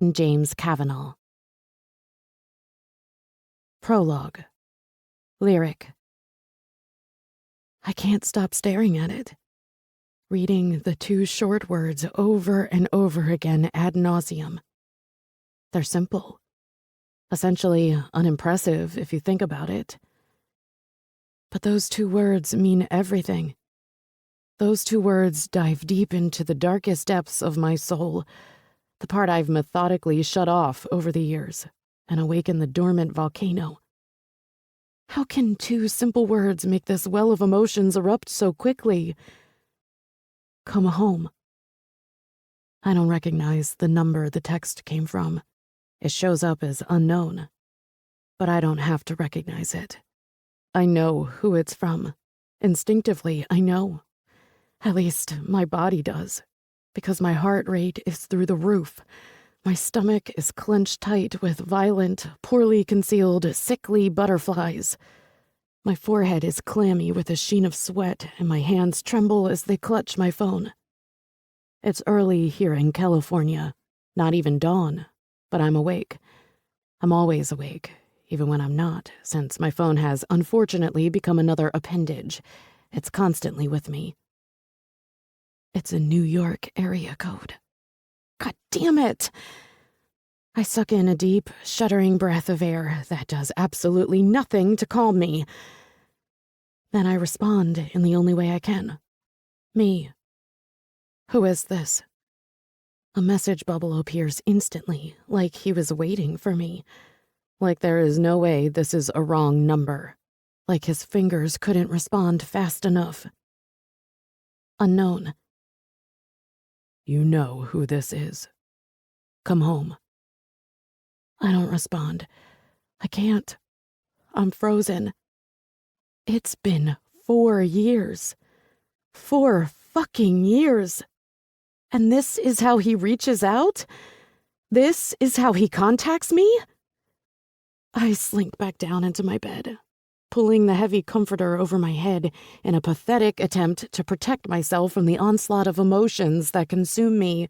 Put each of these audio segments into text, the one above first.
James Kavanaugh. Prologue. Lyric. I can't stop staring at it, reading the two short words over and over again ad nauseum. They're simple, essentially unimpressive if you think about it. But those two words mean everything. Those two words dive deep into the darkest depths of my soul, the part I've methodically shut off over the years, and awaken the dormant volcano. How can two simple words make this well of emotions erupt so quickly? Come home. I don't recognize the number the text came from. It shows up as unknown, but I don't have to recognize it. I know who it's from. Instinctively, I know. At least my body does, because my heart rate is through the roof. My stomach is clenched tight with violent, poorly concealed, sickly butterflies. My forehead is clammy with a sheen of sweat, and my hands tremble as they clutch my phone. It's early here in California, not even dawn, but I'm awake. I'm always awake, even when I'm not, since my phone has unfortunately become another appendage. It's constantly with me. It's a New York area code. God damn it! I suck in a deep, shuddering breath of air that does absolutely nothing to calm me. Then I respond in the only way I can. Me. Who is this? A message bubble appears instantly, like he was waiting for me. Like there is no way this is a wrong number. Like his fingers couldn't respond fast enough. Unknown. You know who this is. Come home. I don't respond. I can't. I'm frozen. It's been 4 years. 4 fucking years. And this is how he reaches out? This is how he contacts me? I slink back down into my bed, pulling the heavy comforter over my head in a pathetic attempt to protect myself from the onslaught of emotions that consume me.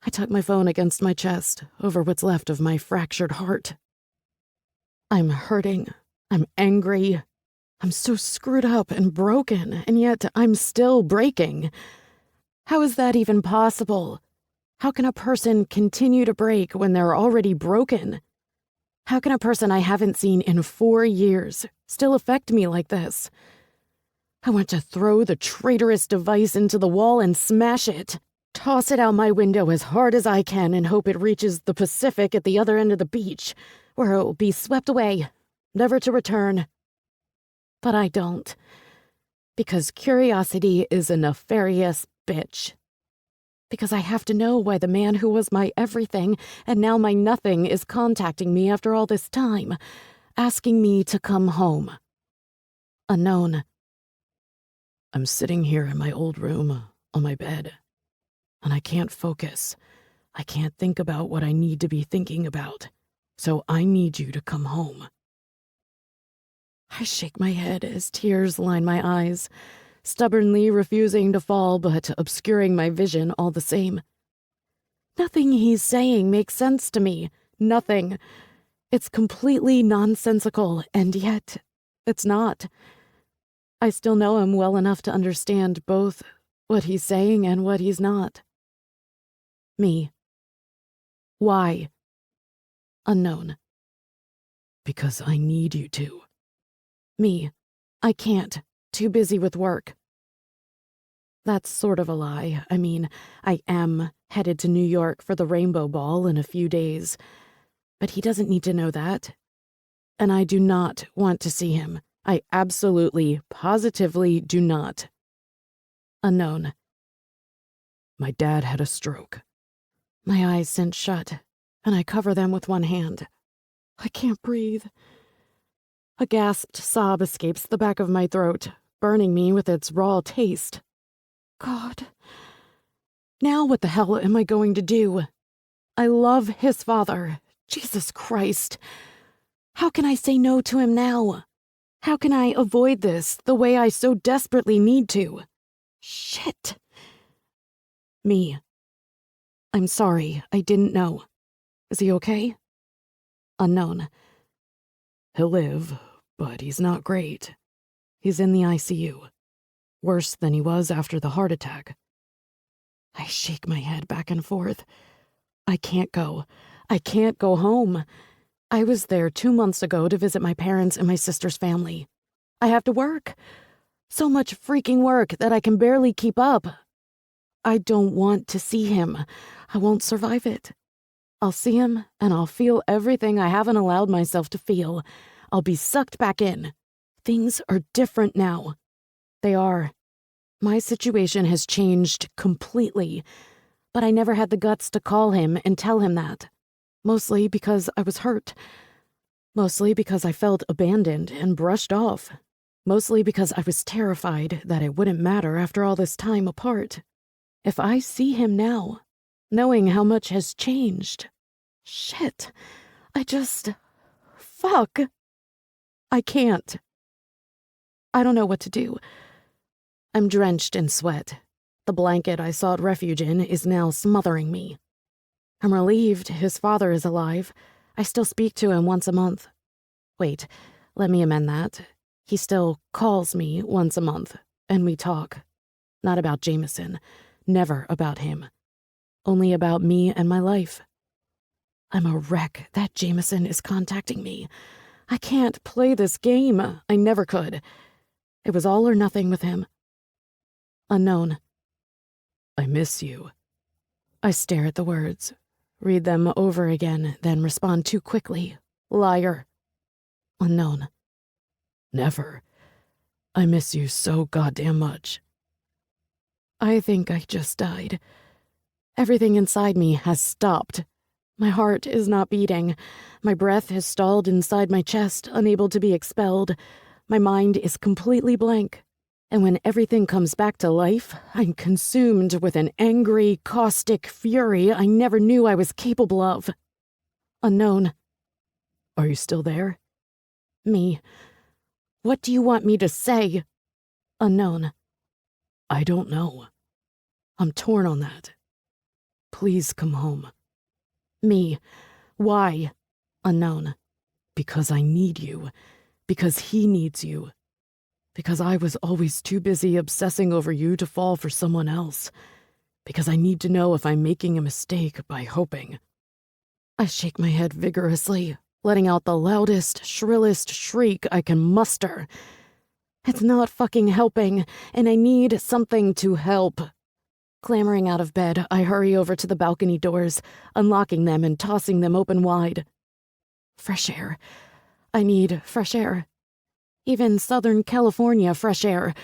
I tuck my phone against my chest, over what's left of my fractured heart. I'm hurting. I'm angry. I'm so screwed up and broken, and yet I'm still breaking. How is that even possible? How can a person continue to break when they're already broken? How can a person I haven't seen in 4 years still affect me like this? I want to throw the traitorous device into the wall and smash it. Toss it out my window as hard as I can and hope it reaches the Pacific at the other end of the beach, where it will be swept away, never to return. But I don't, because curiosity is a nefarious bitch. Because I have to know why the man who was my everything and now my nothing is contacting me after all this time, asking me to come home. Unknown. I'm sitting here in my old room, on my bed, and I can't focus. I can't think about what I need to be thinking about, so I need you to come home. I shake my head as tears line my eyes, stubbornly refusing to fall but obscuring my vision all the same. Nothing he's saying makes sense to me. Nothing. It's completely nonsensical, and yet it's not. I still know him well enough to understand both what he's saying and what he's not. Me. Why? Unknown. Because I need you to. Me. I can't. Too busy with work. That's sort of a lie. I mean, I am headed to New York for the Rainbow Ball in a few days. But he doesn't need to know that. And I do not want to see him. I absolutely, positively do not. Unknown. My dad had a stroke. My eyes cinch shut, and I cover them with one hand. I can't breathe. A gasped sob escapes the back of my throat, burning me with its raw taste. God. Now what the hell am I going to do? I love his father. Jesus Christ. How can I say no to him now? How can I avoid this the way I so desperately need to? Shit. Me. I'm sorry, I didn't know. Is he okay? Unknown. He'll live, but he's not great. He's in the ICU. Worse than he was after the heart attack. I shake my head back and forth. I can't go. I can't go home. I was there 2 months ago to visit my parents and my sister's family. I have to work. So much freaking work that I can barely keep up. I don't want to see him. I won't survive it. I'll see him and I'll feel everything I haven't allowed myself to feel. I'll be sucked back in. Things are different now. They are. My situation has changed completely, but I never had the guts to call him and tell him that. Mostly because I was hurt. Mostly because I felt abandoned and brushed off. Mostly because I was terrified that it wouldn't matter after all this time apart. If I see him now, knowing how much has changed, shit, fuck. I can't. I don't know what to do. I'm drenched in sweat. The blanket I sought refuge in is now smothering me. I'm relieved his father is alive. I still speak to him once a month. Wait, let me amend that. He still calls me once a month, and we talk. Not about Jameson. Never about him. Only about me and my life. I'm a wreck that Jameson is contacting me. I can't play this game. I never could. It was all or nothing with him. Unknown. I miss you. I stare at the words, read them over again, then respond too quickly. Liar. Unknown. Never. I miss you so goddamn much. I think I just died. Everything inside me has stopped. My heart is not beating. My breath has stalled inside my chest, unable to be expelled. My mind is completely blank. And when everything comes back to life, I'm consumed with an angry, caustic fury I never knew I was capable of. Unknown. Are you still there? Me. What do you want me to say? Unknown. I don't know. I'm torn on that. Please come home. Me. Why? Unknown. Because I need you. Because he needs you. Because I was always too busy obsessing over you to fall for someone else. Because I need to know if I'm making a mistake by hoping. I shake my head vigorously, letting out the loudest, shrillest shriek I can muster. It's not fucking helping, and I need something to help. Clambering out of bed, I hurry over to the balcony doors, unlocking them and tossing them open wide. Fresh air. I need fresh air. Even Southern California fresh air.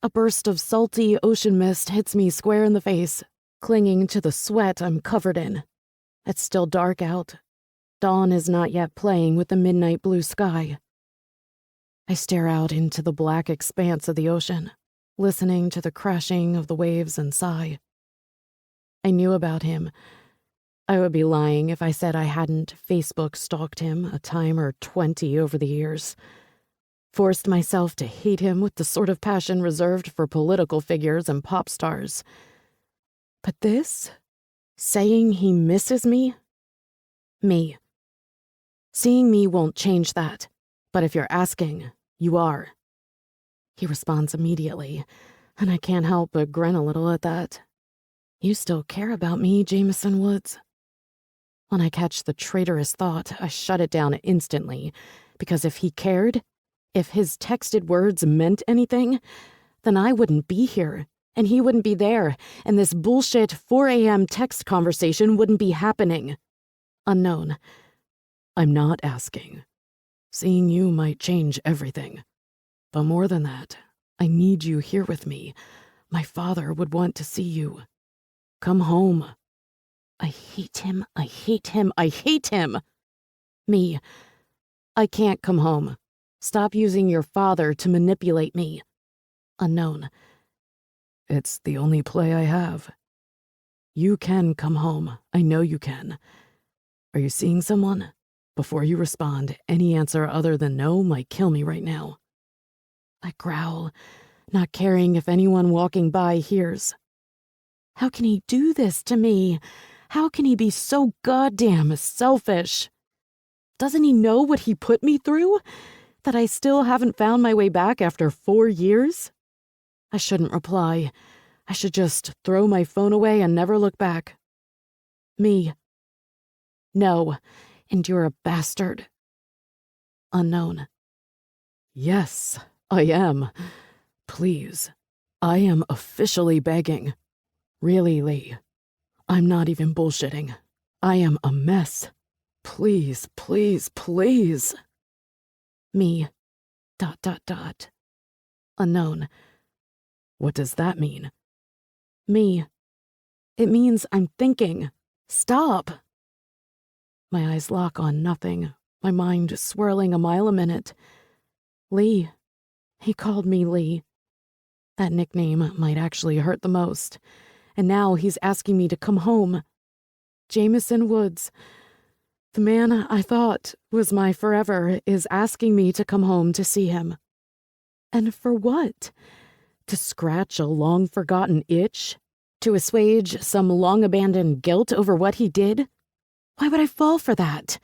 A burst of salty ocean mist hits me square in the face, clinging to the sweat I'm covered in. It's still dark out. Dawn is not yet playing with the midnight blue sky. I stare out into the black expanse of the ocean, listening to the crashing of the waves and sigh. I knew about him. I would be lying if I said I hadn't Facebook stalked him a time or 20 over the years. Forced myself to hate him with the sort of passion reserved for political figures and pop stars. But this? Saying he misses me? Me. Seeing me won't change that, but if you're asking, you are. He responds immediately, and I can't help but grin a little at that. You still care about me, Jameson Woods? When I catch the traitorous thought, I shut it down instantly, because if he cared, if his texted words meant anything, then I wouldn't be here, and he wouldn't be there, and this bullshit 4 a.m. text conversation wouldn't be happening. Unknown. I'm not asking. Seeing you might change everything. But more than that, I need you here with me. My father would want to see you. Come home. I hate him, I hate him, I hate him. Me. I can't come home. Stop using your father to manipulate me. Unknown. It's the only play I have. You can come home. I know you can. Are you seeing someone? Before you respond, any answer other than no might kill me right now. I growl, not caring if anyone walking by hears. How can he do this to me? How can he be so goddamn selfish? Doesn't he know what he put me through? That I still haven't found my way back after 4 years? I shouldn't reply. I should just throw my phone away and never look back. Me. No, and you're a bastard. Unknown. Yes, I am. Please. I am officially begging. Really, Lee. I'm not even bullshitting. I am a mess. Please, please, please. Me. ... Unknown. What does that mean? Me. It means I'm thinking. Stop. My eyes lock on nothing, my mind swirling a mile a minute. Lee. He called me Lee. That nickname might actually hurt the most. And now he's asking me to come home. Jameson Woods, the man I thought was my forever, is asking me to come home to see him. And for what? To scratch a long-forgotten itch? To assuage some long-abandoned guilt over what he did? Why would I fall for that?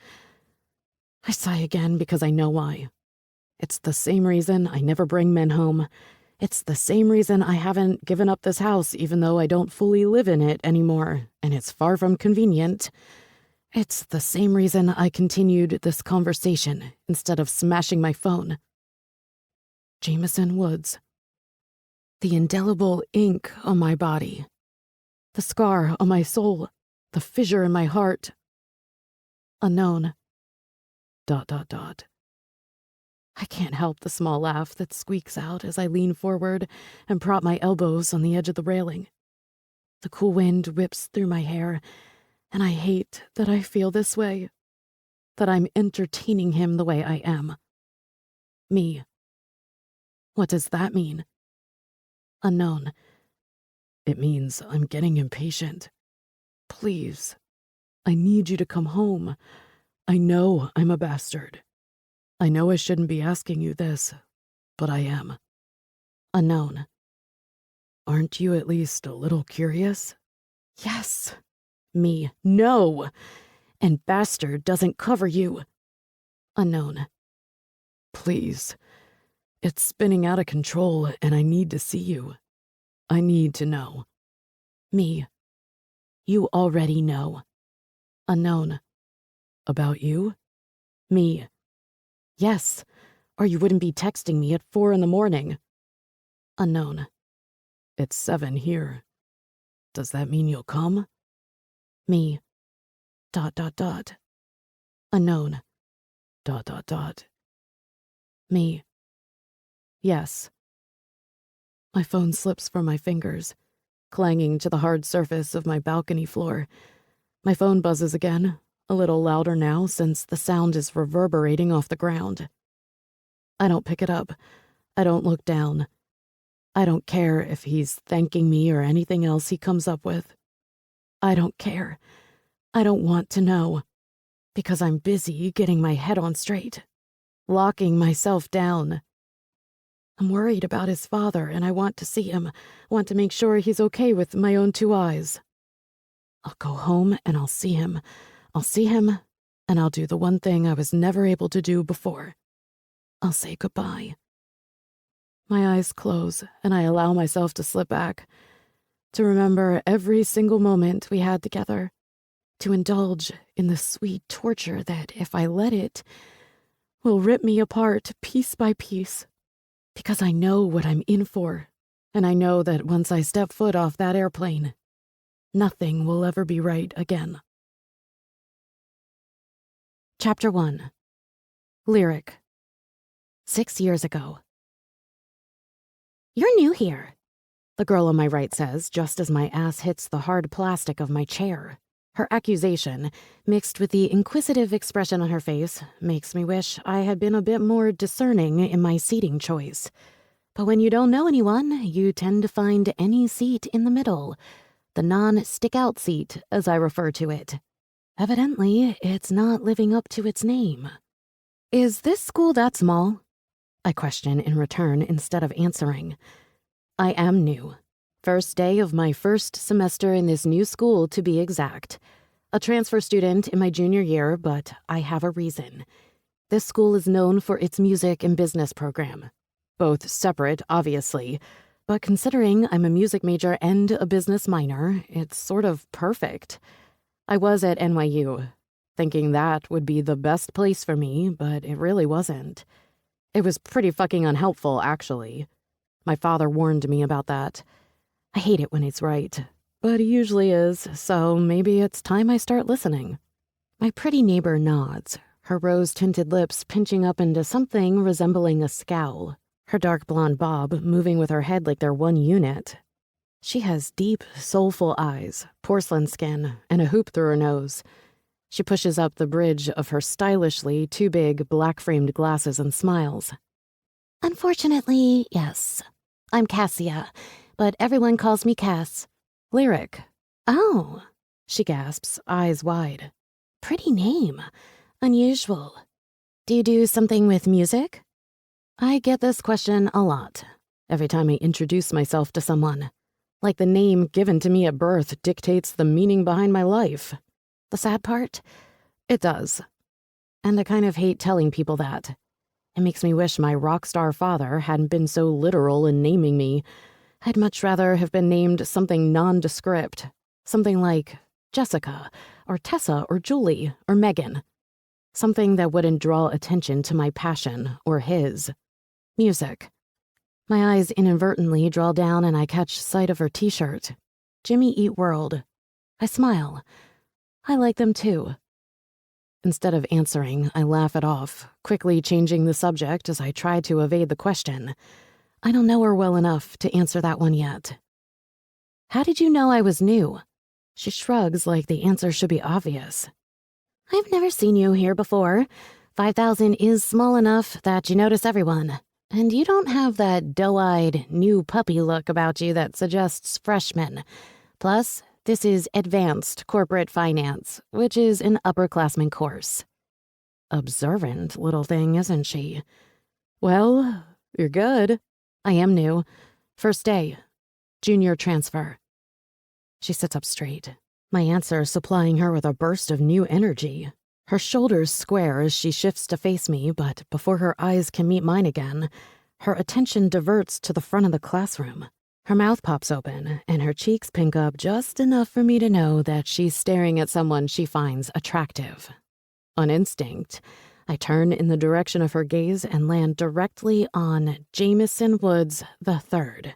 I sigh again because I know why. It's the same reason I never bring men home. It's the same reason I haven't given up this house even though I don't fully live in it anymore, and it's far from convenient. It's the same reason I continued this conversation instead of smashing my phone. Jameson Woods. The indelible ink on my body. The scar on my soul. The fissure in my heart. Unknown. ... I can't help the small laugh that squeaks out as I lean forward and prop my elbows on the edge of the railing. The cool wind whips through my hair, and I hate that I feel this way, that I'm entertaining him the way I am. Me. What does that mean? Unknown. It means I'm getting impatient. Please. I need you to come home. I know I'm a bastard. I know I shouldn't be asking you this, but I am. Unknown. Aren't you at least a little curious? Yes. Me. No. And bastard doesn't cover you. Unknown. Please. It's spinning out of control, and I need to see you. I need to know. Me. You already know. Unknown. About you? Me. Yes, or you wouldn't be texting me at 4 a.m. Unknown. It's 7 here. Does that mean you'll come? Me. ... Unknown. ... Me. Yes. My phone slips from my fingers, clanging to the hard surface of my balcony floor. My phone buzzes again, a little louder now since the sound is reverberating off the ground. I don't pick it up. I don't look down. I don't care if he's thanking me or anything else he comes up with. I don't care. I don't want to know. Because I'm busy getting my head on straight. Locking myself down. I'm worried about his father and I want to see him. Want to make sure he's okay with my own 2 eyes. I'll go home and I'll see him. I'll see him and I'll do the one thing I was never able to do before. I'll say goodbye. My eyes close and I allow myself to slip back. To remember every single moment we had together. To indulge in the sweet torture that, if I let it, will rip me apart piece by piece. Because I know what I'm in for, and I know that once I step foot off that airplane, nothing will ever be right again. Chapter 1. Lyric. 6 years ago. You're new here, the girl on my right says, just as my ass hits the hard plastic of my chair. Her accusation, mixed with the inquisitive expression on her face, makes me wish I had been a bit more discerning in my seating choice. But when you don't know anyone, you tend to find any seat in the middle, the non-stick-out seat, as I refer to it. Evidently, it's not living up to its name. Is this school that small? I question in return instead of answering. I am new. First day of my first semester in this new school, to be exact. A transfer student in my junior year, but I have a reason. This school is known for its music and business program. Both separate, obviously, but considering I'm a music major and a business minor, it's sort of perfect. I was at NYU, thinking that would be the best place for me, but it really wasn't. It was pretty fucking unhelpful, actually. My father warned me about that. I hate it when he's right, but he usually is, so maybe it's time I start listening. My pretty neighbor nods, her rose-tinted lips pinching up into something resembling a scowl, her dark blonde bob moving with her head like they're one unit. She has deep, soulful eyes, porcelain skin, and a hoop through her nose. She pushes up the bridge of her stylishly too big black-framed glasses and smiles. Unfortunately, yes. I'm Cassia, but everyone calls me Cass. Lyric. Oh, she gasps, eyes wide. Pretty name. Unusual. Do you do something with music? I get this question a lot, every time I introduce myself to someone. Like the name given to me at birth dictates the meaning behind my life. The sad part? It does. And I kind of hate telling people that. It makes me wish my rock star father hadn't been so literal in naming me. I'd much rather have been named something nondescript. Something like Jessica, or Tessa, or Julie, or Megan. Something that wouldn't draw attention to my passion, or his. Music. My eyes inadvertently draw down and I catch sight of her t-shirt. Jimmy Eat World. I smile. I like them too. Instead of answering, I laugh it off, quickly changing the subject as I try to evade the question. I don't know her well enough to answer that one yet. How did you know I was new? She shrugs like the answer should be obvious. I've never seen you here before. 5,000 is small enough that you notice everyone. And you don't have that doe-eyed, new puppy look about you that suggests freshman. Plus, this is advanced corporate finance, which is an upperclassman course. Observant little thing, isn't she? Well, you're good. I am new. First day. Junior transfer. She sits up straight, my answer supplying her with a burst of new energy. Her shoulders square as she shifts to face me, but before her eyes can meet mine again, her attention diverts to the front of the classroom. Her mouth pops open, and her cheeks pink up just enough for me to know that she's staring at someone she finds attractive. On instinct, I turn in the direction of her gaze and land directly on Jameson Woods III.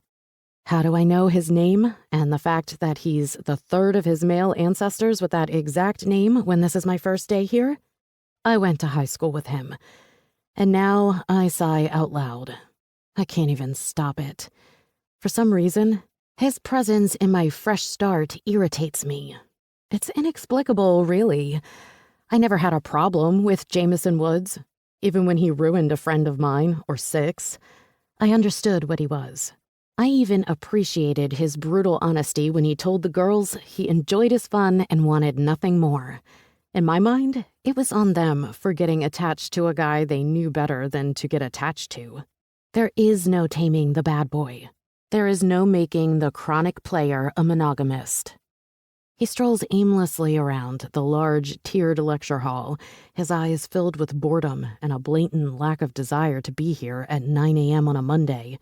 How do I know his name and the fact that he's the third of his male ancestors with that exact name when this is my first day here? I went to high school with him. And now I sigh out loud. I can't even stop it. For some reason, his presence in my fresh start irritates me. It's inexplicable, really. I never had a problem with Jameson Woods, even when he ruined a friend of mine, or 6. I understood what he was. I even appreciated his brutal honesty when he told the girls he enjoyed his fun and wanted nothing more. In my mind, it was on them for getting attached to a guy they knew better than to get attached to. There is no taming the bad boy. There is no making the chronic player a monogamist. He strolls aimlessly around the large, tiered lecture hall, his eyes filled with boredom and a blatant lack of desire to be here at 9 a.m. on a Monday.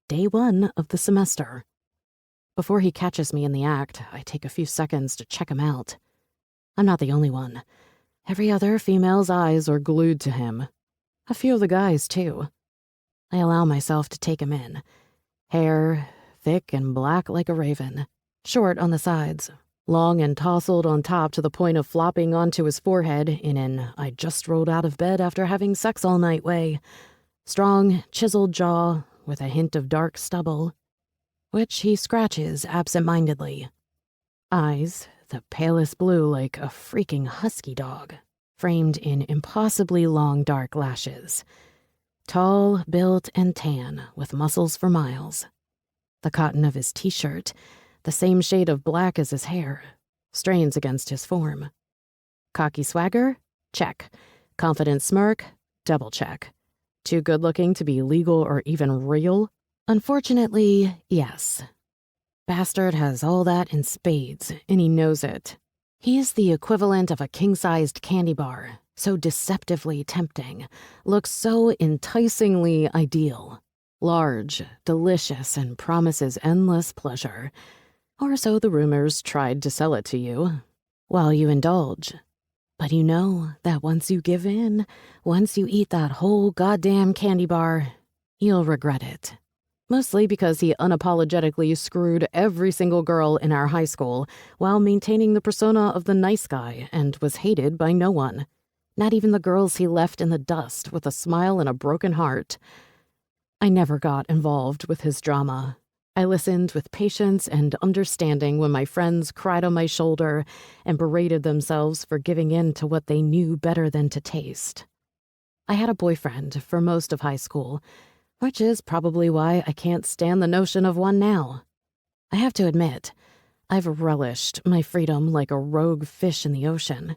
Day 1 of the semester. Before he catches me in the act, I take a few seconds to check him out. I'm not the only one. Every other female's eyes are glued to him. A few of the guys, too. I allow myself to take him in. Hair, thick and black like a raven. Short on the sides. Long and tousled on top to the point of flopping onto his forehead in an I just rolled out of bed after having sex all night way. Strong, chiseled jaw, with a hint of dark stubble, which he scratches absent-mindedly. Eyes, the palest blue like a freaking husky dog, framed in impossibly long dark lashes. Tall, built, and tan, with muscles for miles. The cotton of his t-shirt, the same shade of black as his hair, strains against his form. Cocky swagger? Check. Confident smirk? Double check. Too good-looking to be legal or even real? Unfortunately, yes. Bastard has all that in spades, and he knows it. He's the equivalent of a king-sized candy bar, so deceptively tempting, looks so enticingly ideal. Large, delicious, and promises endless pleasure. Or so the rumors tried to sell it to you, while you indulge. But you know that once you give in, once you eat that whole goddamn candy bar, you'll regret it. Mostly because he unapologetically screwed every single girl in our high school while maintaining the persona of the nice guy and was hated by no one. Not even the girls he left in the dust with a smile and a broken heart. I never got involved with his drama. I listened with patience and understanding when my friends cried on my shoulder and berated themselves for giving in to what they knew better than to taste. I had a boyfriend for most of high school, which is probably why I can't stand the notion of one now. I have to admit, I've relished my freedom like a rogue fish in the ocean.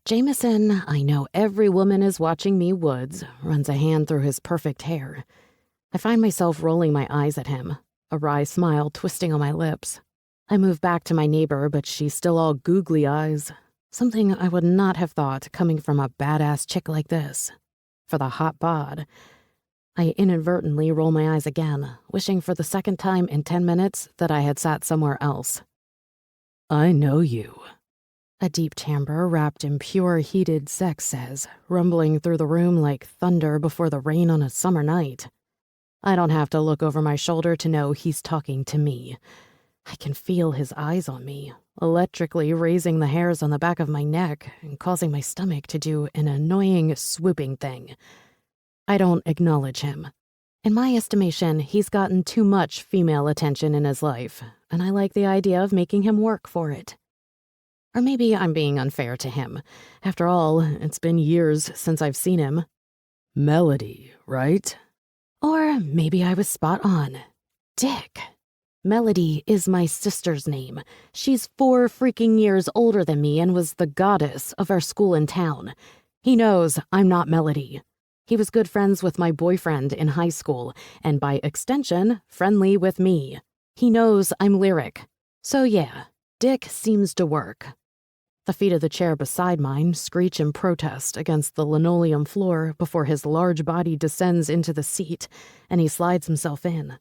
Jameson, I know every woman is watching me woods, runs a hand through his perfect hair. I find myself rolling my eyes at him, a wry smile twisting on my lips. I move back to my neighbor, but she's still all googly eyes, something I would not have thought coming from a badass chick like this. For the hot bod. I inadvertently roll my eyes again, wishing for the second time in 10 minutes that I had sat somewhere else. "I know you," a deep timbre wrapped in pure heated sex says, rumbling through the room like thunder before the rain on a summer night. I don't have to look over my shoulder to know he's talking to me. I can feel his eyes on me, electrically raising the hairs on the back of my neck and causing my stomach to do an annoying swooping thing. I don't acknowledge him. In my estimation, he's gotten too much female attention in his life, and I like the idea of making him work for it. Or maybe I'm being unfair to him. After all, it's been years since I've seen him. "Melody, right?" Or maybe I was spot on. Dick. Melody is my sister's name. She's 4 freaking years older than me and was the goddess of our school in town. He knows I'm not Melody. He was good friends with my boyfriend in high school, and by extension, friendly with me. He knows I'm Lyric. So yeah, Dick seems to work. The feet of the chair beside mine screech in protest against the linoleum floor before his large body descends into the seat and he slides himself in.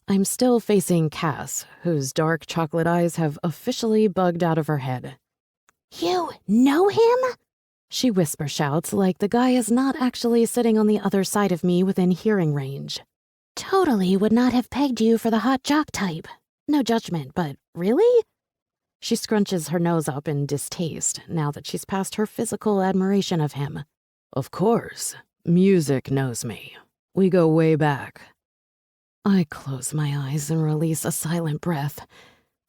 I'm still facing Cass, whose dark chocolate eyes have officially bugged out of her head. "You know him?" she whisper shouts like the guy is not actually sitting on the other side of me within hearing range. "Totally would not have pegged you for the hot jock type. No judgment, but really?" She scrunches her nose up in distaste now that she's past her physical admiration of him. "Of course. Music knows me. We go way back." I close my eyes and release a silent breath.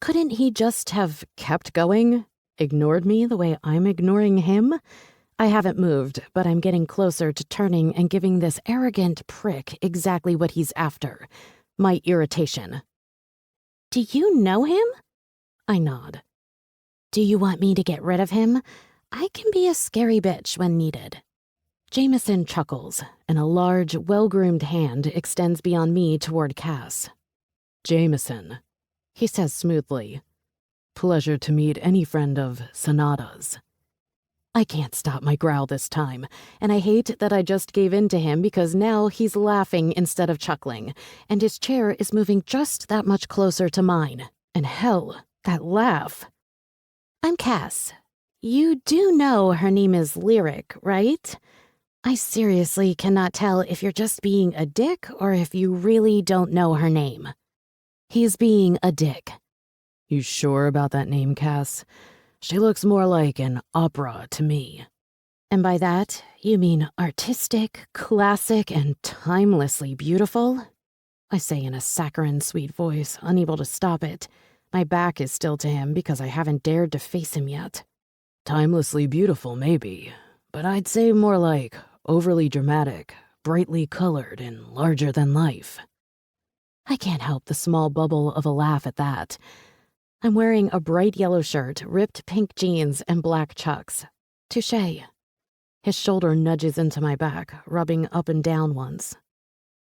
Couldn't he just have kept going? Ignored me the way I'm ignoring him? I haven't moved, but I'm getting closer to turning and giving this arrogant prick exactly what he's after. My irritation. "Do you know him?" I nod. "Do you want me to get rid of him? I can be a scary bitch when needed." Jameson chuckles, and a large, well-groomed hand extends beyond me toward Cass. "Jameson," he says smoothly. "Pleasure to meet any friend of Sonata's." I can't stop my growl this time, and I hate that I just gave in to him because now he's laughing instead of chuckling, and his chair is moving just that much closer to mine. And hell, that laugh. "I'm Cass. You do know her name is Lyric, right? I seriously cannot tell if you're just being a dick or if you really don't know her name." He's being a dick. "You sure about that name, Cass? She looks more like an opera to me." "And by that, you mean artistic, classic, and timelessly beautiful?" I say in a saccharine sweet voice, unable to stop it. My back is still to him because I haven't dared to face him yet. "Timelessly beautiful, maybe, but I'd say more like overly dramatic, brightly colored, and larger than life." I can't help the small bubble of a laugh at that. I'm wearing a bright yellow shirt, ripped pink jeans, and black chucks. Touché. His shoulder nudges into my back, rubbing up and down once.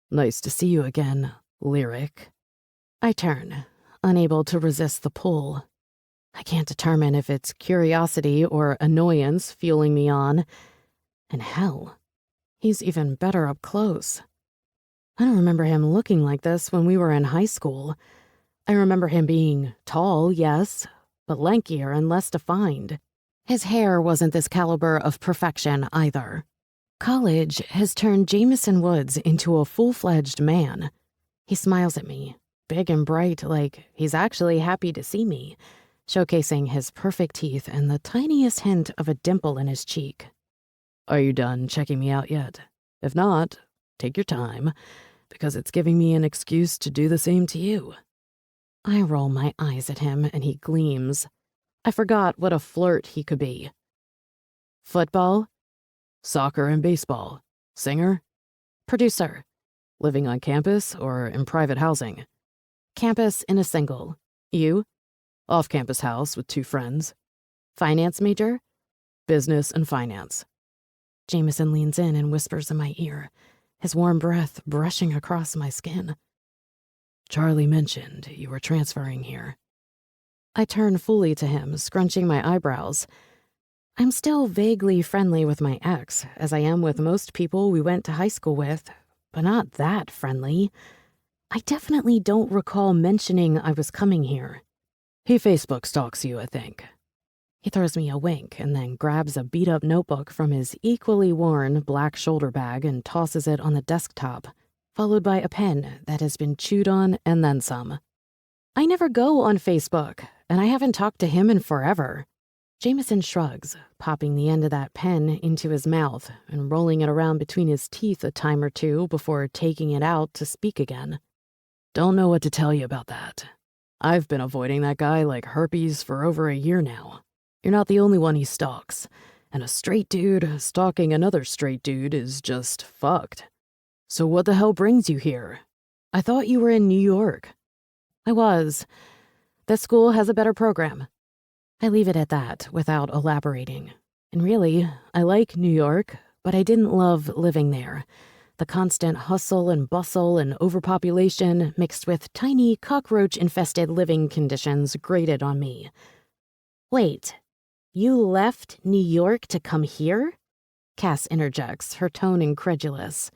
"Nice to see you again, Lyric." I turn. unable to resist the pull. I can't determine if it's curiosity or annoyance fueling me on. And hell, he's even better up close. I don't remember him looking like this when we were in high school. I remember him being tall, yes, but lankier and less defined. His hair wasn't this caliber of perfection either. College has turned Jameson Woods into a full-fledged man. He smiles at me, big and bright, like he's actually happy to see me, showcasing his perfect teeth and the tiniest hint of a dimple in his cheek. Are you done checking me out yet? If not, take your time, because it's giving me an excuse to do the same to you. I roll my eyes at him and he gleams. I forgot what a flirt he could be. Football? Soccer and baseball. Singer? Producer. Living on campus or in private housing? Campus in a single. You? Off-campus house with 2 friends. Finance major? Business and finance. Jameson leans in and whispers in my ear, his warm breath brushing across my skin. Charlie mentioned you were transferring here. I turn fully to him, scrunching my eyebrows. I'm still vaguely friendly with my ex, as I am with most people we went to high school with, but not that friendly. I definitely don't recall mentioning I was coming here. He Facebook stalks you, I think. He throws me a wink and then grabs a beat-up notebook from his equally worn black shoulder bag and tosses it on the desktop, followed by a pen that has been chewed on and then some. I never go on Facebook, and I haven't talked to him in forever. Jameson shrugs, popping the end of that pen into his mouth and rolling it around between his teeth a time or two before taking it out to speak again. Don't know what to tell you about that. I've been avoiding that guy like herpes for over a year now. You're not the only one he stalks, and a straight dude stalking another straight dude is just fucked. So what the hell brings you here? I thought you were in New York. I was. This school has a better program. I leave it at that without elaborating. And really, I like New York, but I didn't love living there. The constant hustle and bustle and overpopulation mixed with tiny cockroach-infested living conditions grated on me. Wait, you left New York to come here? Cass interjects, her tone incredulous.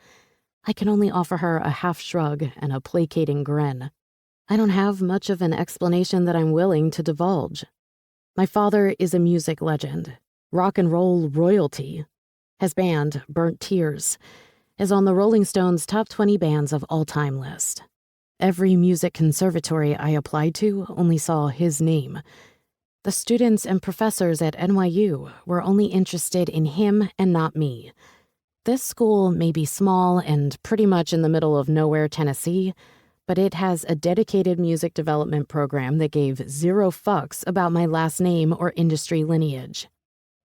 I can only offer her a half shrug and a placating grin. I don't have much of an explanation that I'm willing to divulge. My father is a music legend, rock and roll royalty. His band, Burnt Tears, is on the Rolling Stones' top 20 bands of all time list. Every music conservatory I applied to only saw his name. The students and professors at NYU were only interested in him and not me. This school may be small and pretty much in the middle of nowhere, Tennessee, but it has a dedicated music development program that gave 0 fucks about my last name or industry lineage.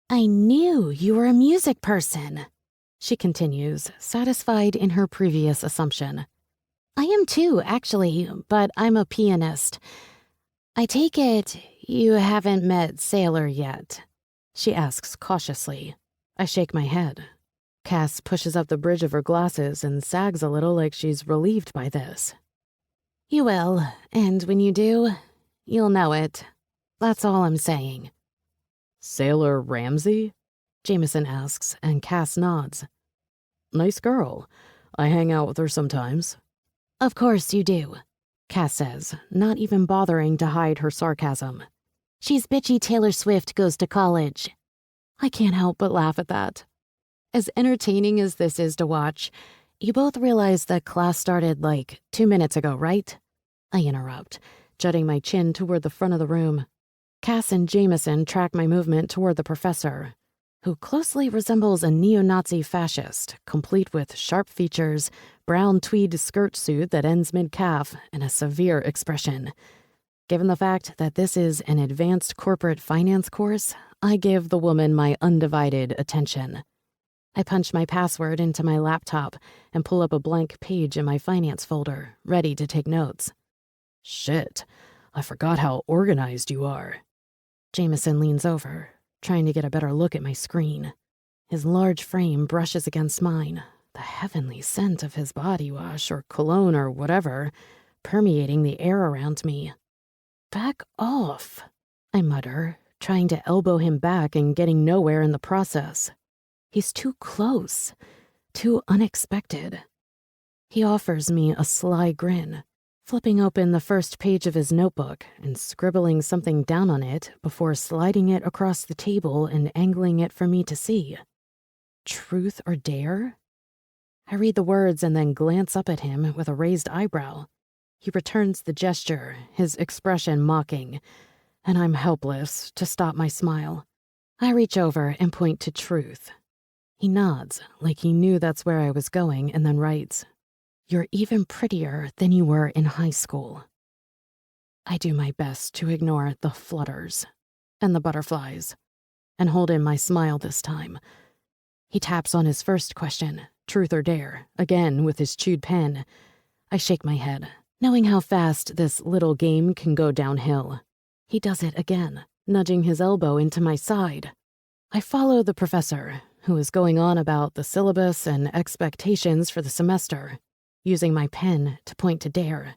I knew you were a music person, she continues, satisfied in her previous assumption. I am too, actually, but I'm a pianist. I take it you haven't met Sailor yet, she asks cautiously. I shake my head. Cass pushes up the bridge of her glasses and sags a little like she's relieved by this. You will, and when you do, you'll know it. That's all I'm saying. Sailor Ramsey? Jameson asks, and Cass nods. Nice girl. I hang out with her sometimes. Of course you do, Cass says, not even bothering to hide her sarcasm. She's bitchy Taylor Swift goes to college. I can't help but laugh at that. As entertaining as this is to watch, you both realize that class started like 2 minutes ago, right? I interrupt, jutting my chin toward the front of the room. Cass and Jameson track my movement toward the professor, who closely resembles a neo-Nazi fascist, complete with sharp features, brown tweed skirt suit that ends mid-calf, and a severe expression. Given the fact that this is an advanced corporate finance course, I give the woman my undivided attention. I punch my password into my laptop and pull up a blank page in my finance folder, ready to take notes. Shit, I forgot how organized you are. Jameson leans over, trying to get a better look at my screen. His large frame brushes against mine, the heavenly scent of his body wash or cologne or whatever, permeating the air around me. Back off, I mutter, trying to elbow him back and getting nowhere in the process. He's too close, too unexpected. He offers me a sly grin, flipping open the first page of his notebook and scribbling something down on it before sliding it across the table and angling it for me to see. Truth or dare? I read the words and then glance up at him with a raised eyebrow. He returns the gesture, his expression mocking, and I'm helpless to stop my smile. I reach over and point to truth. He nods, like he knew that's where I was going, and then writes, "You're even prettier than you were in high school." I do my best to ignore the flutters and the butterflies and hold in my smile this time. He taps on his first question, truth or dare, again with his chewed pen. I shake my head, knowing how fast this little game can go downhill. He does it again, nudging his elbow into my side. I follow the professor, who is going on about the syllabus and expectations for the semester, using my pen to point to dare.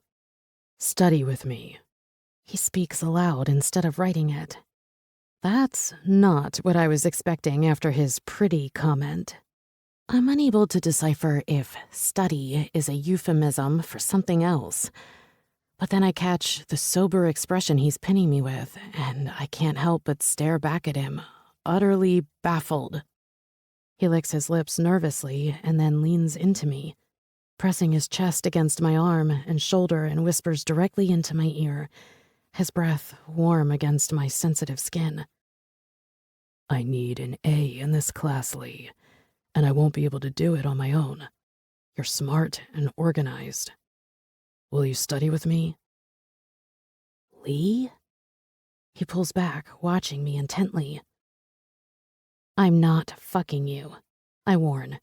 "Study with me." He speaks aloud instead of writing it. That's not what I was expecting after his pretty comment. I'm unable to decipher if study is a euphemism for something else. But then I catch the sober expression he's pinning me with, and I can't help but stare back at him, utterly baffled. He licks his lips nervously and then leans into me, pressing his chest against my arm and shoulder, and whispers directly into my ear, his breath warm against my sensitive skin. "I need an A in this class, Lee, and I won't be able to do it on my own. You're smart and organized. Will you study with me?" "Lee?" He pulls back, watching me intently. "I'm not fucking you," I warn.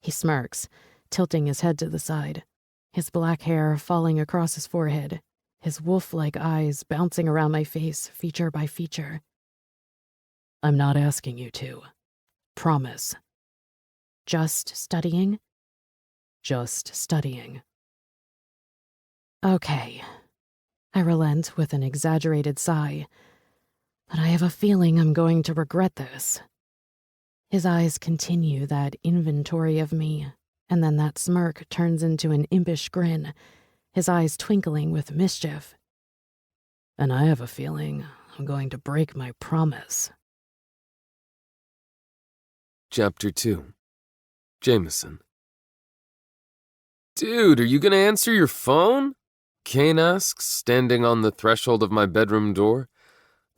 He smirks, tilting his head to the side, his black hair falling across his forehead, his wolf-like eyes bouncing around my face feature by feature. "I'm not asking you to. Promise." "Just studying?" "Just studying." "Okay." I relent with an exaggerated sigh, but I have a feeling I'm going to regret this. His eyes continue that inventory of me, and then that smirk turns into an impish grin, his eyes twinkling with mischief. "And I have a feeling I'm going to break my promise." Chapter 2. Jameson. "Dude, are you gonna answer your phone?" Kane asks, standing on the threshold of my bedroom door.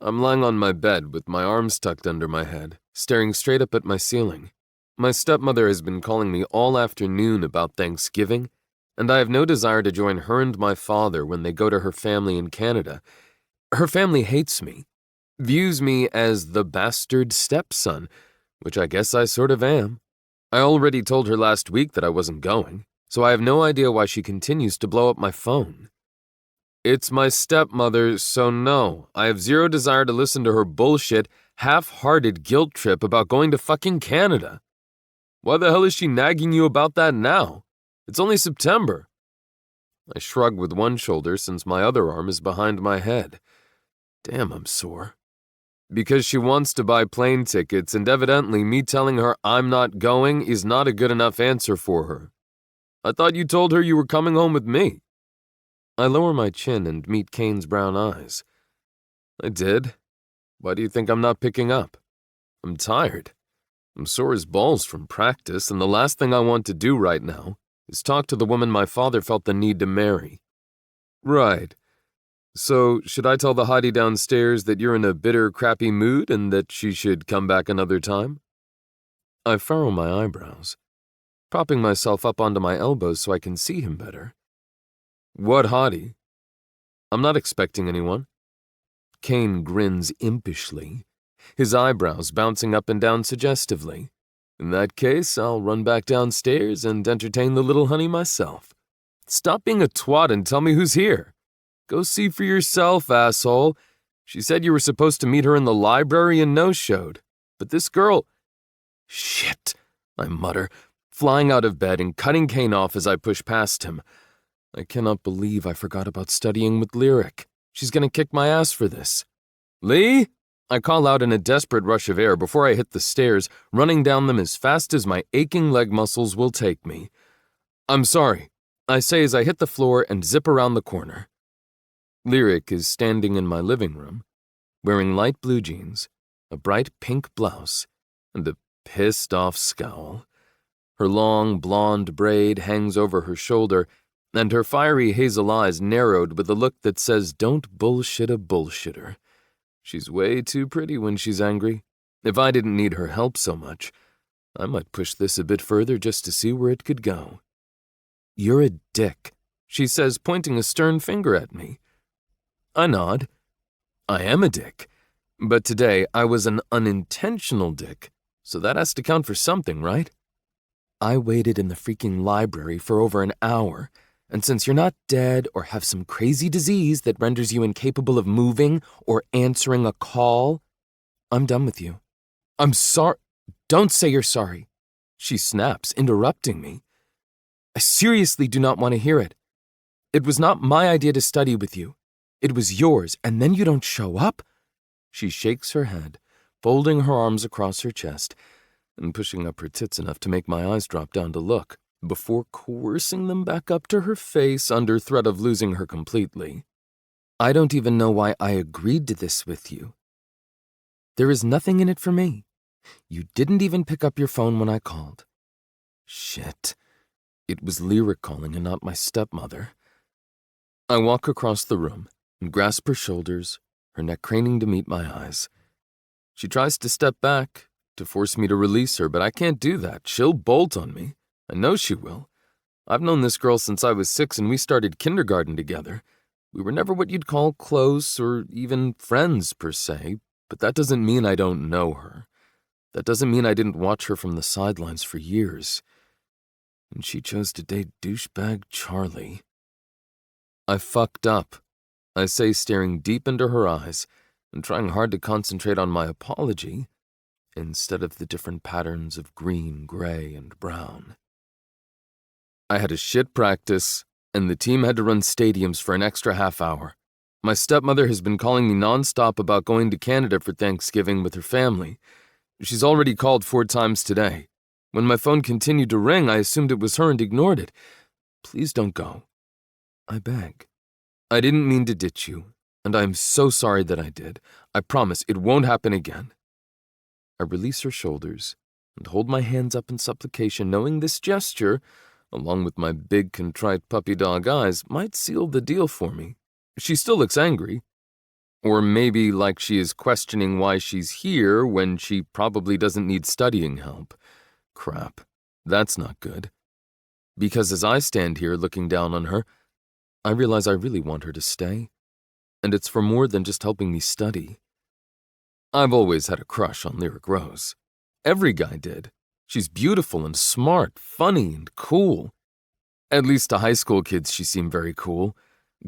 I'm lying on my bed with my arms tucked under my head, staring straight up at my ceiling. My stepmother has been calling me all afternoon about Thanksgiving, and I have no desire to join her and my father when they go to her family in Canada. Her family hates me, views me as the bastard stepson, which I guess I sort of am. I already told her last week that I wasn't going, so I have no idea why she continues to blow up my phone. It's my stepmother, so no, I have zero desire to listen to her bullshit, half-hearted guilt trip about going to fucking Canada. Why the hell is she nagging you about that now? It's only September. I shrug with one shoulder since my other arm is behind my head. Damn, I'm sore. Because she wants to buy plane tickets, and evidently me telling her I'm not going is not a good enough answer for her. I thought you told her you were coming home with me. I lower my chin and meet Kane's brown eyes. I did. Why do you think I'm not picking up? I'm tired. I'm sore as balls from practice, and the last thing I want to do right now is talk to the woman my father felt the need to marry. Right. So, should I tell the hottie downstairs that you're in a bitter, crappy mood and that she should come back another time? I furrow my eyebrows, propping myself up onto my elbows so I can see him better. What hottie? I'm not expecting anyone. Kane grins impishly, his eyebrows bouncing up and down suggestively. In that case, I'll run back downstairs and entertain the little honey myself. Stop being a twat and tell me who's here. Go see for yourself, asshole. She said you were supposed to meet her in the library and no-showed. But this girl... Shit, I mutter, flying out of bed and cutting Kane off as I push past him. I cannot believe I forgot about studying with Lyric. She's gonna kick my ass for this. Lee? I call out in a desperate rush of air before I hit the stairs, running down them as fast as my aching leg muscles will take me. I'm sorry, I say as I hit the floor and zip around the corner. Lyric is standing in my living room, wearing light blue jeans, a bright pink blouse, and a pissed-off scowl. Her long, blonde braid hangs over her shoulder, and her fiery hazel eyes narrowed with a look that says, "Don't bullshit a bullshitter." She's way too pretty when she's angry. If I didn't need her help so much, I might push this a bit further just to see where it could go. "You're a dick," she says, pointing a stern finger at me. I nod. I am a dick. But today I was an unintentional dick, so that has to count for something, right? I waited in the freaking library for over an hour, and since you're not dead or have some crazy disease that renders you incapable of moving or answering a call, I'm done with you. I'm sorry. Don't say you're sorry. She snaps, interrupting me. I seriously do not want to hear it. It was not my idea to study with you. It was yours, and then you don't show up? She shakes her head, folding her arms across her chest and pushing up her tits enough to make my eyes drop down to look, before coercing them back up to her face under threat of losing her completely. I don't even know why I agreed to this with you. There is nothing in it for me. You didn't even pick up your phone when I called. Shit. It was Lyric calling and not my stepmother. I walk across the room and grasp her shoulders, her neck craning to meet my eyes. She tries to step back, to force me to release her, but I can't do that. She'll bolt on me. I know she will. I've known this girl since I was 6 and we started kindergarten together. We were never what you'd call close or even friends per se, but that doesn't mean I don't know her. That doesn't mean I didn't watch her from the sidelines for years. And she chose to date douchebag Charlie. I fucked up, I say, staring deep into her eyes and trying hard to concentrate on my apology instead of the different patterns of green, gray, and brown. I had a shit practice, and the team had to run stadiums for an extra half hour. My stepmother has been calling me nonstop about going to Canada for Thanksgiving with her family. She's already called 4 times today. When my phone continued to ring, I assumed it was her and ignored it. Please don't go. I beg. I didn't mean to ditch you, and I am so sorry that I did. I promise it won't happen again. I release her shoulders and hold my hands up in supplication, knowing this gesture, along with my big, contrite puppy dog eyes, might seal the deal for me. She still looks angry. Or maybe like she is questioning why she's here when she probably doesn't need studying help. Crap, that's not good. Because as I stand here looking down on her, I realize I really want her to stay. And it's for more than just helping me study. I've always had a crush on Lyric Rose. Every guy did. She's beautiful and smart, funny and cool. At least to high school kids she seemed very cool.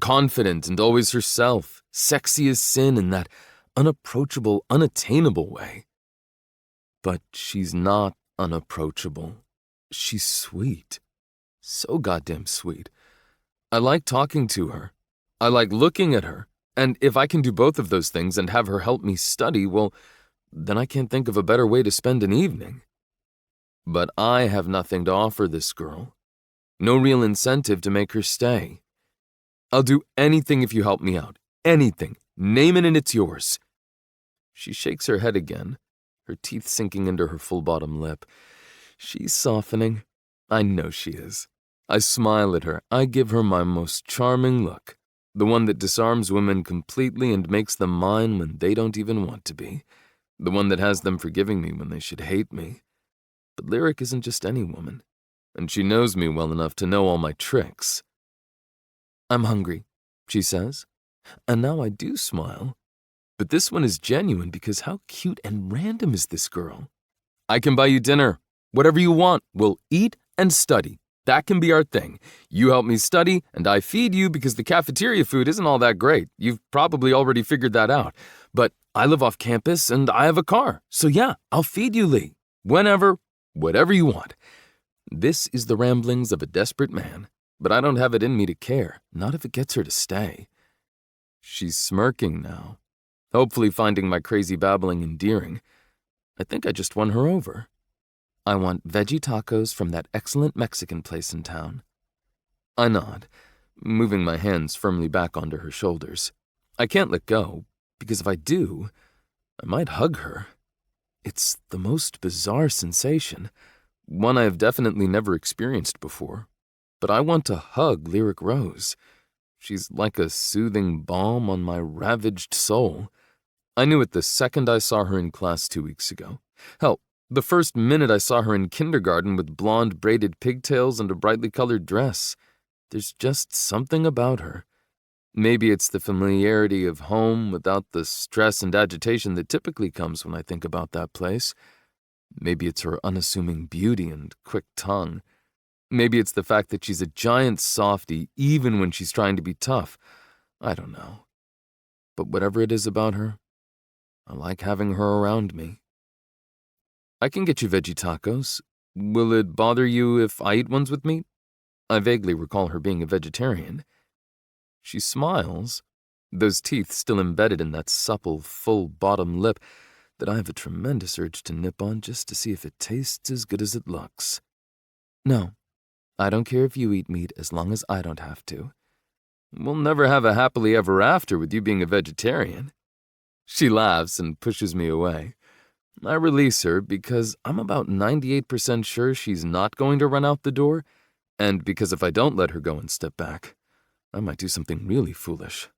Confident and always herself, sexy as sin in that unapproachable, unattainable way. But she's not unapproachable. She's sweet. So goddamn sweet. I like talking to her. I like looking at her. And if I can do both of those things and have her help me study, well, then I can't think of a better way to spend an evening. But I have nothing to offer this girl. No real incentive to make her stay. I'll do anything if you help me out. Anything. Name it and it's yours. She shakes her head again, her teeth sinking into her full bottom lip. She's softening. I know she is. I smile at her. I give her my most charming look. The one that disarms women completely and makes them mine when they don't even want to be. The one that has them forgiving me when they should hate me. But Lyric isn't just any woman, and she knows me well enough to know all my tricks. I'm hungry, she says, and now I do smile. But this one is genuine because how cute and random is this girl? I can buy you dinner. Whatever you want. We'll eat and study. That can be our thing. You help me study, and I feed you because the cafeteria food isn't all that great. You've probably already figured that out. But I live off campus, and I have a car. So yeah, I'll feed you, Lee. Whenever, whatever you want. This is the ramblings of a desperate man, but I don't have it in me to care, not if it gets her to stay. She's smirking now, hopefully finding my crazy babbling endearing. I think I just won her over. I want veggie tacos from that excellent Mexican place in town. I nod, moving my hands firmly back onto her shoulders. I can't let go, because if I do, I might hug her. It's the most bizarre sensation, one I have definitely never experienced before. But I want to hug Lyric Rose. She's like a soothing balm on my ravaged soul. I knew it the second I saw her in class 2 weeks ago. Hell, the first minute I saw her in kindergarten with blonde braided pigtails and a brightly colored dress. There's just something about her. Maybe it's the familiarity of home without the stress and agitation that typically comes when I think about that place. Maybe it's her unassuming beauty and quick tongue. Maybe it's the fact that she's a giant softie even when she's trying to be tough. I don't know. But whatever it is about her, I like having her around me. I can get you veggie tacos. Will it bother you if I eat ones with meat? I vaguely recall her being a vegetarian. She smiles, those teeth still embedded in that supple, full bottom lip that I have a tremendous urge to nip on just to see if it tastes as good as it looks. No, I don't care if you eat meat as long as I don't have to. We'll never have a happily ever after with you being a vegetarian. She laughs and pushes me away. I release her because I'm about 98% sure she's not going to run out the door, and because if I don't let her go and step back, I might do something really foolish,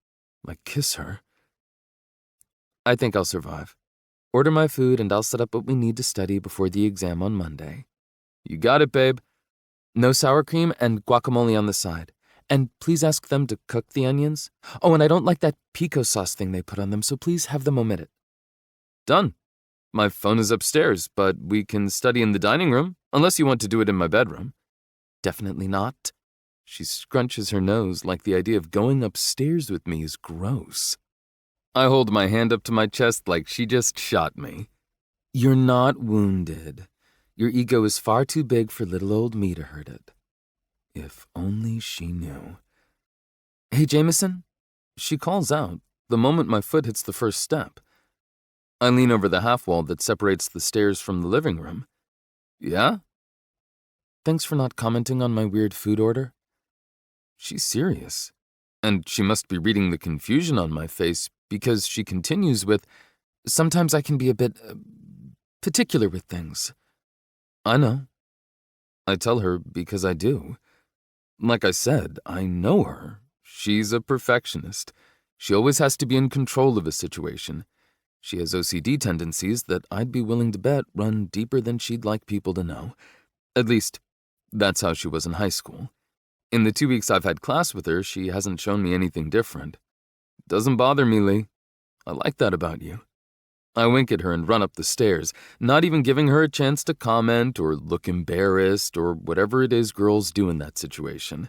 like kiss her. I think I'll survive. Order my food and I'll set up what we need to study before the exam on Monday. You got it, babe. No sour cream and guacamole on the side. And please ask them to cook the onions. Oh, and I don't like that pico sauce thing they put on them, so please have them omit it. Done. My phone is upstairs, but we can study in the dining room, unless you want to do it in my bedroom. Definitely not. She scrunches her nose like the idea of going upstairs with me is gross. I hold my hand up to my chest like she just shot me. You're not wounded. Your ego is far too big for little old me to hurt it. If only she knew. Hey, Jameson? She calls out the moment my foot hits the first step. I lean over the half wall that separates the stairs from the living room. Yeah? Thanks for not commenting on my weird food order. She's serious. And she must be reading the confusion on my face because she continues with, sometimes I can be a bit particular with things. I know. I tell her because I do. Like I said, I know her. She's a perfectionist. She always has to be in control of a situation. She has OCD tendencies that I'd be willing to bet run deeper than she'd like people to know. At least, that's how she was in high school. In the 2 weeks I've had class with her, she hasn't shown me anything different. Doesn't bother me, Lee. I like that about you. I wink at her and run up the stairs, not even giving her a chance to comment or look embarrassed or whatever it is girls do in that situation.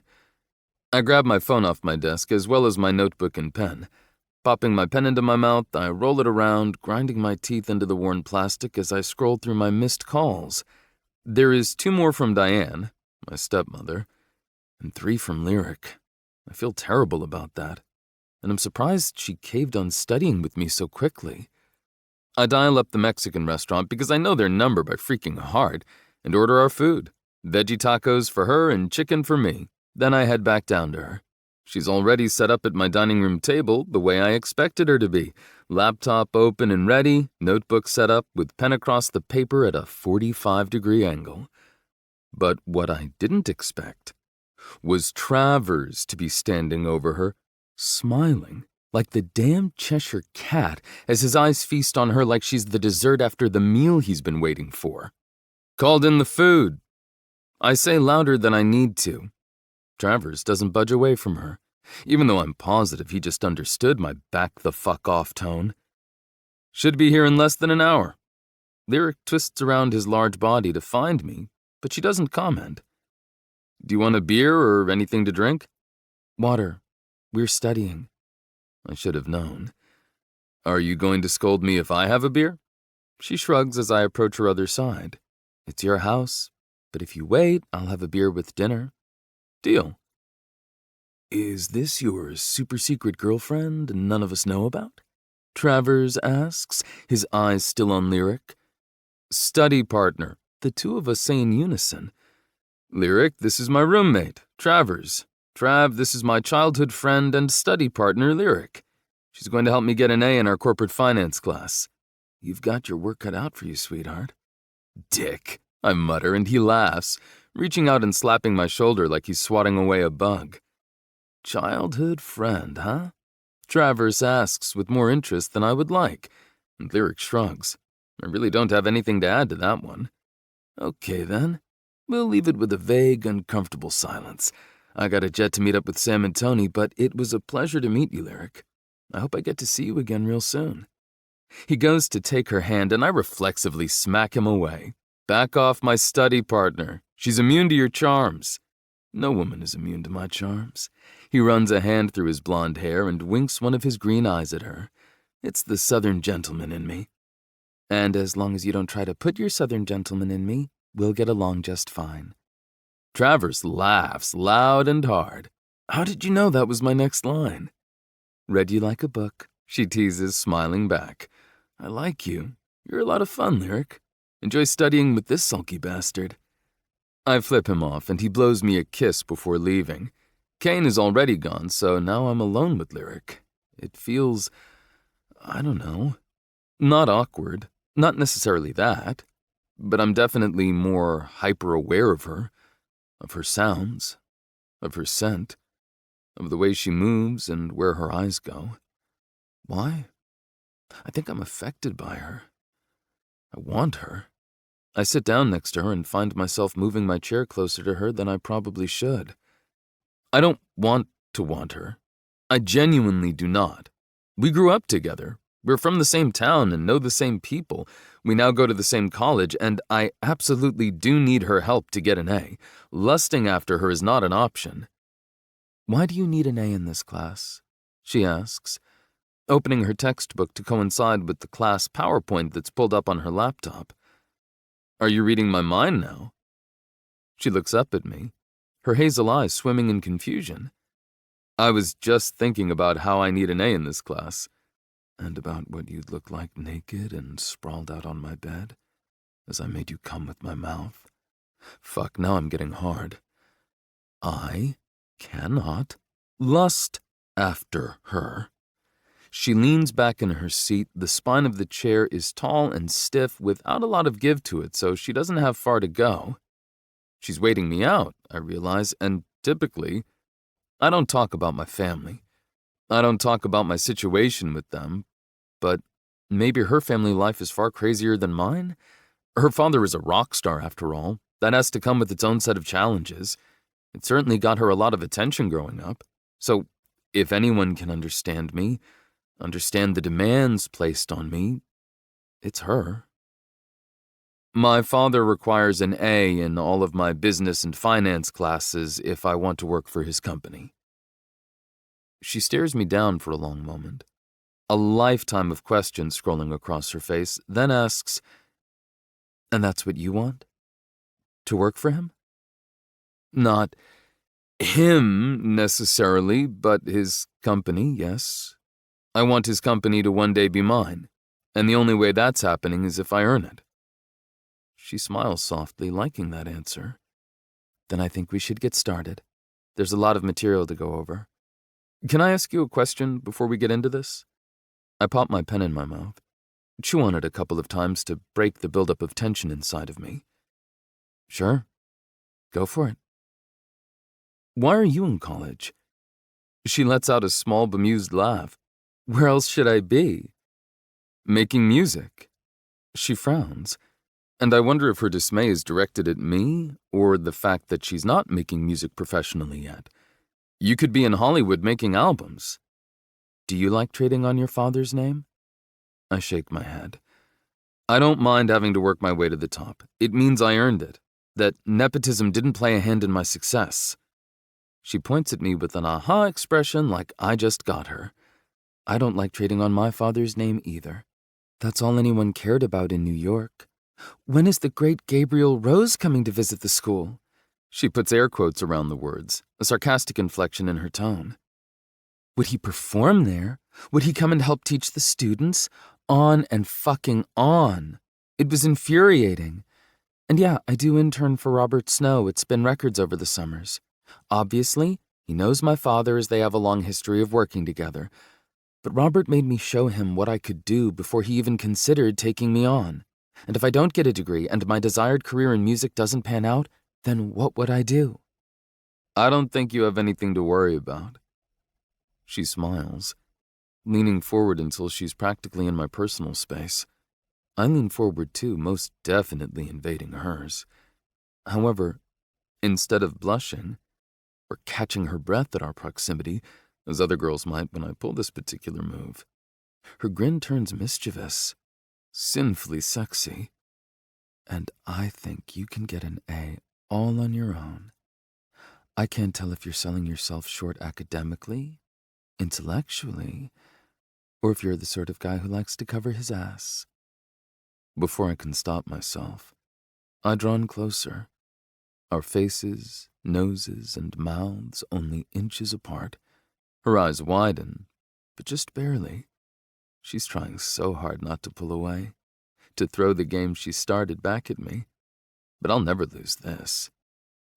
I grab my phone off my desk as well as my notebook and pen. Popping my pen into my mouth, I roll it around, grinding my teeth into the worn plastic as I scroll through my missed calls. There is 2 more from Diane, my stepmother, and 3 from Lyric. I feel terrible about that, and I'm surprised she caved on studying with me so quickly. I dial up the Mexican restaurant because I know their number by freaking heart and order our food. Veggie tacos for her and chicken for me. Then I head back down to her. She's already set up at my dining room table the way I expected her to be. Laptop open and ready, notebook set up with pen across the paper at a 45-degree angle. But what I didn't expect was Travers to be standing over her, smiling like the damn Cheshire Cat as his eyes feast on her like she's the dessert after the meal he's been waiting for. Called in the food. I say louder than I need to. Travers doesn't budge away from her, even though I'm positive he just understood my back the fuck off tone. Should be here in less than an hour. Lyric twists around his large body to find me, but she doesn't comment. Do you want a beer or anything to drink? Water. We're studying. I should have known. Are you going to scold me if I have a beer? She shrugs as I approach her other side. It's your house, but if you wait, I'll have a beer with dinner. Deal. Is this your super secret girlfriend none of us know about? Travers asks, his eyes still on Lyric. Study partner, The two of us say in unison. Lyric, this is my roommate, Travers. Trav, this is my childhood friend and study partner, Lyric. She's going to help me get an A in our corporate finance class. You've got your work cut out for you, sweetheart. Dick, I mutter, and he laughs, reaching out and slapping my shoulder like he's swatting away a bug. Childhood friend, huh? Travers asks with more interest than I would like, and Lyric shrugs. I really don't have anything to add to that one. Okay, then. We'll leave it with a vague, uncomfortable silence. I got a jet to meet up with Sam and Tony, but it was a pleasure to meet you, Lyric. I hope I get to see you again real soon. He goes to take her hand, and I reflexively smack him away. Back off, my study partner. She's immune to your charms. No woman is immune to my charms. He runs a hand through his blonde hair and winks one of his green eyes at her. It's the Southern gentleman in me. And as long as you don't try to put your Southern gentleman in me, we'll get along just fine. Travers laughs loud and hard. How did you know that was my next line? Read you like a book, she teases, smiling back. I like you. You're a lot of fun, Lyric. Enjoy studying with this sulky bastard. I flip him off, and he blows me a kiss before leaving. Kane is already gone, so now I'm alone with Lyric. It feels, I don't know, not awkward, not necessarily that, but I'm definitely more hyper-aware of her sounds, of her scent, of the way she moves and where her eyes go. Why? I think I'm affected by her. I want her. I sit down next to her and find myself moving my chair closer to her than I probably should. I don't want to want her. I genuinely do not. We grew up together. We're from the same town and know the same people. We now go to the same college, and I absolutely do need her help to get an A. Lusting after her is not an option. Why do you need an A in this class? She asks, opening her textbook to coincide with the class PowerPoint that's pulled up on her laptop. Are you reading my mind now? She looks up at me, her hazel eyes swimming in confusion. I was just thinking about how I need an A in this class. And about what you'd look like naked and sprawled out on my bed as I made you come with my mouth. Fuck, now I'm getting hard. I cannot lust after her. She leans back in her seat. The spine of the chair is tall and stiff without a lot of give to it, so she doesn't have far to go. She's waiting me out, I realize, and typically, I don't talk about my family. I don't talk about my situation with them, but maybe her family life is far crazier than mine. Her father is a rock star, after all. That has to come with its own set of challenges. It certainly got her a lot of attention growing up. So, if anyone can understand me, understand the demands placed on me, it's her. My father requires an A in all of my business and finance classes if I want to work for his company. She stares me down for a long moment, a lifetime of questions scrolling across her face, then asks, "And that's what you want? To work for him?" Not him, necessarily, but his company, yes. I want his company to one day be mine, and the only way that's happening is if I earn it. She smiles softly, liking that answer. Then I think we should get started. There's a lot of material to go over. Can I ask you a question before we get into this? I pop my pen in my mouth, chew on it a couple of times to break the buildup of tension inside of me. Sure. Go for it. Why are you in college? She lets out a small, bemused laugh. Where else should I be? Making music. She frowns, and I wonder if her dismay is directed at me or the fact that she's not making music professionally yet. You could be in Hollywood making albums. Do you like trading on your father's name? I shake my head. I don't mind having to work my way to the top. It means I earned it, that nepotism didn't play a hand in my success. She points at me with an aha expression like I just got her. I don't like trading on my father's name either. That's all anyone cared about in New York. When is the great Gabriel Rose coming to visit the school? She puts air quotes around the words, a sarcastic inflection in her tone. Would he perform there? Would he come and help teach the students? On and fucking on. It was infuriating. And yeah, I do intern for Robert Snow at Spin Records over the summers. Obviously, he knows my father as they have a long history of working together. But Robert made me show him what I could do before he even considered taking me on. And if I don't get a degree and my desired career in music doesn't pan out, then what would I do? I don't think you have anything to worry about. She smiles, leaning forward until she's practically in my personal space. I lean forward too, most definitely invading hers. However, instead of blushing, or catching her breath at our proximity, as other girls might when I pull this particular move, her grin turns mischievous, sinfully sexy. And I think you can get an A all on your own. I can't tell if you're selling yourself short academically, intellectually, or if you're the sort of guy who likes to cover his ass. Before I can stop myself, I draw in closer, our faces, noses, and mouths only inches apart. Her eyes widen, but just barely. She's trying so hard not to pull away, to throw the game she started back at me. But I'll never lose this.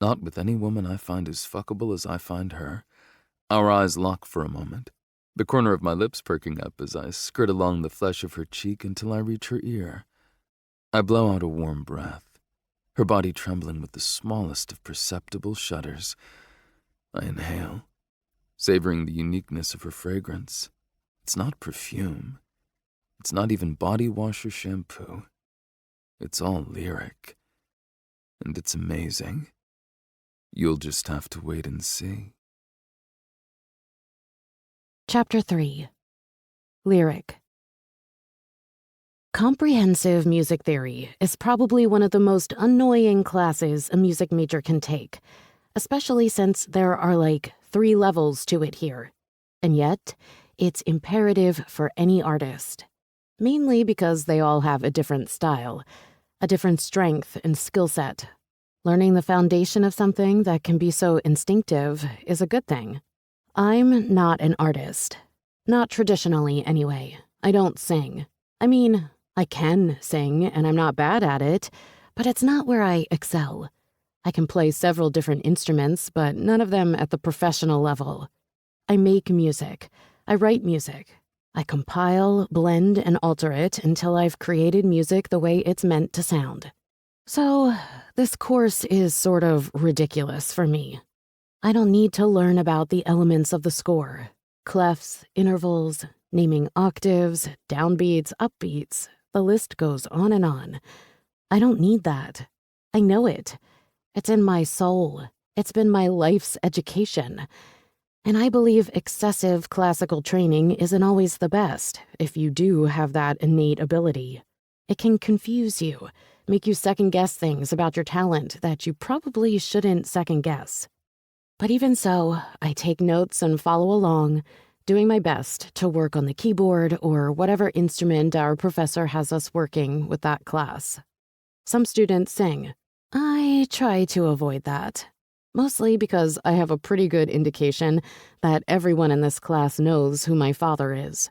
Not with any woman I find as fuckable as I find her. Our eyes lock for a moment, the corner of my lips perking up as I skirt along the flesh of her cheek until I reach her ear. I blow out a warm breath, her body trembling with the smallest of perceptible shudders. I inhale, savoring the uniqueness of her fragrance. It's not perfume. It's not even body wash or shampoo. It's all lyric. And it's amazing. You'll just have to wait and see. Chapter 3. Lyric. Comprehensive music theory is probably one of the most annoying classes a music major can take, especially since there are like 3 levels to it here. And yet, it's imperative for any artist, mainly because they all have a different style, a different strength and skill set. Learning the foundation of something that can be so instinctive is a good thing. I'm not an artist. Not traditionally, anyway. I don't sing. I mean, I can sing, and I'm not bad at it, but it's not where I excel. I can play several different instruments, but none of them at the professional level. I make music. I write music. I compile, blend, and alter it until I've created music the way it's meant to sound. So, this course is sort of ridiculous for me. I don't need to learn about the elements of the score, clefs, intervals, naming octaves, downbeats, upbeats. The list goes on and on. I don't need that. I know it. It's in my soul. It's been my life's education. And I believe excessive classical training isn't always the best if you do have that innate ability. It can confuse you, make you second-guess things about your talent that you probably shouldn't second-guess. But even so, I take notes and follow along, doing my best to work on the keyboard or whatever instrument our professor has us working with that class. Some students sing. I try to avoid that, mostly because I have a pretty good indication that everyone in this class knows who my father is.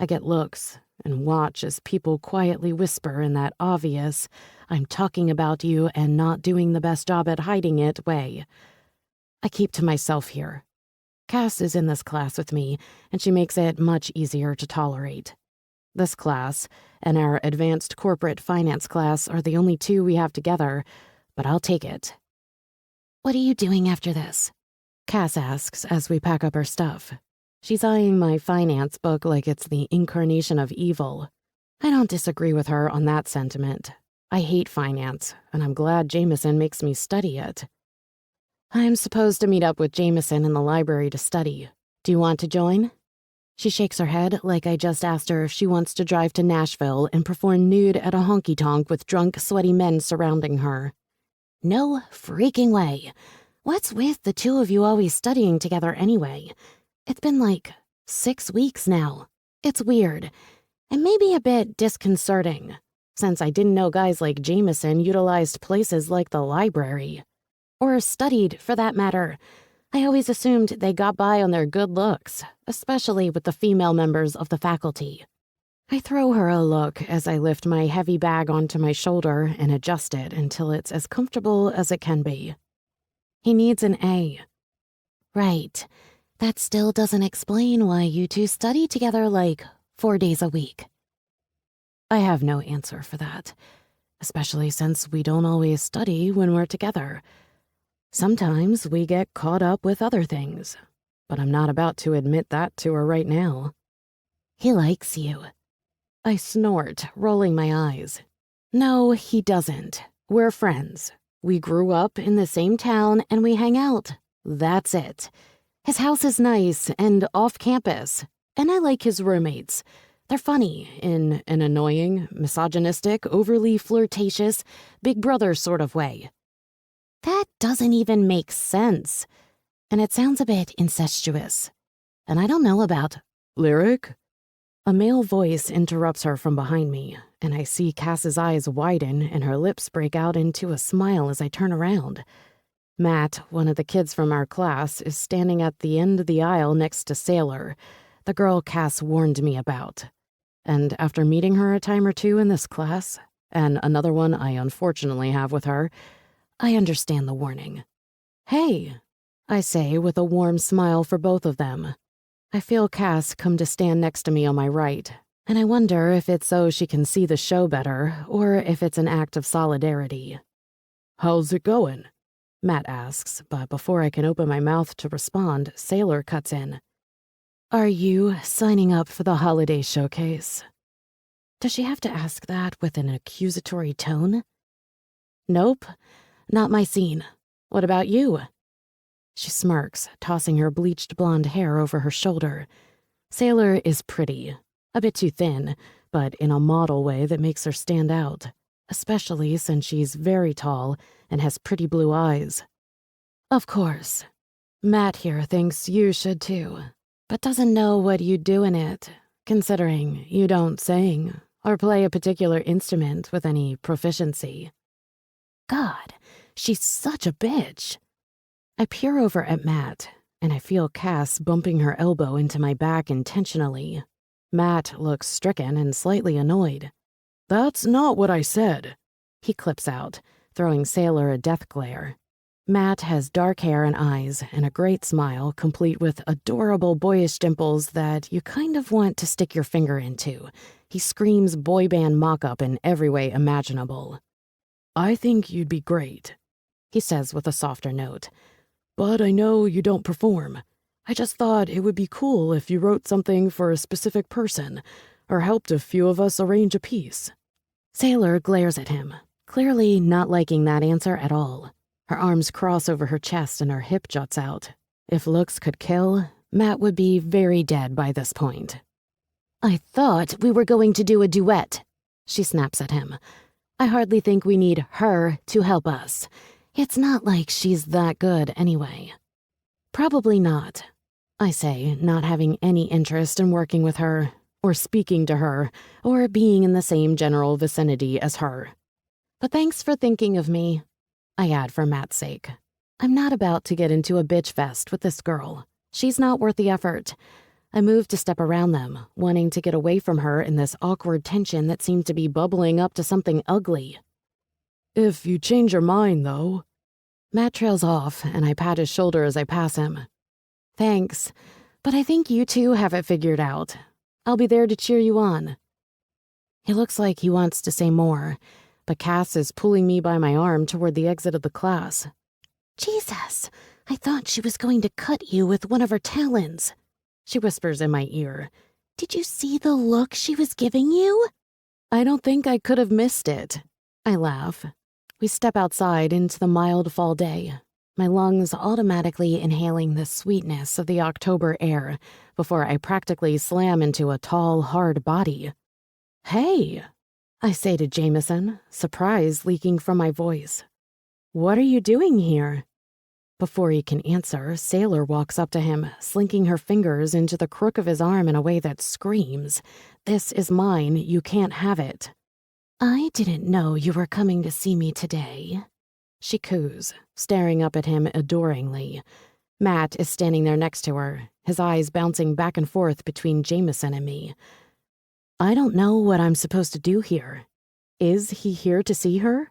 I get looks and watch as people quietly whisper in that obvious, I'm talking about you and not doing the best job at hiding it way. I keep to myself here. Cass is in this class with me, and she makes it much easier to tolerate. This class and our advanced corporate finance class are the only 2 we have together, but I'll take it. What are you doing after this? Cass asks as we pack up our stuff. She's eyeing my finance book like it's the incarnation of evil. I don't disagree with her on that sentiment. I hate finance, and I'm glad Jameson makes me study it. I'm supposed to meet up with Jameson in the library to study. Do you want to join? She shakes her head like I just asked her if she wants to drive to Nashville and perform nude at a honky-tonk with drunk, sweaty men surrounding her. No freaking way. What's with the 2 of you always studying together anyway? It's been like 6 weeks now. It's weird, and maybe a bit disconcerting, since I didn't know guys like Jameson utilized places like the library. Or studied, for that matter. I always assumed they got by on their good looks, especially with the female members of the faculty. I throw her a look as I lift my heavy bag onto my shoulder and adjust it until it's as comfortable as it can be. He needs an A. Right. That still doesn't explain why you two study together like 4 days a week. I have no answer for that, especially since we don't always study when we're together. Sometimes we get caught up with other things, but I'm not about to admit that to her right now. He likes you. I snort, rolling my eyes. No, he doesn't. We're friends. We grew up in the same town and we hang out. That's it. His house is nice and off campus, and I like his roommates. They're funny in an annoying, misogynistic, overly flirtatious, big brother sort of way. That doesn't even make sense, and it sounds a bit incestuous. And I don't know about lyric. A male voice interrupts her from behind me, and I see Cass's eyes widen and her lips break out into a smile as I turn around. Matt, one of the kids from our class, is standing at the end of the aisle next to Sailor, the girl Cass warned me about. And after meeting her a time or two in this class, and another one I unfortunately have with her, I understand the warning. Hey, I say with a warm smile for both of them. I feel Cass come to stand next to me on my right, and I wonder if it's so she can see the show better, or if it's an act of solidarity. How's it going? Matt asks, but before I can open my mouth to respond, Sailor cuts in. Are you signing up for the holiday showcase? Does she have to ask that with an accusatory tone? Nope, not my scene. What about you? She smirks, tossing her bleached blonde hair over her shoulder. Sailor is pretty, a bit too thin, but in a model way that makes her stand out, especially since she's very tall and has pretty blue eyes. Of course. Matt here thinks you should too, but doesn't know what you'd do in it, considering you don't sing or play a particular instrument with any proficiency. God, she's such a bitch. I peer over at Matt, and I feel Cass bumping her elbow into my back intentionally. Matt looks stricken and slightly annoyed. That's not what I said, he clips out, throwing Sailor a death glare. Matt has dark hair and eyes and a great smile, complete with adorable boyish dimples that you kind of want to stick your finger into. He screams boy band mock-up in every way imaginable. I think you'd be great, he says with a softer note. But I know you don't perform. I just thought it would be cool if you wrote something for a specific person, or helped a few of us arrange a piece. Sailor glares at him, clearly not liking that answer at all. Her arms cross over her chest and her hip juts out. If looks could kill, Matt would be very dead by this point. I thought we were going to do a duet, she snaps at him. I hardly think we need her to help us. It's not like she's that good anyway. Probably not, I say, not having any interest in working with her, or speaking to her, or being in the same general vicinity as her. But thanks for thinking of me, I add for Matt's sake. I'm not about to get into a bitch fest with this girl. She's not worth the effort. I move to step around them, wanting to get away from her in this awkward tension that seemed to be bubbling up to something ugly. If you change your mind, though. Matt trails off, and I pat his shoulder as I pass him. Thanks, but I think you two have it figured out. I'll be there to cheer you on. He looks like he wants to say more, but Cass is pulling me by my arm toward the exit of the class. Jesus, I thought she was going to cut you with one of her talons, she whispers in my ear. Did you see the look she was giving you? I don't think I could have missed it. I laugh. We step outside into the mild fall day, my lungs automatically inhaling the sweetness of the October air before I practically slam into a tall, hard body. Hey, I say to Jameson, surprise leaking from my voice. What are you doing here? Before he can answer, Sailor walks up to him, slinking her fingers into the crook of his arm in a way that screams, "This is mine, you can't have it." I didn't know you were coming to see me today, She coos, staring up at him adoringly. Matt is standing there next to her, his eyes bouncing back and forth between Jameson and me. I don't know what I'm supposed to do here. Is he here to see her?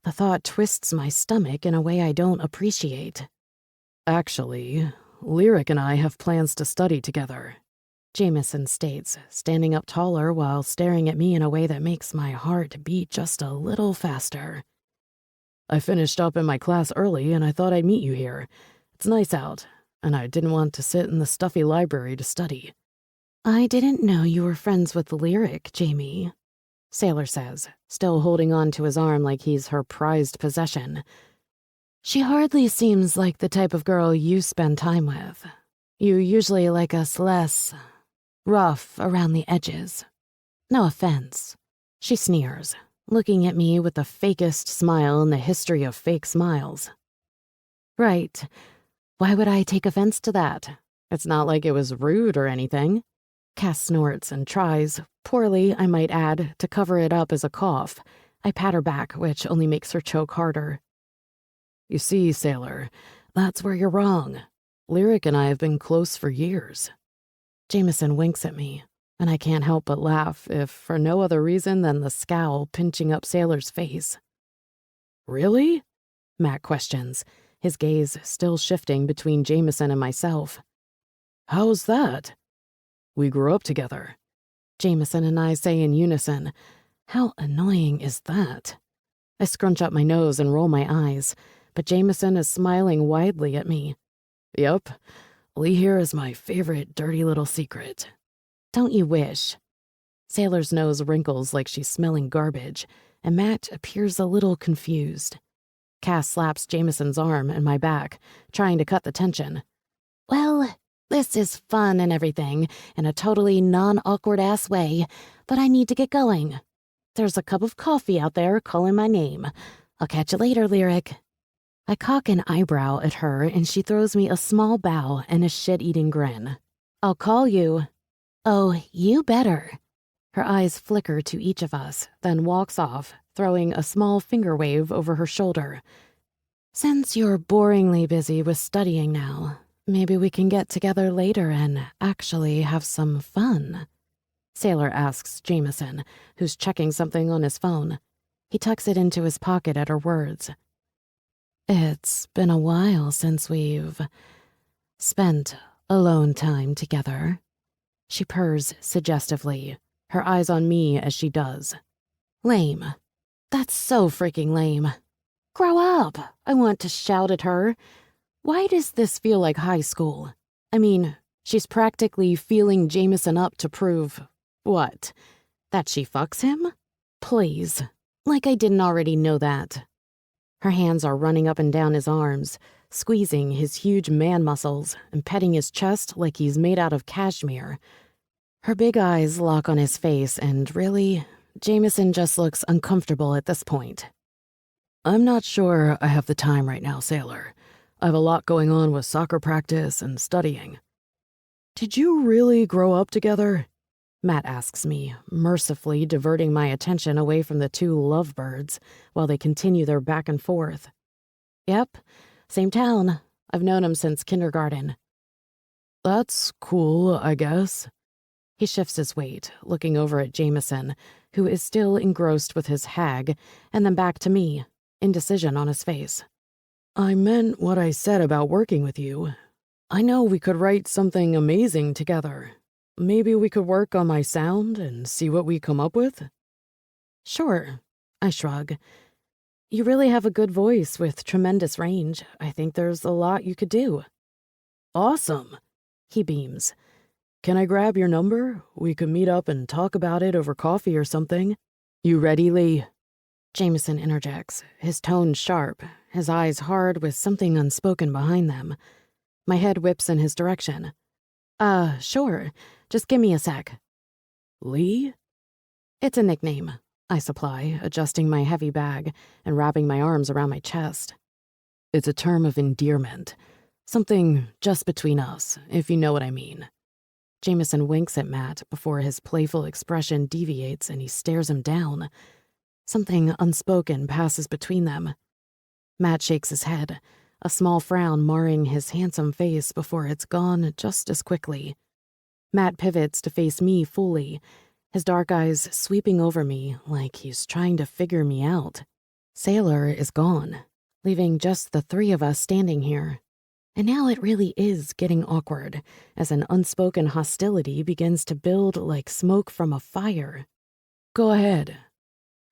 The thought twists my stomach in a way I don't appreciate. Actually, Lyric and I have plans to study together, Jameson states, standing up taller while staring at me in a way that makes my heart beat just a little faster. I finished up in my class early and I thought I'd meet you here. It's nice out, and I didn't want to sit in the stuffy library to study. I didn't know you were friends with Lyric, Jamie, Sailor says, still holding on to his arm like he's her prized possession. She hardly seems like the type of girl you spend time with. You usually like us less rough around the edges. No offense. She sneers, looking at me with the fakest smile in the history of fake smiles. Right. Why would I take offense to that? It's not like it was rude or anything. Cass snorts and tries, poorly I might add, to cover it up as a cough. I pat her back, which only makes her choke harder. You see, Sailor, that's where you're wrong. Lyric and I have been close for years. Jameson winks at me, and I can't help but laugh, if for no other reason than the scowl pinching up Sailor's face. Really? Matt questions, his gaze still shifting between Jameson and myself. How's that? We grew up together. Jameson and I say in unison. How annoying is that? I scrunch up my nose and roll my eyes, but Jameson is smiling widely at me. Yep, Lee here is my favorite dirty little secret. Don't you wish? Sailor's nose wrinkles like she's smelling garbage, and Matt appears a little confused. Cass slaps Jameson's arm and my back, trying to cut the tension. Well, this is fun and everything, in a totally non-awkward-ass way, but I need to get going. There's a cup of coffee out there calling my name. I'll catch you later, Lyric. I cock an eyebrow at her, and she throws me a small bow and a shit-eating grin. I'll call you. Oh, you better. Her eyes flicker to each of us, then walks off, throwing a small finger wave over her shoulder. Since you're boringly busy with studying now, maybe we can get together later and actually have some fun, Sailor asks Jameson, who's checking something on his phone. He tucks it into his pocket at her words. It's been a while since we've spent alone time together. She purrs suggestively, her eyes on me as she does. Lame. That's so freaking lame. Grow up, I want to shout at her. Why does this feel like high school? I mean, she's practically feeling Jameson up to prove, what? That she fucks him? Please. Like I didn't already know that. Her hands are running up and down his arms, squeezing his huge man muscles and petting his chest like he's made out of cashmere. Her big eyes lock on his face, and really, Jameson just looks uncomfortable at this point. I'm not sure I have the time right now, Sailor. I have a lot going on with soccer practice and studying. Did you really grow up together? Matt asks me, mercifully diverting my attention away from the two lovebirds while they continue their back and forth. Yep, same town. I've known him since kindergarten. That's cool, I guess. He shifts his weight, looking over at Jameson, who is still engrossed with his hag, and then back to me, indecision on his face. I meant what I said about working with you. I know we could write something amazing together. Maybe we could work on my sound and see what we come up with? Sure, I shrug. You really have a good voice with tremendous range. I think there's a lot you could do. Awesome, he beams. Can I grab your number? We could meet up and talk about it over coffee or something. You ready, Lee? Jameson interjects, his tone sharp, his eyes hard with something unspoken behind them. My head whips in his direction. Sure. Just give me a sec. Lee? It's a nickname, I supply, adjusting my heavy bag and wrapping my arms around my chest. It's a term of endearment. Something just between us, if you know what I mean. Jameson winks at Matt before his playful expression deviates and he stares him down. Something unspoken passes between them. Matt shakes his head, a small frown marring his handsome face before it's gone just as quickly. Matt pivots to face me fully, his dark eyes sweeping over me like he's trying to figure me out. Sailor is gone, leaving just the three of us standing here. And now it really is getting awkward, as an unspoken hostility begins to build like smoke from a fire. Go ahead,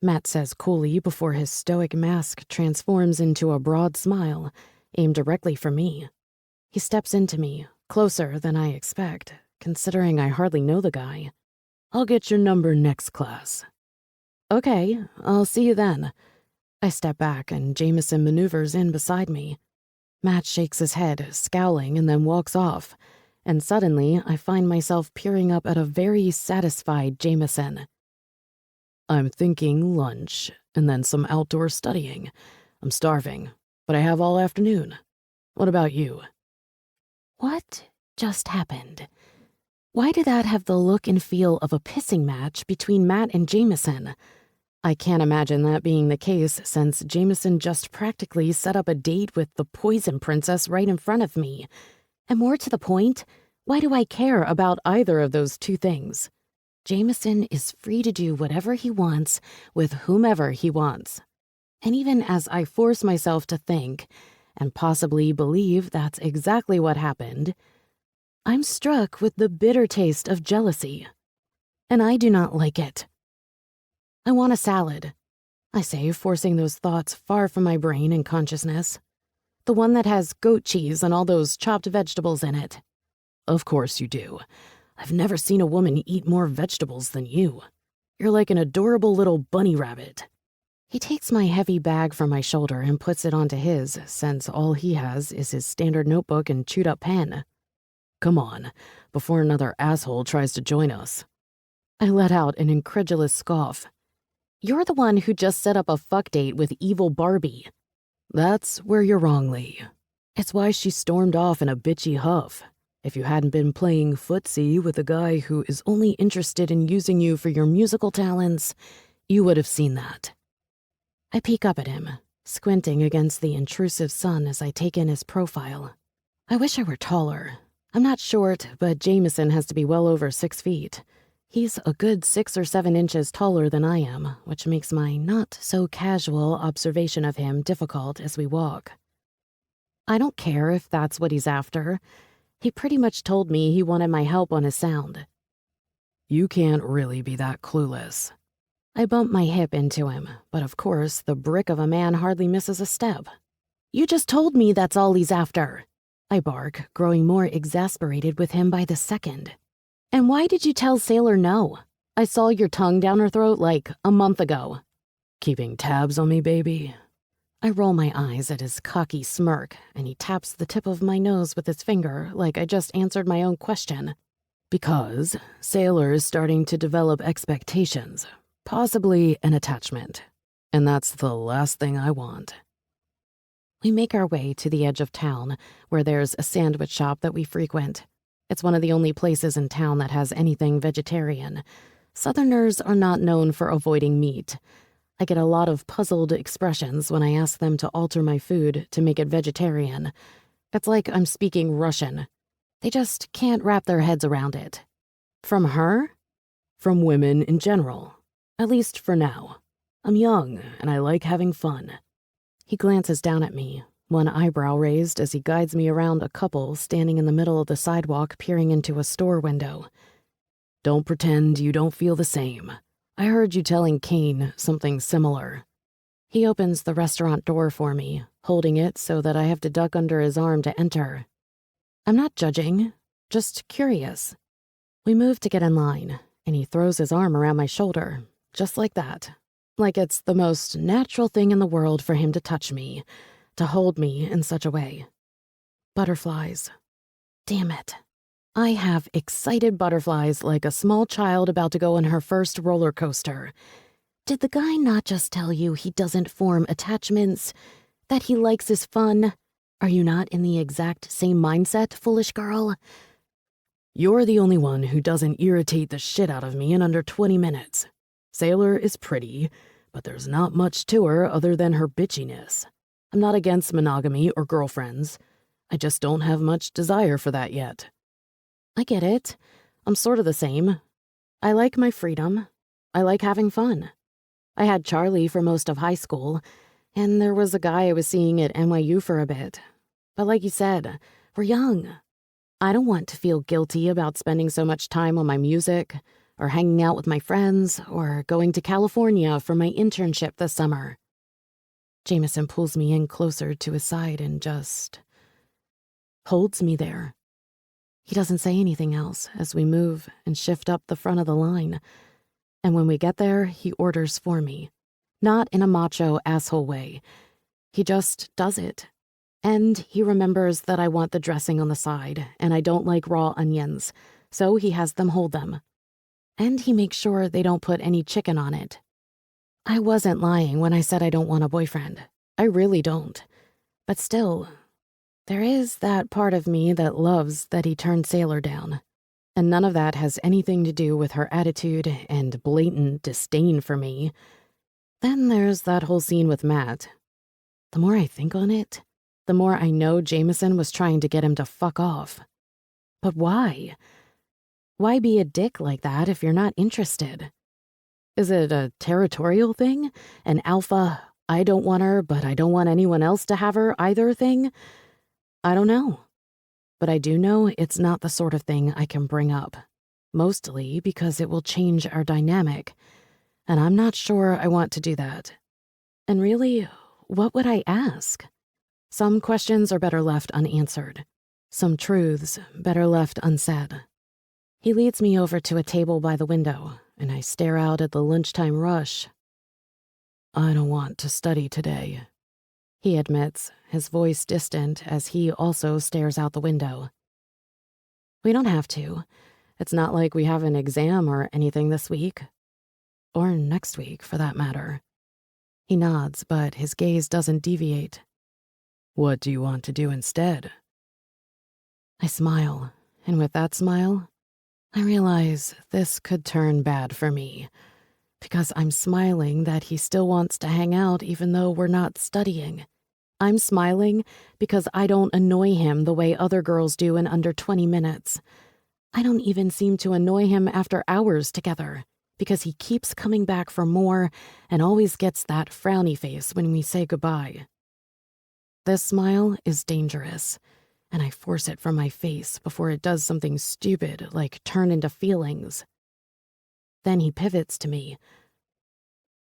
Matt says coolly before his stoic mask transforms into a broad smile, aimed directly for me. He steps into me, closer than I expect, considering I hardly know the guy. I'll get your number next class. Okay, I'll see you then. I step back and Jameson maneuvers in beside me. Matt shakes his head, scowling, and then walks off, and suddenly I find myself peering up at a very satisfied Jameson. I'm thinking lunch, and then some outdoor studying. I'm starving, but I have all afternoon. What about you? What just happened? Why did that have the look and feel of a pissing match between Matt and Jameson? I can't imagine that being the case since Jameson just practically set up a date with the poison princess right in front of me. And more to the point, why do I care about either of those two things? Jameson is free to do whatever he wants with whomever he wants. And even as I force myself to think, and possibly believe that's exactly what happened, I'm struck with the bitter taste of jealousy. And I do not like it. I want a salad, I say, forcing those thoughts far from my brain and consciousness. The one that has goat cheese and all those chopped vegetables in it. Of course you do. I've never seen a woman eat more vegetables than you. You're like an adorable little bunny rabbit. He takes my heavy bag from my shoulder and puts it onto his, since all he has is his standard notebook and chewed-up pen. Come on, before another asshole tries to join us. I let out an incredulous scoff. You're the one who just set up a fuck date with evil Barbie. That's where you're wrong, Lee. It's why she stormed off in a bitchy huff. If you hadn't been playing footsie with a guy who is only interested in using you for your musical talents, you would have seen that. I peek up at him, squinting against the intrusive sun as I take in his profile. I wish I were taller. I'm not short, but Jameson has to be well over 6 feet. He's a good 6 or 7 inches taller than I am, which makes my not-so-casual observation of him difficult as we walk. I don't care if that's what he's after. He pretty much told me he wanted my help on his sound. You can't really be that clueless. I bump my hip into him, but of course the brick of a man hardly misses a step. You just told me that's all he's after, I bark, growing more exasperated with him by the second. And why did you tell Sailor no? I saw your tongue down her throat like a month ago. Keeping tabs on me, baby? I roll my eyes at his cocky smirk, and he taps the tip of my nose with his finger like I just answered my own question. Because Sailor is starting to develop expectations, possibly an attachment. And that's the last thing I want. We make our way to the edge of town, where there's a sandwich shop that we frequent. It's one of the only places in town that has anything vegetarian. Southerners are not known for avoiding meat. I get a lot of puzzled expressions when I ask them to alter my food to make it vegetarian. It's like I'm speaking Russian. They just can't wrap their heads around it. From her? From women in general. At least for now. I'm young, and I like having fun. He glances down at me, one eyebrow raised as he guides me around a couple standing in the middle of the sidewalk peering into a store window. Don't pretend you don't feel the same. I heard you telling Kane something similar. He opens the restaurant door for me, holding it so that I have to duck under his arm to enter. I'm not judging, just curious. We move to get in line, and he throws his arm around my shoulder, just like that. Like it's the most natural thing in the world for him to touch me, to hold me in such a way. Butterflies. Damn it. I have excited butterflies like a small child about to go on her first roller coaster. Did the guy not just tell you he doesn't form attachments? That he likes his fun? Are you not in the exact same mindset, foolish girl? You're the only one who doesn't irritate the shit out of me in under 20 minutes. Sailor is pretty, but there's not much to her other than her bitchiness. I'm not against monogamy or girlfriends. I just don't have much desire for that yet. I get it. I'm sort of the same. I like my freedom. I like having fun. I had Charlie for most of high school, and there was a guy I was seeing at NYU for a bit. But like you said, we're young. I don't want to feel guilty about spending so much time on my music, or hanging out with my friends, or going to California for my internship this summer. Jameson pulls me in closer to his side and just holds me there. He doesn't say anything else as we move and shift up the front of the line. And when we get there, he orders for me. Not in a macho asshole way. He just does it. And he remembers that I want the dressing on the side, and I don't like raw onions, so he has them hold them. And he makes sure they don't put any chicken on it. I wasn't lying when I said I don't want a boyfriend. I really don't. But still, there is that part of me that loves that he turned Sailor down. And none of that has anything to do with her attitude and blatant disdain for me. Then there's that whole scene with Matt. The more I think on it, the more I know Jameson was trying to get him to fuck off. But why? Why be a dick like that if you're not interested? Is it a territorial thing? An alpha, I don't want her, but I don't want anyone else to have her either thing? I don't know. But I do know it's not the sort of thing I can bring up. Mostly because it will change our dynamic. And I'm not sure I want to do that. And really, what would I ask? Some questions are better left unanswered. Some truths better left unsaid. He leads me over to a table by the window, and I stare out at the lunchtime rush. I don't want to study today, he admits, his voice distant as he also stares out the window. We don't have to. It's not like we have an exam or anything this week. Or next week, for that matter. He nods, but his gaze doesn't deviate. What do you want to do instead? I smile, and with that smile, I realize this could turn bad for me, because I'm smiling that he still wants to hang out even though we're not studying. I'm smiling because I don't annoy him the way other girls do in under 20 minutes. I don't even seem to annoy him after hours together, because he keeps coming back for more and always gets that frowny face when we say goodbye. This smile is dangerous, and I force it from my face before it does something stupid like turn into feelings. Then he pivots to me.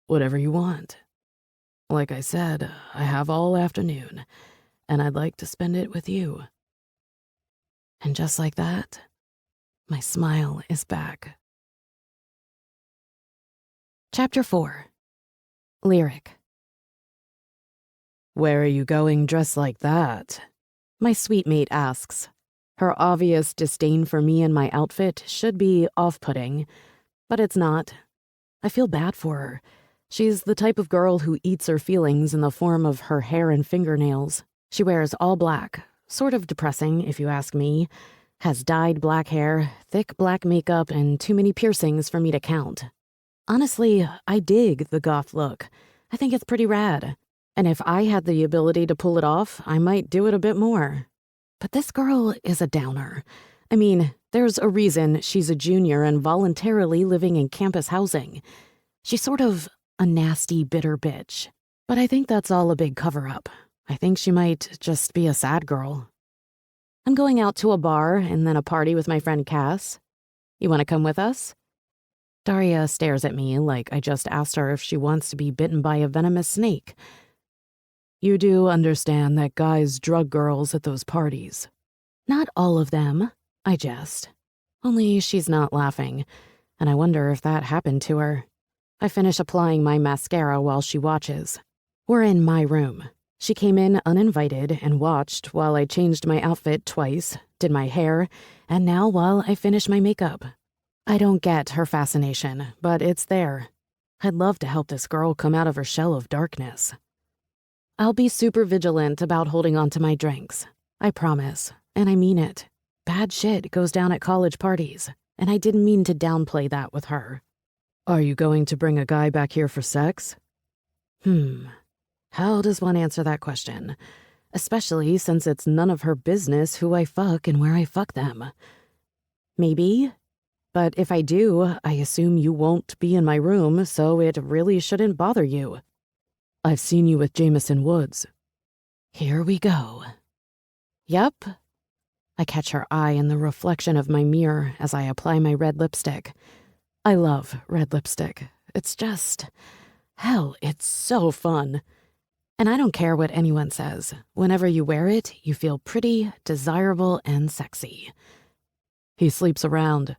Whatever you want. Like I said, I have all afternoon, and I'd like to spend it with you. And just like that, my smile is back. Chapter 4. Lyric. Where are you going dressed like that? My sweet mate asks. Her obvious disdain for me and my outfit should be off-putting, but it's not. I feel bad for her. She's the type of girl who eats her feelings in the form of her hair and fingernails. She wears all black, sort of depressing if you ask me, has dyed black hair, thick black makeup, and too many piercings for me to count. Honestly, I dig the goth look. I think it's pretty rad. And if I had the ability to pull it off, I might do it a bit more. But this girl is a downer. I mean, there's a reason she's a junior and voluntarily living in campus housing. She's sort of a nasty, bitter bitch. But I think that's all a big cover-up. I think she might just be a sad girl. I'm going out to a bar and then a party with my friend Cass. You want to come with us? Daria stares at me like I just asked her if she wants to be bitten by a venomous snake. You do understand that guys drug girls at those parties. Not all of them, I jest. Only she's not laughing, and I wonder if that happened to her. I finish applying my mascara while she watches. We're in my room. She came in uninvited and watched while I changed my outfit twice, did my hair, and now while I finish my makeup. I don't get her fascination, but it's there. I'd love to help this girl come out of her shell of darkness. I'll be super vigilant about holding on to my drinks. I promise, and I mean it. Bad shit goes down at college parties, and I didn't mean to downplay that with her. Are you going to bring a guy back here for sex? How does one answer that question? Especially since it's none of her business who I fuck and where I fuck them. Maybe. But if I do, I assume you won't be in my room, so it really shouldn't bother you. I've seen you with Jameson Woods. Here we go. Yep. I catch her eye in the reflection of my mirror as I apply my red lipstick. I love red lipstick. It's just... hell, it's so fun. And I don't care what anyone says. Whenever you wear it, you feel pretty, desirable, and sexy. He sleeps around.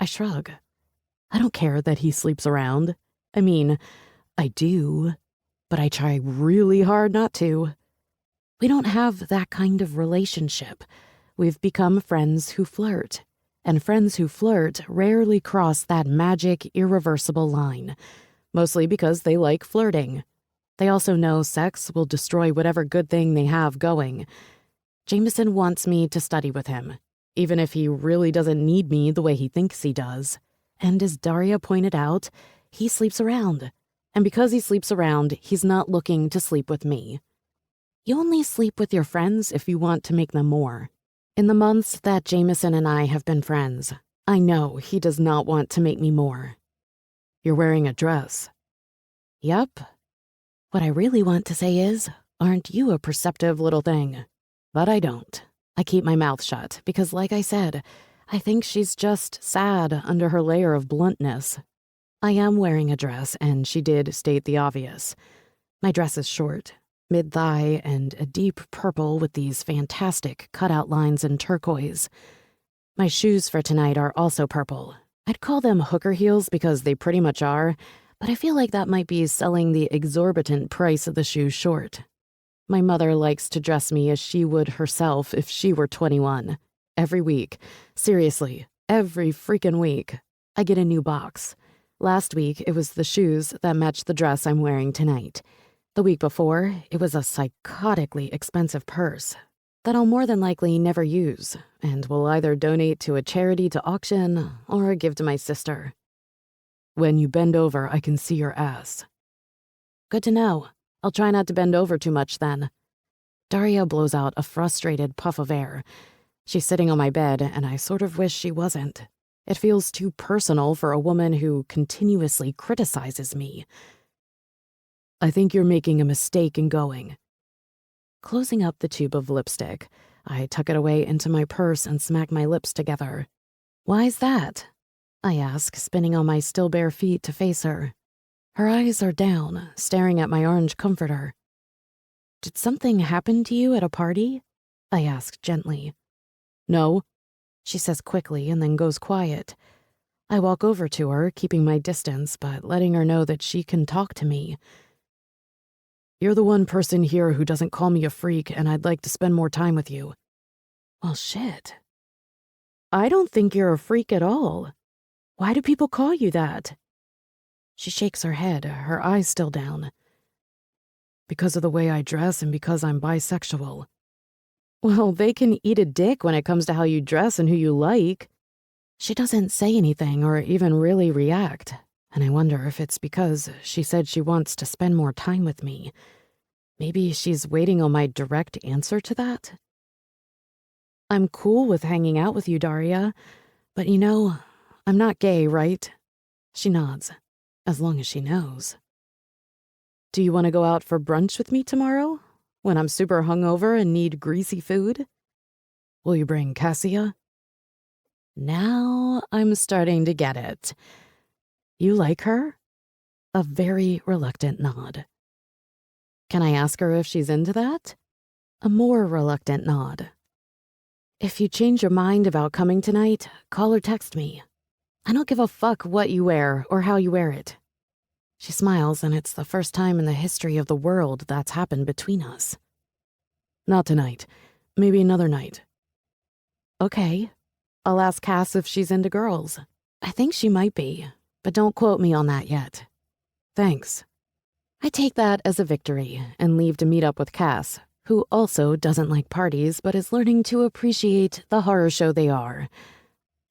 I shrug. I don't care that he sleeps around. I mean, I do, but I try really hard not to. We don't have that kind of relationship. We've become friends who flirt, and friends who flirt rarely cross that magic, irreversible line, mostly because they like flirting. They also know sex will destroy whatever good thing they have going. Jameson wants me to study with him, even if he really doesn't need me the way he thinks he does. And as Daria pointed out, he sleeps around. And because he sleeps around, he's not looking to sleep with me. You only sleep with your friends if you want to make them more. In the months that Jameson and I have been friends, I know he does not want to make me more. You're wearing a dress. Yup. What I really want to say is, aren't you a perceptive little thing? But I don't. I keep my mouth shut because, like I said, I think she's just sad under her layer of bluntness. I am wearing a dress, and she did state the obvious. My dress is short, mid-thigh, and a deep purple with these fantastic cutout lines in turquoise. My shoes for tonight are also purple. I'd call them hooker heels because they pretty much are, but I feel like that might be selling the exorbitant price of the shoe short. My mother likes to dress me as she would herself if she were 21. Every week. Seriously, every freaking week. I get a new box. Last week, it was the shoes that matched the dress I'm wearing tonight. The week before, it was a psychotically expensive purse that I'll more than likely never use and will either donate to a charity to auction or give to my sister. When you bend over, I can see your ass. Good to know. I'll try not to bend over too much then. Daria blows out a frustrated puff of air. She's sitting on my bed, and I sort of wish she wasn't. It feels too personal for a woman who continuously criticizes me. I think you're making a mistake in going. Closing up the tube of lipstick, I tuck it away into my purse and smack my lips together. Why's that? I ask, spinning on my still bare feet to face her. Her eyes are down, staring at my orange comforter. Did something happen to you at a party? I ask gently. No, she says quickly and then goes quiet. I walk over to her, keeping my distance, but letting her know that she can talk to me. You're the one person here who doesn't call me a freak, and I'd like to spend more time with you. Well, shit. I don't think you're a freak at all. Why do people call you that? She shakes her head, her eyes still down. Because of the way I dress and because I'm bisexual. Well, they can eat a dick when it comes to how you dress and who you like. She doesn't say anything or even really react, and I wonder if it's because she said she wants to spend more time with me. Maybe she's waiting on my direct answer to that? I'm cool with hanging out with you, Daria, but you know, I'm not gay, right? She nods. As long as she knows. Do you want to go out for brunch with me tomorrow? When I'm super hungover and need greasy food? Will you bring Cassia? Now I'm starting to get it. You like her? A very reluctant nod. Can I ask her if she's into that? A more reluctant nod. If you change your mind about coming tonight, call or text me. I don't give a fuck what you wear or how you wear it. She smiles, and it's the first time in the history of the world that's happened between us. Not tonight. Maybe another night. Okay. I'll ask Cass if she's into girls. I think she might be, but don't quote me on that yet. Thanks. I take that as a victory and leave to meet up with Cass, who also doesn't like parties but is learning to appreciate the horror show they are.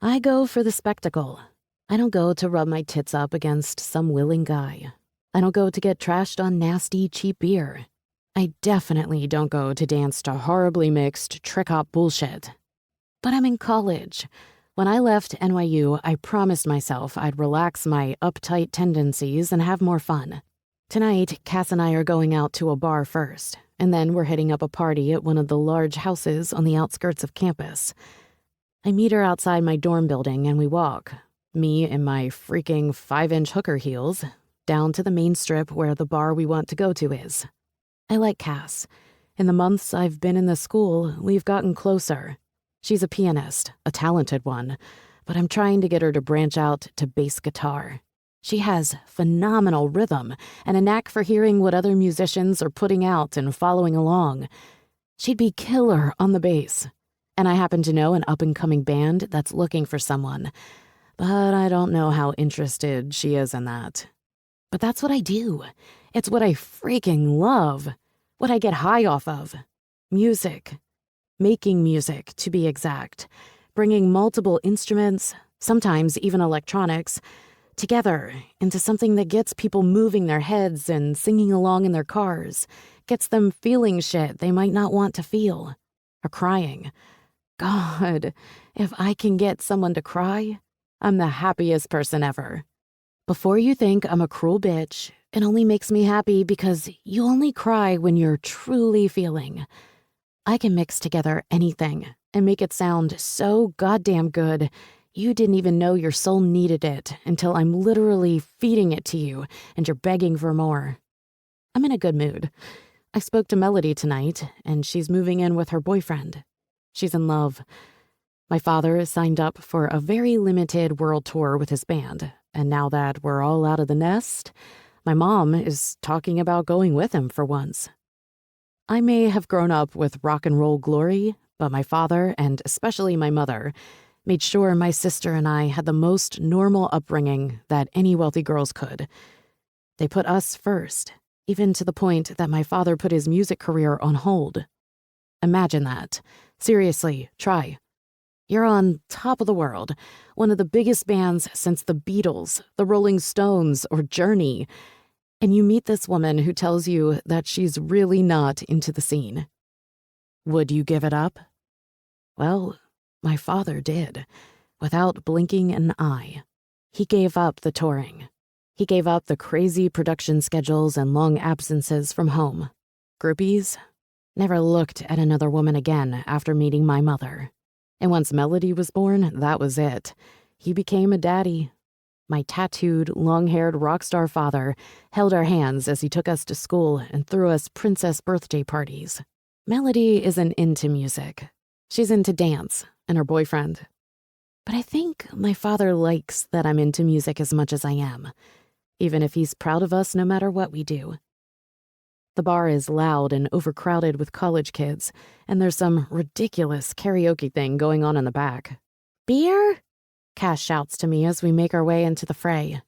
I go for the spectacle. I don't go to rub my tits up against some willing guy. I don't go to get trashed on nasty, cheap beer. I definitely don't go to dance to horribly mixed trick-hop bullshit. But I'm in college. When I left NYU, I promised myself I'd relax my uptight tendencies and have more fun. Tonight, Cass and I are going out to a bar first, and then we're hitting up a party at one of the large houses on the outskirts of campus. I meet her outside my dorm building and we walk, me in my freaking 5-inch hooker heels, down to the main strip where the bar we want to go to is. I like Cass. In the months I've been in the school, we've gotten closer. She's a pianist, a talented one, but I'm trying to get her to branch out to bass guitar. She has phenomenal rhythm and a knack for hearing what other musicians are putting out and following along. She'd be killer on the bass. And I happen to know an up-and-coming band that's looking for someone, but I don't know how interested she is in that. But that's what I do. It's what I freaking love. What I get high off of. Music. Making music, to be exact. Bringing multiple instruments, sometimes even electronics, together into something that gets people moving their heads and singing along in their cars, gets them feeling shit they might not want to feel, or crying. God, if I can get someone to cry, I'm the happiest person ever. Before you think I'm a cruel bitch, it only makes me happy because you only cry when you're truly feeling. I can mix together anything and make it sound so goddamn good you didn't even know your soul needed it until I'm literally feeding it to you and you're begging for more. I'm in a good mood. I spoke to Melody tonight, and she's moving in with her boyfriend. She's in love. My father is signed up for a very limited world tour with his band, and now that we're all out of the nest, my mom is talking about going with him for once. I may have grown up with rock and roll glory, but my father, and especially my mother, made sure my sister and I had the most normal upbringing that any wealthy girls could. They put us first, even to the point that my father put his music career on hold. Imagine that. Seriously, try. You're on top of the world, one of the biggest bands since the Beatles, the Rolling Stones, or Journey, and you meet this woman who tells you that she's really not into the scene. Would you give it up? Well, my father did, without blinking an eye. He gave up the touring. He gave up the crazy production schedules and long absences from home. Groupies? Never looked at another woman again after meeting my mother. And once Melody was born, that was it. He became a daddy. My tattooed, long-haired rock star father held our hands as he took us to school and threw us princess birthday parties. Melody isn't into music. She's into dance and her boyfriend. But I think my father likes that I'm into music as much as I am, even if he's proud of us no matter what we do. The bar is loud and overcrowded with college kids, and there's some ridiculous karaoke thing going on in the back. Beer? Cass shouts to me as we make our way into the fray.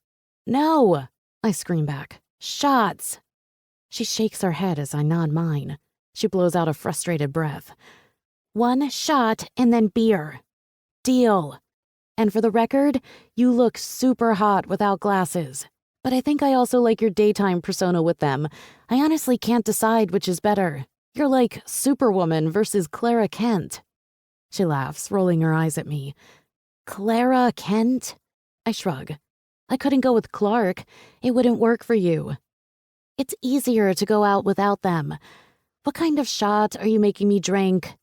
No, I scream back. Shots. She shakes her head as I nod mine. She blows out a frustrated breath. 1 shot and then beer. Deal. And for the record, you look super hot without glasses. But I think I also like your daytime persona with them. I honestly can't decide which is better. You're like Superwoman versus Clara Kent. She laughs, rolling her eyes at me. Clara Kent? I shrug. I couldn't go with Clark. It wouldn't work for you. It's easier to go out without them. What kind of shot are you making me drink?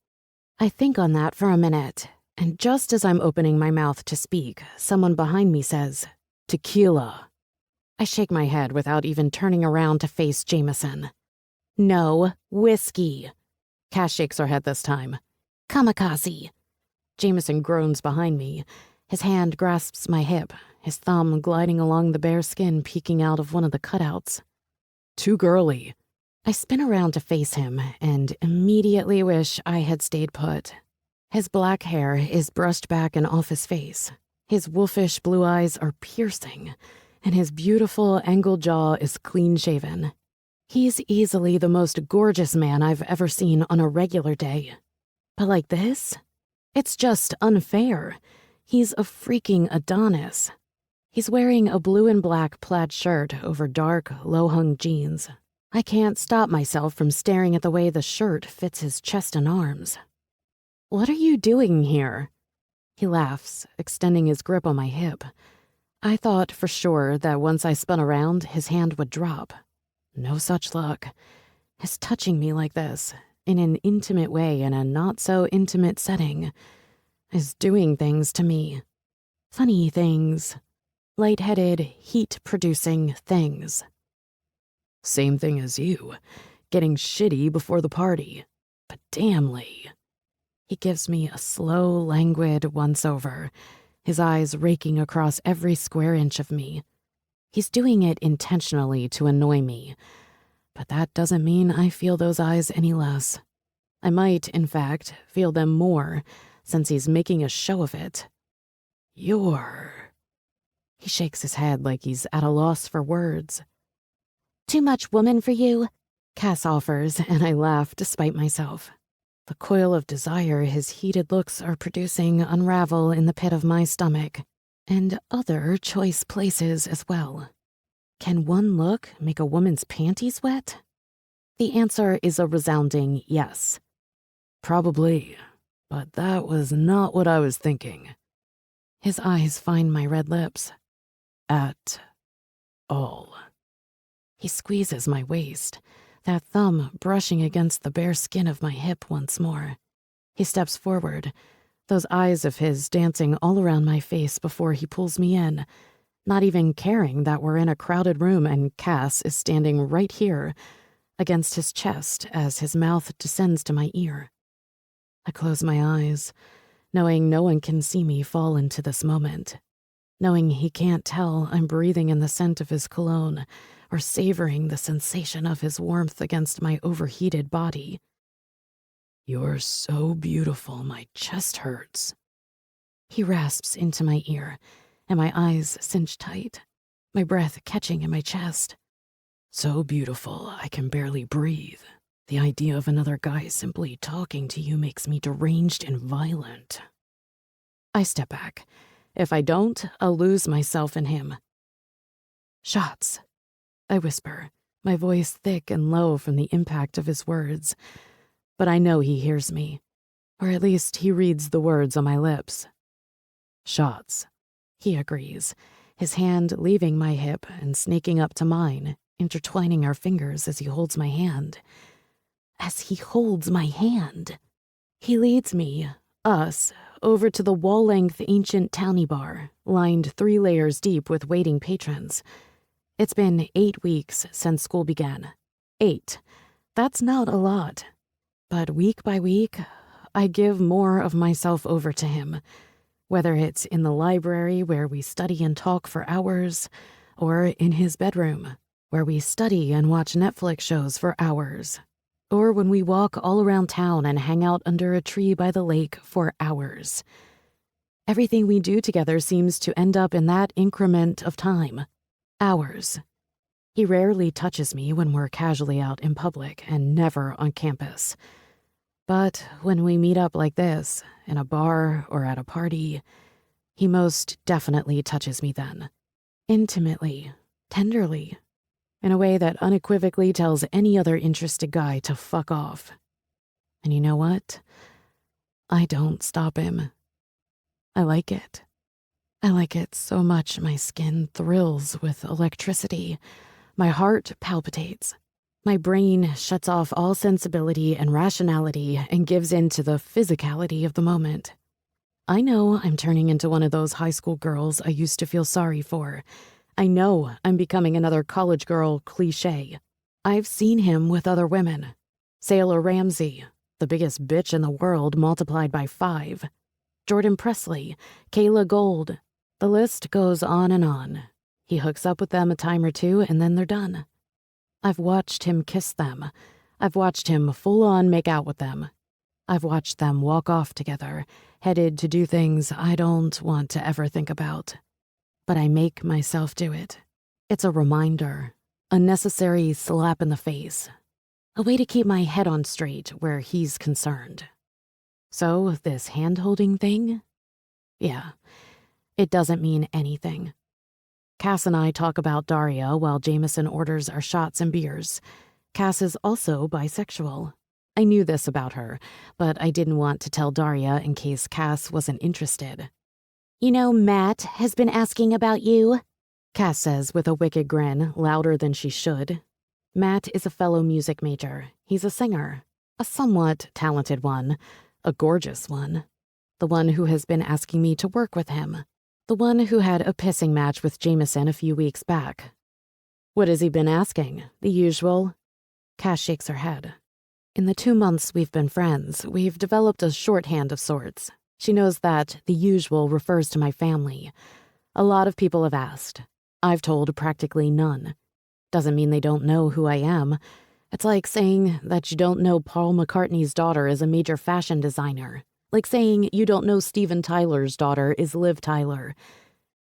I think on that for a minute, and just as I'm opening my mouth to speak, someone behind me says, Tequila. I shake my head without even turning around to face Jameson. No, whiskey. Cass shakes her head this time. Kamikaze. Jameson groans behind me. His hand grasps my hip, his thumb gliding along the bare skin peeking out of one of the cutouts. Too girly. I spin around to face him and immediately wish I had stayed put. His black hair is brushed back and off his face. His wolfish blue eyes are piercing, and his beautiful angled jaw is clean-shaven. He's easily the most gorgeous man I've ever seen on a regular day. But like this? It's just unfair. He's a freaking Adonis. He's wearing a blue and black plaid shirt over dark, low-hung jeans. I can't stop myself from staring at the way the shirt fits his chest and arms. "What are you doing here?" He laughs, extending his grip on my hip. I thought for sure that once I spun around, his hand would drop. No such luck. His touching me like this, in an intimate way in a not-so-intimate setting, is doing things to me. Funny things. Lightheaded, heat-producing things. "Same thing as you, getting shitty before the party. But damn, Lee." He gives me a slow, languid once-over, his eyes raking across every square inch of me. He's doing it intentionally to annoy me, but that doesn't mean I feel those eyes any less. I might, in fact, feel them more, since he's making a show of it. "You're..." He shakes his head like he's at a loss for words. "Too much woman for you?" Cass offers, and I laugh despite myself. The coil of desire his heated looks are producing unravel in the pit of my stomach, and other choice places as well. Can one look make a woman's panties wet? The answer is a resounding yes. "Probably, but that was not what I was thinking." His eyes find my red lips. "At all." He squeezes my waist, that thumb brushing against the bare skin of my hip once more. He steps forward, those eyes of his dancing all around my face before he pulls me in, not even caring that we're in a crowded room and Cass is standing right here against his chest as his mouth descends to my ear. I close my eyes, knowing no one can see me fall into this moment, knowing he can't tell I'm breathing in the scent of his cologne or savoring the sensation of his warmth against my overheated body. "You're so beautiful, my chest hurts." He rasps into my ear, and my eyes cinch tight, my breath catching in my chest. "So beautiful, I can barely breathe. The idea of another guy simply talking to you makes me deranged and violent." I step back. If I don't, I'll lose myself in him. "Shots," I whisper, my voice thick and low from the impact of his words. But I know he hears me, or at least he reads the words on my lips. "Shots," he agrees, his hand leaving my hip and snaking up to mine, intertwining our fingers as he holds my hand. As he holds my hand, he leads me, us, over to the wall-length ancient towny bar, lined 3 layers deep with waiting patrons. It's been 8 weeks since school began. 8. That's not a lot. But week by week, I give more of myself over to him, whether it's in the library where we study and talk for hours, or in his bedroom, where we study and watch Netflix shows for hours, or when we walk all around town and hang out under a tree by the lake for hours. Everything we do together seems to end up in that increment of time. Hours. He rarely touches me when we're casually out in public and never on campus. But when we meet up like this, in a bar or at a party, he most definitely touches me then. Intimately, tenderly, in a way that unequivocally tells any other interested guy to fuck off. And you know what? I don't stop him. I like it. I like it so much my skin thrills with electricity. My heart palpitates. My brain shuts off all sensibility and rationality and gives in to the physicality of the moment. I know I'm turning into one of those high school girls I used to feel sorry for. I know I'm becoming another college girl cliché. I've seen him with other women. Sailor Ramsey, the biggest bitch in the world multiplied by 5. Jordan Presley, Kayla Gold. The list goes on and on. He hooks up with them a time or two and then they're done. I've watched him kiss them. I've watched him full-on make out with them. I've watched them walk off together, headed to do things I don't want to ever think about. But I make myself do it. It's a reminder, a necessary slap in the face, a way to keep my head on straight where he's concerned. So this hand-holding thing? Yeah, it doesn't mean anything. Cass and I talk about Daria while Jameson orders our shots and beers. Cass is also bisexual. I knew this about her, but I didn't want to tell Daria in case Cass wasn't interested. You know, Matt has been asking about you. Cass says with a wicked grin, louder than she should. Matt is a fellow music major. He's a singer. A somewhat talented one. A gorgeous one. The one who has been asking me to work with him. The one who had a pissing match with Jameson a few weeks back. What has he been asking? The usual? Cass shakes her head. In the 2 months we've been friends, we've developed a shorthand of sorts. She knows that the usual refers to my family. A lot of people have asked. I've told practically none. Doesn't mean they don't know who I am. It's like saying that you don't know Paul McCartney's daughter is a major fashion designer. Like saying you don't know Steven Tyler's daughter is Liv Tyler.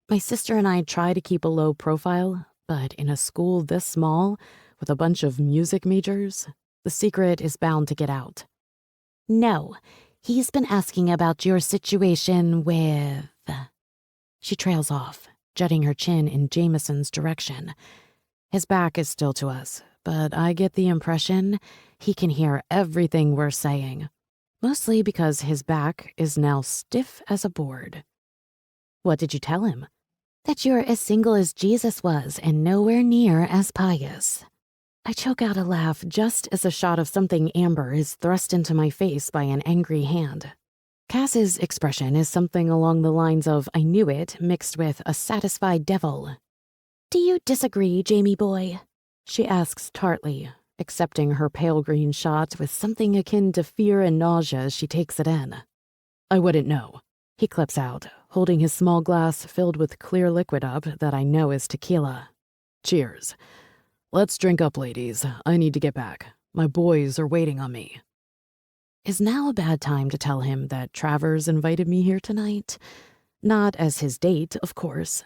My sister and I try to keep a low profile, but in a school this small, with a bunch of music majors, the secret is bound to get out. No, he's been asking about your situation with... She trails off, jutting her chin in Jameson's direction. His back is still to us, but I get the impression he can hear everything we're saying. Mostly because his back is now stiff as a board. What did you tell him? That you're as single as Jesus was and nowhere near as pious. I choke out a laugh just as a shot of something amber is thrust into my face by an angry hand. Cass's expression is something along the lines of I knew it mixed with a satisfied devil. Do you disagree, Jamie boy? She asks tartly, accepting her pale green shot with something akin to fear and nausea as she takes it in. I wouldn't know. He clips out, holding his small glass filled with clear liquid up that I know is tequila. Cheers. Let's drink up, ladies. I need to get back. My boys are waiting on me. Is now a bad time to tell him that Travers invited me here tonight? Not as his date, of course.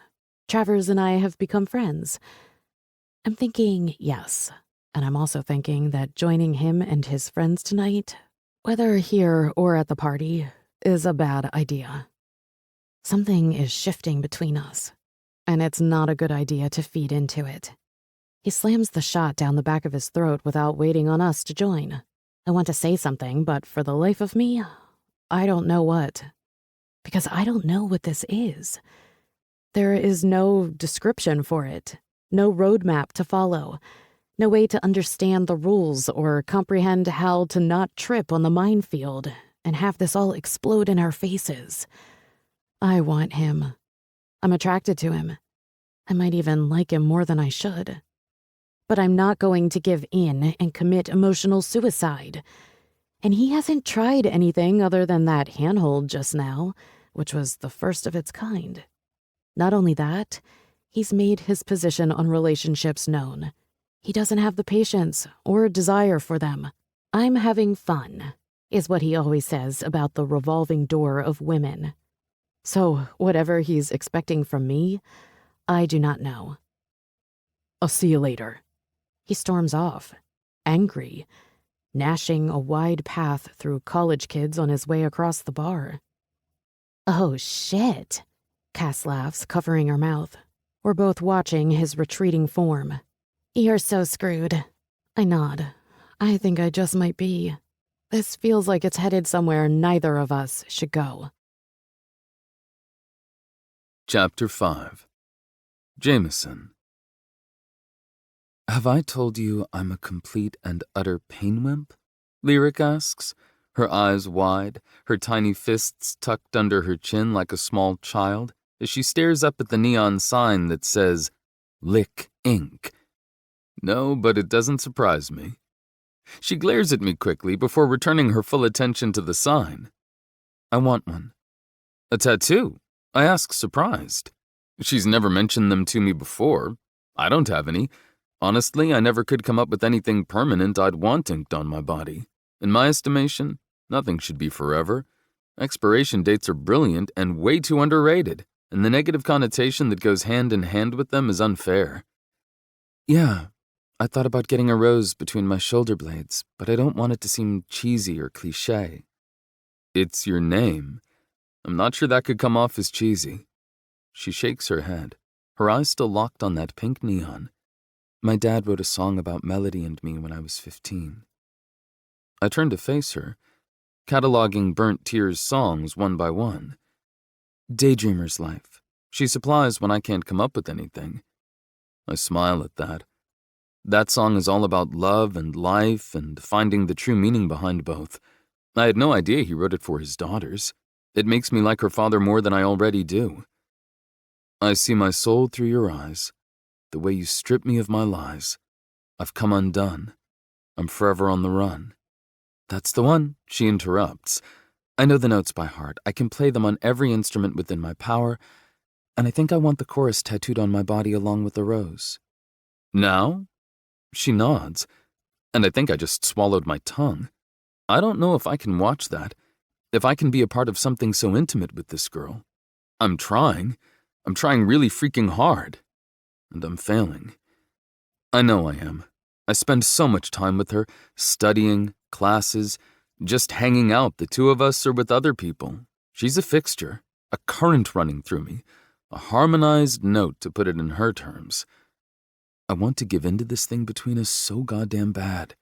Travers and I have become friends. I'm thinking yes. And I'm also thinking that joining him and his friends tonight, whether here or at the party, is a bad idea. Something is shifting between us, and it's not a good idea to feed into it. He slams the shot down the back of his throat without waiting on us to join. I want to say something, but for the life of me, I don't know what. Because I don't know what this is. There is no description for it, no roadmap to follow. No way to understand the rules or comprehend how to not trip on the minefield and have this all explode in our faces. I want him. I'm attracted to him. I might even like him more than I should. But I'm not going to give in and commit emotional suicide. And he hasn't tried anything other than that handhold just now, which was the first of its kind. Not only that, he's made his position on relationships known. He doesn't have the patience or desire for them. I'm having fun, is what he always says about the revolving door of women. So whatever he's expecting from me, I do not know. I'll see you later. He storms off, angry, gnashing a wide path through college kids on his way across the bar. Oh, shit. Cass laughs, covering her mouth. We're both watching his retreating form. You're so screwed. I nod. I think I just might be. This feels like it's headed somewhere neither of us should go. Chapter 5. Jameson. Have I told you I'm a complete and utter pain wimp? Lyric asks, her eyes wide, her tiny fists tucked under her chin like a small child, as she stares up at the neon sign that says, Lick Ink. No, but it doesn't surprise me. She glares at me quickly before returning her full attention to the sign. I want one. A tattoo? I ask, surprised. She's never mentioned them to me before. I don't have any. Honestly, I never could come up with anything permanent I'd want inked on my body. In my estimation, nothing should be forever. Expiration dates are brilliant and way too underrated, and the negative connotation that goes hand in hand with them is unfair. Yeah, I thought about getting a rose between my shoulder blades, but I don't want it to seem cheesy or cliché. It's your name. I'm not sure that could come off as cheesy. She shakes her head. her eyes still locked on that pink neon. My dad wrote a song about Melody and me when I was 15. I turned to face her, cataloging Burnt Tears songs one by one. Daydreamer's Life. She supplies when I can't come up with anything. I smile at that. That song is all about love and life and finding the true meaning behind both. I had no idea he wrote it for his daughters. It makes me like her father more than I already do. I see my soul through your eyes, the way you strip me of my lies. I've come undone. I'm forever on the run. That's the one, she interrupts. I know the notes by heart. I can play them on every instrument within my power, and I think I want the chorus tattooed on my body along with the rose. Now? She nods, and I think I just swallowed my tongue. I don't know if I can watch that, if I can be a part of something so intimate with this girl. I'm trying. I'm trying really freaking hard. And I'm failing. I know I am. I spend so much time with her, studying, classes, just hanging out, the two of us, or with other people. She's a fixture, a current running through me, a harmonized note, to put it in her terms. I want to give in to this thing between us so goddamn bad.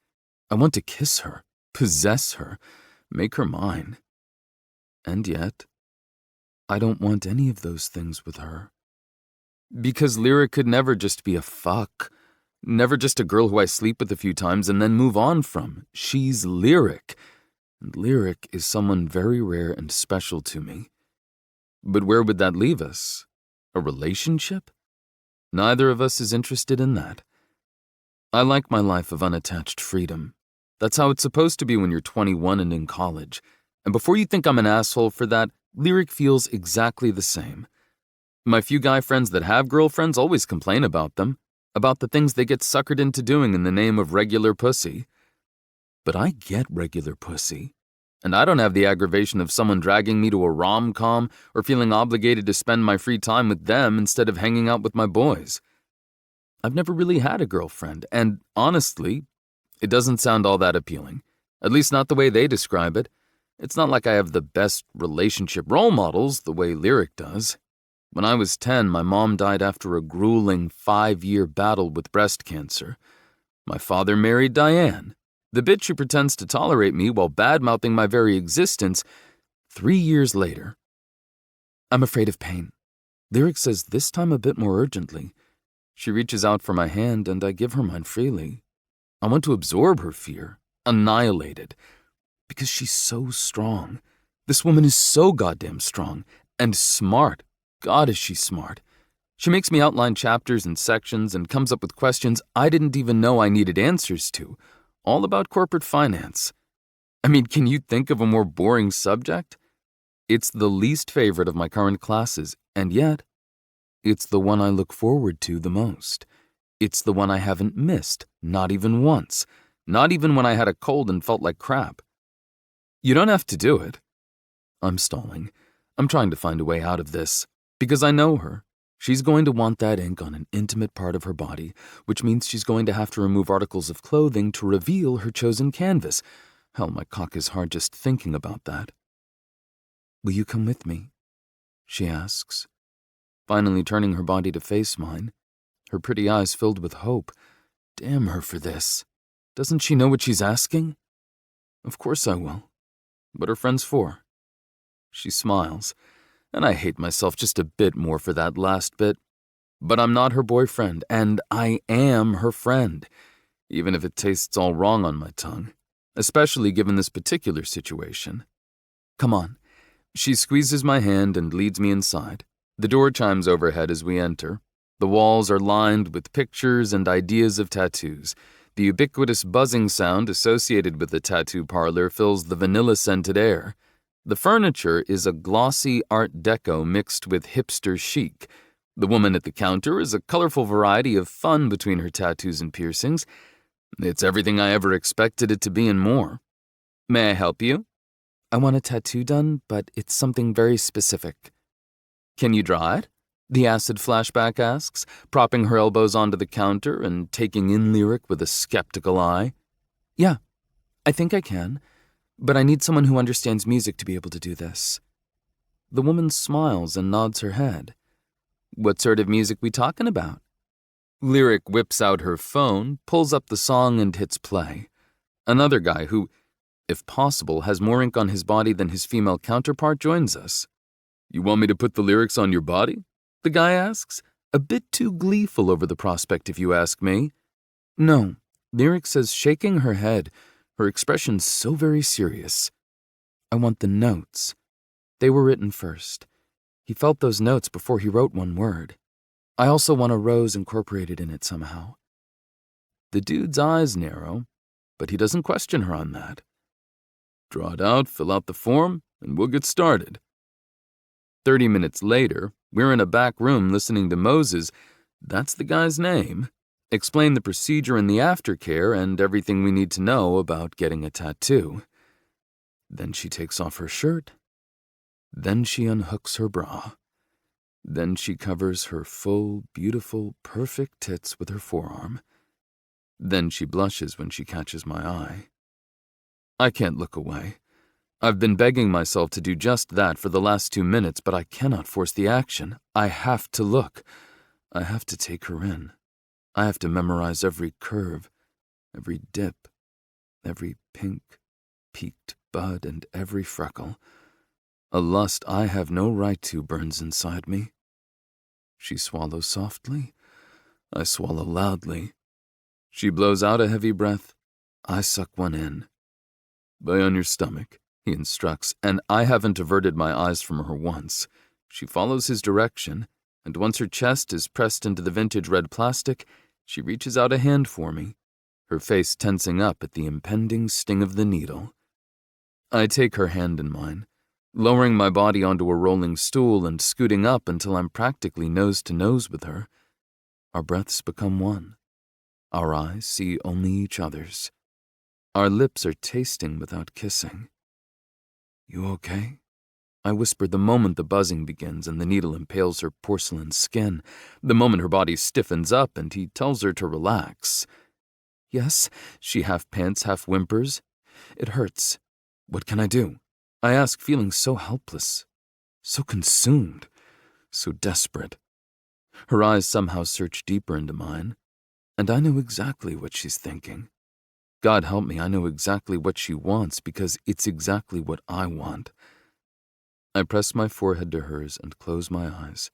I want to kiss her, possess her, make her mine. And yet, I don't want any of those things with her. Because Lyric could never just be a fuck. Never just a girl who I sleep with a few times and then move on from. She's Lyric. And Lyric is someone very rare and special to me. But where would that leave us? A relationship? Neither of us is interested in that. I like my life of unattached freedom. That's how it's supposed to be when you're 21 and in college. And before you think I'm an asshole for that, Lyric feels exactly the same. My few guy friends that have girlfriends always complain about them, about the things they get suckered into doing in the name of regular pussy. But I get regular pussy. And I don't have the aggravation of someone dragging me to a rom-com or feeling obligated to spend my free time with them instead of hanging out with my boys. I've never really had a girlfriend, and honestly, it doesn't sound all that appealing. At least not the way they describe it. It's not like I have the best relationship role models the way Lyric does. When I was 10, my mom died after a grueling 5-year battle with breast cancer. My father married Diane, the bitch who pretends to tolerate me while bad-mouthing my very existence 3 years later. I'm afraid of pain. Lyric says this time a bit more urgently. She reaches out for my hand, and I give her mine freely. I want to absorb her fear, annihilate it, because she's so strong. This woman is so goddamn strong, and smart. God, is she smart. She makes me outline chapters and sections and comes up with questions I didn't even know I needed answers to, all about corporate finance. I mean, can you think of a more boring subject? It's the least favorite of my current classes, and yet, it's the one I look forward to the most. It's the one I haven't missed, not even once, not even when I had a cold and felt like crap. You don't have to do it. I'm stalling. I'm trying to find a way out of this, because I know her. She's going to want that ink on an intimate part of her body, which means she's going to have to remove articles of clothing to reveal her chosen canvas. Hell, my cock is hard just thinking about that. Will you come with me? She asks, finally turning her body to face mine, her pretty eyes filled with hope. Damn her for this. Doesn't she know what she's asking? Of course I will. What are friends for? She smiles, and I hate myself just a bit more for that last bit. But I'm not her boyfriend, and I am her friend, even if it tastes all wrong on my tongue, especially given this particular situation. Come on. She squeezes my hand and leads me inside. The door chimes overhead as we enter. The walls are lined with pictures and ideas of tattoos. The ubiquitous buzzing sound associated with the tattoo parlor fills the vanilla-scented air. The furniture is a glossy Art Deco mixed with hipster chic. The woman at the counter is a colorful variety of fun between her tattoos and piercings. It's everything I ever expected it to be and more. May I help you? I want a tattoo done, but it's something very specific. Can you draw it? The acid flashback asks, propping her elbows onto the counter and taking in Lyric with a skeptical eye. Yeah, I think I can, but I need someone who understands music to be able to do this. The woman smiles and nods her head. What sort of music we talking about? Lyric whips out her phone, pulls up the song, and hits play. Another guy who, if possible, has more ink on his body than his female counterpart joins us. You want me to put the lyrics on your body? The guy asks, a bit too gleeful over the prospect if you ask me. No, Lyric says, shaking her head, her expression so very serious. I want the notes. They were written first. He felt those notes before he wrote one word. I also want a rose incorporated in it somehow. The dude's eyes narrow, but he doesn't question her on that. Draw it out, fill out the form, and we'll get started. 30 minutes later, we're in a back room listening to Moses, that's the guy's name, explain the procedure and the aftercare and everything we need to know about getting a tattoo. Then she takes off her shirt. Then she unhooks her bra. Then she covers her full, beautiful, perfect tits with her forearm. Then she blushes when she catches my eye. I can't look away. I've been begging myself to do just that for the last 2 minutes, but I cannot force the action. I have to look. I have to take her in. I have to memorize every curve, every dip, every pink, peaked bud, and every freckle. A lust I have no right to burns inside me. She swallows softly. I swallow loudly. She blows out a heavy breath. I suck one in. Lay on your stomach, he instructs, and I haven't averted my eyes from her once. She follows his direction, and once her chest is pressed into the vintage red plastic, she reaches out a hand for me, her face tensing up at the impending sting of the needle. I take her hand in mine, lowering my body onto a rolling stool and scooting up until I'm practically nose to nose with her. Our breaths become one. Our eyes see only each other's. Our lips are tasting without kissing. You okay? I whisper the moment the buzzing begins and the needle impales her porcelain skin, the moment her body stiffens up and he tells her to relax. Yes, she half pants, half whimpers. It hurts. What can I do? I ask, feeling so helpless, so consumed, so desperate. Her eyes somehow search deeper into mine, and I know exactly what she's thinking. God help me, I know exactly what she wants because it's exactly what I want. I press my forehead to hers and close my eyes.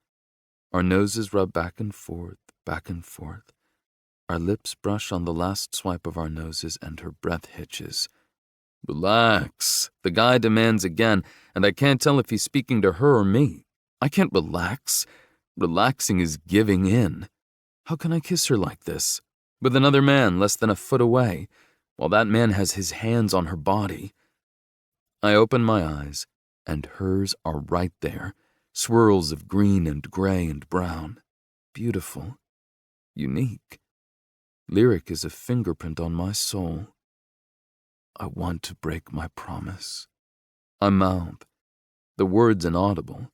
Our noses rub back and forth, back and forth. Our lips brush on the last swipe of our noses and her breath hitches. Relax, the guy demands again, and I can't tell if he's speaking to her or me. I can't relax. Relaxing is giving in. How can I kiss her like this, with another man less than a foot away, while that man has his hands on her body? I open my eyes, and hers are right there, swirls of green and gray and brown. Beautiful. Unique. Lyric is a fingerprint on my soul. I want to break my promise. I mouth, the words inaudible,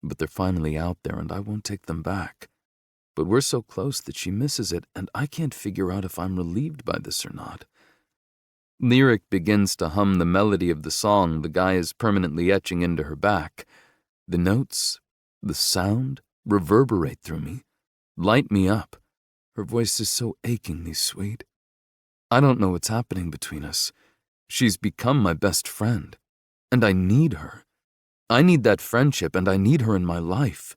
but they're finally out there and I won't take them back. But we're so close that she misses it and I can't figure out if I'm relieved by this or not. Lyric begins to hum the melody of the song the guy is permanently etching into her back. The notes, the sound, reverberate through me, light me up. Her voice is so achingly sweet. I don't know what's happening between us. She's become my best friend, and I need her. I need that friendship, and I need her in my life.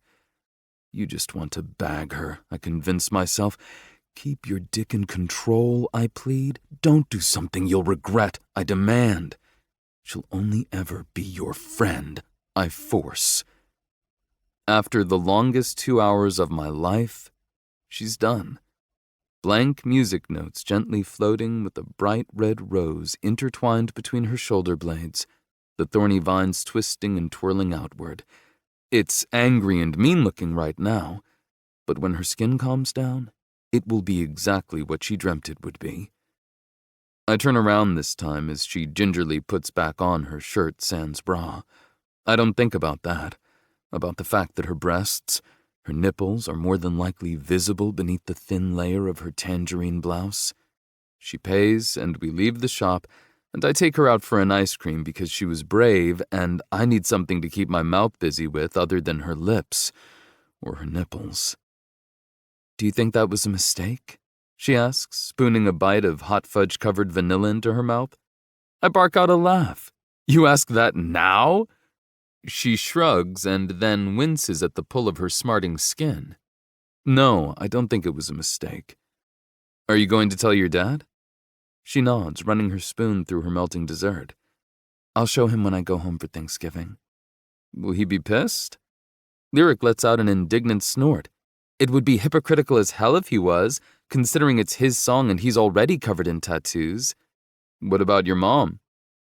You just want to bag her, I convince myself. Keep your dick in control, I plead. Don't do something you'll regret, I demand. She'll only ever be your friend, I force. After the longest 2 hours of my life, she's done. Blank music notes gently floating with a bright red rose intertwined between her shoulder blades, the thorny vines twisting and twirling outward. It's angry and mean-looking right now, but when her skin calms down, it will be exactly what she dreamt it would be. I turn around this time as she gingerly puts back on her shirt sans bra. I don't think about that, about the fact that her breasts, her nipples are more than likely visible beneath the thin layer of her tangerine blouse. She pays, and we leave the shop, and I take her out for an ice cream because she was brave, and I need something to keep my mouth busy with other than her lips, or her nipples. Do you think that was a mistake? She asks, spooning a bite of hot fudge-covered vanilla into her mouth. I bark out a laugh. You ask that now? She shrugs and then winces at the pull of her smarting skin. No, I don't think it was a mistake. Are you going to tell your dad? She nods, running her spoon through her melting dessert. I'll show him when I go home for Thanksgiving. Will he be pissed? Lyric lets out an indignant snort. It would be hypocritical as hell if he was, considering it's his song and he's already covered in tattoos. What about your mom?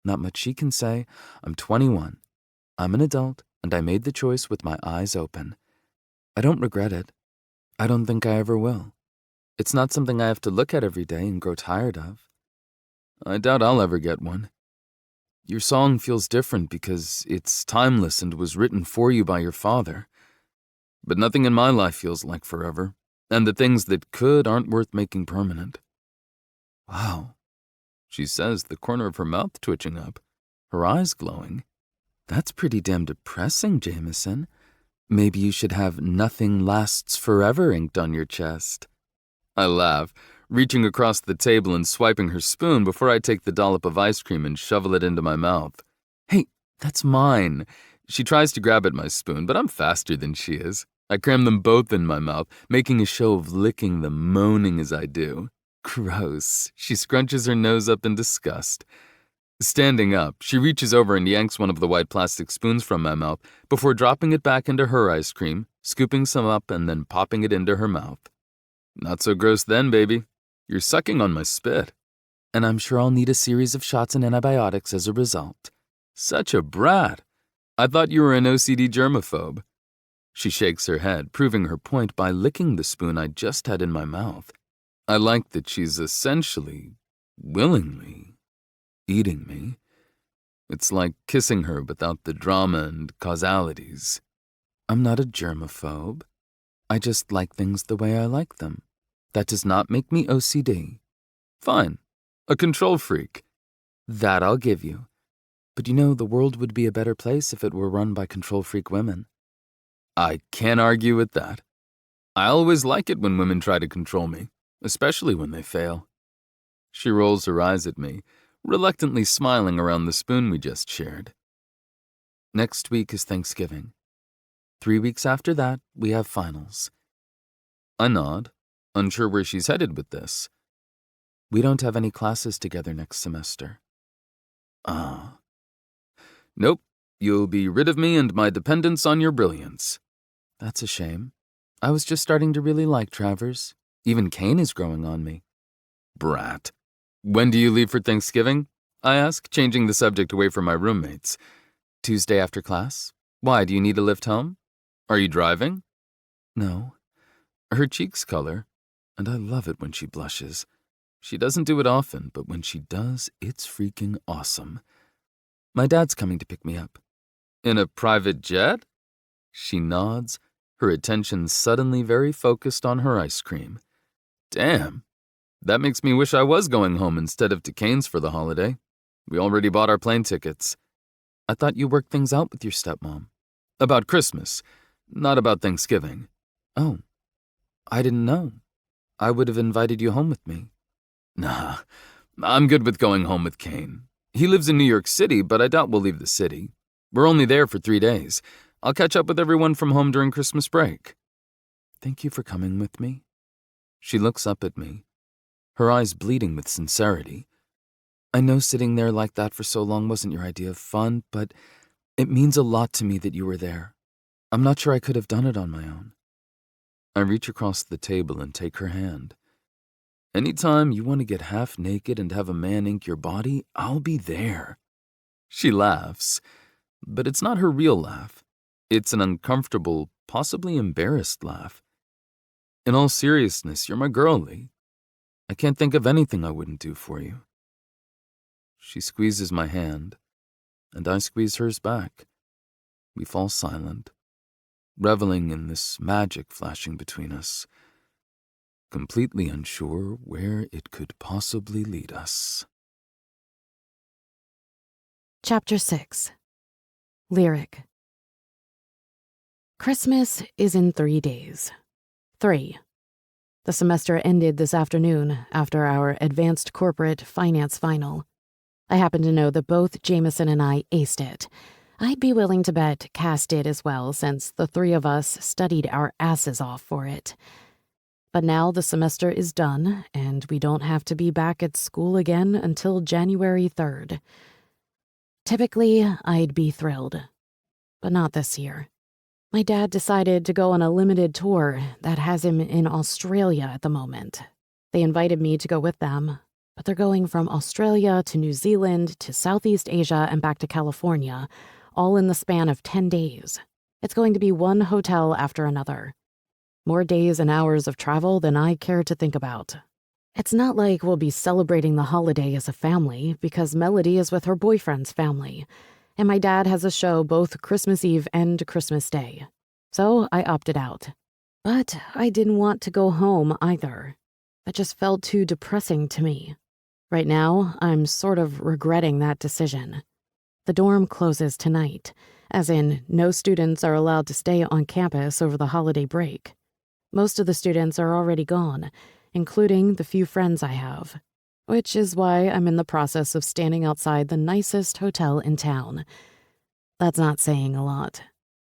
Not much she can say. I'm 21. I'm an adult, and I made the choice with my eyes open. I don't regret it. I don't think I ever will. It's not something I have to look at every day and grow tired of. I doubt I'll ever get one. Your song feels different because it's timeless and was written for you by your father. But nothing in my life feels like forever, and the things that could aren't worth making permanent. Wow, she says, the corner of her mouth twitching up, her eyes glowing. That's pretty damn depressing, Jameson. Maybe you should have "Nothing Lasts Forever" inked on your chest. I laugh, reaching across the table and swiping her spoon before I take the dollop of ice cream and shovel it into my mouth. Hey, that's mine. She tries to grab at my spoon, but I'm faster than she is. I cram them both in my mouth, making a show of licking them, moaning as I do. Gross. She scrunches her nose up in disgust. Standing up, she reaches over and yanks one of the white plastic spoons from my mouth before dropping it back into her ice cream, scooping some up and then popping it into her mouth. Not so gross then, baby. You're sucking on my spit. And I'm sure I'll need a series of shots and antibiotics as a result. Such a brat. I thought you were an OCD germaphobe. She shakes her head, proving her point by licking the spoon I just had in my mouth. I like that she's essentially, willingly, eating me. It's like kissing her without the drama and causalities. I'm not a germaphobe. I just like things the way I like them. That does not make me OCD. Fine. A control freak. That I'll give you. But you know, the world would be a better place if it were run by control freak women. I can't argue with that. I always like it when women try to control me, especially when they fail. She rolls her eyes at me, reluctantly smiling around the spoon we just shared. Next week is Thanksgiving. 3 weeks after that, we have finals. I nod, unsure where she's headed with this. We don't have any classes together next semester. Nope, you'll be rid of me and my dependence on your brilliance. That's a shame. I was just starting to really like Travers. Even Kane is growing on me. Brat. When do you leave for Thanksgiving? I ask, changing the subject away from my roommates. Tuesday after class. Why, do you need a lift home? Are you driving? No. Her cheeks color, and I love it when she blushes. She doesn't do it often, but when she does, it's freaking awesome. My dad's coming to pick me up. In a private jet? She nods, her attention suddenly very focused on her ice cream. Damn. That makes me wish I was going home instead of to Kane's for the holiday. We already bought our plane tickets. I thought you worked things out with your stepmom. About Christmas, not about Thanksgiving. Oh, I didn't know. I would have invited you home with me. Nah, I'm good with going home with Kane. He lives in New York City, but I doubt we'll leave the city. We're only there for 3 days. I'll catch up with everyone from home during Christmas break. Thank you for coming with me. She looks up at me, her eyes bleeding with sincerity. I know sitting there like that for so long wasn't your idea of fun, but it means a lot to me that you were there. I'm not sure I could have done it on my own. I reach across the table and take her hand. Anytime you want to get half naked and have a man ink your body, I'll be there. She laughs, but it's not her real laugh. It's an uncomfortable, possibly embarrassed laugh. In all seriousness, you're my girl, Lee. I can't think of anything I wouldn't do for you. She squeezes my hand, and I squeeze hers back. We fall silent, reveling in this magic flashing between us, completely unsure where it could possibly lead us. Chapter 6. Lyric. Christmas is in 3 days. 3. The semester ended this afternoon after our advanced corporate finance final. I happen to know that both Jameson and I aced it. I'd be willing to bet Cass did as well, since the 3 of us studied our asses off for it. But now the semester is done, and we don't have to be back at school again until January 3rd. Typically, I'd be thrilled, but not this year. My dad decided to go on a limited tour that has him in Australia at the moment. They invited me to go with them, but they're going from Australia to New Zealand to Southeast Asia and back to California, all in the span of 10 days. It's going to be one hotel after another. More days and hours of travel than I care to think about. It's not like we'll be celebrating the holiday as a family, because Melody is with her boyfriend's family, and my dad has a show both Christmas Eve and Christmas Day. So I opted out. But I didn't want to go home either. That just felt too depressing to me. Right now, I'm sort of regretting that decision. The dorm closes tonight, as in no students are allowed to stay on campus over the holiday break. Most of the students are already gone, including the few friends I have, which is why I'm in the process of standing outside the nicest hotel in town. That's not saying a lot.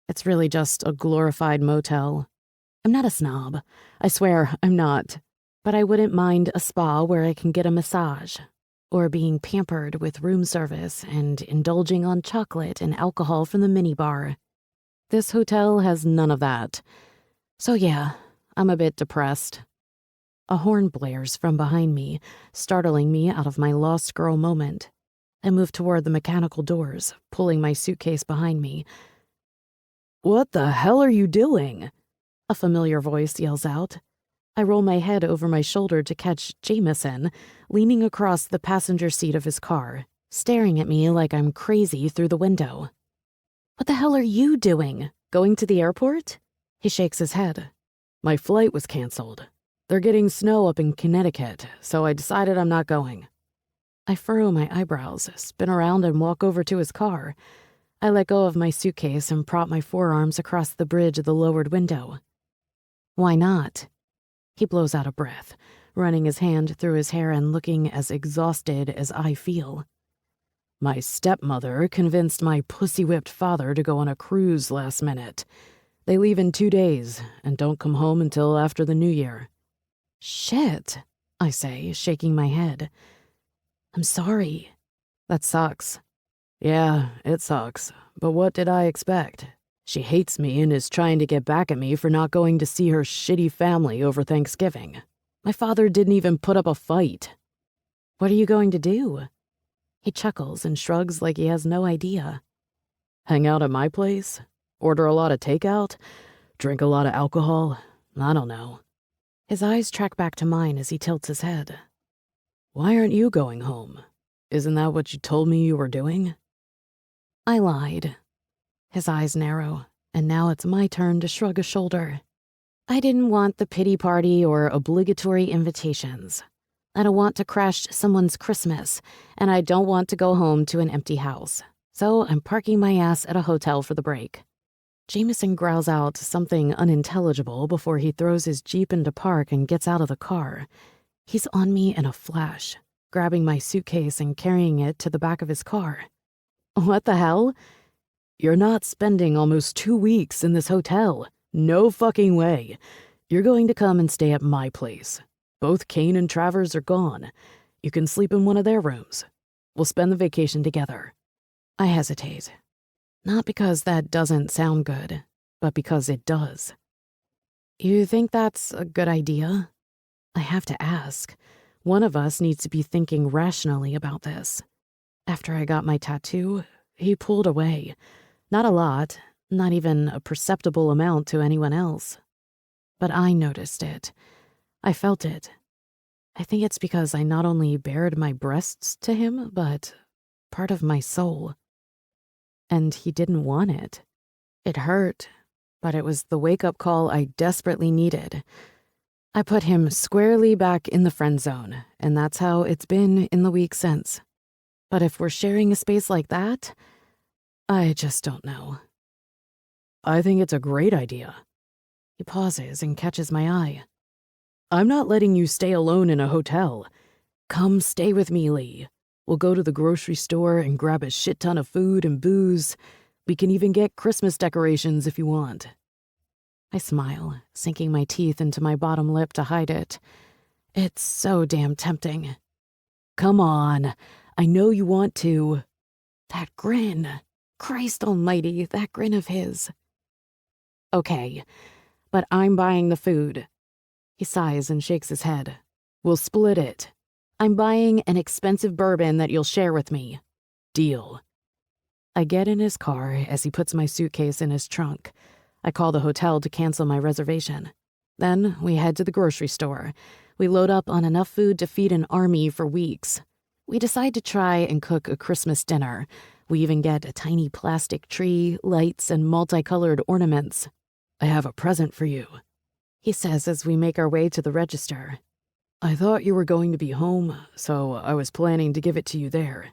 It's really just a glorified motel. I'm not a snob. I swear I'm not. But I wouldn't mind a spa where I can get a massage, or being pampered with room service and indulging on chocolate and alcohol from the minibar. This hotel has none of that. So yeah, I'm a bit depressed. A horn blares from behind me, startling me out of my lost girl moment. I move toward the mechanical doors, pulling my suitcase behind me. "What the hell are you doing?" a familiar voice yells out. I roll my head over my shoulder to catch Jameson, leaning across the passenger seat of his car, staring at me like I'm crazy through the window. "What the hell are you doing? Going to the airport?" He shakes his head. "My flight was canceled. They're getting snow up in Connecticut, so I decided I'm not going." I furrow my eyebrows, spin around, and walk over to his car. I let go of my suitcase and prop my forearms across the bridge of the lowered window. "Why not?" He blows out a breath, running his hand through his hair and looking as exhausted as I feel. "My stepmother convinced my pussy-whipped father to go on a cruise last minute. They leave in 2 days and don't come home until after the New Year." "Shit," I say, shaking my head. "I'm sorry." "That sucks." "Yeah, it sucks. But what did I expect? She hates me and is trying to get back at me for not going to see her shitty family over Thanksgiving. My father didn't even put up a fight." "What are you going to do?" He chuckles and shrugs like he has no idea. "Hang out at my place? Order a lot of takeout? Drink a lot of alcohol? I don't know." His eyes track back to mine as he tilts his head. "Why aren't you going home? Isn't that what you told me you were doing?" I lied. His eyes narrow, and now it's my turn to shrug a shoulder. I didn't want the pity party or obligatory invitations. I don't want to crash someone's Christmas, and I don't want to go home to an empty house. So I'm parking my ass at a hotel for the break. Jameson growls out something unintelligible before he throws his Jeep into park and gets out of the car. He's on me in a flash, grabbing my suitcase and carrying it to the back of his car. "What the hell?" "You're not spending almost 2 weeks in this hotel. No fucking way. You're going to come and stay at my place. Both Kane and Travers are gone. You can sleep in one of their rooms. We'll spend the vacation together." I hesitate. Not because that doesn't sound good, but because it does. "You think that's a good idea?" I have to ask. One of us needs to be thinking rationally about this. After I got my tattoo, he pulled away. Not a lot, not even a perceptible amount to anyone else. But I noticed it. I felt it. I think it's because I not only bared my breasts to him, but part of my soul. And he didn't want it. It hurt, but it was the wake-up call I desperately needed. I put him squarely back in the friend zone, and that's how it's been in the week since. But if we're sharing a space like that, I just don't know. I think it's a great idea. He pauses and catches my eye. I'm not letting you stay alone in a hotel. Come stay with me, Lee. We'll go to the grocery store and grab a shit ton of food and booze. We can even get Christmas decorations if you want. I smile, sinking my teeth into my bottom lip to hide it. It's so damn tempting. Come on, I know you want to. That grin. Christ almighty, that grin of his. Okay, but I'm buying the food. He sighs and shakes his head. We'll split it. I'm buying an expensive bourbon that you'll share with me. Deal. I get in his car as he puts my suitcase in his trunk. I call the hotel to cancel my reservation. Then we head to the grocery store. We load up on enough food to feed an army for weeks. We decide to try and cook a Christmas dinner. We even get a tiny plastic tree, lights, and multicolored ornaments. I have a present for you, he says as we make our way to the register. I thought you were going to be home, so I was planning to give it to you there.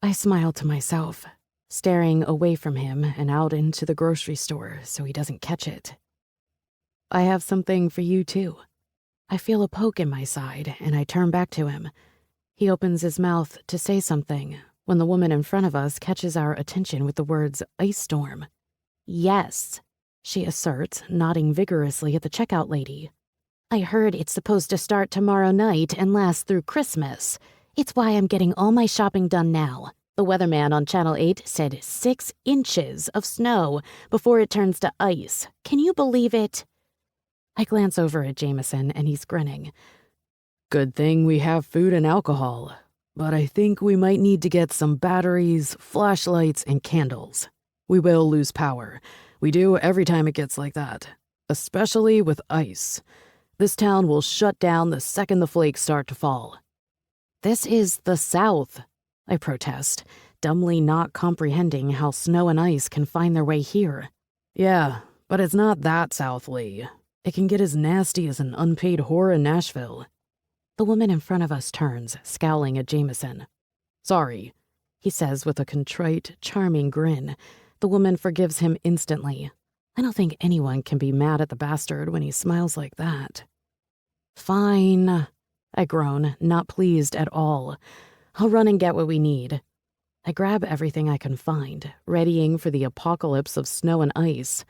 I smile to myself, staring away from him and out into the grocery store so he doesn't catch it. I have something for you, too. I feel a poke in my side, and I turn back to him. He opens his mouth to say something when the woman in front of us catches our attention with the words ice storm. Yes, she asserts, nodding vigorously at the checkout lady. I heard it's supposed to start tomorrow night and last through Christmas. It's why I'm getting all my shopping done now. The weatherman on Channel 8 said 6 inches of snow before it turns to ice. Can you believe it? I glance over at Jameson and he's grinning. Good thing we have food and alcohol, but I think we might need to get some batteries, flashlights, and candles. We will lose power. We do every time it gets like that, especially with ice. This town will shut down the second the flakes start to fall. This is the South, I protest, dumbly not comprehending how snow and ice can find their way here. Yeah, but it's not that South, Lee. It can get as nasty as an unpaid whore in Nashville. The woman in front of us turns, scowling at Jameson. Sorry, he says with a contrite, charming grin. The woman forgives him instantly. I don't think anyone can be mad at the bastard when he smiles like that. Fine, I groan, not pleased at all. I'll run and get what we need. I grab everything I can find, readying for the apocalypse of snow and ice.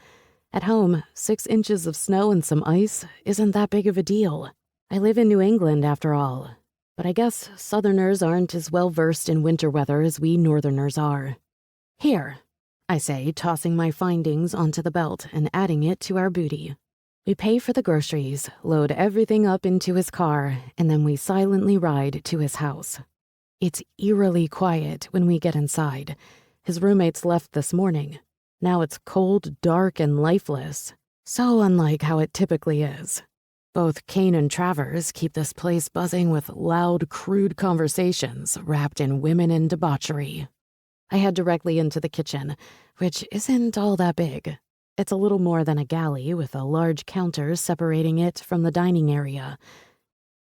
At home, 6 inches of snow and some ice isn't that big of a deal. I live in New England, after all. But I guess Southerners aren't as well versed in winter weather as we Northerners are. Here, I say, tossing my findings onto the belt and adding it to our booty. We pay for the groceries, load everything up into his car, and then we silently ride to his house. It's eerily quiet when we get inside. His roommates left this morning. Now it's cold, dark, and lifeless. So unlike how it typically is. Both Kane and Travers keep this place buzzing with loud, crude conversations wrapped in women and debauchery. I head directly into the kitchen, which isn't all that big. It's a little more than a galley with a large counter separating it from the dining area.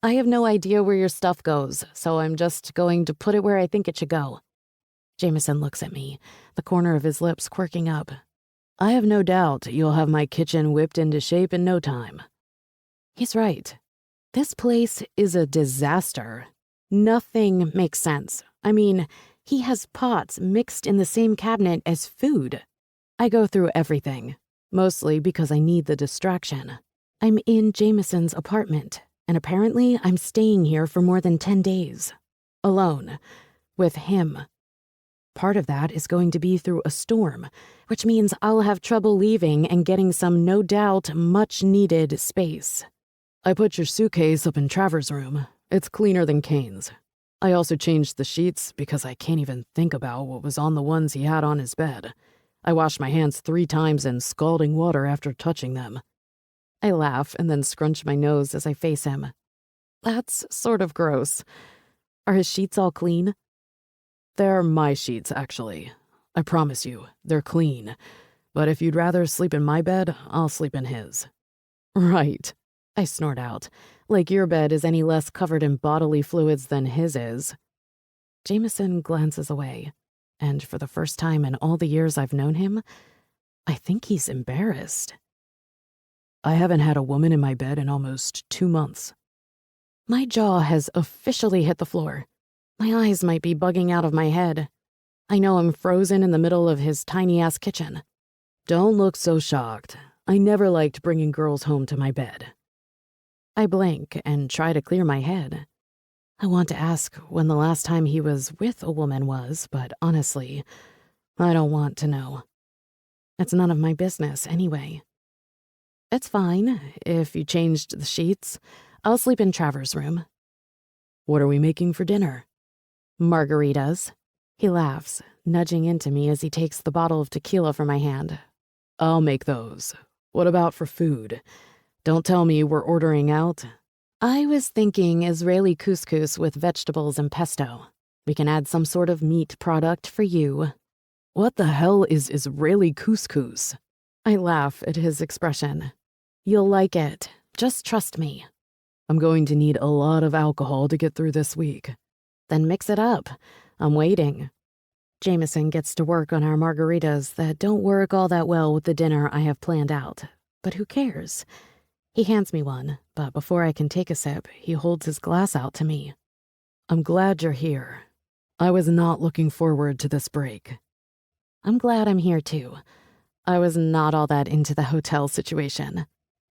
I have no idea where your stuff goes, so I'm just going to put it where I think it should go. Jameson looks at me, the corner of his lips quirking up. I have no doubt you'll have my kitchen whipped into shape in no time. He's right. This place is a disaster. Nothing makes sense. I mean, he has pots mixed in the same cabinet as food. I go through everything, mostly because I need the distraction. I'm in Jameson's apartment, and apparently I'm staying here for more than 10 days. Alone. With him. Part of that is going to be through a storm, which means I'll have trouble leaving and getting some no doubt much-needed space. I put your suitcase up in Travers' room. It's cleaner than Kane's. I also changed the sheets because I can't even think about what was on the ones he had on his bed. I washed my hands 3 times in scalding water after touching them. I laugh and then scrunch my nose as I face him. That's sort of gross. Are his sheets all clean? They're my sheets, actually. I promise you, they're clean. But if you'd rather sleep in my bed, I'll sleep in his. Right, I snort out, like your bed is any less covered in bodily fluids than his is. Jameson glances away, and for the first time in all the years I've known him, I think he's embarrassed. I haven't had a woman in my bed in almost 2 months. My jaw has officially hit the floor. My eyes might be bugging out of my head. I know I'm frozen in the middle of his tiny-ass kitchen. Don't look so shocked. I never liked bringing girls home to my bed. I blink and try to clear my head. I want to ask when the last time he was with a woman was, but honestly, I don't want to know. It's none of my business anyway. It's fine if you changed the sheets. I'll sleep in Trevor's room. What are we making for dinner? Margaritas. He laughs, nudging into me as he takes the bottle of tequila from my hand. I'll make those. What about for food? Don't tell me we're ordering out. I was thinking Israeli couscous with vegetables and pesto. We can add some sort of meat product for you. What the hell is Israeli couscous? I laugh at his expression. You'll like it. Just trust me. I'm going to need a lot of alcohol to get through this week. Then mix it up. I'm waiting. Jameson gets to work on our margaritas that don't work all that well with the dinner I have planned out. But who cares? He hands me one, but before I can take a sip, he holds his glass out to me. I'm glad you're here. I was not looking forward to this break. I'm glad I'm here too. I was not all that into the hotel situation.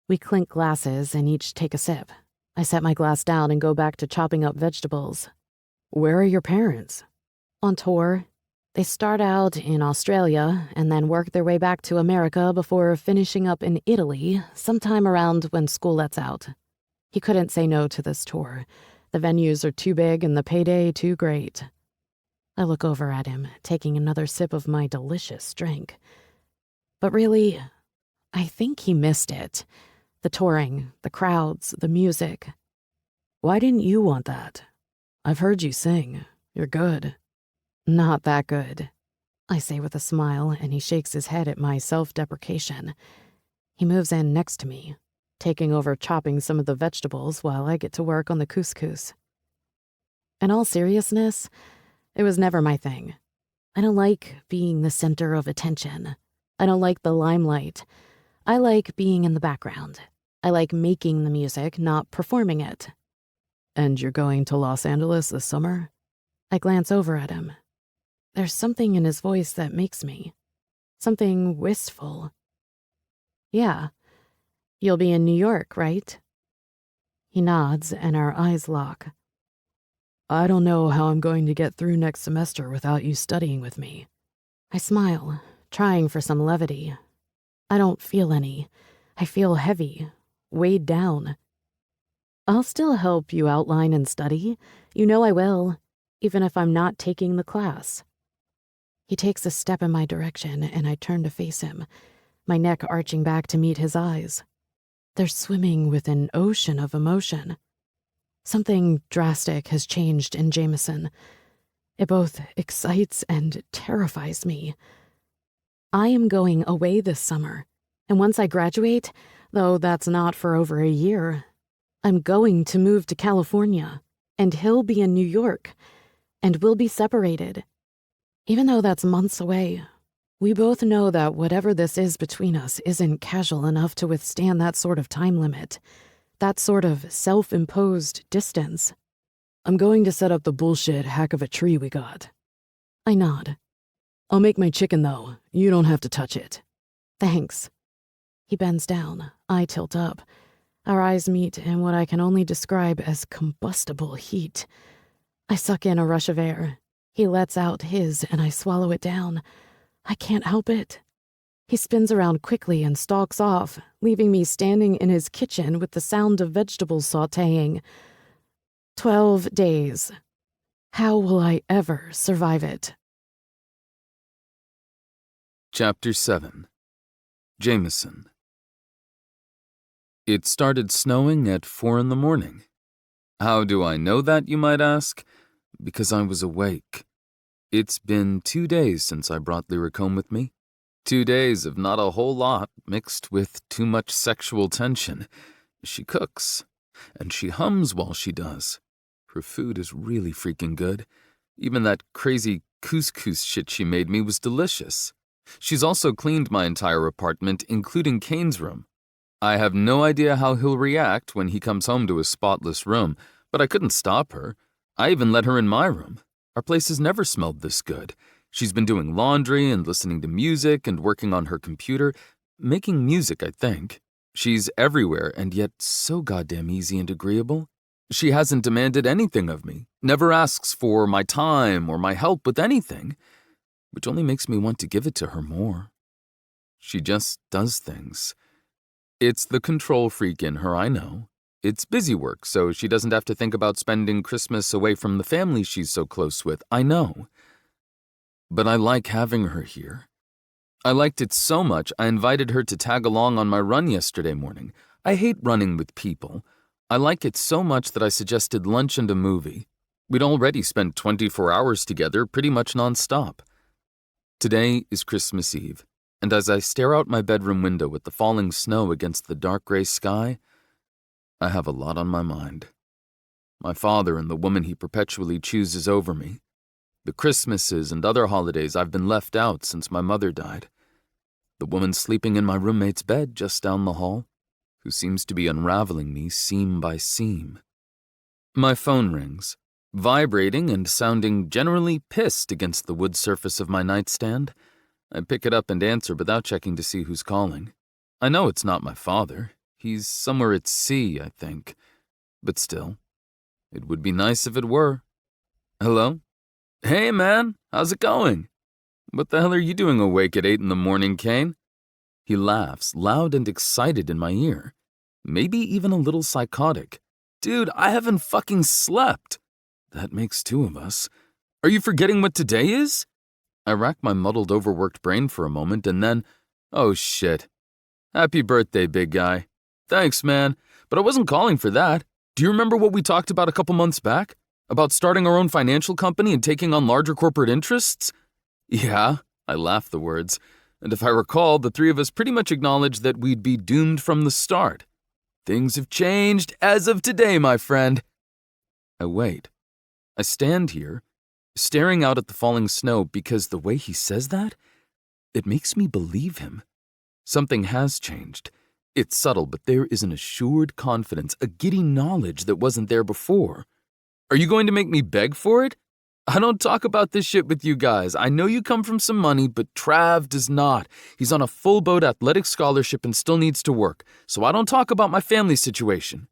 We clink glasses and each take a sip. I set my glass down and go back to chopping up vegetables. Where are your parents? On tour. They start out in Australia and then work their way back to America before finishing up in Italy sometime around when school lets out. He couldn't say no to this tour. The venues are too big and the payday too great. I look over at him, taking another sip of my delicious drink. But really, I think he missed it. The touring, the crowds, the music. Why didn't you want that? I've heard you sing. You're good. Not that good, I say with a smile, and he shakes his head at my self-deprecation. He moves in next to me, taking over chopping some of the vegetables while I get to work on the couscous. In all seriousness, it was never my thing. I don't like being the center of attention. I don't like the limelight. I like being in the background. I like making the music, not performing it. And you're going to Los Angeles this summer? I glance over at him. There's something in his voice that makes me. Something wistful. Yeah. You'll be in New York, right? He nods and our eyes lock. I don't know how I'm going to get through next semester without you studying with me. I smile, trying for some levity. I don't feel any. I feel heavy, weighed down. I'll still help you outline and study. You know I will, even if I'm not taking the class. He takes a step in my direction, and I turn to face him, my neck arching back to meet his eyes. They're swimming with an ocean of emotion. Something drastic has changed in Jameson. It both excites and terrifies me. I am going away this summer, and once I graduate, though that's not for over a year, I'm going to move to California, and he'll be in New York, and we'll be separated. Even though that's months away, we both know that whatever this is between us isn't casual enough to withstand that sort of time limit, that sort of self-imposed distance. I'm going to set up the bullshit hack of a tree we got. I nod. I'll make my chicken, though. You don't have to touch it. Thanks. He bends down. I tilt up. Our eyes meet in what I can only describe as combustible heat. I suck in a rush of air. He lets out his, and I swallow it down. I can't help it. He spins around quickly and stalks off, leaving me standing in his kitchen with the sound of vegetables sautéing. 12 days. How will I ever survive it? Chapter 7. Jameson. It started snowing at 4 in the morning. How do I know that, you might ask? Because I was awake. It's been 2 days since I brought Lyric home with me. 2 days of not a whole lot mixed with too much sexual tension. She cooks, and she hums while she does. Her food is really freaking good. Even that crazy couscous shit she made me was delicious. She's also cleaned my entire apartment, including Kane's room. I have no idea how he'll react when he comes home to a spotless room, but I couldn't stop her. I even let her in my room. Our place has never smelled this good. She's been doing laundry and listening to music and working on her computer. Making music, I think. She's everywhere and yet so goddamn easy and agreeable. She hasn't demanded anything of me, never asks for my time or my help with anything, which only makes me want to give it to her more. She just does things. It's the control freak in her, I know. It's busy work, so she doesn't have to think about spending Christmas away from the family she's so close with, I know. But I like having her here. I liked it so much I invited her to tag along on my run yesterday morning. I hate running with people. I like it so much that I suggested lunch and a movie. We'd already spent 24 hours together, pretty much nonstop. Today is Christmas Eve, and as I stare out my bedroom window at the falling snow against the dark gray sky, I have a lot on my mind. My father and the woman he perpetually chooses over me. The Christmases and other holidays I've been left out since my mother died. The woman sleeping in my roommate's bed just down the hall, who seems to be unraveling me seam by seam. My phone rings, vibrating and sounding generally pissed against the wood surface of my nightstand. I pick it up and answer without checking to see who's calling. I know it's not my father. He's somewhere at sea, I think. But still, it would be nice if it were. Hello? Hey, man, how's it going? What the hell are you doing awake at 8 in the morning, Kane? He laughs, loud and excited in my ear. Maybe even a little psychotic. Dude, I haven't fucking slept. That makes two of us. Are you forgetting what today is? I rack my muddled, overworked brain for a moment and then, oh shit. Happy birthday, big guy. Thanks, man, but I wasn't calling for that. Do you remember what we talked about a couple months back? About starting our own financial company and taking on larger corporate interests? Yeah, I laughed the words, and if I recall, the three of us pretty much acknowledged that we'd be doomed from the start. Things have changed as of today, my friend. I wait. I stand here, staring out at the falling snow because the way he says that, it makes me believe him. Something has changed. It's subtle, but there is an assured confidence, a giddy knowledge that wasn't there before. Are you going to make me beg for it? I don't talk about this shit with you guys. I know you come from some money, but Trav does not. He's on a full-boat athletic scholarship and still needs to work, so I don't talk about my family situation.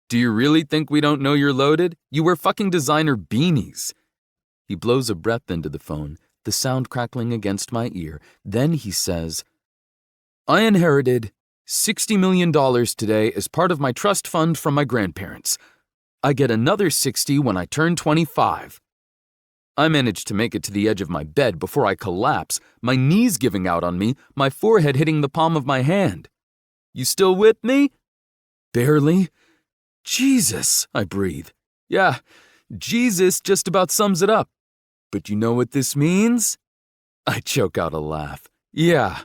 Do you really think we don't know you're loaded? You wear fucking designer beanies. He blows a breath into the phone, the sound crackling against my ear. Then he says, I inherited $60 million today as part of my trust fund from my grandparents. I get another 60 when I turn 25. I manage to make it to the edge of my bed before I collapse, my knees giving out on me, my forehead hitting the palm of my hand. You still with me? Barely. Jesus, I breathe. Yeah, Jesus just about sums it up. But you know what this means? I choke out a laugh. Yeah,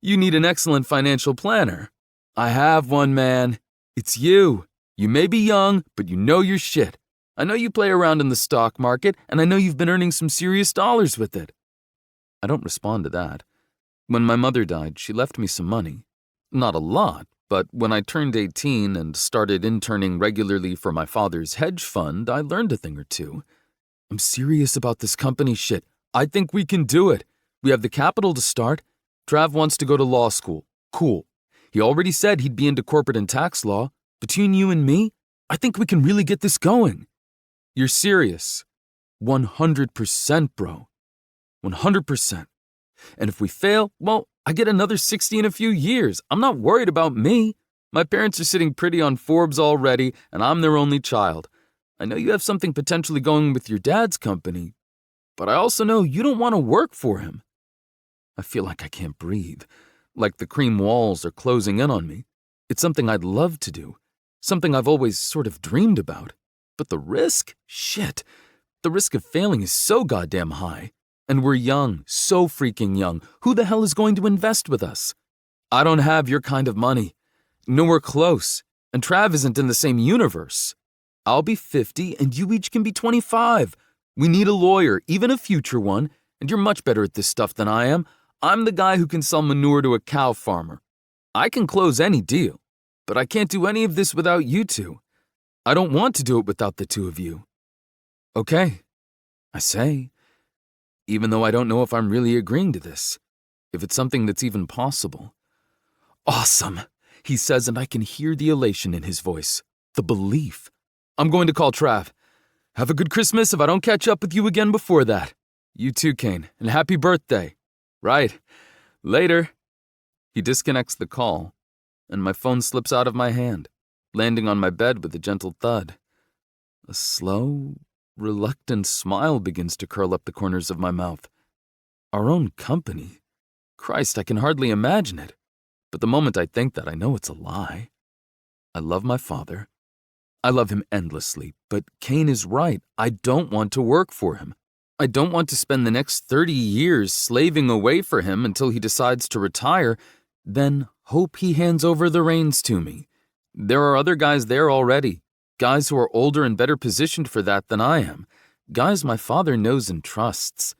you need an excellent financial planner. I have one, man. It's you. You may be young, but you know your shit. I know you play around in the stock market, and I know you've been earning some serious dollars with it. I don't respond to that. When my mother died, she left me some money. Not a lot, but when I turned 18 and started interning regularly for my father's hedge fund, I learned a thing or two. I'm serious about this company shit. I think we can do it. We have the capital to start. Trav wants to go to law school. Cool. He already said he'd be into corporate and tax law. Between you and me, I think we can really get this going. You're serious. 100%, bro. 100%. And if we fail, well, I get another 60 in a few years. I'm not worried about me. My parents are sitting pretty on Forbes already, and I'm their only child. I know you have something potentially going with your dad's company, but I also know you don't want to work for him. I feel like I can't breathe, like the cream walls are closing in on me. It's something I'd love to do, something I've always sort of dreamed about. But the risk? Shit. The risk of failing is so goddamn high. And we're young, so freaking young. Who the hell is going to invest with us? I don't have your kind of money. Nowhere close. And Trav isn't in the same universe. I'll be 50 and you each can be 25. We need a lawyer, even a future one. And you're much better at this stuff than I am. I'm the guy who can sell manure to a cow farmer. I can close any deal, but I can't do any of this without you two. I don't want to do it without the two of you. Okay, I say, even though I don't know if I'm really agreeing to this, if it's something that's even possible. Awesome, he says, and I can hear the elation in his voice, the belief. I'm going to call Trav. Have a good Christmas if I don't catch up with you again before that. You too, Kane, and happy birthday. Right. Later. He disconnects the call, and my phone slips out of my hand, landing on my bed with a gentle thud. A slow, reluctant smile begins to curl up the corners of my mouth. Our own company. Christ, I can hardly imagine it. But the moment I think that, I know it's a lie. I love my father. I love him endlessly, but Kane is right. I don't want to work for him. I don't want to spend the next 30 years slaving away for him until he decides to retire, then hope he hands over the reins to me. There are other guys there already, guys who are older and better positioned for that than I am, guys my father knows and trusts.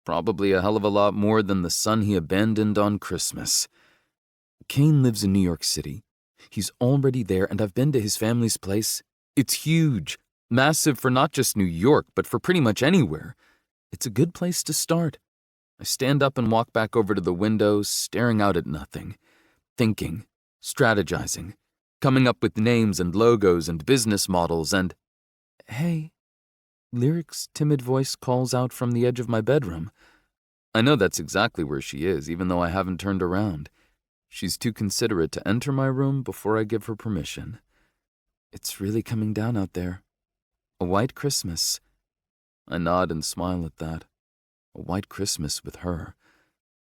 Probably a hell of a lot more than the son he abandoned on Christmas. Kane lives in New York City. He's already there, and I've been to his family's place. It's huge, massive for not just New York, but for pretty much anywhere. It's a good place to start. I stand up and walk back over to the window, staring out at nothing, thinking, strategizing, coming up with names and logos and business models and... Hey, Lyric's timid voice calls out from the edge of my bedroom. I know that's exactly where she is, even though I haven't turned around. She's too considerate to enter my room before I give her permission. It's really coming down out there. A white Christmas. I nod and smile at that. A white Christmas with her.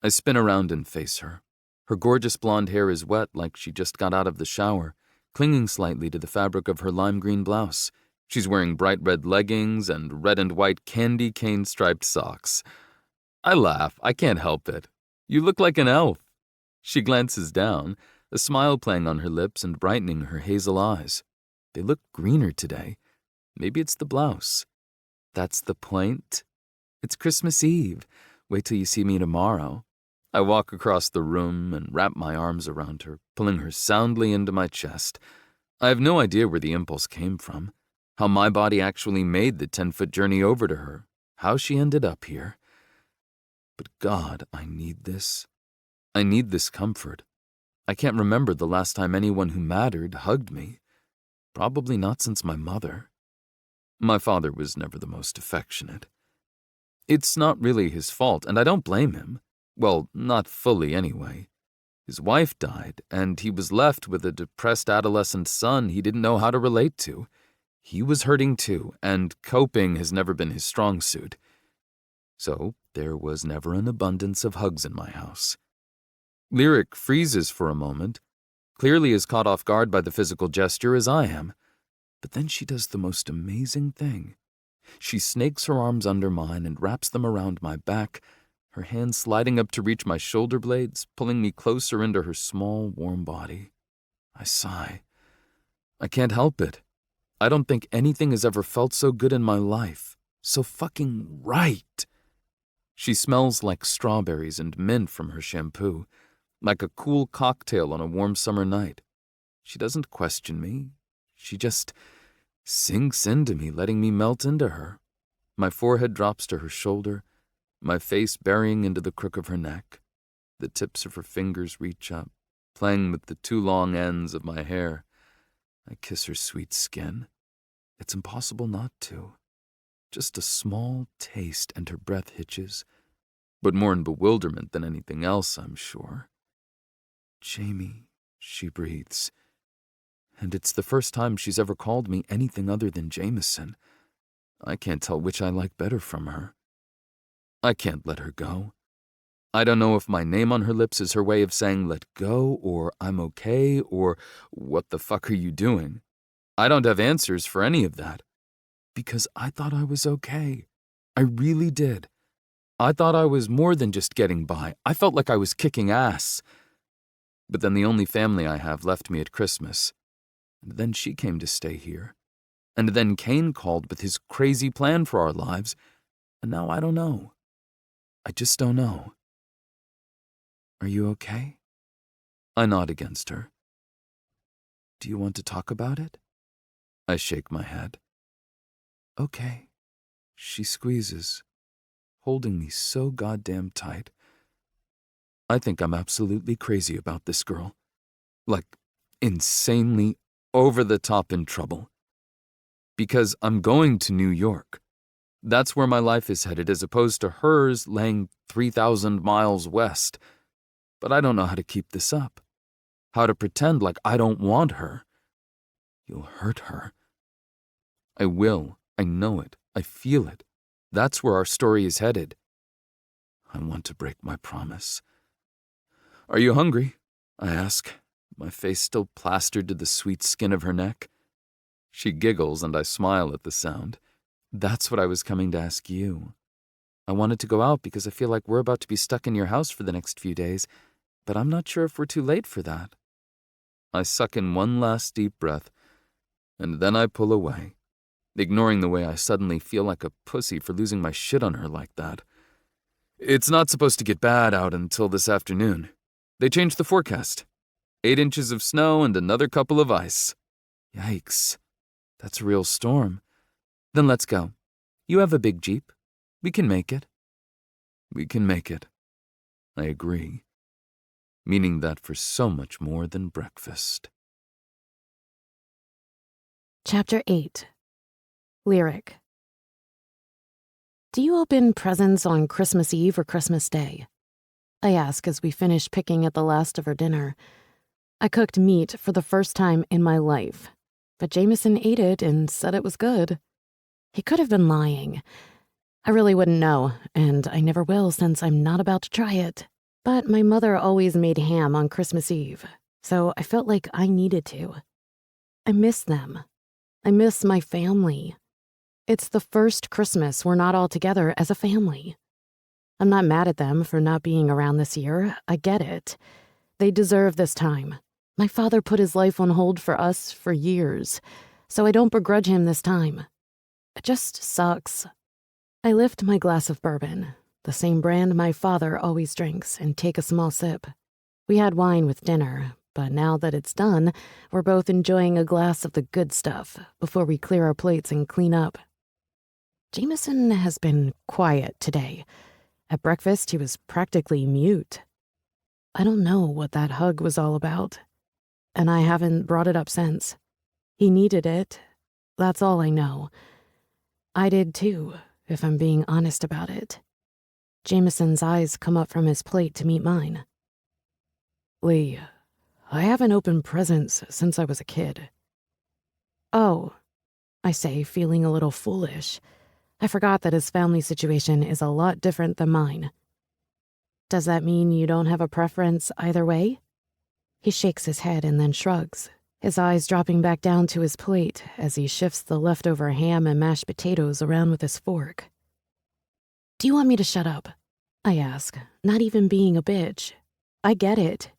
I spin around and face her. Her gorgeous blonde hair is wet like she just got out of the shower, clinging slightly to the fabric of her lime green blouse. She's wearing bright red leggings and red and white candy cane striped socks. I laugh. I can't help it. You look like an elf. She glances down, a smile playing on her lips and brightening her hazel eyes. They look greener today. Maybe it's the blouse. That's the point. It's Christmas Eve. Wait till you see me tomorrow. I walk across the room and wrap my arms around her, pulling her soundly into my chest. I have no idea where the impulse came from, how my body actually made the 10-foot journey over to her, how she ended up here. But God, I need this. I need this comfort. I can't remember the last time anyone who mattered hugged me. Probably not since my mother. My father was never the most affectionate. It's not really his fault, and I don't blame him. Well, not fully anyway. His wife died, and he was left with a depressed adolescent son he didn't know how to relate to. He was hurting too, and coping has never been his strong suit. So there was never an abundance of hugs in my house. Lyric freezes for a moment, clearly as caught off guard by the physical gesture as I am. But then she does the most amazing thing. She snakes her arms under mine and wraps them around my back, her hands sliding up to reach my shoulder blades, pulling me closer into her small, warm body. I sigh. I can't help it. I don't think anything has ever felt so good in my life. So fucking right. She smells like strawberries and mint from her shampoo, like a cool cocktail on a warm summer night. She doesn't question me. She just sinks into me, letting me melt into her. My forehead drops to her shoulder, my face burying into the crook of her neck. The tips of her fingers reach up, playing with the two long ends of my hair. I kiss her sweet skin. It's impossible not to. Just a small taste and her breath hitches, but more in bewilderment than anything else, I'm sure. Jamie, she breathes. And it's the first time she's ever called me anything other than Jameson. I can't tell which I like better from her. I can't let her go. I don't know if my name on her lips is her way of saying let go, or I'm okay, or what the fuck are you doing? I don't have answers for any of that. Because I thought I was okay. I really did. I thought I was more than just getting by. I felt like I was kicking ass. But then the only family I have left me at Christmas. And then she came to stay here. And then Kane called with his crazy plan for our lives. And now I don't know. I just don't know. Are you okay? I nod against her. Do you want to talk about it? I shake my head. Okay. She squeezes, holding me so goddamn tight. I think I'm absolutely crazy about this girl. Like, insanely over the top in trouble. Because I'm going to New York. That's where my life is headed, as opposed to hers laying 3,000 miles west. But I don't know how to keep this up. How to pretend like I don't want her. You'll hurt her. I will. I know it. I feel it. That's where our story is headed. I want to break my promise. Are you hungry? I ask, my face still plastered to the sweet skin of her neck. She giggles and I smile at the sound. That's what I was coming to ask you. I wanted to go out because I feel like we're about to be stuck in your house for the next few days, but I'm not sure if we're too late for that. I suck in one last deep breath, and then I pull away, ignoring the way I suddenly feel like a pussy for losing my shit on her like that. It's not supposed to get bad out until this afternoon. They changed the forecast. 8 inches of snow and another couple of ice. Yikes. That's a real storm. Then let's go. You have a big Jeep. We can make it. We can make it. I agree. Meaning that for so much more than breakfast. Chapter 8. Lyric. Do you open presents on Christmas Eve or Christmas Day? I ask as we finish picking at the last of her dinner. I cooked meat for the first time in my life, but Jameson ate it and said it was good. He could have been lying. I really wouldn't know, and I never will since I'm not about to try it. But my mother always made ham on Christmas Eve, so I felt like I needed to. I miss them. I miss my family. It's the first Christmas we're not all together as a family. I'm not mad at them for not being around this year. I get it. They deserve this time. My father put his life on hold for us for years, so I don't begrudge him this time. It just sucks. I lift my glass of bourbon, the same brand my father always drinks, and take a small sip. We had wine with dinner, but now that it's done, we're both enjoying a glass of the good stuff before we clear our plates and clean up. Jameson has been quiet today. At breakfast, he was practically mute. I don't know what that hug was all about, and I haven't brought it up since. He needed it. That's all I know. I did too, if I'm being honest about it. Jameson's eyes come up from his plate to meet mine. Lee, I haven't opened presents since I was a kid. Oh, I say, feeling a little foolish. I forgot that his family situation is a lot different than mine. Does that mean you don't have a preference either way? He shakes his head and then shrugs, his eyes dropping back down to his plate as he shifts the leftover ham and mashed potatoes around with his fork. Do you want me to shut up? I ask, not even being a bitch. I get it.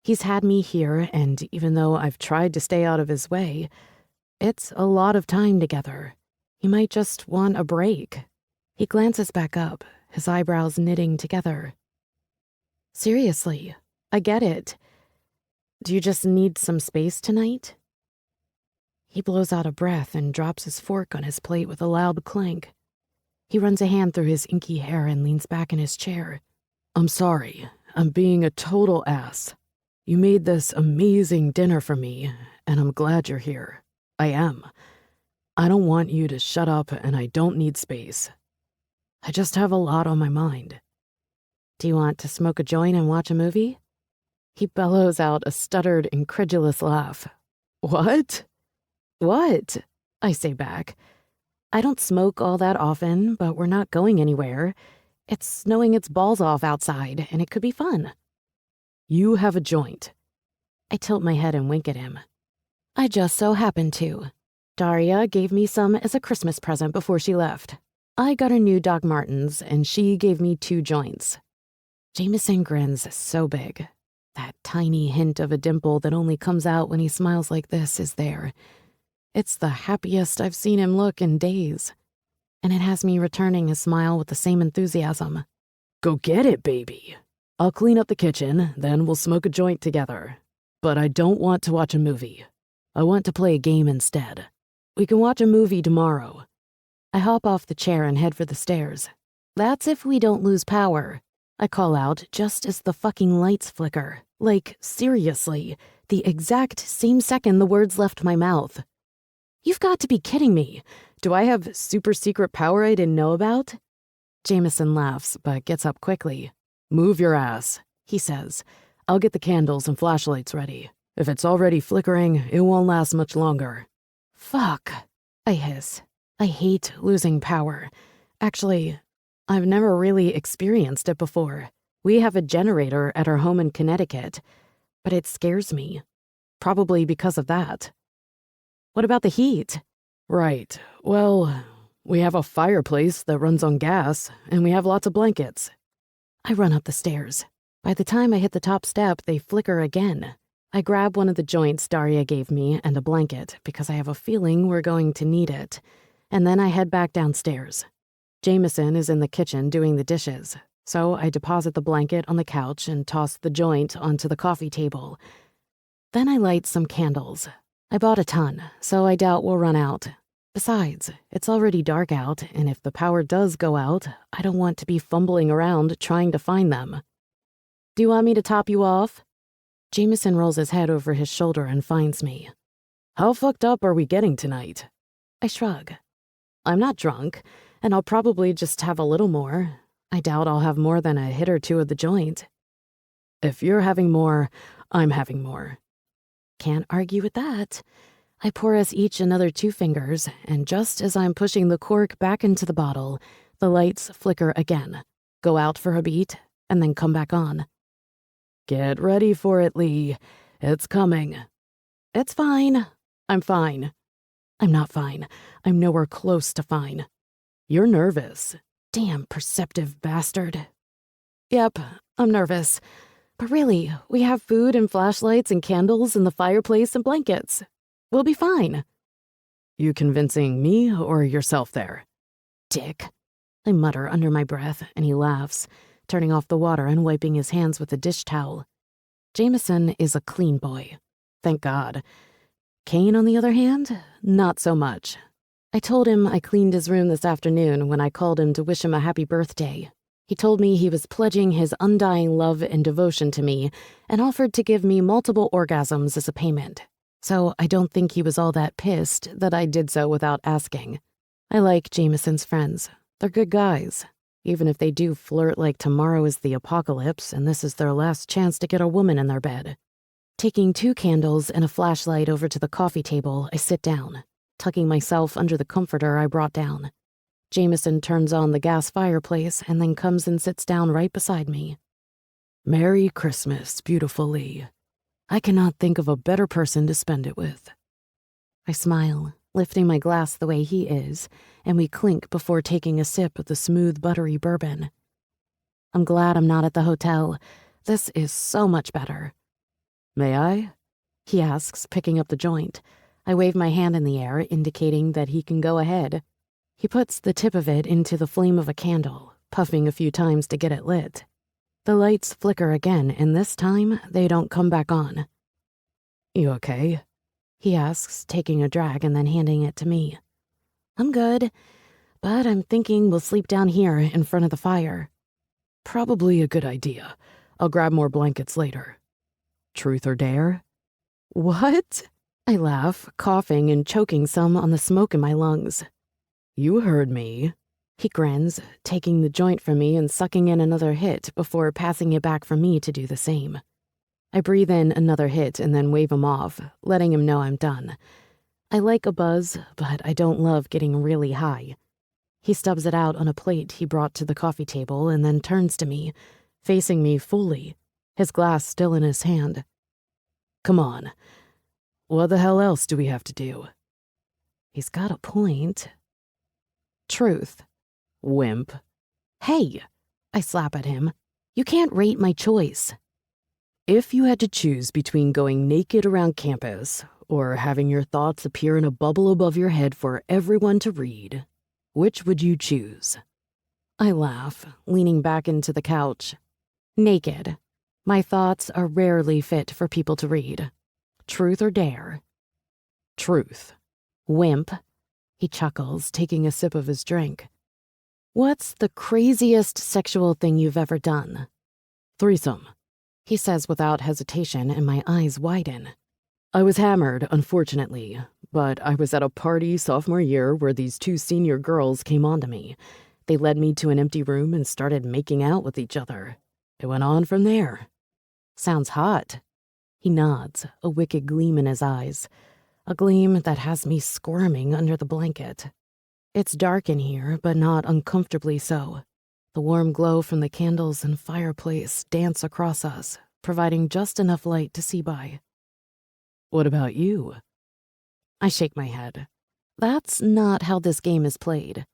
He's had me here, and even though I've tried to stay out of his way, it's a lot of time together. He might just want a break. He glances back up, his eyebrows knitting together. Seriously, I get it. Do you just need some space tonight? He blows out a breath and drops his fork on his plate with a loud clank. He runs a hand through his inky hair and leans back in his chair. I'm sorry. I'm being a total ass. You made this amazing dinner for me, and I'm glad you're here. I am. I don't want you to shut up, and I don't need space. I just have a lot on my mind. Do you want to smoke a joint and watch a movie? He bellows out a stuttered, incredulous laugh. What? What? I say back. I don't smoke all that often, but we're not going anywhere. It's snowing its balls off outside, and it could be fun. You have a joint. I tilt my head and wink at him. I just so happen to. Daria gave me some as a Christmas present before she left. I got her new Doc Martens, and she gave me 2 joints. Jameson grins so big. That tiny hint of a dimple that only comes out when he smiles like this is there. It's the happiest I've seen him look in days. And it has me returning his smile with the same enthusiasm. Go get it, baby. I'll clean up the kitchen, then we'll smoke a joint together. But I don't want to watch a movie. I want to play a game instead. We can watch a movie tomorrow. I hop off the chair and head for the stairs. That's if we don't lose power. I call out just as the fucking lights flicker. Like, seriously, the exact same second the words left my mouth. You've got to be kidding me. Do I have super secret power I didn't know about? Jameson laughs, but gets up quickly. Move your ass, he says. I'll get the candles and flashlights ready. If it's already flickering, it won't last much longer. Fuck, I hiss. I hate losing power. Actually, I've never really experienced it before. We have a generator at our home in Connecticut, but it scares me. Probably because of that. What about the heat? Right. Well, we have a fireplace that runs on gas, and we have lots of blankets. I run up the stairs. By the time I hit the top step, they flicker again. I grab one of the joints Daria gave me and a blanket because I have a feeling we're going to need it. And then I head back downstairs. Jameson is in the kitchen doing the dishes, so I deposit the blanket on the couch and toss the joint onto the coffee table. Then I light some candles. I bought a ton, so I doubt we'll run out. Besides, it's already dark out, and if the power does go out, I don't want to be fumbling around trying to find them. Do you want me to top you off? Jameson rolls his head over his shoulder and finds me. How fucked up are we getting tonight? I shrug. I'm not drunk, and I'll probably just have a little more. I doubt I'll have more than a hit or two of the joint. If you're having more, I'm having more. Can't argue with that. I pour us each another 2 fingers, and just as I'm pushing the cork back into the bottle, the lights flicker again, go out for a beat, and then come back on. Get ready for it, Lee. It's coming. It's fine. I'm fine. I'm not fine. I'm nowhere close to fine. You're nervous. Damn perceptive bastard. Yep, I'm nervous. But really, we have food and flashlights and candles and the fireplace and blankets. We'll be fine. You convincing me or yourself there? Dick. I mutter under my breath, and he laughs, turning off the water and wiping his hands with a dish towel. Jameson is a clean boy. Thank God. Kane, on the other hand, not so much. I told him I cleaned his room this afternoon when I called him to wish him a happy birthday. He told me he was pledging his undying love and devotion to me and offered to give me multiple orgasms as a payment. So I don't think he was all that pissed that I did so without asking. I like Jameson's friends. They're good guys, even if they do flirt like tomorrow is the apocalypse and this is their last chance to get a woman in their bed. Taking 2 candles and a flashlight over to the coffee table, I sit down, tucking myself under the comforter I brought down. Jameson turns on the gas fireplace and then comes and sits down right beside me. Merry Christmas, beautiful Lee. I cannot think of a better person to spend it with. I smile, lifting my glass the way he is, and we clink before taking a sip of the smooth, buttery bourbon. I'm glad I'm not at the hotel. This is so much better. May I? He asks, picking up the joint. I wave my hand in the air, indicating that he can go ahead. He puts the tip of it into the flame of a candle, puffing a few times to get it lit. The lights flicker again, and this time, they don't come back on. You okay? He asks, taking a drag and then handing it to me. I'm good, but I'm thinking we'll sleep down here in front of the fire. Probably a good idea. I'll grab more blankets later. Truth or dare? What? I laugh, coughing and choking some on the smoke in my lungs. You heard me. He grins, taking the joint from me and sucking in another hit before passing it back for me to do the same. I breathe in another hit and then wave him off, letting him know I'm done. I like a buzz, but I don't love getting really high. He stubs it out on a plate he brought to the coffee table and then turns to me, facing me fully, his glass still in his hand. Come on. What the hell else do we have to do? He's got a point. Truth. Wimp. Hey, I slap at him. You can't rate my choice. If you had to choose between going naked around campus or having your thoughts appear in a bubble above your head for everyone to read, which would you choose? I laugh, leaning back into the couch. Naked. My thoughts are rarely fit for people to read. Truth or dare? Truth. Wimp. He chuckles, taking a sip of his drink. What's the craziest sexual thing you've ever done? Threesome, he says without hesitation, and my eyes widen. I was hammered, unfortunately, but I was at a party sophomore year where these two senior girls came onto me. They led me to an empty room and started making out with each other. It went on from there. Sounds hot. He nods, a wicked gleam in his eyes, a gleam that has me squirming under the blanket. It's dark in here, but not uncomfortably so. The warm glow from the candles and fireplace dance across us, providing just enough light to see by. What about you? I shake my head. That's not how this game is played.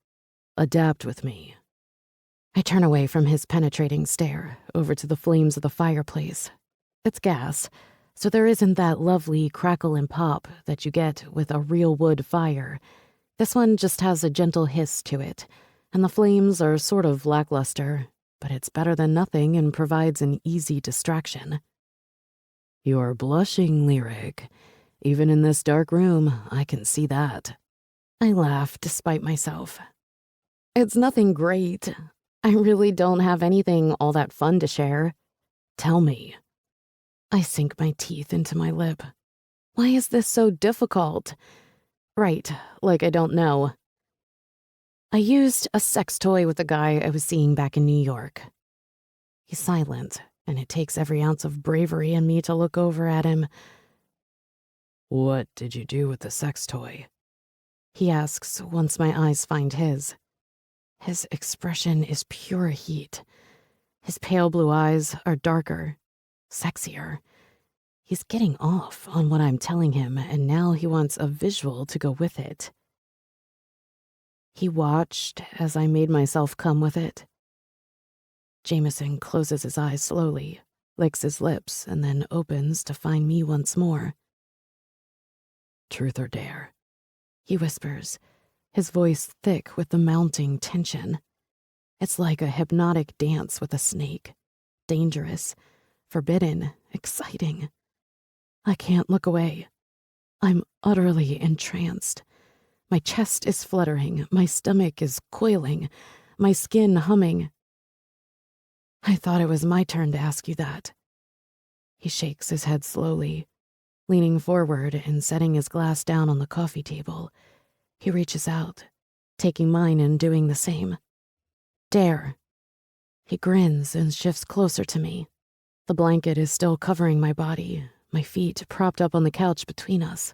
Adapt with me. I turn away from his penetrating stare, over to the flames of the fireplace. It's gas, so there isn't that lovely crackle and pop that you get with a real wood fire. This one just has a gentle hiss to it, and the flames are sort of lackluster, but it's better than nothing and provides an easy distraction. You're blushing, Lyric. Even in this dark room, I can see that. I laugh despite myself. It's nothing great. I really don't have anything all that fun to share. Tell me. I sink my teeth into my lip. Why is this so difficult? Right, like I don't know. I used a sex toy with a guy I was seeing back in New York. He's silent, and it takes every ounce of bravery in me to look over at him. What did you do with the sex toy? He asks once my eyes find his. His expression is pure heat. His pale blue eyes are darker, sexier. He's getting off on what I'm telling him, and now he wants a visual to go with it. He watched as I made myself come with it. Jameson closes his eyes slowly, licks his lips, and then opens to find me once more. Truth or dare? He whispers, his voice thick with the mounting tension. It's like a hypnotic dance with a snake. Dangerous, forbidden, exciting. I can't look away. I'm utterly entranced. My chest is fluttering, my stomach is coiling, my skin humming. I thought it was my turn to ask you that. He shakes his head slowly, leaning forward and setting his glass down on the coffee table. He reaches out, taking mine and doing the same. Dare. He grins and shifts closer to me. The blanket is still covering my body, my feet propped up on the couch between us.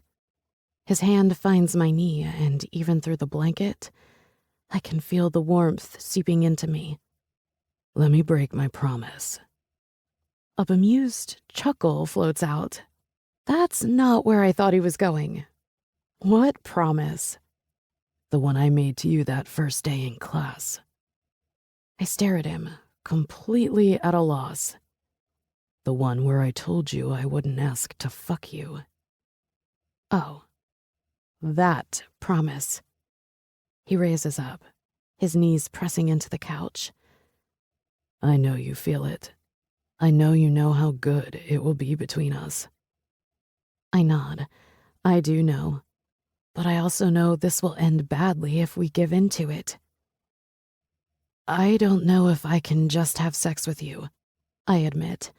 His hand finds my knee, and even through the blanket, I can feel the warmth seeping into me. Let me break my promise. A bemused chuckle floats out. That's not where I thought he was going. What promise? The one I made to you that first day in class. I stare at him, completely at a loss. The one where I told you I wouldn't ask to fuck you. Oh, that promise. He raises up, his knees pressing into the couch. I know you feel it. I know you know how good it will be between us. I nod. I do know. But I also know this will end badly if we give in to it. I don't know if I can just have sex with you, I admit.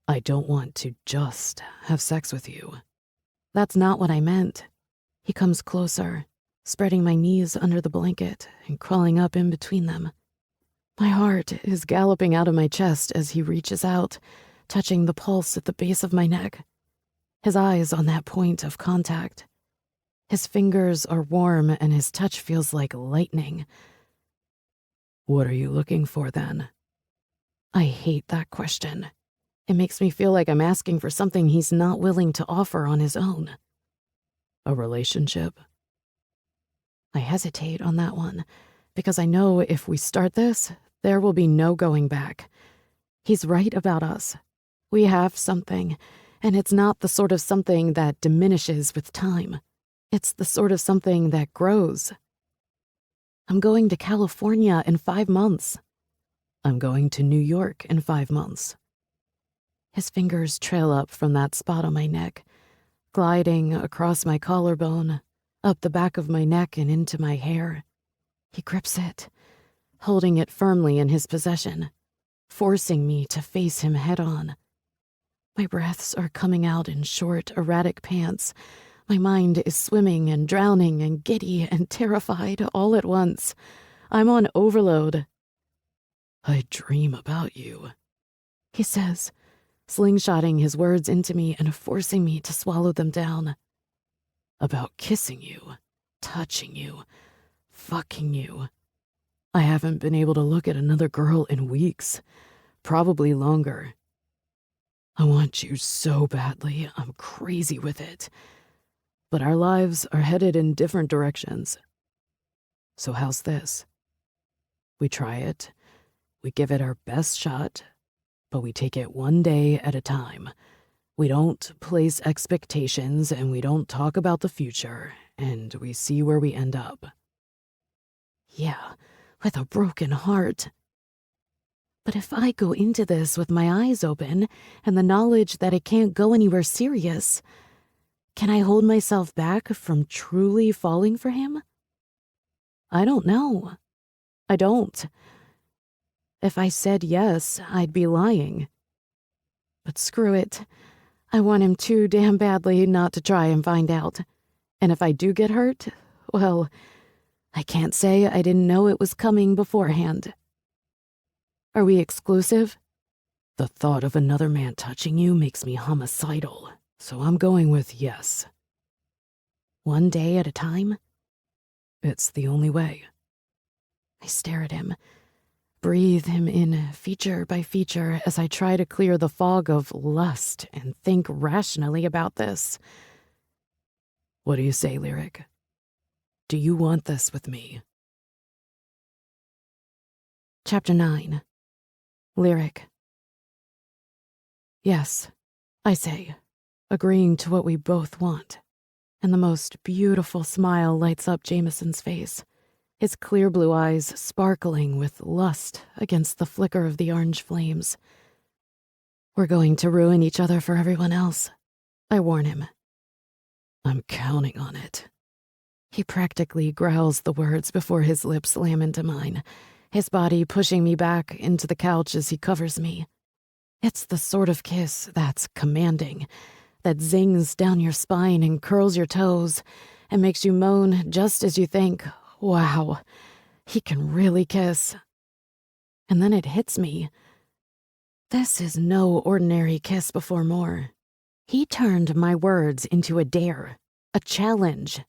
I don't want to just have sex with you. That's not what I meant. He comes closer, spreading my knees under the blanket and crawling up in between them. My heart is galloping out of my chest as he reaches out, touching the pulse at the base of my neck. His eyes on that point of contact. His fingers are warm and his touch feels like lightning. What are you looking for then? I hate that question. It makes me feel like I'm asking for something he's not willing to offer on his own. A relationship? I hesitate on that one, because I know if we start this, there will be no going back. He's right about us. We have something, and it's not the sort of something that diminishes with time. It's the sort of something that grows. I'm going to California in 5 months. I'm going to New York in 5 months. His fingers trail up from that spot on my neck, gliding across my collarbone, up the back of my neck and into my hair. He grips it, holding it firmly in his possession, forcing me to face him head on. My breaths are coming out in short, erratic pants. My mind is swimming and drowning and giddy and terrified all at once. I'm on overload. I dream about you, he says, slingshotting his words into me and forcing me to swallow them down. About kissing you, touching you, fucking you. I haven't been able to look at another girl in weeks, probably longer. I want you so badly, I'm crazy with it. But our lives are headed in different directions. So how's this? We try it, we give it our best shot, but we take it one day at a time. We don't place expectations and we don't talk about the future, and we see where we end up. Yeah, with a broken heart. But if I go into this with my eyes open and the knowledge that it can't go anywhere serious, can I hold myself back from truly falling for him? I don't know. I don't. If I said yes, I'd be lying. But screw it. I want him too damn badly not to try and find out. And if I do get hurt, well, I can't say I didn't know it was coming beforehand. Are we exclusive? The thought of another man touching you makes me homicidal, so I'm going with yes. One day at a time? It's the only way. I stare at him, breathe him in feature by feature as I try to clear the fog of lust and think rationally about this. What do you say, Lyric? Do you want this with me? Chapter 9. Lyric. Yes, I say, agreeing to what we both want. And the most beautiful smile lights up Jameson's face, his clear blue eyes sparkling with lust against the flicker of the orange flames. We're going to ruin each other for everyone else, I warn him. I'm counting on it. He practically growls the words before his lips slam into mine, his body pushing me back into the couch as he covers me. It's the sort of kiss that's commanding, that zings down your spine and curls your toes and makes you moan just as you think, wow, he can really kiss. And then it hits me. This is no ordinary kiss before more. He turned my words into a dare, a challenge.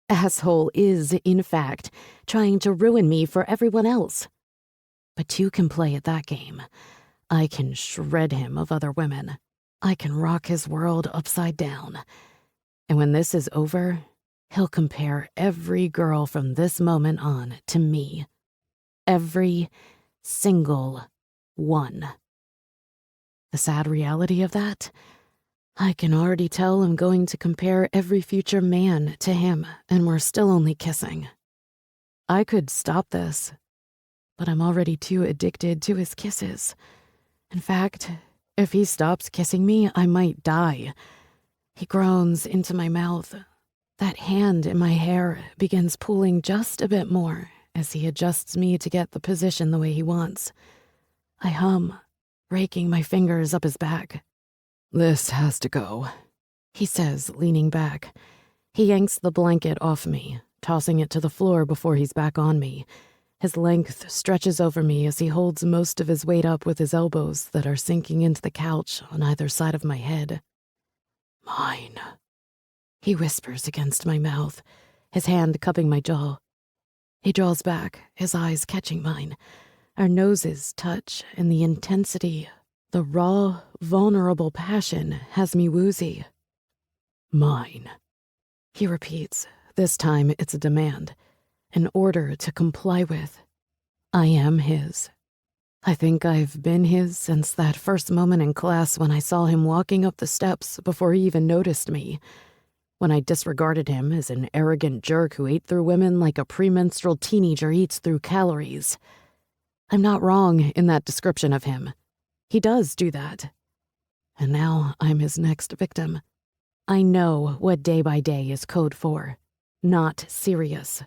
Asshole is, in fact, trying to ruin me for everyone else. But two can play at that game. I can shred him of other women. I can rock his world upside down. And when this is over, he'll compare every girl from this moment on to me. Every single one. The sad reality of that? I can already tell I'm going to compare every future man to him, and we're still only kissing. I could stop this, but I'm already too addicted to his kisses. In fact, if he stops kissing me, I might die. He groans into my mouth. That hand in my hair begins pulling just a bit more as he adjusts me to get the position the way he wants. I hum, raking my fingers up his back. This has to go, he says, leaning back. He yanks the blanket off me, tossing it to the floor before he's back on me. His length stretches over me as he holds most of his weight up with his elbows that are sinking into the couch on either side of my head. Mine, he whispers against my mouth, his hand cupping my jaw. He draws back, his eyes catching mine. Our noses touch, and the intensity, the raw, vulnerable passion has me woozy. Mine, he repeats. This time it's a demand, an order to comply with. I am his. I think I've been his since that first moment in class when I saw him walking up the steps before he even noticed me, when I disregarded him as an arrogant jerk who ate through women like a premenstrual teenager eats through calories. I'm not wrong in that description of him. He does do that. And now I'm his next victim. I know what day by day is code for. Not serious.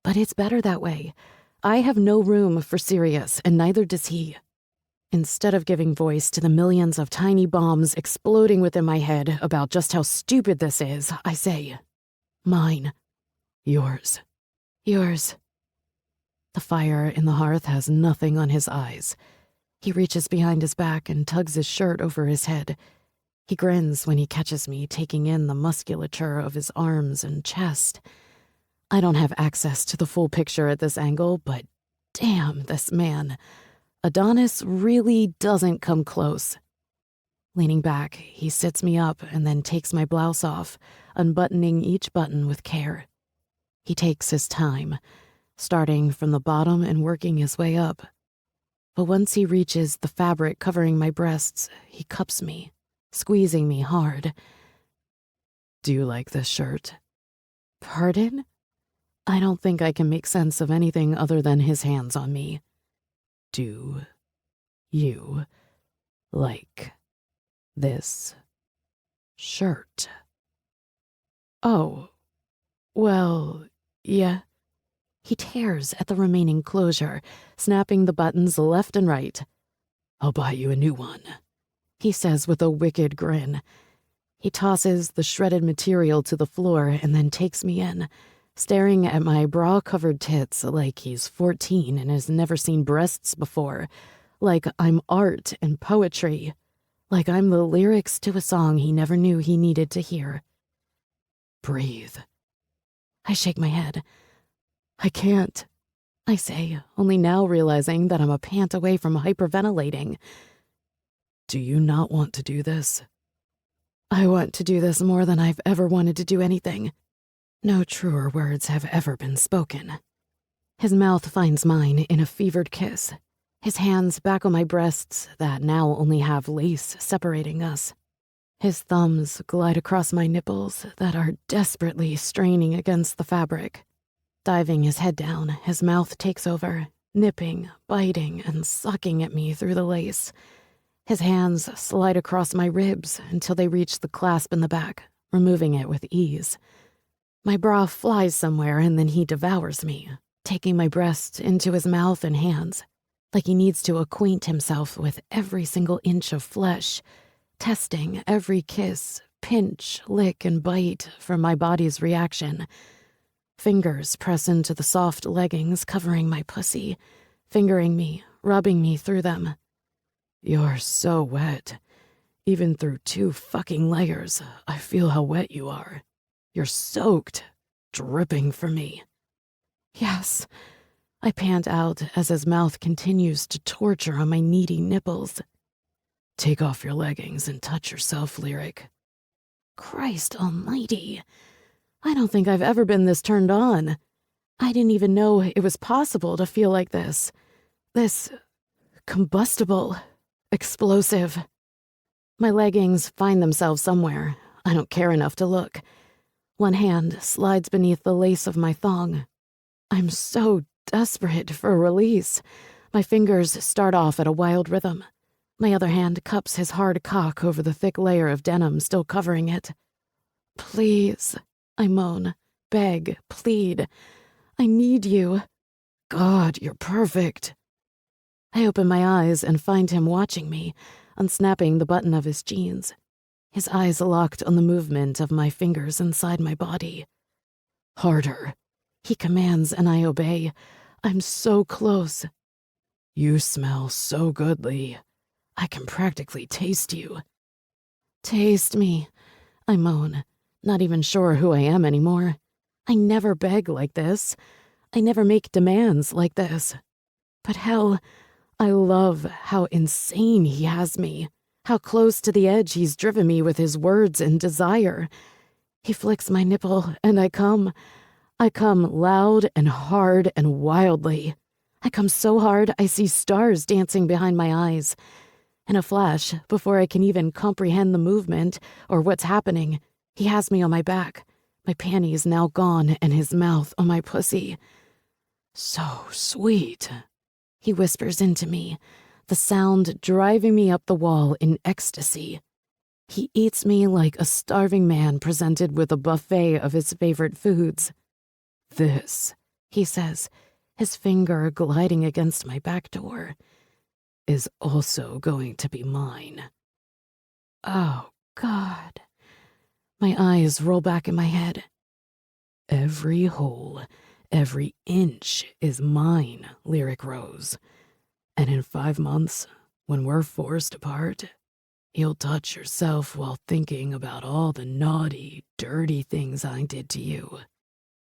But it's better that way. I have no room for serious, and neither does he. Instead of giving voice to the millions of tiny bombs exploding within my head about just how stupid this is, I say, mine, yours, yours. The fire in the hearth has nothing on his eyes. He reaches behind his back and tugs his shirt over his head. He grins when he catches me taking in the musculature of his arms and chest. I don't have access to the full picture at this angle, but damn, this man. Adonis really doesn't come close. Leaning back, he sits me up and then takes my blouse off, unbuttoning each button with care. He takes his time, starting from the bottom and working his way up. But once he reaches the fabric covering my breasts, he cups me, squeezing me hard. Do you like this shirt? Pardon? I don't think I can make sense of anything other than his hands on me. Do you like this shirt? Oh, well, yeah. He tears at the remaining closure, snapping the buttons left and right. I'll buy you a new one, he says with a wicked grin. He tosses the shredded material to the floor and then takes me in, staring at my bra-covered tits like he's 14 and has never seen breasts before, like I'm art and poetry, like I'm the lyrics to a song he never knew he needed to hear. Breathe. I shake my head. I can't, I say, only now realizing that I'm a pant away from hyperventilating. Do you not want to do this? I want to do this more than I've ever wanted to do anything. No truer words have ever been spoken. His mouth finds mine in a fevered kiss, his hands back on my breasts that now only have lace separating us. His thumbs glide across my nipples that are desperately straining against the fabric. Diving his head down, his mouth takes over, nipping, biting, and sucking at me through the lace. His hands slide across my ribs until they reach the clasp in the back, removing it with ease. My bra flies somewhere and then he devours me, taking my breasts into his mouth and hands, like he needs to acquaint himself with every single inch of flesh, testing every kiss, pinch, lick, and bite for my body's reaction. Fingers press into the soft leggings covering my pussy, fingering me, rubbing me through them. You're so wet. Even through 2 fucking layers, I feel how wet you are. You're soaked, dripping for me. Yes, I pant out as his mouth continues to torture on my needy nipples. Take off your leggings and touch yourself, Lyric. Christ almighty. I don't think I've ever been this turned on. I didn't even know it was possible to feel like this. This combustible, explosive. My leggings find themselves somewhere. I don't care enough to look. One hand slides beneath the lace of my thong. I'm so desperate for a release. My fingers start off at a wild rhythm. My other hand cups his hard cock over the thick layer of denim still covering it. Please, I moan, beg, plead. I need you. God, you're perfect. I open my eyes and find him watching me, unsnapping the button of his jeans. His eyes locked on the movement of my fingers inside my body. Harder, he commands, and I obey. I'm so close. You smell so good, Lee. I can practically taste you. Taste me, I moan, not even sure who I am anymore. I never beg like this. I never make demands like this. But hell, I love how insane he has me, how close to the edge he's driven me with his words and desire. He flicks my nipple, and I come. I come loud and hard and wildly. I come so hard I see stars dancing behind my eyes. In a flash, before I can even comprehend the movement or what's happening, he has me on my back, my panties now gone and his mouth on my pussy. So sweet. He whispers into me, the sound driving me up the wall in ecstasy. He eats me like a starving man presented with a buffet of his favorite foods. This, he says, his finger gliding against my back door, is also going to be mine. Oh, God. My eyes roll back in my head. Every hole, every inch is mine, Lyric Rose. And in 5 months, when we're forced apart, you'll touch yourself while thinking about all the naughty, dirty things I did to you.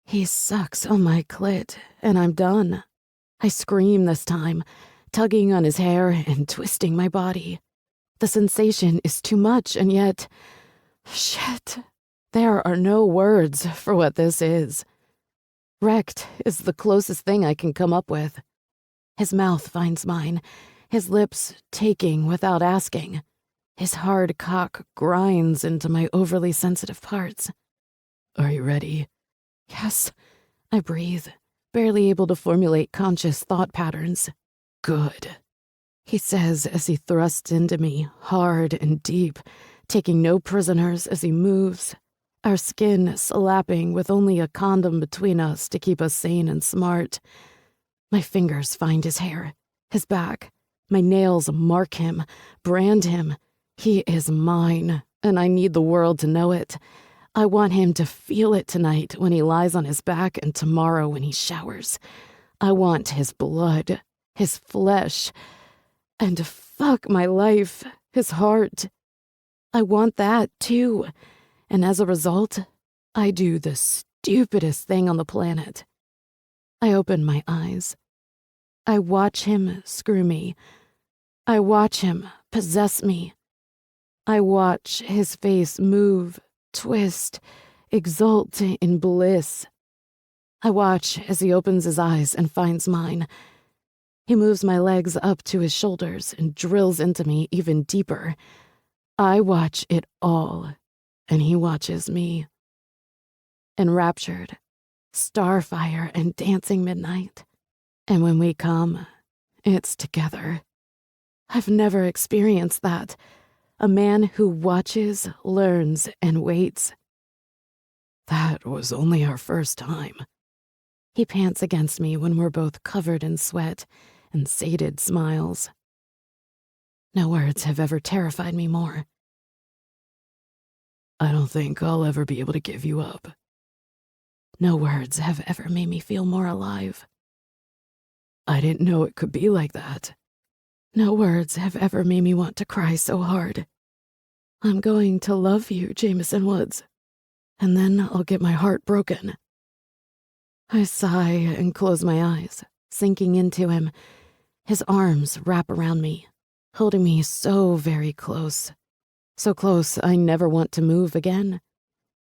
He sucks on my clit, and I'm done. I scream this time, tugging on his hair and twisting my body. The sensation is too much, and yet, shit, there are no words for what this is. Wrecked is the closest thing I can come up with. His mouth finds mine, his lips taking without asking. His hard cock grinds into my overly sensitive parts. Are you ready? Yes, I breathe, barely able to formulate conscious thought patterns. Good, he says as he thrusts into me, hard and deep, taking no prisoners as he moves, our skin slapping with only a condom between us to keep us sane and smart. My fingers find his hair, his back. My nails mark him, brand him. He is mine, and I need the world to know it. I want him to feel it tonight when he lies on his back and tomorrow when he showers. I want his blood, his flesh, and fuck my life, his heart. I want that too, and as a result, I do the stupidest thing on the planet. I open my eyes. I watch him screw me. I watch him possess me. I watch his face move, twist, exult in bliss. I watch as he opens his eyes and finds mine. He moves my legs up to his shoulders and drills into me even deeper. I watch it all, and he watches me. Enraptured, starfire and dancing midnight. And when we come, it's together. I've never experienced that. A man who watches, learns, and waits. That was only our first time. He pants against me when we're both covered in sweat and sated smiles. No words have ever terrified me more. I don't think I'll ever be able to give you up. No words have ever made me feel more alive. I didn't know it could be like that. No words have ever made me want to cry so hard. I'm going to love you, Jameson Woods, and then I'll get my heart broken. I sigh and close my eyes, sinking into him. His arms wrap around me, holding me so very close. So close I never want to move again.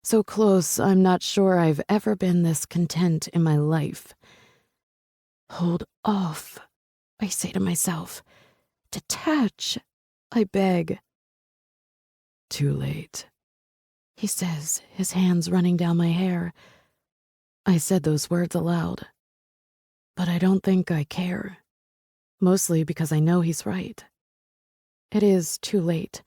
So close I'm not sure I've ever been this content in my life. Hold off, I say to myself. Detach, I beg. Too late, he says, his hands running down my hair. I said those words aloud, but I don't think I care, mostly because I know he's right. It is too late,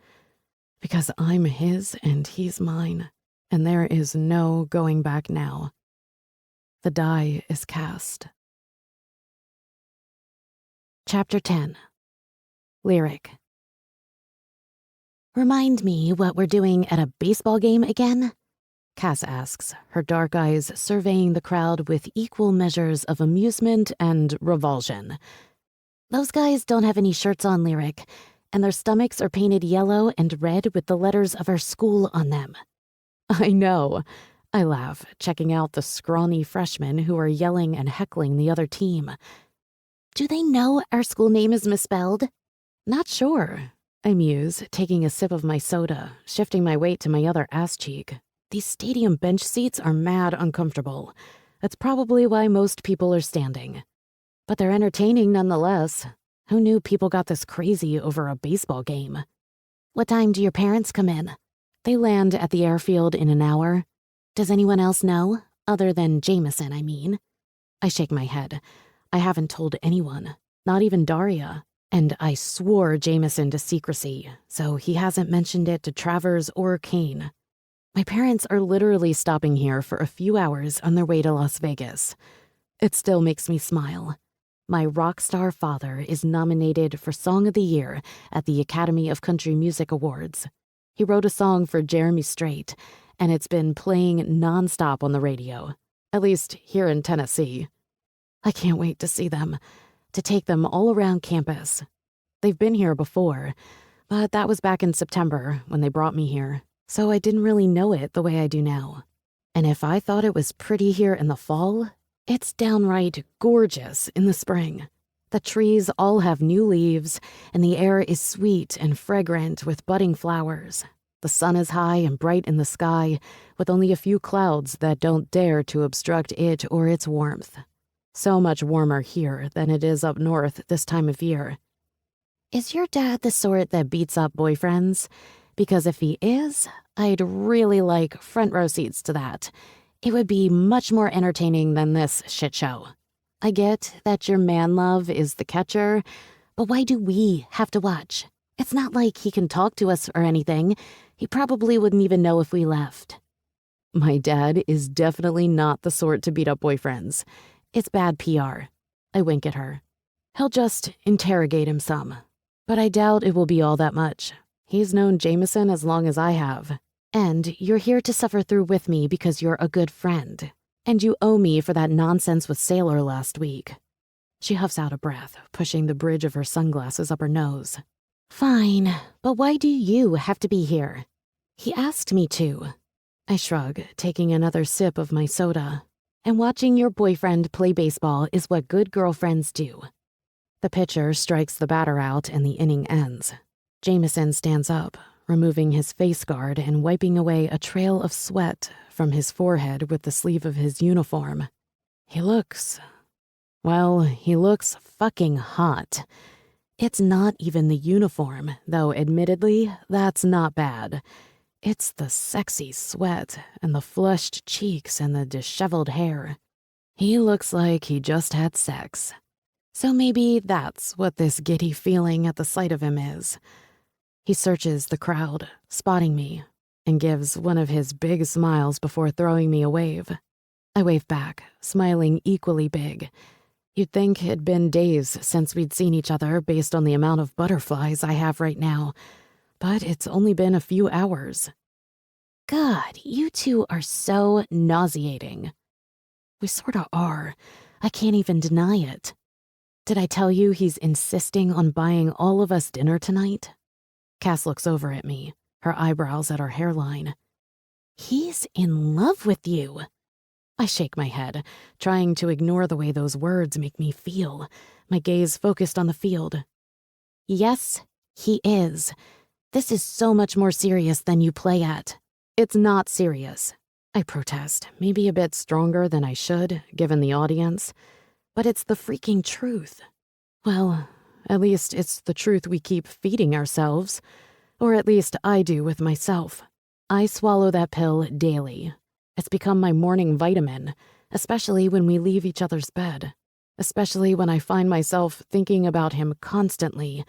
because I'm his and he's mine, and there is no going back now. The die is cast. Chapter 10. Lyric. Remind me what we're doing at a baseball game again? Cass asks, her dark eyes surveying the crowd with equal measures of amusement and revulsion. Those guys don't have any shirts on, Lyric, and their stomachs are painted yellow and red with the letters of our school on them. I know, I laugh, checking out the scrawny freshmen who are yelling and heckling the other team. Do they know our school name is misspelled? Not sure, I muse, taking a sip of my soda, shifting my weight to my other ass cheek. These stadium bench seats are mad uncomfortable. That's probably why most people are standing. But they're entertaining nonetheless. Who knew people got this crazy over a baseball game? What time do your parents come in? They land at the airfield in an hour. Does anyone else know? Other than Jameson, I mean. I shake my head. I haven't told anyone. Not even Daria. And I swore Jameson to secrecy, so he hasn't mentioned it to Travers or Kane. My parents are literally stopping here for a few hours on their way to Las Vegas. It still makes me smile. My rock star father is nominated for Song of the Year at the Academy of Country Music Awards. He wrote a song for Jeremy Strait, and it's been playing nonstop on the radio, at least here in Tennessee. I can't wait to see them, to take them all around campus. They've been here before, but that was back in September when they brought me here, so I didn't really know it the way I do now. And if I thought it was pretty here in the fall, it's downright gorgeous in the spring. The trees all have new leaves, and the air is sweet and fragrant with budding flowers. The sun is high and bright in the sky, with only a few clouds that don't dare to obstruct it or its warmth. So much warmer here than it is up north this time of year. Is your dad the sort that beats up boyfriends? Because if he is, I'd really like front row seats to that. It would be much more entertaining than this shit show. I get that your man love is the catcher, but why do we have to watch? It's not like he can talk to us or anything. He probably wouldn't even know if we left. My dad is definitely not the sort to beat up boyfriends. It's bad PR. I wink at her. He'll just interrogate him some. But I doubt it will be all that much. He's known Jameson as long as I have. And you're here to suffer through with me because you're a good friend. And you owe me for that nonsense with Sailor last week. She huffs out a breath, pushing the bridge of her sunglasses up her nose. Fine, but why do you have to be here? He asked me to. I shrug, taking another sip of my soda. And watching your boyfriend play baseball is what good girlfriends do. The pitcher strikes the batter out and the inning ends. Jameson stands up, removing his face guard and wiping away a trail of sweat from his forehead with the sleeve of his uniform. He looks fucking hot. It's not even the uniform, though admittedly, that's not bad. It's the sexy sweat and the flushed cheeks and the disheveled hair. He looks like he just had sex. So maybe that's what this giddy feeling at the sight of him is. He searches the crowd, spotting me, and gives one of his big smiles before throwing me a wave. I wave back, smiling equally big. You'd think it'd been days since we'd seen each other based on the amount of butterflies I have right now. But it's only been a few hours. God, you two are so nauseating. We sorta are. I can't even deny it. Did I tell you he's insisting on buying all of us dinner tonight? Cass looks over at me, her eyebrows at her hairline. He's in love with you. I shake my head, trying to ignore the way those words make me feel, my gaze focused on the field. Yes, he is. This is so much more serious than you play at. It's not serious. I protest, maybe a bit stronger than I should, given the audience. But it's the freaking truth. Well, at least it's the truth we keep feeding ourselves. Or at least I do with myself. I swallow that pill daily. It's become my morning vitamin, especially when we leave each other's bed. Especially when I find myself thinking about him constantly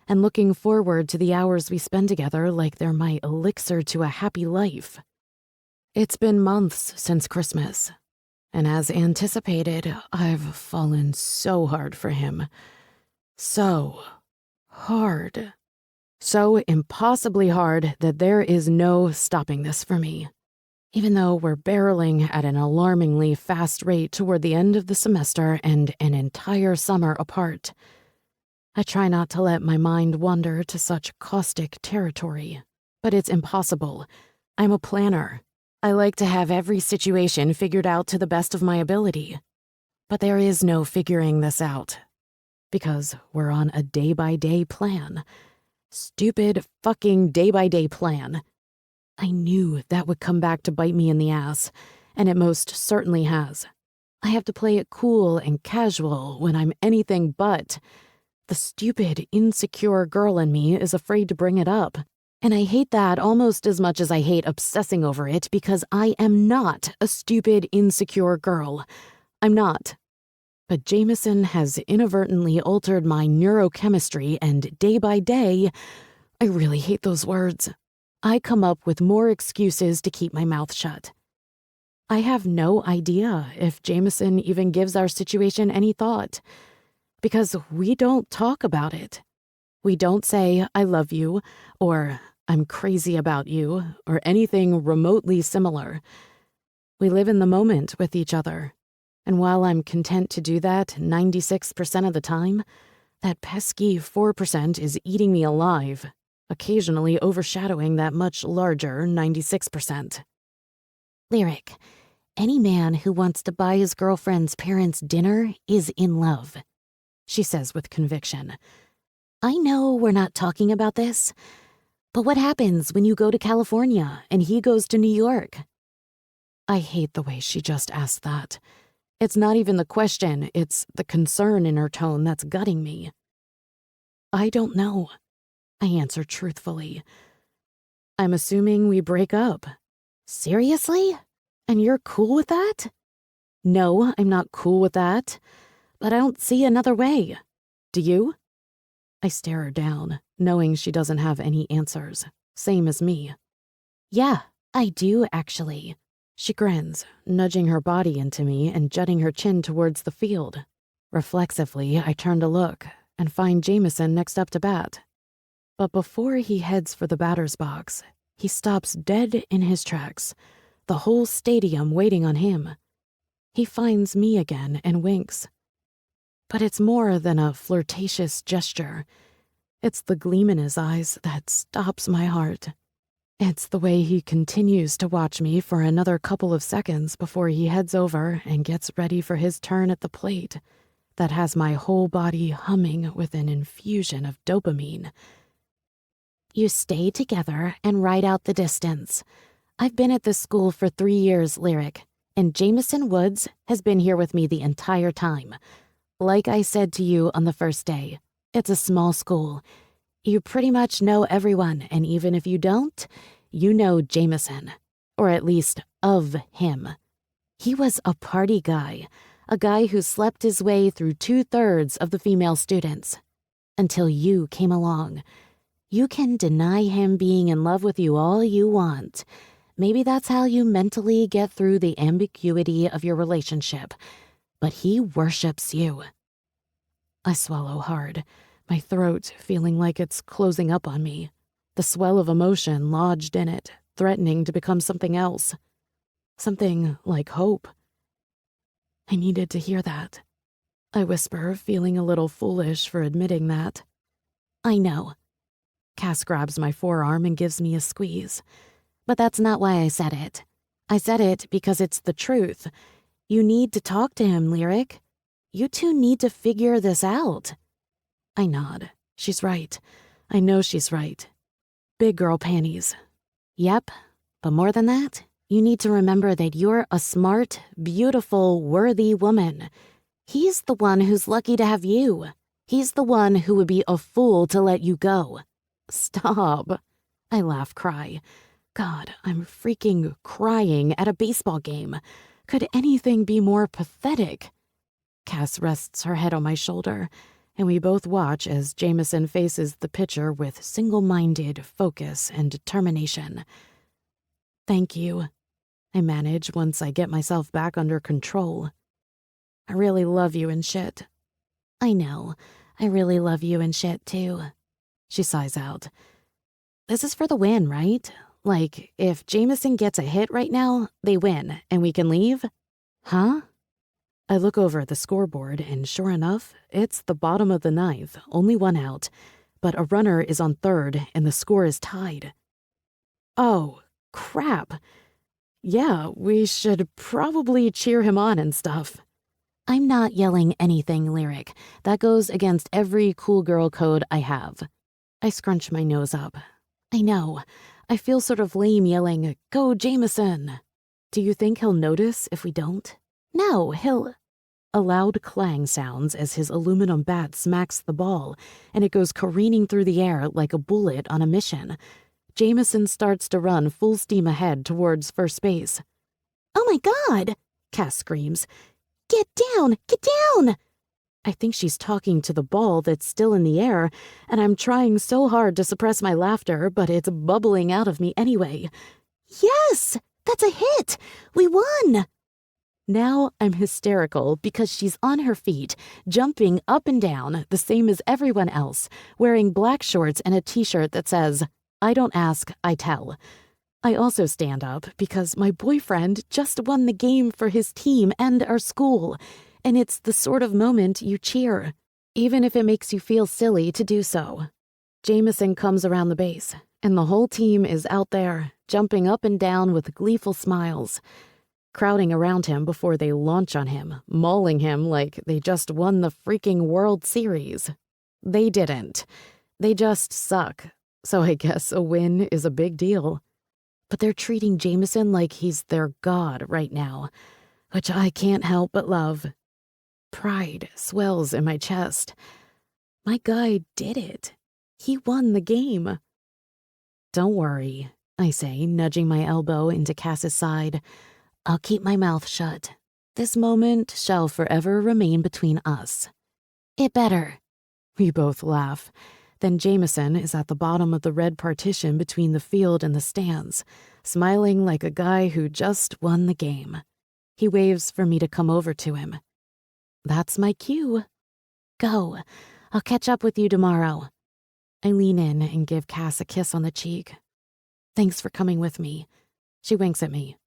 and looking forward to the hours we spend together like they're my elixir to a happy life. It's been months since Christmas, and as anticipated, I've fallen so hard for him. So hard. So impossibly hard that there is no stopping this for me. Even though we're barreling at an alarmingly fast rate toward the end of the semester and an entire summer apart, I try not to let my mind wander to such caustic territory. But it's impossible. I'm a planner. I like to have every situation figured out to the best of my ability. But there is no figuring this out. Because we're on a day-by-day plan. Stupid fucking day-by-day plan. I knew that would come back to bite me in the ass, and it most certainly has. I have to play it cool and casual when I'm anything but. The stupid, insecure girl in me is afraid to bring it up. And I hate that almost as much as I hate obsessing over it because I am not a stupid, insecure girl. I'm not. But Jameson has inadvertently altered my neurochemistry, and day by day, I really hate those words, I come up with more excuses to keep my mouth shut. I have no idea if Jameson even gives our situation any thought, because we don't talk about it. We don't say, I love you, or I'm crazy about you, or anything remotely similar. We live in the moment with each other, and while I'm content to do that 96% of the time, that pesky 4% is eating me alive, occasionally overshadowing that much larger 96%. Lyric, any man who wants to buy his girlfriend's parents dinner is in love, she says with conviction. I know we're not talking about this, but what happens when you go to California and he goes to New York? I hate the way she just asked that. It's not even the question, it's the concern in her tone that's gutting me. I don't know, I answer truthfully. I'm assuming we break up. Seriously? And you're cool with that? No, I'm not cool with that, but I don't see another way. Do you? I stare her down, knowing she doesn't have any answers, same as me. Yeah, I do actually. She grins, nudging her body into me and jutting her chin towards the field. Reflexively, I turn to look and find Jameson next up to bat. But before he heads for the batter's box, he stops dead in his tracks, the whole stadium waiting on him. He finds me again and winks. But it's more than a flirtatious gesture. It's the gleam in his eyes that stops my heart. It's the way he continues to watch me for another couple of seconds before he heads over and gets ready for his turn at the plate that has my whole body humming with an infusion of dopamine. You stay together and ride out the distance. I've been at this school for 3 years, Lyric, and Jameson Woods has been here with me the entire time. Like I said to you on the first day, it's a small school. You pretty much know everyone, and even if you don't, you know Jameson, or at least of him. He was a party guy, a guy who slept his way through 2/3 of the female students. Until you came along. You can deny him being in love with you all you want. Maybe that's how you mentally get through the ambiguity of your relationship. But he worships you. I swallow hard, my throat feeling like it's closing up on me, the swell of emotion lodged in it, threatening to become something else. Something like hope. I needed to hear that. I whisper, feeling a little foolish for admitting that. I know. Cass grabs my forearm and gives me a squeeze. But that's not why I said it. I said it because it's the truth. You need to talk to him, Lyric. You two need to figure this out. I nod. She's right. I know she's right. Big girl panties. Yep, but more than that, you need to remember that you're a smart, beautiful, worthy woman. He's the one who's lucky to have you. He's the one who would be a fool to let you go. Stop. I cry. God, I'm freaking crying at a baseball game. Could anything be more pathetic? Cass rests her head on my shoulder, and we both watch as Jameson faces the pitcher with single-minded focus and determination. Thank you, I manage once I get myself back under control. I really love you and shit. I know. I really love you and shit, too. She sighs out. This is for the win, right? Like, if Jameson gets a hit right now, they win, and we can leave? Huh? I look over at the scoreboard, and sure enough, it's the bottom of the ninth, only one out, but a runner is on third, and the score is tied. Oh, crap. Yeah, we should probably cheer him on and stuff. I'm not yelling anything, Lyric. That goes against every cool girl code I have. I scrunch my nose up. I know. I feel sort of lame yelling, "Go, Jameson!" Do you think he'll notice if we don't? No, he'll... A loud clang sounds as his aluminum bat smacks the ball, and it goes careening through the air like a bullet on a mission. Jameson starts to run full steam ahead towards first base. Oh my God! Cass screams. Get down! Get down! I think she's talking to the ball that's still in the air, and I'm trying so hard to suppress my laughter, but it's bubbling out of me anyway. Yes! That's a hit! We won! Now I'm hysterical because she's on her feet, jumping up and down, the same as everyone else, wearing black shorts and a t-shirt that says, "I don't ask, I tell." I also stand up because my boyfriend just won the game for his team and our school, and it's the sort of moment you cheer, even if it makes you feel silly to do so. Jameson comes around the base, and the whole team is out there, jumping up and down with gleeful smiles, crowding around him before they launch on him, mauling him like they just won the freaking World Series. They didn't. They just suck, so I guess a win is a big deal. But they're treating Jameson like he's their god right now, which I can't help but love. Pride swells in my chest. My guy did it. He won the game. Don't worry, I say, nudging my elbow into Cass's side. I'll keep my mouth shut. This moment shall forever remain between us. It better. We both laugh. Then Jameson is at the bottom of the red partition between the field and the stands, smiling like a guy who just won the game. He waves for me to come over to him. That's my cue. Go. I'll catch up with you tomorrow. I lean in and give Cass a kiss on the cheek. Thanks for coming with me. She winks at me.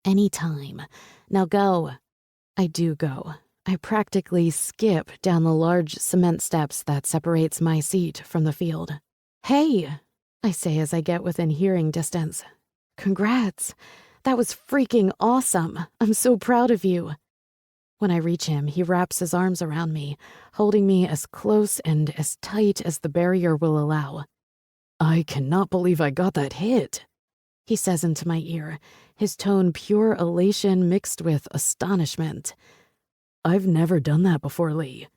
Anytime. Now go. I do go. I practically skip down the large cement steps that separates my seat from the field. Hey, I say as I get within hearing distance. Congrats. That was freaking awesome. I'm so proud of you. When I reach him, he wraps his arms around me, holding me as close and as tight as the barrier will allow. I cannot believe I got that hit, he says into my ear, his tone pure elation mixed with astonishment. I've never done that before, Lee.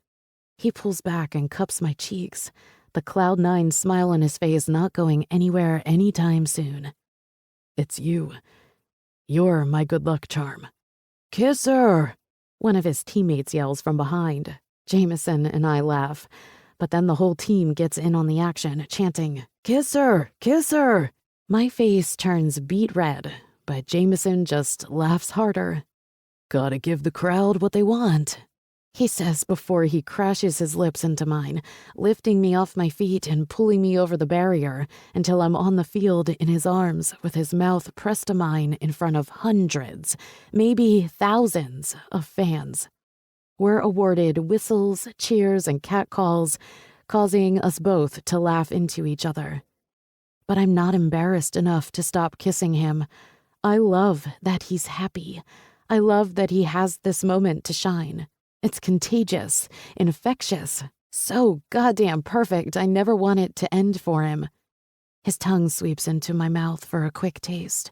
He pulls back and cups my cheeks, the cloud-9 smile on his face not going anywhere anytime soon. It's you. You're my good luck charm. Kiss her! One of his teammates yells from behind. Jameson and I laugh, but then the whole team gets in on the action, chanting, Kiss her! Kiss her! My face turns beet red, but Jameson just laughs harder. Gotta give the crowd what they want, he says before he crashes his lips into mine, lifting me off my feet and pulling me over the barrier until I'm on the field in his arms with his mouth pressed to mine in front of hundreds, maybe thousands of fans. We're awarded whistles, cheers, and catcalls, causing us both to laugh into each other. But I'm not embarrassed enough to stop kissing him. I love that he's happy. I love that he has this moment to shine. It's contagious, infectious, so goddamn perfect I never want it to end for him. His tongue sweeps into my mouth for a quick taste,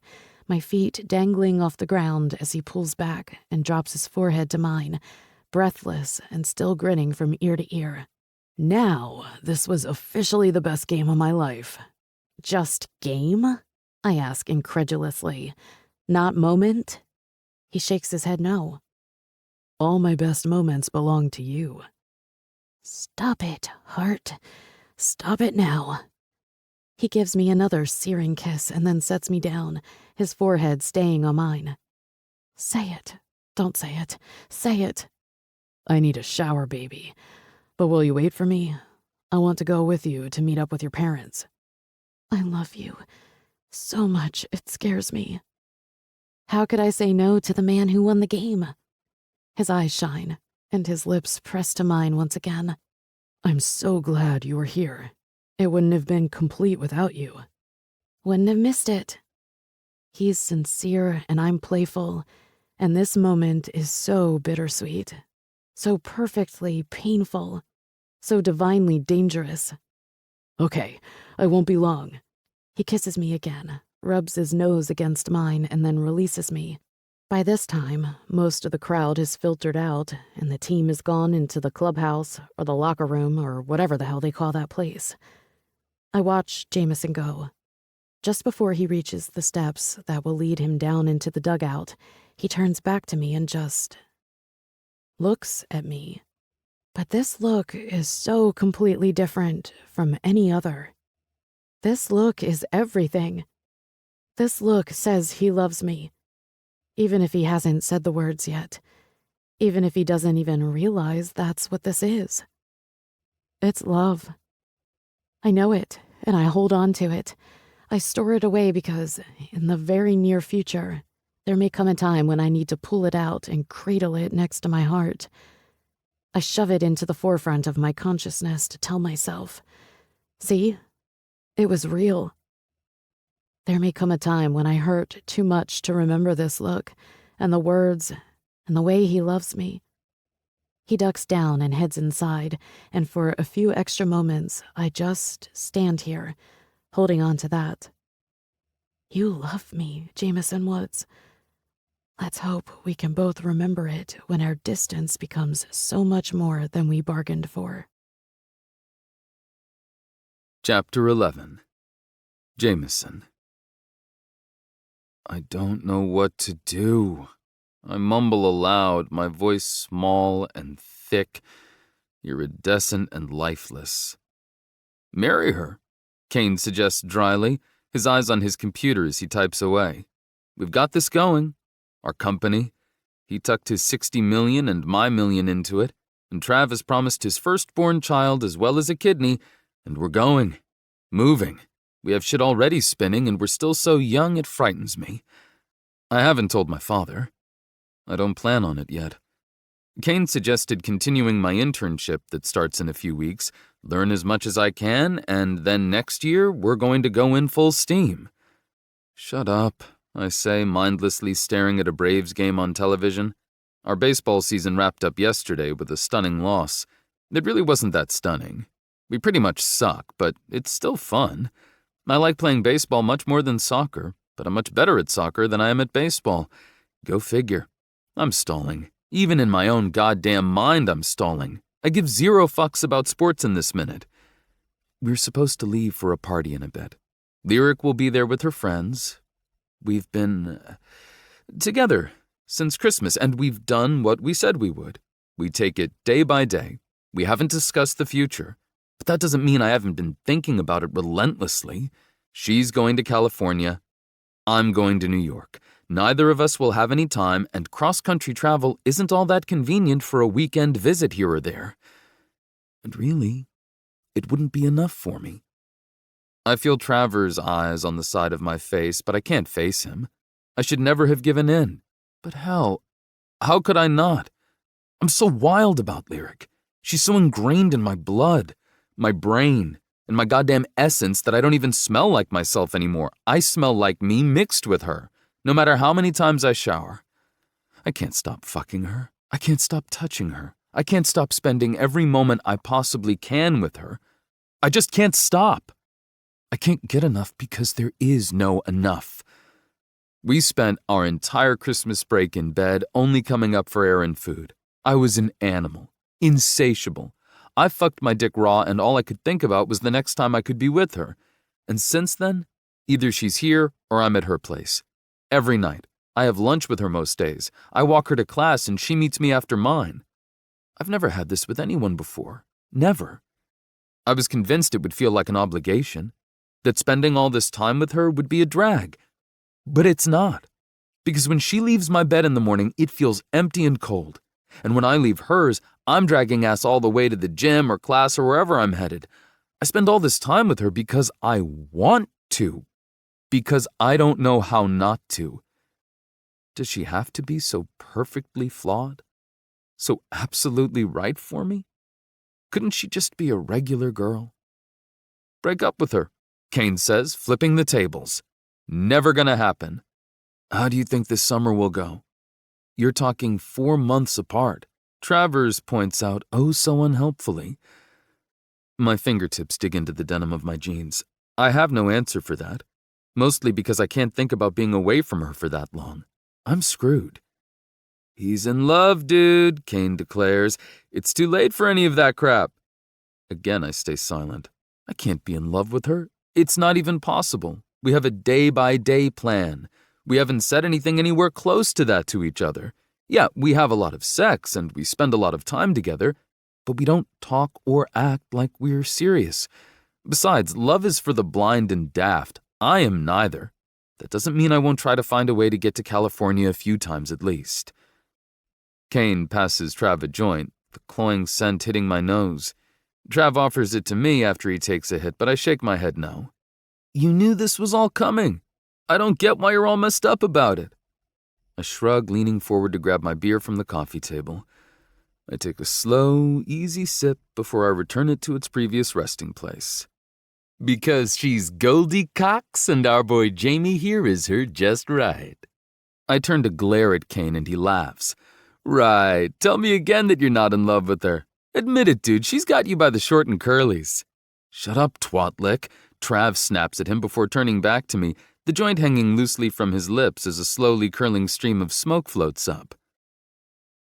my feet dangling off the ground as he pulls back and drops his forehead to mine, breathless and still grinning from ear to ear. Now, this was officially the best game of my life. Just game? I ask incredulously. Not moment? He shakes his head no. All my best moments belong to you. Stop it, heart. Stop it now. He gives me another searing kiss and then sets me down, his forehead staying on mine. Say it. Don't say it. Say it. I need a shower, baby. But will you wait for me? I want to go with you to meet up with your parents. I love you so much it scares me. How could I say no to the man who won the game? His eyes shine, and his lips press to mine once again. I'm so glad you were here. It wouldn't have been complete without you. Wouldn't have missed it. He's sincere and I'm playful, and this moment is so bittersweet, so perfectly painful, so divinely dangerous. Okay, I won't be long. He kisses me again, rubs his nose against mine, and then releases me. By this time, most of the crowd has filtered out, and the team has gone into the clubhouse or the locker room or whatever the hell they call that place. I watch Jameson go. Just before he reaches the steps that will lead him down into the dugout, he turns back to me and just looks at me. But this look is so completely different from any other. This look is everything. This look says he loves me, even if he hasn't said the words yet, even if he doesn't even realize that's what this is. It's love. I know it, and I hold on to it. I store it away because, in the very near future, there may come a time when I need to pull it out and cradle it next to my heart. I shove it into the forefront of my consciousness to tell myself, see, it was real. There may come a time when I hurt too much to remember this look, and the words, and the way he loves me. He ducks down and heads inside, and for a few extra moments, I just stand here, holding on to that. You love me, Jameson Woods. Let's hope we can both remember it when our distance becomes so much more than we bargained for. Chapter 11. Jameson. I don't know what to do. I mumble aloud, my voice small and thick, iridescent and lifeless. Marry her, Kane suggests dryly, his eyes on his computer as he types away. We've got this going. Our company. He tucked his $60 million and my $1 million into it, and Travis promised his firstborn child as well as a kidney, and we're going. Moving. We have shit already spinning, and we're still so young it frightens me. I haven't told my father. I don't plan on it yet. Kane suggested continuing my internship that starts in a few weeks, learn as much as I can, and then next year we're going to go in full steam. Shut up, I say, mindlessly staring at a Braves game on television. Our baseball season wrapped up yesterday with a stunning loss. It really wasn't that stunning. We pretty much suck, but it's still fun. I like playing baseball much more than soccer, but I'm much better at soccer than I am at baseball. Go figure. I'm stalling. Even in my own goddamn mind, I'm stalling. I give zero fucks about sports in this minute. We're supposed to leave for a party in a bit. Lyric will be there with her friends. We've been together since Christmas, and we've done what we said we would. We take it day by day. We haven't discussed the future, but that doesn't mean I haven't been thinking about it relentlessly. She's going to California. I'm going to New York. Neither of us will have any time, and cross-country travel isn't all that convenient for a weekend visit here or there. And really, it wouldn't be enough for me. I feel Travers' eyes on the side of my face, but I can't face him. I should never have given in. But hell, how could I not? I'm so wild about Lyric. She's so ingrained in my blood, my brain, and my goddamn essence that I don't even smell like myself anymore. I smell like me mixed with her, no matter how many times I shower. I can't stop fucking her. I can't stop touching her. I can't stop spending every moment I possibly can with her. I just can't stop. I can't get enough because there is no enough. We spent our entire Christmas break in bed, only coming up for air and food. I was an animal, insatiable. I fucked my dick raw, and all I could think about was the next time I could be with her. And since then, either she's here or I'm at her place. Every night. I have lunch with her most days. I walk her to class and she meets me after mine. I've never had this with anyone before. Never. I was convinced it would feel like an obligation, that spending all this time with her would be a drag. But it's not. Because when she leaves my bed in the morning, it feels empty and cold. And when I leave hers, I'm dragging ass all the way to the gym or class or wherever I'm headed. I spend all this time with her because I want to. Because I don't know how not to. Does she have to be so perfectly flawed? So absolutely right for me? Couldn't she just be a regular girl? Break up with her, Kane says, flipping the tables. Never gonna happen. How do you think this summer will go? You're talking 4 months apart. Travers points out oh so unhelpfully. My fingertips dig into the denim of my jeans. I have no answer for that. Mostly because I can't think about being away from her for that long. I'm screwed. He's in love, dude, Kane declares. It's too late for any of that crap. Again, I stay silent. I can't be in love with her. It's not even possible. We have a day-by-day plan. We haven't said anything anywhere close to that to each other. Yeah, we have a lot of sex and we spend a lot of time together, but we don't talk or act like we're serious. Besides, love is for the blind and daft. I am neither. That doesn't mean I won't try to find a way to get to California a few times at least. Kane passes Trav a joint, the cloying scent hitting my nose. Trav offers it to me after he takes a hit, but I shake my head no. You knew this was all coming. I don't get why you're all messed up about it. I shrug, leaning forward to grab my beer from the coffee table. I take a slow, easy sip before I return it to its previous resting place. Because she's Goldie Cox and our boy Jamie here is her just right. I turn to glare at Kane and he laughs. Right, tell me again that you're not in love with her. Admit it, dude, she's got you by the short and curlies. Shut up, twatlick. Trav snaps at him before turning back to me, the joint hanging loosely from his lips as a slowly curling stream of smoke floats up.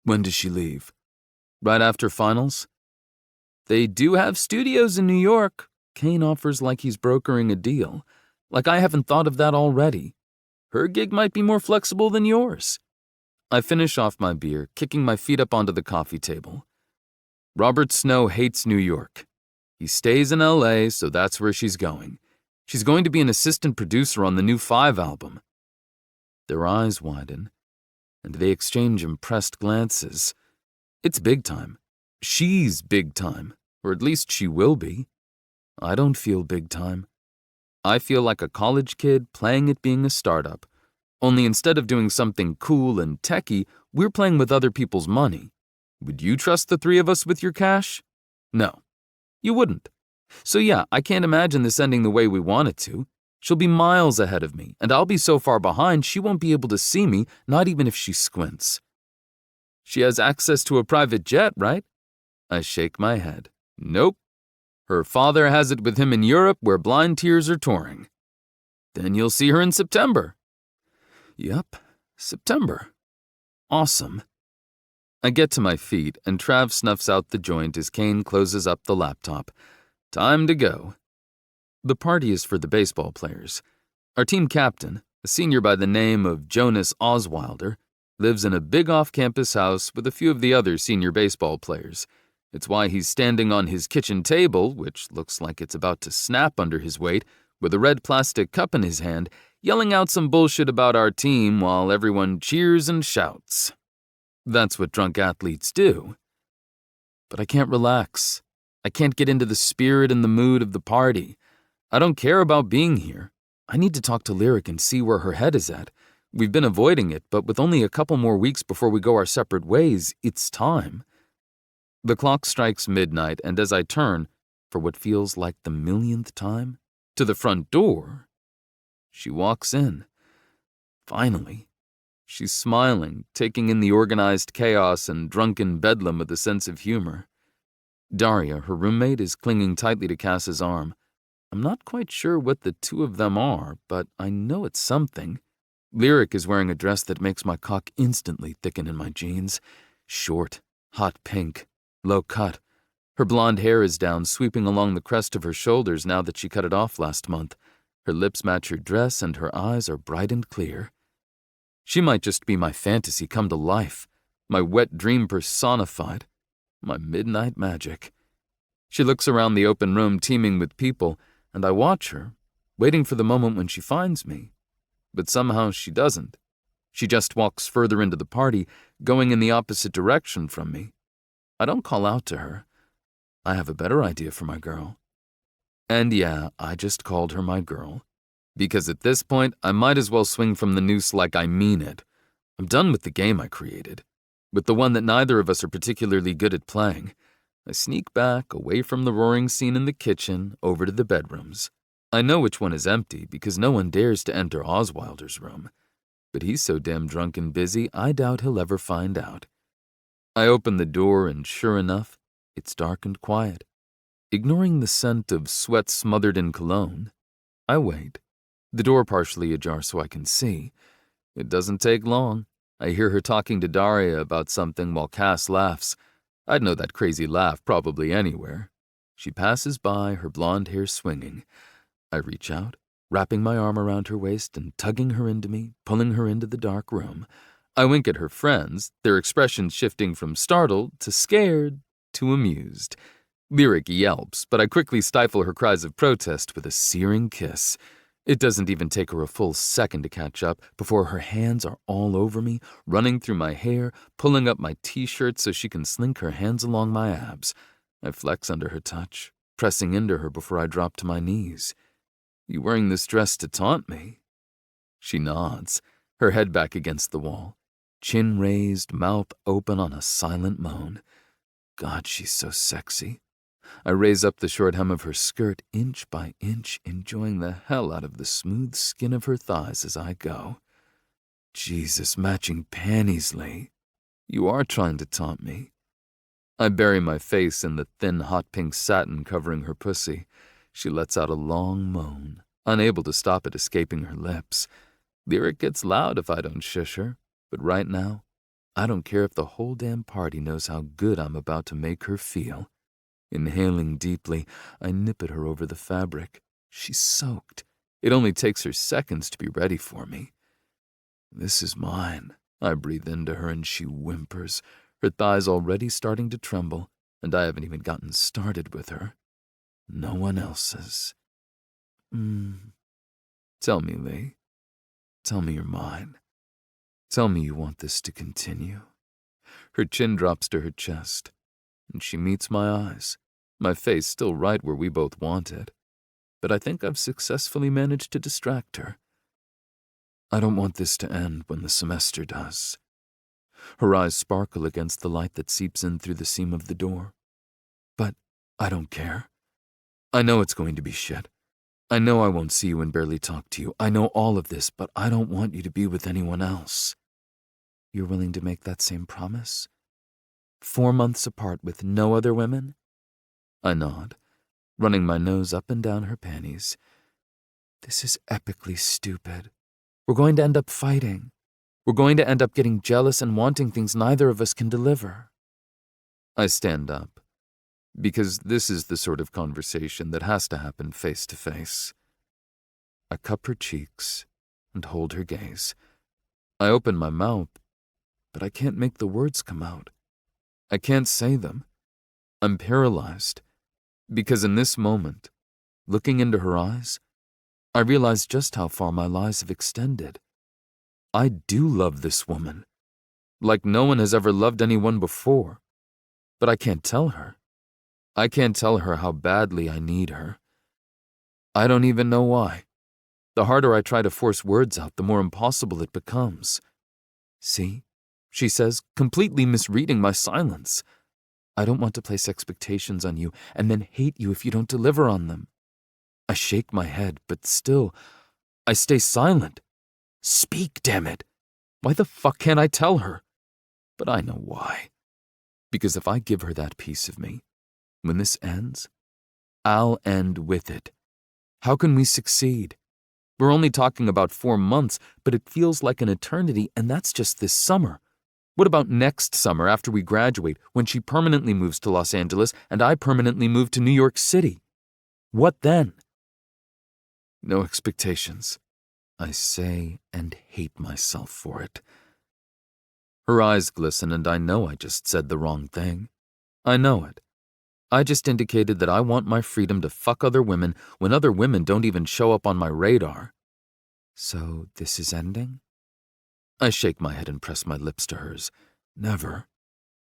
When does she leave? Right after finals? They do have studios in New York. Kane offers like he's brokering a deal. Like I haven't thought of that already. Her gig might be more flexible than yours. I finish off my beer, kicking my feet up onto the coffee table. Robert Snow hates New York. He stays in LA, so that's where she's going. She's going to be an assistant producer on the new 5 album. Their eyes widen, and they exchange impressed glances. It's big time. She's big time, or at least she will be. I don't feel big time. I feel like a college kid playing at being a startup. Only instead of doing something cool and techy, we're playing with other people's money. Would you trust the 3 of us with your cash? No, you wouldn't. So yeah, I can't imagine this ending the way we want it to. She'll be miles ahead of me, and I'll be so far behind she won't be able to see me, not even if she squints. She has access to a private jet, right? I shake my head. Nope. Her father has it with him in Europe where blind tears are touring. Then you'll see her in September. Yep, September. Awesome. I get to my feet and Trav snuffs out the joint as Kane closes up the laptop. Time to go. The party is for the baseball players. Our team captain, a senior by the name of Jonas Oswilder, lives in a big off-campus house with a few of the other senior baseball players. It's why he's standing on his kitchen table, which looks like it's about to snap under his weight, with a red plastic cup in his hand, yelling out some bullshit about our team while everyone cheers and shouts. That's what drunk athletes do. But I can't relax. I can't get into the spirit and the mood of the party. I don't care about being here. I need to talk to Lyric and see where her head is at. We've been avoiding it, but with only a couple more weeks before we go our separate ways, it's time. The clock strikes midnight, and as I turn, for what feels like the millionth time, to the front door, she walks in. Finally. She's smiling, taking in the organized chaos and drunken bedlam with a sense of humor. Daria, her roommate, is clinging tightly to Cass's arm. I'm not quite sure what the 2 of them are, but I know it's something. Lyric is wearing a dress that makes my cock instantly thicken in my jeans. Short, hot pink, low cut. Her blonde hair is down, sweeping along the crest of her shoulders now that she cut it off last month. Her lips match her dress and her eyes are bright and clear. She might just be my fantasy come to life, my wet dream personified, my midnight magic. She looks around the open room teeming with people, and I watch her, waiting for the moment when she finds me. But somehow she doesn't. She just walks further into the party, going in the opposite direction from me. I don't call out to her. I have a better idea for my girl. And yeah, I just called her my girl. Because at this point, I might as well swing from the noose like I mean it. I'm done with the game I created. With the one that neither of us are particularly good at playing. I sneak back, away from the roaring scene in the kitchen, over to the bedrooms. I know which one is empty because no one dares to enter Oswilder's room. But he's so damn drunk and busy, I doubt he'll ever find out. I open the door and sure enough, it's dark and quiet. Ignoring the scent of sweat smothered in cologne, I wait. The door partially ajar so I can see. It doesn't take long. I hear her talking to Daria about something while Cass laughs. I'd know that crazy laugh probably anywhere. She passes by, her blonde hair swinging. I reach out, wrapping my arm around her waist and tugging her into me, pulling her into the dark room. I wink at her friends, their expressions shifting from startled to scared to amused. Lyric yelps, but I quickly stifle her cries of protest with a searing kiss. It doesn't even take her a full second to catch up before her hands are all over me, running through my hair, pulling up my t-shirt so she can slink her hands along my abs. I flex under her touch, pressing into her before I drop to my knees. You wearing this dress to taunt me? She nods, her head back against the wall, chin raised, mouth open on a silent moan. God, she's so sexy. I raise up the short hem of her skirt inch by inch, enjoying the hell out of the smooth skin of her thighs as I go. Jesus, matching panties, Lee. You are trying to taunt me. I bury my face in the thin hot pink satin covering her pussy. She lets out a long moan, unable to stop it escaping her lips. Lyric gets loud if I don't shush her, but right now, I don't care if the whole damn party knows how good I'm about to make her feel. Inhaling deeply, I nip at her over the fabric. She's soaked. It only takes her seconds to be ready for me. This is mine. I breathe into her and she whimpers, her thighs already starting to tremble, and I haven't even gotten started with her. No one else's. Tell me, Lee. Tell me you're mine. Tell me you want this to continue. Her chin drops to her chest, and she meets my eyes, my face still right where we both want it. But I think I've successfully managed to distract her. I don't want this to end when the semester does. Her eyes sparkle against the light that seeps in through the seam of the door. But I don't care. I know it's going to be shit. I know I won't see you and barely talk to you. I know all of this, but I don't want you to be with anyone else. You're willing to make that same promise? 4 months apart with no other women? I nod, running my nose up and down her panties. This is epically stupid. We're going to end up fighting. We're going to end up getting jealous and wanting things neither of us can deliver. I stand up, because this is the sort of conversation that has to happen face to face. I cup her cheeks and hold her gaze. I open my mouth, but I can't make the words come out. I can't say them. I'm paralyzed, because in this moment, looking into her eyes, I realize just how far my lies have extended. I do love this woman, like no one has ever loved anyone before, but I can't tell her. I can't tell her how badly I need her. I don't even know why. The harder I try to force words out, the more impossible it becomes. See? She says, completely misreading my silence. I don't want to place expectations on you and then hate you if you don't deliver on them. I shake my head, but still, I stay silent. Speak, damn it. Why the fuck can't I tell her? But I know why. Because if I give her that piece of me, when this ends, I'll end with it. How can we succeed? We're only talking about 4 months, but it feels like an eternity, and that's just this summer. What about next summer after we graduate, when she permanently moves to Los Angeles and I permanently move to New York City? What then? No expectations, I say, and hate myself for it. Her eyes glisten, and I know I just said the wrong thing. I know it. I just indicated that I want my freedom to fuck other women when other women don't even show up on my radar. So this is ending? I shake my head and press my lips to hers. Never.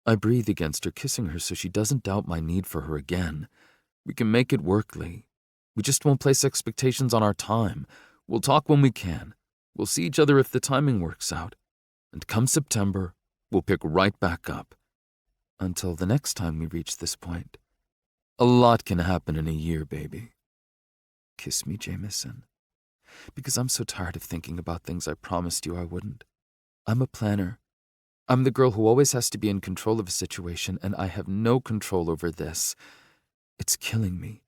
I breathe against her, kissing her so she doesn't doubt my need for her again. We can make it work, Lee. We just won't place expectations on our time. We'll talk when we can. We'll see each other if the timing works out. And come September, we'll pick right back up. Until the next time we reach this point. A lot can happen in a year, baby. Kiss me, Jameson. Because I'm so tired of thinking about things I promised you I wouldn't. I'm a planner. I'm the girl who always has to be in control of a situation, and I have no control over this. It's killing me.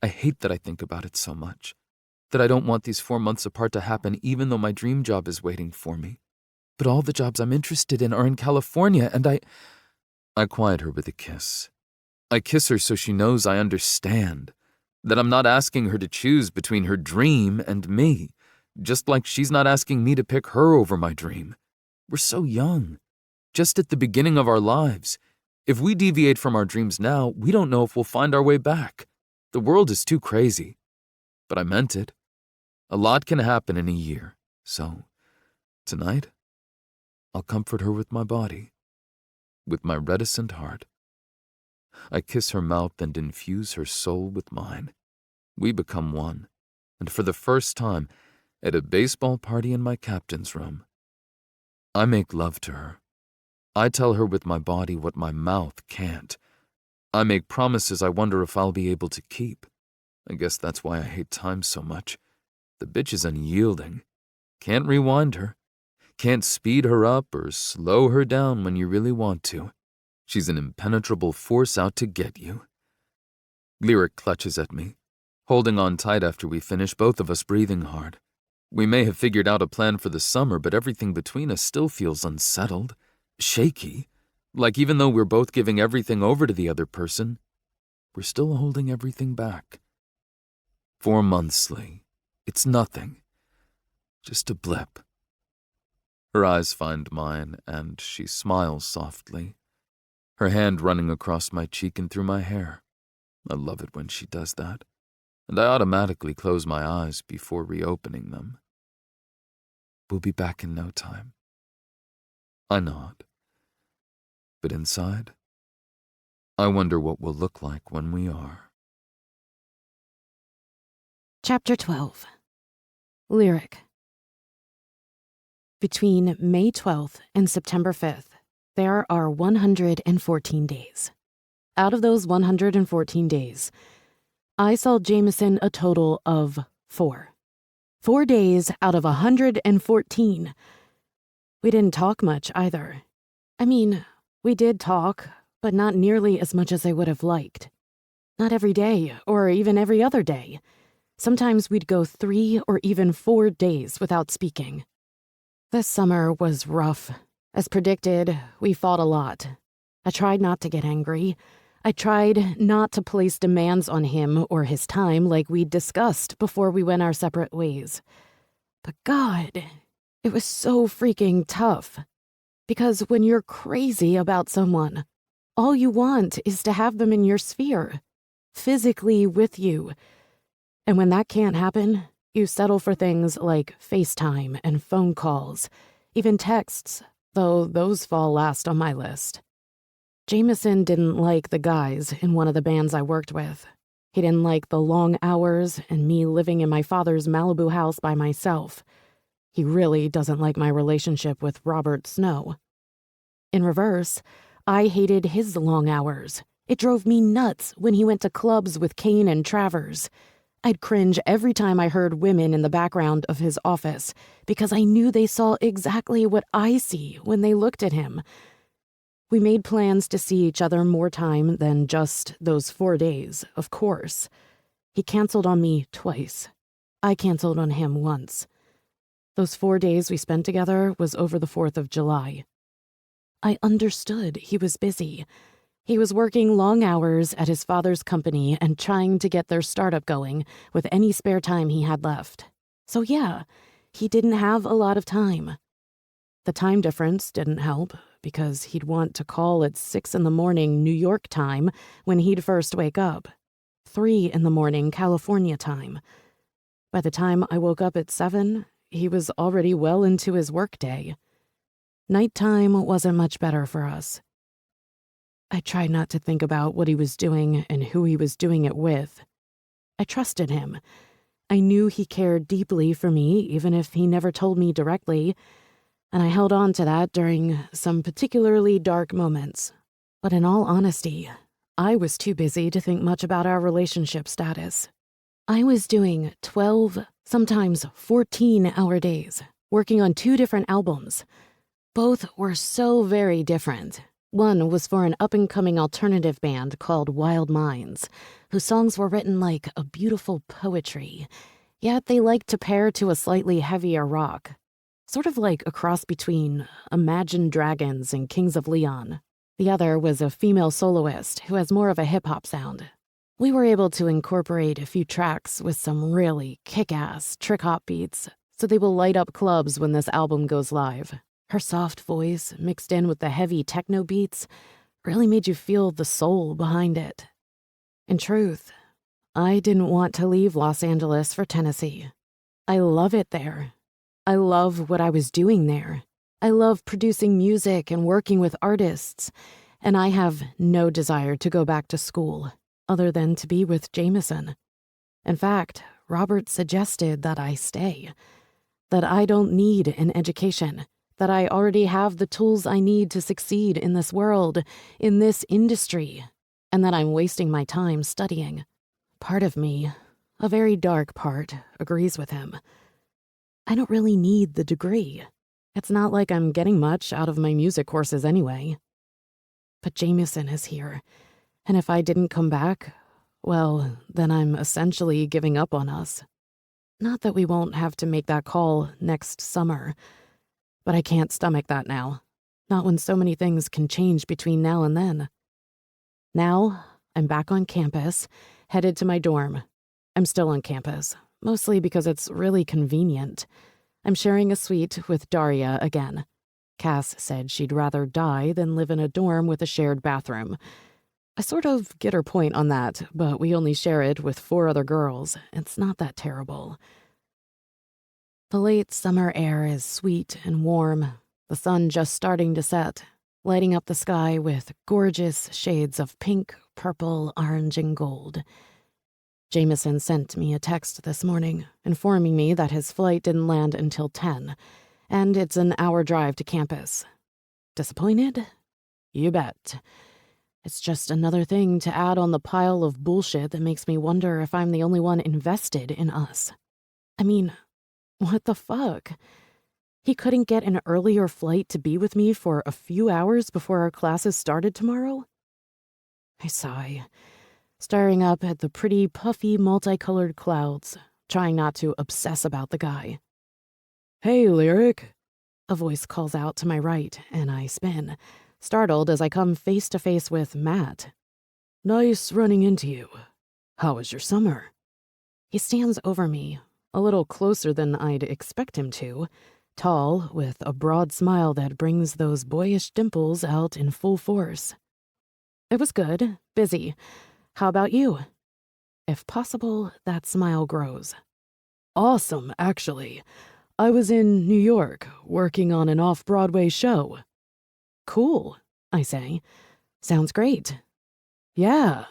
I hate that I think about it so much. That I don't want these 4 months apart to happen even though my dream job is waiting for me. But all the jobs I'm interested in are in California, and I quiet her with a kiss. I kiss her so she knows I understand. That I'm not asking her to choose between her dream and me, just like she's not asking me to pick her over my dream. We're so young, just at the beginning of our lives. If we deviate from our dreams now, we don't know if we'll find our way back. The world is too crazy. But I meant it. A lot can happen in a year. So, tonight, I'll comfort her with my body, with my reticent heart. I kiss her mouth and infuse her soul with mine. We become one, and for the first time, at a baseball party in my captain's room, I make love to her. I tell her with my body what my mouth can't. I make promises I wonder if I'll be able to keep. I guess that's why I hate time so much. The bitch is unyielding. Can't rewind her. Can't speed her up or slow her down when you really want to. She's an impenetrable force out to get you. Lyric clutches at me, holding on tight after we finish, both of us breathing hard. We may have figured out a plan for the summer, but everything between us still feels unsettled, shaky, like even though we're both giving everything over to the other person, we're still holding everything back. 4 months, Lee. It's nothing. Just a blip. Her eyes find mine, and she smiles softly, her hand running across my cheek and through my hair. I love it when she does that, and I automatically close my eyes before reopening them. We'll be back in no time. I nod. But inside, I wonder what we'll look like when we are. Chapter 12. Lyric. Between May 12th and September 5th, there are 114 days. Out of those 114 days, I saw Jameson a total of 4. 4 days out of 114. We didn't talk much either. I mean, we did talk, but not nearly as much as I would have liked. Not every day, or even every other day. Sometimes we'd go 3 or even 4 days without speaking. This summer was rough. As predicted, we fought a lot. I tried not to get angry. I tried not to place demands on him or his time like we'd discussed before we went our separate ways. But God, it was so freaking tough. Because when you're crazy about someone, all you want is to have them in your sphere, physically with you. And when that can't happen, you settle for things like FaceTime and phone calls, even texts, though those fall last on my list. Jameson didn't like the guys in one of the bands I worked with. He didn't like the long hours and me living in my father's Malibu house by myself. He really doesn't like my relationship with Robert Snow. In reverse, I hated his long hours. It drove me nuts when he went to clubs with Kane and Travers. I'd cringe every time I heard women in the background of his office because I knew they saw exactly what I see when they looked at him. We made plans to see each other more time than just those 4 days, of course. He canceled on me twice. I canceled on him once. Those 4 days we spent together was over the 4th of July. I understood he was busy. He was working long hours at his father's company and trying to get their startup going with any spare time he had left. So yeah, he didn't have a lot of time. The time difference didn't help because he'd want to call at 6 a.m. New York time when he'd first wake up, 3 a.m. California time. By the time I woke up at 7, he was already well into his workday. Nighttime wasn't much better for us. I tried not to think about what he was doing and who he was doing it with. I trusted him. I knew he cared deeply for me, even if he never told me directly, and I held on to that during some particularly dark moments. But in all honesty, I was too busy to think much about our relationship status. I was doing 12, sometimes 14-hour days, working on 2 different albums. Both were so very different. One was for an up-and-coming alternative band called Wild Minds, whose songs were written like a beautiful poetry, yet they liked to pair to a slightly heavier rock, sort of like a cross between Imagine Dragons and Kings of Leon. The other was a female soloist who has more of a hip-hop sound. We were able to incorporate a few tracks with some really kick-ass trick-hop beats, so they will light up clubs when this album goes live. Her soft voice, mixed in with the heavy techno beats, really made you feel the soul behind it. In truth, I didn't want to leave Los Angeles for Tennessee. I love it there. I love what I was doing there. I love producing music and working with artists, and I have no desire to go back to school other than to be with Jameson. In fact, Robert suggested that I stay, that I don't need an education, that I already have the tools I need to succeed in this world, in this industry, and that I'm wasting my time studying. Part of me, a very dark part, agrees with him. I don't really need the degree. It's not like I'm getting much out of my music courses anyway. But Jameson is here, and if I didn't come back, well, then I'm essentially giving up on us. Not that we won't have to make that call next summer, but I can't stomach that now. Not when so many things can change between now and then. Now, I'm back on campus, headed to my dorm. I'm still on campus, mostly because it's really convenient. I'm sharing a suite with Daria again. Cass said she'd rather die than live in a dorm with a shared bathroom. I sort of get her point on that, but we only share it with 4 other girls. It's not that terrible. The late summer air is sweet and warm, the sun just starting to set, lighting up the sky with gorgeous shades of pink, purple, orange, and gold. Jameson sent me a text this morning, informing me that his flight didn't land until 10, and it's an hour drive to campus. Disappointed? You bet. It's just another thing to add on the pile of bullshit that makes me wonder if I'm the only one invested in us. I mean, what the fuck? He couldn't get an earlier flight to be with me for a few hours before our classes started tomorrow? I sigh, staring up at the pretty, puffy, multicolored clouds, trying not to obsess about the guy. "Hey, Lyric," a voice calls out to my right, and I spin, startled as I come face to face with Matt. "Nice running into you. How was your summer?" He stands over me, a little closer than I'd expect him to, tall, with a broad smile that brings those boyish dimples out in full force. It was good, busy. How about you? If possible, that smile grows. "Awesome, actually. I was in New York, working on an off-Broadway show." "Cool," I say. "Sounds great." "Yeah."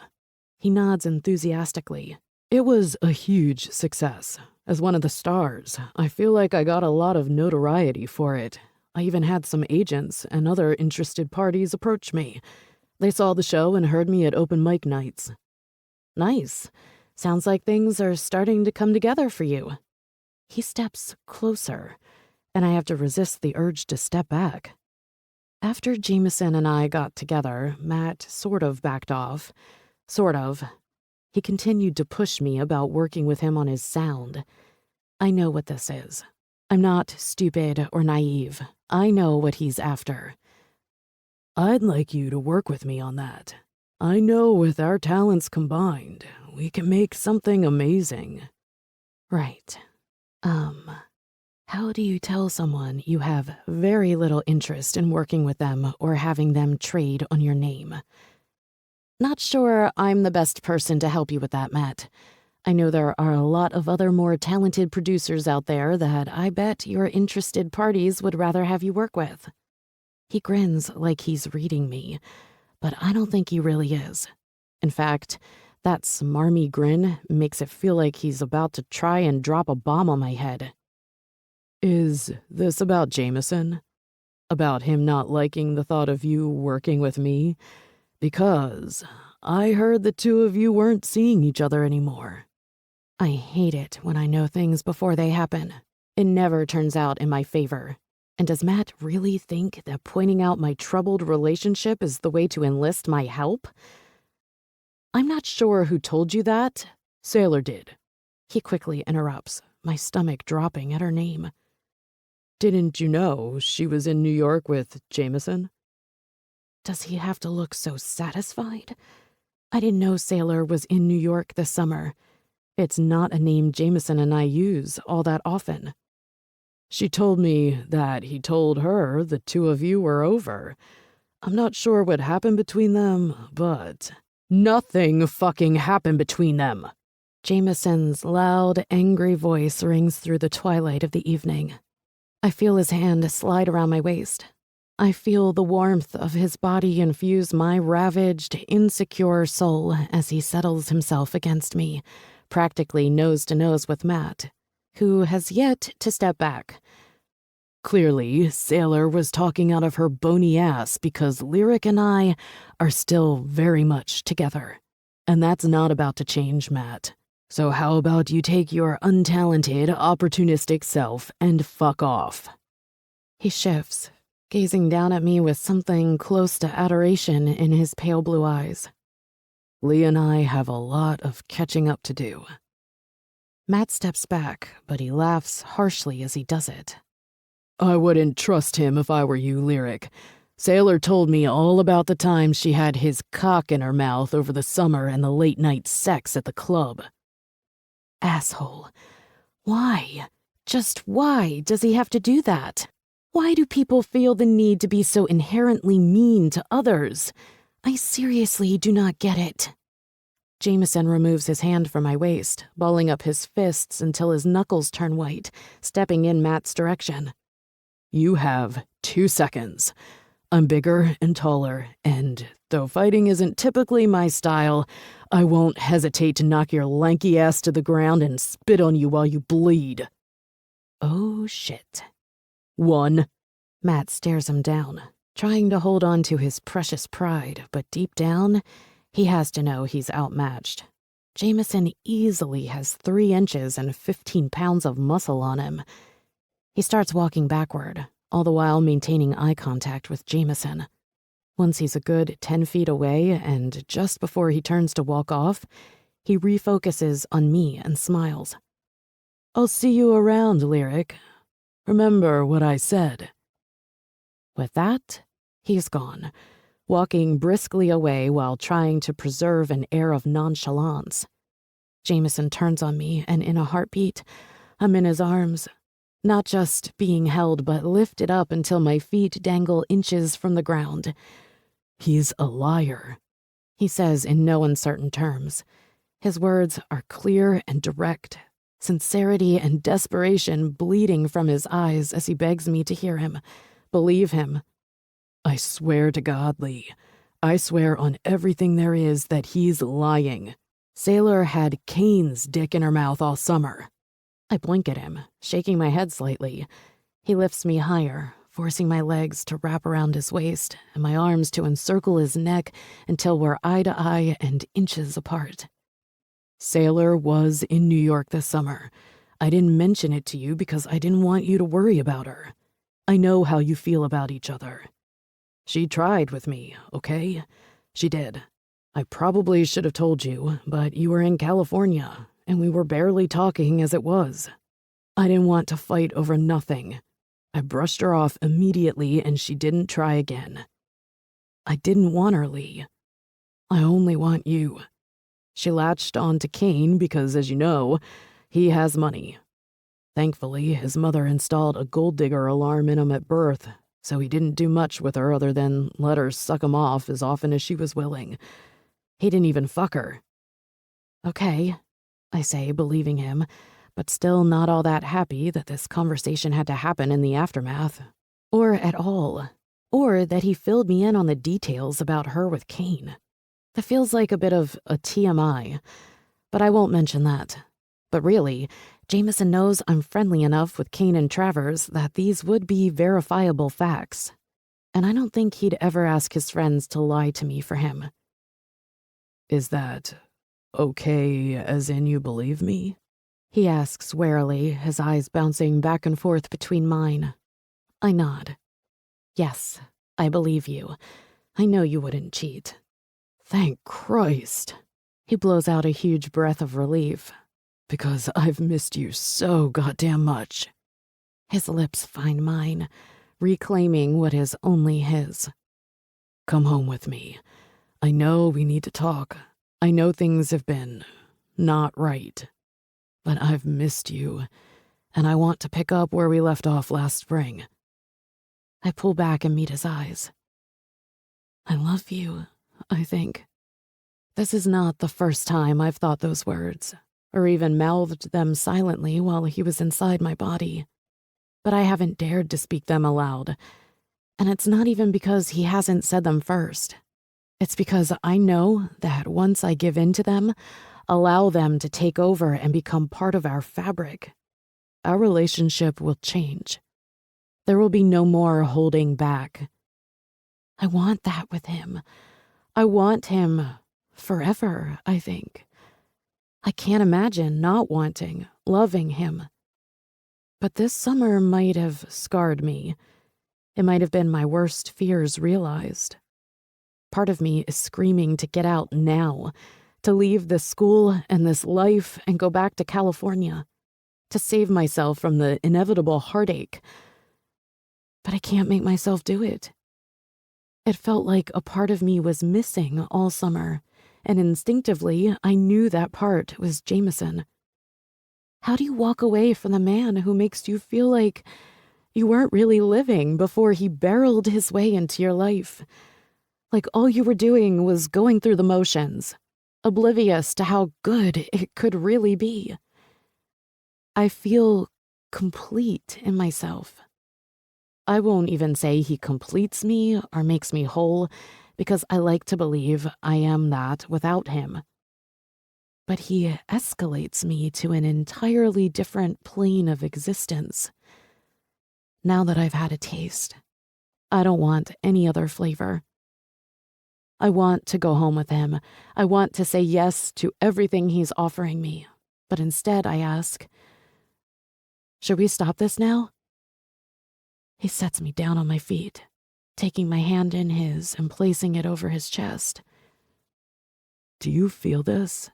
He nods enthusiastically. "It was a huge success. As one of the stars, I feel like I got a lot of notoriety for it. I even had some agents and other interested parties approach me. They saw the show and heard me at open mic nights." "Nice. Sounds like things are starting to come together for you." He steps closer, and I have to resist the urge to step back. After Jameson and I got together, Matt sort of backed off. Sort of. He continued to push me about working with him on his sound. I know what this is. I'm not stupid or naive. I know what he's after. "I'd like you to work with me on that. I know with our talents combined, we can make something amazing." Right. How do you tell someone you have very little interest in working with them or having them trade on your name? Not sure I'm the best person to help you with that, Matt. I know there are a lot of other more talented producers out there that I bet your interested parties would rather have you work with. He grins like he's reading me, but I don't think he really is. In fact, that smarmy grin makes it feel like he's about to try and drop a bomb on my head. "Is this about Jameson? About him not liking the thought of you working with me? Because I heard the 2 of you weren't seeing each other anymore." I hate it when I know things before they happen. It never turns out in my favor. And does Matt really think that pointing out my troubled relationship is the way to enlist my help? "I'm not sure who told you that." "Sailor did." He quickly interrupts, my stomach dropping at her name. "Didn't you know she was in New York with Jameson?" Does he have to look so satisfied? I didn't know Sailor was in New York this summer. It's not a name Jameson and I use all that often. She told me that he told her the two of you were over. I'm not sure what happened between them, but nothing fucking happened between them. Jameson's loud, angry voice rings through the twilight of the evening. I feel his hand slide around my waist. I feel the warmth of his body infuse my ravaged, insecure soul as he settles himself against me, practically nose to nose with Matt, who has yet to step back. Clearly, Sailor was talking out of her bony ass because Lyric and I are still very much together. And that's not about to change, Matt. So how about you take your untalented, opportunistic self and fuck off? He shifts, gazing down at me with something close to adoration in his pale blue eyes. Lee and I have a lot of catching up to do. Matt steps back, but he laughs harshly as he does it. I wouldn't trust him if I were you, Lyric. Sailor told me all about the time she had his cock in her mouth over the summer and the late-night sex at the club. Asshole. Why? Just why does he have to do that? Why do people feel the need to be so inherently mean to others? I seriously do not get it. Jameson removes his hand from my waist, balling up his fists until his knuckles turn white, stepping in Matt's direction. You have 2 seconds. I'm bigger and taller, and though fighting isn't typically my style, I won't hesitate to knock your lanky ass to the ground and spit on you while you bleed. Oh, shit. 1. Matt stares him down, trying to hold on to his precious pride, but deep down, he has to know he's outmatched. Jameson easily has 3 inches and 15 pounds of muscle on him. He starts walking backward, all the while maintaining eye contact with Jameson. Once he's a good 10 feet away, and just before he turns to walk off, he refocuses on me and smiles. I'll see you around, Lyric. Remember what I said. With that, he's gone, walking briskly away while trying to preserve an air of nonchalance. Jameson turns on me, and in a heartbeat, I'm in his arms. Not just being held, but lifted up until my feet dangle inches from the ground. He's a liar, he says in no uncertain terms. His words are clear and direct, sincerity and desperation bleeding from his eyes as he begs me to hear him, believe him. I swear to God, Lee. I swear on everything there is that he's lying. Sailor had Kane's dick in her mouth all summer. I blink at him, shaking my head slightly. He lifts me higher, forcing my legs to wrap around his waist and my arms to encircle his neck until we're eye to eye and inches apart. Sailor was in New York this summer. I didn't mention it to you because I didn't want you to worry about her. I know how you feel about each other. She tried with me, okay? She did. I probably should have told you, but you were in California, and we were barely talking as it was. I didn't want to fight over nothing. I brushed her off immediately, and she didn't try again. I didn't want her, Lee. I only want you. She latched on to Kane because, as you know, he has money. Thankfully, his mother installed a gold digger alarm in him at birth, so he didn't do much with her other than let her suck him off as often as she was willing. He didn't even fuck her. Okay, I say, believing him, but still not all that happy that this conversation had to happen in the aftermath, or at all, or that he filled me in on the details about her with Kane. That feels like a bit of a TMI, but I won't mention that. But really, Jameson knows I'm friendly enough with Kane and Travers that these would be verifiable facts, and I don't think he'd ever ask his friends to lie to me for him. Is that okay, as in you believe me? He asks warily, his eyes bouncing back and forth between mine. I nod. Yes, I believe you. I know you wouldn't cheat. Thank Christ. He blows out a huge breath of relief. Because I've missed you so goddamn much. His lips find mine, reclaiming what is only his. Come home with me. I know we need to talk. I know things have been not right. But I've missed you, and I want to pick up where we left off last spring. I pull back and meet his eyes. I love you, I think. This is not the first time I've thought those words, or even mouthed them silently while he was inside my body. But I haven't dared to speak them aloud. And it's not even because he hasn't said them first. It's because I know that once I give in to them, allow them to take over and become part of our fabric, our relationship will change. There will be no more holding back. I want that with him. I want him forever, I think. I can't imagine not wanting, loving him. But this summer might have scarred me. It might have been my worst fears realized. Part of me is screaming to get out now, to leave this school and this life and go back to California, to save myself from the inevitable heartache. But I can't make myself do it. It felt like a part of me was missing all summer, and instinctively I knew that part was Jameson. How do you walk away from the man who makes you feel like you weren't really living before he barreled his way into your life? Like all you were doing was going through the motions, oblivious to how good it could really be. I feel complete in myself. I won't even say he completes me or makes me whole, because I like to believe I am that without him. But he escalates me to an entirely different plane of existence. Now that I've had a taste, I don't want any other flavor. I want to go home with him. I want to say yes to everything he's offering me. But instead I ask, should we stop this now? He sets me down on my feet, taking my hand in his and placing it over his chest. Do you feel this?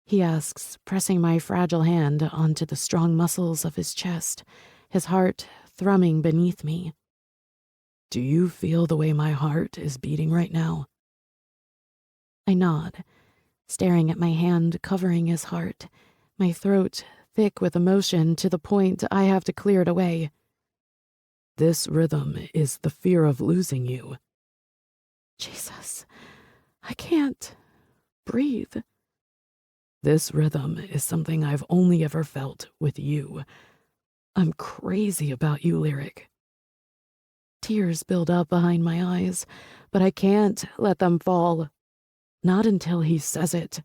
He asks, pressing my fragile hand onto the strong muscles of his chest, his heart thrumming beneath me. Do you feel the way my heart is beating right now? I nod, staring at my hand covering his heart, my throat thick with emotion to the point I have to clear it away. This rhythm is the fear of losing you. Jesus, I can't breathe. This rhythm is something I've only ever felt with you. I'm crazy about you, Lyric. Tears build up behind my eyes, but I can't let them fall. Not until he says it.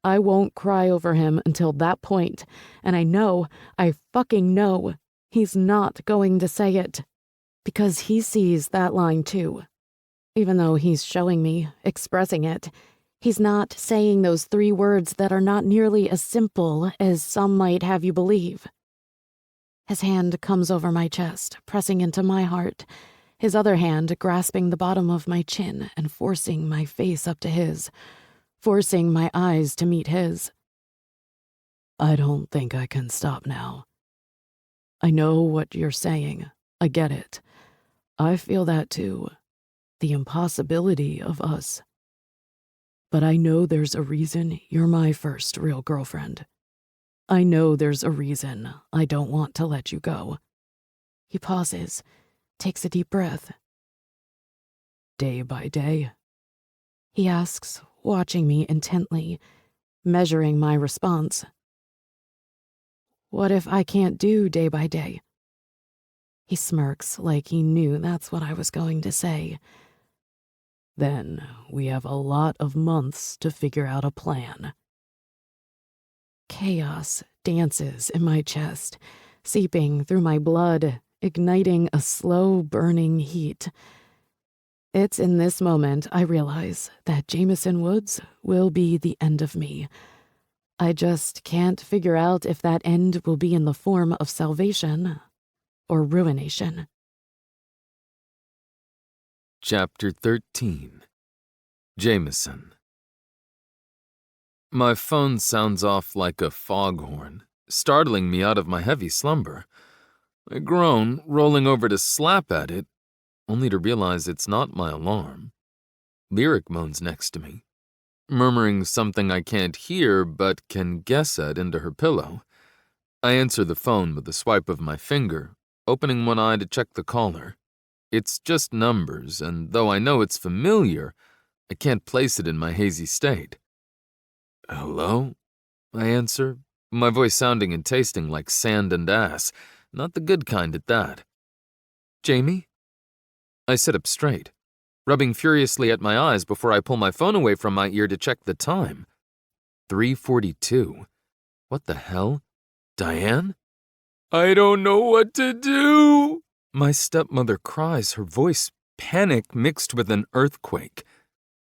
I won't cry over him until that point, and I fucking know, he's not going to say it. Because he sees that line too. Even though he's showing me, expressing it, he's not saying those 3 words that are not nearly as simple as some might have you believe. His hand comes over my chest, pressing into my heart, his other hand grasping the bottom of my chin and forcing my face up to his, forcing my eyes to meet his. I don't think I can stop now. I know what you're saying. I get it. I feel that too. The impossibility of us. But I know there's a reason you're my first real girlfriend. I know there's a reason I don't want to let you go. He pauses, takes a deep breath. Day by day? He asks, watching me intently, measuring my response. What if I can't do day by day? He smirks like he knew that's what I was going to say. Then we have a lot of months to figure out a plan. Chaos dances in my chest, seeping through my blood, igniting a slow burning heat. It's in this moment I realize that Jameson Woods will be the end of me. I just can't figure out if that end will be in the form of salvation or ruination. Chapter 13. Jameson. My phone sounds off like a foghorn, startling me out of my heavy slumber. I groan, rolling over to slap at it, only to realize it's not my alarm. Lyric moans next to me, murmuring something I can't hear but can guess at into her pillow. I answer the phone with a swipe of my finger, opening one eye to check the caller. It's just numbers, and though I know it's familiar, I can't place it in my hazy state. Hello? I answer, my voice sounding and tasting like sand and ass, not the good kind at that. Jamie? I sit up straight, rubbing furiously at my eyes before I pull my phone away from my ear to check the time. 3:42. What the hell? Diane? I don't know what to do. My stepmother cries, her voice panic mixed with an earthquake.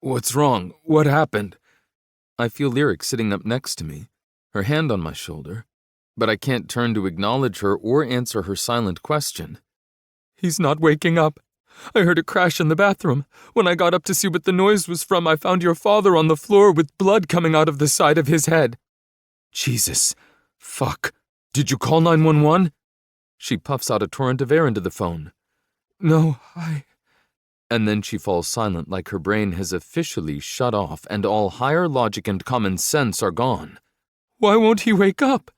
What's wrong? What happened? I feel Lyric sitting up next to me, her hand on my shoulder, but I can't turn to acknowledge her or answer her silent question. He's not waking up. I heard a crash in the bathroom. When I got up to see what the noise was from, I found your father on the floor with blood coming out of the side of his head. Jesus. Fuck. Did you call 911? She puffs out a torrent of air into the phone. No, And then she falls silent like her brain has officially shut off and all higher logic and common sense are gone. Why won't he wake up?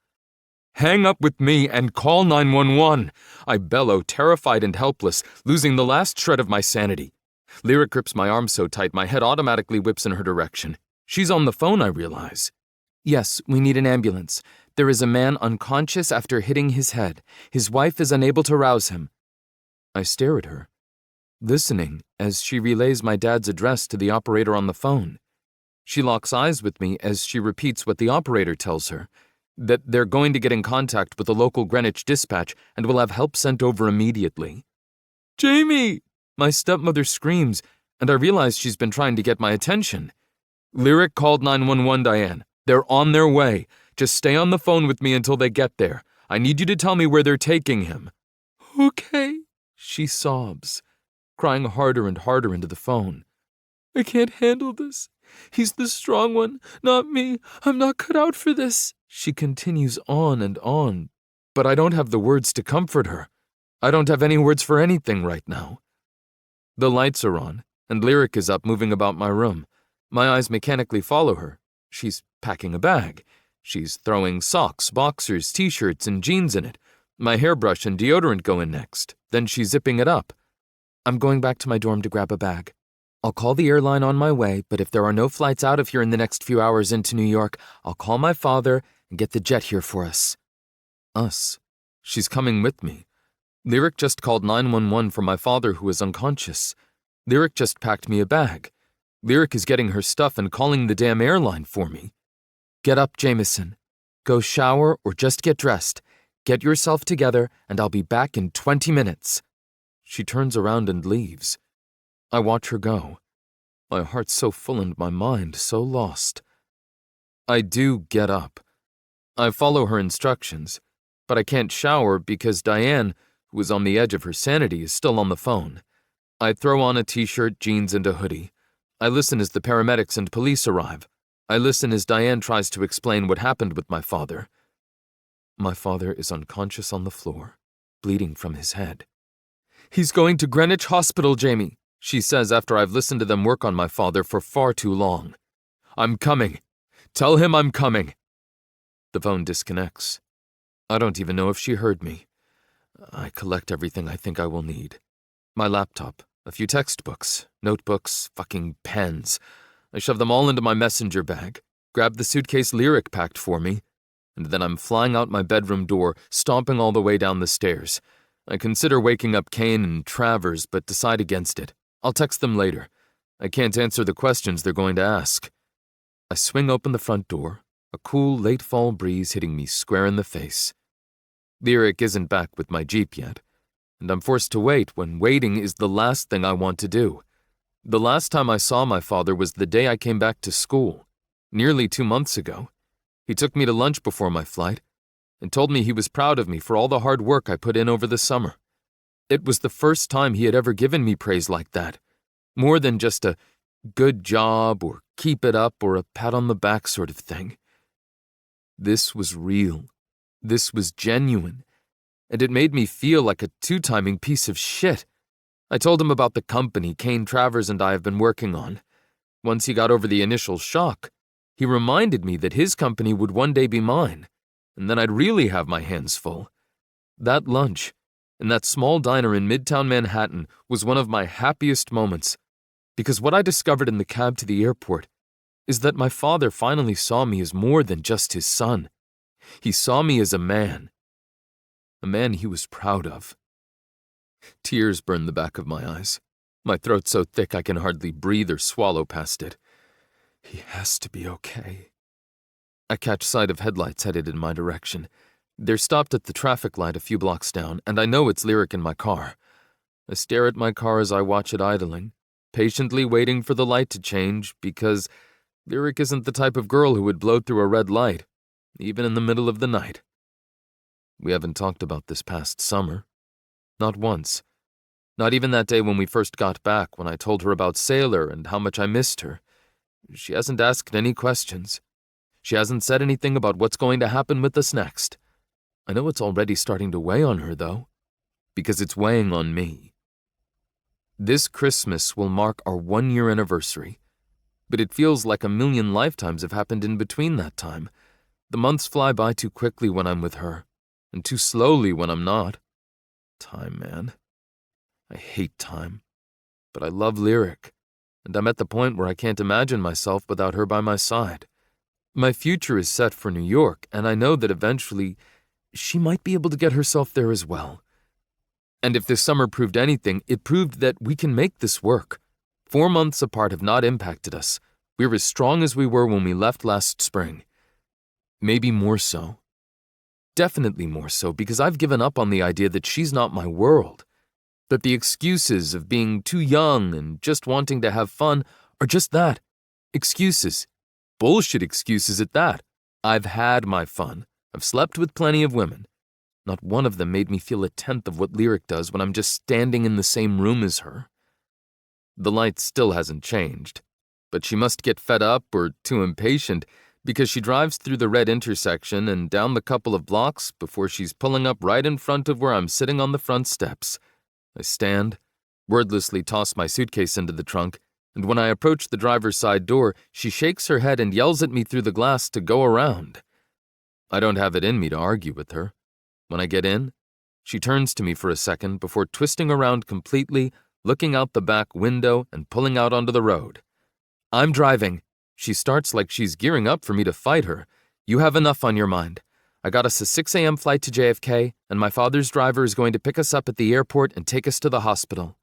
Hang up with me and call 911. I bellow, terrified and helpless, losing the last shred of my sanity. Lyric grips my arm so tight my head automatically whips in her direction. She's on the phone, I realize. Yes, we need an ambulance. There is a man unconscious after hitting his head. His wife is unable to rouse him. I stare at her, listening as she relays my dad's address to the operator on the phone. She locks eyes with me as she repeats what the operator tells her, that they're going to get in contact with the local Greenwich dispatch and will have help sent over immediately. Jamie! My stepmother screams, and I realize she's been trying to get my attention. Lyric called 911, Diane. They're on their way. Just stay on the phone with me until they get there. I need you to tell me where they're taking him. Okay, she sobs, crying harder and harder into the phone. I can't handle this. He's the strong one, not me. I'm not cut out for this. She continues on, but I don't have the words to comfort her. I don't have any words for anything right now. The lights are on, and Lyric is up moving about my room. My eyes mechanically follow her. She's packing a bag. She's throwing socks, boxers, t-shirts, and jeans in it. My hairbrush and deodorant go in next. Then she's zipping it up. I'm going back to my dorm to grab a bag. I'll call the airline on my way, but if there are no flights out of here in the next few hours into New York, I'll call my father and get the jet here for us. Us? She's coming with me. Lyric just called 911 for my father who is unconscious. Lyric just packed me a bag. Lyric is getting her stuff and calling the damn airline for me. Get up, Jameson. Go shower or just get dressed. Get yourself together and I'll be back in 20 minutes. She turns around and leaves. I watch her go. My heart's so full and my mind so lost. I do get up. I follow her instructions, but I can't shower because Diane, who is on the edge of her sanity, is still on the phone. I throw on a t-shirt, jeans, and a hoodie. I listen as the paramedics and police arrive. I listen as Diane tries to explain what happened with my father. My father is unconscious on the floor, bleeding from his head. He's going to Greenwich Hospital, Jamie, she says after I've listened to them work on my father for far too long. I'm coming. Tell him I'm coming. The phone disconnects. I don't even know if she heard me. I collect everything I think I will need. My laptop, a few textbooks, notebooks, fucking pens. I shove them all into my messenger bag, grab the suitcase Lyric packed for me, and then I'm flying out my bedroom door, stomping all the way down the stairs. I consider waking up Kane and Travers, but decide against it. I'll text them later. I can't answer the questions they're going to ask. I swing open the front door, a cool late fall breeze hitting me square in the face. Lyric isn't back with my Jeep yet, and I'm forced to wait when waiting is the last thing I want to do. The last time I saw my father was the day I came back to school, nearly 2 months ago. He took me to lunch before my flight and told me he was proud of me for all the hard work I put in over the summer. It was the first time he had ever given me praise like that, more than just a good job or keep it up or a pat on the back sort of thing. This was real. This was genuine, and it made me feel like a two-timing piece of shit. I told him about the company Kane Travers and I have been working on. Once he got over the initial shock, he reminded me that his company would one day be mine. and then I'd really have my hands full. That lunch, in that small diner in Midtown Manhattan, was one of my happiest moments, because what I discovered in the cab to the airport is that my father finally saw me as more than just his son. He saw me as a man he was proud of. Tears burned the back of my eyes. My throat so thick I can hardly breathe or swallow past it. He has to be okay. I catch sight of headlights headed in my direction. They're stopped at the traffic light a few blocks down, and I know it's Lyric in my car. I stare at my car as I watch it idling, patiently waiting for the light to change, because Lyric isn't the type of girl who would blow through a red light, even in the middle of the night. We haven't talked about this past summer. Not once. Not even that day when we first got back, when I told her about Sailor and how much I missed her. She hasn't asked any questions. She hasn't said anything about what's going to happen with us next. I know it's already starting to weigh on her, though, because it's weighing on me. This Christmas will mark our 1-year anniversary, but it feels like a million lifetimes have happened in between that time. The months fly by too quickly when I'm with her, and too slowly when I'm not. Time, man. I hate time. But I love Lyric, and I'm at the point where I can't imagine myself without her by my side. My future is set for New York, and I know that eventually she might be able to get herself there as well. And if this summer proved anything, it proved that we can make this work. 4 months apart have not impacted us. We're as strong as we were when we left last spring. Maybe more so. Definitely more so, because I've given up on the idea that she's not my world. That the excuses of being too young and just wanting to have fun are just that. Excuses. Bullshit excuses at that. I've had my fun. I've slept with plenty of women. Not one of them made me feel a tenth of what Lyric does when I'm just standing in the same room as her. The light still hasn't changed, but she must get fed up or too impatient, because she drives through the red intersection and down the couple of blocks before she's pulling up right in front of where I'm sitting on the front steps. I stand, wordlessly toss my suitcase into the trunk, and when I approach the driver's side door, she shakes her head and yells at me through the glass to go around. I don't have it in me to argue with her. When I get in, she turns to me for a second before twisting around completely, looking out the back window and pulling out onto the road. I'm driving. She starts like she's gearing up for me to fight her. You have enough on your mind. I got us a 6 a.m. flight to JFK, and my father's driver is going to pick us up at the airport and take us to the hospital.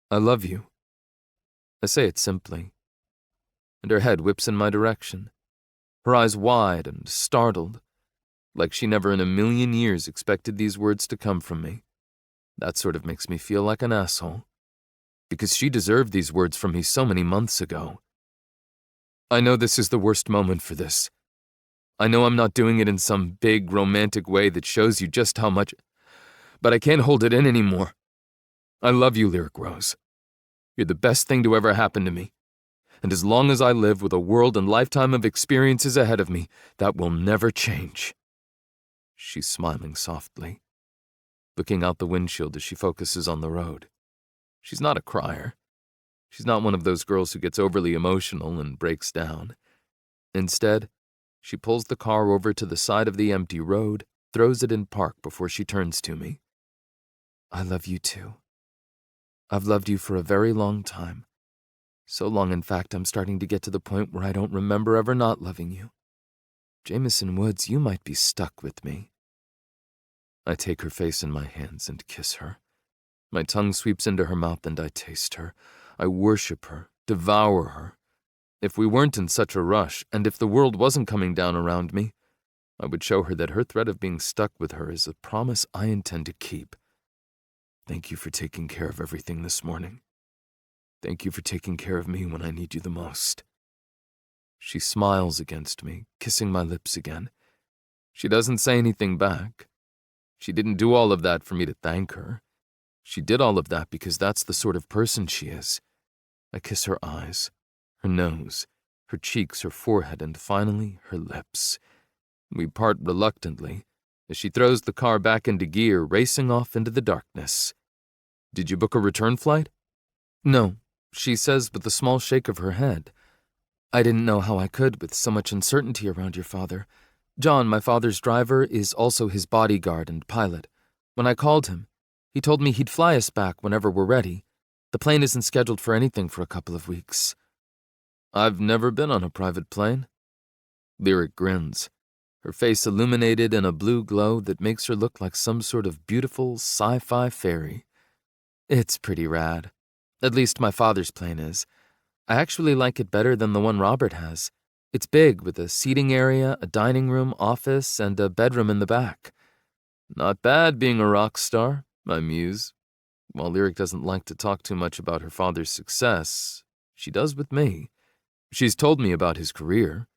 I love you. I say it simply, and her head whips in my direction, her eyes wide and startled, like she never in a million years expected these words to come from me. That sort of makes me feel like an asshole, because she deserved these words from me so many months ago. I know this is the worst moment for this. I know I'm not doing it in some big, romantic way that shows you just how much, but I can't hold it in anymore. I love you, Lyric Rose. You're the best thing to ever happen to me. And as long as I live with a world and lifetime of experiences ahead of me, that will never change. She's smiling softly, looking out the windshield as she focuses on the road. She's not a crier. She's not one of those girls who gets overly emotional and breaks down. Instead, she pulls the car over to the side of the empty road, throws it in park before she turns to me. I love you too. I've loved you for a very long time. So long, in fact, I'm starting to get to the point where I don't remember ever not loving you. Jameson Woods, you might be stuck with me. I take her face in my hands and kiss her. My tongue sweeps into her mouth and I taste her. I worship her, devour her. If we weren't in such a rush, and if the world wasn't coming down around me, I would show her that her threat of being stuck with her is a promise I intend to keep. Thank you for taking care of everything this morning. Thank you for taking care of me when I need you the most. She smiles against me, kissing my lips again. She doesn't say anything back. She didn't do all of that for me to thank her. She did all of that because that's the sort of person she is. I kiss her eyes, her nose, her cheeks, her forehead, and finally, her lips. We part reluctantly as she throws the car back into gear, racing off into the darkness. Did you book a return flight? No, she says with a small shake of her head. I didn't know how I could with so much uncertainty around your father, John, my father's driver, is also his bodyguard and pilot. When I called him, he told me he'd fly us back whenever we're ready. The plane isn't scheduled for anything for a couple of weeks. I've never been on a private plane. Lyric grins, her face illuminated in a blue glow that makes her look like some sort of beautiful sci-fi fairy. It's pretty rad. At least my father's plane is. I actually like it better than the one Robert has. It's big, with a seating area, a dining room, office, and a bedroom in the back. Not bad being a rock star, I muse. While Lyric doesn't like to talk too much about her father's success, she does with me. She's told me about his career,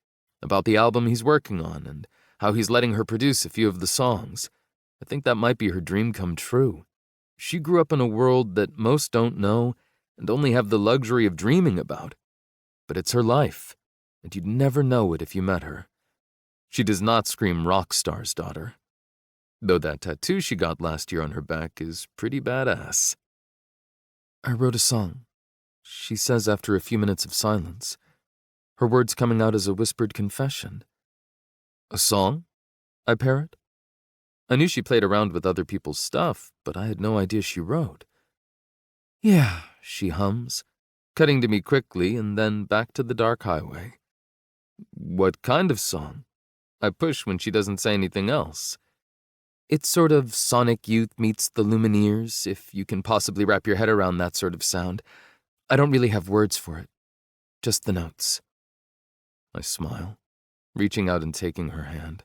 about the album he's working on, and how he's letting her produce a few of the songs. I think that might be her dream come true. She grew up in a world that most don't know and only have the luxury of dreaming about. But it's her life, and you'd never know it if you met her. She does not scream rock star's daughter, though that tattoo she got last year on her back is pretty badass. I wrote a song, she says after a few minutes of silence, her words coming out as a whispered confession. A song? I parrot. I knew she played around with other people's stuff, but I had no idea she wrote. Yeah, she hums, cutting to me quickly and then back to the dark highway. What kind of song? I push when she doesn't say anything else. It's sort of Sonic Youth meets the Lumineers, if you can possibly wrap your head around that sort of sound. I don't really have words for it, just the notes. I smile, reaching out and taking her hand.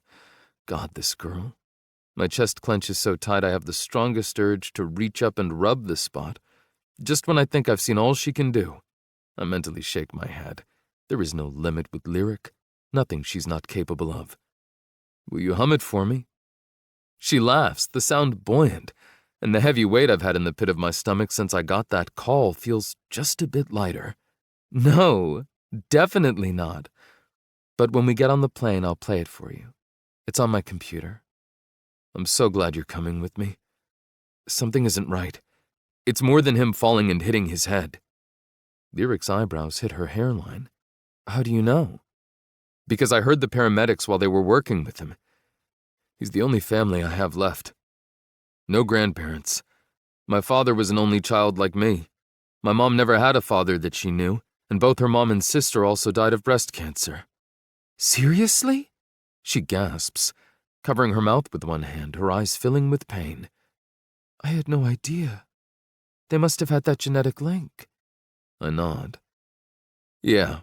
God, this girl. My chest clenches so tight I have the strongest urge to reach up and rub the spot. Just when I think I've seen all she can do, I mentally shake my head. There is no limit with Lyric, nothing she's not capable of. Will you hum it for me? She laughs, the sound buoyant, and the heavy weight I've had in the pit of my stomach since I got that call feels just a bit lighter. No, definitely not. But when we get on the plane, I'll play it for you. It's on my computer. I'm so glad you're coming with me. Something isn't right. It's more than him falling and hitting his head. Lyric's eyebrows hit her hairline. How do you know? Because I heard the paramedics while they were working with him. He's the only family I have left. No grandparents. My father was an only child like me. My mom never had a father that she knew, and both her mom and sister also died of breast cancer. Seriously? She gasps, covering her mouth with one hand, her eyes filling with pain. I had no idea. They must have had that genetic link. I nod. Yeah.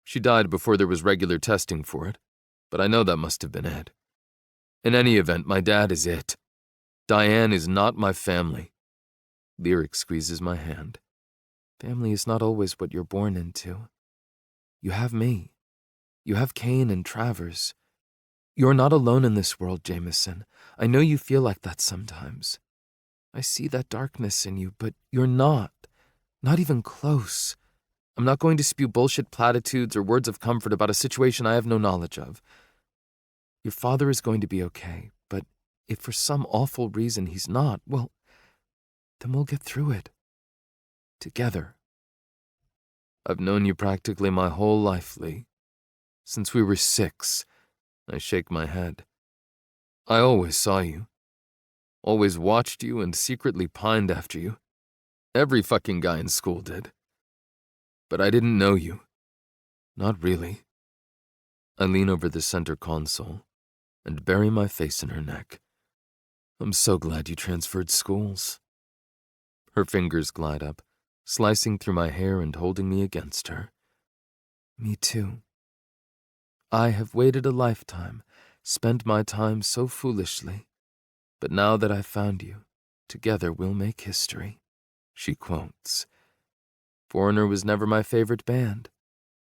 She died before there was regular testing for it, but I know that must have been it. In any event, my dad is it. Diane is not my family. Lyric squeezes my hand. Family is not always what you're born into. You have me. You have Kane and Travers. You're not alone in this world, Jameson. I know you feel like that sometimes. I see that darkness in you, but you're not. Not even close. I'm not going to spew bullshit platitudes or words of comfort about a situation I have no knowledge of. Your father is going to be okay, but if for some awful reason he's not, well, then we'll get through it. Together. I've known you practically my whole life, Lee. Since we were 6, I shake my head. I always saw you. Always watched you and secretly pined after you. Every fucking guy in school did. But I didn't know you. Not really. I lean over the center console and bury my face in her neck. I'm so glad you transferred schools. Her fingers glide up, slicing through my hair and holding me against her. Me too. I have waited a lifetime, spent my time so foolishly. But now that I've found you, together we'll make history, she quotes. Foreigner was never my favorite band,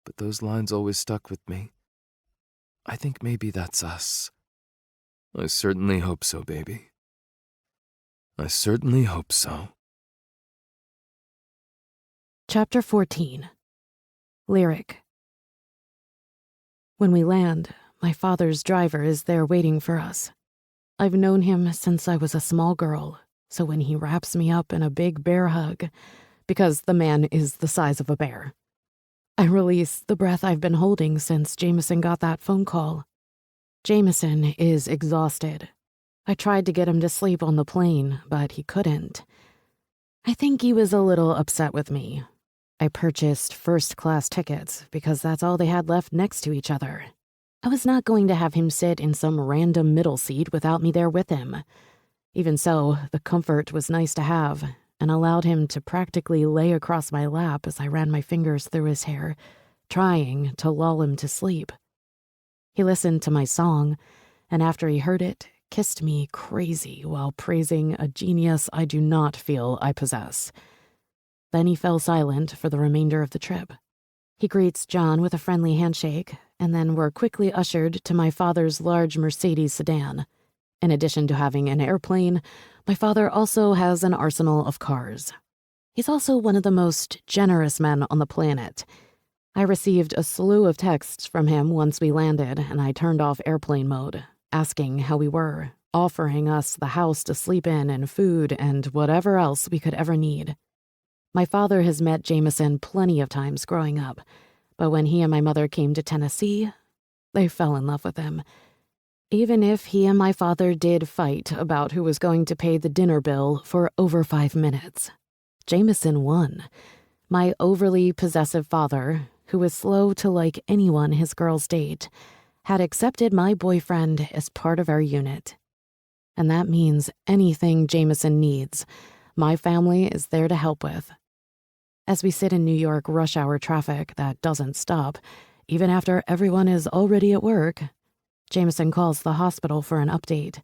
but those lines always stuck with me. I think maybe that's us. I certainly hope so, baby. I certainly hope so. Chapter 14. Lyric. When we land, my father's driver is there waiting for us. I've known him since I was a small girl, so when he wraps me up in a big bear hug, because the man is the size of a bear, I release the breath I've been holding since Jameson got that phone call. Jameson is exhausted. I tried to get him to sleep on the plane, but he couldn't. I think he was a little upset with me. I purchased first-class tickets because that's all they had left next to each other. I was not going to have him sit in some random middle seat without me there with him. Even so, the comfort was nice to have and allowed him to practically lay across my lap as I ran my fingers through his hair, trying to lull him to sleep. He listened to my song, and after he heard it, kissed me crazy while praising a genius I do not feel I possess. Then he fell silent for the remainder of the trip. He greets John with a friendly handshake, and then we're quickly ushered to my father's large Mercedes sedan. In addition to having an airplane, my father also has an arsenal of cars. He's also one of the most generous men on the planet. I received a slew of texts from him once we landed, and I turned off airplane mode, asking how we were, offering us the house to sleep in and food and whatever else we could ever need. My father has met Jameson plenty of times growing up, but when he and my mother came to Tennessee, they fell in love with him. Even if he and my father did fight about who was going to pay the dinner bill for over 5 minutes, Jameson won. My overly possessive father, who was slow to like anyone his girls date, had accepted my boyfriend as part of our unit. And that means anything Jameson needs, my family is there to help with. As we sit in New York rush hour traffic that doesn't stop, even after everyone is already at work, Jameson calls the hospital for an update.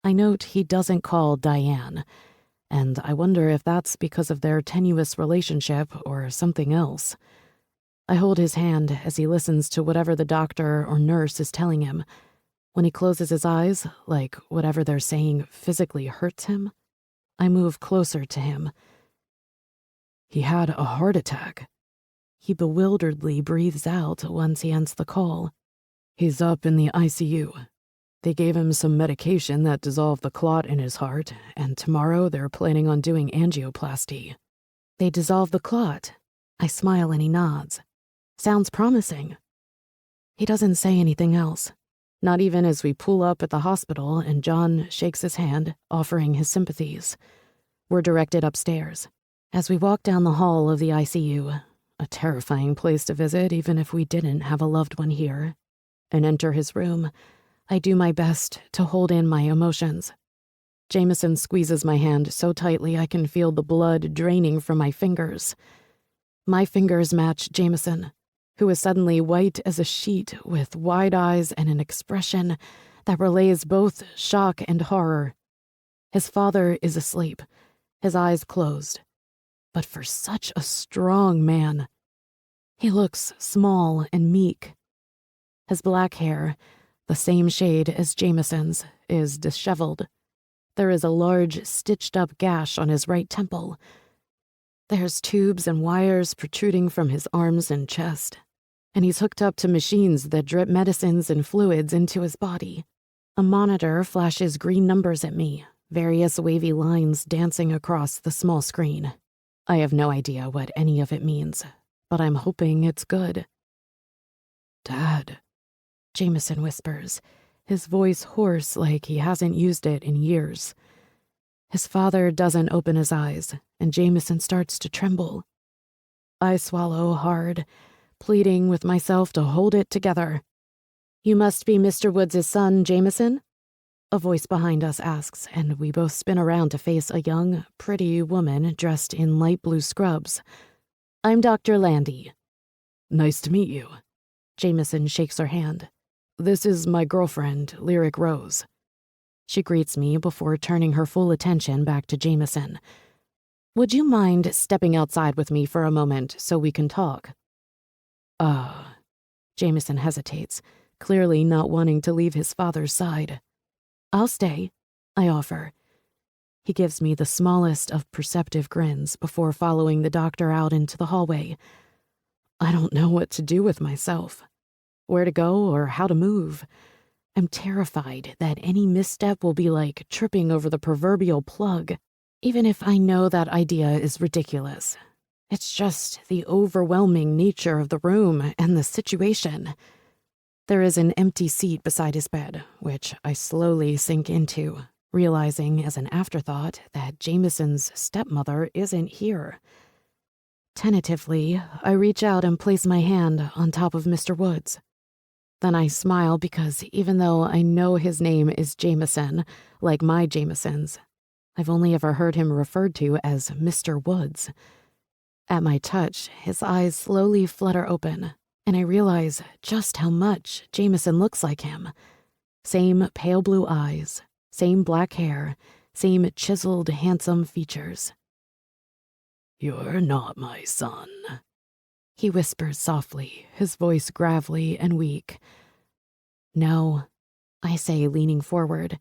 I note he doesn't call Diane, and I wonder if that's because of their tenuous relationship or something else. I hold his hand as he listens to whatever the doctor or nurse is telling him. When he closes his eyes, like whatever they're saying physically hurts him, I move closer to him. He had a heart attack. He bewilderedly breathes out once he ends the call. He's up in the ICU. They gave him some medication that dissolved the clot in his heart, and tomorrow they're planning on doing angioplasty. They dissolve the clot. I smile and he nods. Sounds promising. He doesn't say anything else, not even as we pull up at the hospital and John shakes his hand, offering his sympathies. We're directed upstairs. As we walk down the hall of the ICU, a terrifying place to visit even if we didn't have a loved one here, and enter his room, I do my best to hold in my emotions. Jameson squeezes my hand so tightly I can feel the blood draining from my fingers. My fingers match Jameson, who is suddenly white as a sheet with wide eyes and an expression that relays both shock and horror. His father is asleep, his eyes closed. But for such a strong man, he looks small and meek. His black hair, the same shade as Jameson's, is disheveled. There is a large stitched-up gash on his right temple. There's tubes and wires protruding from his arms and chest, and he's hooked up to machines that drip medicines and fluids into his body. A monitor flashes green numbers at me, various wavy lines dancing across the small screen. I have no idea what any of it means, but I'm hoping it's good. "Dad," Jameson whispers, his voice hoarse like he hasn't used it in years. His father doesn't open his eyes, and Jameson starts to tremble. I swallow hard, pleading with myself to hold it together. "You must be Mr. Woods' son, Jameson?" A voice behind us asks, and we both spin around to face a young, pretty woman dressed in light blue scrubs. "I'm Dr. Landy." "Nice to meet you." Jameson shakes her hand. "This is my girlfriend, Lyric Rose." She greets me before turning her full attention back to Jameson. "Would you mind stepping outside with me for a moment so we can talk?" Jameson hesitates, clearly not wanting to leave his father's side. "I'll stay," I offer. He gives me the smallest of perceptive grins before following the doctor out into the hallway. I don't know what to do with myself, where to go or how to move. I'm terrified that any misstep will be like tripping over the proverbial plug, even if I know that idea is ridiculous. It's just the overwhelming nature of the room and the situation. There is an empty seat beside his bed, which I slowly sink into, realizing as an afterthought that Jameson's stepmother isn't here. Tentatively, I reach out and place my hand on top of Mr. Woods. Then I smile because even though I know his name is Jameson, like my Jamesons, I've only ever heard him referred to as Mr. Woods. At my touch, his eyes slowly flutter open, and I realize just how much Jameson looks like him. Same pale blue eyes, same black hair, same chiseled, handsome features. "You're not my son," he whispers softly, his voice gravelly and weak. "No," I say, leaning forward.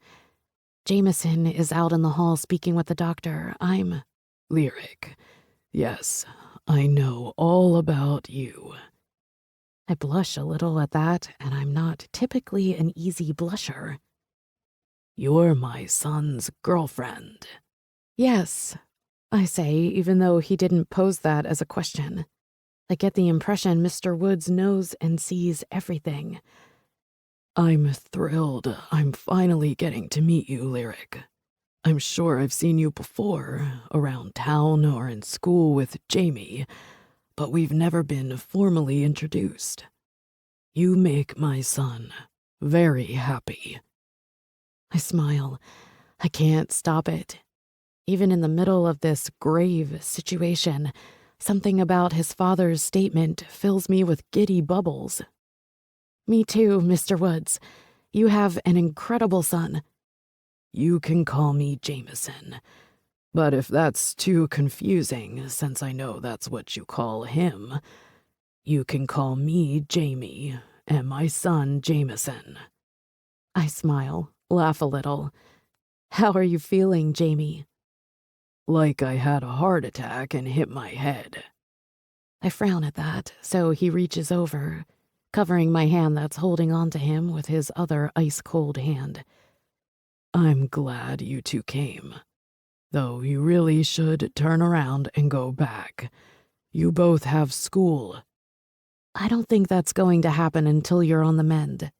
"Jameson is out in the hall speaking with the doctor. I'm—" "Lyric. Yes, I know all about you." I blush a little at that, and I'm not typically an easy blusher. "You're my son's girlfriend." "Yes," I say, even though he didn't pose that as a question. I get the impression Mr. Woods knows and sees everything. "I'm thrilled I'm finally getting to meet you, Lyric. I'm sure I've seen you before, around town or in school with Jamie, but we've never been formally introduced. You make my son very happy." I smile. I can't stop it. Even in the middle of this grave situation, something about his father's statement fills me with giddy bubbles. "Me too, Mr. Woods. You have an incredible son." "You can call me Jameson, but if that's too confusing, since I know that's what you call him, you can call me Jamie and my son Jameson." I smile, laugh a little. "How are you feeling, Jamie?" "Like I had a heart attack and hit my head." I frown at that, so he reaches over, covering my hand that's holding on to him with his other ice-cold hand. "I'm glad you two came, though you really should turn around and go back. You both have school." "I don't think that's going to happen until you're on the mend."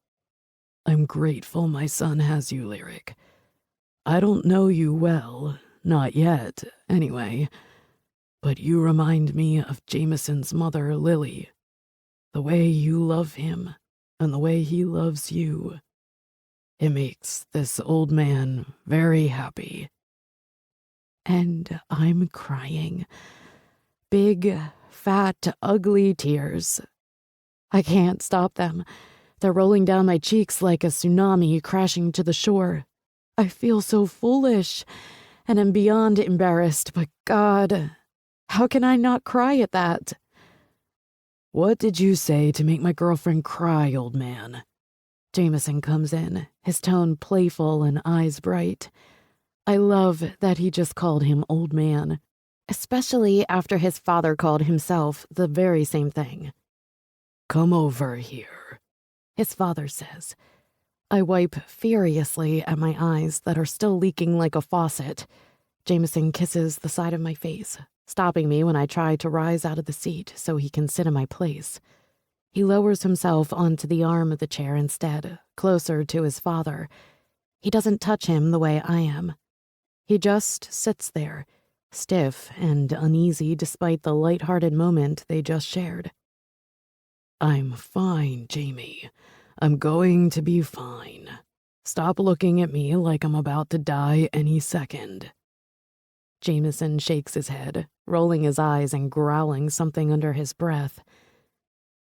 "I'm grateful my son has you, Lyric. I don't know you well, not yet, anyway, but you remind me of Jameson's mother, Lily. The way you love him, and the way he loves you. It makes this old man very happy." And I'm crying. Big, fat, ugly tears. I can't stop them. They're rolling down my cheeks like a tsunami crashing to the shore. I feel so foolish, and am beyond embarrassed, but God, how can I not cry at that? "What did you say to make my girlfriend cry, old man?" Jameson comes in, his tone playful and eyes bright. I love that he just called him old man, especially after his father called himself the very same thing. "Come over here," his father says. I wipe furiously at my eyes that are still leaking like a faucet. Jameson kisses the side of my face, stopping me when I try to rise out of the seat so he can sit in my place. He lowers himself onto the arm of the chair instead, closer to his father. He doesn't touch him the way I am. He just sits there, stiff and uneasy despite the light-hearted moment they just shared. "I'm fine, Jamie. I'm going to be fine. Stop looking at me like I'm about to die any second." Jameson shakes his head, rolling his eyes and growling something under his breath.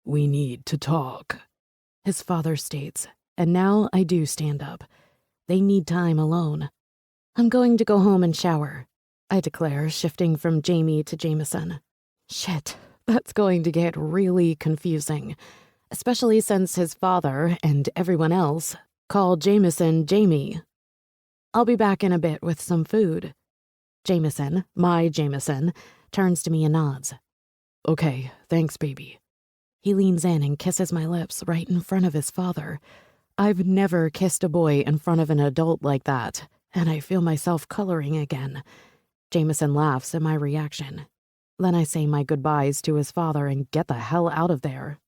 "We need to talk," his father states, and now I do stand up. They need time alone. "I'm going to go home and shower," I declare, shifting from Jamie to Jameson. Shit, that's going to get really confusing, especially since his father and everyone else call Jameson Jamie. "I'll be back in a bit with some food." Jameson, my Jameson, turns to me and nods. "Okay, thanks, baby." He leans in and kisses my lips right in front of his father. I've never kissed a boy in front of an adult like that, and I feel myself coloring again. Jameson laughs at my reaction. Then I say my goodbyes to his father and get the hell out of there.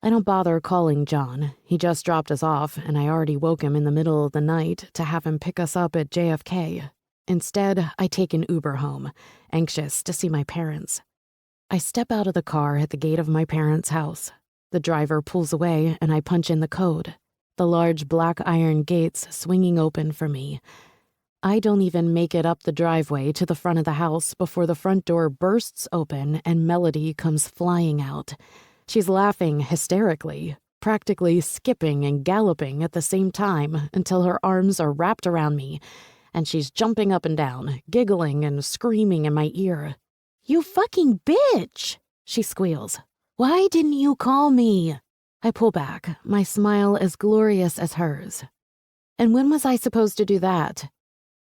I don't bother calling John. He just dropped us off, and I already woke him in the middle of the night to have him pick us up at JFK. Instead, I take an Uber home, anxious to see my parents. I step out of the car at the gate of my parents' house. The driver pulls away, and I punch in the code. The large black iron gates swinging open for me. I don't even make it up the driveway to the front of the house before the front door bursts open and Melody comes flying out. She's laughing hysterically, practically skipping and galloping at the same time until her arms are wrapped around me, and she's jumping up and down, giggling and screaming in my ear. "You fucking bitch!" she squeals. "Why didn't you call me?" I pull back, my smile as glorious as hers. "And when was I supposed to do that?"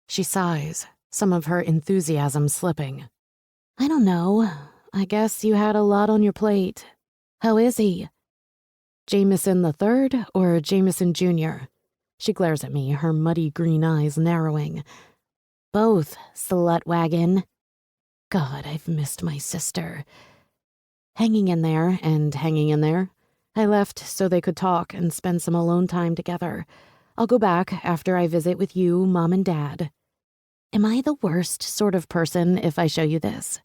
She sighs, some of her enthusiasm slipping. "I don't know. I guess you had a lot on your plate. How is he?" "Jameson the Third or Jameson Jr.? She glares at me, her muddy green eyes narrowing. "Both, slut wagon." God, I've missed my sister. Hanging in there and hanging in there. I left so they could talk and spend some alone time together. I'll go back after I visit with you, Mom and Dad. "Am I the worst sort of person if I show you this?"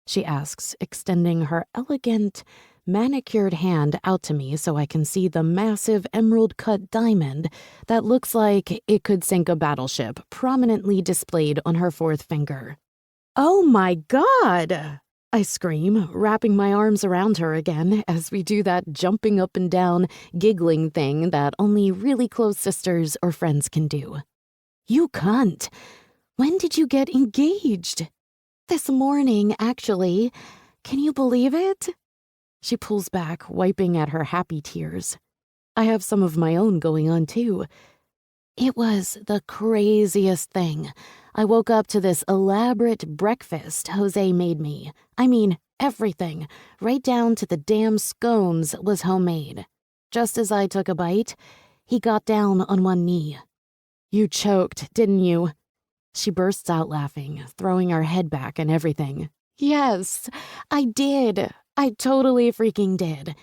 she asks, extending her elegant, manicured hand out to me so I can see the massive emerald-cut diamond that looks like it could sink a battleship prominently displayed on her fourth finger. "Oh my God!" I scream, wrapping my arms around her again as we do that jumping up and down, giggling thing that only really close sisters or friends can do. "You cunt! When did you get engaged?" "This morning, actually. Can you believe it?" She pulls back, wiping at her happy tears. I have some of my own going on, too. It was the craziest thing. I woke up to this elaborate breakfast Jose made me. I mean, everything, right down to the damn scones, was homemade. Just as I took a bite, he got down on one knee. "You choked, didn't you?" She bursts out laughing, throwing her head back and everything. "Yes, I did. I totally freaking did.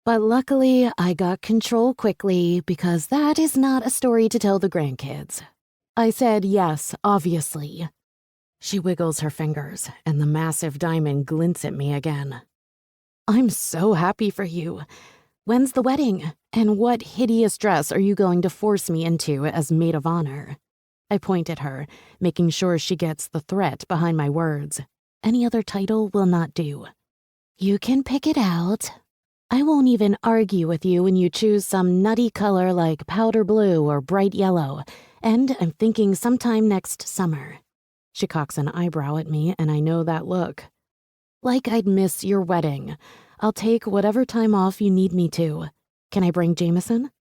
But luckily, I got control quickly because that is not a story to tell the grandkids." I said yes, obviously. She wiggles her fingers, and the massive diamond glints at me again. "I'm so happy for you. When's the wedding? And what hideous dress are you going to force me into as maid of honor?" I point at her, making sure she gets the threat behind my words. Any other title will not do. "You can pick it out. I won't even argue with you when you choose some nutty color like powder blue or bright yellow, and I'm thinking sometime next summer." She cocks an eyebrow at me, and I know that look. "Like I'd miss your wedding. I'll take whatever time off you need me to. Can I bring Jameson?"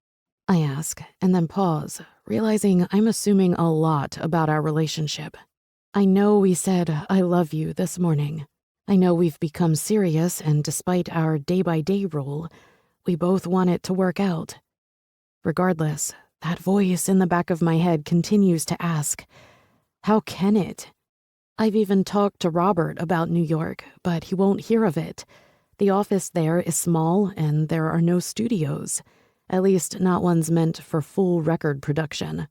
I ask, and then pause, realizing I'm assuming a lot about our relationship. I know we said "I love you" this morning. I know we've become serious, and despite our day-by-day rule, we both want it to work out. Regardless, that voice in the back of my head continues to ask, how can it? I've even talked to Robert about New York, but he won't hear of it. The office there is small, and there are no studios. At least not ones meant for full record production.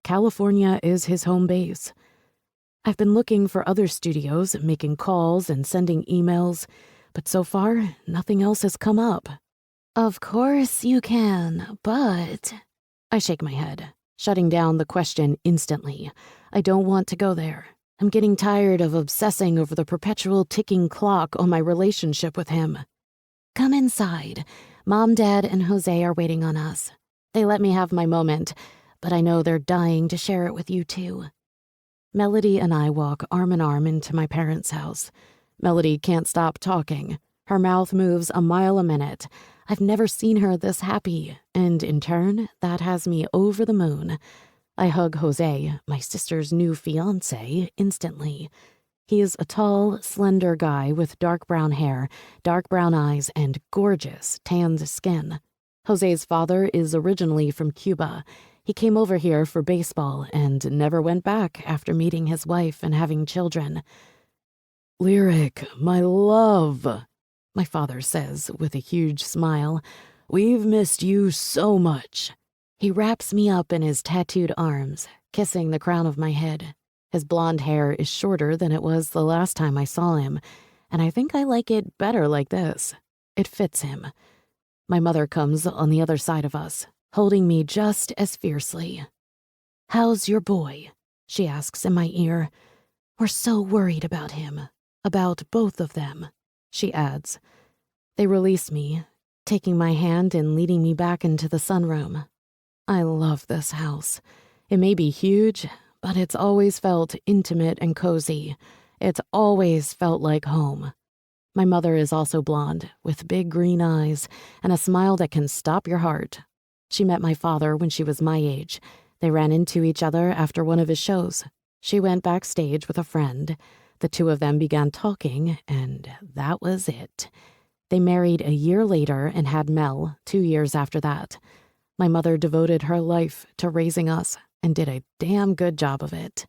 California is his home base. I've been looking for other studios, making calls and sending emails, but so far, nothing else has come up. "Of course you can, but..." I shake my head, shutting down the question instantly. I don't want to go there. I'm getting tired of obsessing over the perpetual ticking clock on my relationship with him. "Come inside. Mom, Dad, and Jose are waiting on us. They let me have my moment, but I know they're dying to share it with you too." Melody and I walk arm in arm into my parents' house. Melody can't stop talking. Her mouth moves a mile a minute. I've never seen her this happy, and in turn, that has me over the moon. I hug Jose, my sister's new fiancé, instantly. He is a tall, slender guy with dark brown hair, dark brown eyes, and gorgeous, tanned skin. Jose's father is originally from Cuba. He came over here for baseball and never went back after meeting his wife and having children. "Lyric, my love," my father says with a huge smile. We've missed you so much." He wraps me up in his tattooed arms, kissing the crown of my head. His blonde hair is shorter than it was the last time I saw him, and I think I like it better like this. It fits him. My mother comes on the other side of us, holding me just as fiercely. "How's your boy?" she asks in my ear. "We're so worried about him. About both of them," she adds. They release me, taking my hand and leading me back into the sunroom. I love this house. It may be huge, but it's always felt intimate and cozy. It's always felt like home. My mother is also blonde, with big green eyes and a smile that can stop your heart. She met my father when she was my age. They ran into each other after one of his shows. She went backstage with a friend. The two of them began talking, and that was it. They married a year later and had Mel 2 years after that. My mother devoted her life to raising us and did a damn good job of it.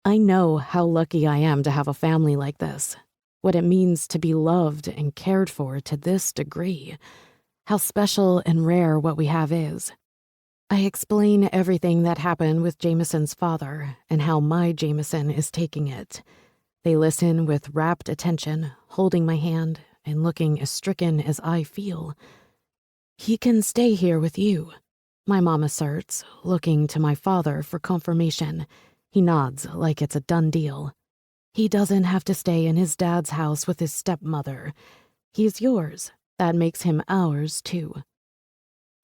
I know how lucky I am to have a family like this, what it means to be loved and cared for to this degree, how special and rare what we have is. I explain everything that happened with Jameson's father and how my Jameson is taking it. They listen with rapt attention, holding my hand and looking as stricken as I feel. "He can stay here with you," my mom asserts, looking to my father for confirmation. He nods like it's a done deal. "He doesn't have to stay in his dad's house with his stepmother. He's yours. That makes him ours, too."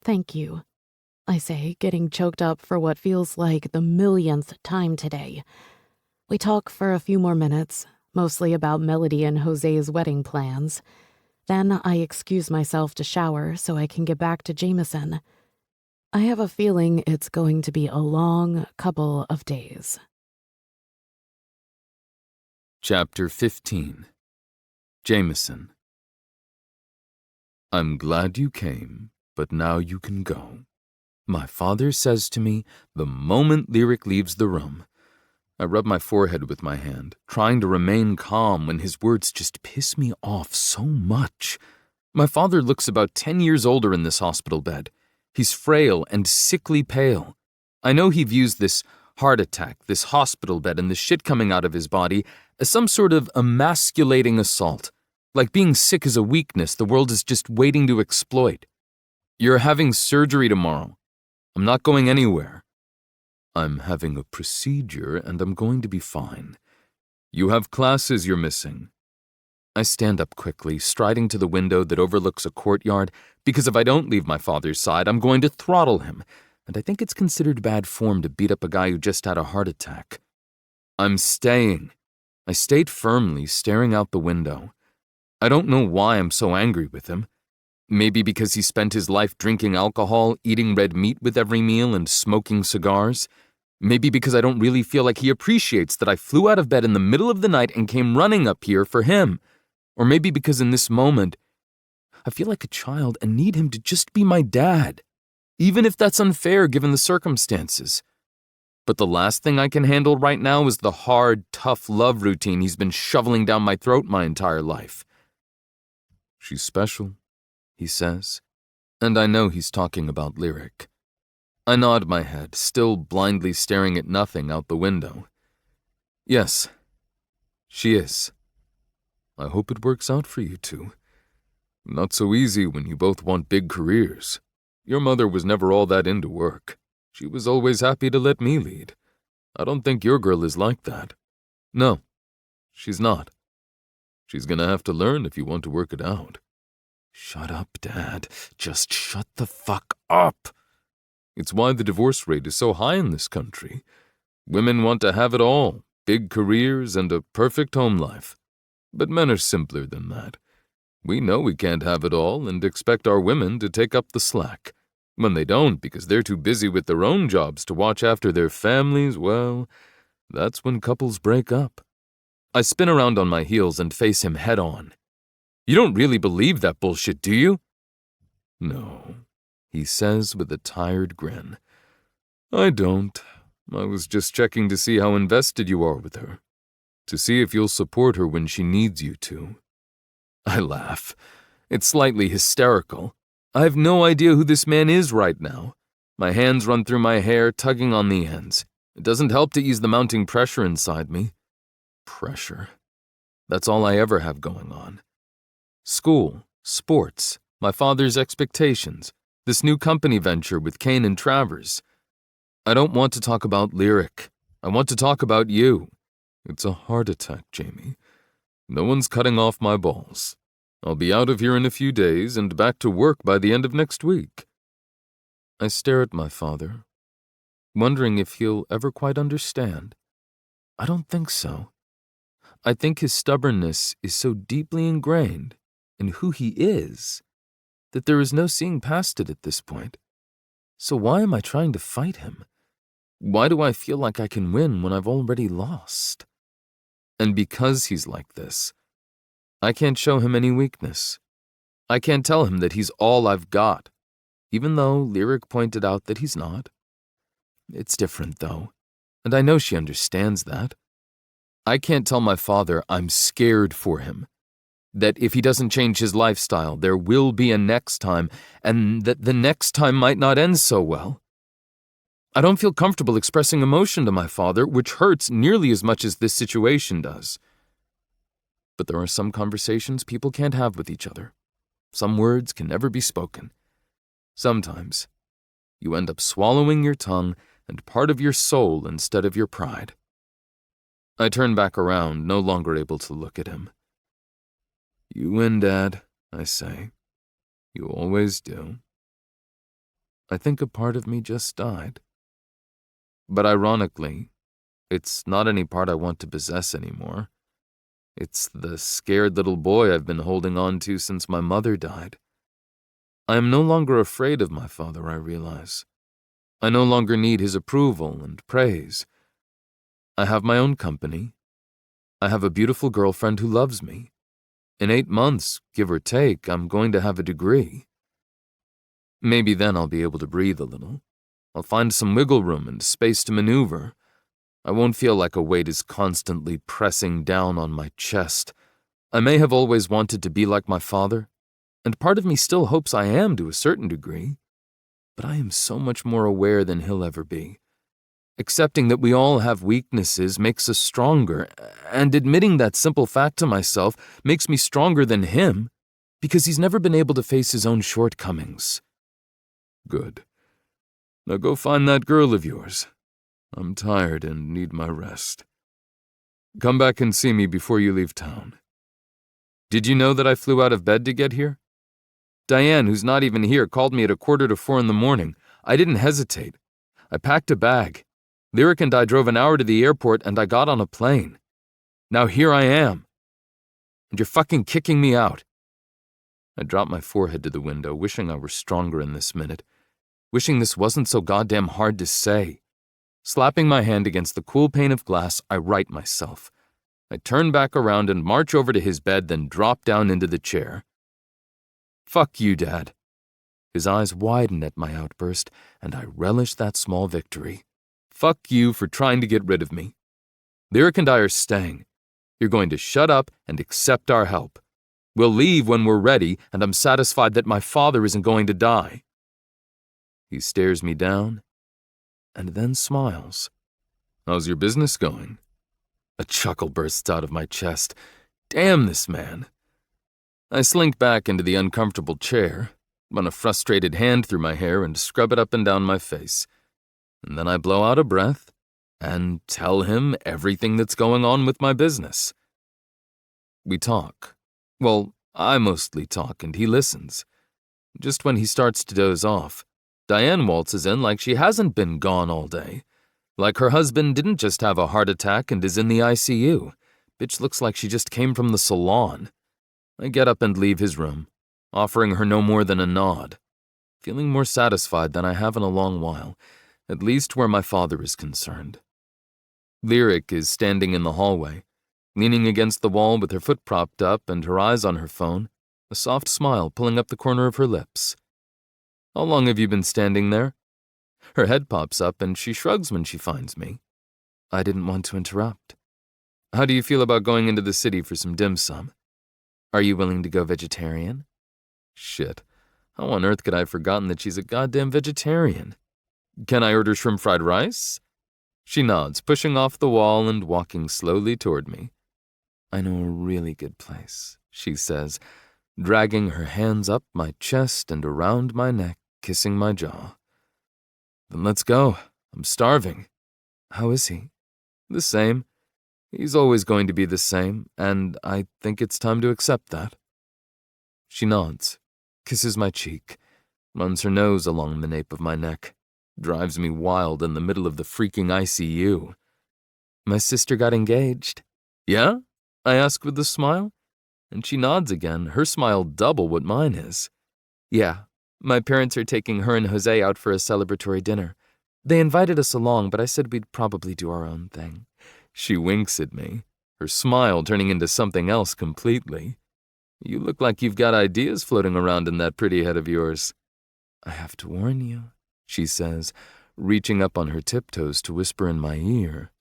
"Thank you," I say, getting choked up for what feels like the millionth time today. We talk for a few more minutes, mostly about Melody and Jose's wedding plans. Then I excuse myself to shower so I can get back to Jameson. I have a feeling it's going to be a long couple of days. Chapter 15. Jameson. I'm glad you came, but now you can go. My father says to me the moment Lyric leaves the room. I rub my forehead with my hand, trying to remain calm when his words just piss me off so much. My father looks about 10 years older in this hospital bed. He's frail and sickly pale. I know he views this heart attack, this hospital bed, and the shit coming out of his body as some sort of emasculating assault. Like being sick is a weakness the world is just waiting to exploit. You're having surgery tomorrow. I'm not going anywhere. I'm having a procedure and I'm going to be fine. You have classes you're missing. I stand up quickly, striding to the window that overlooks a courtyard, because if I don't leave my father's side, I'm going to throttle him, and I think it's considered bad form to beat up a guy who just had a heart attack. I'm staying. I stayed firmly, staring out the window. I don't know why I'm so angry with him. Maybe because he spent his life drinking alcohol, eating red meat with every meal, and smoking cigars. Maybe because I don't really feel like he appreciates that I flew out of bed in the middle of the night and came running up here for him. Or maybe because in this moment, I feel like a child and need him to just be my dad, even if that's unfair given the circumstances. But the last thing I can handle right now is the hard, tough love routine he's been shoveling down my throat my entire life. She's special, he says, and I know he's talking about Lyric. I nod my head, still blindly staring at nothing out the window. Yes, she is. I hope it works out for you two. Not so easy when you both want big careers. Your mother was never all that into work. She was always happy to let me lead. I don't think your girl is like that. No, she's not. She's gonna have to learn if you want to work it out. Shut up, Dad. Just shut the fuck up. It's why the divorce rate is so high in this country. Women want to have it all, big careers and a perfect home life. But men are simpler than that. We know we can't have it all and expect our women to take up the slack. When they don't because they're too busy with their own jobs to watch after their families, well, that's when couples break up. I spin around on my heels and face him head on. You don't really believe that bullshit, do you? No, he says with a tired grin. I don't. I was just checking to see how invested you are with her. To see if you'll support her when she needs you to. I laugh. It's slightly hysterical. I have no idea who this man is right now. My hands run through my hair, tugging on the ends. It doesn't help to ease the mounting pressure inside me. Pressure. That's all I ever have going on. School, sports, my father's expectations, this new company venture with Kane and Travers. I don't want to talk about Lyric. I want to talk about you. It's a heart attack, Jamie. No one's cutting off my balls. I'll be out of here in a few days and back to work by the end of next week. I stare at my father, wondering if he'll ever quite understand. I don't think so. I think his stubbornness is so deeply ingrained in who he is that there is no seeing past it at this point. So why am I trying to fight him? Why do I feel like I can win when I've already lost? And because he's like this, I can't show him any weakness. I can't tell him that he's all I've got, even though Lyric pointed out that he's not. It's different, though, and I know she understands that. I can't tell my father I'm scared for him, that if he doesn't change his lifestyle, there will be a next time, and that the next time might not end so well. I don't feel comfortable expressing emotion to my father, which hurts nearly as much as this situation does. But there are some conversations people can't have with each other. Some words can never be spoken. Sometimes, you end up swallowing your tongue and part of your soul instead of your pride. I turn back around, no longer able to look at him. You win, Dad, I say. You always do. I think a part of me just died. But ironically, it's not any part I want to possess anymore. It's the scared little boy I've been holding on to since my mother died. I am no longer afraid of my father, I realize. I no longer need his approval and praise. I have my own company. I have a beautiful girlfriend who loves me. In 8 months, give or take, I'm going to have a degree. Maybe then I'll be able to breathe a little. I'll find some wiggle room and space to maneuver. I won't feel like a weight is constantly pressing down on my chest. I may have always wanted to be like my father, and part of me still hopes I am to a certain degree, but I am so much more aware than he'll ever be. Accepting that we all have weaknesses makes us stronger, and admitting that simple fact to myself makes me stronger than him, because he's never been able to face his own shortcomings. Good. Now go find that girl of yours. I'm tired and need my rest. Come back and see me before you leave town. Did you know that I flew out of bed to get here? Diane, who's not even here, called me at 3:45 in the morning. I didn't hesitate. I packed a bag. Lyric and I drove an hour to the airport and I got on a plane. Now here I am. And you're fucking kicking me out. I dropped my forehead to the window, wishing I were stronger in this minute. Wishing this wasn't so goddamn hard to say. Slapping my hand against the cool pane of glass, I right myself. I turn back around and march over to his bed, then drop down into the chair. Fuck you, Dad. His eyes widen at my outburst, and I relish that small victory. Fuck you for trying to get rid of me. Lyric and I are staying. You're going to shut up and accept our help. We'll leave when we're ready, and I'm satisfied that my father isn't going to die. He stares me down, and then smiles. How's your business going? A chuckle bursts out of my chest. Damn this man. I slink back into the uncomfortable chair, run a frustrated hand through my hair and scrub it up and down my face. And then I blow out a breath and tell him everything that's going on with my business. We talk. Well, I mostly talk and he listens. Just when he starts to doze off, Diane waltzes in like she hasn't been gone all day. Like her husband didn't just have a heart attack and is in the ICU. Bitch looks like she just came from the salon. I get up and leave his room, offering her no more than a nod, feeling more satisfied than I have in a long while, at least where my father is concerned. Lyric is standing in the hallway, leaning against the wall with her foot propped up and her eyes on her phone, a soft smile pulling up the corner of her lips. How long have you been standing there? Her head pops up and she shrugs when she finds me. I didn't want to interrupt. How do you feel about going into the city for some dim sum? Are you willing to go vegetarian? Shit, How on earth could I have forgotten that she's a goddamn vegetarian? Can I order shrimp fried rice? She nods, pushing off the wall and walking slowly toward me. I know a really good place, she says, dragging her hands up my chest and around my neck, kissing my jaw. Then let's go. I'm starving. How is he? The same. He's always going to be the same, and I think it's time to accept that. She nods, kisses my cheek, runs her nose along the nape of my neck, drives me wild in the middle of the freaking ICU. My sister got engaged. Yeah? I ask with a smile, and she nods again, her smile double what mine is. Yeah, my parents are taking her and Jose out for a celebratory dinner. They invited us along, but I said we'd probably do our own thing. She winks at me, her smile turning into something else completely. You look like you've got ideas floating around in that pretty head of yours. I have to warn you, she says, reaching up on her tiptoes to whisper in my ear.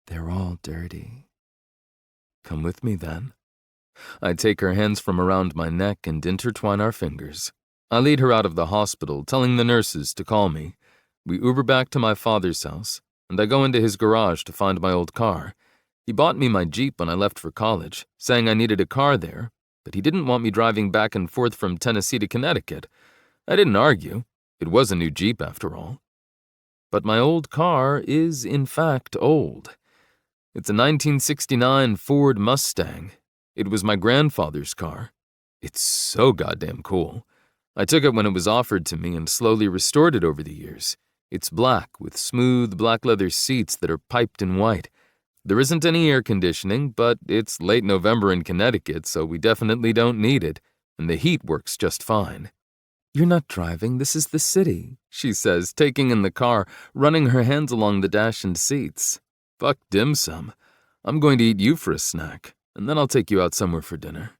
They're all dirty. Come with me, then. I take her hands from around my neck and intertwine our fingers. I lead her out of the hospital, telling the nurses to call me. We Uber back to my father's house, and I go into his garage to find my old car. He bought me my Jeep when I left for college, saying I needed a car there, but he didn't want me driving back and forth from Tennessee to Connecticut. I didn't argue. It was a new Jeep, after all. But my old car is, in fact, old. It's a 1969 Ford Mustang. It was my grandfather's car. It's so goddamn cool. I took it when it was offered to me and slowly restored it over the years. It's black with smooth black leather seats that are piped in white. There isn't any air conditioning, but it's late November in Connecticut, so we definitely don't need it, and the heat works just fine. You're not driving, this is the city, she says, taking in the car, running her hands along the dash and seats. Fuck dim sum. I'm going to eat you for a snack, and then I'll take you out somewhere for dinner.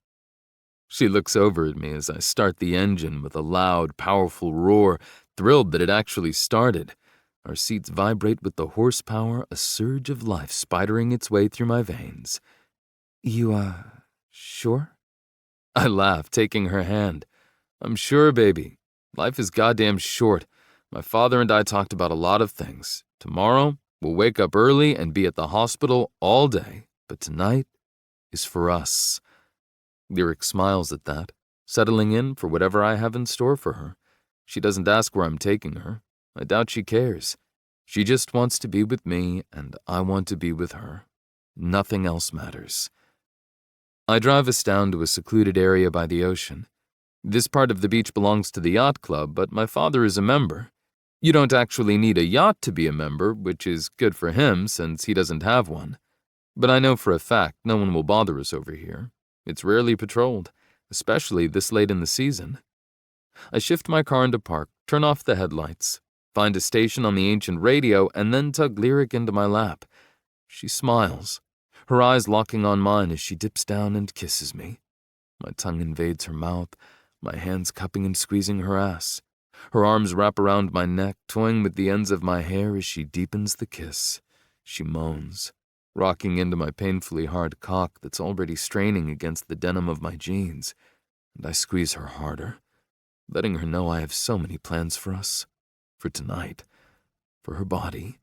She looks over at me as I start the engine with a loud, powerful roar, thrilled that it actually started. Our seats vibrate with the horsepower, a surge of life spidering its way through my veins. You, sure? I laugh, taking her hand. I'm sure, baby. Life is goddamn short. My father and I talked about a lot of things. Tomorrow, we'll wake up early and be at the hospital all day. But tonight is for us. Lyric smiles at that, settling in for whatever I have in store for her. She doesn't ask where I'm taking her. I doubt she cares. She just wants to be with me, and I want to be with her. Nothing else matters. I drive us down to a secluded area by the ocean. This part of the beach belongs to the yacht club, but my father is a member. You don't actually need a yacht to be a member, which is good for him since he doesn't have one. But I know for a fact no one will bother us over here. It's rarely patrolled, especially this late in the season. I shift my car into park, turn off the headlights, find a station on the ancient radio, and then tug Lyric into my lap. She smiles, her eyes locking on mine as she dips down and kisses me. My tongue invades her mouth, my hands cupping and squeezing her ass. Her arms wrap around my neck, toying with the ends of my hair as she deepens the kiss. She moans, rocking into my painfully hard cock that's already straining against the denim of my jeans, and I squeeze her harder, letting her know I have so many plans for us, for tonight, for her body.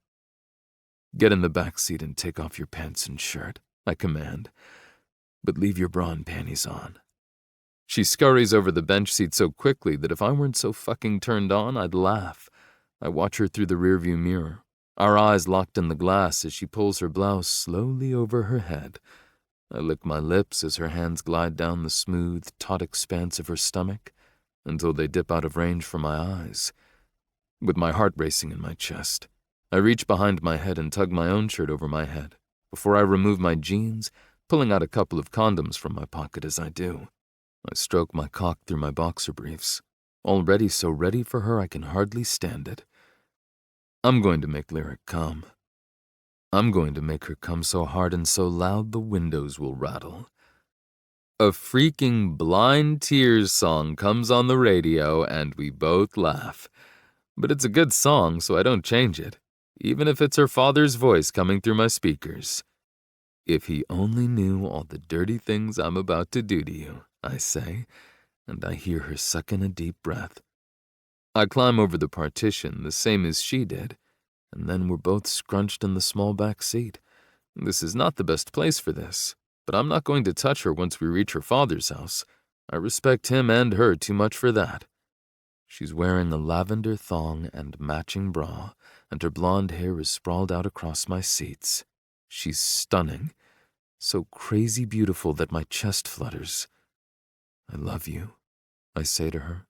Get in the back seat and take off your pants and shirt, I command, but leave your bra and panties on. She scurries over the bench seat so quickly that if I weren't so fucking turned on, I'd laugh. I watch her through the rearview mirror, our eyes locked in the glass as she pulls her blouse slowly over her head. I lick my lips as her hands glide down the smooth, taut expanse of her stomach until they dip out of range from my eyes. With my heart racing in my chest, I reach behind my head and tug my own shirt over my head before I remove my jeans, pulling out a couple of condoms from my pocket as I do. I stroke my cock through my boxer briefs, already so ready for her I can hardly stand it. I'm going to make Lyric come. I'm going to make her come so hard and so loud the windows will rattle. A freaking Blind Tears song comes on the radio and we both laugh. But it's a good song, so I don't change it, even if it's her father's voice coming through my speakers. If he only knew all the dirty things I'm about to do to you, I say, and I hear her suck in a deep breath. I climb over the partition, the same as she did, and then we're both scrunched in the small back seat. This is not the best place for this, but I'm not going to touch her once we reach her father's house. I respect him and her too much for that. She's wearing a lavender thong and matching bra, and her blonde hair is sprawled out across my seats. She's stunning, so crazy beautiful that my chest flutters. I love you, I say to her,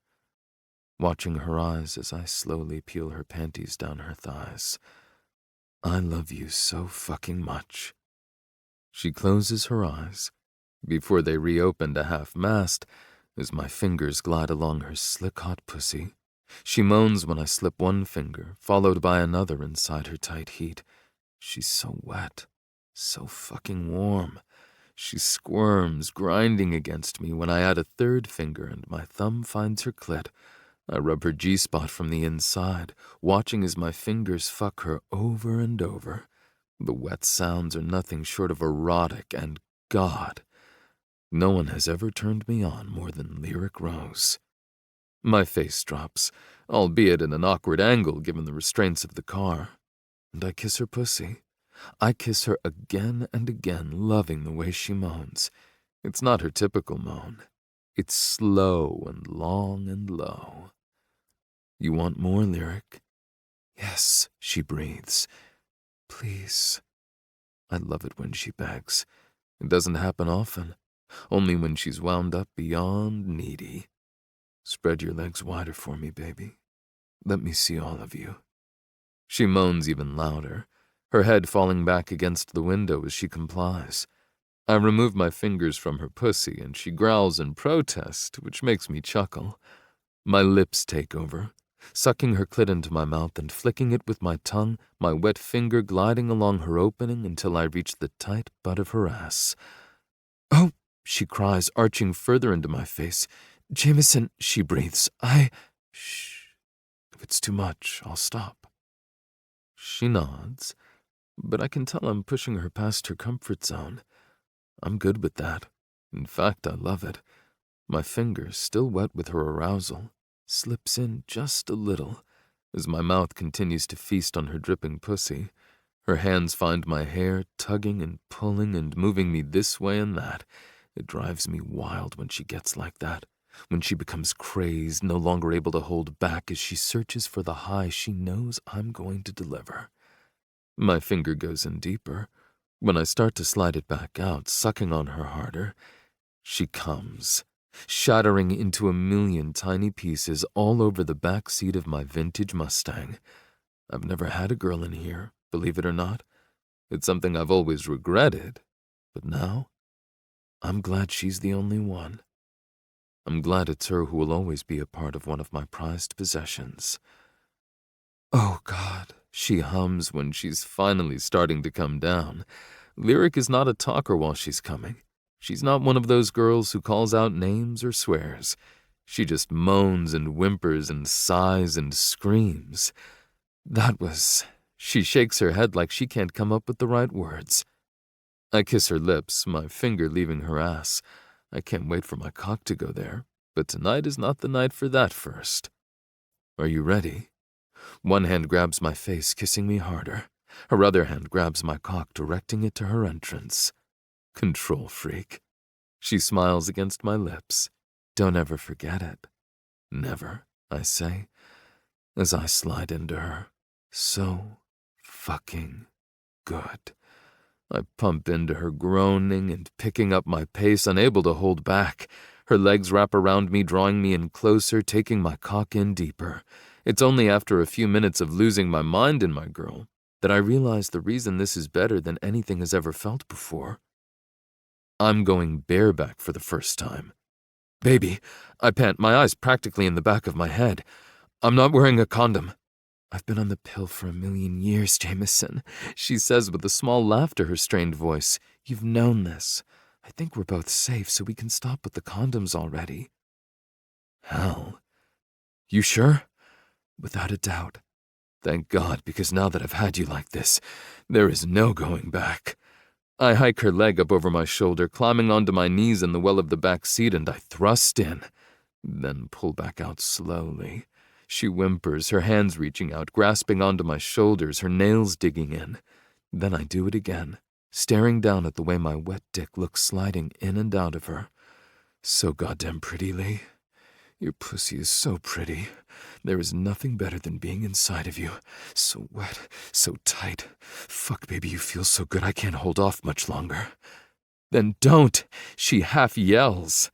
watching her eyes as I slowly peel her panties down her thighs. I love you so fucking much. She closes her eyes, before they reopen to half-mast, as my fingers glide along her slick-hot pussy. She moans when I slip one finger, followed by another inside her tight heat. She's so wet, so fucking warm. She squirms, grinding against me when I add a third finger and my thumb finds her clit. I rub her G-spot from the inside, watching as my fingers fuck her over and over. The wet sounds are nothing short of erotic, and God, no one has ever turned me on more than Lyric Rose. My face drops, albeit at an awkward angle given the restraints of the car, and I kiss her pussy. I kiss her again and again, loving the way she moans. It's not her typical moan. It's slow and long and low. You want more, Lyric? Yes, she breathes. Please. I love it when she begs. It doesn't happen often, only when she's wound up beyond needy. Spread your legs wider for me, baby. Let me see all of you. She moans even louder, her head falling back against the window as she complies. I remove my fingers from her pussy, and she growls in protest, which makes me chuckle. My lips take over, sucking her clit into my mouth and flicking it with my tongue, my wet finger gliding along her opening until I reach the tight butt of her ass. "Oh," she cries, arching further into my face. "Jameson," she breathes. Shh. If it's too much, I'll stop." She nods, but I can tell I'm pushing her past her comfort zone. I'm good with that. In fact, I love it. My finger, still wet with her arousal, slips in just a little as my mouth continues to feast on her dripping pussy. Her hands find my hair, tugging and pulling and moving me this way and that. It drives me wild when she gets like that, when she becomes crazed, no longer able to hold back as she searches for the high she knows I'm going to deliver. My finger goes in deeper. When I start to slide it back out, sucking on her harder, she comes, shattering into a million tiny pieces all over the back seat of my vintage Mustang. I've never had a girl in here, believe it or not. It's something I've always regretted, but now, I'm glad she's the only one. I'm glad it's her who will always be a part of one of my prized possessions. "Oh, God," she hums when she's finally starting to come down. Lyric is not a talker while she's coming. She's not one of those girls who calls out names or swears. She just moans and whimpers and sighs and screams. She shakes her head like she can't come up with the right words. I kiss her lips, my finger leaving her ass. I can't wait for my cock to go there, but tonight is not the night for that first. Are you ready? One hand grabs my face, kissing me harder. Her other hand grabs my cock, directing it to her entrance. Control freak. She smiles against my lips. Don't ever forget it. Never, I say, as I slide into her. So fucking good. I pump into her, groaning and picking up my pace, unable to hold back. Her legs wrap around me, drawing me in closer, taking my cock in deeper. It's only after a few minutes of losing my mind in my girl that I realize the reason this is better than anything has ever felt before. I'm going bareback for the first time. "Baby," I pant, my eyes practically in the back of my head. "I'm not wearing a condom." "I've been on the pill for 1,000,000 years, Jameson," she says with a small laugh to her strained voice. "You've known this. I think we're both safe, so we can stop with the condoms already." Hell. You sure? Without a doubt. Thank God, because now that I've had you like this, there is no going back. I hike her leg up over my shoulder, climbing onto my knees in the well of the back seat, and I thrust in. then pull back out slowly. She whimpers, her hands reaching out, grasping onto my shoulders, her nails digging in. Then I do it again, staring down at the way my wet dick looks sliding in and out of her. So goddamn pretty, Lee. Your pussy is so pretty. There is nothing better than being inside of you. So wet, so tight. Fuck, baby, you feel so good I can't hold off much longer. Then don't, she half yells.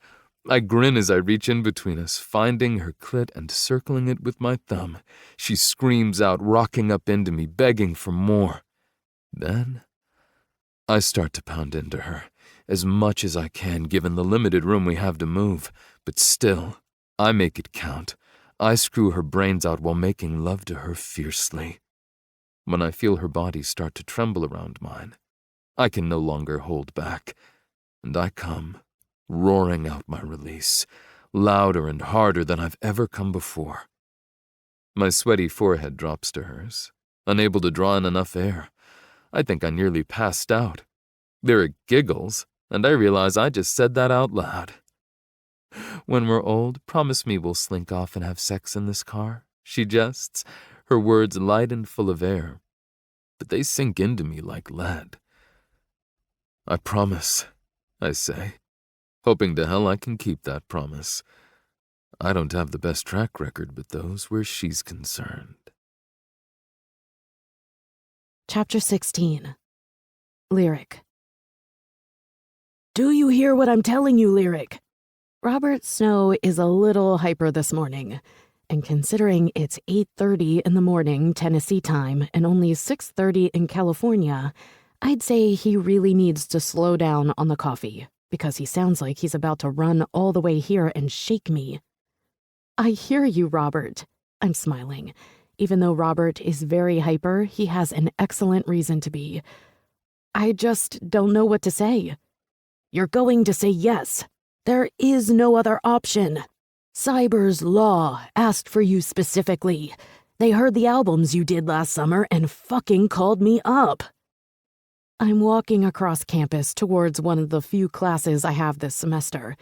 I grin as I reach in between us, finding her clit and circling it with my thumb. She screams out, rocking up into me, begging for more. Then I start to pound into her, as much as I can given the limited room we have to move, but still, I make it count. I screw her brains out while making love to her fiercely. When I feel her body start to tremble around mine, I can no longer hold back, and I come, roaring out my release, louder and harder than I've ever come before. My sweaty forehead drops to hers, unable to draw in enough air. I think I nearly passed out. There are giggles, and I realize I just said that out loud. When we're old, promise me we'll slink off and have sex in this car, she jests, her words light and full of air, but they sink into me like lead. I promise, I say, hoping to hell I can keep that promise. I don't have the best track record with those where she's concerned. Chapter 16. Lyric. Do you hear what I'm telling you, Lyric? Robert Snow is a little hyper this morning, and considering it's 8:30 in the morning Tennessee time and only 6:30 in California, I'd say he really needs to slow down on the coffee, because he sounds like he's about to run all the way here and shake me. I hear you, Robert. I'm smiling. Even though Robert is very hyper, he has an excellent reason to be. I just don't know what to say. You're going to say yes. There is no other option. Cyber's Law asked for you specifically. They heard the albums you did last summer and fucking called me up. I'm walking across campus towards one of the few classes I have this semester.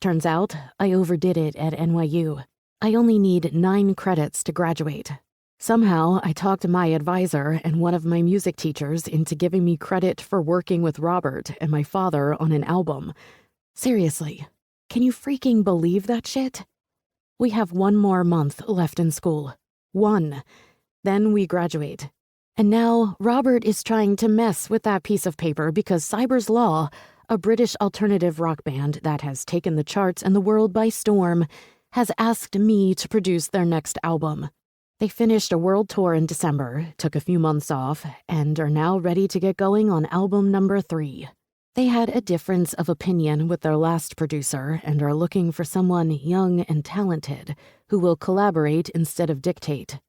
Turns out I overdid it at NYU. I only need 9 credits to graduate. Somehow I talked my advisor and one of my music teachers into giving me credit for working with Robert and my father on an album. Seriously, can you freaking believe that shit? We have 1 more month left in school. 1. Then we graduate. And now Robert is trying to mess with that piece of paper because Cyber's Law, a British alternative rock band that has taken the charts and the world by storm, has asked me to produce their next album. They finished a world tour in December, took a few months off, and are now ready to get going on album number 3. They had a difference of opinion with their last producer and are looking for someone young and talented who will collaborate instead of dictate.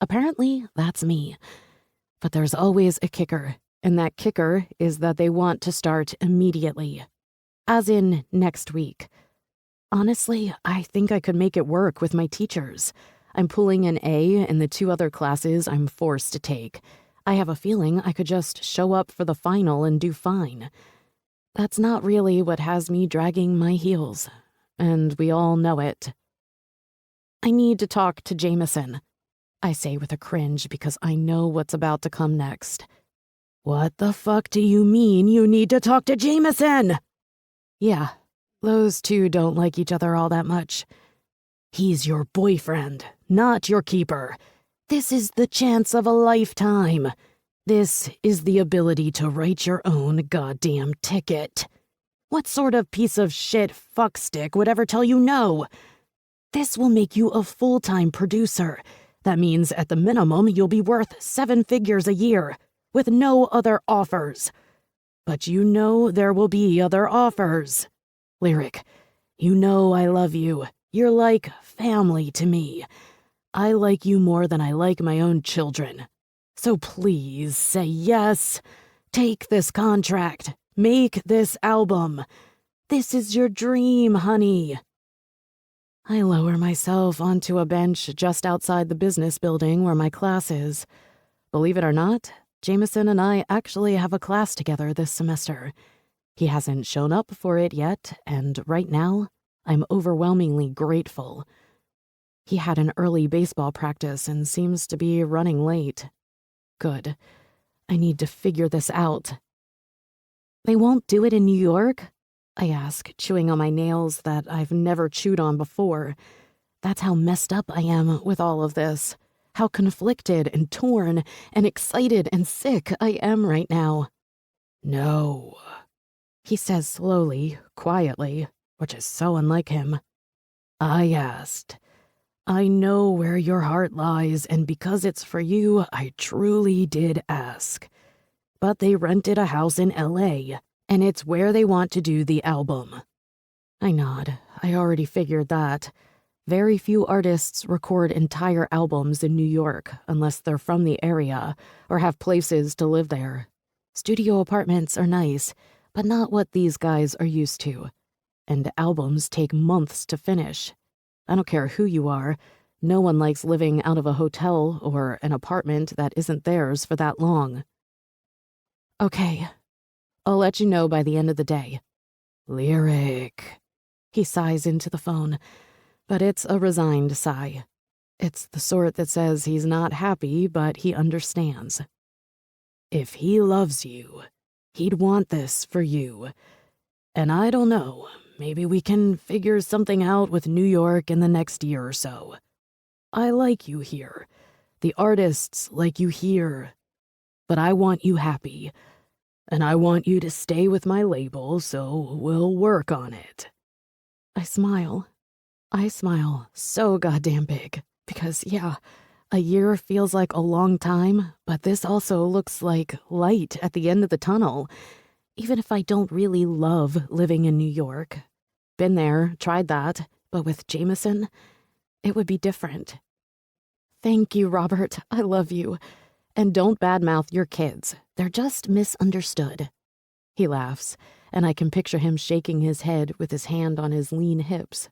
Apparently, that's me. But there's always a kicker, and that kicker is that they want to start immediately. As in next week. Honestly, I think I could make it work with my teachers. I'm pulling an A in the 2 other classes I'm forced to take. I have a feeling I could just show up for the final and do fine. That's not really what has me dragging my heels, and we all know it. I need to talk to Jameson, I say with a cringe because I know what's about to come next. What the fuck do you mean you need to talk to Jameson? Yeah, those 2 don't like each other all that much. He's your boyfriend, not your keeper. This is the chance of a lifetime. This is the ability to write your own goddamn ticket. What sort of piece of shit fuckstick would ever tell you no? This will make you a full-time producer. That means at the minimum you'll be worth 7 figures a year, with no other offers. But you know there will be other offers. Lyric, you know I love you. You're like family to me. I like you more than I like my own children. So please say yes. Take this contract. Make this album. This is your dream, honey. I lower myself onto a bench just outside the business building where my class is. Believe it or not, Jameson and I actually have a class together this semester. He hasn't shown up for it yet, and right now, I'm overwhelmingly grateful. He had an early baseball practice and seems to be running late. Good. I need to figure this out. They won't do it in New York? I ask, chewing on my nails that I've never chewed on before. That's how messed up I am with all of this. How conflicted and torn and excited and sick I am right now. No, he says slowly, quietly, which is so unlike him. I asked. I know where your heart lies, and because it's for you, I truly did ask. But they rented a house in LA, and it's where they want to do the album. I nod. I already figured that. Very few artists record entire albums in New York unless they're from the area or have places to live there. Studio apartments are nice, but not what these guys are used to. And albums take months to finish. I don't care who you are. No one likes living out of a hotel or an apartment that isn't theirs for that long. Okay, I'll let you know by the end of the day. Lyric. He sighs into the phone, but it's a resigned sigh. It's the sort that says he's not happy, but he understands. If he loves you, he'd want this for you. And I don't know, maybe we can figure something out with New York in the next year or so. I like you here. The artists like you here. But I want you happy. And I want you to stay with my label, so we'll work on it. I smile. I smile so goddamn big. Because, yeah, a year feels like a long time, but this also looks like light at the end of the tunnel. Even if I don't really love living in New York. Been there, tried that, but with Jameson, it would be different. Thank you, Robert. I love you. And don't badmouth your kids. They're just misunderstood. He laughs, and I can picture him shaking his head with his hand on his lean hips.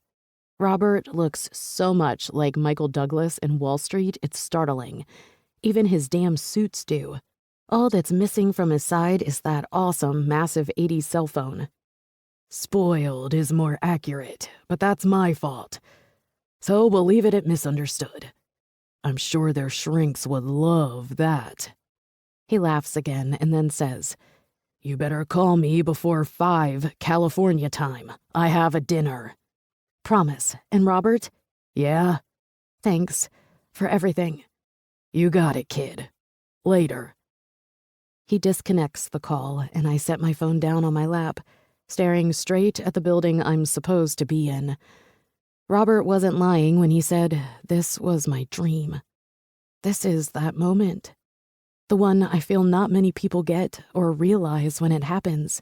Robert looks so much like Michael Douglas in Wall Street, it's startling. Even his damn suits do. All that's missing from his side is that awesome, massive 80s cell phone. Spoiled is more accurate, but that's my fault. So we'll leave it at misunderstood. I'm sure their shrinks would love that. He laughs again and then says, You better call me before 5 California time. I have a dinner. Promise. And Robert? Yeah? Thanks for everything. You got it, kid. Later. He disconnects the call, and I set my phone down on my lap, staring straight at the building I'm supposed to be in. Robert wasn't lying when he said this was my dream. This is that moment. The one I feel not many people get or realize when it happens.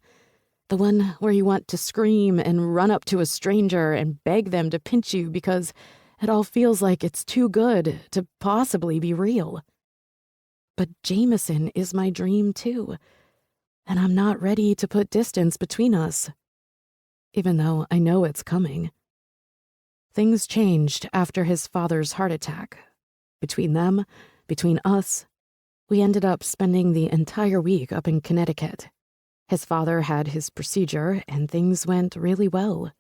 The one where you want to scream and run up to a stranger and beg them to pinch you because it all feels like it's too good to possibly be real. But Jameson is my dream too, and I'm not ready to put distance between us, even though I know it's coming. Things changed after his father's heart attack. Between them, between us, we ended up spending the entire week up in Connecticut. His father had his procedure, and things went really well.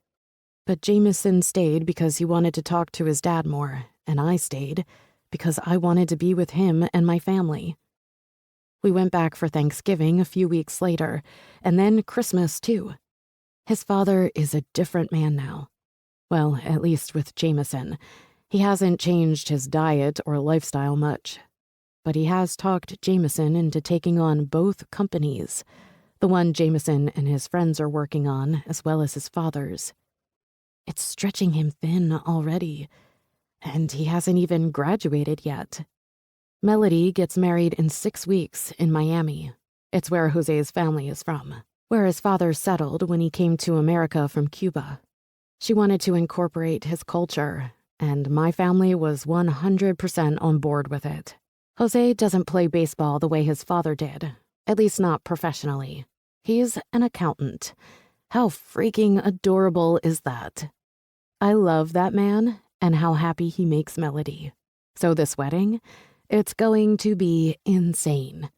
But Jameson stayed because he wanted to talk to his dad more, and I stayed because I wanted to be with him and my family. We went back for Thanksgiving a few weeks later, and then Christmas too. His father is a different man now. Well, at least with Jameson. He hasn't changed his diet or lifestyle much. But he has talked Jameson into taking on both companies, the one Jameson and his friends are working on, as well as his father's. It's stretching him thin already, and he hasn't even graduated yet. Melody gets married in 6 weeks in Miami. It's where Jose's family is from, where his father settled when he came to America from Cuba. She wanted to incorporate his culture, and my family was 100% on board with it. Jose doesn't play baseball the way his father did, at least not professionally. He's an accountant. How freaking adorable is that? I love that man and how happy he makes Melody. So this wedding, it's going to be insane.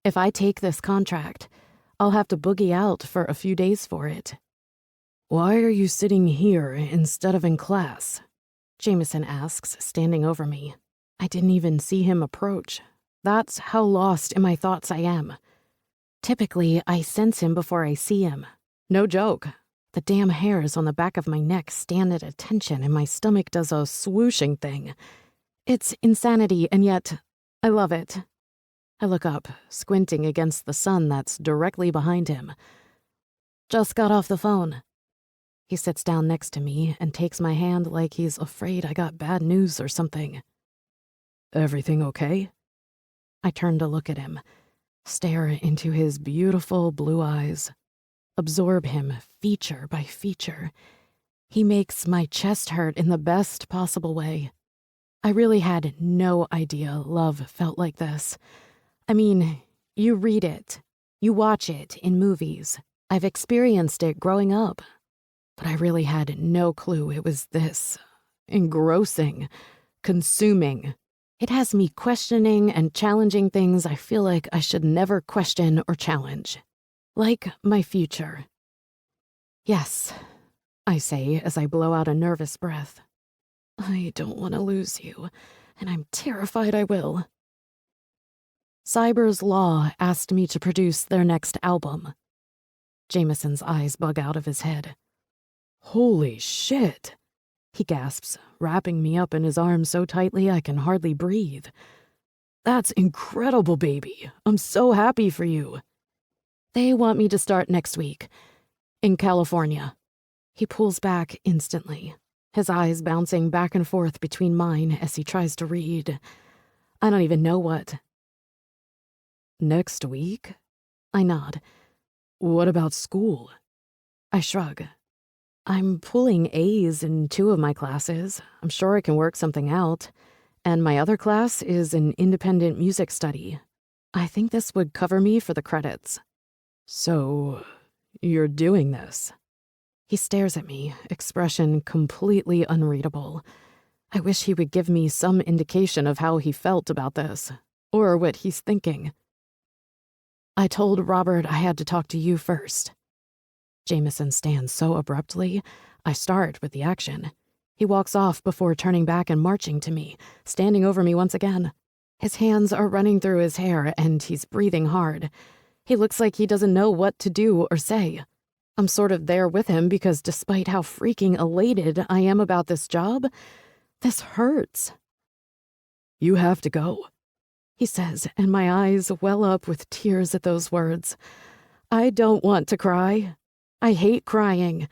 If I take this contract, I'll have to boogie out for a few days for it. Why are you sitting here instead of in class? Jameson asks, standing over me. I didn't even see him approach. That's how lost in my thoughts I am. Typically, I sense him before I see him. No joke. The damn hairs on the back of my neck stand at attention and my stomach does a swooshing thing. It's insanity, and yet I love it. I look up, squinting against the sun that's directly behind him. Just got off the phone. He sits down next to me and takes my hand like he's afraid I got bad news or something. Everything okay? I turn to look at him, stare into his beautiful blue eyes, absorb him feature by feature. He makes my chest hurt in the best possible way. I really had no idea love felt like this. I mean, you read it, you watch it in movies. I've experienced it growing up, but I really had no clue it was this engrossing, consuming. It has me questioning and challenging things I feel like I should never question or challenge. Like my future. Yes, I say as I blow out a nervous breath. I don't want to lose you, and I'm terrified I will. Cyber's Law asked me to produce their next album. Jameson's eyes bug out of his head. Holy shit, he gasps, wrapping me up in his arms so tightly I can hardly breathe. That's incredible, baby. I'm so happy for you. They want me to start next week. In California. He pulls back instantly, his eyes bouncing back and forth between mine as he tries to read. I don't even know what. Next week? I nod. What about school? I shrug. I'm pulling A's in 2 of my classes. I'm sure I can work something out. And my other class is an independent music study. I think this would cover me for the credits. So, you're doing this? He stares at me, expression completely unreadable. I wish he would give me some indication of how he felt about this, or what he's thinking. I told Robert I had to talk to you first. Jameson stands so abruptly, I start with the action. He walks off before turning back and marching to me, standing over me once again. His hands are running through his hair and he's breathing hard. He looks like he doesn't know what to do or say. I'm sort of there with him because despite how freaking elated I am about this job, this hurts. You have to go, he says, and my eyes well up with tears at those words. I don't want to cry. I hate crying.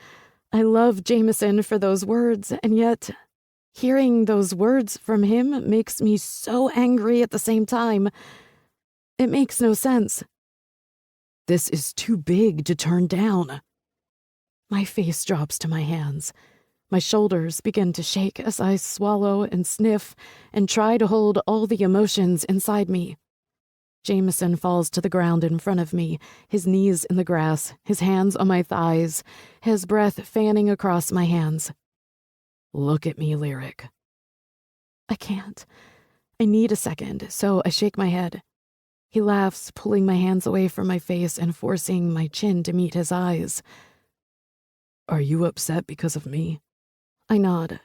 I love Jameson for those words, and yet hearing those words from him makes me so angry at the same time. It makes no sense. This is too big to turn down. My face drops to my hands. My shoulders begin to shake as I swallow and sniff and try to hold all the emotions inside me. Jameson falls to the ground in front of me, his knees in the grass, his hands on my thighs, his breath fanning across my hands. Look at me, Lyric. I can't. I need a second, so I shake my head. He laughs, pulling my hands away from my face and forcing my chin to meet his eyes. Are you upset because of me? I nod.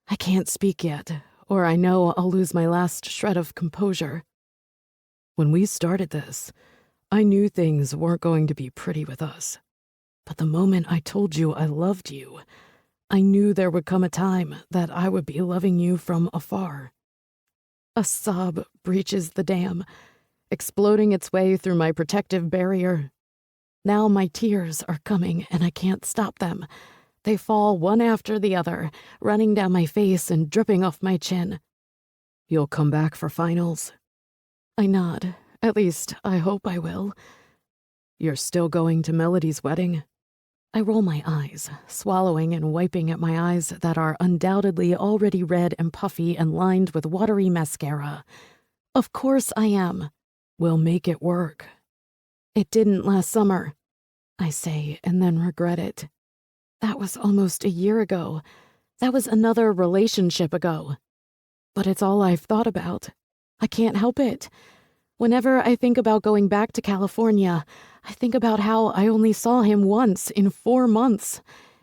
I can't speak yet, or I know I'll lose my last shred of composure. When we started this, I knew things weren't going to be pretty with us. But the moment I told you I loved you, I knew there would come a time that I would be loving you from afar. A sob breaches the dam, exploding its way through my protective barrier. Now my tears are coming and I can't stop them. They fall one after the other, running down my face and dripping off my chin. You'll come back for finals? I nod. At least, I hope I will. You're still going to Melody's wedding? I roll my eyes, swallowing and wiping at my eyes that are undoubtedly already red and puffy and lined with watery mascara. Of course I am. We'll make it work. It didn't last summer, I say, and then regret it. That was almost a year ago. That was another relationship ago. But it's all I've thought about. I can't help it. Whenever I think about going back to California, I think about how I only saw him once in 4 months.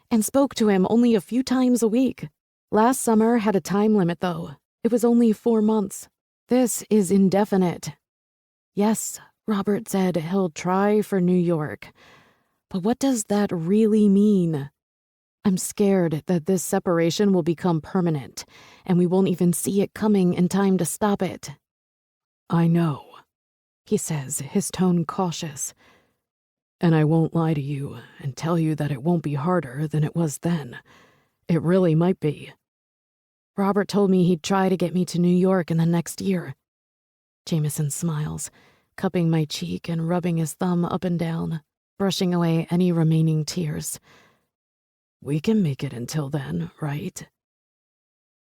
and spoke to him only a few times a week. Last summer had a time limit, though. It was only 4 months. This is indefinite. Yes, Robert said he'll try for New York. But what does that really mean? I'm scared that this separation will become permanent, and we won't even see it coming in time to stop it. I know, he says, his tone cautious. And I won't lie to you and tell you that it won't be harder than it was then. It really might be. Robert told me he'd try to get me to New York in the next year. Jameson smiles, cupping my cheek and rubbing his thumb up and down, brushing away any remaining tears. We can make it until then, right?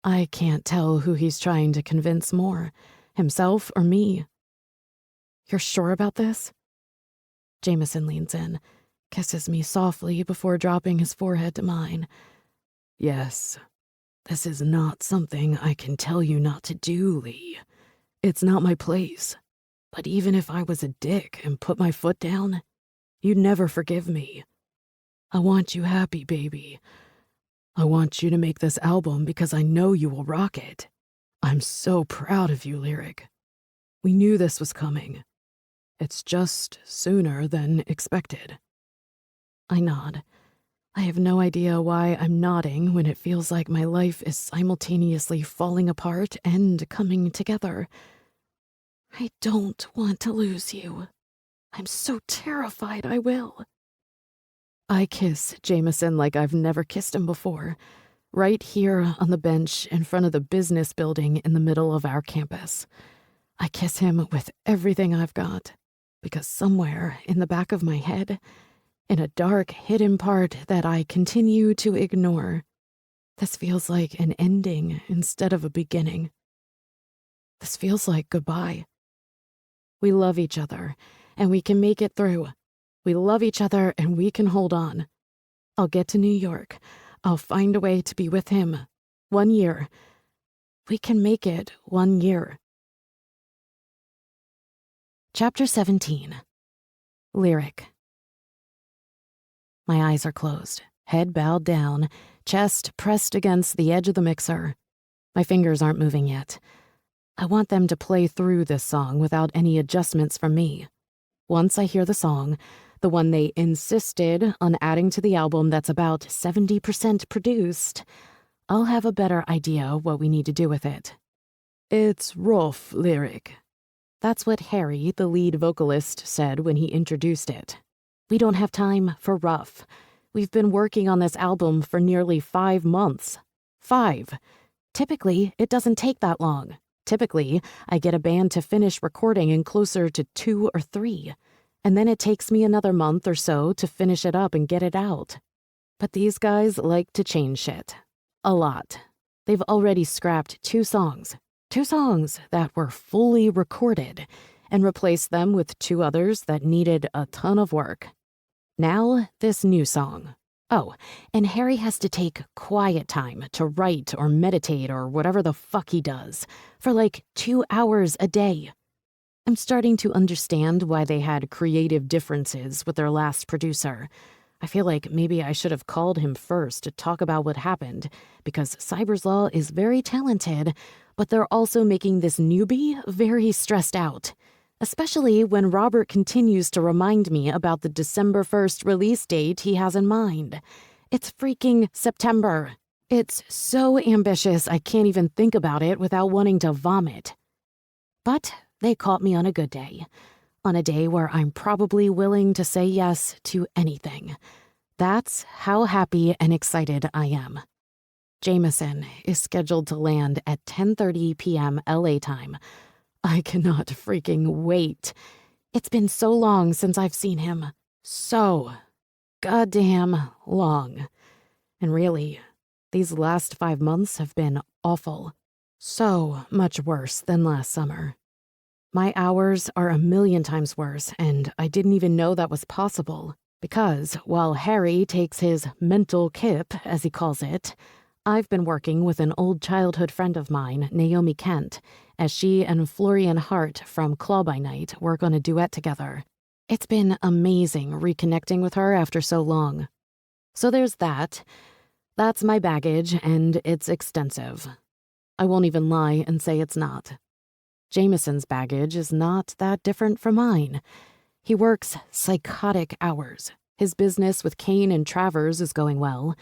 I can't tell who he's trying to convince more, himself or me. You're sure about this? Jameson leans in, kisses me softly before dropping his forehead to mine. Yes. This is not something I can tell you not to do, Lee. It's not my place. But even if I was a dick and put my foot down, you'd never forgive me. I want you happy, baby. I want you to make this album because I know you will rock it. I'm so proud of you, Lyric. We knew this was coming. It's just sooner than expected. I nod. I have no idea why I'm nodding when it feels like my life is simultaneously falling apart and coming together. I don't want to lose you. I'm so terrified I will. I kiss Jameson like I've never kissed him before, right here on the bench in front of the business building in the middle of our campus. I kiss him with everything I've got, because somewhere in the back of my head, in a dark, hidden part that I continue to ignore, this feels like an ending instead of a beginning. This feels like goodbye. We love each other, and we can make it through. We love each other, and we can hold on. I'll get to New York. I'll find a way to be with him. 1 year. We can make it 1 year. Chapter 17. Lyric. My eyes are closed, head bowed down, chest pressed against the edge of the mixer. My fingers aren't moving yet. I want them to play through this song without any adjustments from me. Once I hear the song, the one they insisted on adding to the album that's about 70% produced, I'll have a better idea what we need to do with it. It's rough, Lyric. That's what Harry, the lead vocalist, said when he introduced it. We don't have time for rough. We've been working on this album for nearly 5 months. 5. Typically, it doesn't take that long. Typically, I get a band to finish recording in closer to 2 or 3. And then it takes me another month or so to finish it up and get it out. But these guys like to change shit. A lot. They've already scrapped 2 songs. 2 songs that were fully recorded, and replaced them with 2 others that needed a ton of work. Now, this new song. Oh, and Harry has to take quiet time to write or meditate or whatever the fuck he does for like 2 hours a day. I'm starting to understand why they had creative differences with their last producer. I feel like maybe I should have called him first to talk about what happened, because Cyberslaw is very talented, but they're also making this newbie very stressed out. Especially when Robert continues to remind me about the December 1st release date he has in mind. It's freaking September. It's so ambitious I can't even think about it without wanting to vomit. But they caught me on a good day. On a day where I'm probably willing to say yes to anything. That's how happy and excited I am. Jameson is scheduled to land at 10:30 p.m. LA time. I cannot freaking wait. It's been so long since I've seen him. So goddamn long. And really, these last 5 months have been awful. So much worse than last summer. My hours are a million times worse, and I didn't even know that was possible. Because while Harry takes his mental kip, as he calls it, I've been working with an old childhood friend of mine, Naomi Kent, as she and Florian Hart from Claw by Night work on a duet together. It's been amazing reconnecting with her after so long. So there's that. That's my baggage, and it's extensive. I won't even lie and say it's not. Jameson's baggage is not that different from mine. He works psychotic hours. His business with Kane and Travers is going well.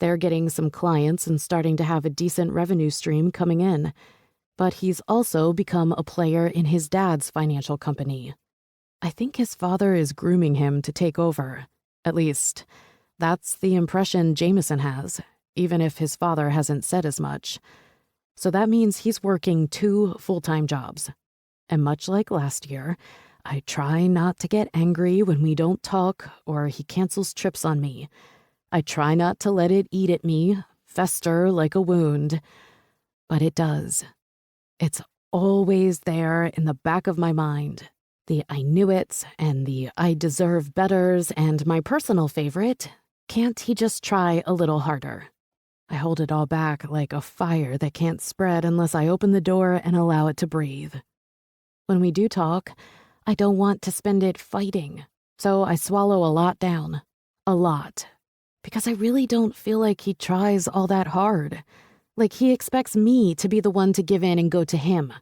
They're getting some clients and starting to have a decent revenue stream coming in. But he's also become a player in his dad's financial company. I think his father is grooming him to take over. At least, that's the impression Jameson has, even if his father hasn't said as much. So that means he's working 2 full-time jobs. And much like last year, I try not to get angry when we don't talk or he cancels trips on me. I try not to let it eat at me, fester like a wound. But it does. It's always there in the back of my mind. The I knew it and the I deserve betters, and my personal favorite, can't he just try a little harder? I hold it all back like a fire that can't spread unless I open the door and allow it to breathe. When we do talk, I don't want to spend it fighting, so I swallow a lot down. A lot. Because I really don't feel like he tries all that hard. Like he expects me to be the one to give in and go to him,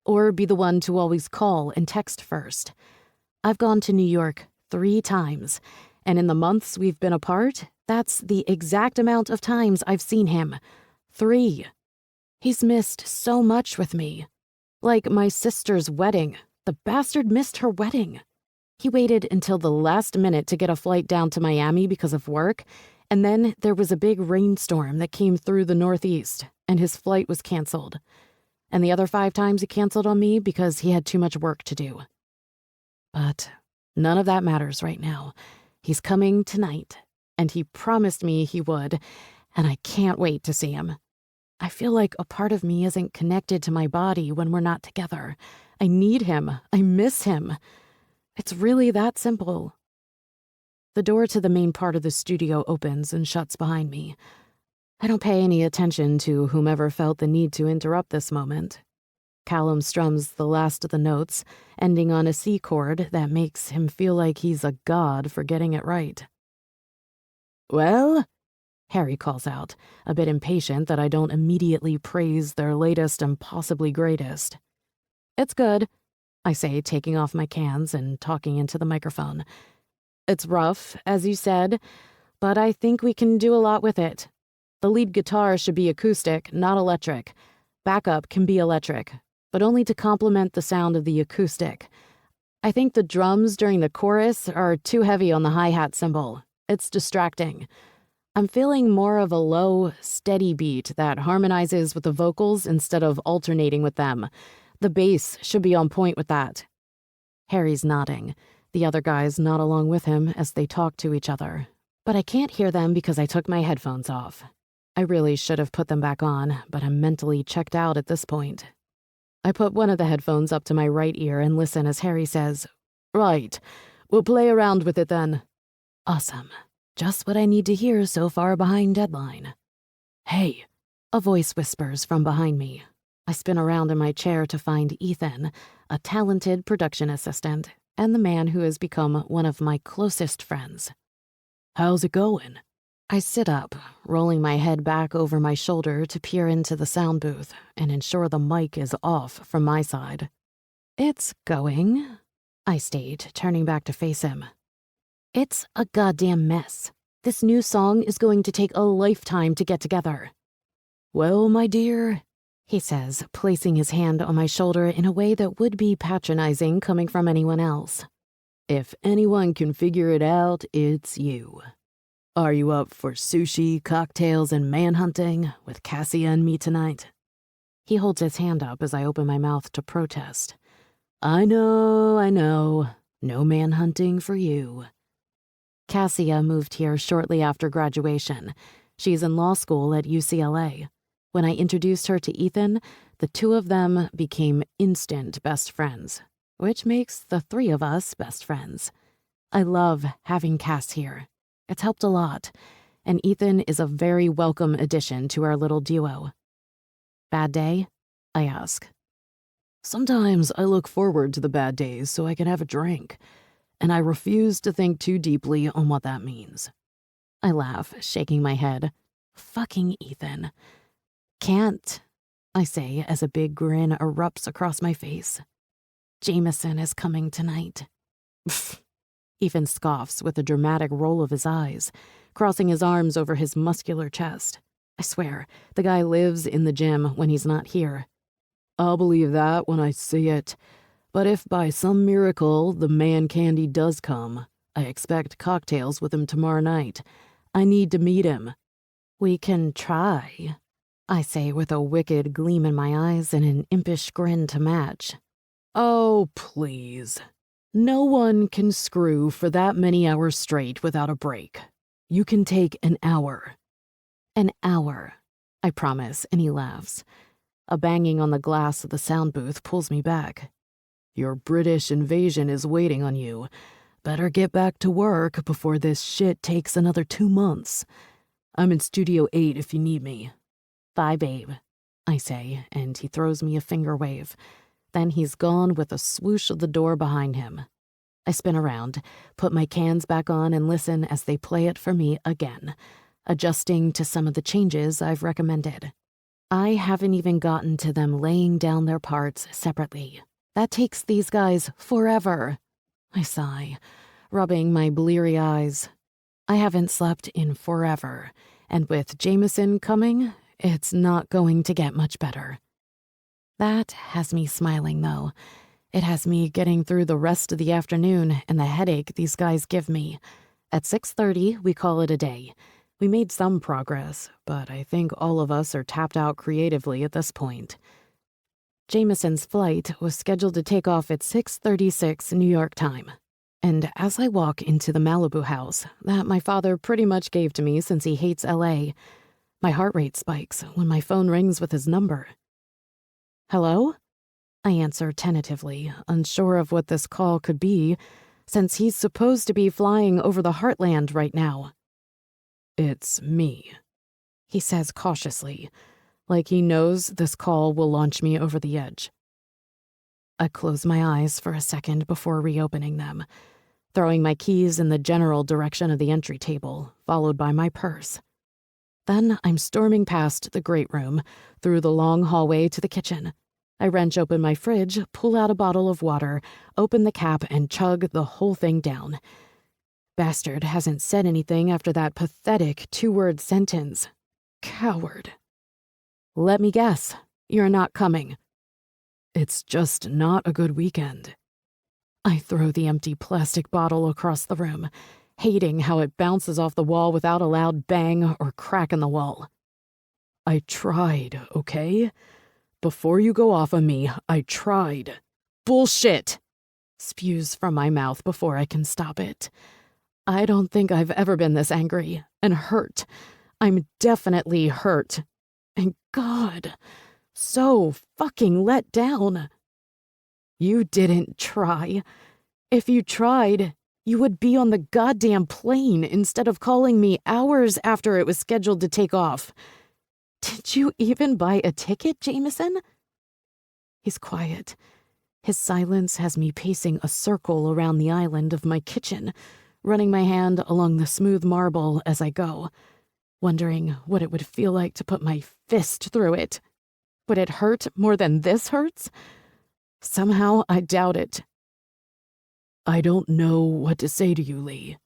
or be the one to always call and text first. I've gone to New York 3 times, and in the months we've been apart, that's the exact amount of times I've seen him. 3. He's missed so much with me. Like my sister's wedding. The bastard missed her wedding. He waited until the last minute to get a flight down to Miami because of work, and then there was a big rainstorm that came through the Northeast, and his flight was canceled. And the other 5 times he canceled on me because he had too much work to do. But none of that matters right now. He's coming tonight, and he promised me he would, and I can't wait to see him. I feel like a part of me isn't connected to my body when we're not together. I need him. I miss him. It's really that simple. The door to the main part of the studio opens and shuts behind me. I don't pay any attention to whomever felt the need to interrupt this moment. Callum strums the last of the notes, ending on a C chord that makes him feel like he's a god for getting it right. "Well?" Harry calls out, a bit impatient that I don't immediately praise their latest and possibly greatest. "It's good," I say, taking off my cans and talking into the microphone. "It's rough, as you said, but I think we can do a lot with it. The lead guitar should be acoustic, not electric. Backup can be electric, but only to complement the sound of the acoustic. I think the drums during the chorus are too heavy on the hi-hat cymbal. It's distracting. I'm feeling more of a low, steady beat that harmonizes with the vocals instead of alternating with them. The bass should be on point with that." Harry's nodding. The other guys nod along with him as they talk to each other. But I can't hear them because I took my headphones off. I really should have put them back on, but I'm mentally checked out at this point. I put one of the headphones up to my right ear and listen as Harry says, "Right, we'll play around with it then." Awesome. Just what I need to hear so far behind deadline. "Hey," a voice whispers from behind me. I spin around in my chair to find Ethan, a talented production assistant, and the man who has become one of my closest friends. "How's it going?" I sit up, rolling my head back over my shoulder to peer into the sound booth and ensure the mic is off from my side. "It's going," I state, turning back to face him. "It's a goddamn mess. This new song is going to take a lifetime to get together." "Well, my dear," he says, placing his hand on my shoulder in a way that would be patronizing coming from anyone else. "If anyone can figure it out, it's you. Are you up for sushi, cocktails, and manhunting with Cassia and me tonight?" He holds his hand up as I open my mouth to protest. I know. No manhunting for you." Cassia moved here shortly after graduation. She's in law school at UCLA. When I introduced her to Ethan, the 2 of them became instant best friends, which makes the 3 of us best friends. I love having Cass here. It's helped a lot, and Ethan is a very welcome addition to our little duo. "Bad day?" I ask. "Sometimes I look forward to the bad days so I can have a drink, and I refuse to think too deeply on what that means." I laugh, shaking my head. Fucking Ethan. Can't, I say as a big grin erupts across my face. Jameson is coming tonight. Pfft. Ethan scoffs with a dramatic roll of his eyes, crossing his arms over his muscular chest. I swear, the guy lives in the gym when he's not here. I'll believe that when I see it. But if by some miracle the man Candy does come, I expect cocktails with him tomorrow night. I need to meet him. We can try, I say with a wicked gleam in my eyes and an impish grin to match. Oh, please. No one can screw for that many hours straight without a break. You can take an hour. An hour, I promise, and he laughs. A banging on the glass of the sound booth pulls me back. Your British invasion is waiting on you. Better get back to work before this shit takes another 2 months. I'm in Studio 8 if you need me. Bye, babe, I say, and he throws me a finger wave. Then he's gone with a swoosh of the door behind him. I spin around, put my cans back on, and listen as they play it for me again, adjusting to some of the changes I've recommended. I haven't even gotten to them laying down their parts separately. That takes these guys forever. I sigh, rubbing my bleary eyes. I haven't slept in forever, and with Jameson coming, it's not going to get much better. That has me smiling, though. It has me getting through the rest of the afternoon and the headache these guys give me. At 6:30, we call it a day. We made some progress, but I think all of us are tapped out creatively at this point. Jameson's flight was scheduled to take off at 6:36 New York time. And as I walk into the Malibu house that my father pretty much gave to me since he hates LA, my heart rate spikes when my phone rings with his number. Hello? I answer tentatively, unsure of what this call could be, since he's supposed to be flying over the heartland right now. It's me, he says cautiously, like he knows this call will launch me over the edge. I close my eyes for a second before reopening them, throwing my keys in the general direction of the entry table, followed by my purse. Then I'm storming past the great room, through the long hallway to the kitchen. I wrench open my fridge, pull out a bottle of water, open the cap, and chug the whole thing down. Bastard hasn't said anything after that pathetic 2-word sentence. Coward. Let me guess, you're not coming. It's just not a good weekend. I throw the empty plastic bottle across the room, hating how it bounces off the wall without a loud bang or crack in the wall. I tried, okay? Before you go off on me, I tried. Bullshit! Spews from my mouth before I can stop it. I don't think I've ever been this angry and hurt. I'm definitely hurt. And God, so fucking let down. You didn't try. If you tried, you would be on the goddamn plane instead of calling me hours after it was scheduled to take off. Did you even buy a ticket, Jameson? He's quiet. His silence has me pacing a circle around the island of my kitchen, running my hand along the smooth marble as I go, wondering what it would feel like to put my fist through it. Would it hurt more than this hurts? Somehow I doubt it. I don't know what to say to you, Lee.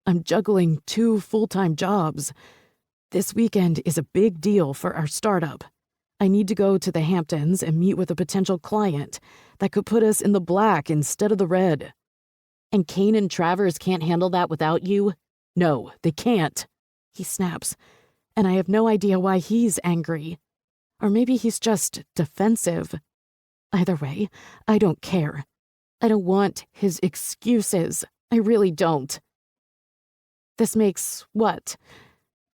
I'm juggling 2 full-time jobs. This weekend is a big deal for our startup. I need to go to the Hamptons and meet with a potential client that could put us in the black instead of the red. And Kane and Travers can't handle that without you? No, they can't. He snaps, and I have no idea why he's angry. Or maybe he's just defensive. Either way, I don't care. I don't want his excuses. I really don't. This makes, what,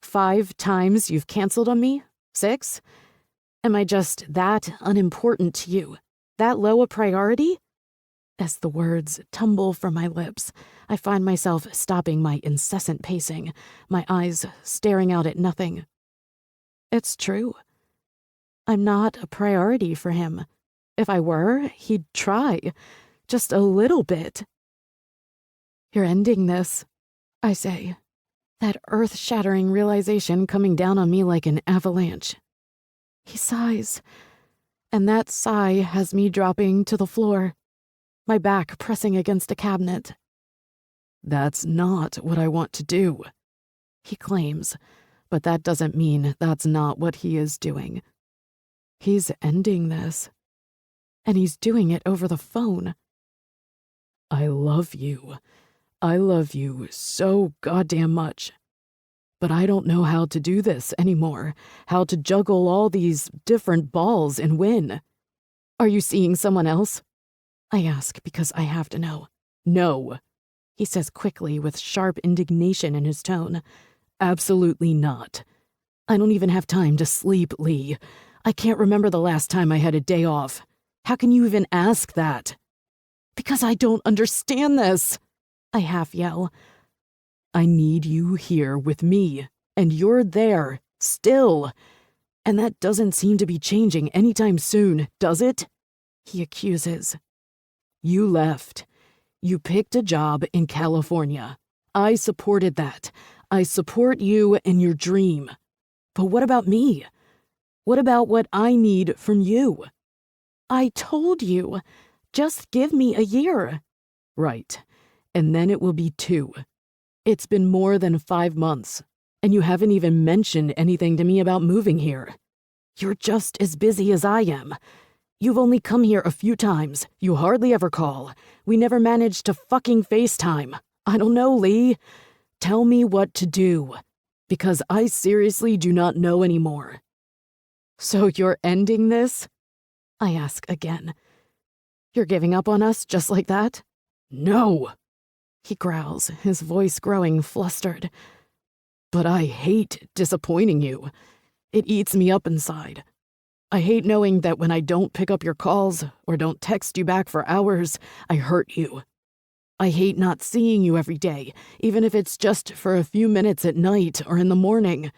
5 times you've canceled on me? 6? Am I just that unimportant to you? That low a priority? As the words tumble from my lips, I find myself stopping my incessant pacing, my eyes staring out at nothing. It's true. I'm not a priority for him. If I were, he'd try. Just a little bit. You're ending this, I say, That earth-shattering realization coming down on me like an avalanche. He sighs, and that sigh has me dropping to the floor, my back pressing against a cabinet. That's not what I want to do, he claims, but that doesn't mean that's not what he is doing. He's ending this, and he's doing it over the phone. I love you. I love you so goddamn much. But I don't know how to do this anymore, how to juggle all these different balls and win. Are you seeing someone else? I ask because I have to know. No, he says quickly with sharp indignation in his tone. Absolutely not. I don't even have time to sleep, Lee. I can't remember the last time I had a day off. How can you even ask that? Because I don't understand this, I half yell. I need you here with me, and you're there, still. And that doesn't seem to be changing anytime soon, does it? He accuses. You left. You picked a job in California. I supported that. I support you and your dream. But what about me? What about what I need from you? I told you. Just give me a year. Right. And then it will be 2. It's been more than 5 months, and you haven't even mentioned anything to me about moving here. You're just as busy as I am. You've only come here a few times. You hardly ever call. We never managed to fucking FaceTime. I don't know, Lee. Tell me what to do, because I seriously do not know anymore. So you're ending this? I ask again. You're giving up on us just like that? No, he growls, his voice growing flustered. But I hate disappointing you. It eats me up inside. I hate knowing that when I don't pick up your calls or don't text you back for hours, I hurt you. I hate not seeing you every day, even if it's just for a few minutes at night or in the morning.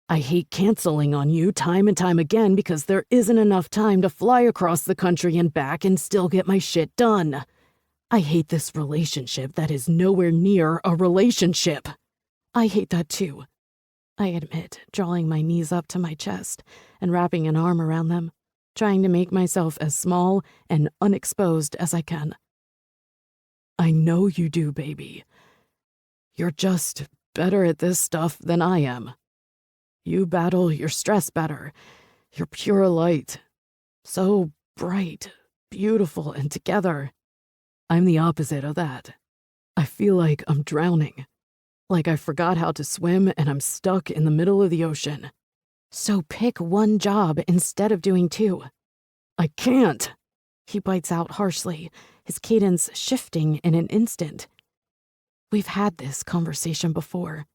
I hate canceling on you time and time again because there isn't enough time to fly across the country and back and still get my shit done. I hate this relationship that is nowhere near a relationship. I hate that too, I admit, drawing my knees up to my chest and wrapping an arm around them, trying to make myself as small and unexposed as I can. I know you do, baby. You're just better at this stuff than I am. You battle your stress better. You're pure light. So bright, beautiful, and together. I'm the opposite of that. I feel like I'm drowning. Like I forgot how to swim and I'm stuck in the middle of the ocean. So pick one job instead of doing 2. I can't. He bites out harshly, his cadence shifting in an instant. We've had this conversation before.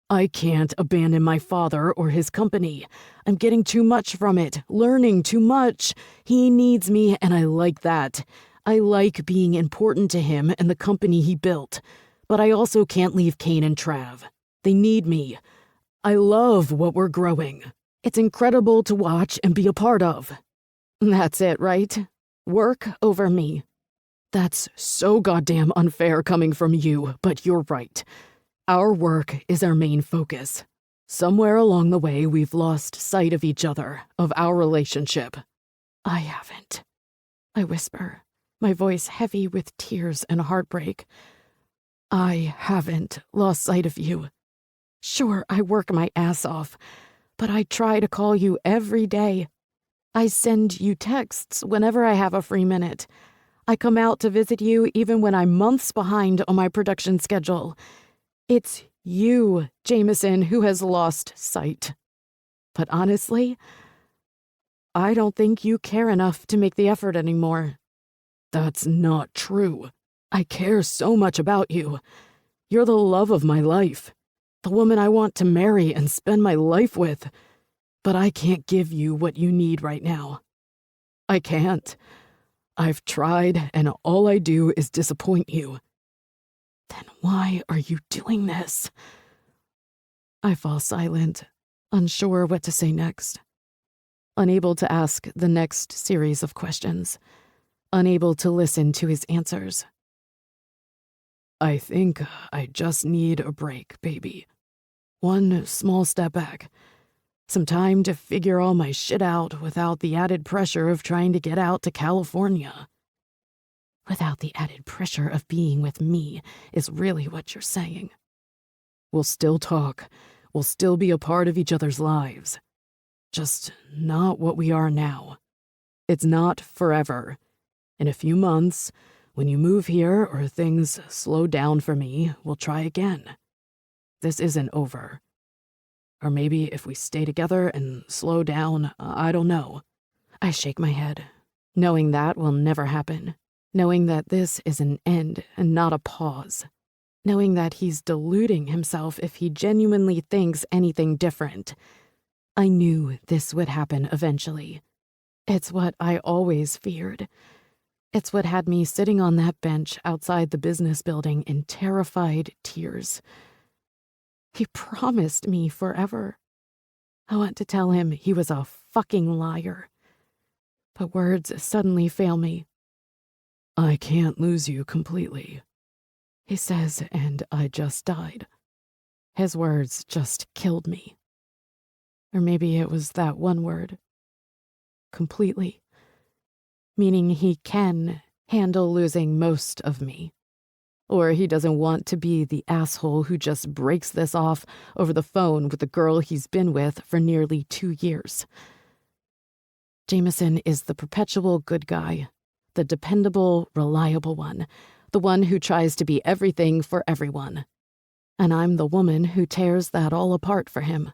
I can't abandon my father or his company. I'm getting too much from it, learning too much. He needs me, and I like that. I like being important to him and the company he built. But I also can't leave Kane and Trav. They need me. I love what we're growing. It's incredible to watch and be a part of. That's it, right? Work over me. That's so goddamn unfair coming from you, but you're right. Our work is our main focus. Somewhere along the way, we've lost sight of each other, of our relationship. I haven't, I whisper, my voice heavy with tears and heartbreak. I haven't lost sight of you. Sure, I work my ass off, but I try to call you every day. I send you texts whenever I have a free minute. I come out to visit you even when I'm months behind on my production schedule. It's you, Jameson, who has lost sight. But honestly, I don't think you care enough to make the effort anymore. That's not true. I care so much about you. You're the love of my life, the woman I want to marry and spend my life with. But I can't give you what you need right now. I can't. I've tried, and all I do is disappoint you. Then why are you doing this? I fall silent, unsure what to say next. Unable to ask the next series of questions. Unable to listen to his answers. I think I just need a break, baby. One small step back. Some time to figure all my shit out without the added pressure of trying to get out to California. Without the added pressure of being with me is really what you're saying. We'll still talk. We'll still be a part of each other's lives. Just not what we are now. It's not forever. In a few months, when you move here or things slow down for me, we'll try again. This isn't over. Or maybe if we stay together and slow down, I don't know. I shake my head, knowing that will never happen, knowing that this is an end and not a pause, knowing that he's deluding himself if he genuinely thinks anything different. I knew this would happen eventually. It's what I always feared. It's what had me sitting on that bench outside the business building in terrified tears. He promised me forever. I want to tell him he was a fucking liar. But words suddenly fail me. I can't lose you completely, He says, and I just died. His words just killed me. Or maybe it was that one word. Completely. Meaning he can handle losing most of me. Or he doesn't want to be the asshole who just breaks this off over the phone with the girl he's been with for nearly 2 years. Jameson is the perpetual good guy, the dependable, reliable one, the one who tries to be everything for everyone. And I'm the woman who tears that all apart for him.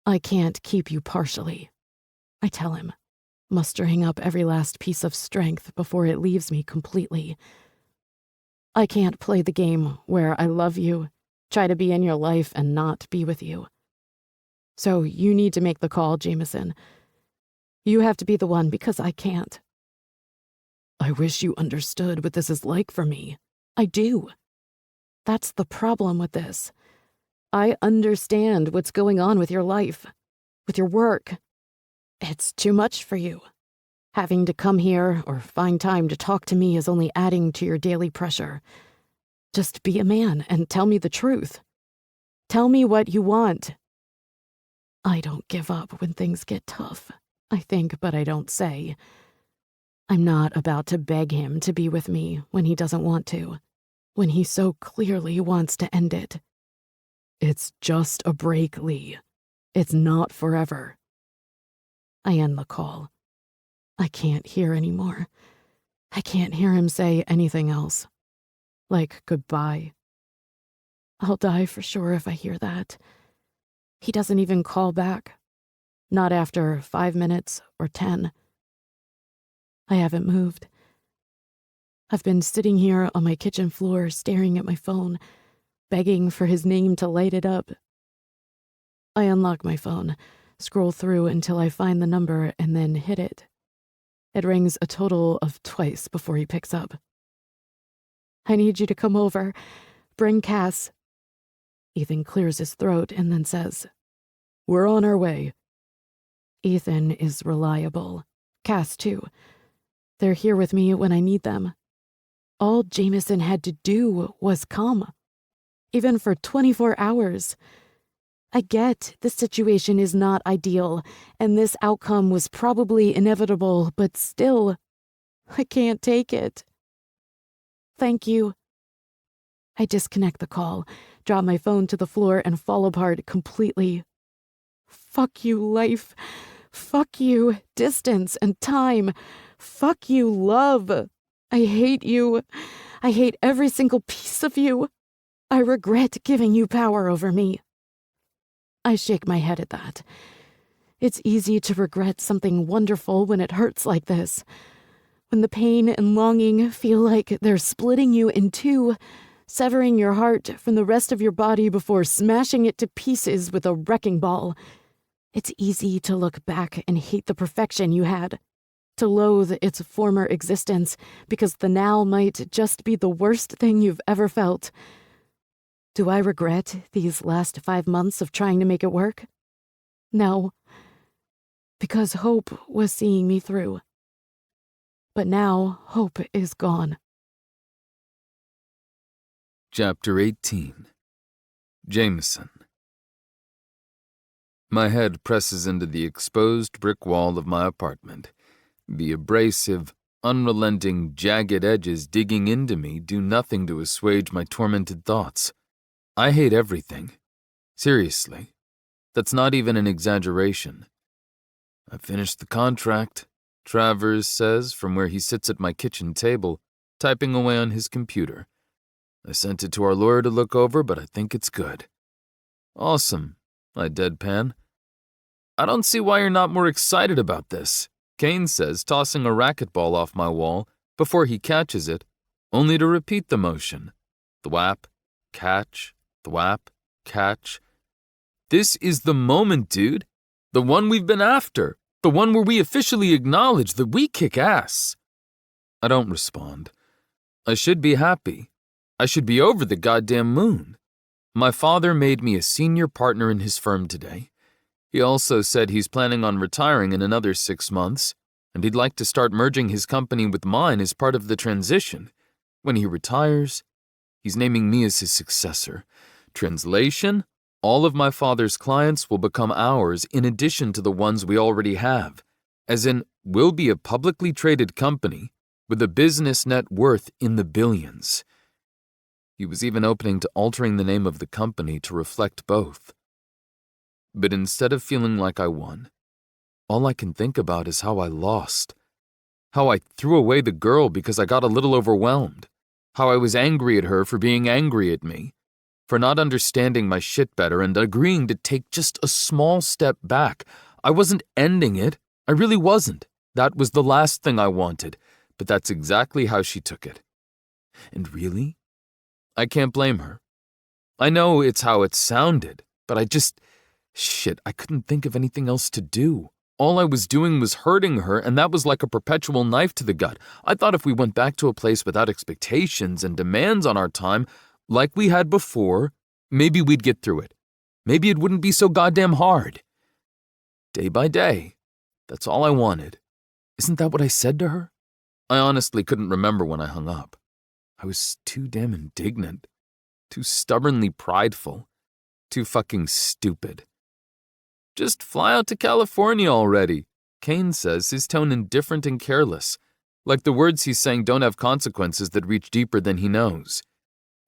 I can't keep you partially, I tell him, mustering up every last piece of strength before it leaves me completely. I can't play the game where I love you, try to be in your life, and not be with you. So you need to make the call, Jameson. You have to be the one because I can't. I wish you understood what this is like for me. I do. That's the problem with this. I understand what's going on with your life, with your work. It's too much for you. Having to come here or find time to talk to me is only adding to your daily pressure. Just be a man and tell me the truth. Tell me what you want. I don't give up when things get tough, I think, but I don't say. I'm not about to beg him to be with me when he doesn't want to, when he so clearly wants to end it. It's just a break, Lee. It's not forever. I end the call. I can't hear anymore. I can't hear him say anything else. Like goodbye. I'll die for sure if I hear that. He doesn't even call back. Not after 5 minutes or 10. I haven't moved. I've been sitting here on my kitchen floor staring at my phone, begging for his name to light it up. I unlock my phone, scroll through until I find the number, and then hit it. It rings a total of twice before he picks up. I need you to come over. Bring Cass. Ethan clears his throat and then says, We're on our way. Ethan is reliable. Cass, too. They're here with me when I need them. All Jameson had to do was come. Even for 24 hours. I get the situation is not ideal, and this outcome was probably inevitable, but still, I can't take it. Thank you. I disconnect the call, drop my phone to the floor, and fall apart completely. Fuck you, life. Fuck you, distance and time. Fuck you, love. I hate you. I hate every single piece of you. I regret giving you power over me. I shake my head at that. It's easy to regret something wonderful when it hurts like this. When the pain and longing feel like they're splitting you in two, severing your heart from the rest of your body before smashing it to pieces with a wrecking ball. It's easy to look back and hate the perfection you had, to loathe its former existence because the now might just be the worst thing you've ever felt. Do I regret these last 5 months of trying to make it work? No, because hope was seeing me through. But now hope is gone. Chapter 18. Jameson. My head presses into the exposed brick wall of my apartment. The abrasive, unrelenting, jagged edges digging into me do nothing to assuage my tormented thoughts. I hate everything. Seriously. That's not even an exaggeration. I finished the contract, Travers says from where he sits at my kitchen table, typing away on his computer. I sent it to our lawyer to look over, but I think it's good. Awesome, I deadpan. I don't see why you're not more excited about this, Kane says, tossing a racquetball off my wall before he catches it, only to repeat the motion. Thwap, catch, thwap, catch. This is the moment, dude. The one we've been after. The one where we officially acknowledge that we kick ass. I don't respond. I should be happy. I should be over the goddamn moon. My father made me a senior partner in his firm today. He also said he's planning on retiring in another 6 months, and he'd like to start merging his company with mine as part of the transition. When he retires, he's naming me as his successor. Translation? All of my father's clients will become ours in addition to the ones we already have. As in, we'll be a publicly traded company with a business net worth in the billions. He was even opening to altering the name of the company to reflect both. But instead of feeling like I won, all I can think about is how I lost. How I threw away the girl because I got a little overwhelmed. How I was angry at her for being angry at me. For not understanding my shit better and agreeing to take just a small step back. I wasn't ending it. I really wasn't. That was the last thing I wanted. But that's exactly how she took it. And really? I can't blame her. I know it's how it sounded, but I couldn't think of anything else to do. All I was doing was hurting her, and that was like a perpetual knife to the gut. I thought if we went back to a place without expectations and demands on our time, like we had before, maybe we'd get through it. Maybe it wouldn't be so goddamn hard. Day by day, that's all I wanted. Isn't that what I said to her? I honestly couldn't remember when I hung up. I was too damn indignant, too stubbornly prideful, too fucking stupid. Just fly out to California already, Kane says, his tone indifferent and careless, like the words he's saying don't have consequences that reach deeper than he knows.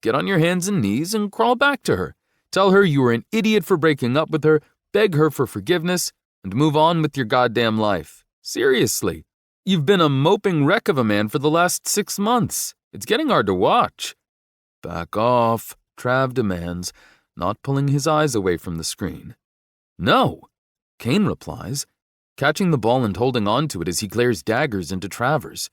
Get on your hands and knees and crawl back to her. Tell her you were an idiot for breaking up with her, beg her for forgiveness, and move on with your goddamn life. Seriously, you've been a moping wreck of a man for the last 6 months. It's getting hard to watch. Back off, Trav demands, not pulling his eyes away from the screen. No, Kane replies, catching the ball and holding on to it as he glares daggers into Travers,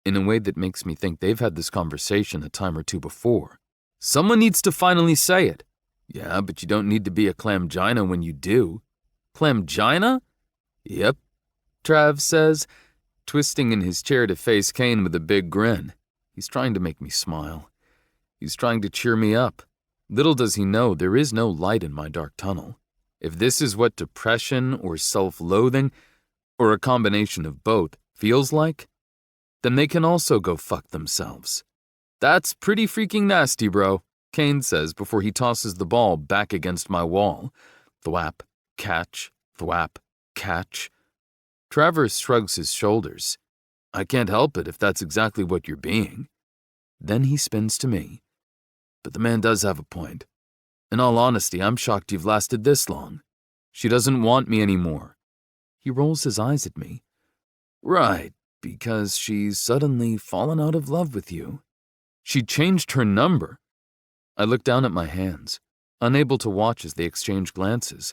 in a way that makes me think they've had this conversation a time or two before. Someone needs to finally say it. Yeah, but you don't need to be a clamgina when you do. Clamgina? Yep, Trav says, twisting in his chair to face Kane with a big grin. He's trying to make me smile. He's trying to cheer me up. Little does he know there is no light in my dark tunnel. If this is what depression or self-loathing, or a combination of both, feels like, then they can also go fuck themselves. That's pretty freaking nasty, bro, Kane says before he tosses the ball back against my wall. Thwap, catch, thwap, catch. Travers shrugs his shoulders. I can't help it if that's exactly what you're being. Then he spins to me. But the man does have a point. In all honesty, I'm shocked you've lasted this long. She doesn't want me anymore. He rolls his eyes at me. Right, because she's suddenly fallen out of love with you. She changed her number. I look down at my hands, unable to watch as they exchange glances.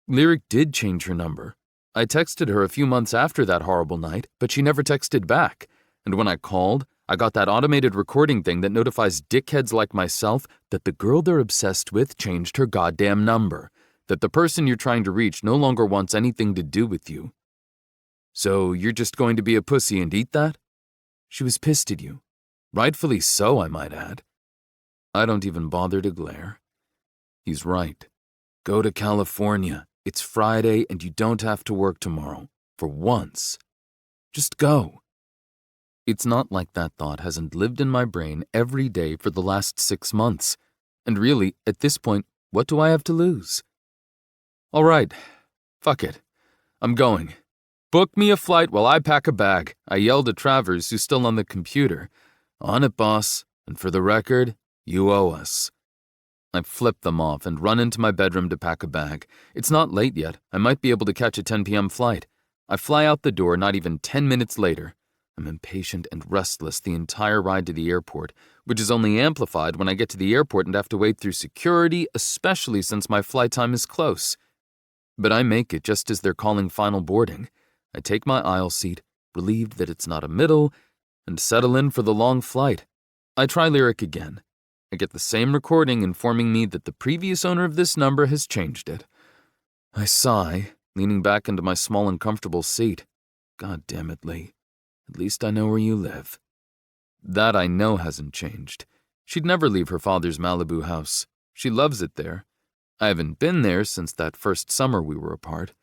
Lyric did change her number. I texted her a few months after that horrible night, but she never texted back. And when I called, I got that automated recording thing that notifies dickheads like myself that the girl they're obsessed with changed her goddamn number, that the person you're trying to reach no longer wants anything to do with you. So you're just going to be a pussy and eat that? She was pissed at you. Rightfully so, I might add. I don't even bother to glare. He's right. Go to California. It's Friday and you don't have to work tomorrow. For once. Just go. It's not like that thought hasn't lived in my brain every day for the last 6 months. And really, at this point, what do I have to lose? All right, fuck it. I'm going. Book me a flight while I pack a bag, I yelled at Travers, who's still on the computer. On it, boss. And for the record, you owe us. I flip them off and run into my bedroom to pack a bag. It's not late yet. I might be able to catch a 10 p.m. flight. I fly out the door not even 10 minutes later. I'm impatient and restless the entire ride to the airport, which is only amplified when I get to the airport and have to wait through security, especially since my flight time is close. But I make it just as they're calling final boarding. I take my aisle seat, relieved that it's not a middle, and settle in for the long flight. I try Lyric again. I get the same recording informing me that the previous owner of this number has changed it. I sigh, leaning back into my small and comfortable seat. God damn it, Lee. At least I know where you live. That I know hasn't changed. She'd never leave her father's Malibu house. She loves it there. I haven't been there since that first summer we were apart.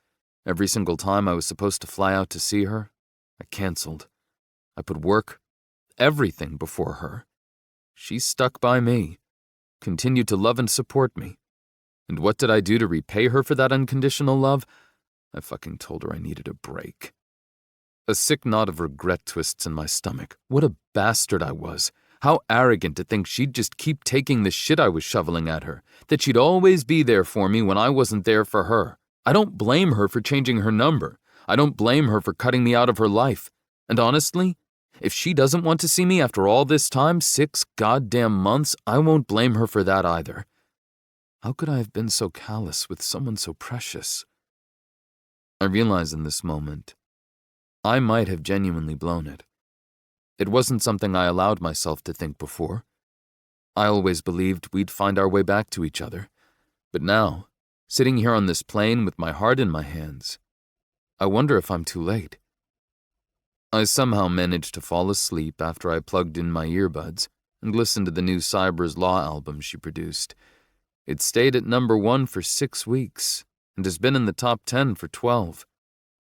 Every single time I was supposed to fly out to see her, I canceled. I put work, everything before her. She stuck by me, continued to love and support me. And what did I do to repay her for that unconditional love? I fucking told her I needed a break. A sick knot of regret twists in my stomach. What a bastard I was. How arrogant to think she'd just keep taking the shit I was shoveling at her, that she'd always be there for me when I wasn't there for her. I don't blame her for changing her number. I don't blame her for cutting me out of her life. And honestly, if she doesn't want to see me after all this time, 6 goddamn months, I won't blame her for that either. How could I have been so callous with someone so precious? I realize in this moment, I might have genuinely blown it. It wasn't something I allowed myself to think before. I always believed we'd find our way back to each other. But now, sitting here on this plane with my heart in my hands, I wonder if I'm too late. I somehow managed to fall asleep after I plugged in my earbuds and listened to the new Cyber's Law album she produced. It stayed at number 1 for 6 weeks and has been in the top 10 for 12.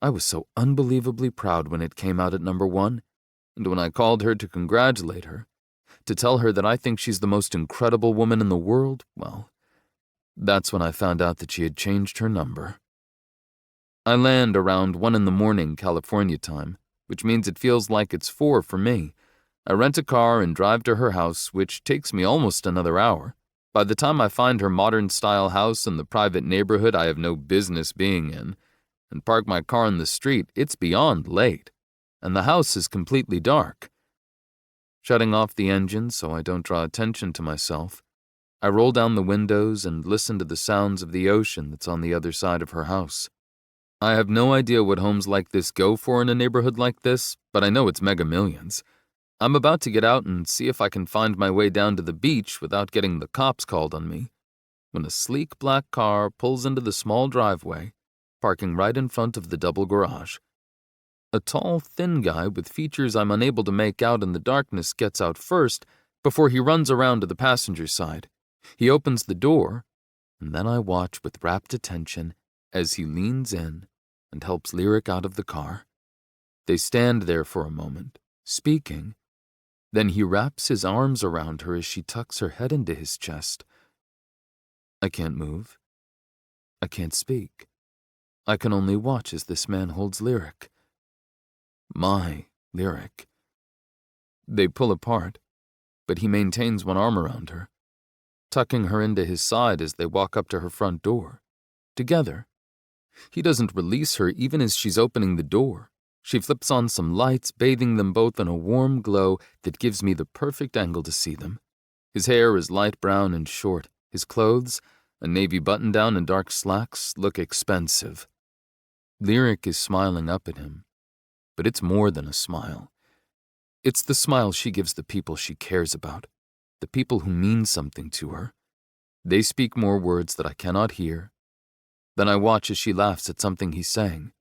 I was so unbelievably proud when it came out at number 1, and when I called her to congratulate her, to tell her that I think she's the most incredible woman in the world, well, that's when I found out that she had changed her number. I land around 1 a.m, California time, which means it feels like it's 4 for me. I rent a car and drive to her house, which takes me almost another hour. By the time I find her modern-style house in the private neighborhood I have no business being in, and park my car in the street, it's beyond late, and the house is completely dark. Shutting off the engine so I don't draw attention to myself, I roll down the windows and listen to the sounds of the ocean that's on the other side of her house. I have no idea what homes like this go for in a neighborhood like this, but I know it's mega millions. I'm about to get out and see if I can find my way down to the beach without getting the cops called on me, when a sleek black car pulls into the small driveway, parking right in front of the double garage. A tall, thin guy with features I'm unable to make out in the darkness gets out first before he runs around to the passenger side. He opens the door, and then I watch with rapt attention as he leans in and helps Lyric out of the car. They stand there for a moment, speaking. Then he wraps his arms around her as she tucks her head into his chest. I can't move. I can't speak. I can only watch as this man holds Lyric. My Lyric. They pull apart, but he maintains one arm around her, tucking her into his side as they walk up to her front door. Together. He doesn't release her even as she's opening the door. She flips on some lights, bathing them both in a warm glow that gives me the perfect angle to see them. His hair is light brown and short. His clothes, a navy button-down and dark slacks, look expensive. Lyric is smiling up at him, but it's more than a smile. It's the smile she gives the people she cares about, the people who mean something to her. They speak more words that I cannot hear. Then I watch as she laughs at something he's saying.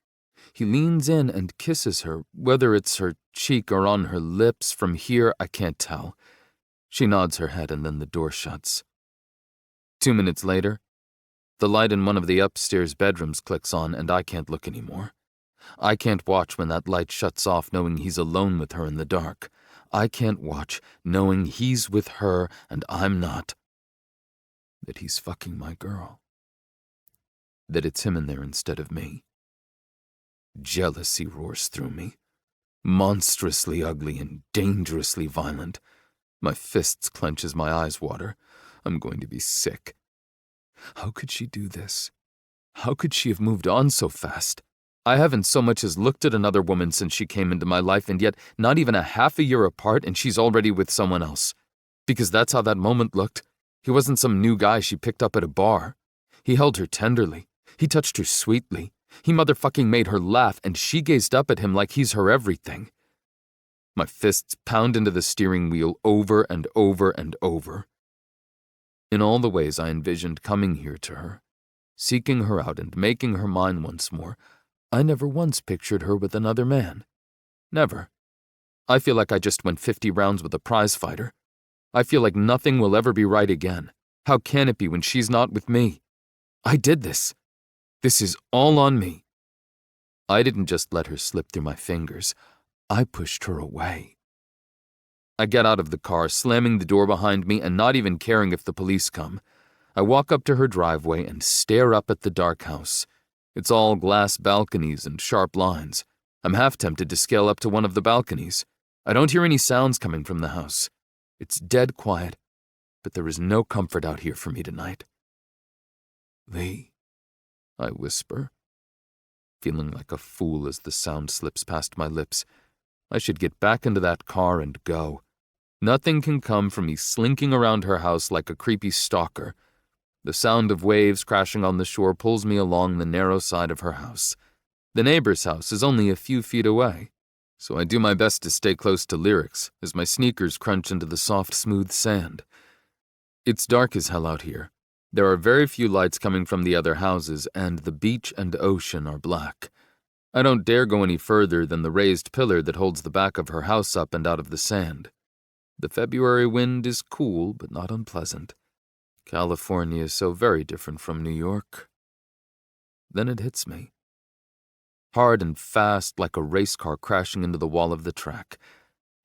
He leans in and kisses her, whether it's her cheek or on her lips. From here, I can't tell. She nods her head and then the door shuts. 2 minutes later, the light in one of the upstairs bedrooms clicks on and I can't look anymore. I can't watch when that light shuts off knowing he's alone with her in the dark. I can't watch knowing he's with her and I'm not. That he's fucking my girl. That it's him in there instead of me. Jealousy roars through me. Monstrously ugly and dangerously violent. My fists clench as my eyes water. I'm going to be sick. How could she do this? How could she have moved on so fast? I haven't so much as looked at another woman since she came into my life, and yet not even a half a year apart and she's already with someone else. Because that's how that moment looked. He wasn't some new guy she picked up at a bar. He held her tenderly. He touched her sweetly. He motherfucking made her laugh, and she gazed up at him like he's her everything. My fists pound into the steering wheel over and over and over. In all the ways I envisioned coming here to her, seeking her out and making her mine once more, I never once pictured her with another man. Never. I feel like I just went 50 rounds with a prize fighter. I feel like nothing will ever be right again. How can it be when she's not with me? I did this. This is all on me. I didn't just let her slip through my fingers. I pushed her away. I get out of the car, slamming the door behind me and not even caring if the police come. I walk up to her driveway and stare up at the dark house. It's all glass balconies and sharp lines. I'm half tempted to scale up to one of the balconies. I don't hear any sounds coming from the house. It's dead quiet, but there is no comfort out here for me tonight. Lee, I whisper, feeling like a fool as the sound slips past my lips. I should get back into that car and go. Nothing can come from me slinking around her house like a creepy stalker. The sound of waves crashing on the shore pulls me along the narrow side of her house. The neighbor's house is only a few feet away, so I do my best to stay close to Lyrics as my sneakers crunch into the soft, smooth sand. It's dark as hell out here. There are very few lights coming from the other houses, and the beach and ocean are black. I don't dare go any further than the raised pillar that holds the back of her house up and out of the sand. The February wind is cool, but not unpleasant. California is so very different from New York. Then it hits me. Hard and fast, like a race car crashing into the wall of the track.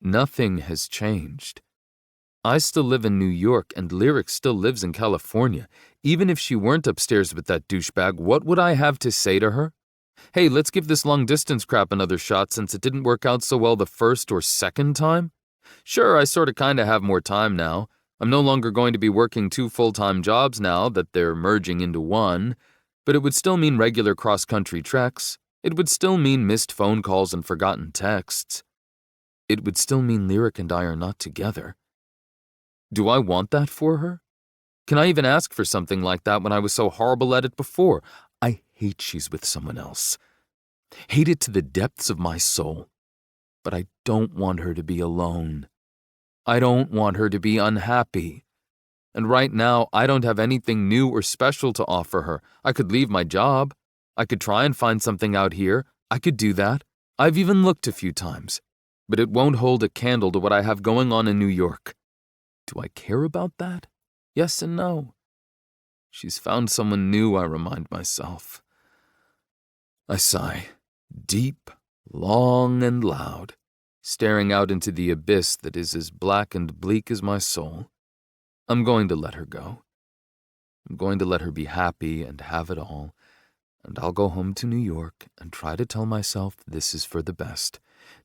Nothing has changed. I still live in New York, and Lyric still lives in California. Even if she weren't upstairs with that douchebag, what would I have to say to her? Hey, let's give this long-distance crap another shot since it didn't work out so well the first or second time? Sure, I sorta kinda have more time now. I'm no longer going to be working 2 full-time jobs now that they're merging into one, but it would still mean regular cross-country treks. It would still mean missed phone calls and forgotten texts. It would still mean Lyric and I are not together. Do I want that for her? Can I even ask for something like that when I was so horrible at it before? I hate she's with someone else. Hate it to the depths of my soul. But I don't want her to be alone. I don't want her to be unhappy. And right now, I don't have anything new or special to offer her. I could leave my job. I could try and find something out here. I could do that. I've even looked a few times. But it won't hold a candle to what I have going on in New York. Do I care about that? Yes and no. She's found someone new, I remind myself. I sigh, deep, long, and loud, staring out into the abyss that is as black and bleak as my soul. I'm going to let her go. I'm going to let her be happy and have it all, and I'll go home to New York and try to tell myself this is for the best,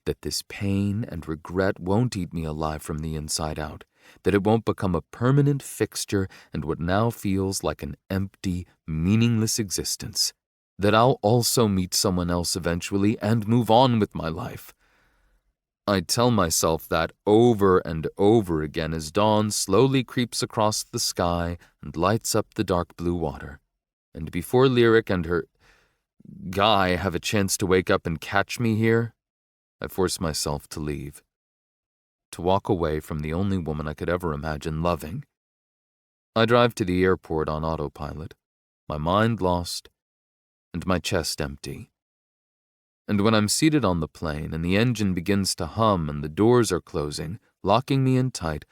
that this pain and regret won't eat me alive from the inside out, that it won't become a permanent fixture and what now feels like an empty, meaningless existence, that I'll also meet someone else eventually and move on with my life. I tell myself that over and over again as dawn slowly creeps across the sky and lights up the dark blue water, and before Lyric and her guy have a chance to wake up and catch me here, I force myself to leave. To walk away from the only woman I could ever imagine loving. I drive to the airport on autopilot, my mind lost, and my chest empty. And when I'm seated on the plane and the engine begins to hum and the doors are closing, locking me in tight,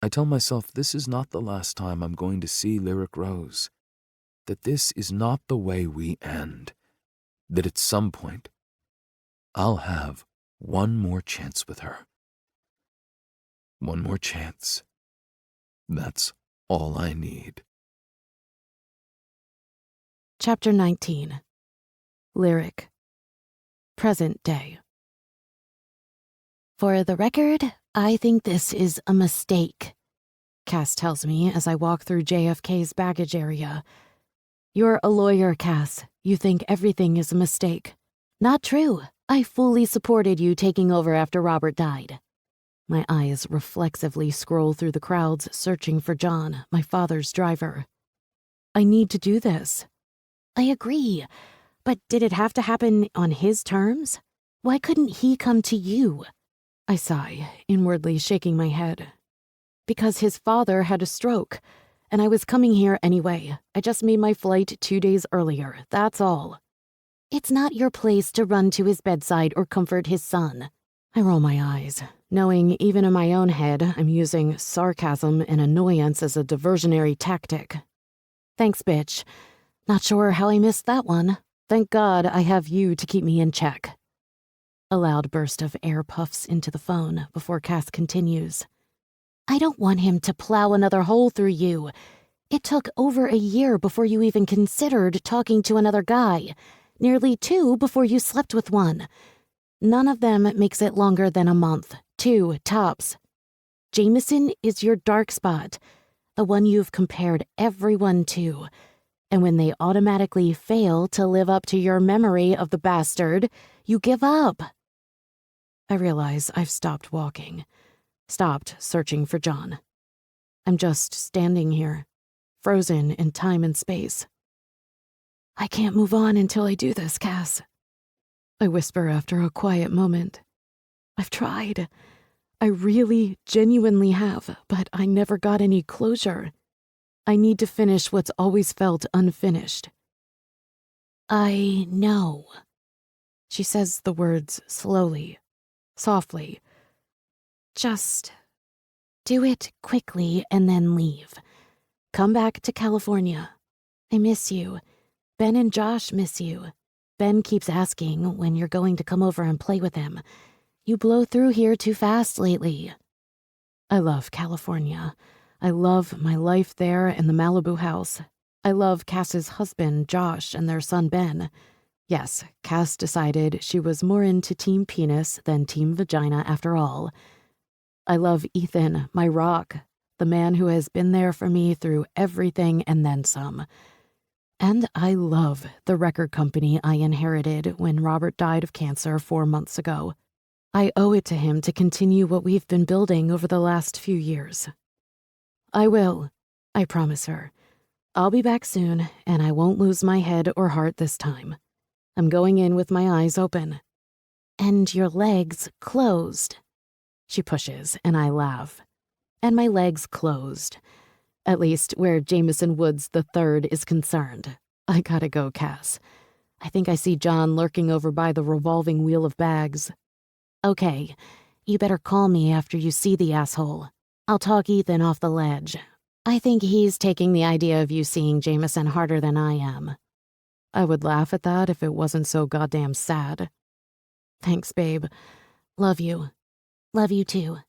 I tell myself this is not the last time I'm going to see Lyric Rose, that this is not the way we end, that at some point I'll have one more chance with her. One more chance. That's all I need. Chapter 19. Lyric. Present day. For the record, I think this is a mistake, Cass tells me as I walk through JFK's baggage area. You're a lawyer, Cass. You think everything is a mistake. Not true. I fully supported you taking over after Robert died. My eyes reflexively scroll through the crowds searching for John, my father's driver. I need to do this. I agree, but did it have to happen on his terms? Why couldn't he come to you? I sigh, inwardly shaking my head. Because his father had a stroke, and I was coming here anyway. I just made my flight 2 days earlier, that's all. It's not your place to run to his bedside or comfort his son. I roll my eyes, knowing even in my own head I'm using sarcasm and annoyance as a diversionary tactic. Thanks, bitch. Not sure how I missed that one. Thank God I have you to keep me in check. A loud burst of air puffs into the phone before Cass continues. I don't want him to plow another hole through you. It took over a year before you even considered talking to another guy. Nearly 2 before you slept with one. None of them makes it longer than a month. 2 tops. Jameson is your dark spot, the one you've compared everyone to. And when they automatically fail to live up to your memory of the bastard, you give up. I realize I've stopped walking, stopped searching for John. I'm just standing here, frozen in time and space. I can't move on until I do this, Cass. I whisper after a quiet moment. I've tried. I really, genuinely have, but I never got any closure. I need to finish what's always felt unfinished. I know. She says the words slowly, softly. Just do it quickly and then leave. Come back to California. I miss you. Ben and Josh miss you. Ben keeps asking when you're going to come over and play with him. You blow through here too fast lately. I love California. I love my life there in the Malibu house. I love Cass's husband, Josh, and their son, Ben. Yes, Cass decided she was more into Team Penis than Team Vagina after all. I love Ethan, my rock, the man who has been there for me through everything and then some. And I love the record company I inherited when Robert died of cancer 4 months ago. I owe it to him to continue what we've been building over the last few years. I will, I promise her. I'll be back soon, and I won't lose my head or heart this time. I'm going in with my eyes open. And your legs closed. She pushes, and I laugh. And my legs closed. At least where Jameson Woods III is concerned. I gotta go, Cass. I think I see John lurking over by the revolving wheel of bags. Okay, you better call me after you see the asshole. I'll talk Ethan off the ledge. I think he's taking the idea of you seeing Jameson harder than I am. I would laugh at that if it wasn't so goddamn sad. Thanks, babe. Love you. Love you too.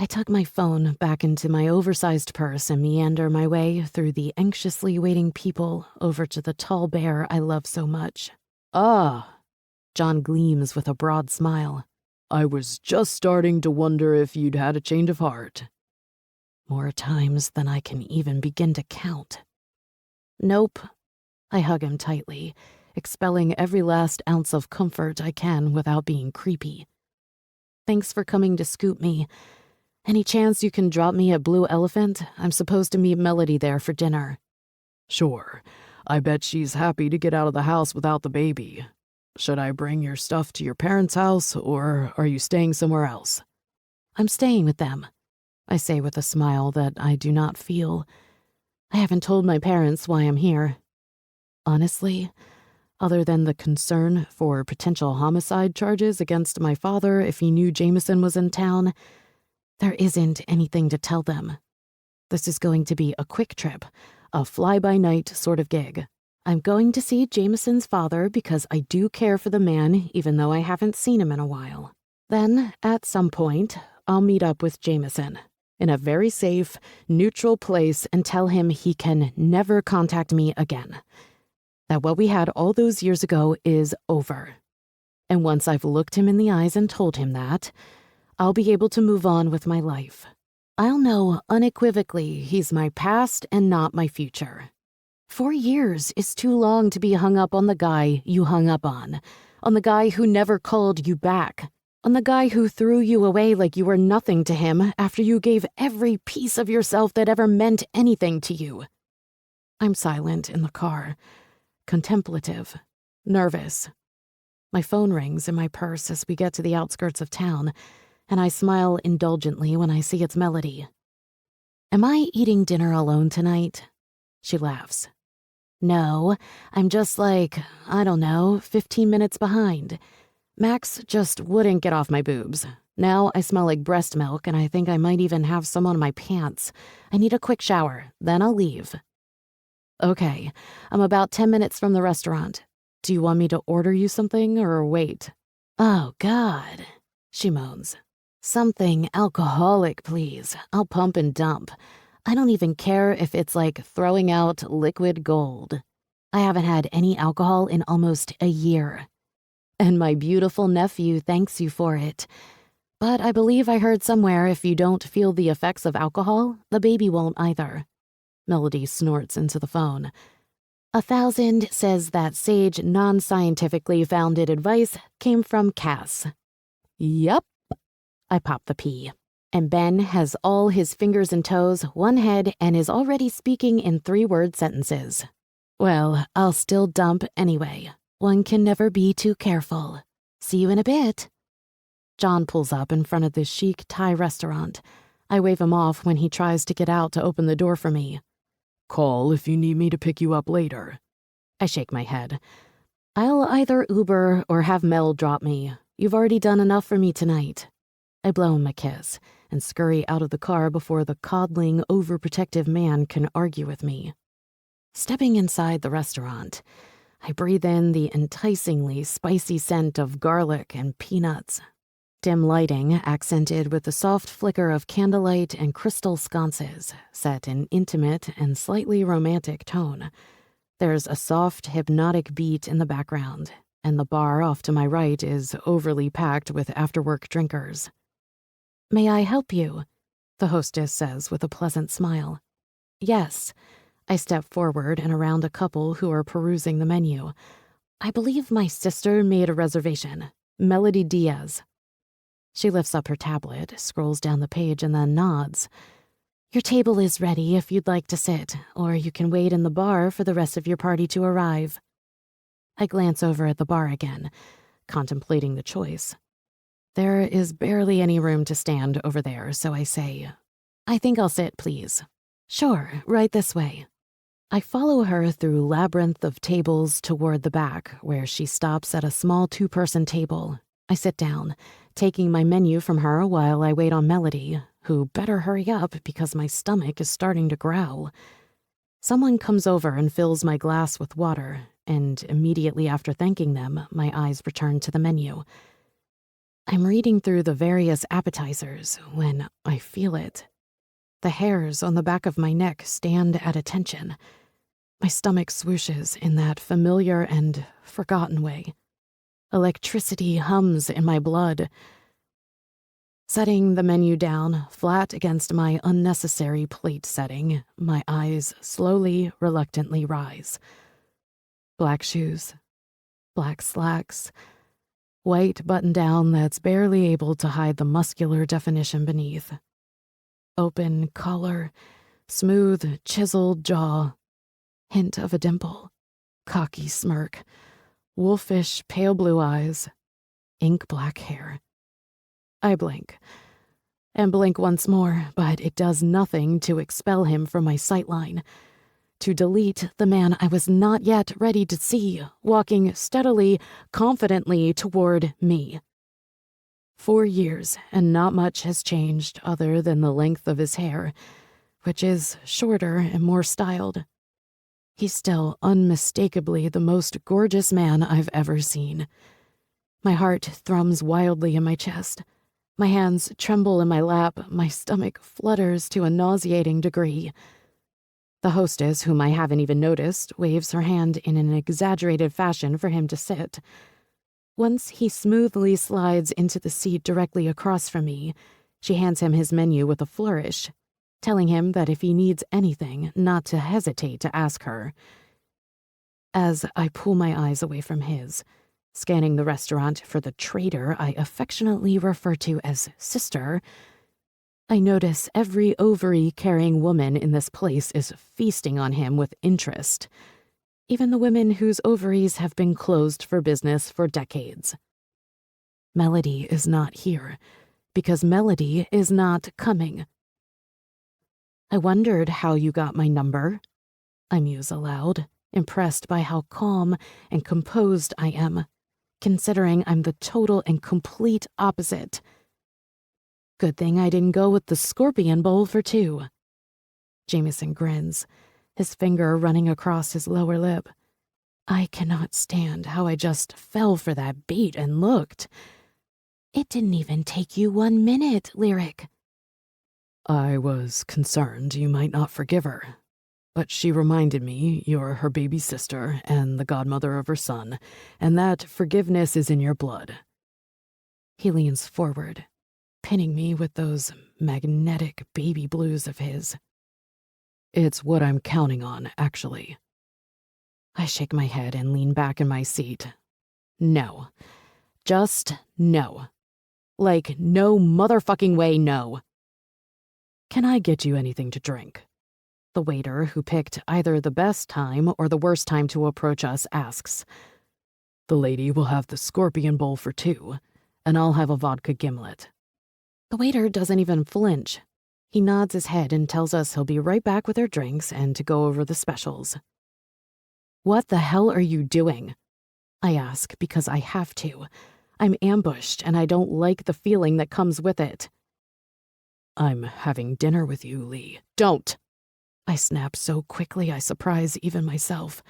I tuck my phone back into my oversized purse and meander my way through the anxiously waiting people over to the tall bear I love so much. Ah, John gleams with a broad smile. I was just starting to wonder if you'd had a change of heart. More times than I can even begin to count. Nope. I hug him tightly, expelling every last ounce of comfort I can without being creepy. Thanks for coming to scoop me. Any chance you can drop me at Blue Elephant? I'm supposed to meet Melody there for dinner. Sure. I bet she's happy to get out of the house without the baby. Should I bring your stuff to your parents' house, or are you staying somewhere else? I'm staying with them, I say with a smile that I do not feel. I haven't told my parents why I'm here. Honestly, other than the concern for potential homicide charges against my father if he knew Jameson was in town, there isn't anything to tell them. This is going to be a quick trip, a fly-by-night sort of gig. I'm going to see Jameson's father because I do care for the man, even though I haven't seen him in a while. Then, at some point, I'll meet up with Jameson in a very safe, neutral place and tell him he can never contact me again. That what we had all those years ago is over. And once I've looked him in the eyes and told him that, I'll be able to move on with my life. I'll know unequivocally he's my past and not my future. 4 years is too long to be hung up on the guy you hung up on the guy who never called you back, on the guy who threw you away like you were nothing to him after you gave every piece of yourself that ever meant anything to you. I'm silent in the car, contemplative, nervous. My phone rings in my purse as we get to the outskirts of town, and I smile indulgently when I see its melody. Am I eating dinner alone tonight? She laughs. No, I'm just 15 minutes behind. Max just wouldn't get off my boobs. Now I smell like breast milk, and I think I might even have some on my pants. I need a quick shower, then I'll leave. Okay, I'm about 10 minutes from the restaurant. Do you want me to order you something or wait? Oh, God, she moans. Something alcoholic, please. I'll pump and dump. I don't even care if it's like throwing out liquid gold. I haven't had any alcohol in almost a year. And my beautiful nephew thanks you for it. But I believe I heard somewhere if you don't feel the effects of alcohol, the baby won't either. Melody snorts into the phone. 1,000 says that sage, non-scientifically founded advice came from Cass. Yup. I pop the P. And Ben has all his fingers and toes, one head, and is already speaking in 3-word sentences. Well, I'll still dump anyway. One can never be too careful. See you in a bit. John pulls up in front of this chic Thai restaurant. I wave him off when he tries to get out to open the door for me. Call if you need me to pick you up later. I shake my head. I'll either Uber or have Mel drop me. You've already done enough for me tonight. I blow him a kiss and scurry out of the car before the coddling, overprotective man can argue with me. Stepping inside the restaurant, I breathe in the enticingly spicy scent of garlic and peanuts. Dim lighting accented with the soft flicker of candlelight and crystal sconces, set in intimate and slightly romantic tone. There's a soft, hypnotic beat in the background, and the bar off to my right is overly packed with after-work drinkers. May I help you? The hostess says with a pleasant smile. Yes. I step forward and around a couple who are perusing the menu. I believe my sister made a reservation. Melody Diaz. She lifts up her tablet, scrolls down the page, and then nods. Your table is ready if you'd like to sit, or you can wait in the bar for the rest of your party to arrive. I glance over at the bar again, contemplating the choice. There is barely any room to stand over there, so I say, I think I'll sit, please. Sure, right this way. I follow her through labyrinth of tables toward the back, where she stops at a small 2-person table. I sit down, taking my menu from her while I wait on Melody, who better hurry up because my stomach is starting to growl. Someone comes over and fills my glass with water, and immediately after thanking them, my eyes return to the menu. I'm reading through the various appetizers when I feel it. The hairs on the back of my neck stand at attention. My stomach swooshes in that familiar and forgotten way. Electricity hums in my blood. Setting the menu down, flat against my unnecessary plate setting, my eyes slowly, reluctantly rise. Black shoes, black slacks, white button-down that's barely able to hide the muscular definition beneath. Open collar, smooth, chiseled jaw, hint of a dimple, cocky smirk, wolfish pale blue eyes, ink black hair. I blink, and blink once more, but it does nothing to expel him from my sightline, to delete the man I was not yet ready to see, walking steadily, confidently toward me. 4 years, and not much has changed other than the length of his hair, which is shorter and more styled. He's still unmistakably the most gorgeous man I've ever seen. My heart thrums wildly in my chest. My hands tremble in my lap. My stomach flutters to a nauseating degree. The hostess, whom I haven't even noticed, waves her hand in an exaggerated fashion for him to sit. Once he smoothly slides into the seat directly across from me, she hands him his menu with a flourish, telling him that if he needs anything, not to hesitate to ask her. As I pull my eyes away from his, scanning the restaurant for the traitor I affectionately refer to as sister, I notice every ovary-carrying woman in this place is feasting on him with interest, even the women whose ovaries have been closed for business for decades. Melody is not here, because Melody is not coming. I wondered how you got my number, I muse aloud, impressed by how calm and composed I am, considering I'm the total and complete opposite. Good thing I didn't go with the scorpion bowl for two. Jameson grins, his finger running across his lower lip. I cannot stand how I just fell for that bait and looked. It didn't even take you 1 minute, Lyric. I was concerned you might not forgive her, but she reminded me you're her baby sister and the godmother of her son, and that forgiveness is in your blood. He leans forward, pinning me with those magnetic baby blues of his. It's what I'm counting on, actually. I shake my head and lean back in my seat. No. Just no. Like, no motherfucking way, no. Can I get you anything to drink? The waiter, who picked either the best time or the worst time to approach us, asks. The lady will have the scorpion bowl for two, and I'll have a vodka gimlet. The waiter doesn't even flinch. He nods his head and tells us he'll be right back with our drinks and to go over the specials. What the hell are you doing? I ask because I have to. I'm ambushed and I don't like the feeling that comes with it. I'm having dinner with you, Lee. Don't! I snap so quickly I surprise even myself.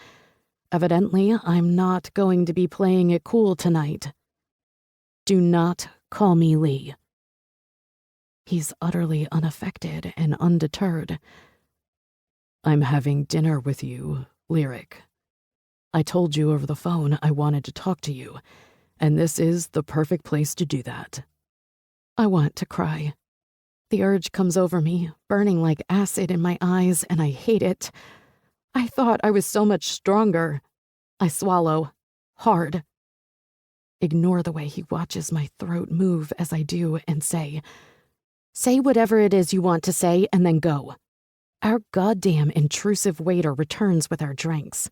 Evidently, I'm not going to be playing it cool tonight. Do not call me Lee. He's utterly unaffected and undeterred. I'm having dinner with you, Lyric. I told you over the phone I wanted to talk to you, and this is the perfect place to do that. I want to cry. The urge comes over me, burning like acid in my eyes, and I hate it. I thought I was so much stronger. I swallow. Hard. Ignore the way he watches my throat move as I do and say whatever it is you want to say and then go. Our goddamn intrusive waiter returns with our drinks.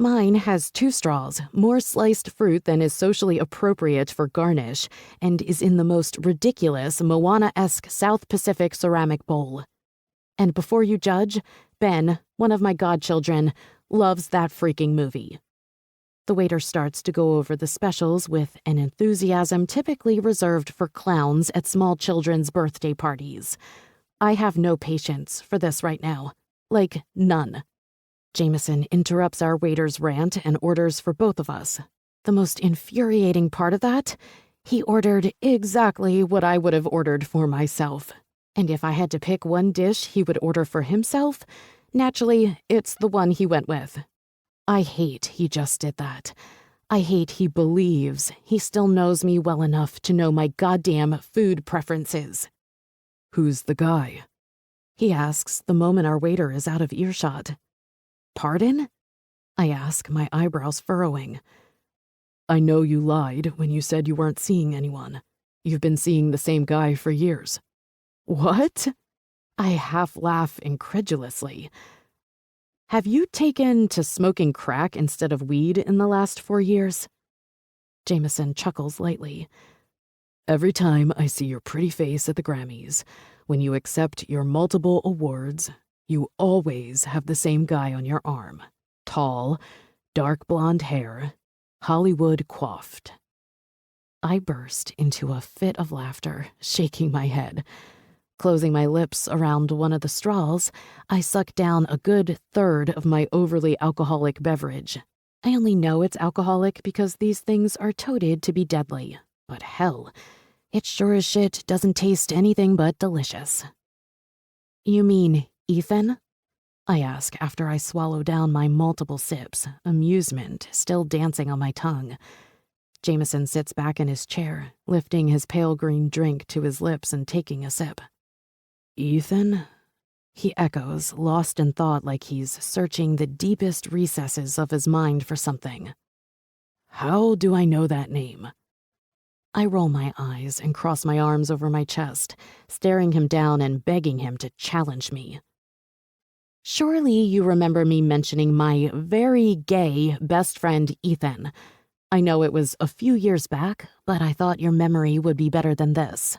Mine has 2 straws, more sliced fruit than is socially appropriate for garnish, and is in the most ridiculous Moana-esque South Pacific ceramic bowl. And before you judge, Ben, one of my godchildren, loves that freaking movie. The waiter starts to go over the specials with an enthusiasm typically reserved for clowns at small children's birthday parties. I have no patience for this right now. Like, none. Jameson interrupts our waiter's rant and orders for both of us. The most infuriating part of that, he ordered exactly what I would have ordered for myself. And if I had to pick one dish he would order for himself, naturally, it's the one he went with. I hate he just did that. I hate he believes he still knows me well enough to know my goddamn food preferences. Who's the guy? He asks the moment our waiter is out of earshot. Pardon? I ask, my eyebrows furrowing. I know you lied when you said you weren't seeing anyone. You've been seeing the same guy for years. What? I half laugh incredulously. Have you taken to smoking crack instead of weed in the last 4 years? Jameson chuckles lightly. Every time I see your pretty face at the Grammys, when you accept your multiple awards, you always have the same guy on your arm. Tall, dark blonde hair, Hollywood coiffed. I burst into a fit of laughter, shaking my head. Closing my lips around one of the straws, I suck down a good third of my overly alcoholic beverage. I only know it's alcoholic because these things are touted to be deadly. But hell, it sure as shit doesn't taste anything but delicious. You mean Ethan? I ask after I swallow down my multiple sips, amusement still dancing on my tongue. Jameson sits back in his chair, lifting his pale green drink to his lips and taking a sip. Ethan? He echoes, lost in thought like he's searching the deepest recesses of his mind for something. How do I know that name? I roll my eyes and cross my arms over my chest, staring him down and begging him to challenge me. Surely you remember me mentioning my very gay best friend Ethan. I know it was a few years back, but I thought your memory would be better than this.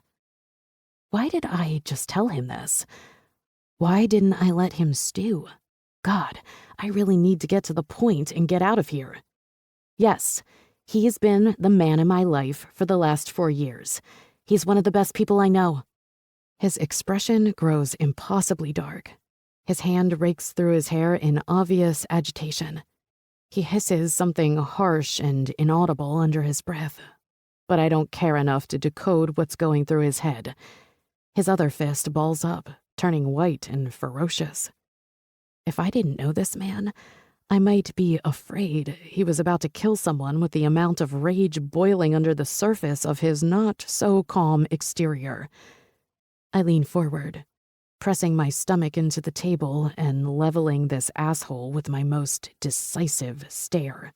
Why did I just tell him this? Why didn't I let him stew? God, I really need to get to the point and get out of here. Yes, he's been the man in my life for the last 4 years. He's one of the best people I know. His expression grows impossibly dark. His hand rakes through his hair in obvious agitation. He hisses something harsh and inaudible under his breath, but I don't care enough to decode what's going through his head. His other fist balls up, turning white and ferocious. If I didn't know this man, I might be afraid he was about to kill someone with the amount of rage boiling under the surface of his not-so-calm exterior. I lean forward, pressing my stomach into the table and leveling this asshole with my most decisive stare.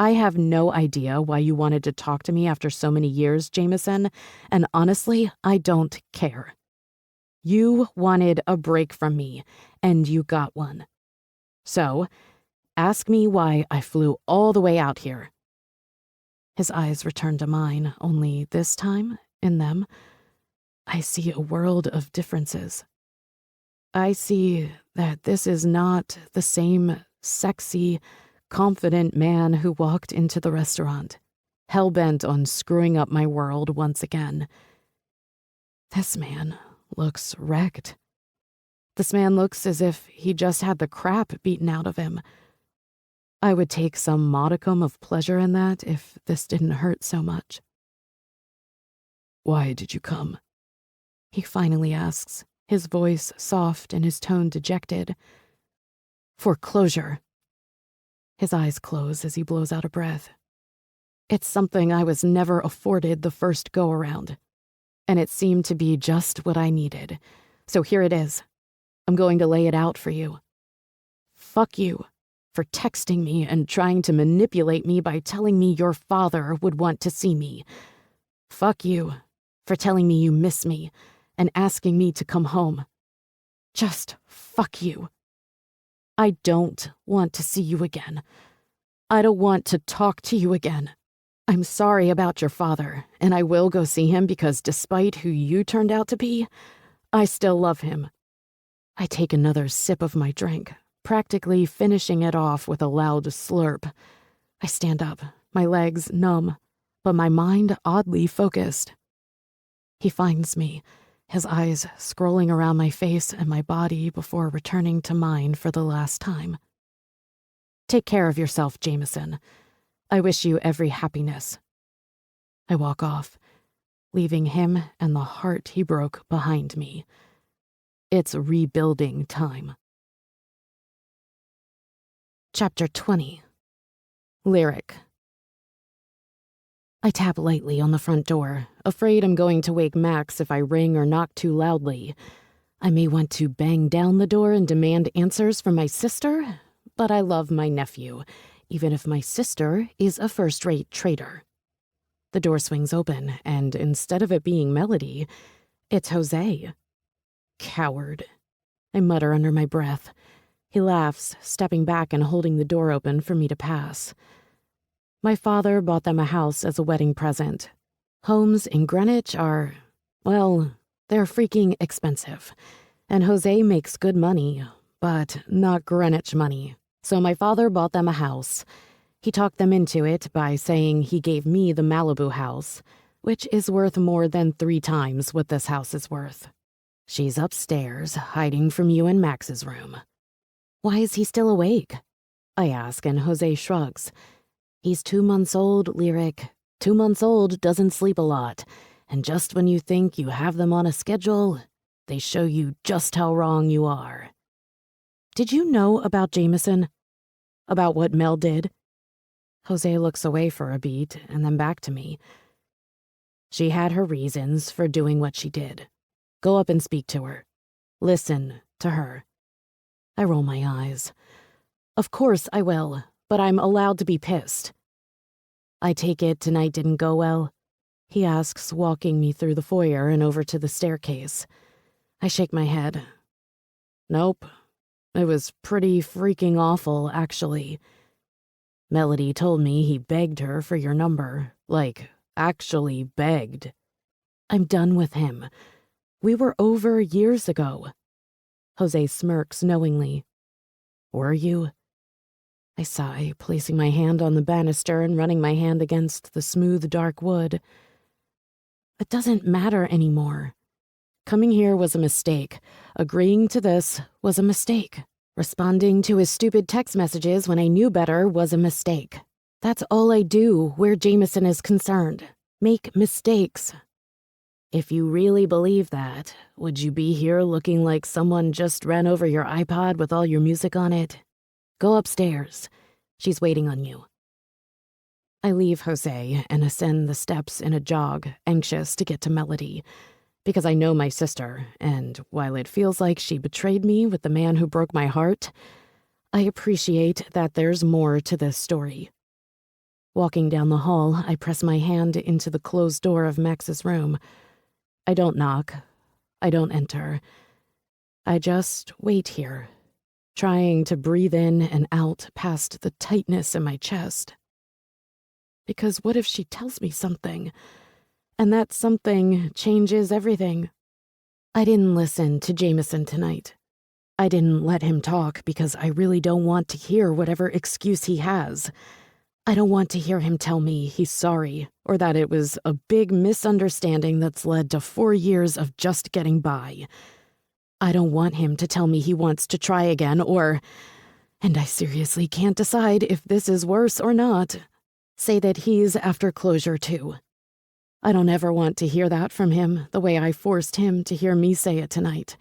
I have no idea why you wanted to talk to me after so many years, Jameson, and honestly, I don't care. You wanted a break from me, and you got one. So, ask me why I flew all the way out here. His eyes return to mine, only this time, in them, I see a world of differences. I see that this is not the same sexy, confident man who walked into the restaurant, hell-bent on screwing up my world once again. This man looks wrecked. This man looks as if he just had the crap beaten out of him. I would take some modicum of pleasure in that if this didn't hurt so much. Why did you come? He finally asks, his voice soft and his tone dejected. For closure. His eyes close as he blows out a breath. It's something I was never afforded the first go-around, and it seemed to be just what I needed. So here it is. I'm going to lay it out for you. Fuck you for texting me and trying to manipulate me by telling me your father would want to see me. Fuck you for telling me you miss me and asking me to come home. Just fuck you. I don't want to see you again. I don't want to talk to you again. I'm sorry about your father, and I will go see him because despite who you turned out to be, I still love him. I take another sip of my drink, practically finishing it off with a loud slurp. I stand up, my legs numb, but my mind oddly focused. He finds me, his eyes scrolling around my face and my body before returning to mine for the last time. Take care of yourself, Jameson. I wish you every happiness. I walk off, leaving him and the heart he broke behind me. It's rebuilding time. Chapter 20. Lyric. I tap lightly on the front door, afraid I'm going to wake Max if I ring or knock too loudly. I may want to bang down the door and demand answers from my sister, but I love my nephew, even if my sister is a first-rate traitor. The door swings open, and instead of it being Melody, it's Jose. Coward. I mutter under my breath. He laughs, stepping back and holding the door open for me to pass. My father bought them a house as a wedding present. Homes in Greenwich are, well, they're freaking expensive. And Jose makes good money, but not Greenwich money. So my father bought them a house. He talked them into it by saying he gave me the Malibu house. which is worth more than 3 times what this house is worth. She's upstairs, hiding from you in Max's room. Why is he still awake? I ask, and Jose shrugs. He's 2 months old, Lyric. 2 months old doesn't sleep a lot, and just when you think you have them on a schedule, they show you just how wrong you are. Did you know about Jameson? About what Mel did? Jose looks away for a beat and then back to me. She had her reasons for doing what she did. Go up and speak to her. Listen to her. I roll my eyes. Of course I will, but I'm allowed to be pissed. I take it tonight didn't go well? He asks, walking me through the foyer and over to the staircase. I shake my head. Nope. It was pretty freaking awful, actually. Melody told me he begged her for your number. Like, actually begged. I'm done with him. We were over years ago. Jose smirks knowingly. Were you? I sigh, placing my hand on the banister and running my hand against the smooth, dark wood. It doesn't matter anymore. Coming here was a mistake. Agreeing to this was a mistake. Responding to his stupid text messages when I knew better was a mistake. That's all I do where Jameson is concerned. Make mistakes. If you really believe that, would you be here looking like someone just ran over your iPod with all your music on it? Go upstairs. She's waiting on you. I leave Jose and ascend the steps in a jog, anxious to get to Melody. Because I know my sister, and while it feels like she betrayed me with the man who broke my heart, I appreciate that there's more to this story. Walking down the hall, I press my hand into the closed door of Max's room. I don't knock. I don't enter. I just wait here, trying to breathe in and out past the tightness in my chest. Because what if she tells me something? And that something changes everything. I didn't listen to Jameson tonight. I didn't let him talk because I really don't want to hear whatever excuse he has. I don't want to hear him tell me he's sorry or that it was a big misunderstanding that's led to 4 years of just getting by. I don't want him to tell me he wants to try again and I seriously can't decide if this is worse or not, say that he's after closure too. I don't ever want to hear that from him the way I forced him to hear me say it tonight.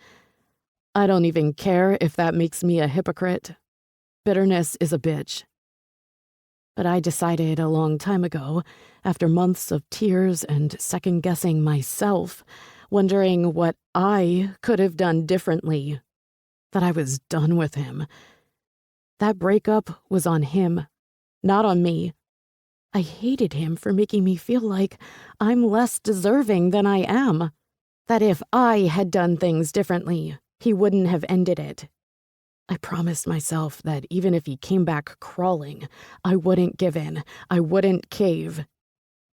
I don't even care if that makes me a hypocrite. Bitterness is a bitch. But I decided a long time ago, after months of tears and second-guessing myself, wondering what I could have done differently, that I was done with him. That breakup was on him, not on me. I hated him for making me feel like I'm less deserving than I am. That if I had done things differently, he wouldn't have ended it. I promised myself that even if he came back crawling, I wouldn't give in. I wouldn't cave.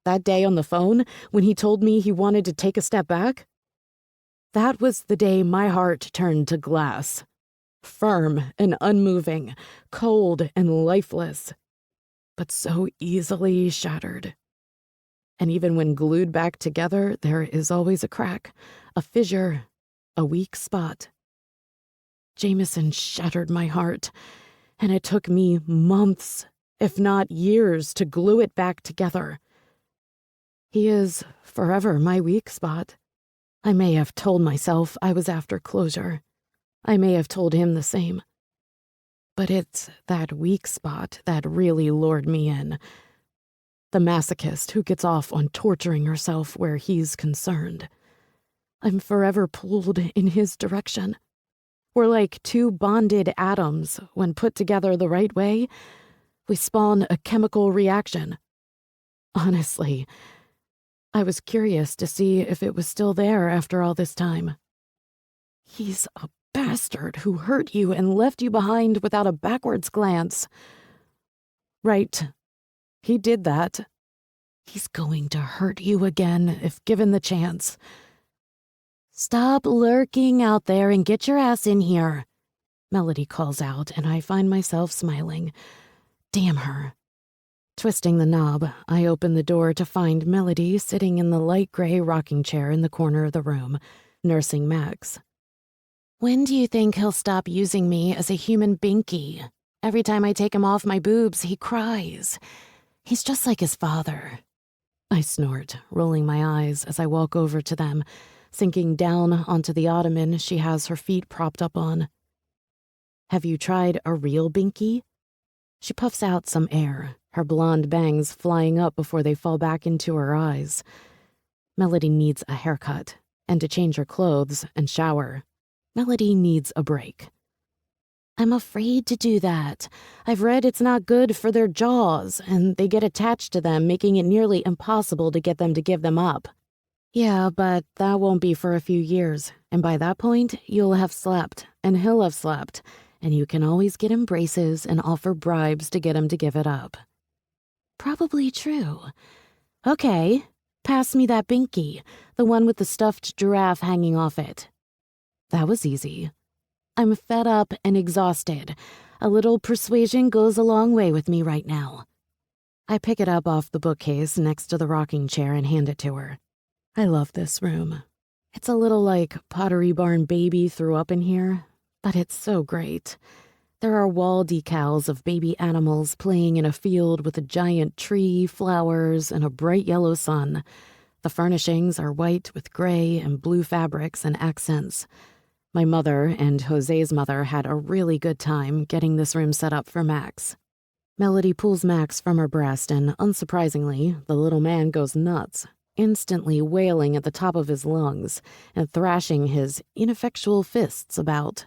That day on the phone, when he told me he wanted to take a step back, that was the day my heart turned to glass. Firm and unmoving, cold and lifeless, but so easily shattered. And even when glued back together, there is always a crack, a fissure, a weak spot. Jameson shattered my heart, and it took me months, if not years, to glue it back together. He is forever my weak spot. I may have told myself I was after closure. I may have told him the same. But it's that weak spot that really lured me in. The masochist who gets off on torturing herself where he's concerned. I'm forever pulled in his direction. We're like 2 bonded atoms. When put together the right way, we spawn a chemical reaction. Honestly, I was curious to see if it was still there after all this time. He's a bastard who hurt you and left you behind without a backwards glance. Right. He did that. He's going to hurt you again if given the chance. Stop lurking out there and get your ass in here, Melody calls out, and I find myself smiling. Damn her. Twisting the knob, I open the door to find Melody sitting in the light gray rocking chair in the corner of the room, nursing Max. When do you think he'll stop using me as a human binky? Every time I take him off my boobs, he cries. He's just like his father. I snort, rolling my eyes as I walk over to them, sinking down onto the ottoman she has her feet propped up on. Have you tried a real binky? She puffs out some air, her blonde bangs flying up before they fall back into her eyes. Melody needs a haircut, and to change her clothes and shower. Melody needs a break. I'm afraid to do that. I've read it's not good for their jaws, and they get attached to them, making it nearly impossible to get them to give them up. Yeah, but that won't be for a few years, and by that point, you'll have slept, and he'll have slept, and you can always get him braces and offer bribes to get him to give it up. Probably true. Okay, pass me that binky, the one with the stuffed giraffe hanging off it. That was easy. I'm fed up and exhausted. A little persuasion goes a long way with me right now. I pick it up off the bookcase next to the rocking chair and hand it to her. I love this room. It's a little like Pottery Barn Baby threw up in here, but it's so great. There are wall decals of baby animals playing in a field with a giant tree, flowers, and a bright yellow sun. The furnishings are white with gray and blue fabrics and accents. My mother and Jose's mother had a really good time getting this room set up for Max. Melody pulls Max from her breast and, unsurprisingly, the little man goes nuts, instantly wailing at the top of his lungs and thrashing his ineffectual fists about.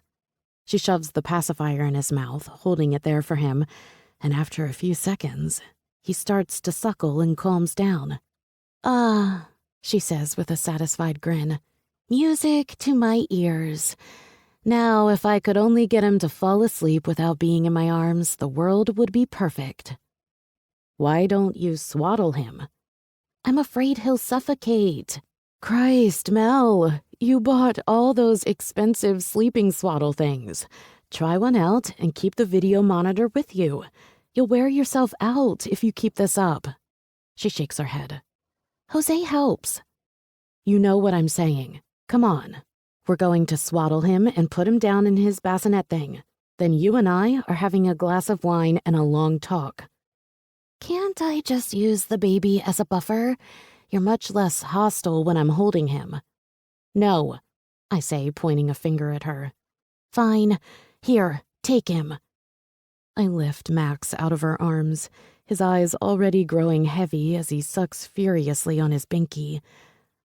She shoves the pacifier in his mouth, holding it there for him, and after a few seconds, he starts to suckle and calms down. "Ah," she says with a satisfied grin. "Music to my ears. Now, if I could only get him to fall asleep without being in my arms, the world would be perfect." "Why don't you swaddle him?" "I'm afraid he'll suffocate." "Christ, Mel, you bought all those expensive sleeping swaddle things. Try one out and keep the video monitor with you. You'll wear yourself out if you keep this up." She shakes her head. "Jose helps." "You know what I'm saying. Come on. We're going to swaddle him and put him down in his bassinet thing. Then you and I are having a glass of wine and a long talk." "Can't I just use the baby as a buffer? You're much less hostile when I'm holding him." "No," I say, pointing a finger at her. "Fine. Here, take him." I lift Max out of her arms, his eyes already growing heavy as he sucks furiously on his binky.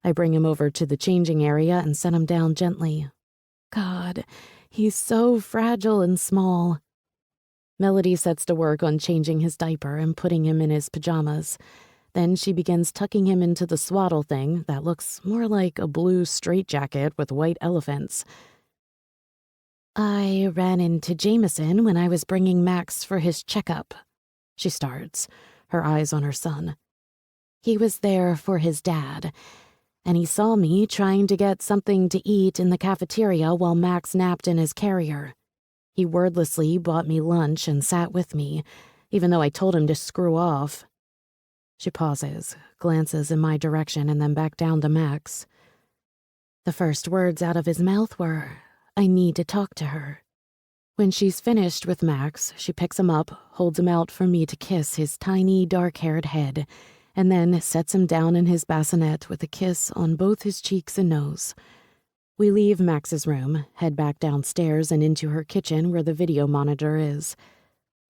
I bring him over to the changing area and set him down gently. God, he's so fragile and small. Melody sets to work on changing his diaper and putting him in his pajamas. Then she begins tucking him into the swaddle thing that looks more like a blue straitjacket with white elephants. "I ran into Jameson when I was bringing Max for his checkup," she starts, her eyes on her son. "He was there for his dad, and he saw me trying to get something to eat in the cafeteria while Max napped in his carrier. He wordlessly bought me lunch and sat with me, even though I told him to screw off." She pauses, glances in my direction, and then back down to Max. The first words out of his mouth were, "I need to talk to her." When she's finished with Max, she picks him up, holds him out for me to kiss his tiny, dark-haired head, and then sets him down in his bassinet with a kiss on both his cheeks and nose. We leave Max's room, head back downstairs and into her kitchen where the video monitor is.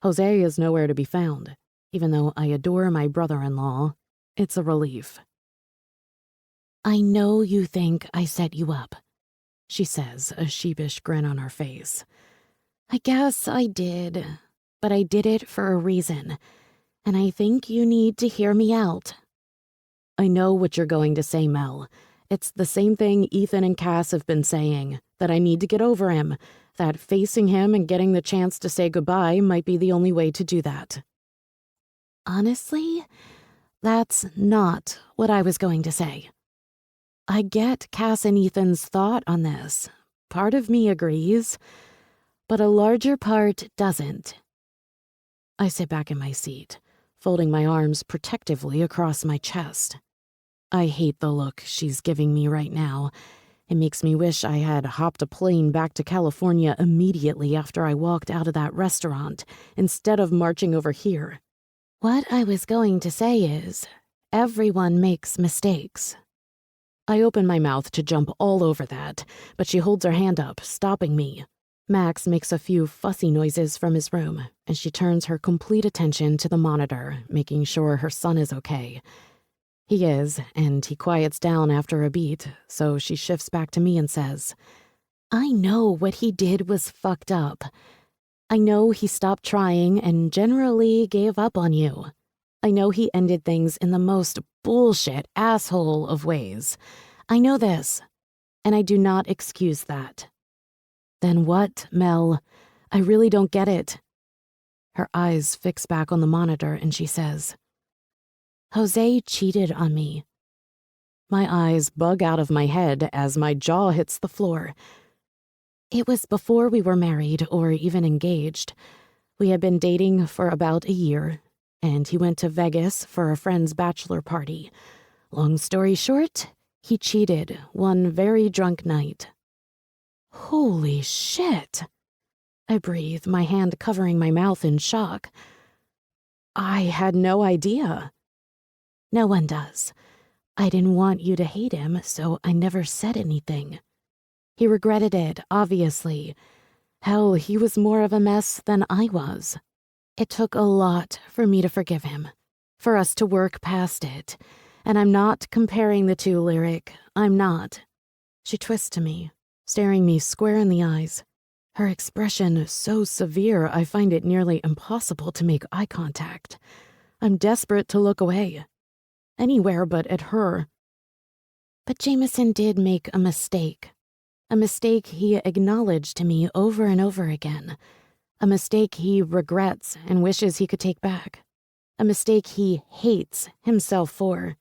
Jose is nowhere to be found. Even though I adore my brother-in-law, it's a relief. "I know you think I set you up," she says, a sheepish grin on her face. "I guess I did, but I did it for a reason, and I think you need to hear me out." "I know what you're going to say, Mel. It's the same thing Ethan and Cass have been saying, that I need to get over him, that facing him and getting the chance to say goodbye might be the only way to do that." Honestly, that's not what I was going to say. I get Cass and Ethan's thought on this. Part of me agrees, but a larger part doesn't. I sit back in my seat, folding my arms protectively across my chest. I hate the look she's giving me right now. It makes me wish I had hopped a plane back to California immediately after I walked out of that restaurant, instead of marching over here. What I was going to say is, everyone makes mistakes. I open my mouth to jump all over that, but she holds her hand up, stopping me. Max makes a few fussy noises from his room, and she turns her complete attention to the monitor, making sure her son is okay. He is, and he quiets down after a beat, so she shifts back to me and says, I know what he did was fucked up. I know he stopped trying and generally gave up on you. I know he ended things in the most bullshit asshole of ways. I know this, and I do not excuse that. Then what, Mel? I really don't get it. Her eyes fix back on the monitor and she says, Jose cheated on me. My eyes bug out of my head as my jaw hits the floor. It was before we were married or even engaged. We had been dating for about a year, and he went to Vegas for a friend's bachelor party. Long story short, he cheated one very drunk night. Holy shit! I breathe, my hand covering my mouth in shock. I had no idea. No one does. I didn't want you to hate him, so I never said anything. He regretted it, obviously. Hell, he was more of a mess than I was. It took a lot for me to forgive him, for us to work past it. And I'm not comparing the two, Lyric. I'm not. She twists to me, staring me square in the eyes. Her expression so severe I find it nearly impossible to make eye contact. I'm desperate to look away. Anywhere but at her. But Jameson did make a mistake. A mistake he acknowledged to me over and over again. A mistake he regrets and wishes he could take back. A mistake he hates himself for.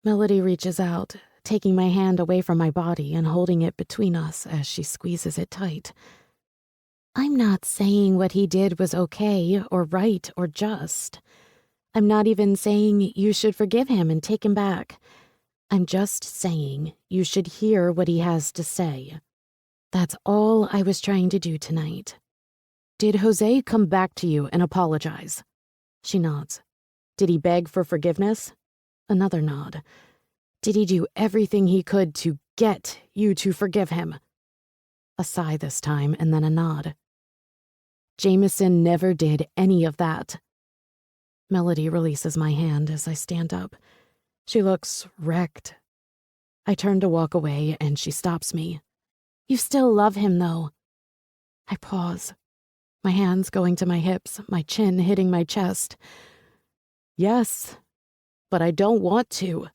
Melody reaches out, taking my hand away from my body and holding it between us as she squeezes it tight. I'm not saying what he did was okay or right or just. I'm not even saying you should forgive him and take him back. I'm just saying you should hear what he has to say. That's all I was trying to do tonight. Did Jose come back to you and apologize? She nods. Did he beg for forgiveness? Another nod. Did he do everything he could to get you to forgive him? A sigh this time and then a nod. Jameson never did any of that. Melody releases my hand as I stand up. She looks wrecked. I turn to walk away and she stops me. You still love him, though. I pause, my hands going to my hips, my chin hitting my chest. Yes, but I don't want to.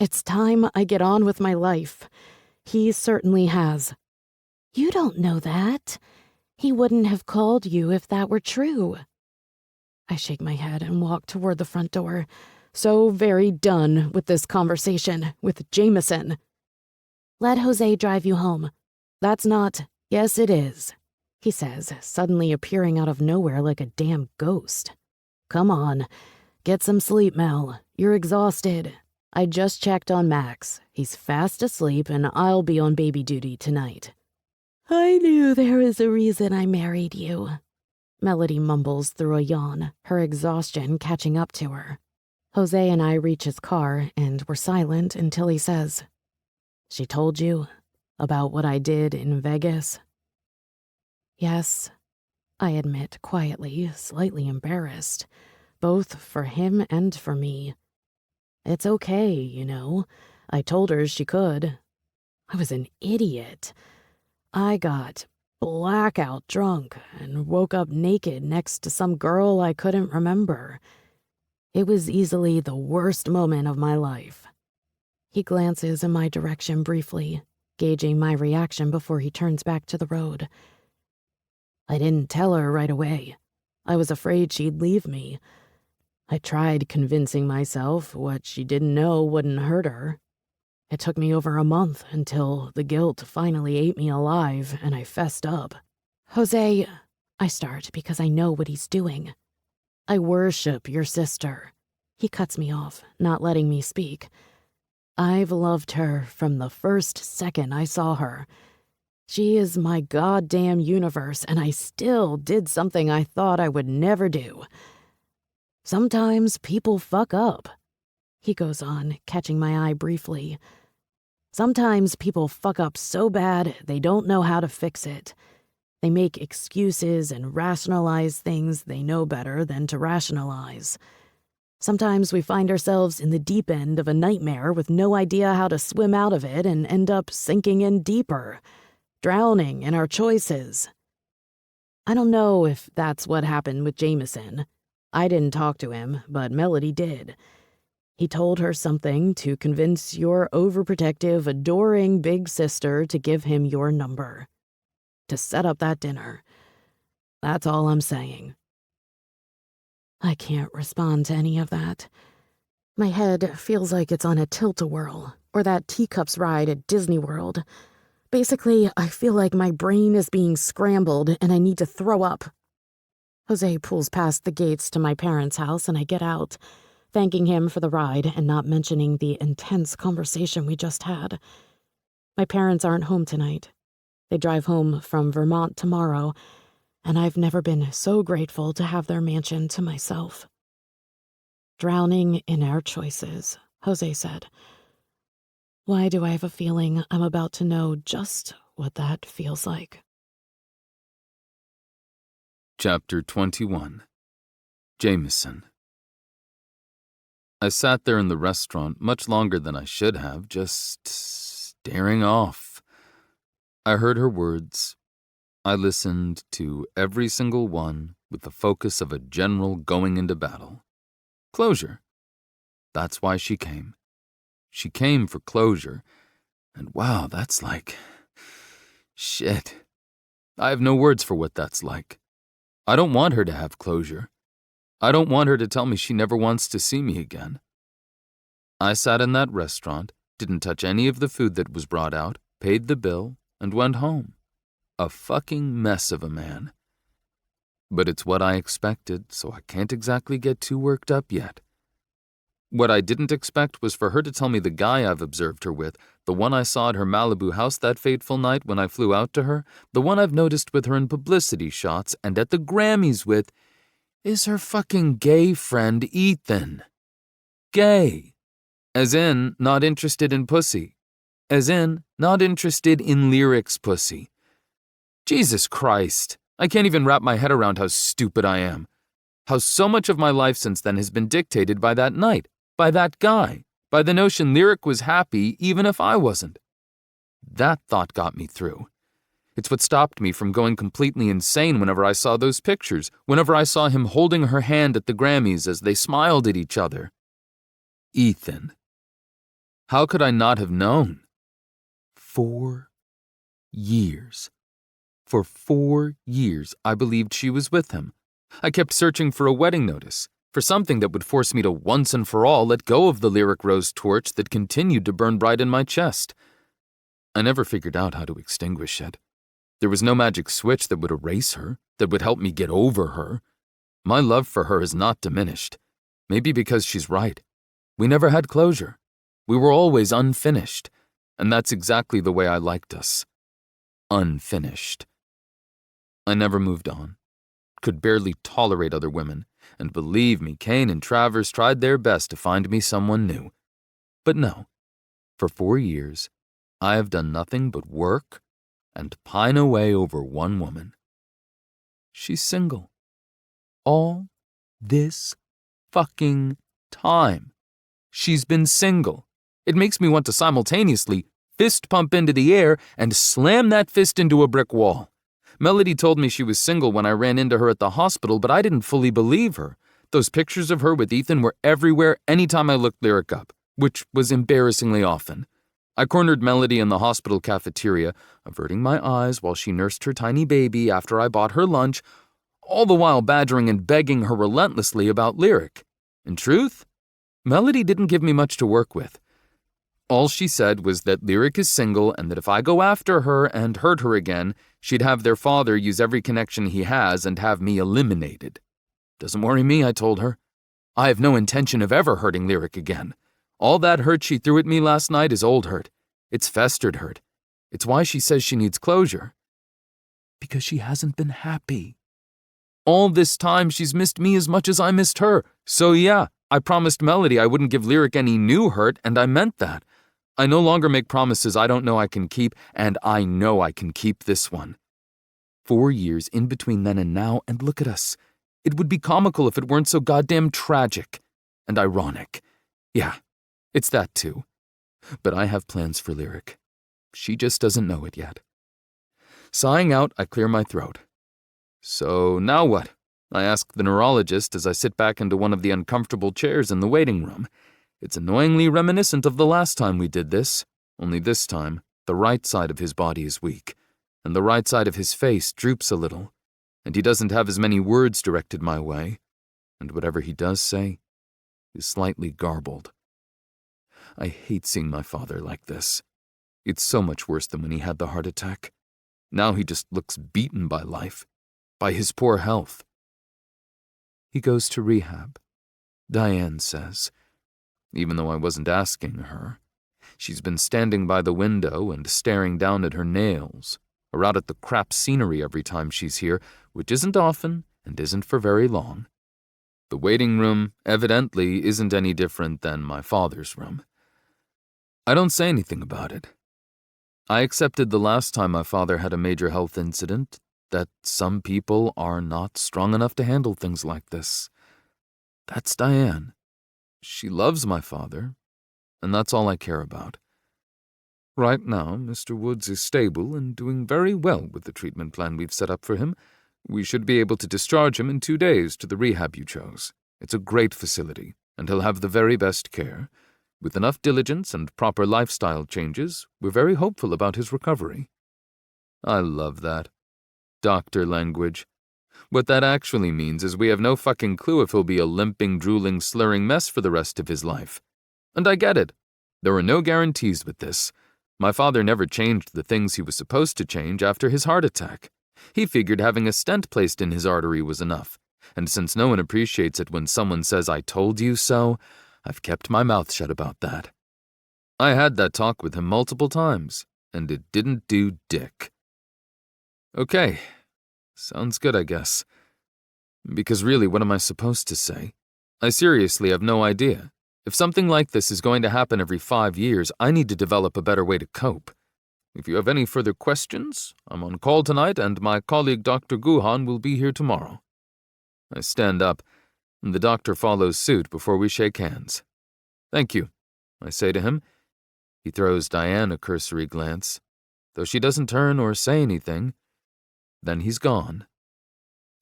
It's time I get on with my life. He certainly has. You don't know that. He wouldn't have called you if that were true. I shake my head and walk toward the front door, so very done with this conversation with Jameson. Let Jose drive you home. That's not. Yes, it is, he says, suddenly appearing out of nowhere like a damn ghost. Come on, get some sleep, Mel. You're exhausted. I just checked on Max. He's fast asleep and I'll be on baby duty tonight. I knew there was a reason I married you. Melody mumbles through a yawn, her exhaustion catching up to her. Jose and I reach his car, and we're silent until he says, She told you about what I did in Vegas? Yes, I admit quietly, slightly embarrassed, both for him and for me. It's okay, you know. I told her she could. I was an idiot. I got blackout drunk and woke up naked next to some girl I couldn't remember. It was easily the worst moment of my life. He glances in my direction briefly, gauging my reaction before he turns back to the road. I didn't tell her right away. I was afraid she'd leave me. I tried convincing myself what she didn't know wouldn't hurt her. It took me over a month until the guilt finally ate me alive and I fessed up. Jose, I start because I know what he's doing. I worship your sister. He cuts me off, not letting me speak. I've loved her from the first second I saw her. She is my goddamn universe, and I still did something I thought I would never do. Sometimes people fuck up. He goes on, catching my eye briefly. Sometimes people fuck up so bad they don't know how to fix it. They make excuses and rationalize things they know better than to rationalize. Sometimes we find ourselves in the deep end of a nightmare with no idea how to swim out of it and end up sinking in deeper, drowning in our choices. I don't know if that's what happened with Jameson. I didn't talk to him, but Melody did. He told her something to convince your overprotective, adoring big sister to give him your number. To set up that dinner. That's all I'm saying. I can't respond to any of that. My head feels like it's on a tilt-a-whirl, or that teacups ride at Disney World. Basically, I feel like my brain is being scrambled and I need to throw up. Jose pulls past the gates to my parents' house and I get out, thanking him for the ride and not mentioning the intense conversation we just had. My parents aren't home tonight. They drive home from Vermont tomorrow, and I've never been so grateful to have their mansion to myself. Drowning in our choices, Jose said. Why do I have a feeling I'm about to know just what that feels like? Chapter 21. Jameson. I sat there in the restaurant much longer than I should have, just staring off. I heard her words. I listened to every single one with the focus of a general going into battle. Closure. That's why she came. She came for closure, and wow, that's like... shit. I have no words for what that's like. I don't want her to have closure. I don't want her to tell me she never wants to see me again. I sat in that restaurant, didn't touch any of the food that was brought out, paid the bill, and went home. A fucking mess of a man. But it's what I expected, so I can't exactly get too worked up yet. What I didn't expect was for her to tell me the guy I've observed her with, the one I saw at her Malibu house that fateful night when I flew out to her, the one I've noticed with her in publicity shots and at the Grammys with, is her fucking gay friend Ethan. Gay. As in, not interested in pussy. As in, not interested in lyrics pussy. Jesus Christ. I can't even wrap my head around how stupid I am. How so much of my life since then has been dictated by that night, by that guy, by the notion Lyric was happy even if I wasn't. That thought got me through. It's what stopped me from going completely insane whenever I saw those pictures, whenever I saw him holding her hand at the Grammys as they smiled at each other. Ethan. How could I not have known? 4 years. For 4 years, I believed she was with him. I kept searching for a wedding notice, for something that would force me to once and for all let go of the Lyric Rose torch that continued to burn bright in my chest. I never figured out how to extinguish it. There was no magic switch that would erase her, that would help me get over her. My love for her has not diminished. Maybe because she's right. We never had closure. We were always unfinished, and that's exactly the way I liked us. Unfinished. I never moved on. Could barely tolerate other women, and believe me, Kane and Travers tried their best to find me someone new. But no, for 4 years, I have done nothing but work and pine away over one woman. She's single. All this fucking time. She's been single. It makes me want to simultaneously fist pump into the air and slam that fist into a brick wall. Melody told me she was single when I ran into her at the hospital, but I didn't fully believe her. Those pictures of her with Ethan were everywhere anytime I looked Lyric up, which was embarrassingly often. I cornered Melody in the hospital cafeteria, averting my eyes while she nursed her tiny baby after I bought her lunch, all the while badgering and begging her relentlessly about Lyric. In truth, Melody didn't give me much to work with. All she said was that Lyric is single and that if I go after her and hurt her again, she'd have their father use every connection he has and have me eliminated. Doesn't worry me, I told her. I have no intention of ever hurting Lyric again. All that hurt she threw at me last night is old hurt. It's festered hurt. It's why she says she needs closure. Because she hasn't been happy. All this time she's missed me as much as I missed her. So yeah, I promised Melody I wouldn't give Lyric any new hurt, and I meant that. I no longer make promises I don't know I can keep, and I know I can keep this one. 4 years in between then and now, and look at us. It would be comical if it weren't so goddamn tragic. And ironic. Yeah, it's that too. But I have plans for Lyric. She just doesn't know it yet. Sighing out, I clear my throat. So now what? I ask the neurologist as I sit back into one of the uncomfortable chairs in the waiting room. It's annoyingly reminiscent of the last time we did this, only this time, the right side of his body is weak, and the right side of his face droops a little, and he doesn't have as many words directed my way, and whatever he does say is slightly garbled. I hate seeing my father like this. It's so much worse than when he had the heart attack. Now he just looks beaten by life, by his poor health. He goes to rehab, Diane says, even though I wasn't asking her. She's been standing by the window and staring down at her nails, or out at the crap scenery every time she's here, which isn't often and isn't for very long. The waiting room, evidently, isn't any different than my father's room. I don't say anything about it. I accepted the last time my father had a major health incident that some people are not strong enough to handle things like this. That's Diane. She loves my father, and that's all I care about. Right now, Mr. Woods is stable and doing very well with the treatment plan we've set up for him. We should be able to discharge him in 2 days to the rehab you chose. It's a great facility, and he'll have the very best care. With enough diligence and proper lifestyle changes, we're very hopeful about his recovery. I love that. Doctor language. What that actually means is we have no fucking clue if he'll be a limping, drooling, slurring mess for the rest of his life. And I get it. There are no guarantees with this. My father never changed the things he was supposed to change after his heart attack. He figured having a stent placed in his artery was enough. And since no one appreciates it when someone says, "I told you so," I've kept my mouth shut about that. I had that talk with him multiple times, and it didn't do dick. Okay, sounds good, I guess. Because really, what am I supposed to say? I seriously have no idea. If something like this is going to happen every 5 years, I need to develop a better way to cope. If you have any further questions, I'm on call tonight, and my colleague Dr. Guhan will be here tomorrow. I stand up, and the doctor follows suit before we shake hands. Thank you, I say to him. He throws Diane a cursory glance, though she doesn't turn or say anything. Then he's gone.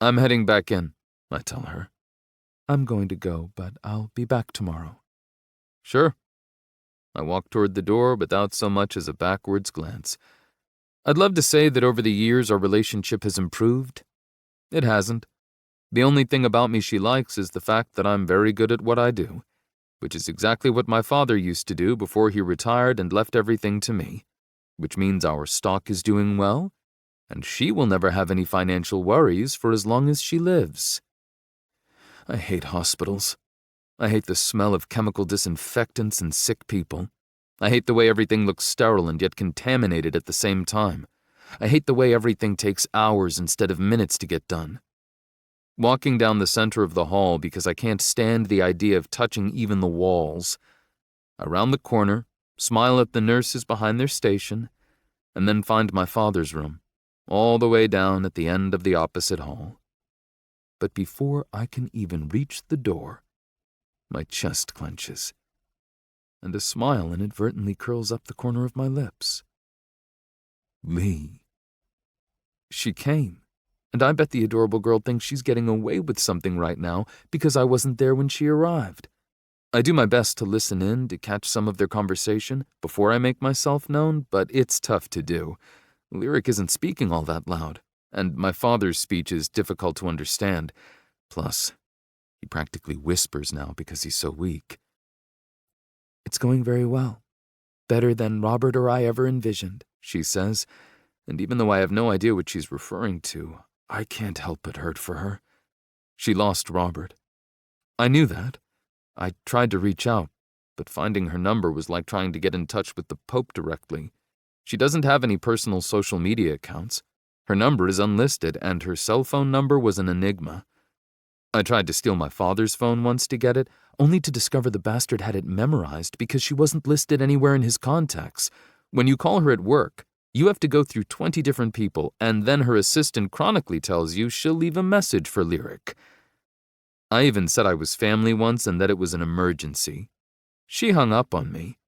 I'm heading back in, I tell her. I'm going to go, but I'll be back tomorrow. Sure. I walk toward the door without so much as a backwards glance. I'd love to say that over the years our relationship has improved. It hasn't. The only thing about me she likes is the fact that I'm very good at what I do, which is exactly what my father used to do before he retired and left everything to me, which means our stock is doing well, and she will never have any financial worries for as long as she lives. I hate hospitals. I hate the smell of chemical disinfectants and sick people. I hate the way everything looks sterile and yet contaminated at the same time. I hate the way everything takes hours instead of minutes to get done. Walking down the center of the hall because I can't stand the idea of touching even the walls. Around the corner, smile at the nurses behind their station, and then find my father's room, all the way down at the end of the opposite hall. But before I can even reach the door, my chest clenches, and a smile inadvertently curls up the corner of my lips. Lee. She came, and I bet the adorable girl thinks she's getting away with something right now because I wasn't there when she arrived. I do my best to listen in to catch some of their conversation before I make myself known, but it's tough to do. Lyric isn't speaking all that loud, and my father's speech is difficult to understand. Plus, he practically whispers now because he's so weak. It's going very well. Better than Robert or I ever envisioned, she says, and even though I have no idea what she's referring to, I can't help but hurt for her. She lost Robert. I knew that. I tried to reach out, but finding her number was like trying to get in touch with the Pope directly. She doesn't have any personal social media accounts. Her number is unlisted, and her cell phone number was an enigma. I tried to steal my father's phone once to get it, only to discover the bastard had it memorized because she wasn't listed anywhere in his contacts. When you call her at work, you have to go through 20 different people, and then her assistant chronically tells you she'll leave a message for Lyric. I even said I was family once and that it was an emergency. She hung up on me.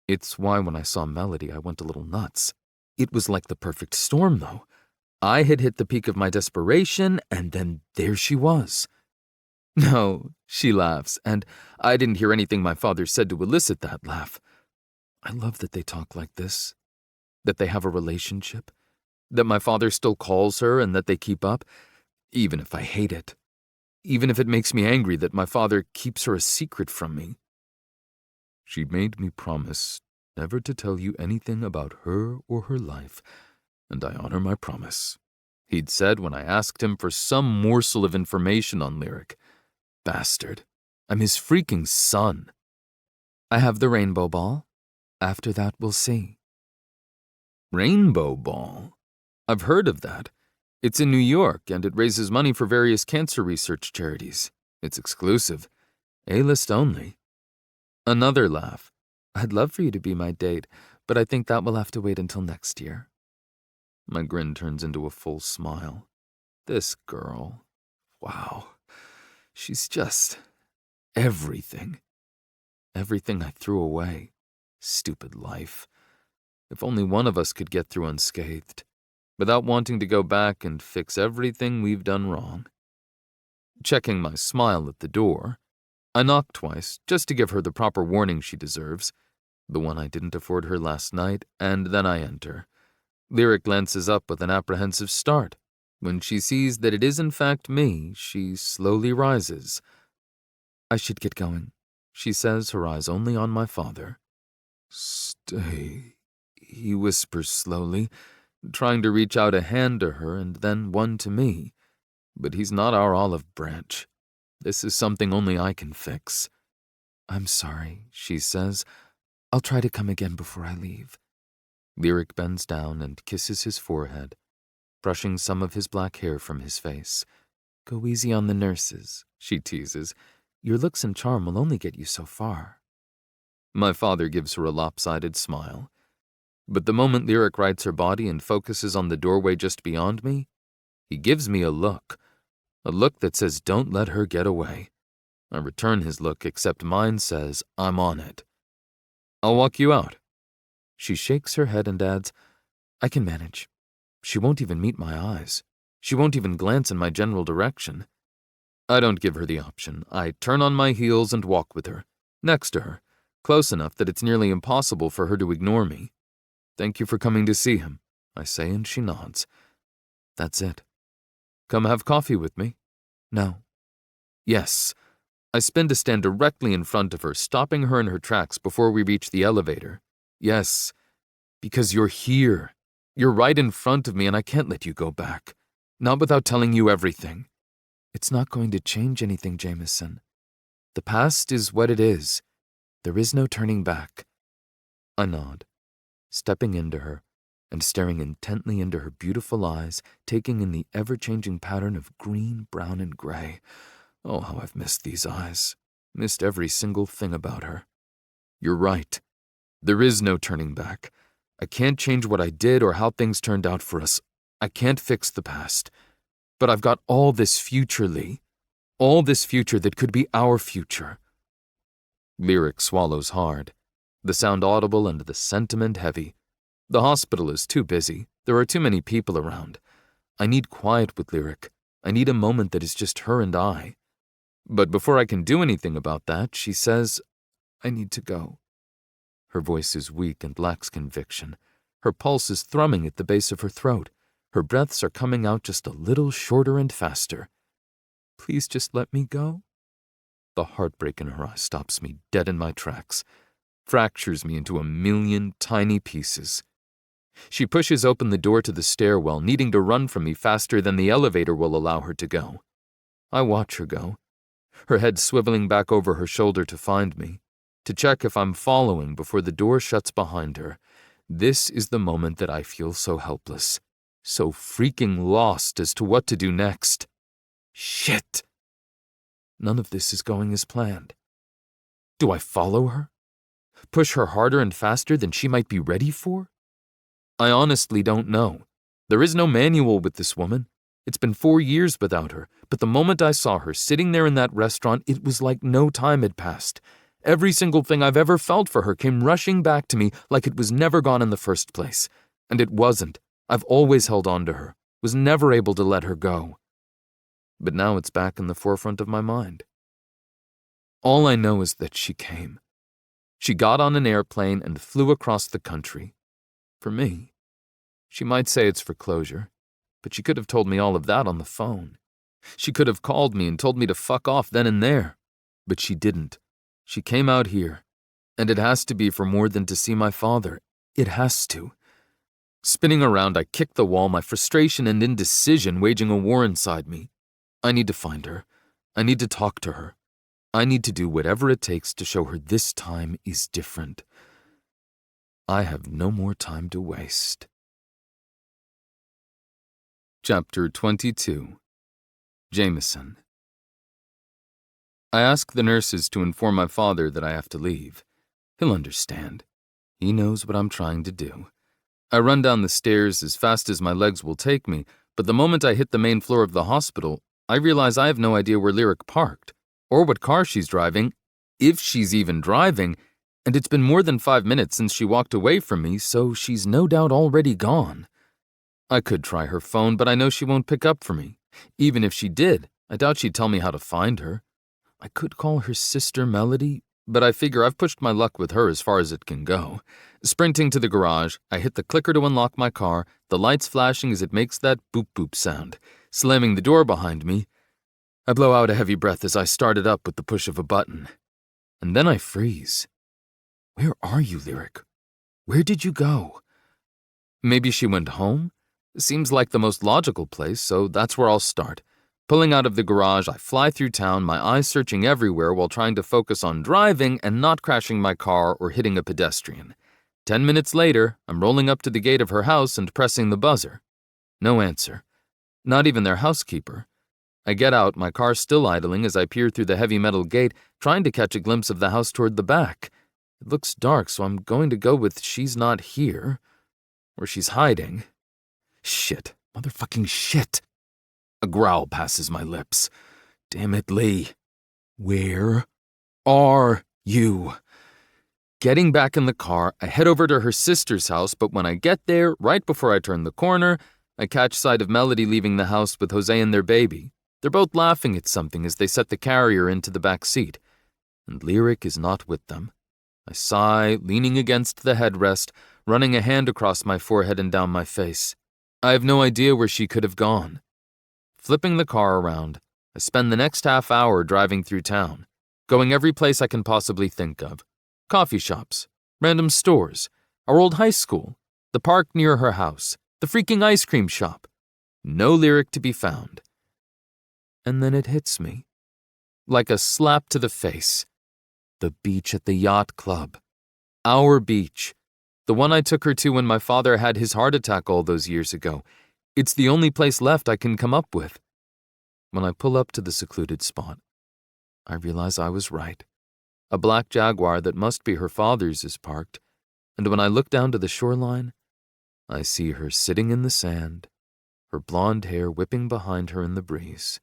It's why when I saw Melody, I went a little nuts. It was like the perfect storm, though. I had hit the peak of my desperation, and then there she was. No, she laughs, and I didn't hear anything my father said to elicit that laugh. I love that they talk like this, that they have a relationship, that my father still calls her and that they keep up, even if I hate it, even if it makes me angry that my father keeps her a secret from me. She made me promise never to tell you anything about her or her life, and I honor my promise, he'd said when I asked him for some morsel of information on Lyric. Bastard. I'm his freaking son. I have the rainbow ball. After that, we'll see. Rainbow ball? I've heard of that. It's in New York, and it raises money for various cancer research charities. It's exclusive. A-list only. Another laugh. I'd love for you to be my date, but I think that will have to wait until next year. My grin turns into a full smile. This girl. Wow. She's just everything. Everything I threw away. Stupid life. If only one of us could get through unscathed, without wanting to go back and fix everything we've done wrong. Checking my smile at the door, I knock twice, just to give her the proper warning she deserves, the one I didn't afford her last night, and then I enter. Lyric glances up with an apprehensive start. When she sees that it is in fact me, she slowly rises. I should get going, she says, her eyes only on my father. Stay, he whispers slowly, trying to reach out a hand to her and then one to me. But he's not our olive branch. This is something only I can fix. I'm sorry, she says. I'll try to come again before I leave. Lyric bends down and kisses his forehead, brushing some of his black hair from his face. Go easy on the nurses, she teases. Your looks and charm will only get you so far. My father gives her a lopsided smile. But the moment Lyric rights her body and focuses on the doorway just beyond me, he gives me a look that says don't let her get away. I return his look, except mine says I'm on it. I'll walk you out. She shakes her head and adds, I can manage. She won't even meet my eyes. She won't even glance in my general direction. I don't give her the option. I turn on my heels and walk with her, next to her, close enough that it's nearly impossible for her to ignore me. Thank you for coming to see him, I say, and she nods. That's it. Come have coffee with me? No. Yes. I spin to stand directly in front of her, stopping her in her tracks before we reach the elevator. Yes, because you're here. You're right in front of me, and I can't let you go back. Not without telling you everything. It's not going to change anything, Jameson. The past is what it is. There is no turning back. I nod, stepping into her and staring intently into her beautiful eyes, taking in the ever-changing pattern of green, brown, and gray. Oh, how I've missed these eyes. Missed every single thing about her. You're right. There is no turning back. I can't change what I did or how things turned out for us. I can't fix the past. But I've got all this future, Lee. All this future that could be our future. Lyric swallows hard, the sound audible and the sentiment heavy. The hospital is too busy. There are too many people around. I need quiet with Lyric. I need a moment that is just her and I. But before I can do anything about that, she says, I need to go. Her voice is weak and lacks conviction. Her pulse is thrumming at the base of her throat. Her breaths are coming out just a little shorter and faster. Please just let me go. The heartbreak in her eye stops me dead in my tracks, fractures me into a million tiny pieces. She pushes open the door to the stairwell, needing to run from me faster than the elevator will allow her to go. I watch her go, her head swiveling back over her shoulder to find me, to check if I'm following before the door shuts behind her. This is the moment that I feel so helpless, so freaking lost as to what to do next. Shit! None of this is going as planned. Do I follow her? Push her harder and faster than she might be ready for? I honestly don't know. There is no manual with this woman. It's been 4 years without her, but the moment I saw her sitting there in that restaurant, it was like no time had passed. Every single thing I've ever felt for her came rushing back to me like it was never gone in the first place. And it wasn't. I've always held on to her, was never able to let her go. But now it's back in the forefront of my mind. All I know is that she came. She got on an airplane and flew across the country. For me. She might say it's for closure, but she could have told me all of that on the phone. She could have called me and told me to fuck off then and there. But she didn't. She came out here. And it has to be for more than to see my father. It has to. Spinning around, I kick the wall, my frustration and indecision waging a war inside me. I need to find her. I need to talk to her. I need to do whatever it takes to show her this time is different. I have no more time to waste. Chapter 22. Jameson. I ask the nurses to inform my father that I have to leave. He'll understand. He knows what I'm trying to do. I run down the stairs as fast as my legs will take me, but the moment I hit the main floor of the hospital, I realize I have no idea where Lyric parked, or what car she's driving, if she's even driving, and it's been more than 5 minutes since she walked away from me, so she's no doubt already gone. I could try her phone, but I know she won't pick up for me. Even if she did, I doubt she'd tell me how to find her. I could call her sister Melody, but I figure I've pushed my luck with her as far as it can go. Sprinting to the garage, I hit the clicker to unlock my car, the lights flashing as it makes that boop-boop sound. Slamming the door behind me, I blow out a heavy breath as I start it up with the push of a button. And then I freeze. Where are you, Lyric? Where did you go? Maybe she went home? Seems like the most logical place, so that's where I'll start. Pulling out of the garage, I fly through town, my eyes searching everywhere while trying to focus on driving and not crashing my car or hitting a pedestrian. 10 minutes later, I'm rolling up to the gate of her house and pressing the buzzer. No answer. Not even their housekeeper. I get out, my car still idling as I peer through the heavy metal gate, trying to catch a glimpse of the house toward the back. It looks dark, so I'm going to go with she's not here. Or she's hiding. Shit. Motherfucking shit. A growl passes my lips. Damn it, Lee. Where are you? Getting back in the car, I head over to her sister's house, but when I get there, right before I turn the corner, I catch sight of Melody leaving the house with Jose and their baby. They're both laughing at something as they set the carrier into the back seat. And Lyric is not with them. I sigh, leaning against the headrest, running a hand across my forehead and down my face. I have no idea where she could have gone. Flipping the car around, I spend the next half hour driving through town, going every place I can possibly think of. Coffee shops, random stores, our old high school, the park near her house, the freaking ice cream shop. No Lyric to be found. And then it hits me. Like a slap to the face. The beach at the yacht club. Our beach. The one I took her to when my father had his heart attack all those years ago. It's the only place left I can come up with. When I pull up to the secluded spot, I realize I was right. A black Jaguar that must be her father's is parked, and when I look down to the shoreline, I see her sitting in the sand, her blonde hair whipping behind her in the breeze.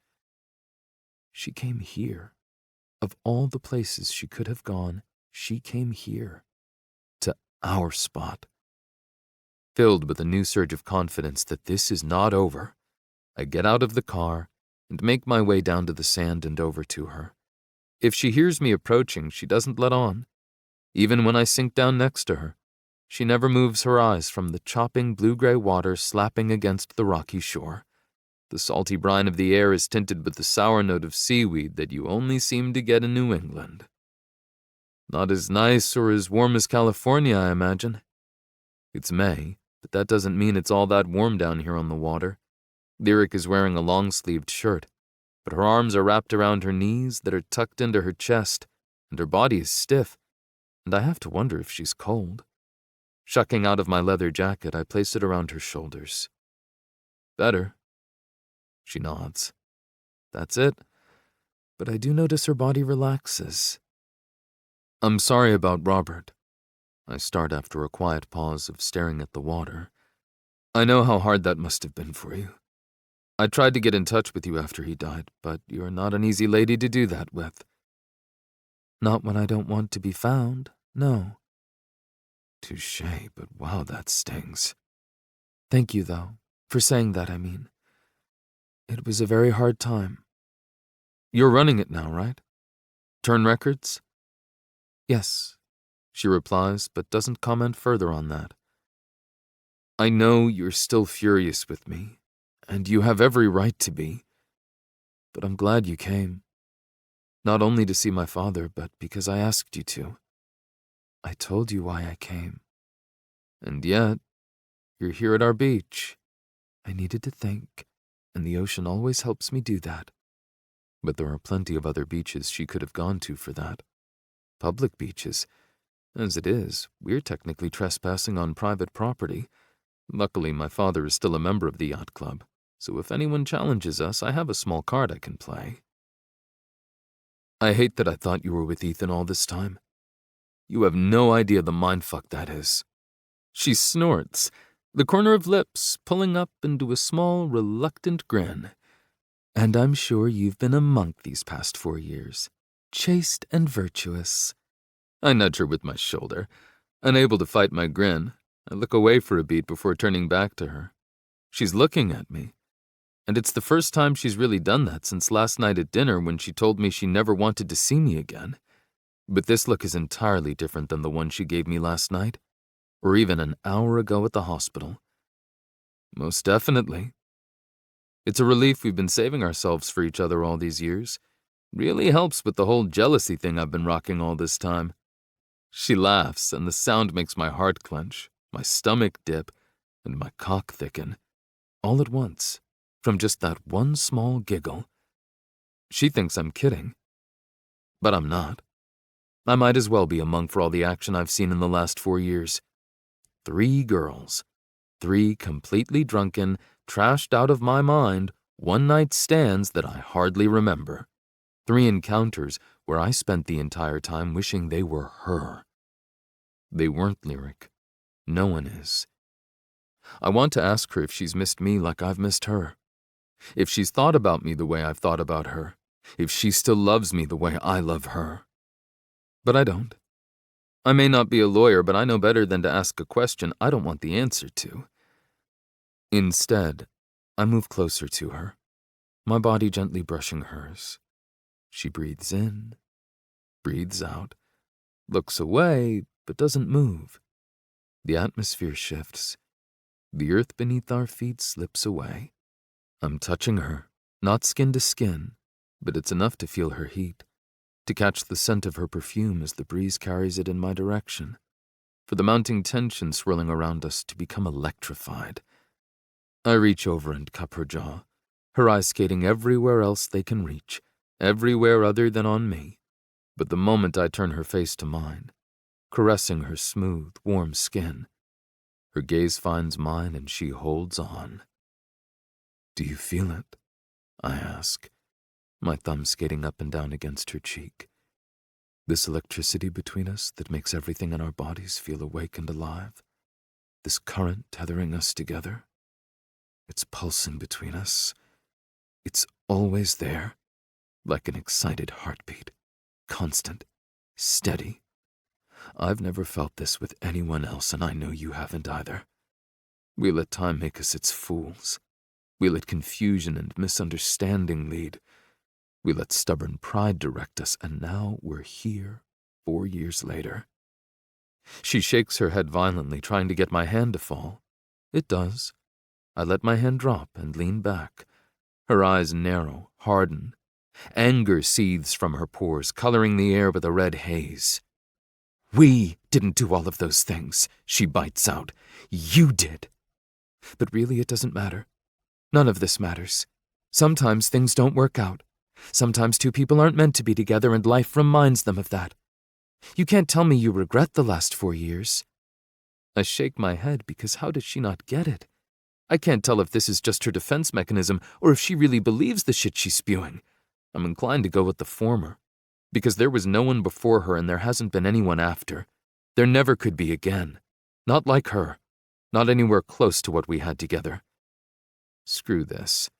She came here. Of all the places she could have gone, she came here. To our spot. Filled with a new surge of confidence that this is not over, I get out of the car and make my way down to the sand and over to her. If she hears me approaching, she doesn't let on. Even when I sink down next to her, she never moves her eyes from the chopping blue-gray water slapping against the rocky shore. The salty brine of the air is tinted with the sour note of seaweed that you only seem to get in New England. Not as nice or as warm as California, I imagine. It's May, but that doesn't mean it's all that warm down here on the water. Lyric is wearing a long-sleeved shirt. but her arms are wrapped around her knees that are tucked into her chest, and her body is stiff, and I have to wonder if she's cold. Shucking out of my leather jacket, I place it around her shoulders. Better. She nods. That's it. But I do notice her body relaxes. I'm sorry about Robert. I start after a quiet pause of staring at the water. I know how hard that must have been for you. I tried to get in touch with you after he died, but you're not an easy lady to do that with. Not when I don't want to be found, no. Touché, but wow, that stings. Thank you, though, for saying that, I mean. It was a very hard time. You're running it now, right? Turn Records? Yes, she replies, but doesn't comment further on that. I know you're still furious with me, and you have every right to be, but I'm glad you came. Not only to see my father, but because I asked you to. I told you why I came. And yet, you're here at our beach. I needed to think, and the ocean always helps me do that. But there are plenty of other beaches she could have gone to for that. Public beaches. As it is, we're technically trespassing on private property. Luckily, my father is still a member of the yacht club, so if anyone challenges us, I have a small card I can play. I hate that I thought you were with Ethan all this time. You have no idea the mindfuck that is. She snorts, the corner of lips pulling up into a small, reluctant grin. And I'm sure you've been a monk these past 4 years, chaste and virtuous. I nudge her with my shoulder. Unable to fight my grin, I look away for a beat before turning back to her. She's looking at me, and it's the first time she's really done that since last night at dinner when she told me she never wanted to see me again. But this look is entirely different than the one she gave me last night, or even an hour ago at the hospital. Most definitely. It's a relief we've been saving ourselves for each other all these years. Really helps with the whole jealousy thing I've been rocking all this time. She laughs, and the sound makes my heart clench, my stomach dip, and my cock thicken. All at once, from just that one small giggle. She thinks I'm kidding. But I'm not. I might as well be a monk for all the action I've seen in the last 4 years. 3 girls. 3 completely drunken, trashed out of my mind, one-night stands that I hardly remember. 3 encounters where I spent the entire time wishing they were her. They weren't lyric. No one is. I want to ask her if she's missed me like I've missed her. If she's thought about me the way I've thought about her. If she still loves me the way I love her. But I don't. I may not be a lawyer, but I know better than to ask a question I don't want the answer to. Instead, I move closer to her, my body gently brushing hers. She breathes in, breathes out, looks away, but doesn't move. The atmosphere shifts. The earth beneath our feet slips away. I'm touching her, not skin to skin, but it's enough to feel her heat, to catch the scent of her perfume as the breeze carries it in my direction, for the mounting tension swirling around us to become electrified. I reach over and cup her jaw, her eyes skating everywhere else they can reach, everywhere other than on me. But the moment I turn her face to mine, caressing her smooth, warm skin, her gaze finds mine and she holds on. Do you feel it? I ask, my thumb skating up and down against her cheek. This electricity between us that makes everything in our bodies feel awake and alive. This current tethering us together. It's pulsing between us. It's always there, like an excited heartbeat, constant, steady. I've never felt this with anyone else, and I know you haven't either. We let time make us its fools. We let confusion and misunderstanding lead. We let stubborn pride direct us, and now we're here 4 years later. She shakes her head violently, trying to get my hand to fall. It does. I let my hand drop and lean back. Her eyes narrow, harden. Anger seethes from her pores, coloring the air with a red haze. We didn't do all of those things, she bites out. You did. But really, it doesn't matter. None of this matters. Sometimes things don't work out, Sometimes two people aren't meant to be together and life reminds them of that. You can't tell me you regret the last 4 years. I shake my head because how does she not get it? I can't tell if this is just her defense mechanism or if she really believes the shit she's spewing. I'm inclined to go with the former, because there was no one before her and there hasn't been anyone after. There never could be again. Not like her. Not anywhere close to what we had together. Screw this.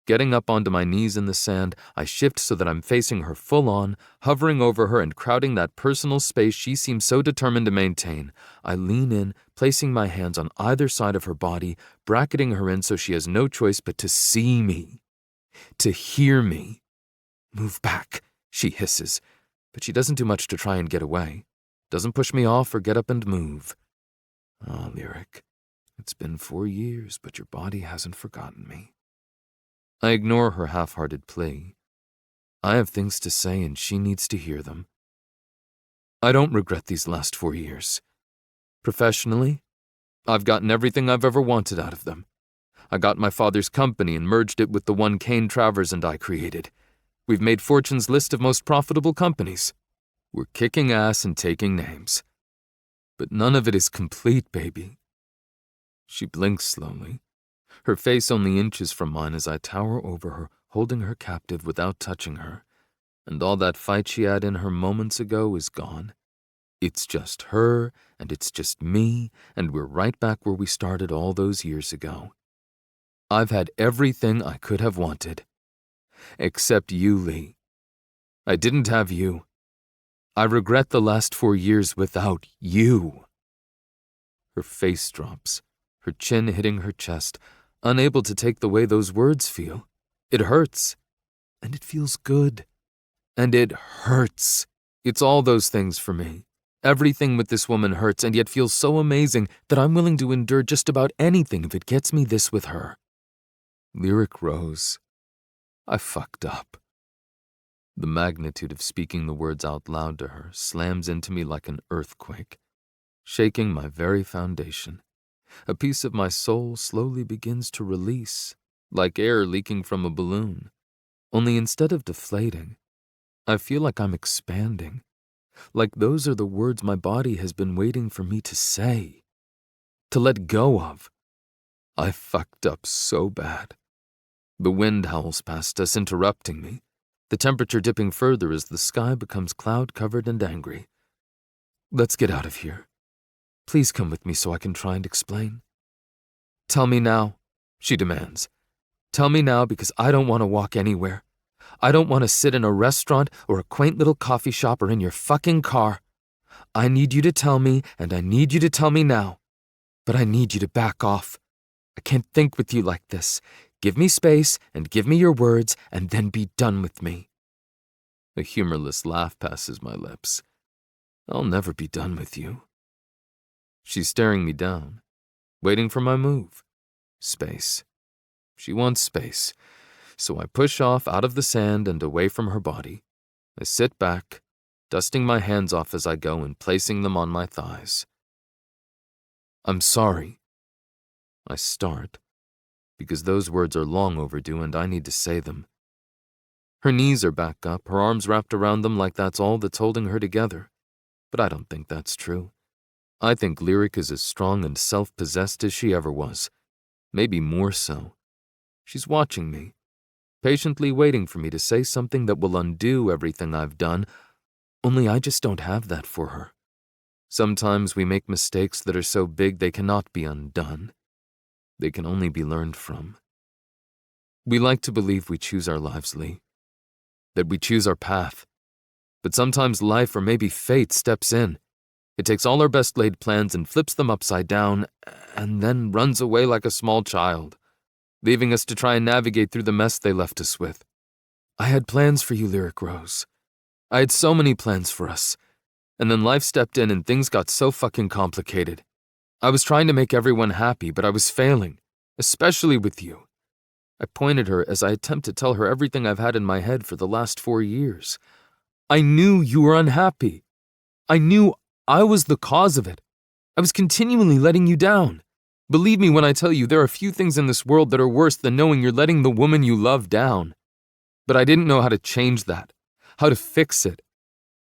Getting up onto my knees in the sand, I shift so that I'm facing her full on, hovering over her and crowding that personal space she seems so determined to maintain. I lean in, placing my hands on either side of her body, bracketing her in so she has no choice but to see me, to hear me. Move back, she hisses, but she doesn't do much to try and get away. Doesn't push me off or get up and move. Ah, Lyric, it's been 4 years, but your body hasn't forgotten me. I ignore her half-hearted plea. I have things to say and she needs to hear them. I don't regret these last 4 years. Professionally, I've gotten everything I've ever wanted out of them. I got my father's company and merged it with the one Kane Travers and I created. We've made Fortune's list of most profitable companies. We're kicking ass and taking names. But none of it is complete, baby. She blinks slowly. Her face only inches from mine as I tower over her, holding her captive without touching her. And all that fight she had in her moments ago is gone. It's just her, and it's just me, and we're right back where we started all those years ago. I've had everything I could have wanted. Except you, Lee. I didn't have you. I regret the last 4 years without you. Her face drops, her chin hitting her chest, unable to take the way those words feel. It hurts. And it feels good. And it hurts. It's all those things for me. Everything with this woman hurts and yet feels so amazing that I'm willing to endure just about anything if it gets me this with her. Lyric Rose. I fucked up. The magnitude of speaking the words out loud to her slams into me like an earthquake, shaking my very foundation. A piece of my soul slowly begins to release, like air leaking from a balloon. Only instead of deflating, I feel like I'm expanding. Like those are the words my body has been waiting for me to say, to let go of. I fucked up so bad. The wind howls past us, interrupting me, the temperature dipping further as the sky becomes cloud-covered and angry. Let's get out of here. Please come with me so I can try and explain. Tell me now, she demands. Tell me now because I don't want to walk anywhere. I don't want to sit in a restaurant or a quaint little coffee shop or in your fucking car. I need you to tell me, and I need you to tell me now. But I need you to back off. I can't think with you like this. Give me space and give me your words and then be done with me. A humorless laugh passes my lips. I'll never be done with you. She's staring me down, waiting for my move. Space. She wants space. So I push off out of the sand and away from her body. I sit back, dusting my hands off as I go and placing them on my thighs. I'm sorry. I start, because those words are long overdue and I need to say them. Her knees are back up, her arms wrapped around them like that's all that's holding her together. But I don't think that's true. I think Lyric is as strong and self-possessed as she ever was. Maybe more so. She's watching me, patiently waiting for me to say something that will undo everything I've done, only I just don't have that for her. Sometimes we make mistakes that are so big they cannot be undone. They can only be learned from. We like to believe we choose our lives, Lee, that we choose our path. But sometimes life or maybe fate steps in. It takes all our best laid plans and flips them upside down and then runs away like a small child, leaving us to try and navigate through the mess they left us with. I had plans for you, Lyric Rose. I had so many plans for us. And then life stepped in and things got so fucking complicated. I was trying to make everyone happy, but I was failing, especially with you. I point at her as I attempt to tell her everything I've had in my head for the last 4 years. I knew you were unhappy. I knew I was the cause of it. I was continually letting you down. Believe me when I tell you there are few things in this world that are worse than knowing you're letting the woman you love down. But I didn't know how to change that, how to fix it.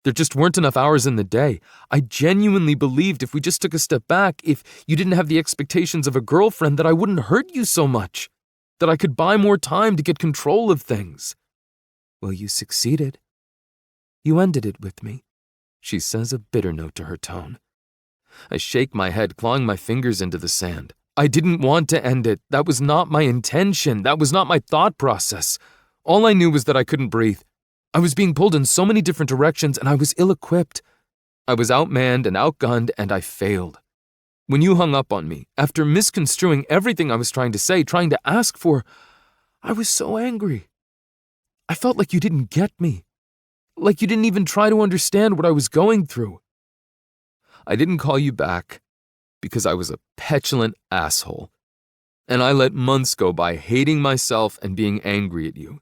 There just weren't enough hours in the day. I genuinely believed if we just took a step back, if you didn't have the expectations of a girlfriend, that I wouldn't hurt you so much, that I could buy more time to get control of things. Well, you succeeded. You ended it with me, she says, a bitter note to her tone. I shake my head, clawing my fingers into the sand. I didn't want to end it. That was not my intention. That was not my thought process. All I knew was that I couldn't breathe. I was being pulled in so many different directions, and I was ill-equipped. I was outmanned and outgunned, and I failed. When you hung up on me, after misconstruing everything I was trying to say, trying to ask for, I was so angry. I felt like you didn't get me, like you didn't even try to understand what I was going through. I didn't call you back because I was a petulant asshole, and I let months go by hating myself and being angry at you.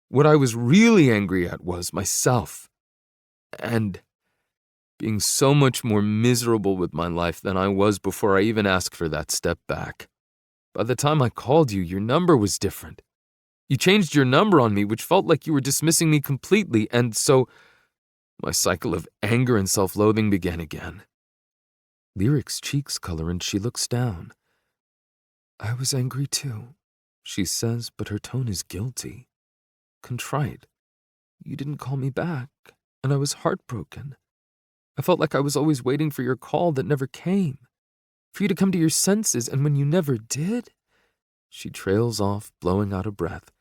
What I was really angry at was myself, and being so much more miserable with my life than I was before I even asked for that step back. By the time I called you, your number was different. You changed your number on me, which felt like you were dismissing me completely, and so my cycle of anger and self-loathing began again. Lyric's cheeks color and she looks down. I was angry too, she says, but her tone is guilty, contrite. You didn't call me back, and I was heartbroken. I felt like I was always waiting for your call that never came, for you to come to your senses, and when you never did, she trails off, blowing out a breath.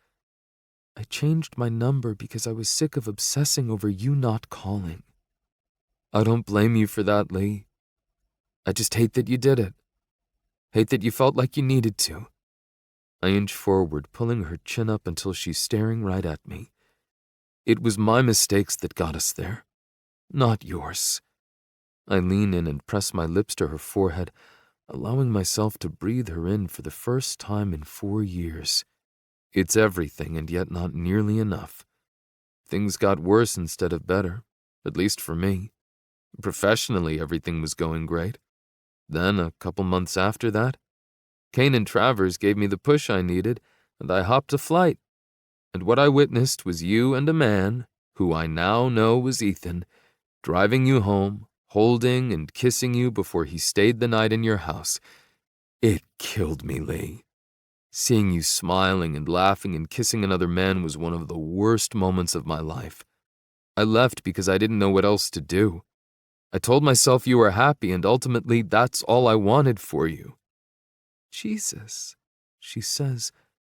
I changed my number because I was sick of obsessing over you not calling. I don't blame you for that, Lee. I just hate that you did it. Hate that you felt like you needed to. I inch forward, pulling her chin up until she's staring right at me. It was my mistakes that got us there, not yours. I lean in and press my lips to her forehead, allowing myself to breathe her in for the first time in 4 years. It's everything, and yet not nearly enough. Things got worse instead of better, at least for me. Professionally, everything was going great. Then, a couple months after that, Kane and Travers gave me the push I needed, and I hopped a flight. And what I witnessed was you and a man, who I now know was Ethan, driving you home, holding and kissing you before he stayed the night in your house. It killed me, Lee. Seeing you smiling and laughing and kissing another man was one of the worst moments of my life. I left because I didn't know what else to do. I told myself you were happy, and ultimately that's all I wanted for you. Jesus, she says,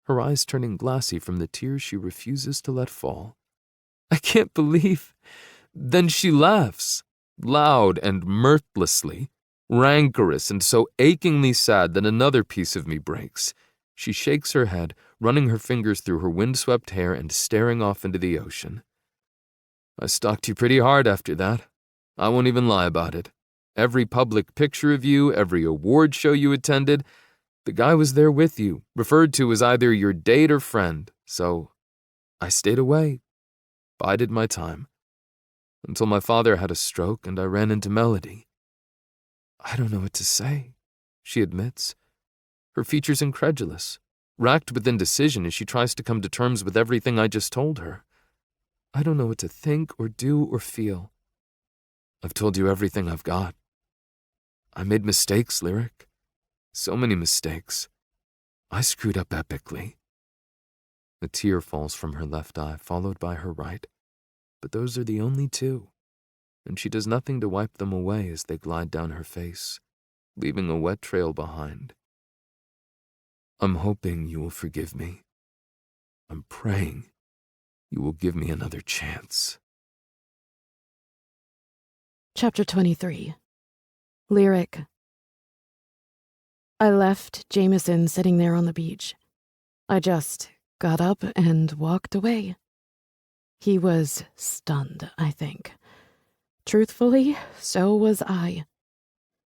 her eyes turning glassy from the tears she refuses to let fall. I can't believe. Then she laughs, loud and mirthlessly, rancorous and so achingly sad that another piece of me breaks. She shakes her head, running her fingers through her windswept hair and staring off into the ocean. I stalked you pretty hard after that. I won't even lie about it. Every public picture of you, every award show you attended, the guy was there with you, referred to as either your date or friend, so I stayed away, bided my time, until my father had a stroke and I ran into Melody. I don't know what to say, she admits, her features incredulous, racked with indecision as she tries to come to terms with everything I just told her. I don't know what to think or do or feel. I've told you everything I've got. I made mistakes, Lyric. So many mistakes. I screwed up epically. A tear falls from her left eye, followed by her right. But those are the only two, and she does nothing to wipe them away as they glide down her face, leaving a wet trail behind. I'm hoping you will forgive me. I'm praying you will give me another chance. Chapter 23. Lyric. I left Jameson sitting there on the beach. I just got up and walked away. He was stunned, I think. Truthfully, so was I.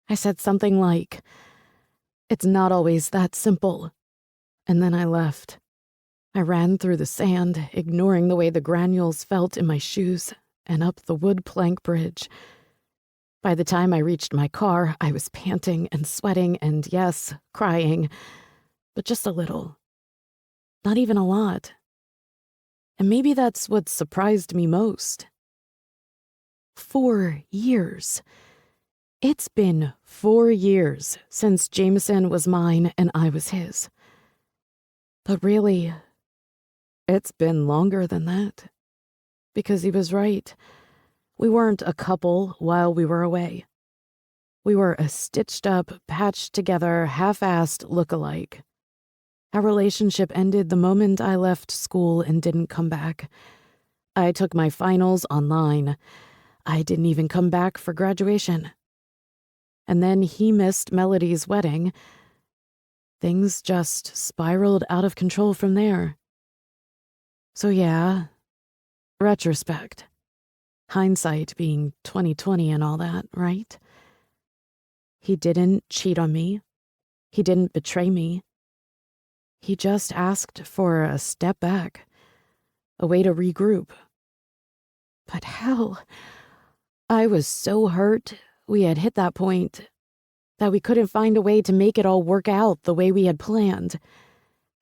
I said something like, "It's not always that simple." And then I left. I ran through the sand, ignoring the way the granules felt in my shoes, and up the wood plank bridge. By the time I reached my car, I was panting and sweating and, yes, crying, but just a little. Not even a lot. And maybe that's what surprised me most. 4 years. It's been 4 years since Jameson was mine and I was his. But really, it's been longer than that. Because he was right. We weren't a couple while we were away. We were a stitched-up, patched-together, half-assed look-alike. Our relationship ended the moment I left school and didn't come back. I took my finals online. I didn't even come back for graduation. And then he missed Melody's wedding. Things just spiraled out of control from there. So yeah, retrospect. Hindsight being 20/20 and all that, right? He didn't cheat on me. He didn't betray me. He just asked for a step back, a way to regroup. But hell, I was so hurt we had hit that point that we couldn't find a way to make it all work out the way we had planned.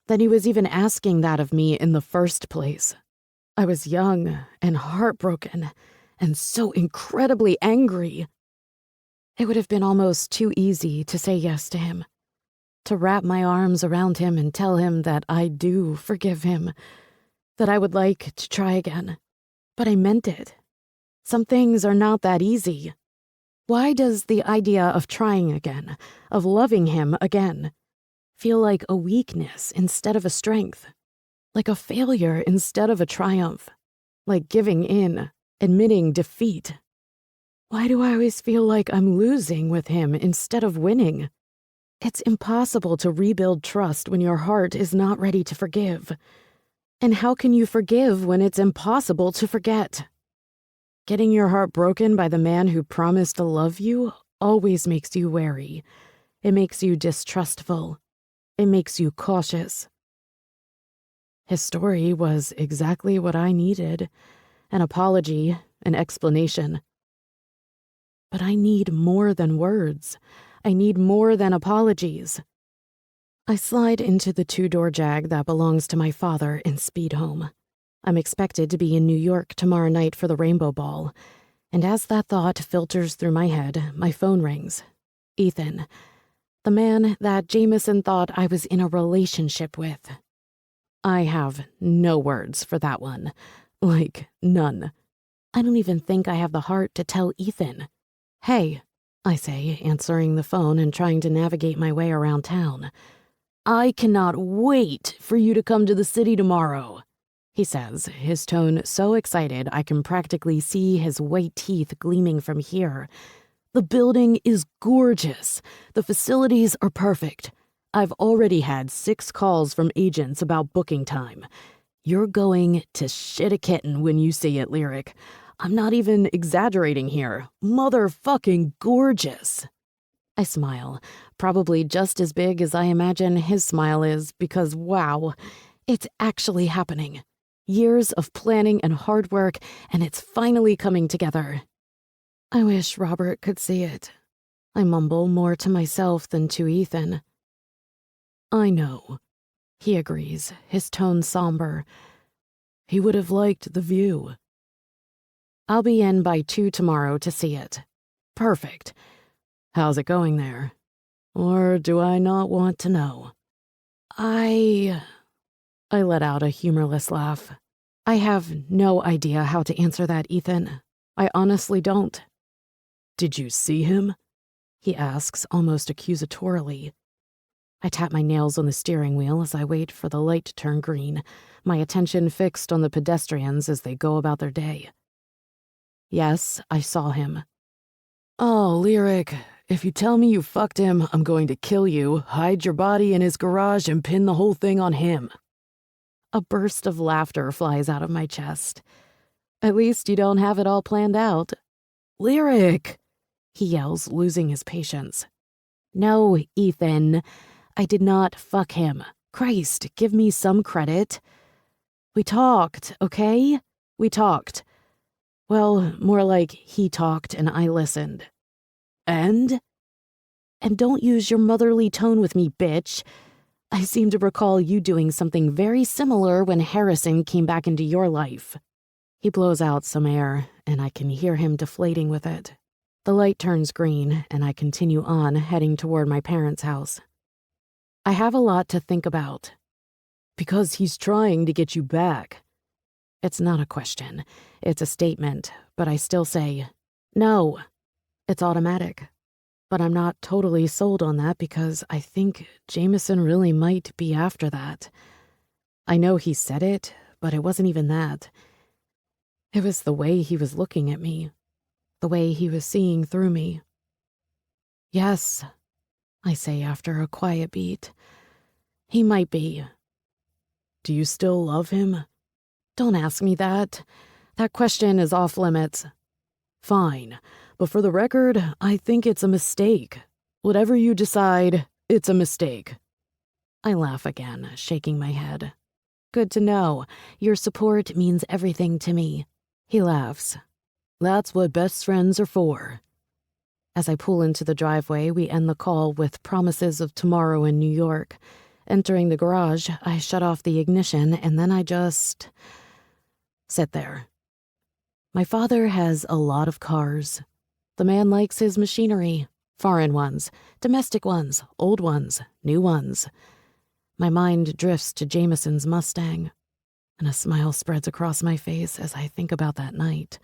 That he was even asking that of me in the first place. I was young and heartbroken and so incredibly angry. It would have been almost too easy to say yes to him. To wrap my arms around him and tell him that I do forgive him, that I would like to try again. But I meant it. Some things are not that easy. Why does the idea of trying again, of loving him again, feel like a weakness instead of a strength? Like a failure instead of a triumph? Like giving in, admitting defeat? Why do I always feel like I'm losing with him instead of winning? It's impossible to rebuild trust when your heart is not ready to forgive. And how can you forgive when it's impossible to forget? Getting your heart broken by the man who promised to love you always makes you wary. It makes you distrustful. It makes you cautious. His story was exactly what I needed. An apology, an explanation. But I need more than words. I need more than apologies. I slide into the 2-door Jag that belongs to my father and speed home. I'm expected to be in New York tomorrow night for the Rainbow Ball, and as that thought filters through my head, my phone rings. Ethan, the man that Jameson thought I was in a relationship with. I have no words for that one. Like, none. I don't even think I have the heart to tell Ethan. Hey, I say, answering the phone and trying to navigate my way around town. I cannot wait for you to come to the city tomorrow, he says, his tone so excited I can practically see his white teeth gleaming from here. The building is gorgeous. The facilities are perfect. I've already had 6 calls from agents about booking time. You're going to shit a kitten when you see it, Lyric. I'm not even exaggerating here. Motherfucking gorgeous. I smile, probably just as big as I imagine his smile is, because wow, it's actually happening. Years of planning and hard work, and it's finally coming together. I wish Robert could see it. I mumble more to myself than to Ethan. I know, he agrees, his tone somber. He would have liked the view. I'll be in by 2 tomorrow to see it. Perfect. How's it going there? Or do I not want to know? I let out a humorless laugh. I have no idea how to answer that, Ethan. I honestly don't. Did you see him? He asks, almost accusatorily. I tap my nails on the steering wheel as I wait for the light to turn green, my attention fixed on the pedestrians as they go about their day. Yes, I saw him. Oh, Lyric, if you tell me you fucked him, I'm going to kill you, hide your body in his garage, and pin the whole thing on him. A burst of laughter flies out of my chest. At least you don't have it all planned out. Lyric, he yells, losing his patience. No, Ethan, I did not fuck him. Christ, give me some credit. We talked, okay? We talked. Well, more like he talked and I listened. And? And don't use your motherly tone with me, bitch. I seem to recall you doing something very similar when Harrison came back into your life. He blows out some air, and I can hear him deflating with it. The light turns green, and I continue on, heading toward my parents' house. I have a lot to think about. Because he's trying to get you back. It's not a question. It's a statement, but I still say, no. It's automatic. But I'm not totally sold on that because I think Jameson really might be after that. I know he said it, but it wasn't even that. It was the way he was looking at me, the way he was seeing through me. Yes, I say after a quiet beat. He might be. Do you still love him? Don't ask me that. That question is off limits. Fine, but for the record, I think it's a mistake. Whatever you decide, it's a mistake. I laugh again, shaking my head. Good to know. Your support means everything to me. He laughs. That's what best friends are for. As I pull into the driveway, we end the call with promises of tomorrow in New York. Entering the garage, I shut off the ignition and then I just sit there. My father has a lot of cars. The man likes his machinery, foreign ones, domestic ones, old ones, new ones. My mind drifts to Jameson's Mustang, and a smile spreads across my face as I think about that night.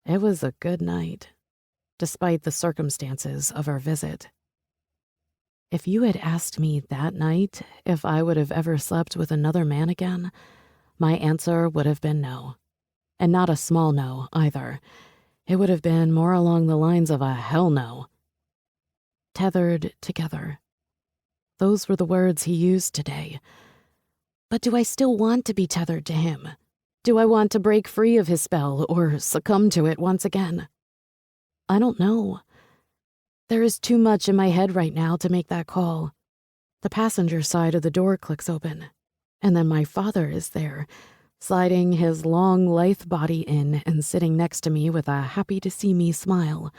It was a good night, despite the circumstances of our visit. If you had asked me that night if I would have ever slept with another man again, my answer would have been no. And not a small no, either. It would have been more along the lines of a hell no. Tethered together. Those were the words he used today. But do I still want to be tethered to him? Do I want to break free of his spell or succumb to it once again? I don't know. There is too much in my head right now to make that call. The passenger side of the door clicks open, and then my father is there, sliding his long, lithe body in and sitting next to me with a happy-to-see-me smile.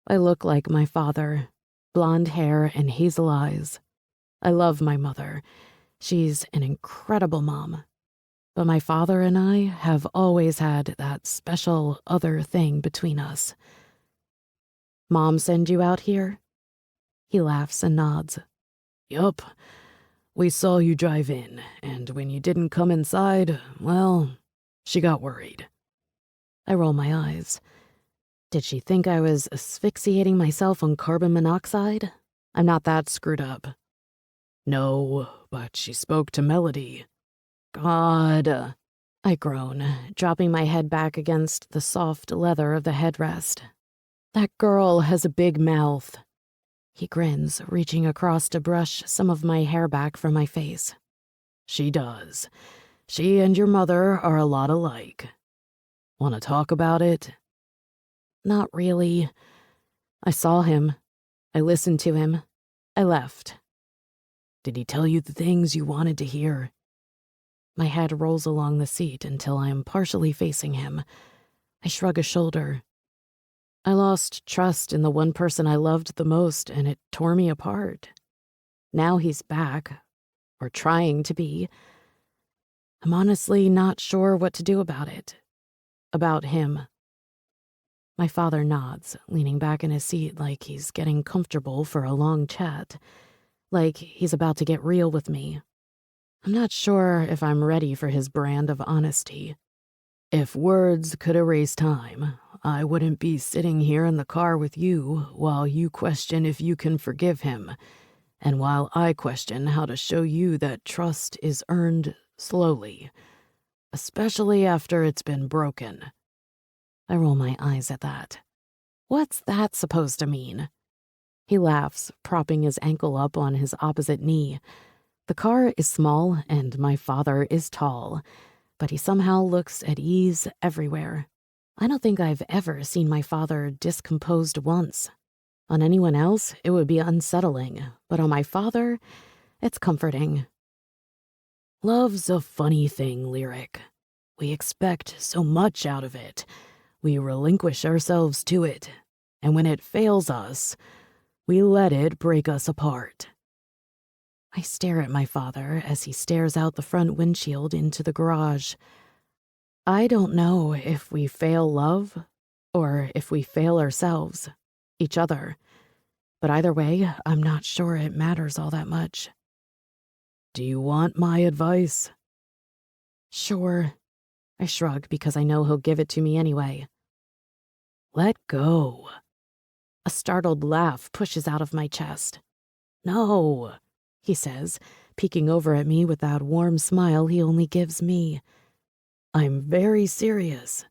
I look like my father, blonde hair and hazel eyes. I love my mother. She's an incredible mom. But my father and I have always had that special other thing between us. Mom send you out here? He laughs and nods. Yup. We saw you drive in, and when you didn't come inside, well, she got worried. I roll my eyes. Did she think I was asphyxiating myself on carbon monoxide? I'm not that screwed up. No, but she spoke to Melody. God, I groan, dropping my head back against the soft leather of the headrest. That girl has a big mouth. He grins, reaching across to brush some of my hair back from my face. She does. She and your mother are a lot alike. Want to talk about it? Not really. I saw him. I listened to him. I left. Did he tell you the things you wanted to hear? My head rolls along the seat until I am partially facing him. I shrug a shoulder. I lost trust in the one person I loved the most, and it tore me apart. Now he's back, or trying to be. I'm honestly not sure what to do about it. About him. My father nods, leaning back in his seat like he's getting comfortable for a long chat, like he's about to get real with me. I'm not sure if I'm ready for his brand of honesty. If words could erase time, I wouldn't be sitting here in the car with you while you question if you can forgive him, and while I question how to show you that trust is earned slowly, especially after it's been broken. I roll my eyes at that. What's that supposed to mean? He laughs, propping his ankle up on his opposite knee. The car is small and my father is tall, but he somehow looks at ease everywhere. I don't think I've ever seen my father discomposed once. On anyone else, it would be unsettling, but on my father, it's comforting. Love's a funny thing, Lyric. We expect so much out of it. We relinquish ourselves to it, and when it fails us, we let it break us apart. I stare at my father as he stares out the front windshield into the garage. I don't know if we fail love or if we fail ourselves, each other. But either way, I'm not sure it matters all that much. Do you want my advice? Sure. I shrug because I know he'll give it to me anyway. Let go. A startled laugh pushes out of my chest. No, he says, peeking over at me with that warm smile he only gives me. I'm very serious.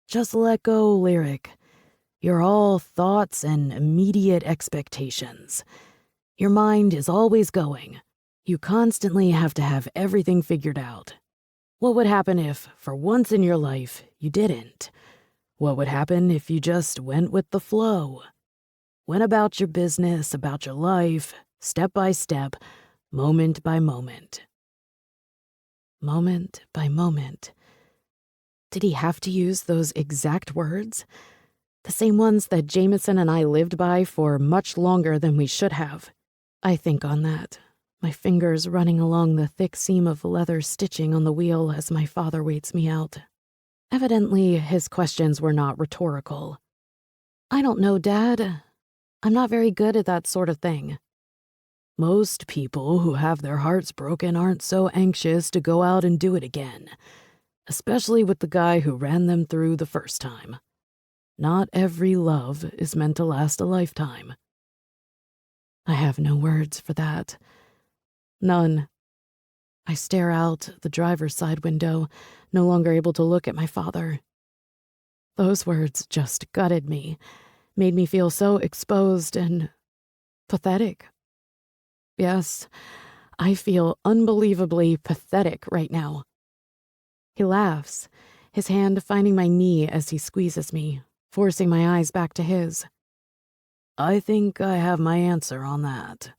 Just let go, Lyric. You're all thoughts and immediate expectations. Your mind is always going. You constantly have to have everything figured out. What would happen if, for once in your life, you didn't? What would happen if you just went with the flow? Went about your business, about your life, step by step, moment by moment. Moment by moment. Did he have to use those exact words? The same ones that Jameson and I lived by for much longer than we should have. I think on that, my fingers running along the thick seam of leather stitching on the wheel as my father waits me out. Evidently, his questions were not rhetorical. I don't know, Dad. I'm not very good at that sort of thing. Most people who have their hearts broken aren't so anxious to go out and do it again, especially with the guy who ran them through the first time. Not every love is meant to last a lifetime. I have no words for that. None. I stare out the driver's side window, no longer able to look at my father. Those words just gutted me, made me feel so exposed and pathetic. Yes, I feel unbelievably pathetic right now. He laughs, his hand finding my knee as he squeezes me, forcing my eyes back to his. I think I have my answer on that.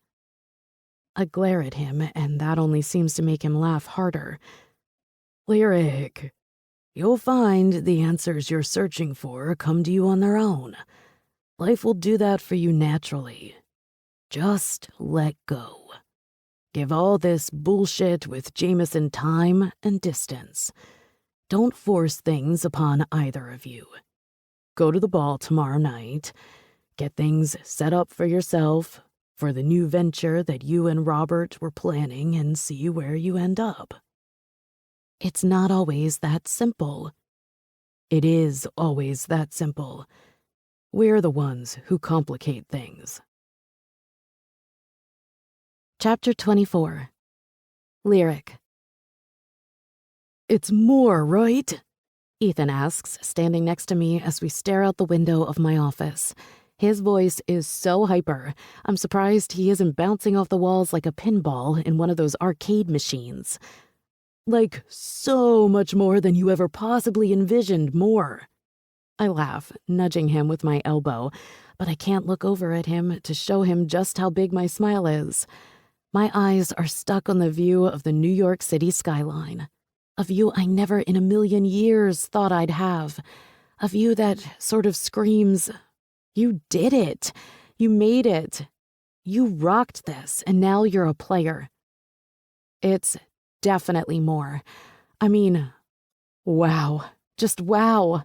I glare at him, and that only seems to make him laugh harder. Lyric, you'll find the answers you're searching for come to you on their own. Life will do that for you naturally. Just let go. Give all this bullshit with Jameson time and distance. Don't force things upon either of you. Go to the ball tomorrow night. Get things set up for yourself, for the new venture that you and Robert were planning, and see where you end up. It's not always that simple. It is always that simple. We're the ones who complicate things. Chapter 24. Lyric. It's more, right? Ethan asks, standing next to me as we stare out the window of my office. His voice is so hyper, I'm surprised he isn't bouncing off the walls like a pinball in one of those arcade machines. Like so much more than you ever possibly envisioned more. I laugh, nudging him with my elbow, but I can't look over at him to show him just how big my smile is. My eyes are stuck on the view of the New York City skyline. A view I never in a million years thought I'd have. A view that sort of screams, "You did it. You made it. You rocked this, and now you're a player." It's definitely more. I mean, wow. Just wow.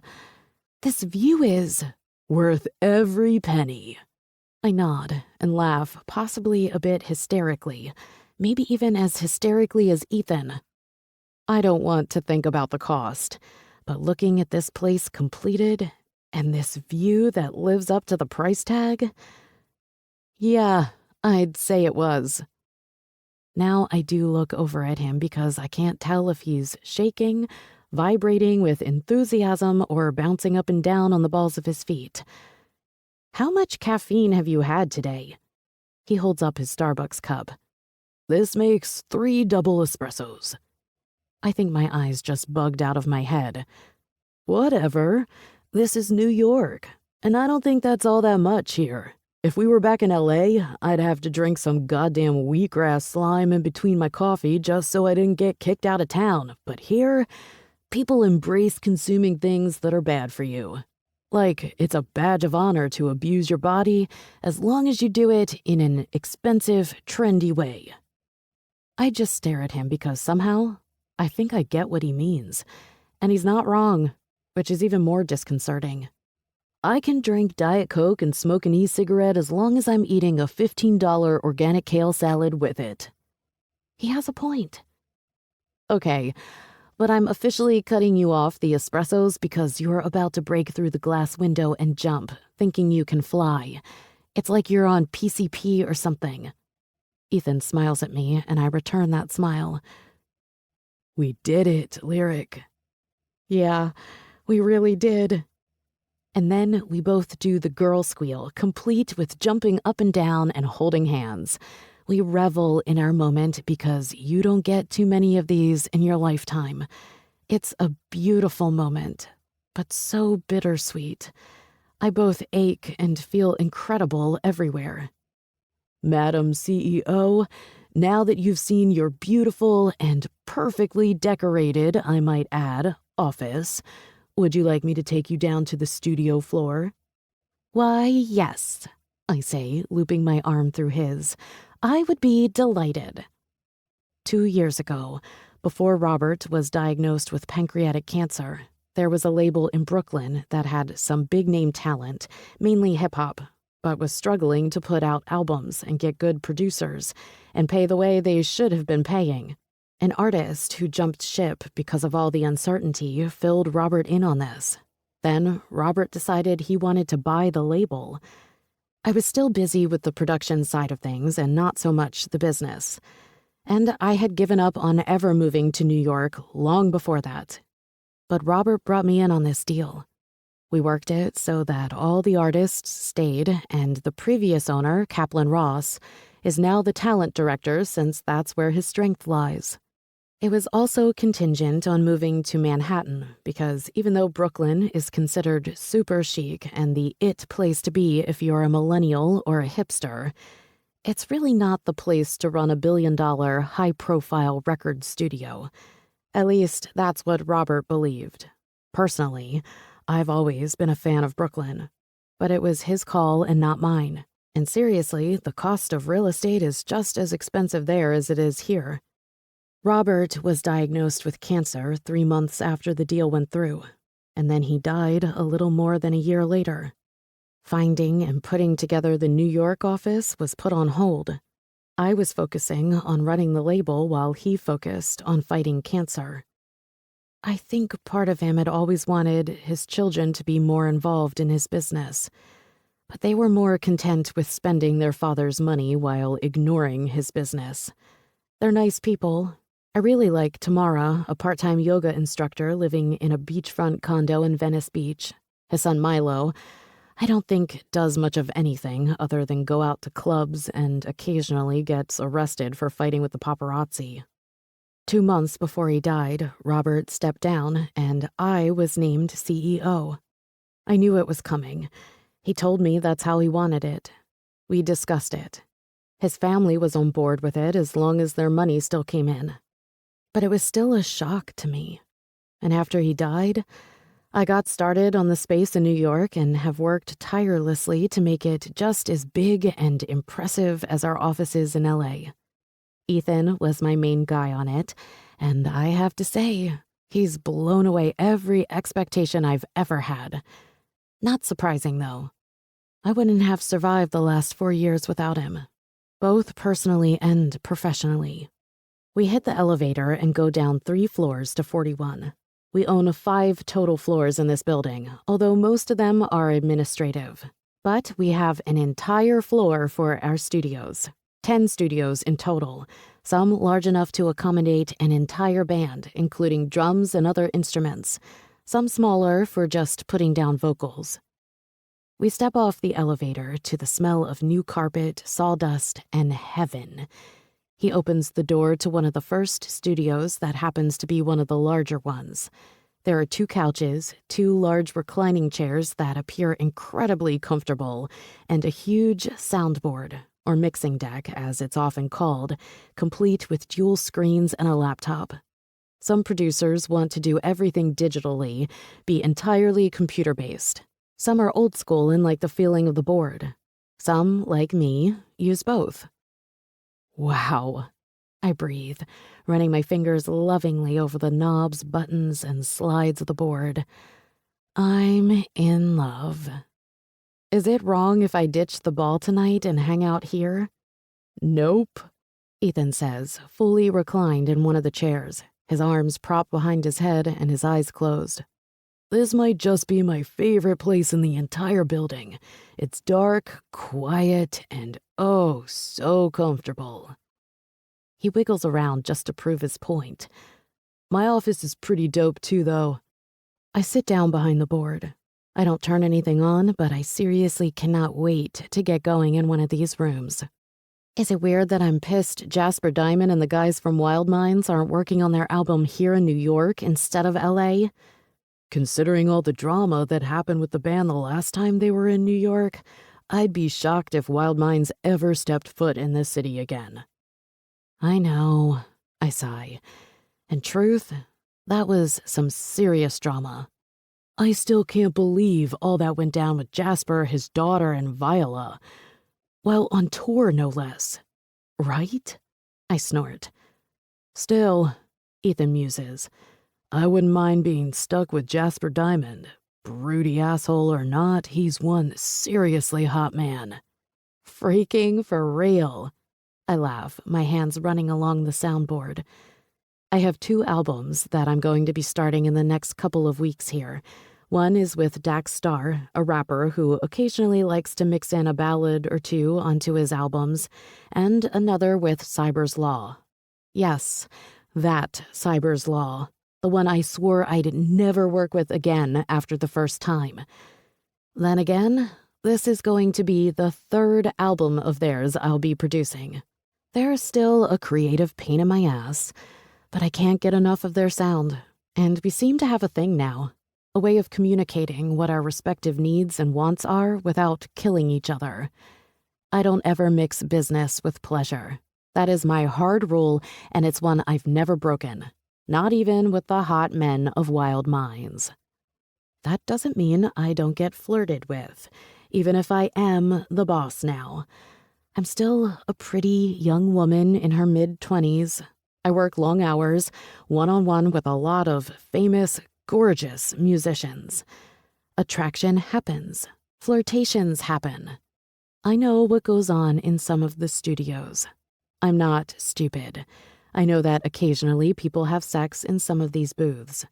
This view is worth every penny. I nod and laugh, possibly a bit hysterically, maybe even as hysterically as Ethan. I don't want to think about the cost, but looking at this place completed and this view that lives up to the price tag, yeah, I'd say it was. Now I do look over at him because I can't tell if he's shaking, vibrating with enthusiasm, or bouncing up and down on the balls of his feet. How much caffeine have you had today? He holds up his Starbucks cup. This makes 3 double espressos. I think my eyes just bugged out of my head. Whatever. This is New York, and I don't think that's all that much here. If we were back in LA, I'd have to drink some goddamn wheatgrass slime in between my coffee just so I didn't get kicked out of town. But here, people embrace consuming things that are bad for you. Like, it's a badge of honor to abuse your body as long as you do it in an expensive, trendy way. I just stare at him because somehow I think I get what he means. And he's not wrong, which is even more disconcerting. I can drink Diet Coke and smoke an e-cigarette as long as I'm eating a $15 organic kale salad with it. He has a point. Okay, but I'm officially cutting you off the espressos because you're about to break through the glass window and jump, thinking you can fly. It's like you're on PCP or something. Ethan smiles at me, and I return that smile. We did it, Lyric. Yeah, we really did. And then we both do the girl squeal, complete with jumping up and down and holding hands. We revel in our moment because you don't get too many of these in your lifetime. It's a beautiful moment, but so bittersweet. I both ache and feel incredible everywhere. Madam CEO, now that you've seen your beautiful and perfectly decorated, I might add, office, would you like me to take you down to the studio floor? Why, yes, I say, looping my arm through his. I would be delighted. 2 years ago, before Robert was diagnosed with pancreatic cancer, there was a label in Brooklyn that had some big-name talent, mainly hip-hop, but was struggling to put out albums and get good producers and pay the way they should have been paying. An artist who jumped ship because of all the uncertainty filled Robert in on this. Then Robert decided he wanted to buy the label. I was still busy with the production side of things and not so much the business. And I had given up on ever moving to New York long before that. But Robert brought me in on this deal. We worked it so that all the artists stayed, and the previous owner, Kaplan Ross, is now the talent director since that's where his strength lies. It was also contingent on moving to Manhattan because even though Brooklyn is considered super chic and the it place to be if you're a millennial or a hipster, it's really not the place to run a billion-dollar, high-profile record studio. At least that's what Robert believed. Personally, I've always been a fan of Brooklyn, but it was his call and not mine. And seriously, the cost of real estate is just as expensive there as it is here. Robert was diagnosed with cancer 3 months after the deal went through, and then he died a little more than a year later. Finding and putting together the New York office was put on hold. I was focusing on running the label while he focused on fighting cancer. I think part of him had always wanted his children to be more involved in his business, but they were more content with spending their father's money while ignoring his business. They're nice people. I really like Tamara, a part-time yoga instructor living in a beachfront condo in Venice Beach. His son Milo, I don't think does much of anything other than go out to clubs and occasionally gets arrested for fighting with the paparazzi. 2 months before he died, Robert stepped down and I was named CEO. I knew it was coming. He told me that's how he wanted it. We discussed it. His family was on board with it as long as their money still came in. But it was still a shock to me. And after he died, I got started on the space in New York and have worked tirelessly to make it just as big and impressive as our offices in LA. Ethan was my main guy on it, and I have to say, he's blown away every expectation I've ever had. Not surprising, though. I wouldn't have survived the last 4 years without him, both personally and professionally. We hit the elevator and go down 3 floors to 41. We own 5 total floors in this building, although most of them are administrative. But we have an entire floor for our studios. 10 studios in total, some large enough to accommodate an entire band, including drums and other instruments, some smaller for just putting down vocals. We step off the elevator to the smell of new carpet, sawdust, and heaven. He opens the door to one of the first studios that happens to be one of the larger ones. There are 2 couches, 2 large reclining chairs that appear incredibly comfortable, and a huge soundboard, or mixing deck as it's often called, complete with dual screens and a laptop. Some producers want to do everything digitally, be entirely computer-based. Some are old school and like the feeling of the board. Some, like me, use both. Wow. I breathe, running my fingers lovingly over the knobs, buttons, and slides of the board. I'm in love. Is it wrong if I ditch the ball tonight and hang out here? Nope, Ethan says, fully reclined in one of the chairs, his arms propped behind his head and his eyes closed. This might just be my favorite place in the entire building. It's dark, quiet, and oh, so comfortable. He wiggles around just to prove his point. My office is pretty dope too, though. I sit down behind the board. I don't turn anything on, but I seriously cannot wait to get going in one of these rooms. Is it weird that I'm pissed Jasper Diamond and the guys from Wild Minds aren't working on their album here in New York instead of LA? Considering all the drama that happened with the band the last time they were in New York, I'd be shocked if Wild Minds ever stepped foot in this city again. I know, I sigh. In truth, that was some serious drama. I still can't believe all that went down with Jasper, his daughter, and Viola. While on tour, no less. Right? I snort. Still, Ethan muses, I wouldn't mind being stuck with Jasper Diamond. Broody asshole or not, he's one seriously hot man. Freaking for real. I laugh, my hands running along the soundboard. I have 2 albums that I'm going to be starting in the next couple of weeks here. One is with Dax Starr, a rapper who occasionally likes to mix in a ballad or 2 onto his albums, and another with Cyber's Law. Yes, that Cyber's Law, the one I swore I'd never work with again after the first time. Then again, this is going to be the 3rd album of theirs I'll be producing. They're still a creative pain in my ass, but I can't get enough of their sound, and we seem to have a thing now, a way of communicating what our respective needs and wants are without killing each other. I don't ever mix business with pleasure. That is my hard rule, and it's one I've never broken, not even with the hot men of Wild Minds. That doesn't mean I don't get flirted with, even if I am the boss now. I'm still a pretty young woman in her mid-20s. I work long hours, one-on-one with a lot of famous, gorgeous musicians. Attraction happens. Flirtations happen. I know what goes on in some of the studios. I'm not stupid. I know that occasionally people have sex in some of these booths.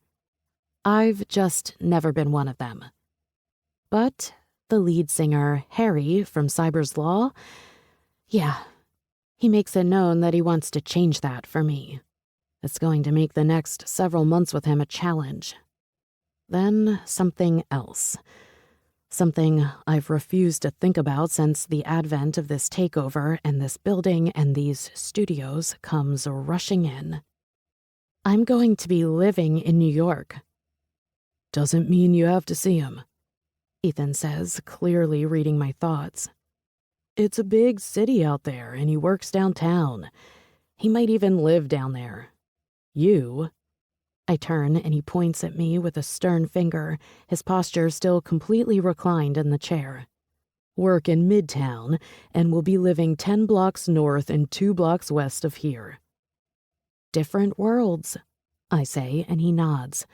I've just never been one of them. But the lead singer, Harry, from Cyber's Law, yeah, he makes it known that he wants to change that for me. It's going to make the next several months with him a challenge. Then something else. Something I've refused to think about since the advent of this takeover and this building and these studios comes rushing in. I'm going to be living in New York. Doesn't mean you have to see him, Ethan says, clearly reading my thoughts. It's a big city out there, and he works downtown. He might even live down there. You... I turn and he points at me with a stern finger, his posture still completely reclined in the chair. Work in Midtown, and will be living 10 blocks north and 2 blocks west of here. Different worlds, I say, and he nods.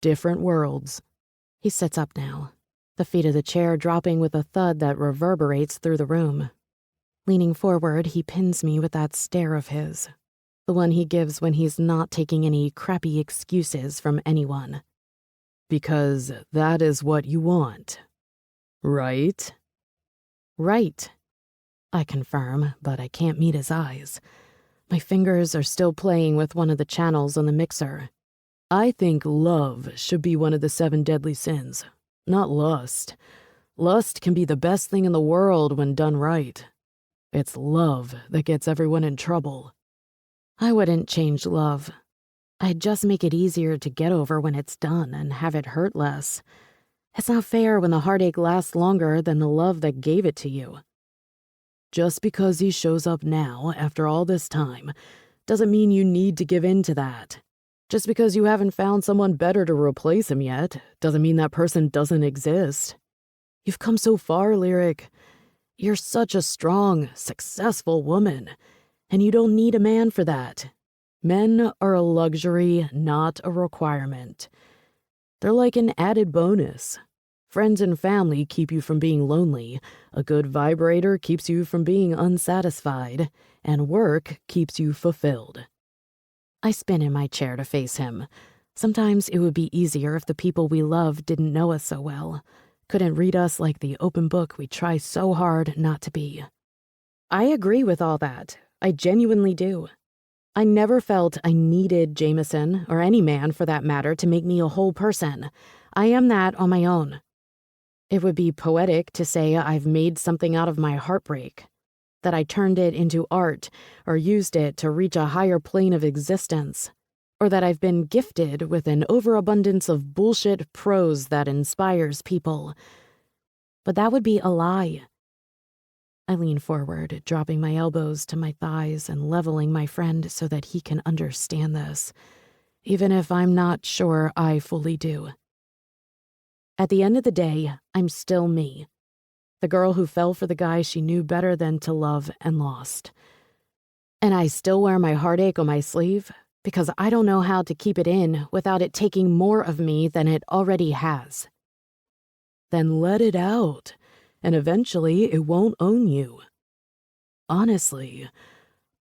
Different worlds. He sits up now, the feet of the chair dropping with a thud that reverberates through the room. Leaning forward, he pins me with that stare of his, the one he gives when he's not taking any crappy excuses from anyone. Because that is what you want, right? Right, I confirm, but I can't meet his eyes. My fingers are still playing with one of the channels on the mixer. I think love should be one of the 7 deadly sins, not lust. Lust can be the best thing in the world when done right. It's love that gets everyone in trouble. I wouldn't change love. I'd just make it easier to get over when it's done and have it hurt less. It's not fair when the heartache lasts longer than the love that gave it to you. Just because he shows up now, after all this time, doesn't mean you need to give in to that. Just because you haven't found someone better to replace him yet, doesn't mean that person doesn't exist. You've come so far, Lyric. You're such a strong, successful woman. And you don't need a man for that. Men are a luxury, not a requirement. They're like an added bonus. Friends and family keep you from being lonely. A good vibrator keeps you from being unsatisfied. And work keeps you fulfilled. I spin in my chair to face him. Sometimes it would be easier if the people we love didn't know us so well, couldn't read us like the open book we try so hard not to be. I agree with all that. I genuinely do. I never felt I needed Jameson, or any man for that matter, to make me a whole person. I am that on my own. It would be poetic to say I've made something out of my heartbreak, that I turned it into art or used it to reach a higher plane of existence, or that I've been gifted with an overabundance of bullshit prose that inspires people. But that would be a lie. I lean forward, dropping my elbows to my thighs and leveling my friend so that he can understand this, even if I'm not sure I fully do. At the end of the day, I'm still me, the girl who fell for the guy she knew better than to love and lost. And I still wear my heartache on my sleeve because I don't know how to keep it in without it taking more of me than it already has. Then let it out, and eventually it won't own you. Honestly,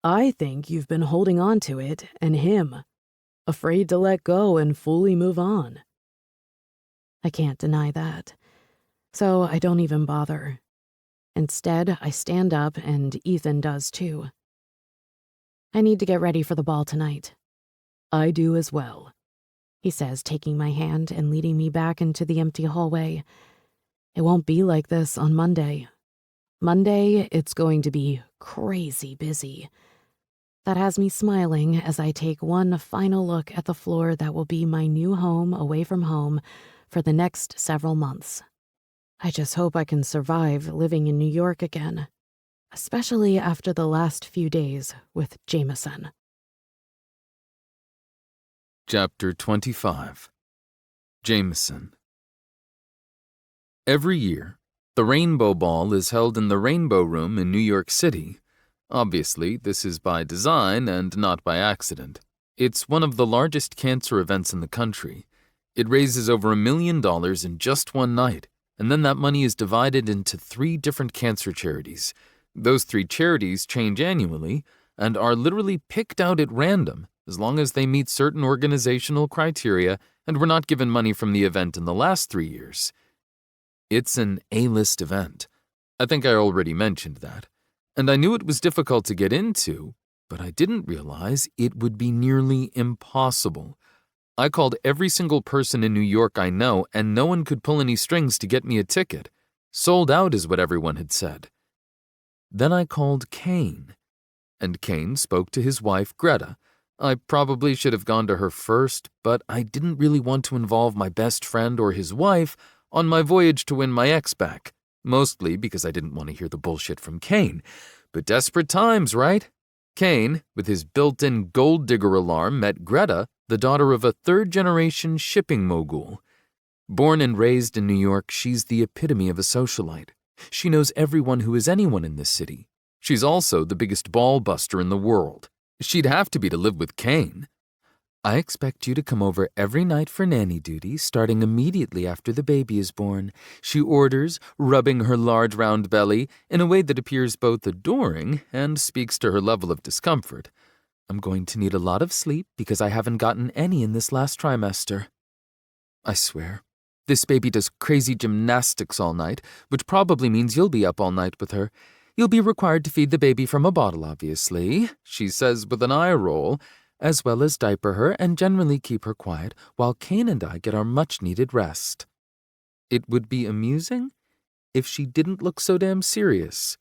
I think you've been holding on to it and him, afraid to let go and fully move on. I can't deny that, so I don't even bother. Instead, I stand up, and Ethan does too. I need to get ready for the ball tonight. I do as well, he says, taking my hand and leading me back into the empty hallway. It won't be like this on Monday. Monday, it's going to be crazy busy. That has me smiling as I take one final look at the floor that will be my new home away from home for the next several months. I just hope I can survive living in New York again, especially after the last few days with Jameson. Chapter 25. Jameson. Every year, the Rainbow Ball is held in the Rainbow Room in New York City. Obviously, this is by design and not by accident. It's one of the largest cancer events in the country. It raises over $1 million in just one night, and then that money is divided into 3 different cancer charities. Those 3 charities change annually and are literally picked out at random as long as they meet certain organizational criteria and were not given money from the event in the last 3 years. It's an A-list event. I think I already mentioned that. And I knew it was difficult to get into, but I didn't realize it would be nearly impossible. I called every single person in New York I know, and no one could pull any strings to get me a ticket. Sold out is what everyone had said. Then I called Kane, and Kane spoke to his wife, Greta. I probably should have gone to her first, but I didn't really want to involve my best friend or his wife on my voyage to win my ex back, mostly because I didn't want to hear the bullshit from Kane. But desperate times, right? Kane, with his built-in gold digger alarm, met Greta, the daughter of a third-generation shipping mogul. Born and raised in New York, she's the epitome of a socialite. She knows everyone who is anyone in this city. She's also the biggest ball buster in the world. She'd have to be to live with Kane. I expect you to come over every night for nanny duty, starting immediately after the baby is born, she orders, rubbing her large round belly in a way that appears both adoring and speaks to her level of discomfort. I'm going to need a lot of sleep because I haven't gotten any in this last trimester. I swear, this baby does crazy gymnastics all night, which probably means you'll be up all night with her. You'll be required to feed the baby from a bottle, obviously, she says with an eye roll, as well as diaper her and generally keep her quiet while Kane and I get our much-needed rest. It would be amusing if she didn't look so damn serious.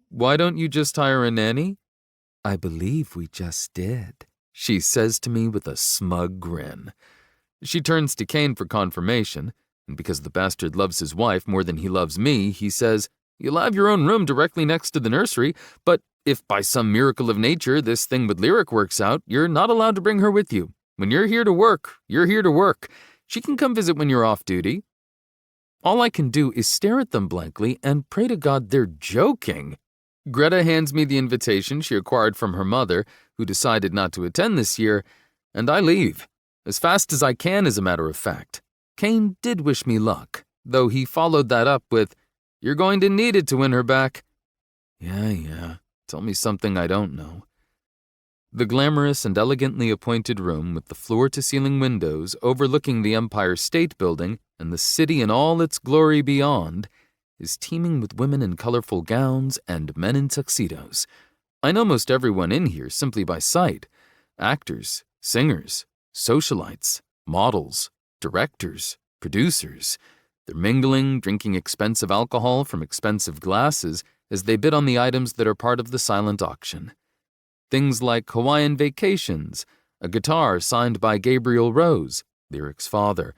Why don't you just hire a nanny? I believe we just did, she says to me with a smug grin. She turns to Kane for confirmation, and because the bastard loves his wife more than he loves me, he says, "You'll have your own room directly next to the nursery, but if by some miracle of nature this thing with Lyric works out, you're not allowed to bring her with you. When you're here to work, you're here to work. She can come visit when you're off duty." All I can do is stare at them blankly and pray to God they're joking. Greta hands me the invitation she acquired from her mother, who decided not to attend this year, and I leave. As fast as I can, as a matter of fact. Kane did wish me luck, though he followed that up with, "You're going to need it to win her back." Yeah. Tell me something I don't know. The glamorous and elegantly appointed room with the floor-to-ceiling windows overlooking the Empire State Building and the city in all its glory beyond is teeming with women in colorful gowns and men in tuxedos. I know most everyone in here simply by sight. Actors, singers, socialites, models, directors, producers. They're mingling, drinking expensive alcohol from expensive glasses as they bid on the items that are part of the silent auction. Things like Hawaiian vacations, a guitar signed by Gabriel Rose, Lyric's father,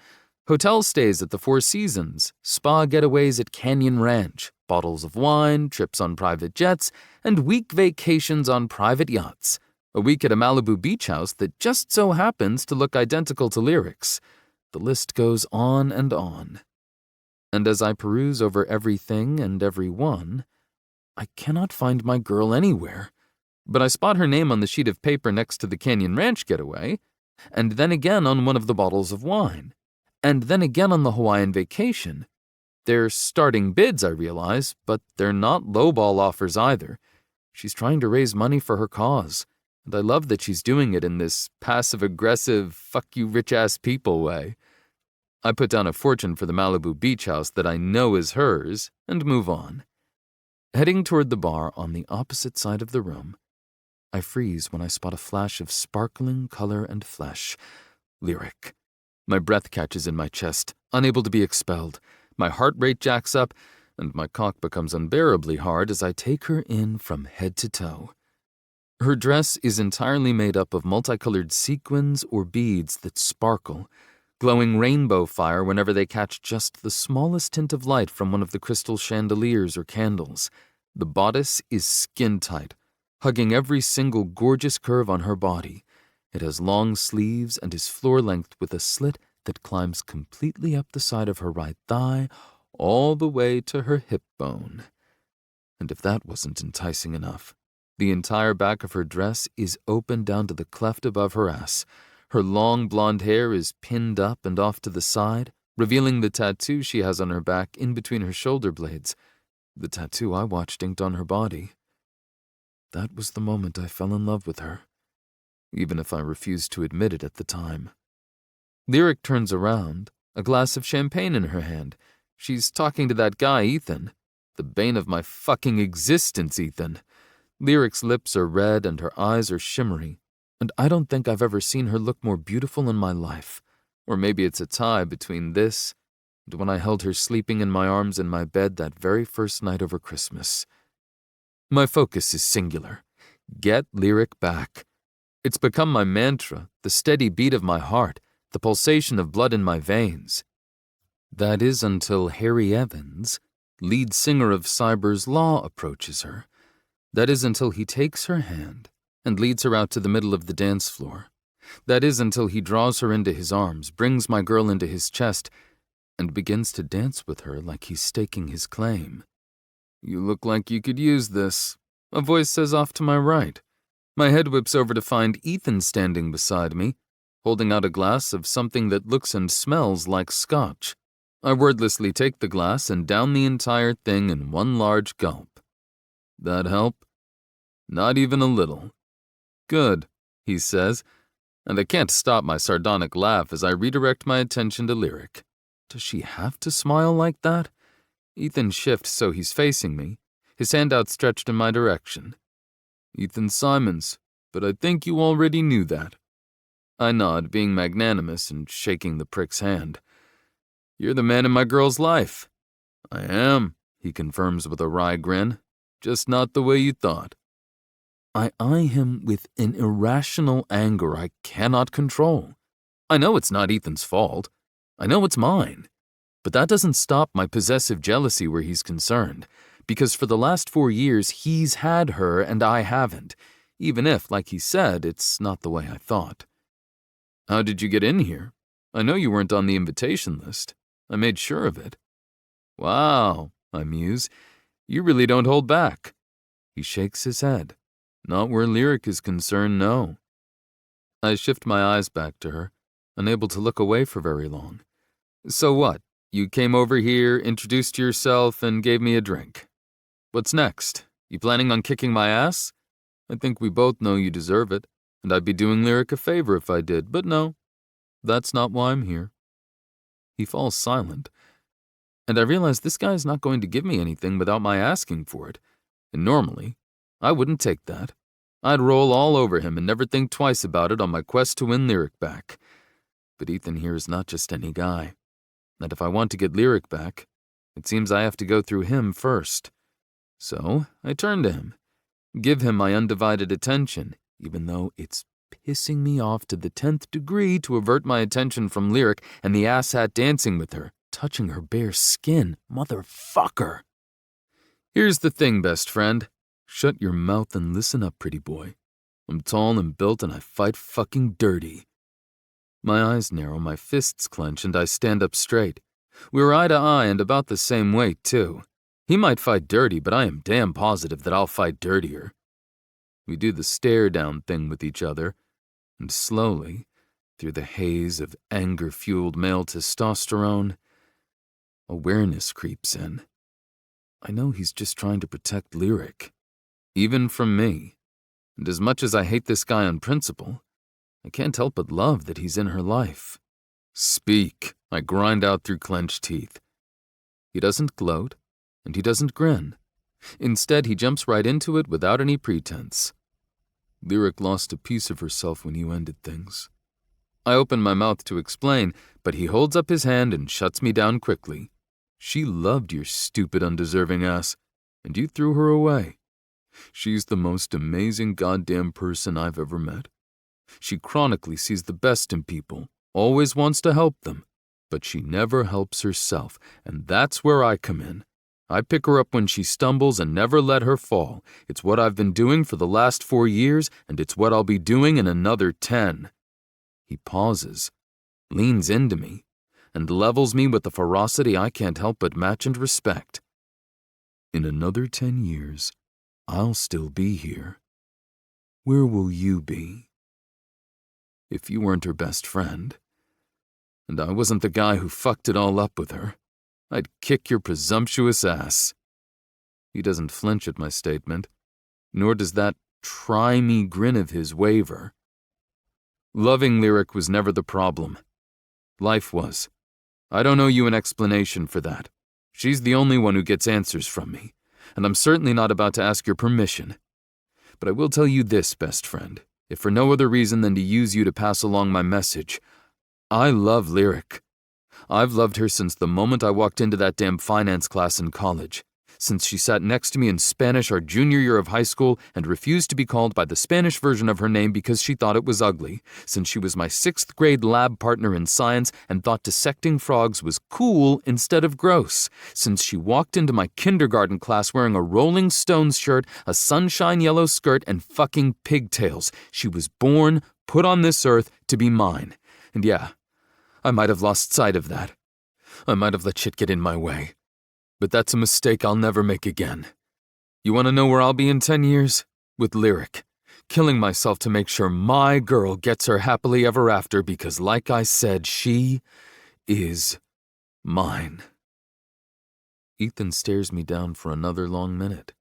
hotel stays at the Four Seasons, spa getaways at Canyon Ranch, bottles of wine, trips on private jets, and week vacations on private yachts. A week at a Malibu beach house that just so happens to look identical to Lyric's. The list goes on and on. And as I peruse over everything and everyone, I cannot find my girl anywhere. But I spot her name on the sheet of paper next to the Canyon Ranch getaway, and then again on one of the bottles of wine, and then again on the Hawaiian vacation. They're starting bids, I realize, but they're not lowball offers either. She's trying to raise money for her cause, and I love that she's doing it in this passive-aggressive, fuck-you-rich-ass people way. I put down a fortune for the Malibu beach house that I know is hers, and move on. Heading toward the bar on the opposite side of the room, I freeze when I spot a flash of sparkling color and flesh. Lyric. My breath catches in my chest, unable to be expelled. My heart rate jacks up, and my cock becomes unbearably hard as I take her in from head to toe. Her dress is entirely made up of multicolored sequins or beads that sparkle, glowing rainbow fire whenever they catch just the smallest hint of light from one of the crystal chandeliers or candles. The bodice is skin-tight, hugging every single gorgeous curve on her body. It has long sleeves and is floor-length with a slit that climbs completely up the side of her right thigh, all the way to her hip bone. And if that wasn't enticing enough, the entire back of her dress is open down to the cleft above her ass. Her long blonde hair is pinned up and off to the side, revealing the tattoo she has on her back in between her shoulder blades, the tattoo I watched inked on her body. That was the moment I fell in love with her, even if I refused to admit it at the time. Lyric turns around, a glass of champagne in her hand. She's talking to that guy, Ethan. The bane of my fucking existence, Ethan. Lyric's lips are red and her eyes are shimmery, and I don't think I've ever seen her look more beautiful in my life. Or maybe it's a tie between this and when I held her sleeping in my arms in my bed that very first night over Christmas. My focus is singular. Get Lyric back. It's become my mantra, the steady beat of my heart, the pulsation of blood in my veins. That is until Harry Evans, lead singer of Cyber's Law, approaches her. That is until he takes her hand and leads her out to the middle of the dance floor. That is until he draws her into his arms, brings my girl into his chest, and begins to dance with her like he's staking his claim. "You look like you could use this," a voice says off to my right. My head whips over to find Ethan standing beside me, holding out a glass of something that looks and smells like scotch. I wordlessly take the glass and down the entire thing in one large gulp. "That help?" "Not even a little." "Good," he says, and I can't stop my sardonic laugh as I redirect my attention to Lyric. Does she have to smile like that? Ethan shifts so he's facing me, his hand outstretched in my direction. "Ethan Simons, but I think you already knew that." I nod, being magnanimous and shaking the prick's hand. "You're the man in my girl's life." "I am," he confirms with a wry grin. "Just not the way you thought." I eye him with an irrational anger I cannot control. I know it's not Ethan's fault. I know it's mine. But that doesn't stop my possessive jealousy where he's concerned, because for the last 4 years he's had her and I haven't, even if, like he said, it's not the way I thought. "How did you get in here? I know you weren't on the invitation list. I made sure of it." "Wow," I muse. "You really don't hold back." He shakes his head. Not where lyric is concerned, no. I shift my eyes back to her, unable to look away for very long. So what? You came over here, introduced yourself, and gave me a drink. What's next? You planning on kicking my ass? I think we both know you deserve it, and I'd be doing lyric a favor if I did, but no. That's not why I'm here. He falls silent, and I realize this guy's not going to give me anything without my asking for it, and normally, I wouldn't take that. I'd roll all over him and never think twice about it on my quest to win lyric back. But Ethan here is not just any guy, and if I want to get lyric back, it seems I have to go through him first. So I turn to him, give him my undivided attention, even though it's pissing me off to the 10th degree to avert my attention from lyric and the asshat dancing with her, touching her bare skin. Motherfucker. Here's the thing, best friend. Shut your mouth and listen up, pretty boy. I'm tall and built and I fight fucking dirty. My eyes narrow, my fists clench, and I stand up straight. We're eye to eye and about the same weight, too. He might fight dirty, but I am damn positive that I'll fight dirtier. We do the stare-down thing with each other, and slowly, through the haze of anger-fueled male testosterone, awareness creeps in. I know he's just trying to protect lyric, even from me. And as much as I hate this guy on principle, I can't help but love that he's in her life. Speak, I grind out through clenched teeth. He doesn't gloat, and he doesn't grin. Instead, he jumps right into it without any pretense. Lyric lost a piece of herself when you ended things. I open my mouth to explain, but he holds up his hand and shuts me down quickly. She loved your stupid, undeserving ass, and you threw her away. She's the most amazing goddamn person I've ever met. She chronically sees the best in people, always wants to help them, but she never helps herself, and that's where I come in. I pick her up when she stumbles and never let her fall. It's what I've been doing for the last 4 years, and it's what I'll be doing in another 10. He pauses, leans into me, and levels me with a ferocity I can't help but match and respect. In another 10 years, I'll still be here. Where will you be? If you weren't her best friend, and I wasn't the guy who fucked it all up with her, I'd kick your presumptuous ass. He doesn't flinch at my statement, nor does that try-me grin of his waver. Loving lyric was never the problem. Life was. I don't owe you an explanation for that. She's the only one who gets answers from me, and I'm certainly not about to ask your permission. But I will tell you this, best friend, if for no other reason than to use you to pass along my message. I love lyric. I've loved her since the moment I walked into that damn finance class in college, since she sat next to me in Spanish our junior year of high school and refused to be called by the Spanish version of her name because she thought it was ugly, since she was my 6th grade lab partner in science and thought dissecting frogs was cool instead of gross, since she walked into my kindergarten class wearing a Rolling Stones shirt, a sunshine yellow skirt, and fucking pigtails. She was born, put on this earth, to be mine. And yeah, I might have lost sight of that. I might have let shit get in my way. But that's a mistake I'll never make again. You want to know where I'll be in 10 years? With lyric. Killing myself to make sure my girl gets her happily ever after because, like I said, she is mine. Ethan stares me down for another long minute.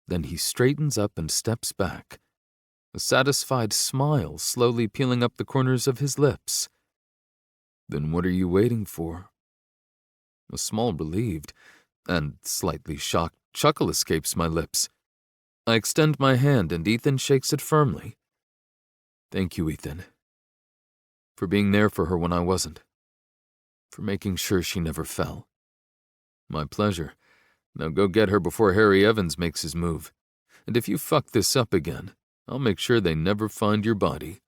Then he straightens up and steps back, a satisfied smile slowly peeling up the corners of his lips. Then what are you waiting for? A small relieved and slightly shocked chuckle escapes my lips. I extend my hand and Ethan shakes it firmly. Thank you, Ethan. For being there for her when I wasn't. For making sure she never fell. My pleasure. Now go get her before Harry Evans makes his move. And if you fuck this up again, I'll make sure they never find your body.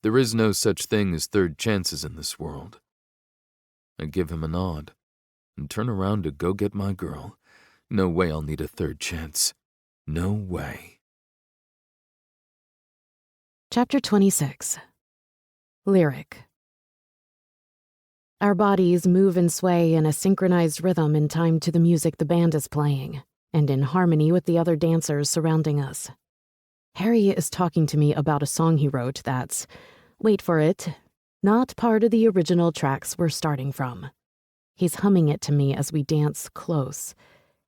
There is no such thing as third chances in this world. I give him a nod and turn around to go get my girl. No way I'll need a third chance. No way. Chapter 26. Lyric. Our bodies move and sway in a synchronized rhythm in time to the music the band is playing, and in harmony with the other dancers surrounding us. Harry is talking to me about a song he wrote that's, wait for it, not part of the original tracks we're starting from. He's humming it to me as we dance close,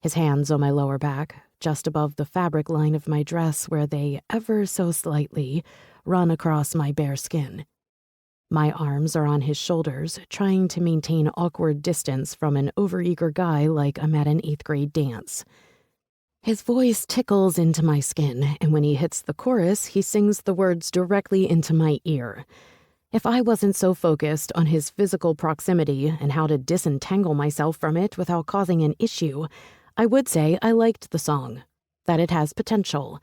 his hands on my lower back, just above the fabric line of my dress where they, ever so slightly, run across my bare skin. My arms are on his shoulders, trying to maintain awkward distance from an overeager guy like I'm at an 8th grade dance. His voice tickles into my skin, and when he hits the chorus, he sings the words directly into my ear. If I wasn't so focused on his physical proximity and how to disentangle myself from it without causing an issue, I would say I liked the song, that it has potential.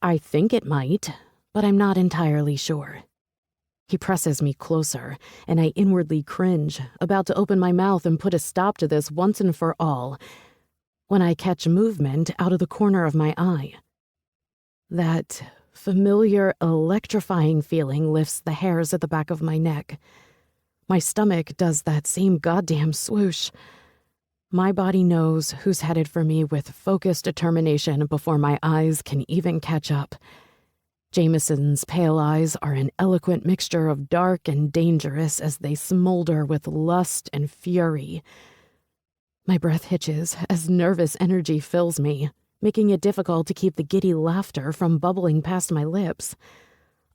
I think it might, but I'm not entirely sure. He presses me closer, and I inwardly cringe, about to open my mouth and put a stop to this once and for all, when I catch movement out of the corner of my eye. That familiar, electrifying feeling lifts the hairs at the back of my neck. My stomach does that same goddamn swoosh. My body knows who's headed for me with focused determination before my eyes can even catch up. Jameson's pale eyes are an eloquent mixture of dark and dangerous as they smolder with lust and fury. My breath hitches as nervous energy fills me, making it difficult to keep the giddy laughter from bubbling past my lips.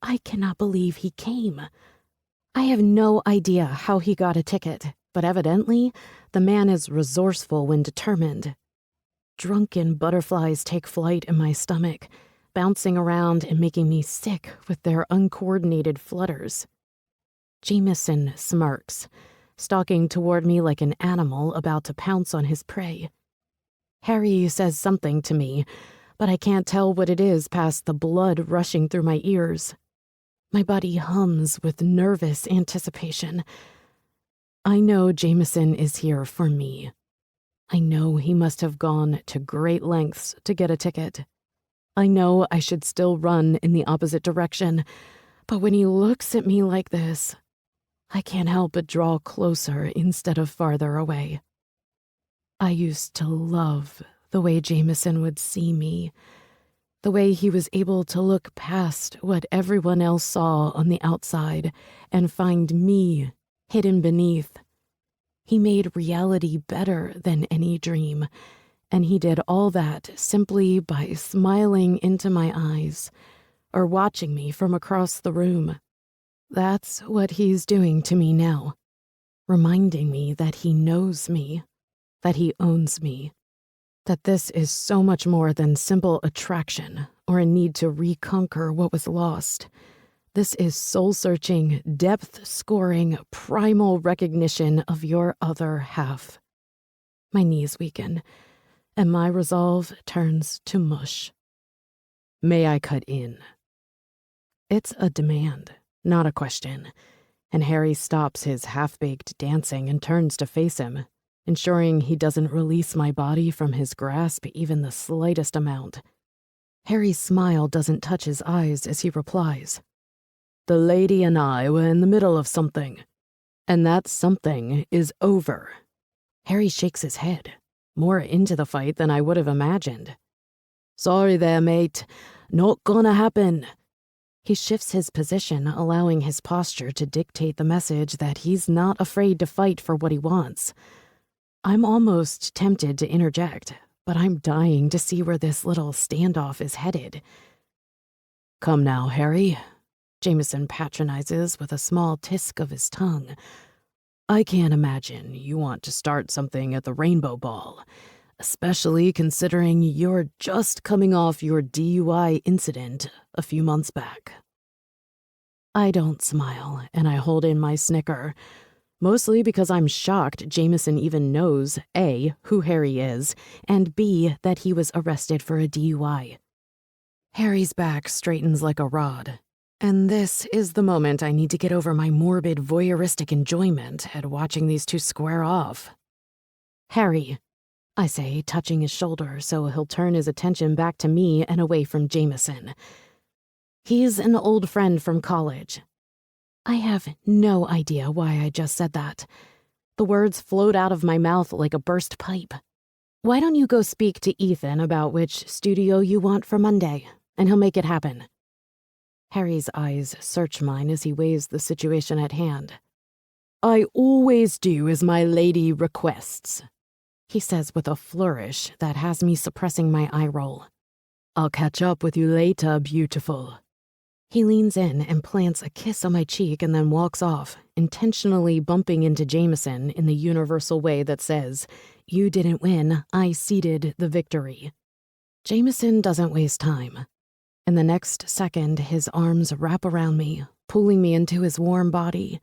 I cannot believe he came. I have no idea how he got a ticket, but evidently, the man is resourceful when determined. Drunken butterflies take flight in my stomach, bouncing around and making me sick with their uncoordinated flutters. Jameson smirks, stalking toward me like an animal about to pounce on his prey. Harry says something to me, but I can't tell what it is past the blood rushing through my ears. My body hums with nervous anticipation. I know Jameson is here for me. I know he must have gone to great lengths to get a ticket. I know I should still run in the opposite direction, but when he looks at me like this, I can't help but draw closer instead of farther away. I used to love the way Jameson would see me, the way he was able to look past what everyone else saw on the outside and find me hidden beneath. He made reality better than any dream, and he did all that simply by smiling into my eyes or watching me from across the room. That's what he's doing to me now, reminding me that he knows me, that he owns me, that this is so much more than simple attraction or a need to reconquer what was lost. This is soul-searching, depth-scoring, primal recognition of your other half. My knees weaken, and my resolve turns to mush. May I cut in? It's a demand, not a question, and Harry stops his half-baked dancing and turns to face him, ensuring he doesn't release my body from his grasp even the slightest amount. Harry's smile doesn't touch his eyes as he replies, "The lady and I were in the middle of something, and that something is over." Harry shakes his head, more into the fight than I would have imagined. "Sorry there, mate. Not gonna happen." He shifts his position, allowing his posture to dictate the message that he's not afraid to fight for what he wants. I'm almost tempted to interject, but I'm dying to see where this little standoff is headed. "Come now, Harry," Jameson patronizes with a small tisk of his tongue. "I can't imagine you want to start something at the Rainbow Ball, especially considering you're just coming off your DUI incident a few months back." I don't smile, and I hold in my snicker, mostly because I'm shocked Jameson even knows, A, who Harry is, and B, that he was arrested for a DUI. Harry's back straightens like a rod, and this is the moment I need to get over my morbid voyeuristic enjoyment at watching these two square off. "Harry," I say, touching his shoulder so he'll turn his attention back to me and away from Jameson. He's an old friend from college. I have no idea why I just said that. The words flowed out of my mouth like a burst pipe. Why don't you go speak to Ethan about which studio you want for Monday, and he'll make it happen. Harry's eyes search mine as he weighs the situation at hand. I always do as my lady requests, he says with a flourish that has me suppressing my eye roll. I'll catch up with you later, beautiful. He leans in and plants a kiss on my cheek and then walks off, intentionally bumping into Jameson in the universal way that says, "You didn't win, I ceded the victory." Jameson doesn't waste time. In the next second, his arms wrap around me, pulling me into his warm body,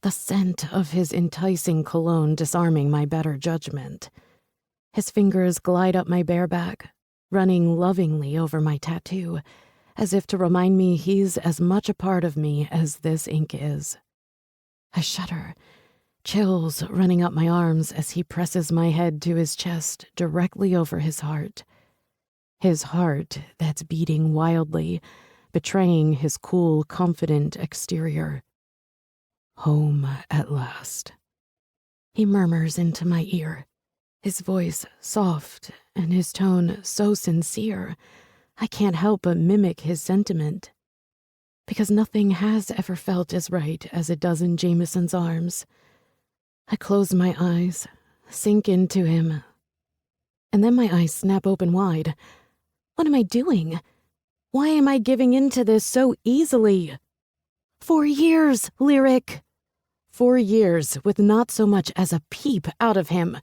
the scent of his enticing cologne disarming my better judgment. His fingers glide up my bare back, running lovingly over my tattoo, as if to remind me he's as much a part of me as this ink is. I shudder, chills running up my arms as he presses my head to his chest directly over his heart. His heart that's beating wildly, betraying his cool, confident exterior. Home at last, he murmurs into my ear, his voice soft and his tone so sincere, I can't help but mimic his sentiment. Because nothing has ever felt as right as it does in Jameson's arms. I close my eyes, sink into him, and then my eyes snap open wide. What am I doing? Why am I giving in to this so easily? 4 years, Lyric. 4 years with not so much as a peep out of him.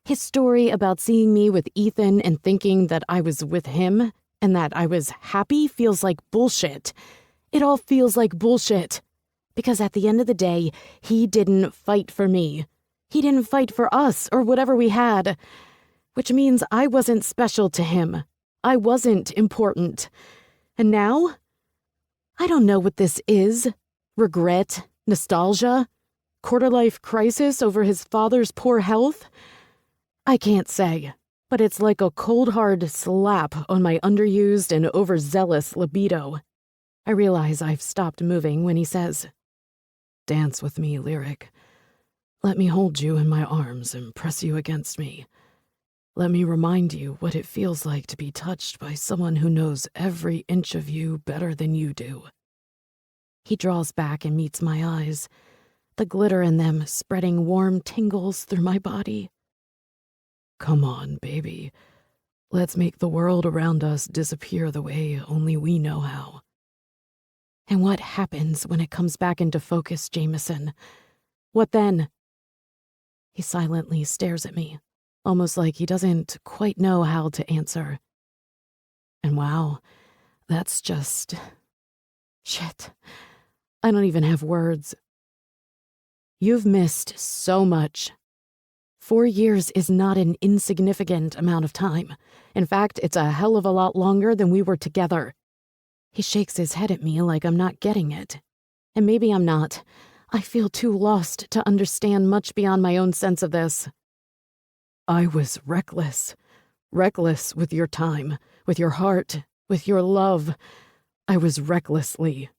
His story about seeing me with Ethan and thinking that I was with him and that I was happy feels like bullshit. It all feels like bullshit. Because at the end of the day, he didn't fight for me. He didn't fight for us or whatever we had. Which means I wasn't special to him. I wasn't important. And now? I don't know what this is. Regret? Nostalgia? Quarter-life crisis over his father's poor health? I can't say, but it's like a cold, hard slap on my underused and overzealous libido. I realize I've stopped moving when he says, "Dance with me, Lyric. Let me hold you in my arms and press you against me. Let me remind you what it feels like to be touched by someone who knows every inch of you better than you do." He draws back and meets my eyes, the glitter in them spreading warm tingles through my body. "Come on, baby. Let's make the world around us disappear the way only we know how." And what happens when it comes back into focus, Jameson? What then? He silently stares at me, almost like he doesn't quite know how to answer. And wow, that's just... shit. I don't even have words. You've missed so much. 4 years is not an insignificant amount of time. In fact, it's a hell of a lot longer than we were together. He shakes his head at me like I'm not getting it. And maybe I'm not. I feel too lost to understand much beyond my own sense of this. I was reckless. Reckless with your time, with your heart, with your love. I was recklessly.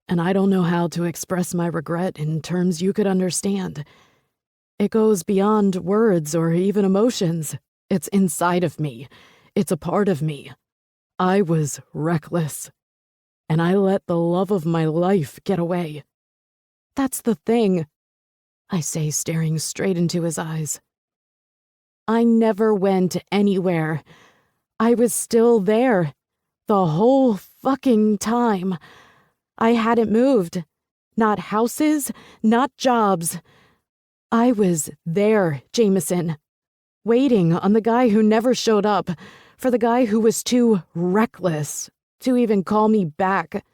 And I don't know how to express my regret in terms you could understand. It goes beyond words or even emotions. It's inside of me. It's a part of me. I was reckless. And I let the love of my life get away. That's the thing, I say, staring straight into his eyes. I never went anywhere. I was still there, the whole fucking time. I hadn't moved. Not houses, not jobs. I was there, Jameson, waiting on the guy who never showed up, for the guy who was too reckless to even call me back.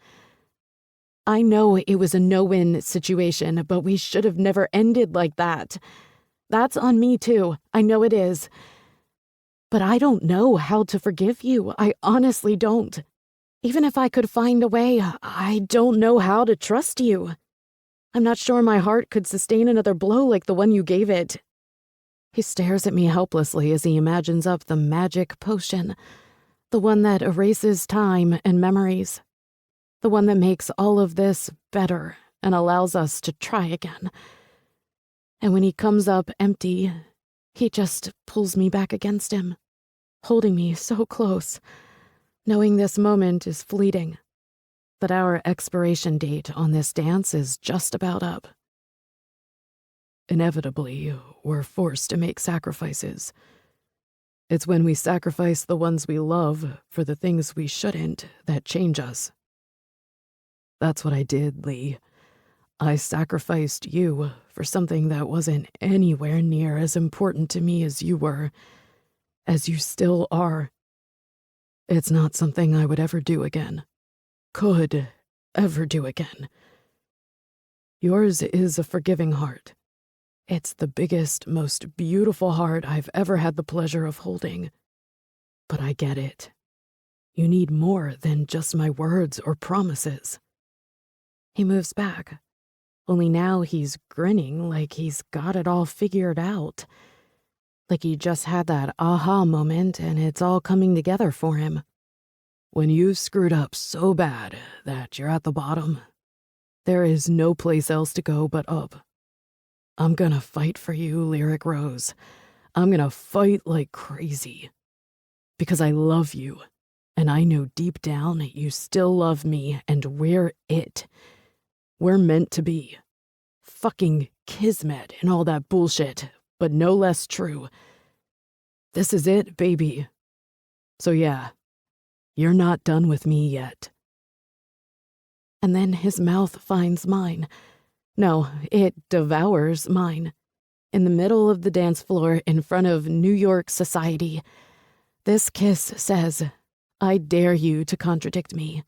I know it was a no-win situation, but we should have never ended like that. That's on me too, I know it is. But I don't know how to forgive you, I honestly don't. Even if I could find a way, I don't know how to trust you. I'm not sure my heart could sustain another blow like the one you gave it. He stares at me helplessly as he imagines up the magic potion, the one that erases time and memories, the one that makes all of this better and allows us to try again. And when he comes up empty, He just pulls me back against him, holding me so close, knowing this moment is fleeting, that our expiration date on this dance is just about up. Inevitably, we're forced to make sacrifices. It's when we sacrifice the ones we love for the things we shouldn't that change us. That's what I did, Lee. I sacrificed you for something that wasn't anywhere near as important to me as you were, as you still are. It's not something I would ever do again. Could ever do again. Yours is a forgiving heart. It's the biggest, most beautiful heart I've ever had the pleasure of holding. But I get it. You need more than just my words or promises. He moves back. Only now he's grinning like he's got it all figured out. Like he just had that aha moment and it's all coming together for him. When you've screwed up so bad that you're at the bottom, there is no place else to go but up. I'm gonna fight for you, Lyric Rose. I'm gonna fight like crazy. Because I love you, and I know deep down you still love me, and we're it. We're meant to be. Fucking kismet and all that bullshit, but no less true. This is it, baby. So yeah, you're not done with me yet. And then his mouth finds mine. No, it devours mine. In the middle of the dance floor in front of New York society. This kiss says, I dare you to contradict me.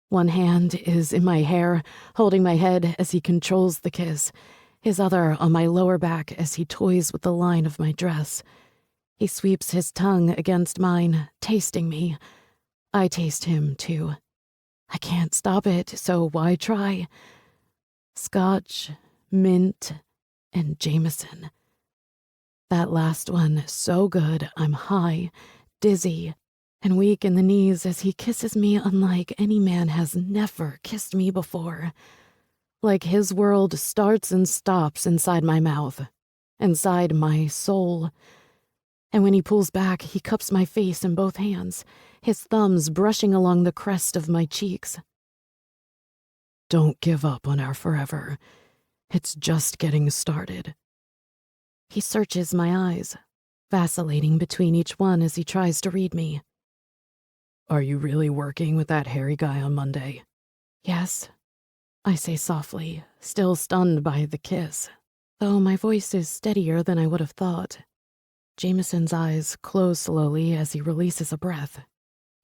One hand is in my hair, holding my head as he controls the kiss, his other on my lower back as he toys with the line of my dress. He sweeps his tongue against mine, tasting me. I taste him, too. I can't stop it, so why try? Scotch, mint, and Jameson. That last one, so good, I'm high, dizzy, and weak in the knees as he kisses me unlike any man has never kissed me before. Like his world starts and stops inside my mouth, inside my soul. And when he pulls back, he cups my face in both hands, his thumbs brushing along the crest of my cheeks. Don't give up on our forever. It's just getting started. He searches my eyes, vacillating between each one as he tries to read me. Are you really working with that hairy guy on Monday? Yes, I say softly, still stunned by the kiss, though my voice is steadier than I would have thought. Jameson's eyes close slowly as he releases a breath,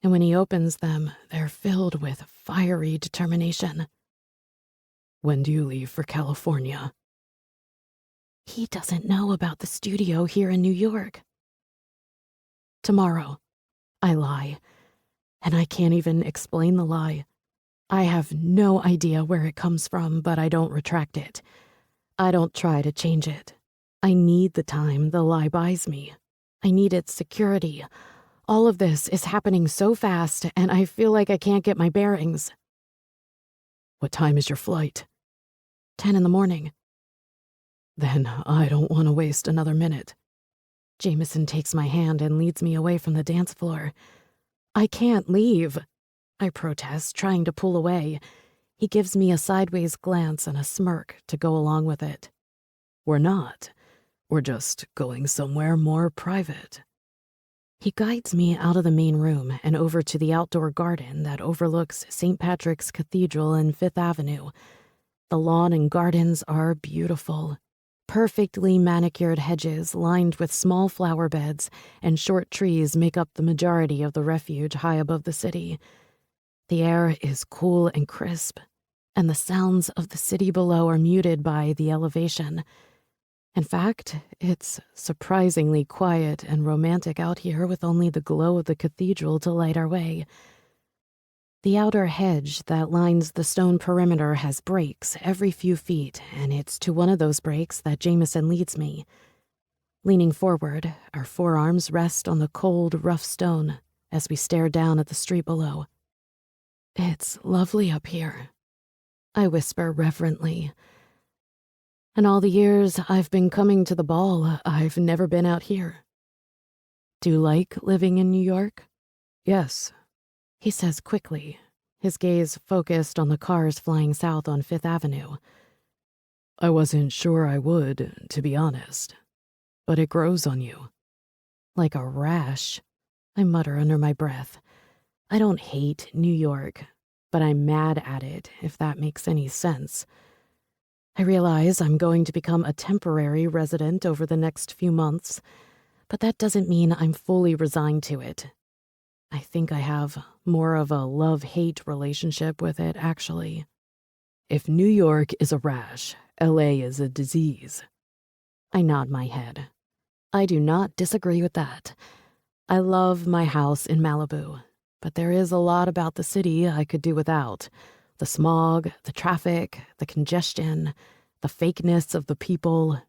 and when he opens them, they're filled with fiery determination. When do you leave for California? He doesn't know about the studio here in New York. Tomorrow. I lie. And I can't even explain the lie. I have no idea where it comes from, but I don't retract it. I don't try to change it. I need the time the lie buys me. I need its security. All of this is happening so fast, and I feel like I can't get my bearings. What time is your flight? 10 in the morning. Then I don't want to waste another minute. Jameson takes my hand and leads me away from the dance floor. I can't leave, I protest, trying to pull away. He gives me a sideways glance and a smirk to go along with it. We're not. We're just going somewhere more private. He guides me out of the main room and over to the outdoor garden that overlooks St. Patrick's Cathedral and Fifth Avenue. The lawn and gardens are beautiful. Perfectly manicured hedges lined with small flower beds and short trees make up the majority of the refuge high above the city. The air is cool and crisp, and the sounds of the city below are muted by the elevation. In fact, it's surprisingly quiet and romantic out here with only the glow of the cathedral to light our way. The outer hedge that lines the stone perimeter has breaks every few feet, and it's to one of those breaks that Jameson leads me. Leaning forward, our forearms rest on the cold, rough stone as we stare down at the street below. It's lovely up here, I whisper reverently. In all the years I've been coming to the ball, I've never been out here. Do you like living in New York? Yes, he says quickly, his gaze focused on the cars flying south on Fifth Avenue. I wasn't sure I would, to be honest, but it grows on you. Like a rash, I mutter under my breath. I don't hate New York, but I'm mad at it, if that makes any sense. I realize I'm going to become a temporary resident over the next few months, but that doesn't mean I'm fully resigned to it. I think I have more of a love-hate relationship with it, actually. If New York is a rash, LA is a disease. I nod my head. I do not disagree with that. I love my house in Malibu, but there is a lot about the city I could do without. The smog, the traffic, the congestion, the fakeness of the people.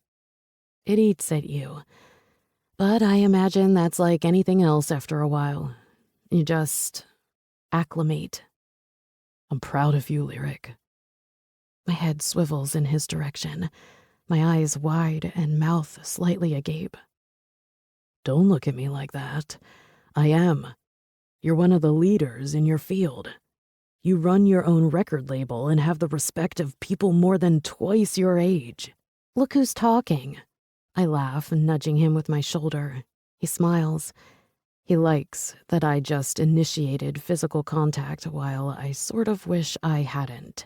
It eats at you. But I imagine that's like anything else after a while. You just acclimate. I'm proud of you, Lyric. My head swivels in his direction, my eyes wide and mouth slightly agape. Don't look at me like that. I am. You're one of the leaders in your field. You run your own record label and have the respect of people more than twice your age. Look who's talking. I laugh, nudging him with my shoulder. He smiles. He likes that I just initiated physical contact while I sort of wish I hadn't.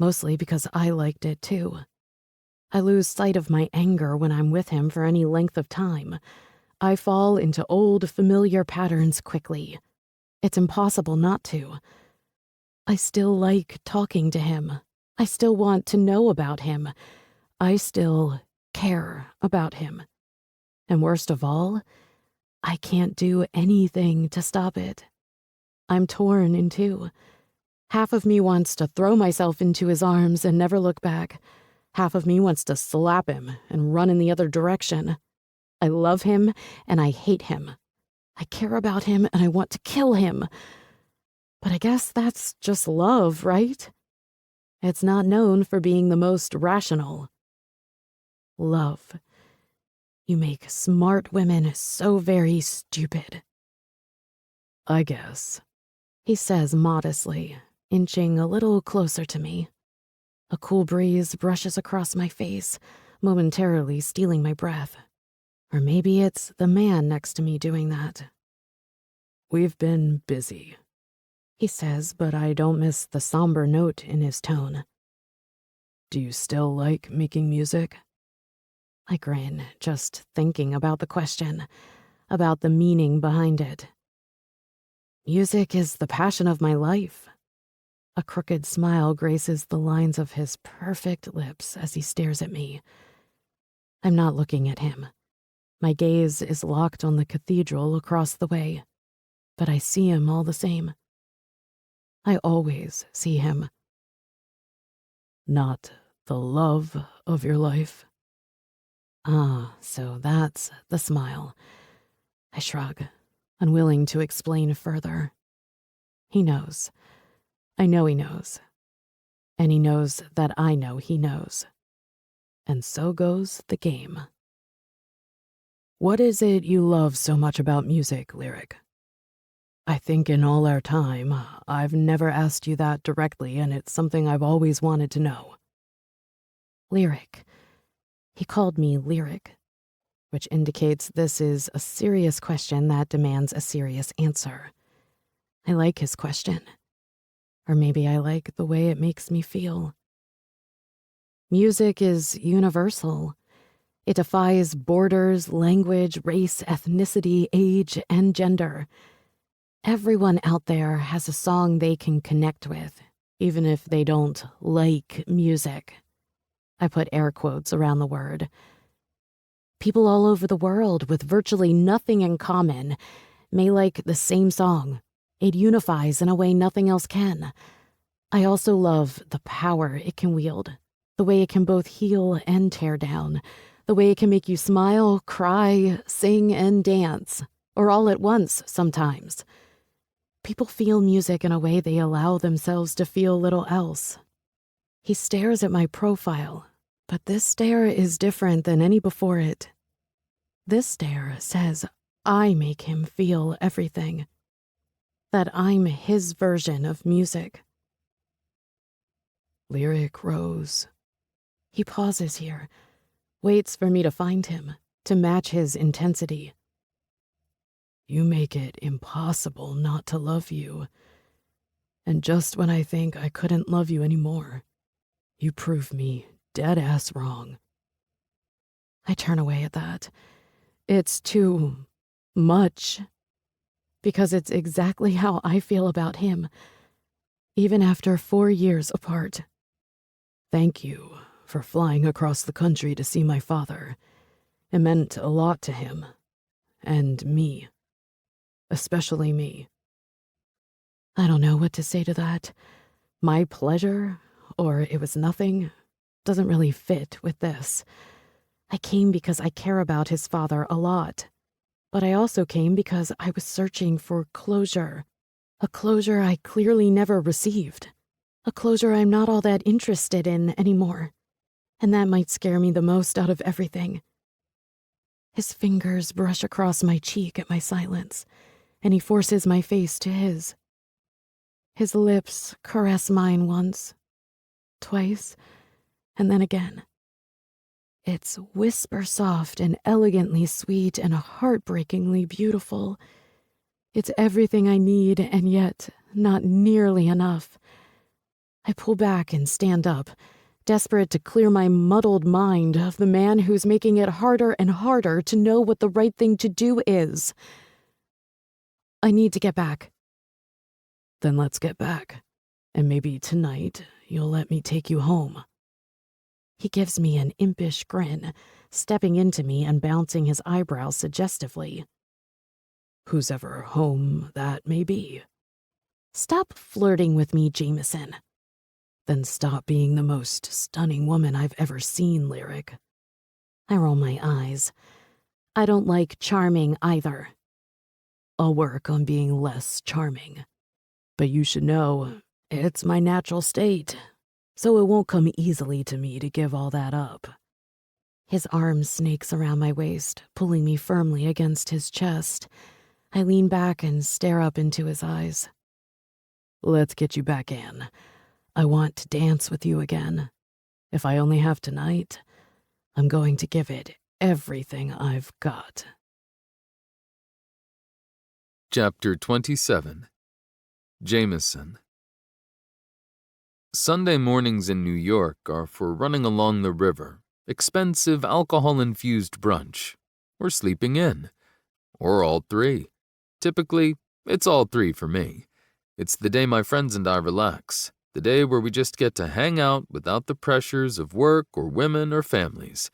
Mostly because I liked it too. I lose sight of my anger when I'm with him for any length of time. I fall into old, familiar patterns quickly. It's impossible not to. I still like talking to him. I still want to know about him. I still care about him. And worst of all, I can't do anything to stop it. I'm torn in two. Half of me wants to throw myself into his arms and never look back. Half of me wants to slap him and run in the other direction. I love him and I hate him. I care about him and I want to kill him. But I guess that's just love, right? It's not known for being the most rational. Love. You make smart women so very stupid. I guess, he says modestly, inching a little closer to me. A cool breeze brushes across my face, momentarily stealing my breath. Or maybe it's the man next to me doing that. We've been busy, he says, but I don't miss the somber note in his tone. Do you still like making music? I grin, just thinking about the question, about the meaning behind it. Music is the passion of my life. A crooked smile graces the lines of his perfect lips as he stares at me. I'm not looking at him. My gaze is locked on the cathedral across the way, but I see him all the same. I always see him. Not the love of your life. Ah, so that's the smile. I shrug, unwilling to explain further. He knows. I know he knows. And he knows that I know he knows. And so goes the game. What is it you love so much about music, Lyric? I think in all our time, I've never asked you that directly, and it's something I've always wanted to know. Lyric. He called me Lyric, which indicates this is a serious question that demands a serious answer. I like his question. Or maybe I like the way it makes me feel. Music is universal. It defies borders, language, race, ethnicity, age, and gender. Everyone out there has a song they can connect with, even if they don't like music. I put air quotes around the word. People all over the world with virtually nothing in common may like the same song. It unifies in a way nothing else can. I also love the power it can wield, the way it can both heal and tear down, the way it can make you smile, cry, sing, and dance, or all at once sometimes. People feel music in a way they allow themselves to feel little else. He stares at my profile, But this stare is different than any before it. This stare says I make him feel everything. That I'm his version of music. Lyric rose. He pauses here, waits for me to find him, to match his intensity. You make it impossible not to love you. And just when I think I couldn't love you anymore, you prove me dead-ass wrong. I turn away at that. It's too much. Because it's exactly how I feel about him, even after 4 years apart. Thank you for flying across the country to see my father. It meant a lot to him. And me. Especially me. I don't know what to say to that. My pleasure, or it was nothing, doesn't really fit with this. I came because I care about his father a lot. But I also came because I was searching for closure. A closure I clearly never received. A closure I'm not all that interested in anymore. And that might scare me the most out of everything. His fingers brush across my cheek at my silence, and he forces my face to his. His lips caress mine once, twice, and then again. It's whisper soft and elegantly sweet and heartbreakingly beautiful. It's everything I need and yet not nearly enough. I pull back and stand up, desperate to clear my muddled mind of the man who's making it harder and harder to know what the right thing to do is. I need to get back. Then let's get back. And maybe tonight you'll let me take you home. He gives me an impish grin, stepping into me and bouncing his eyebrows suggestively. Whose ever home that may be. Stop flirting with me, Jameson. Then stop being the most stunning woman I've ever seen, Lyric. I roll my eyes. I don't like charming either. I'll work on being less charming. But you should know, it's my natural state, so it won't come easily to me to give all that up. His arm snakes around my waist, pulling me firmly against his chest. I lean back and stare up into his eyes. Let's get you back in. I want to dance with you again. If I only have tonight, I'm going to give it everything I've got. Chapter 27. Jameson. Sunday mornings in New York are for running along the river, expensive alcohol-infused brunch, or sleeping in, or all three. Typically, it's all three for me. It's the day my friends and I relax, the day where we just get to hang out without the pressures of work or women or families.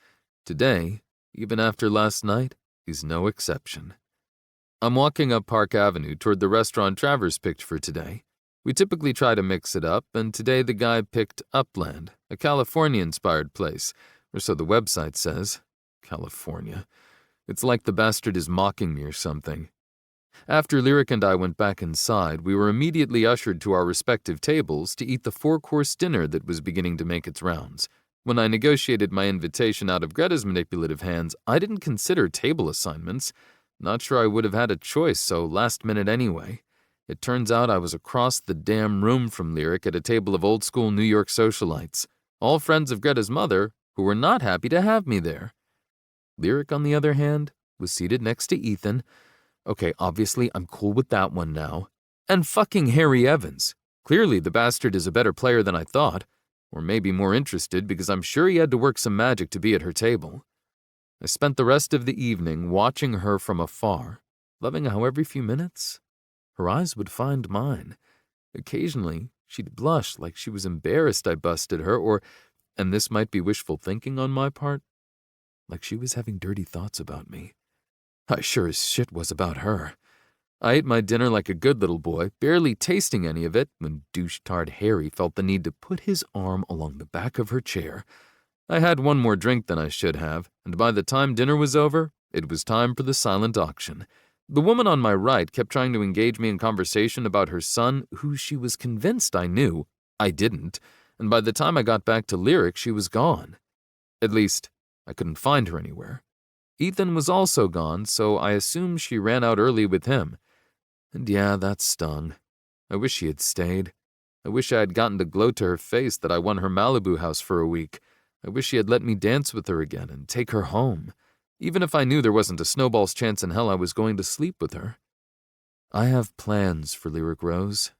Today, even after last night, is no exception. I'm walking up Park Avenue toward the restaurant Travers picked for today. We typically try to mix it up, and today the guy picked Upland, a California-inspired place, or so the website says. California. It's like the bastard is mocking me or something. After Lyric and I went back inside, we were immediately ushered to our respective tables to eat the 4-course dinner that was beginning to make its rounds. When I negotiated my invitation out of Greta's manipulative hands, I didn't consider table assignments. Not sure I would have had a choice so last minute anyway. It turns out I was across the damn room from Lyric at a table of old-school New York socialites, all friends of Greta's mother, who were not happy to have me there. Lyric, on the other hand, was seated next to Ethan. Okay, obviously I'm cool with that one now. And fucking Harry Evans. Clearly the bastard is a better player than I thought, or maybe more interested because I'm sure he had to work some magic to be at her table. I spent the rest of the evening watching her from afar, loving how every few minutes her eyes would find mine. Occasionally, she'd blush like she was embarrassed I busted her, or, and this might be wishful thinking on my part, like she was having dirty thoughts about me. I sure as shit was about her. I ate my dinner like a good little boy, barely tasting any of it, when douche-tard Harry felt the need to put his arm along the back of her chair. I had one more drink than I should have, and by the time dinner was over, it was time for the silent auction. The woman on my right kept trying to engage me in conversation about her son, who she was convinced I knew. I didn't, and by the time I got back to Lyric, she was gone. At least, I couldn't find her anywhere. Ethan was also gone, so I assumed she ran out early with him. And yeah, that stung. I wish she had stayed. I wish I had gotten to gloat to her face that I won her Malibu house for a week. I wish she had let me dance with her again and take her home, even if I knew there wasn't a snowball's chance in hell I was going to sleep with her. I have plans for Lyric Rose.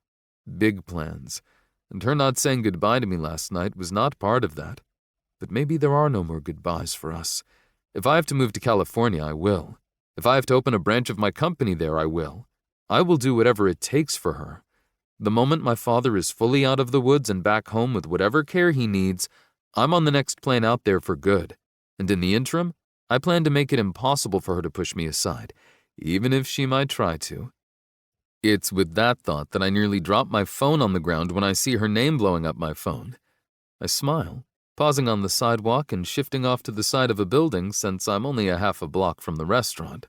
Big plans. And her not saying goodbye to me last night was not part of that. But maybe there are no more goodbyes for us. If I have to move to California, I will. If I have to open a branch of my company there, I will. I will do whatever it takes for her. The moment my father is fully out of the woods and back home with whatever care he needs, I'm on the next plane out there for good. And in the interim, I plan to make it impossible for her to push me aside, even if she might try to. It's with that thought that I nearly drop my phone on the ground when I see her name blowing up my phone. I smile, pausing on the sidewalk and shifting off to the side of a building since I'm only a half a block from the restaurant.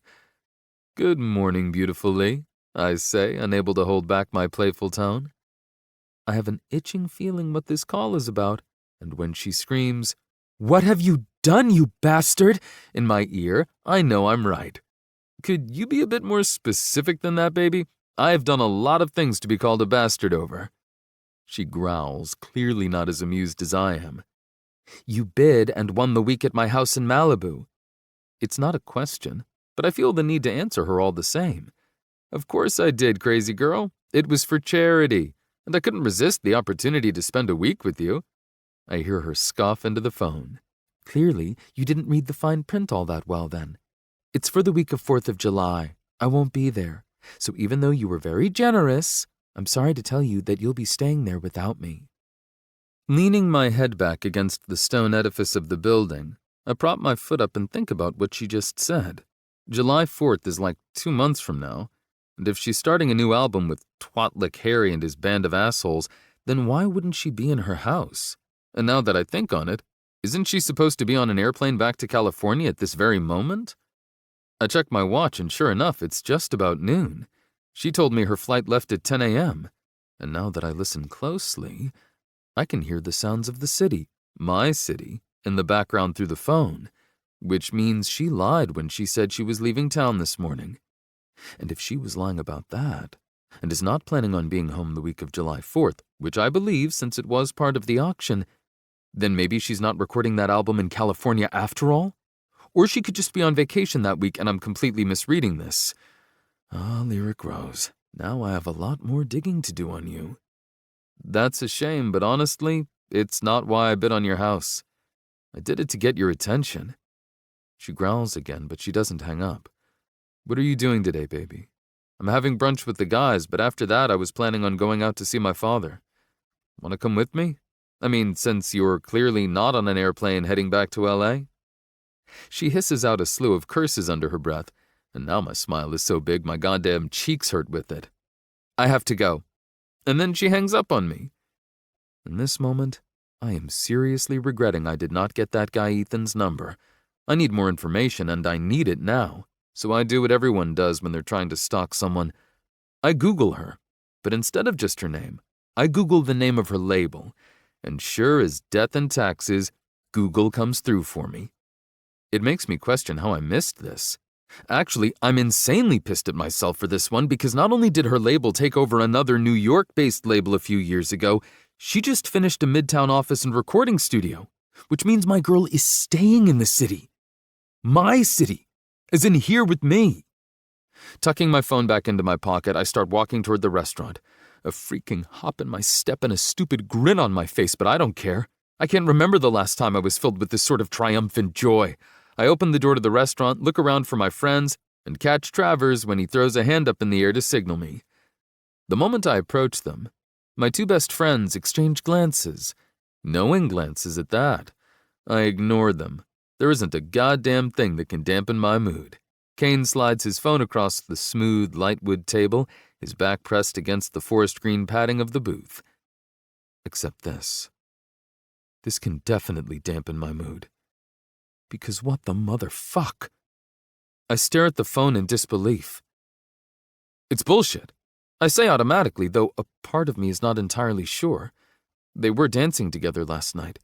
"Good morning, beautiful Lee," I say, unable to hold back my playful tone. I have an itching feeling what this call is about, and when she screams, "What have you done, you bastard?" in my ear, I know I'm right. Could you be a bit more specific than that, baby? I have done a lot of things to be called a bastard over. She growls, clearly not as amused as I am. "You bid and won the week at my house in Malibu." It's not a question, but I feel the need to answer her all the same. Of course I did, crazy girl. It was for charity, and I couldn't resist the opportunity to spend a week with you. I hear her scoff into the phone. "Clearly, you didn't read the fine print all that well then. It's for the week of 4th of July. I won't be there. So even though you were very generous, I'm sorry to tell you that you'll be staying there without me." Leaning my head back against the stone edifice of the building, I prop my foot up and think about what she just said. July 4th is like 2 months from now, and if she's starting a new album with Twatlick Harry and his band of assholes, then why wouldn't she be in her house? And now that I think on it, isn't she supposed to be on an airplane back to California at this very moment? I check my watch and sure enough, it's just about noon. She told me her flight left at 10 a.m., and now that I listen closely, I can hear the sounds of the city, my city, in the background through the phone, which means she lied when she said she was leaving town this morning. And if she was lying about that, and is not planning on being home the week of July 4th, which I believe since it was part of the auction, then maybe she's not recording that album in California after all? Or she could just be on vacation that week and I'm completely misreading this. Ah, Lyric Rose, now I have a lot more digging to do on you. That's a shame, but honestly, it's not why I bid on your house. I did it to get your attention. She growls again, but she doesn't hang up. What are you doing today, baby? I'm having brunch with the guys, but after that I was planning on going out to see my father. Want to come with me? I mean, since you're clearly not on an airplane heading back to L.A.? She hisses out a slew of curses under her breath, and now my smile is so big my goddamn cheeks hurt with it. I have to go. And then she hangs up on me. In this moment, I am seriously regretting I did not get that guy Ethan's number. I need more information, and I need it now, so I do what everyone does when they're trying to stalk someone. I Google her, but instead of just her name, I Google the name of her label, and sure as death and taxes, Google comes through for me. It makes me question how I missed this. Actually, I'm insanely pissed at myself for this one because not only did her label take over another New York-based label a few years ago, she just finished a Midtown office and recording studio, which means my girl is staying in the city. My city, as in here with me. Tucking my phone back into my pocket, I start walking toward the restaurant. A freaking hop in my step and a stupid grin on my face, but I don't care. I can't remember the last time I was filled with this sort of triumphant joy. I open the door to the restaurant, look around for my friends, and catch Travers when he throws a hand up in the air to signal me. The moment I approach them, my two best friends exchange glances. Knowing glances at that. I ignore them. There isn't a goddamn thing that can dampen my mood. Kane slides his phone across the smooth, lightwood table, his back pressed against the forest green padding of the booth. Except this. This can definitely dampen my mood. Because what the motherfuck? I stare at the phone in disbelief. It's bullshit. I say automatically, though a part of me is not entirely sure. They were dancing together last night.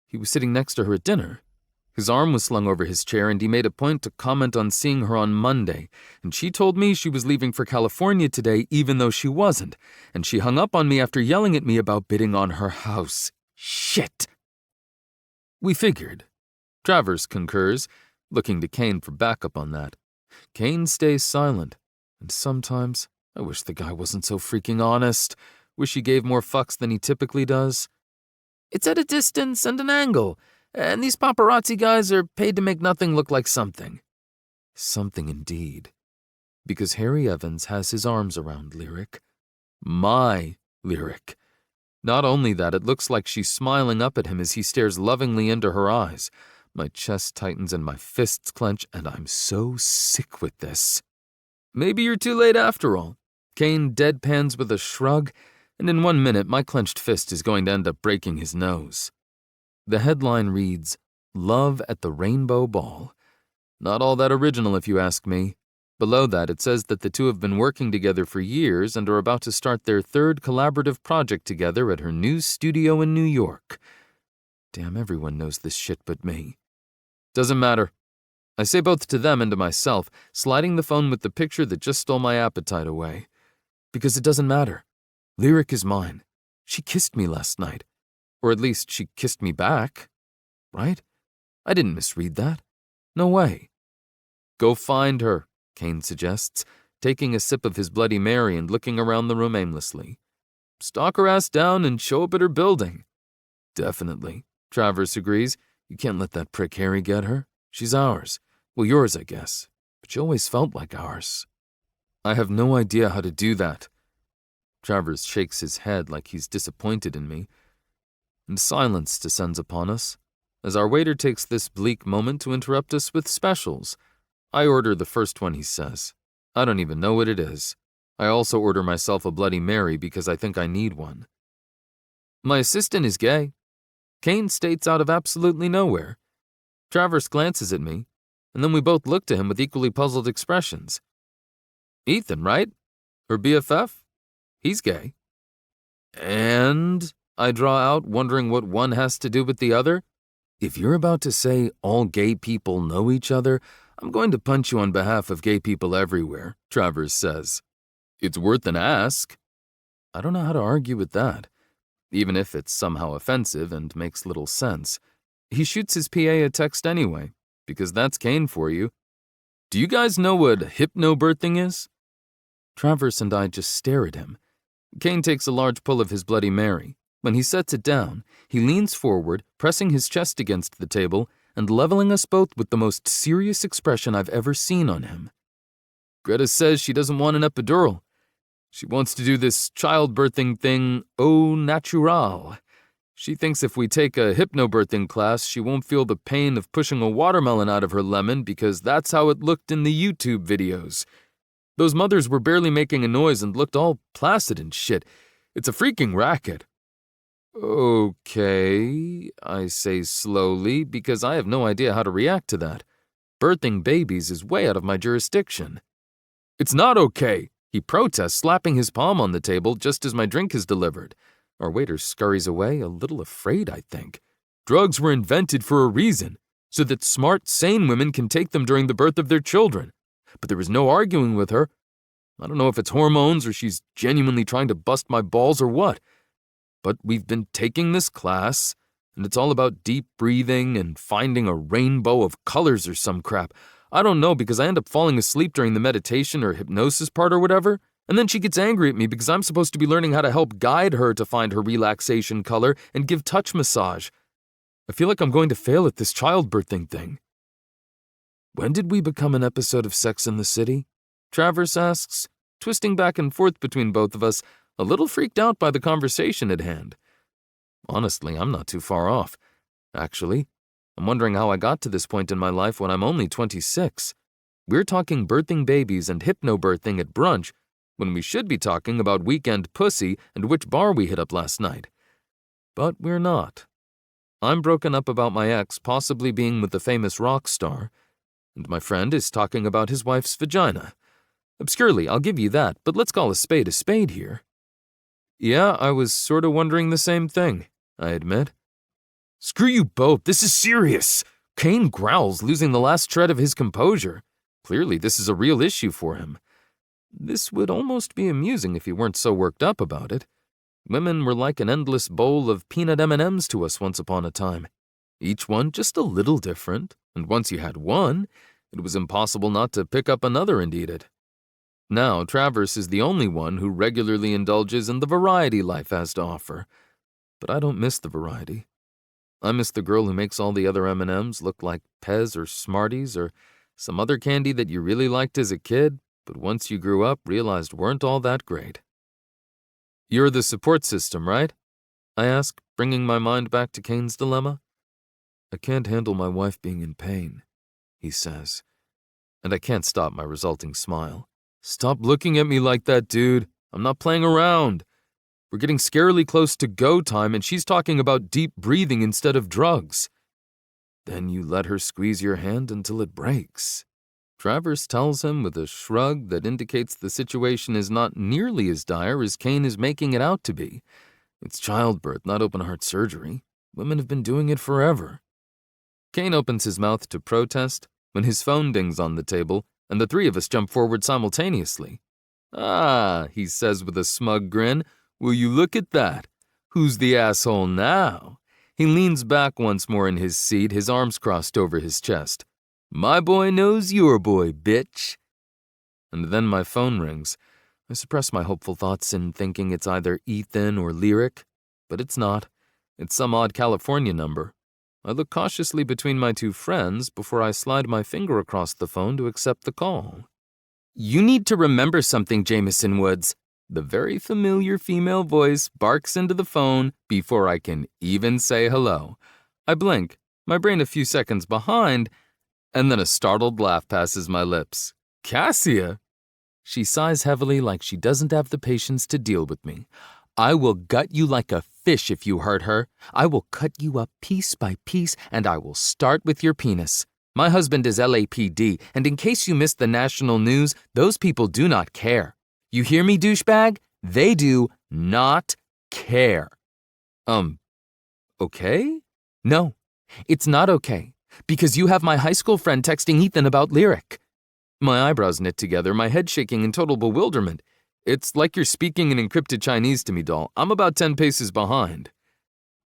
He was sitting next to her at dinner. His arm was slung over his chair, and he made a point to comment on seeing her on Monday, and she told me she was leaving for California today even though she wasn't, and she hung up on me after yelling at me about bidding on her house. Shit! We figured. Travers concurs, looking to Kane for backup on that. Kane stays silent, and sometimes I wish the guy wasn't so freaking honest. Wish he gave more fucks than he typically does. It's at a distance and an angle, and these paparazzi guys are paid to make nothing look like something. Something indeed. Because Harry Evans has his arms around Lyric. My Lyric. Not only that, it looks like she's smiling up at him as he stares lovingly into her eyes. My chest tightens and my fists clench, and I'm so sick with this. Maybe you're too late after all. Kane deadpans with a shrug, and in 1 minute my clenched fist is going to end up breaking his nose. The headline reads, "Love at the Rainbow Ball." Not all that original if you ask me. Below that it says that the two have been working together for years and are about to start their third collaborative project together at her new studio in New York. Damn, everyone knows this shit but me. Doesn't matter. I say both to them and to myself, sliding the phone with the picture that just stole my appetite away. Because it doesn't matter. Lyric is mine. She kissed me last night. Or at least she kissed me back. Right? I didn't misread that. No way. Go find her, Kane suggests, taking a sip of his Bloody Mary and looking around the room aimlessly. Stalk her ass down and show up at her building. Definitely, Travers agrees. You can't let that prick Harry get her. She's ours. Well, yours, I guess. But she always felt like ours. I have no idea how to do that. Travers shakes his head like he's disappointed in me. And silence descends upon us, as our waiter takes this bleak moment to interrupt us with specials. I order the first one he says. I don't even know what it is. I also order myself a Bloody Mary because I think I need one. My assistant is gay. Kane states out of absolutely nowhere. Travers glances at me, and then we both look to him with equally puzzled expressions. Ethan, right? Her BFF? He's gay. And I draw out, wondering what one has to do with the other. If you're about to say all gay people know each other, I'm going to punch you on behalf of gay people everywhere, Travers says. It's worth an ask. I don't know how to argue with that, even if it's somehow offensive and makes little sense. He shoots his PA a text anyway, because that's Kane for you. Do you guys know what hypnobirthing is? Travers and I just stare at him. Kane takes a large pull of his Bloody Mary. When he sets it down, he leans forward, pressing his chest against the table and leveling us both with the most serious expression I've ever seen on him. Greta says she doesn't want an epidural. She wants to do this childbirthing thing au natural. She thinks if we take a hypnobirthing class, she won't feel the pain of pushing a watermelon out of her lemon because that's how it looked in the YouTube videos. Those mothers were barely making a noise and looked all placid and shit. It's a freaking racket. Okay, I say slowly, because I have no idea how to react to that. Birthing babies is way out of my jurisdiction. It's not okay, he protests, slapping his palm on the table just as my drink is delivered. Our waiter scurries away, a little afraid, I think. Drugs were invented for a reason, so that smart, sane women can take them during the birth of their children. But there was no arguing with her. I don't know if it's hormones or she's genuinely trying to bust my balls or what. But we've been taking this class, and it's all about deep breathing and finding a rainbow of colors or some crap. I don't know, because I end up falling asleep during the meditation or hypnosis part or whatever, and then she gets angry at me because I'm supposed to be learning how to help guide her to find her relaxation color and give touch massage. I feel like I'm going to fail at this childbirthing thing. When did we become an episode of Sex and the City? Travers asks, twisting back and forth between both of us, a little freaked out by the conversation at hand. Honestly, I'm not too far off. Actually, I'm wondering how I got to this point in my life when I'm only 26. We're talking birthing babies and hypnobirthing at brunch, when we should be talking about weekend pussy and which bar we hit up last night. But we're not. I'm broken up about my ex possibly being with the famous rock star, and my friend is talking about his wife's vagina. Obscurely, I'll give you that, but let's call a spade here. Yeah, I was sort of wondering the same thing, I admit. Screw you both, this is serious, Kane growls, losing the last shred of his composure. Clearly, this is a real issue for him. This would almost be amusing if he weren't so worked up about it. Women were like an endless bowl of peanut M&Ms to us once upon a time. Each one just a little different, and once you had one, it was impossible not to pick up another and eat it. Now, Travers is the only one who regularly indulges in the variety life has to offer. But I don't miss the variety. I miss the girl who makes all the other M&Ms look like Pez or Smarties or some other candy that you really liked as a kid, but once you grew up realized weren't all that great. You're the support system, right? I ask, bringing my mind back to Kane's dilemma. I can't handle my wife being in pain, he says, and I can't stop my resulting smile. Stop looking at me like that, dude. I'm not playing around. We're getting scarily close to go time, and she's talking about deep breathing instead of drugs. Then you let her squeeze your hand until it breaks. Travers tells him with a shrug that indicates the situation is not nearly as dire as Kane is making it out to be. It's childbirth, not open-heart surgery. Women have been doing it forever. Kane opens his mouth to protest when his phone dings on the table, and the three of us jump forward simultaneously. Ah, he says with a smug grin, will you look at that? Who's the asshole now? He leans back once more in his seat, his arms crossed over his chest. My boy knows your boy, bitch. And then my phone rings. I suppress my hopeful thoughts in thinking it's either Ethan or Lyric, but it's not. It's some odd California number. I look cautiously between my two friends before I slide my finger across the phone to accept the call. You need to remember something, Jameson Woods. The very familiar female voice barks into the phone before I can even say hello. I blink, my brain a few seconds behind, and then a startled laugh passes my lips. Cassia? She sighs heavily like she doesn't have the patience to deal with me. I will gut you like a fish if you hurt her. I will cut you up piece by piece, and I will start with your penis. My husband is LAPD, and in case you missed the national news, those people do not care. You hear me, douchebag? They do not care. Okay? No, it's not okay, because you have my high school friend texting Ethan about Lyric. My eyebrows knit together, my head shaking in total bewilderment. It's like you're speaking in encrypted Chinese to me, doll. I'm about 10 paces behind.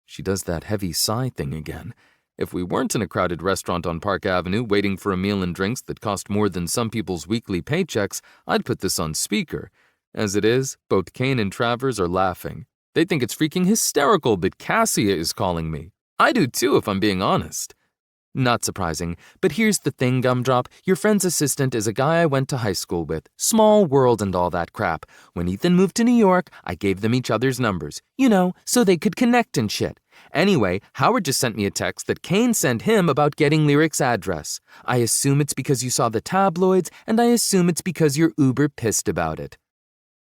She does that heavy sigh thing again. If we weren't in a crowded restaurant on Park Avenue waiting for a meal and drinks that cost more than some people's weekly paychecks, I'd put this on speaker. As it is, both Kane and Travers are laughing. They think it's freaking hysterical that Cassia is calling me. I do too, if I'm being honest. Not surprising, but here's the thing, Gumdrop. Your friend's assistant is a guy I went to high school with. Small world and all that crap. When Ethan moved to New York, I gave them each other's numbers. You know, so they could connect and shit. Anyway, Howard just sent me a text that Kane sent him about getting Lyric's address. I assume it's because you saw the tabloids, and I assume it's because you're uber pissed about it.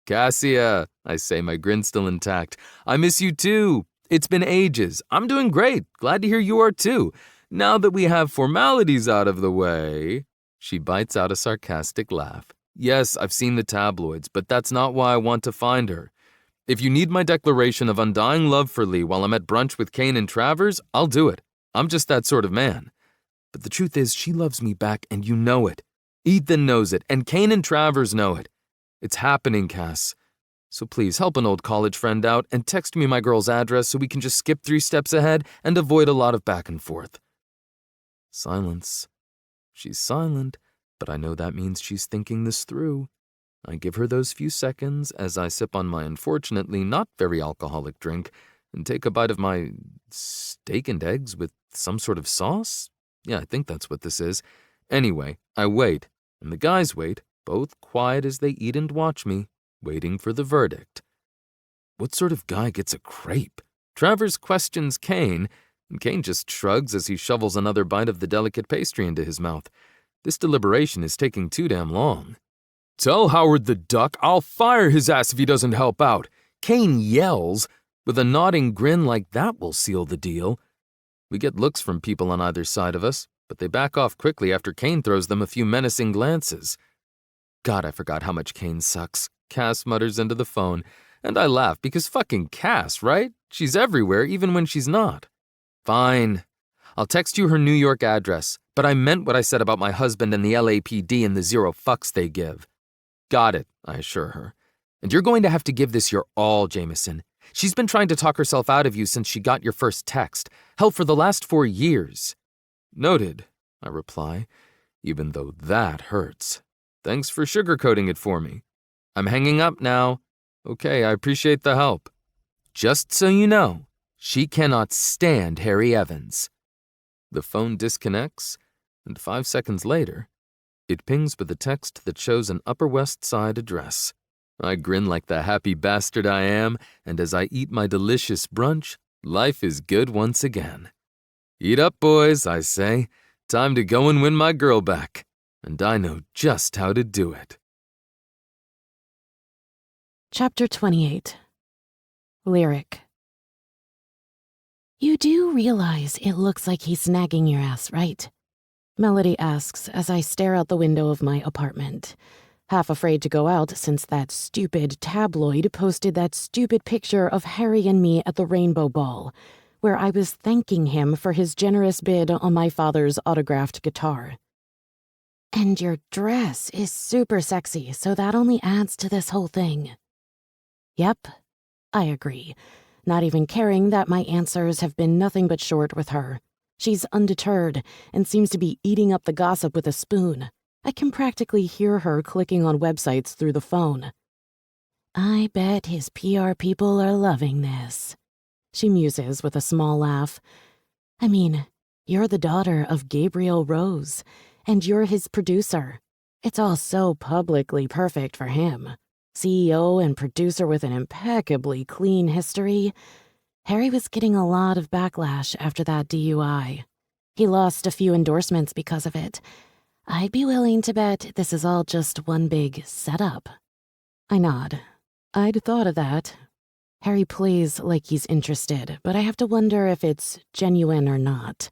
Cassia, I say, my grin still intact. I miss you too. It's been ages. I'm doing great. Glad to hear you are too. Now that we have formalities out of the way, she bites out a sarcastic laugh. Yes, I've seen the tabloids, but that's not why I want to find her. If you need my declaration of undying love for Lee while I'm at brunch with Kane and Travers, I'll do it. I'm just that sort of man. But the truth is, she loves me back, and you know it. Ethan knows it, and Kane and Travers know it. It's happening, Cass. So please help an old college friend out and text me my girl's address so we can just skip 3 steps ahead and avoid a lot of back and forth. Silence. She's silent, but I know that means she's thinking this through. I give her those few seconds as I sip on my unfortunately not very alcoholic drink and take a bite of my steak and eggs with some sort of sauce? Yeah, I think that's what this is. Anyway, I wait, and the guys wait, both quiet as they eat and watch me, waiting for the verdict. What sort of guy gets a crepe? Travers questions Kane, and Kane just shrugs as he shovels another bite of the delicate pastry into his mouth. This deliberation is taking too damn long. Tell Howard the Duck I'll fire his ass if he doesn't help out. Kane yells, with a nodding grin like that will seal the deal. We get looks from people on either side of us, but they back off quickly after Kane throws them a few menacing glances. God, I forgot how much Kane sucks, Cass mutters into the phone, and I laugh because fucking Cass, right? She's everywhere even when she's not. Fine. I'll text you her New York address, but I meant what I said about my husband and the LAPD and the zero fucks they give. Got it, I assure her. And you're going to have to give this your all, Jameson. She's been trying to talk herself out of you since she got your first text. Hell, for the last 4 years. Noted, I reply, even though that hurts. Thanks for sugarcoating it for me. I'm hanging up now. Okay, I appreciate the help. Just so you know, she cannot stand Harry Evans. The phone disconnects, and 5 seconds later, it pings with a text that shows an Upper West Side address. I grin like the happy bastard I am, and as I eat my delicious brunch, life is good once again. Eat up, boys, I say. Time to go and win my girl back. And I know just how to do it. Chapter 28. Lyric. You do realize it looks like he's snagging your ass, right? Melody asks as I stare out the window of my apartment, half afraid to go out since that stupid tabloid posted that stupid picture of Harry and me at the Rainbow Ball, where I was thanking him for his generous bid on my father's autographed guitar. And your dress is super sexy, so that only adds to this whole thing. Yep, I agree, not even caring that my answers have been nothing but short with her. She's undeterred and seems to be eating up the gossip with a spoon. I can practically hear her clicking on websites through the phone. I bet his PR people are loving this, she muses with a small laugh. I mean, you're the daughter of Gabriel Rose, and you're his producer. It's all so publicly perfect for him. CEO and producer with an impeccably clean history. Harry was getting a lot of backlash after that DUI. He lost a few endorsements because of it. I'd be willing to bet this is all just one big setup. I nod. I'd thought of that. Harry plays like he's interested, but I have to wonder if it's genuine or not.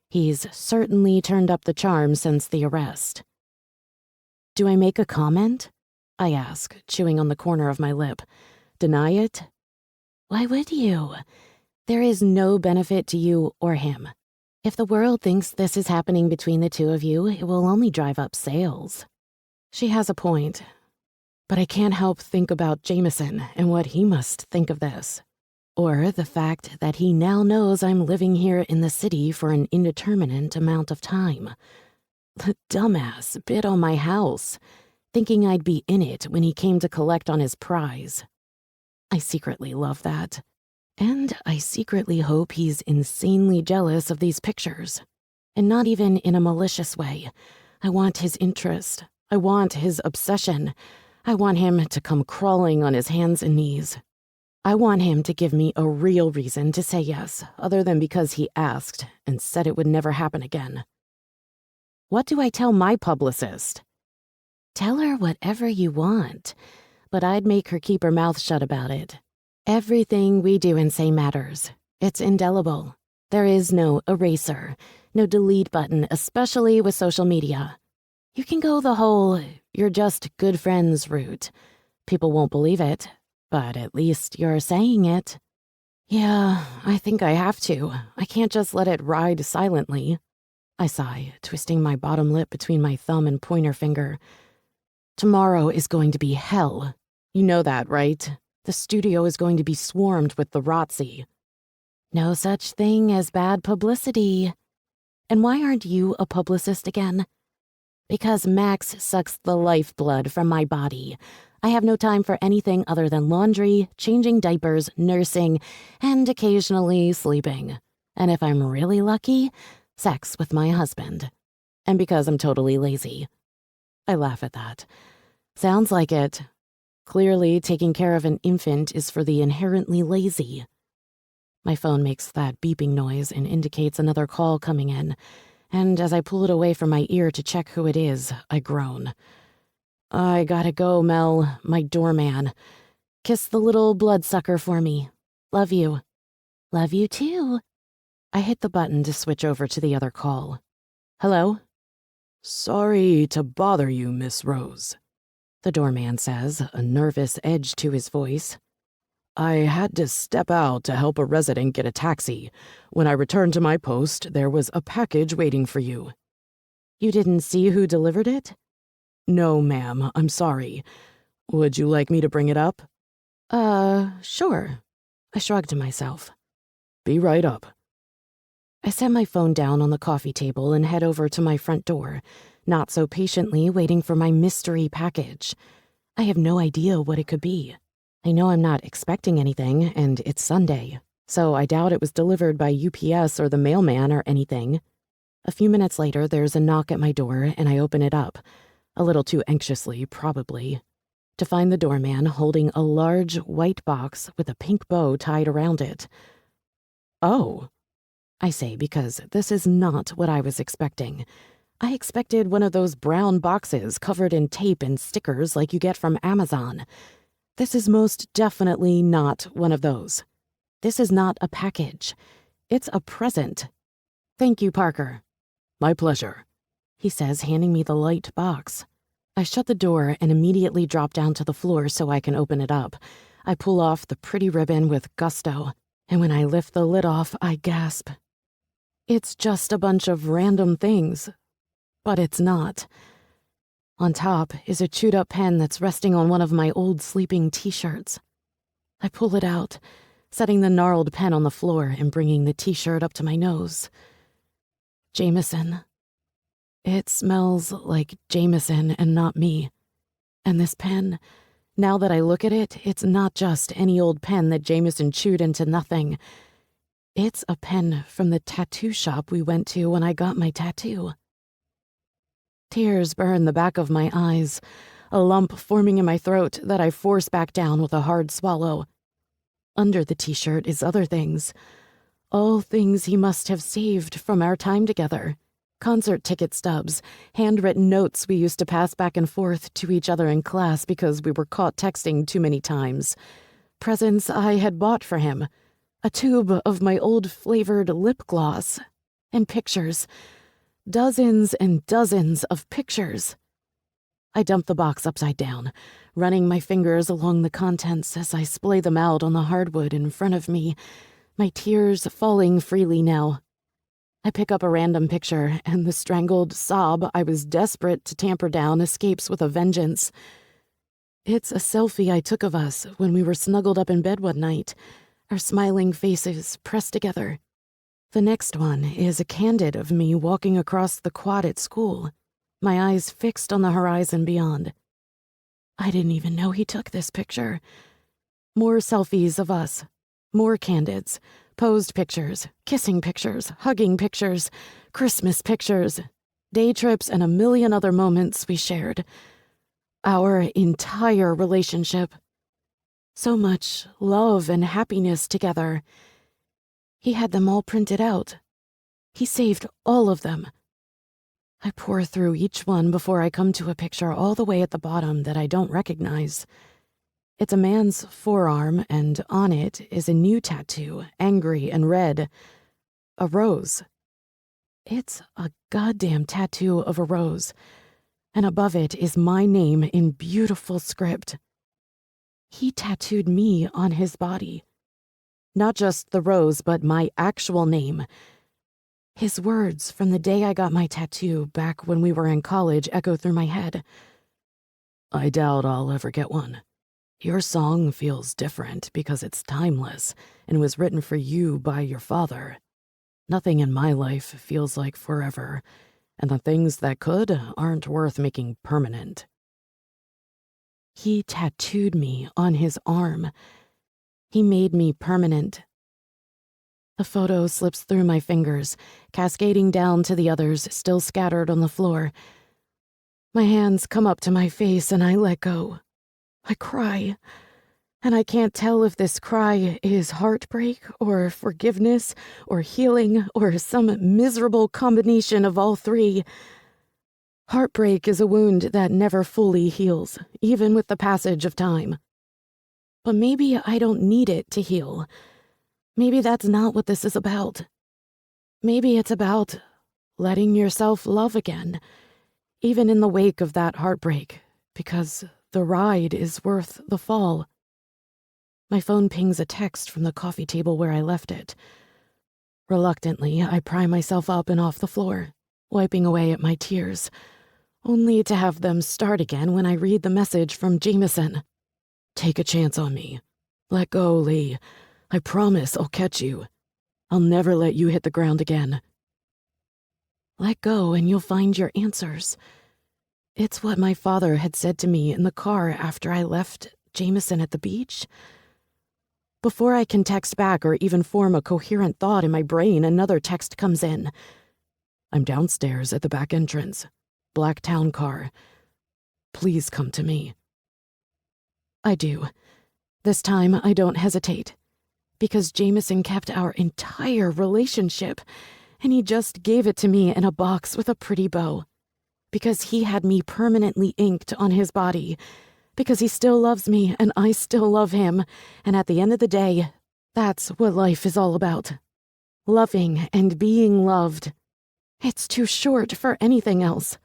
He's certainly turned up the charm since the arrest. Do I make a comment? I ask, chewing on the corner of my lip. Deny it? Why would you? There is no benefit to you or him. If the world thinks this is happening between the two of you, it will only drive up sales. She has a point. But I can't help think about Jameson and what he must think of this. Or the fact that he now knows I'm living here in the city for an indeterminate amount of time. The dumbass bid on my house, thinking I'd be in it when he came to collect on his prize. I secretly love that. And I secretly hope he's insanely jealous of these pictures. And not even in a malicious way. I want his interest. I want his obsession. I want him to come crawling on his hands and knees. I want him to give me a real reason to say yes, other than because he asked and said it would never happen again. What do I tell my publicist? Tell her whatever you want, but I'd make her keep her mouth shut about it. Everything we do and say matters. It's indelible. There is no eraser, no delete button, especially with social media. You can go the whole "you're just good friends" route. People won't believe it, but at least you're saying it. Yeah, I think I have to. I can't just let it ride silently. I sigh, twisting my bottom lip between my thumb and pointer finger. Tomorrow is going to be hell. You know that, right? The studio is going to be swarmed with the ROTC. No such thing as bad publicity. And why aren't you a publicist again? Because Max sucks the lifeblood from my body. I have no time for anything other than laundry, changing diapers, nursing, and occasionally sleeping. And if I'm really lucky, sex with my husband. And because I'm totally lazy. I laugh at that. Sounds like it. Clearly, taking care of an infant is for the inherently lazy. My phone makes that beeping noise and indicates another call coming in, and as I pull it away from my ear to check who it is, I groan. I gotta go, Mel, my doorman. Kiss the little bloodsucker for me. Love you. Love you too. I hit the button to switch over to the other call. Hello? Sorry to bother you, Miss Rose, the doorman says, a nervous edge to his voice. I had to step out to help a resident get a taxi. When I returned to my post, there was a package waiting for you. You didn't see who delivered it? No, ma'am, I'm sorry. Would you like me to bring it up? Sure. I shrugged myself. Be right up. I set my phone down on the coffee table and head over to my front door, not so patiently waiting for my mystery package. I have no idea what it could be. I know I'm not expecting anything, and it's Sunday, so I doubt it was delivered by UPS or the mailman or anything. A few minutes later, there's a knock at my door, and I open it up, a little too anxiously, probably, to find the doorman holding a large white box with a pink bow tied around it. Oh, I say because this is not what I was expecting. I expected one of those brown boxes covered in tape and stickers like you get from Amazon. This is most definitely not one of those. This is not a package. It's a present. Thank you, Parker. my pleasure. He says, handing me the light box. I shut the door and immediately drop down to the floor so I can open it up. I pull off the pretty ribbon with gusto, and when I lift the lid off, I gasp. It's just a bunch of random things, but it's not. On top is a chewed-up pen that's resting on one of my old sleeping t-shirts. I pull it out, setting the gnarled pen on the floor and bringing the t-shirt up to my nose. Jameson. It smells like Jameson and not me. And this pen, now that I look at it, it's not just any old pen that Jameson chewed into nothing. It's a pen from the tattoo shop we went to when I got my tattoo. Tears burn the back of my eyes, a lump forming in my throat that I force back down with a hard swallow. Under the t-shirt is other things. All things he must have saved from our time together. Concert ticket stubs, handwritten notes we used to pass back and forth to each other in class because we were caught texting too many times. Presents I had bought for him. A tube of my old flavored lip gloss. And pictures. Dozens and dozens of pictures. I dump the box upside down, running my fingers along the contents as I splay them out on the hardwood in front of me, my tears falling freely now. I pick up a random picture, and the strangled sob I was desperate to tamper down escapes with a vengeance. It's a selfie I took of us when we were snuggled up in bed one night, our smiling faces pressed together. The next one is a candid of me walking across the quad at school, my eyes fixed on the horizon beyond. I didn't even know he took this picture. More selfies of us, more candids, posed pictures, kissing pictures, hugging pictures, Christmas pictures, day trips, and a million other moments we shared. Our entire relationship. So much love and happiness together. He had them all printed out. He saved all of them. I pour through each one before I come to a picture all the way at the bottom that I don't recognize. It's a man's forearm, and on it is a new tattoo, angry and red. A rose. It's a goddamn tattoo of a rose, and above it is my name in beautiful script. He tattooed me on his body. Not just the rose, but my actual name. His words from the day I got my tattoo back when we were in college echo through my head. I doubt I'll ever get one. Your song feels different because it's timeless and was written for you by your father. Nothing in my life feels like forever, and the things that could aren't worth making permanent. He tattooed me on his arm. He made me permanent. The photo slips through my fingers, cascading down to the others still scattered on the floor. My hands come up to my face and I let go. I cry, and I can't tell if this cry is heartbreak or forgiveness or healing or some miserable combination of all three. Heartbreak is a wound that never fully heals, even with the passage of time. But maybe I don't need it to heal. Maybe that's not what this is about. Maybe it's about letting yourself love again, even in the wake of that heartbreak, because the ride is worth the fall. My phone pings a text from the coffee table where I left it. Reluctantly, I pry myself up and off the floor, wiping away at my tears, only to have them start again when I read the message from Jameson. Take a chance on me. Let go, Lee. I promise I'll catch you. I'll never let you hit the ground again. Let go and you'll find your answers. It's what my father had said to me in the car after I left Jameson at the beach. Before I can text back or even form a coherent thought in my brain, another text comes in. I'm downstairs at the back entrance. Black town car. Please come to me. I do. This time I don't hesitate. Because Jameson kept our entire relationship, and he just gave it to me in a box with a pretty bow. Because he had me permanently inked on his body. Because he still loves me, and I still love him, and at the end of the day, that's what life is all about. Loving and being loved. It's too short for anything else.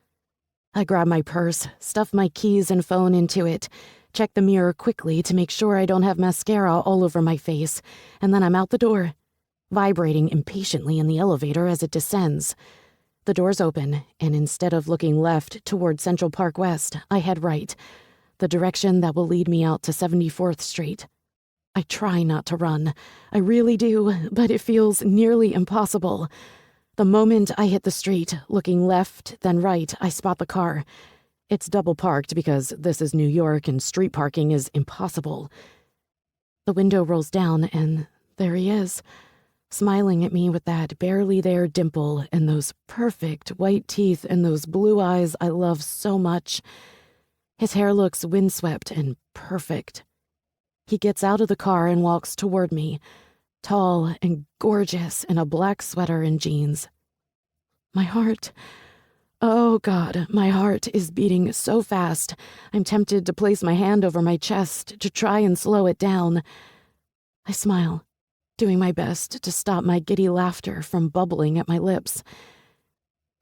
I grab my purse, stuff my keys and phone into it, check the mirror quickly to make sure I don't have mascara all over my face, and then I'm out the door, vibrating impatiently in the elevator as it descends. The doors open, and instead of looking left toward Central Park West, I head right, the direction that will lead me out to 74th Street. I try not to run. I really do, but it feels nearly impossible. The moment I hit the street, looking left, then right, I spot the car. It's double parked because this is New York and street parking is impossible. The window rolls down and there he is, smiling at me with that barely there dimple and those perfect white teeth and those blue eyes I love so much. His hair looks windswept and perfect. He gets out of the car and walks toward me, tall and gorgeous in a black sweater and jeans. My heart, oh God, my heart is beating so fast, I'm tempted to place my hand over my chest to try and slow it down. I smile, doing my best to stop my giddy laughter from bubbling at my lips.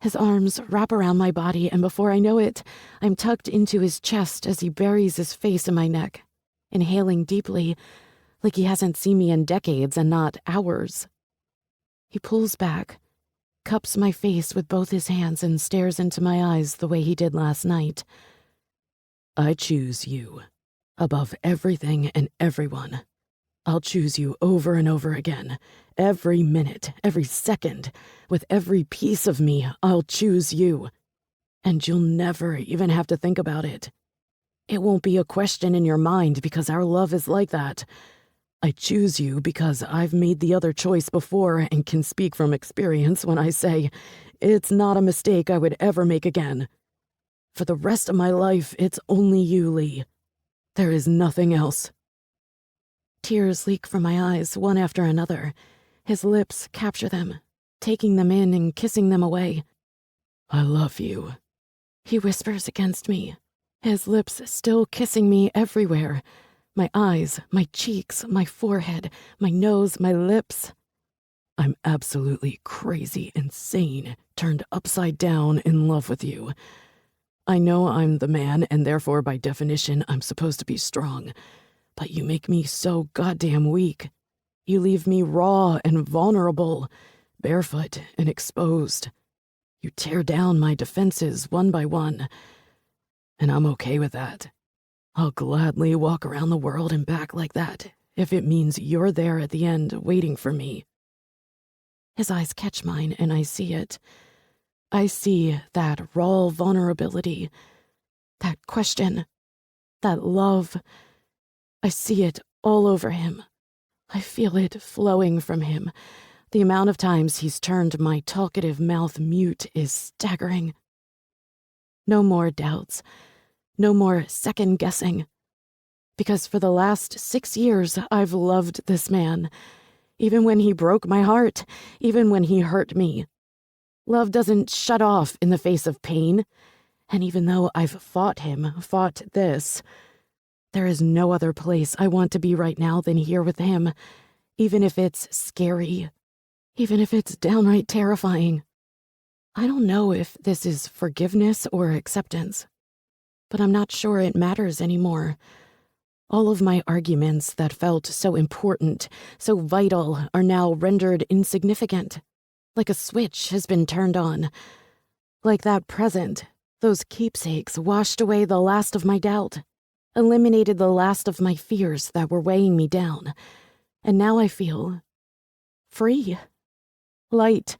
His arms wrap around my body, and before I know it, I'm tucked into his chest as he buries his face in my neck, inhaling deeply, like he hasn't seen me in decades and not hours. He pulls back, cups my face with both his hands, and stares into my eyes the way he did last night. I choose you, above everything and everyone. I'll choose you over and over again. Every minute, every second, with every piece of me, I'll choose you. And you'll never even have to think about it. It won't be a question in your mind because our love is like that. I choose you because I've made the other choice before and can speak from experience when I say it's not a mistake I would ever make again. For the rest of my life, it's only you, Lee. There is nothing else. Tears leak from my eyes, one after another. His lips capture them, taking them in and kissing them away. I love you, he whispers against me, his lips still kissing me everywhere. My eyes, my cheeks, my forehead, my nose, my lips. I'm absolutely crazy, insane, turned upside down in love with you. I know I'm the man, and therefore, by definition, I'm supposed to be strong. But you make me so goddamn weak. You leave me raw and vulnerable, barefoot and exposed. You tear down my defenses one by one. And I'm okay with that. I'll gladly walk around the world and back like that if it means you're there at the end waiting for me. His eyes catch mine and I see it. I see that raw vulnerability, that question, that love. I see it all over him. I feel it flowing from him. The amount of times he's turned my talkative mouth mute is staggering. No more doubts. No more second guessing. Because for the last 6 years, I've loved this man. Even when he broke my heart, even when he hurt me. Love doesn't shut off in the face of pain. And even though I've fought him, fought this, there is no other place I want to be right now than here with him, even if it's scary, even if it's downright terrifying. I don't know if this is forgiveness or acceptance, but I'm not sure it matters anymore. All of my arguments that felt so important, so vital, are now rendered insignificant. Like a switch has been turned on. Like that present, those keepsakes washed away the last of my doubt, eliminated the last of my fears that were weighing me down. And now I feel free, light.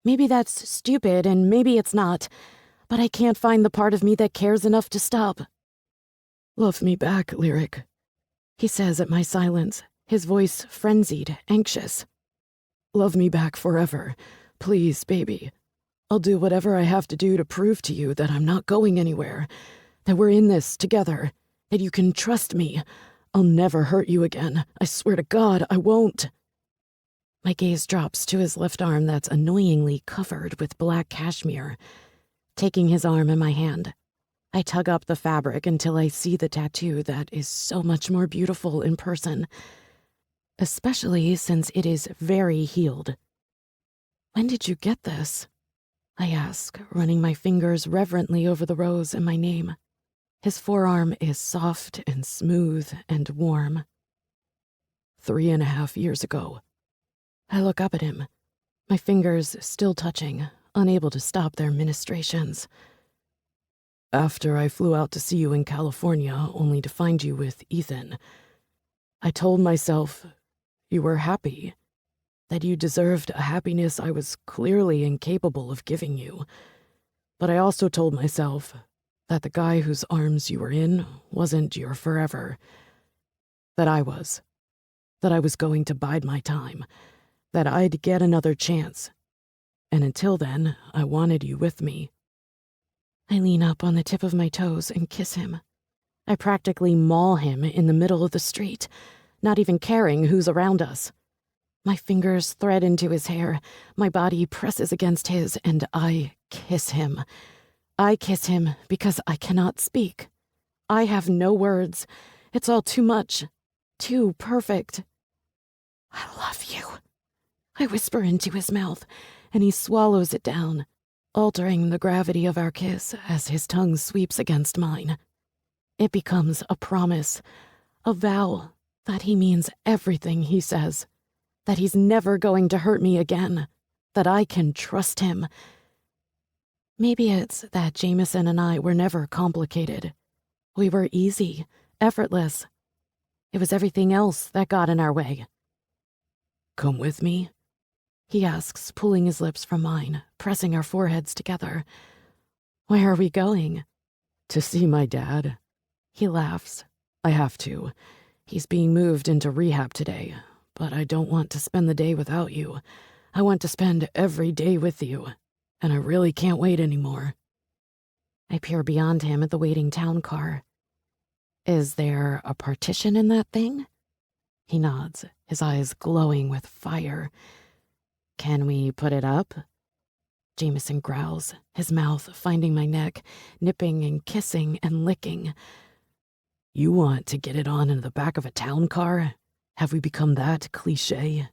Maybe that's stupid and maybe it's not, but I can't find the part of me that cares enough to stop. "Love me back, Lyric," he says at my silence, his voice frenzied, anxious. "Love me back forever. Please, baby. I'll do whatever I have to do to prove to you that I'm not going anywhere, that we're in this together, that you can trust me. I'll never hurt you again. I swear to God, I won't." My gaze drops to his left arm that's annoyingly covered with black cashmere. Taking his arm in my hand, I tug up the fabric until I see the tattoo that is so much more beautiful in person, especially since it is very healed. "When did you get this?" I ask, running my fingers reverently over the rose and my name. His forearm is soft and smooth and warm. 3.5 years ago. I look up at him, my fingers still touching, unable to stop their ministrations. "After I flew out to see you in California, only to find you with Ethan, I told myself you were happy, that you deserved a happiness I was clearly incapable of giving you. But I also told myself that the guy whose arms you were in wasn't your forever. That I was going to bide my time, that I'd get another chance. And until then, I wanted you with me." I lean up on the tip of my toes and kiss him. I practically maul him in the middle of the street, not even caring who's around us. My fingers thread into his hair, my body presses against his, and I kiss him. I kiss him because I cannot speak. I have no words. It's all too much. Too perfect. "I love you," I whisper into his mouth, and he swallows it down, altering the gravity of our kiss as his tongue sweeps against mine. It becomes a promise, a vow that he means everything he says, that he's never going to hurt me again, that I can trust him. Maybe it's that Jameson and I were never complicated. We were easy, effortless. It was everything else that got in our way. "Come with me?" he asks, pulling his lips from mine, pressing our foreheads together. "Where are we going?" "To see my dad." He laughs. "I have to. He's being moved into rehab today, but I don't want to spend the day without you. I want to spend every day with you, and I really can't wait anymore." I peer beyond him at the waiting town car. "Is there a partition in that thing?" He nods, his eyes glowing with fire. "Can we put it up?" Jameson growls, his mouth finding my neck, nipping and kissing and licking. "You want to get it on in the back of a town car? Have we become that cliché?"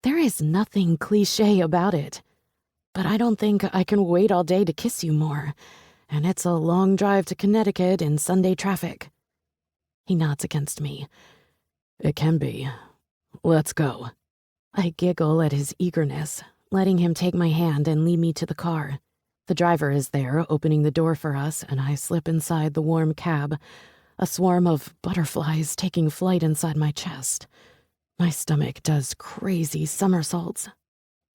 There is nothing cliché about it. But I don't think I can wait all day to kiss you more. And it's a long drive to Connecticut in Sunday traffic. He nods against me. "It can be. Let's go." I giggle at his eagerness, letting him take my hand and lead me to the car. The driver is there, opening the door for us, and I slip inside the warm cab, a swarm of butterflies taking flight inside my chest. My stomach does crazy somersaults.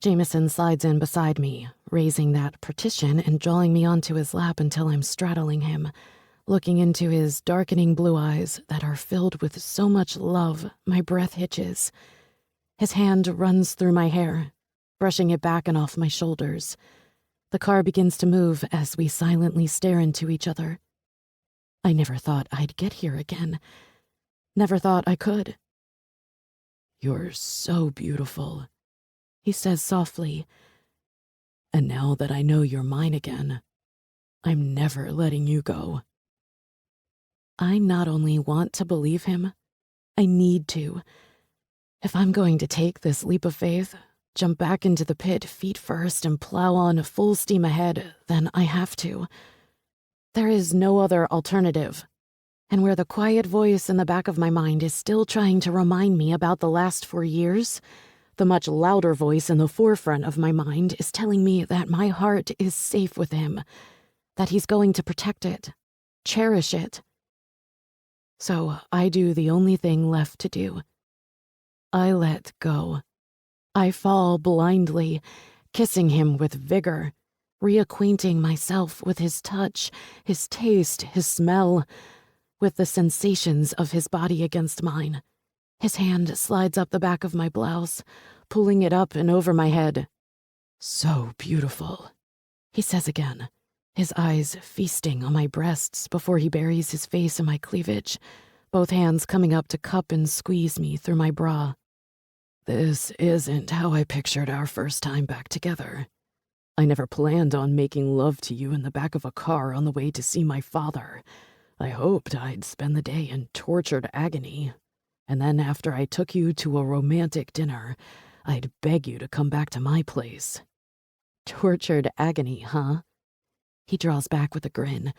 Jameson slides in beside me, raising that partition and drawing me onto his lap until I'm straddling him, looking into his darkening blue eyes that are filled with so much love my breath hitches. His hand runs through my hair, brushing it back and off my shoulders. The car begins to move as we silently stare into each other. I never thought I'd get here again. Never thought I could. "You're so beautiful," he says softly. "And now that I know you're mine again, I'm never letting you go." I not only want to believe him, I need to. If I'm going to take this leap of faith, jump back into the pit feet first and plow on full steam ahead, then I have to. There is no other alternative. And where the quiet voice in the back of my mind is still trying to remind me about the last 4 years, the much louder voice in the forefront of my mind is telling me that my heart is safe with him, that he's going to protect it, cherish it. So I do the only thing left to do. I let go. I fall blindly, kissing him with vigor, reacquainting myself with his touch, his taste, his smell, with the sensations of his body against mine. His hand slides up the back of my blouse, pulling it up and over my head. "So beautiful," he says again, his eyes feasting on my breasts before he buries his face in my cleavage, both hands coming up to cup and squeeze me through my bra. "This isn't how I pictured our first time back together. I never planned on making love to you in the back of a car on the way to see my father. I hoped I'd spend the day in tortured agony, and then after I took you to a romantic dinner, I'd beg you to come back to my place." Tortured agony, huh? He draws back with a grin.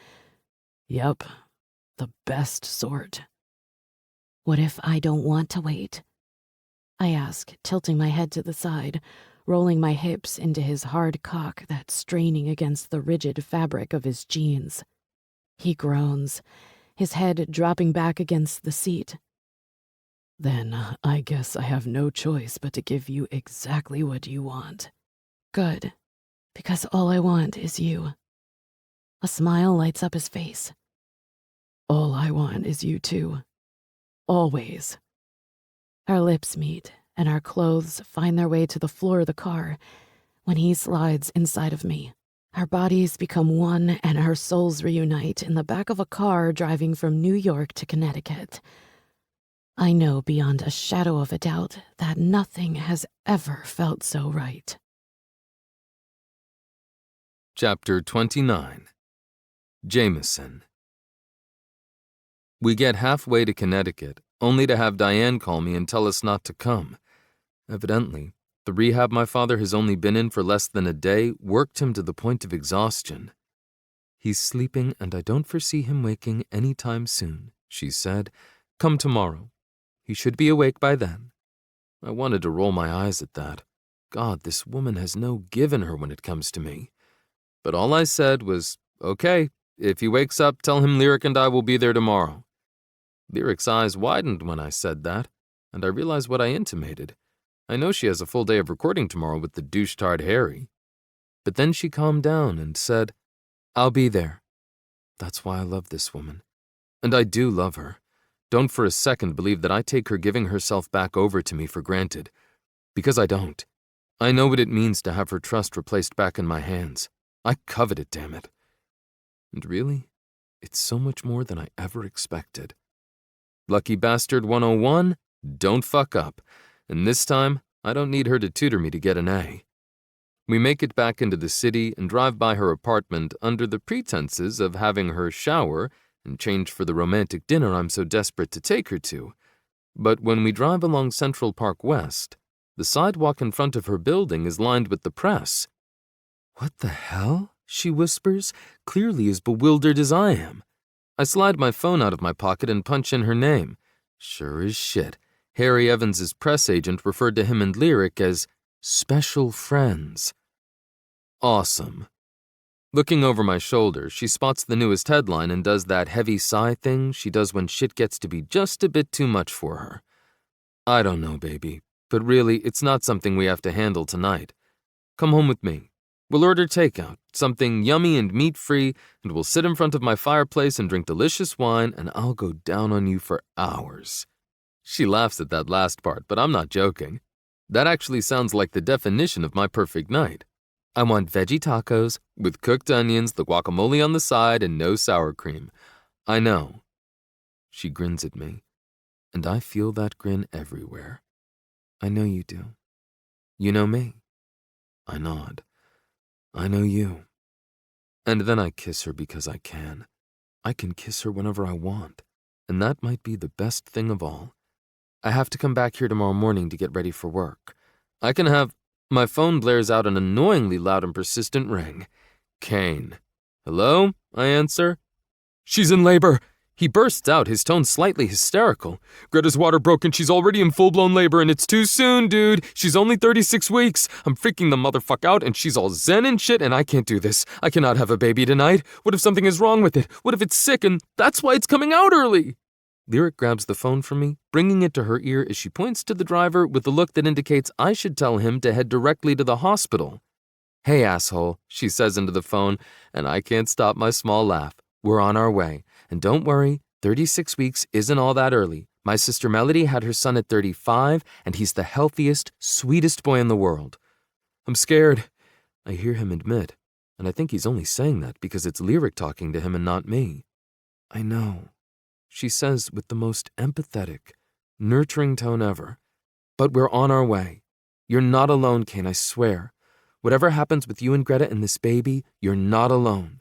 "Yep, the best sort." "What if I don't want to wait?" I ask, tilting my head to the side, rolling my hips into his hard cock that's straining against the rigid fabric of his jeans. He groans, his head dropping back against the seat. "Then I guess I have no choice but to give you exactly what you want." "Good, because all I want is you." A smile lights up his face. "All I want is you too. Always." Our lips meet, and our clothes find their way to the floor of the car when he slides inside of me. Our bodies become one, and our souls reunite in the back of a car driving from New York to Connecticut. I know beyond a shadow of a doubt that nothing has ever felt so right. Chapter 29. Jameson. We get halfway to Connecticut, only to have Diane call me and tell us not to come. Evidently, the rehab my father has only been in for less than a day worked him to the point of exhaustion. "He's sleeping and I don't foresee him waking any time soon," she said. "Come tomorrow. He should be awake by then." I wanted to roll my eyes at that. God, this woman has no give in her when it comes to me. But all I said was, "Okay, if he wakes up, tell him Lyric and I will be there tomorrow." Lyric's eyes widened when I said that, and I realized what I intimated. I know she has a full day of recording tomorrow with the douche-tard Harry. But then she calmed down and said, "I'll be there." That's why I love this woman. And I do love her. Don't for a second believe that I take her giving herself back over to me for granted. Because I don't. I know what it means to have her trust replaced back in my hands. I covet it, damn it. And really, it's so much more than I ever expected. Lucky Bastard 101, don't fuck up. And this time, I don't need her to tutor me to get an A. We make it back into the city and drive by her apartment under the pretenses of having her shower and change for the romantic dinner I'm so desperate to take her to. But when we drive along Central Park West, the sidewalk in front of her building is lined with the press. "What the hell?" she whispers, clearly as bewildered as I am. I slide my phone out of my pocket and punch in her name. Sure as shit, Harry Evans's press agent referred to him and Lyric as special friends. Awesome. Looking over my shoulder, she spots the newest headline and does that heavy sigh thing she does when shit gets to be just a bit too much for her. I don't know, baby, but really, it's not something we have to handle tonight. Come home with me. We'll order takeout, something yummy and meat-free, and we'll sit in front of my fireplace and drink delicious wine, and I'll go down on you for hours. She laughs at that last part, but I'm not joking. That actually sounds like the definition of my perfect night. I want veggie tacos with cooked onions, the guacamole on the side, and no sour cream. I know. She grins at me, and I feel that grin everywhere. I know you do. You know me. I nod. I know you. And then I kiss her because I can. I can kiss her whenever I want, and that might be the best thing of all. I have to come back here tomorrow morning to get ready for work. I can have... My phone blares out an annoyingly loud and persistent ring. Kane. Hello? I answer. She's in labor. He bursts out, his tone slightly hysterical. Greta's water broke and she's already in full-blown labor and it's too soon, dude. She's only 36 weeks. I'm freaking the motherfuck out and she's all zen and shit and I can't do this. I cannot have a baby tonight. What if something is wrong with it? What if it's sick and that's why it's coming out early? Lyric grabs the phone from me, bringing it to her ear as she points to the driver with a look that indicates I should tell him to head directly to the hospital. Hey, asshole, she says into the phone, and I can't stop my small laugh. We're on our way. And don't worry, 36 weeks isn't all that early. My sister Melody had her son at 35, and he's the healthiest, sweetest boy in the world. I'm scared, I hear him admit, and I think he's only saying that because it's Lyric talking to him and not me. I know, she says with the most empathetic, nurturing tone ever. But we're on our way. You're not alone, Kane, I swear. Whatever happens with you and Greta and this baby, you're not alone.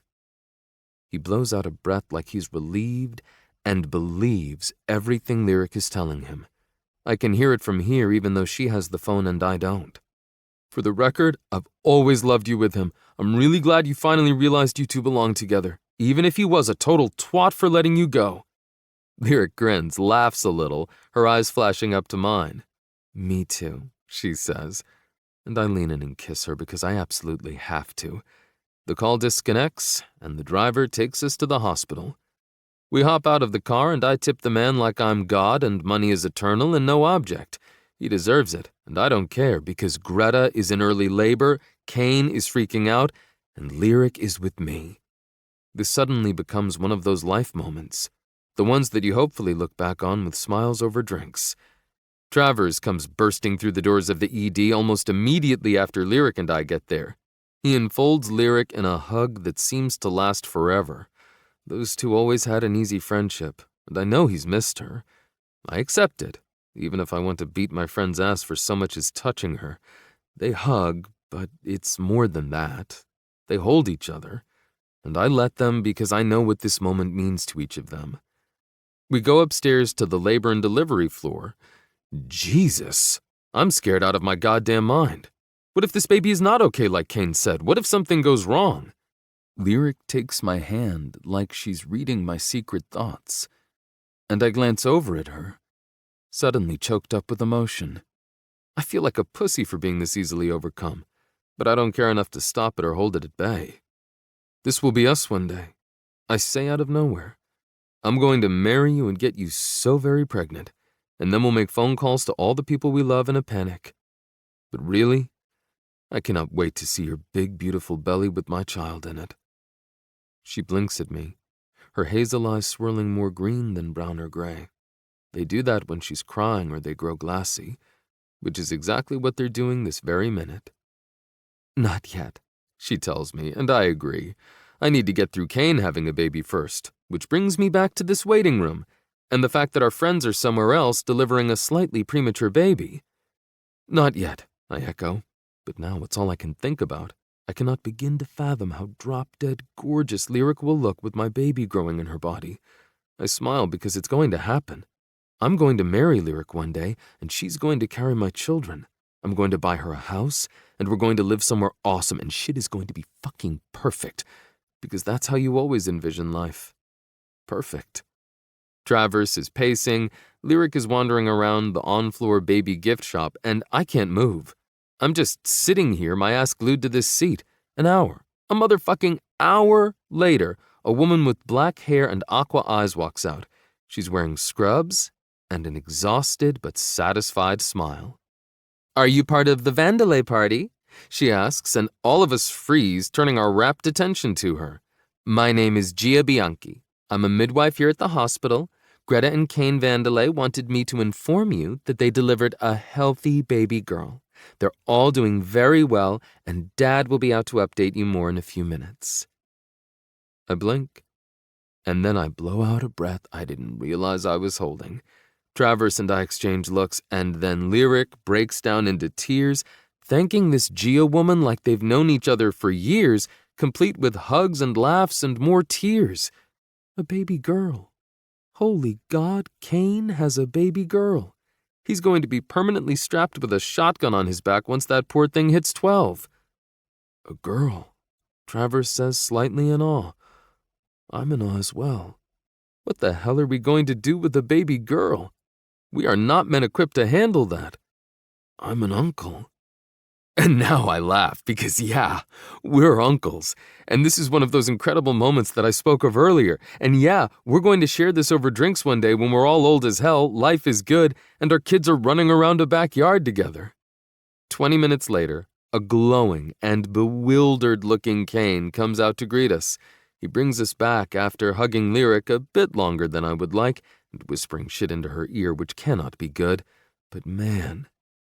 He blows out a breath like he's relieved and believes everything Lyric is telling him. I can hear it from here even though she has the phone and I don't. For the record, I've always loved you with him. I'm really glad you finally realized you two belong together, even if he was a total twat for letting you go. Lyric grins, laughs a little, her eyes flashing up to mine. Me too, she says, and I lean in and kiss her because I absolutely have to. The call disconnects, and the driver takes us to the hospital. We hop out of the car, and I tip the man like I'm God and money is eternal and no object. He deserves it, and I don't care because Greta is in early labor, Kane is freaking out, and Lyric is with me. This suddenly becomes one of those life moments, the ones that you hopefully look back on with smiles over drinks. Travers comes bursting through the doors of the ED almost immediately after Lyric and I get there. He enfolds Lyric in a hug that seems to last forever. Those two always had an easy friendship, and I know he's missed her. I accept it, even if I want to beat my friend's ass for so much as touching her. They hug, but it's more than that. They hold each other, and I let them because I know what this moment means to each of them. We go upstairs to the labor and delivery floor. Jesus, I'm scared out of my goddamn mind. What if this baby is not okay like Kane said? What if something goes wrong? Lyric takes my hand like she's reading my secret thoughts, and I glance over at her, suddenly choked up with emotion. I feel like a pussy for being this easily overcome, but I don't care enough to stop it or hold it at bay. This will be us one day, I say out of nowhere. I'm going to marry you and get you so very pregnant, and then we'll make phone calls to all the people we love in a panic. But really, I cannot wait to see your big, beautiful belly with my child in it. She blinks at me, her hazel eyes swirling more green than brown or gray. They do that when she's crying or they grow glassy, which is exactly what they're doing this very minute. Not yet, she tells me, and I agree. I need to get through Kane having a baby first, which brings me back to this waiting room, and the fact that our friends are somewhere else delivering a slightly premature baby. Not yet, I echo. But now it's all I can think about. I cannot begin to fathom how drop-dead gorgeous Lyric will look with my baby growing in her body. I smile because it's going to happen. I'm going to marry Lyric one day, and she's going to carry my children. I'm going to buy her a house, and we're going to live somewhere awesome, and shit is going to be fucking perfect. Because that's how you always envision life. Perfect. Travers is pacing, Lyric is wandering around the on-floor baby gift shop, and I can't move. I'm just sitting here, my ass glued to this seat. An hour, a motherfucking hour later, a woman with black hair and aqua eyes walks out. She's wearing scrubs and an exhausted but satisfied smile. Are you part of the Vandalay party? She asks, and all of us freeze, turning our rapt attention to her. My name is Gia Bianchi. I'm a midwife here at the hospital. Greta and Kane Vandalay wanted me to inform you that they delivered a healthy baby girl. They're all doing very well, and Dad will be out to update you more in a few minutes. I blink, and then I blow out a breath I didn't realize I was holding. Travers and I exchange looks, and then Lyric breaks down into tears, thanking this Gia woman like they've known each other for years, complete with hugs and laughs and more tears. A baby girl. Holy God, Kane has a baby girl. He's going to be permanently strapped with a shotgun on his back once that poor thing hits 12. A girl, Travers says slightly in awe. I'm in awe as well. What the hell are we going to do with a baby girl? We are not men equipped to handle that. I'm an uncle. And now I laugh because, yeah, we're uncles. And this is one of those incredible moments that I spoke of earlier. And yeah, we're going to share this over drinks one day when we're all old as hell, life is good, and our kids are running around a backyard together. 20 minutes later, a glowing and bewildered-looking Kane comes out to greet us. He brings us back after hugging Lyric a bit longer than I would like and whispering shit into her ear, which cannot be good. But man,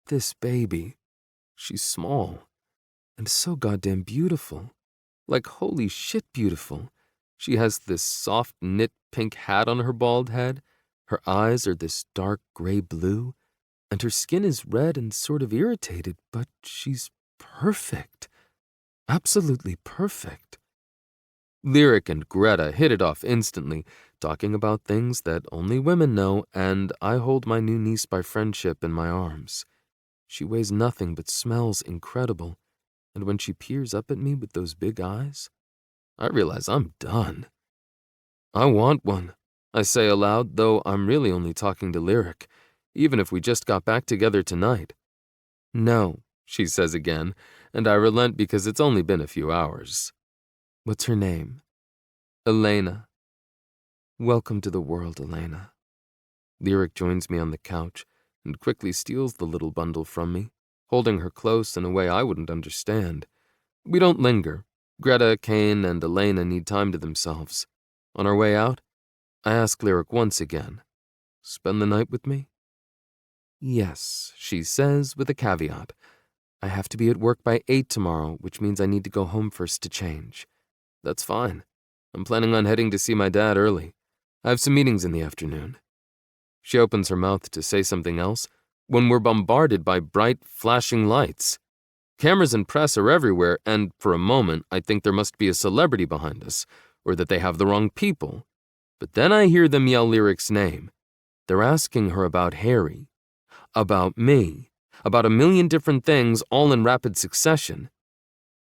this baby, she's small and so goddamn beautiful. Like holy shit beautiful. She has this soft knit pink hat on her bald head. Her eyes are this dark gray blue, and her skin is red and sort of irritated, but she's perfect. Absolutely perfect. Lyric and Greta hit it off instantly, talking about things that only women know, and I hold my new niece by friendship in my arms. She weighs nothing but smells incredible, and when she peers up at me with those big eyes, I realize I'm done. I want one, I say aloud, though I'm really only talking to Lyric, even if we just got back together tonight. No, she says again, and I relent because it's only been a few hours. What's her name? Elena. Welcome to the world, Elena. Lyric joins me on the couch and quickly steals the little bundle from me, holding her close in a way I wouldn't understand. We don't linger. Greta, Kane, and Elena need time to themselves. On our way out, I ask Lyric once again, spend the night with me? Yes, she says with a caveat. I have to be at work by 8 tomorrow, which means I need to go home first to change. That's fine. I'm planning on heading to see my dad early. I have some meetings in the afternoon. She opens her mouth to say something else when we're bombarded by bright, flashing lights. Cameras and press are everywhere, and for a moment I think there must be a celebrity behind us, or that they have the wrong people. But then I hear them yell Lyric's name. They're asking her about Harry, about me, about a million different things, all in rapid succession.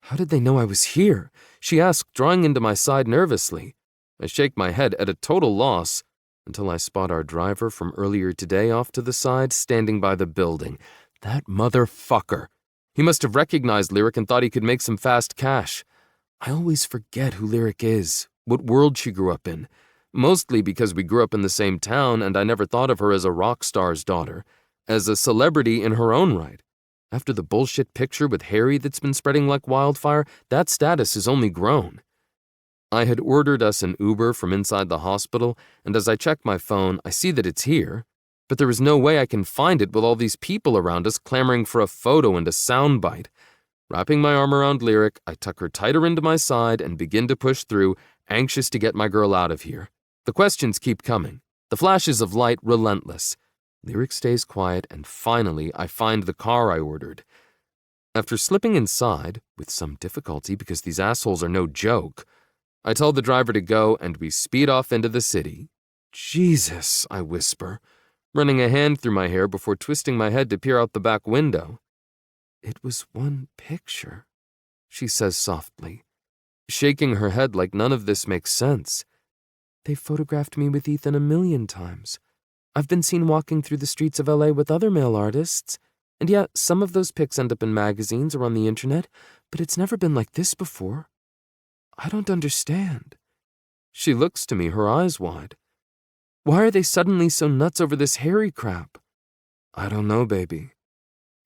How did they know I was here? She asked, drawing into my side nervously. I shake my head at a total loss until I spot our driver from earlier today off to the side, standing by the building. That motherfucker. He must have recognized Lyric and thought he could make some fast cash. I always forget who Lyric is, what world she grew up in. Mostly because we grew up in the same town and I never thought of her as a rock star's daughter, as a celebrity in her own right. After the bullshit picture with Harry that's been spreading like wildfire, that status has only grown. I had ordered us an Uber from inside the hospital, and as I check my phone, I see that it's here, but there is no way I can find it with all these people around us clamoring for a photo and a soundbite. Wrapping my arm around Lyric, I tuck her tighter into my side and begin to push through, anxious to get my girl out of here. The questions keep coming, the flashes of light relentless. Lyric stays quiet, and finally I find the car I ordered. After slipping inside, with some difficulty because these assholes are no joke, I tell the driver to go and we speed off into the city. Jesus, I whisper, running a hand through my hair before twisting my head to peer out the back window. It was one picture, she says softly, shaking her head like none of this makes sense. They photographed me with Ethan 1,000,000 times. I've been seen walking through the streets of LA with other male artists, and yeah, some of those pics end up in magazines or on the internet, but it's never been like this before. I don't understand. She looks to me, her eyes wide. Why are they suddenly so nuts over this Harry crap? I don't know, baby.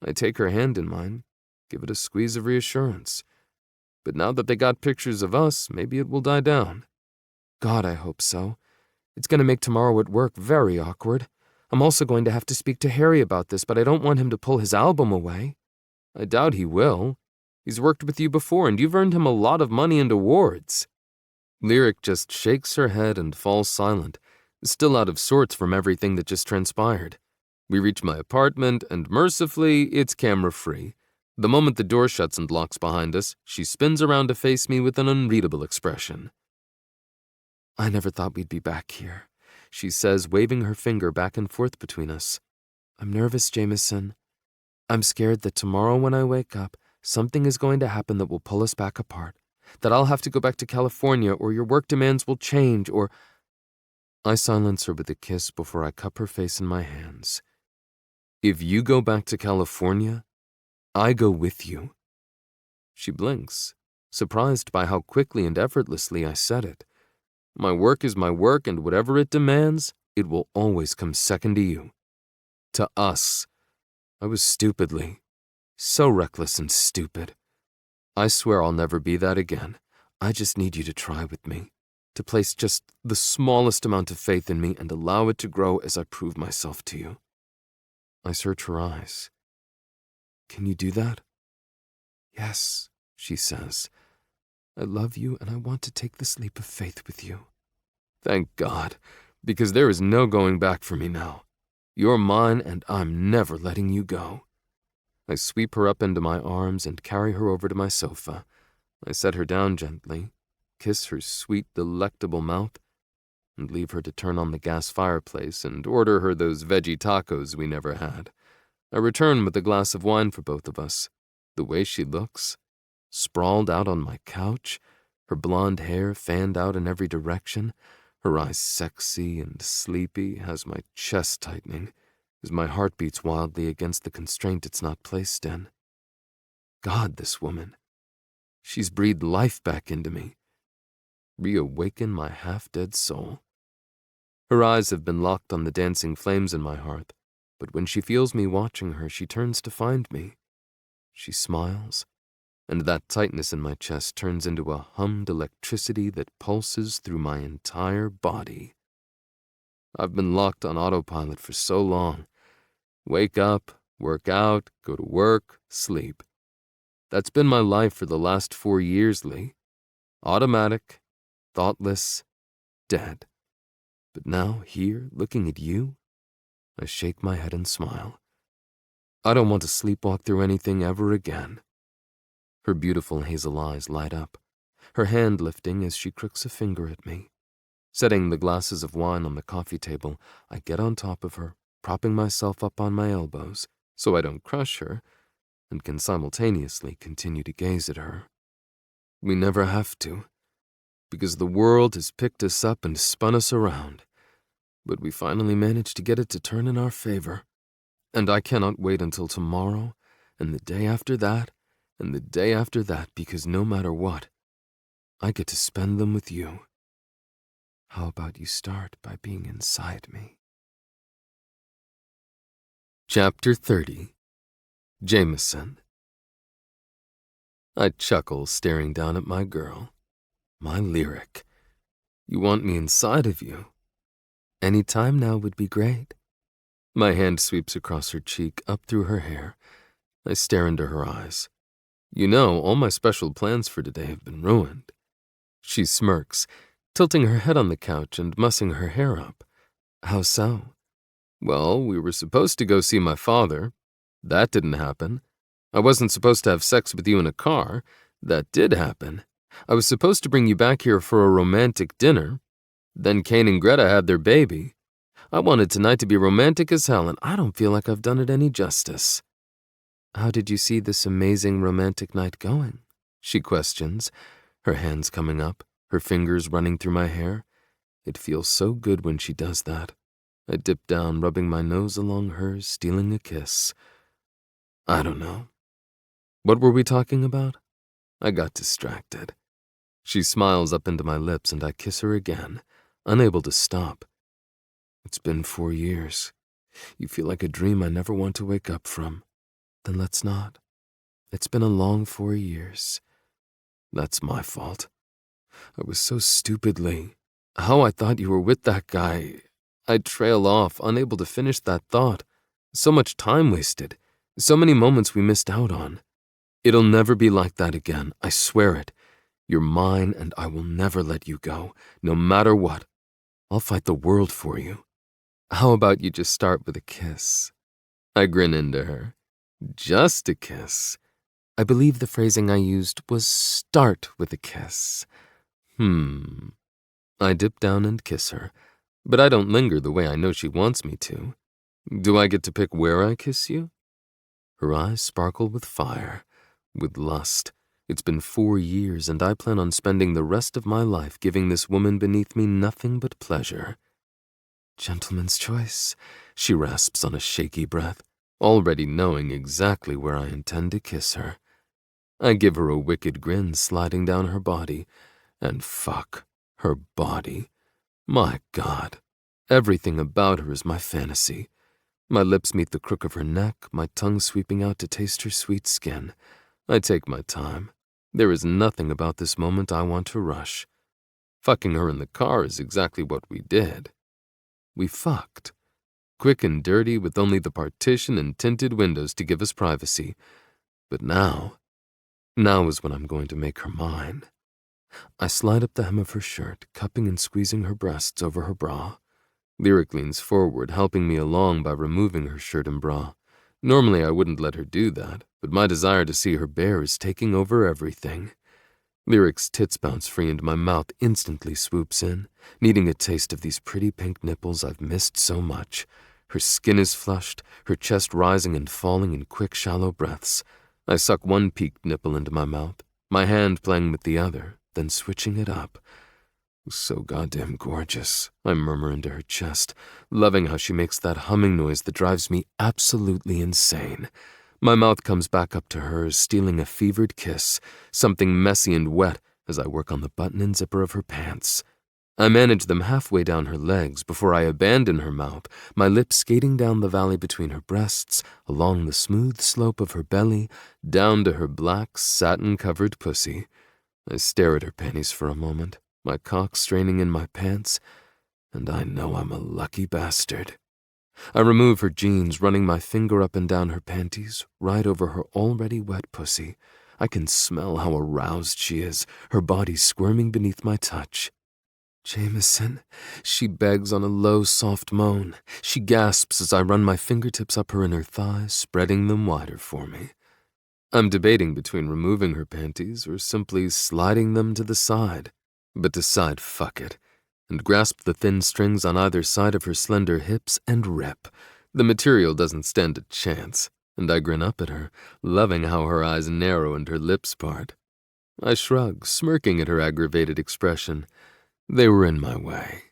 I take her hand in mine, give it a squeeze of reassurance. But now that they got pictures of us, maybe it will die down. God, I hope so. It's going to make tomorrow at work very awkward. I'm also going to have to speak to Harry about this, but I don't want him to pull his album away. I doubt he will. He's worked with you before, and you've earned him a lot of money and awards. Lyric just shakes her head and falls silent, still out of sorts from everything that just transpired. We reach my apartment, and mercifully, it's camera-free. The moment the door shuts and locks behind us, she spins around to face me with an unreadable expression. I never thought we'd be back here, she says, waving her finger back and forth between us. I'm nervous, Jameson. I'm scared that tomorrow when I wake up, something is going to happen that will pull us back apart, that I'll have to go back to California, or your work demands will change, or... I silence her with a kiss before I cup her face in my hands. If you go back to California, I go with you. She blinks, surprised by how quickly and effortlessly I said it. My work is my work, and whatever it demands, it will always come second to you. To us. I was stupidly, so reckless and stupid. I swear I'll never be that again. I just need you to try with me, to place just the smallest amount of faith in me and allow it to grow as I prove myself to you. I search her eyes. Can you do that? Yes, she says. I love you and I want to take this leap of faith with you. Thank God, because there is no going back for me now. You're mine and I'm never letting you go. I sweep her up into my arms and carry her over to my sofa. I set her down gently, kiss her sweet, delectable mouth, and leave her to turn on the gas fireplace and order her those veggie tacos we never had. I return with a glass of wine for both of us. The way she looks, sprawled out on my couch, her blonde hair fanned out in every direction, her eyes sexy and sleepy, has my chest tightening as my heart beats wildly against the constraint it's not placed in. God, this woman. She's breathed life back into me, reawakened my half-dead soul. Her eyes have been locked on the dancing flames in my heart, but when she feels me watching her, she turns to find me. She smiles, and that tightness in my chest turns into a hummed electricity that pulses through my entire body. I've been locked on autopilot for so long. Wake up, work out, go to work, sleep. That's been my life for the last 4 years, Lee. Automatic, thoughtless, dead. But now, here, looking at you, I shake my head and smile. I don't want to sleepwalk through anything ever again. Her beautiful hazel eyes light up, her hand lifting as she crooks a finger at me. Setting the glasses of wine on the coffee table, I get on top of her, propping myself up on my elbows so I don't crush her, and can simultaneously continue to gaze at her. We never have to, because the world has picked us up and spun us around, but we finally managed to get it to turn in our favor. And I cannot wait until tomorrow, and the day after that, and the day after that, because no matter what, I get to spend them with you. How about you start by being inside me? Chapter 30. Jameson. I chuckle, staring down at my girl. My lyric. You want me inside of you? Any time now would be great. My hand sweeps across her cheek, up through her hair. I stare into her eyes. You know, all my special plans for today have been ruined. She smirks, tilting her head on the couch and mussing her hair up. How so? Well, we were supposed to go see my father. That didn't happen. I wasn't supposed to have sex with you in a car. That did happen. I was supposed to bring you back here for a romantic dinner. Then Kane and Greta had their baby. I wanted tonight to be romantic as hell, and I don't feel like I've done it any justice. How did you see this amazing romantic night going? She questions, her hands coming up, her fingers running through my hair. It feels so good when she does that. I dip down, rubbing my nose along hers, stealing a kiss. I don't know. What were we talking about? I got distracted. She smiles up into my lips and I kiss her again, unable to stop. It's been 4 years. You feel like a dream I never want to wake up from. Then let's not. It's been a long 4 years. That's my fault. I was so stupidly. How I thought you were with that guy. I'd trail off, unable to finish that thought. So much time wasted. So many moments we missed out on. It'll never be like that again, I swear it. You're mine and I will never let you go, no matter what. I'll fight the world for you. How about you just start with a kiss? I grin into her. Just a kiss. I believe the phrasing I used was start with a kiss. I dip down and kiss her, but I don't linger the way I know she wants me to. Do I get to pick where I kiss you? Her eyes sparkle with fire, with lust. It's been 4 years, and I plan on spending the rest of my life giving this woman beneath me nothing but pleasure. Gentleman's choice, she rasps on a shaky breath, already knowing exactly where I intend to kiss her. I give her a wicked grin sliding down her body, and fuck, her body. My God, everything about her is my fantasy. My lips meet the crook of her neck, my tongue sweeping out to taste her sweet skin. I take my time. There is nothing about this moment I want to rush. Fucking her in the car is exactly what we did. We fucked. Quick and dirty with only the partition and tinted windows to give us privacy. But now is when I'm going to make her mine. I slide up the hem of her shirt, cupping and squeezing her breasts over her bra. Lyric leans forward, helping me along by removing her shirt and bra. Normally I wouldn't let her do that, but my desire to see her bare is taking over everything. Lyric's tits bounce free and my mouth instantly swoops in, needing a taste of these pretty pink nipples I've missed so much. Her skin is flushed, her chest rising and falling in quick, shallow breaths. I suck one peaked nipple into my mouth, my hand playing with the other, then switching it up. So goddamn gorgeous, I murmur into her chest, loving how she makes that humming noise that drives me absolutely insane. My mouth comes back up to hers, stealing a fevered kiss, something messy and wet as I work on the button and zipper of her pants. I manage them halfway down her legs before I abandon her mouth, my lips skating down the valley between her breasts, along the smooth slope of her belly, down to her black, satin-covered pussy. I stare at her panties for a moment, my cock straining in my pants, and I know I'm a lucky bastard. I remove her jeans, running my finger up and down her panties, right over her already wet pussy. I can smell how aroused she is, her body squirming beneath my touch. Jameson, she begs on a low, soft moan. She gasps as I run my fingertips up her inner thighs, spreading them wider for me. I'm debating between removing her panties or simply sliding them to the side, but decide fuck it, and grasp the thin strings on either side of her slender hips and rip. The material doesn't stand a chance, and I grin up at her, loving how her eyes narrow and her lips part. I shrug, smirking at her aggravated expression. They were in my way.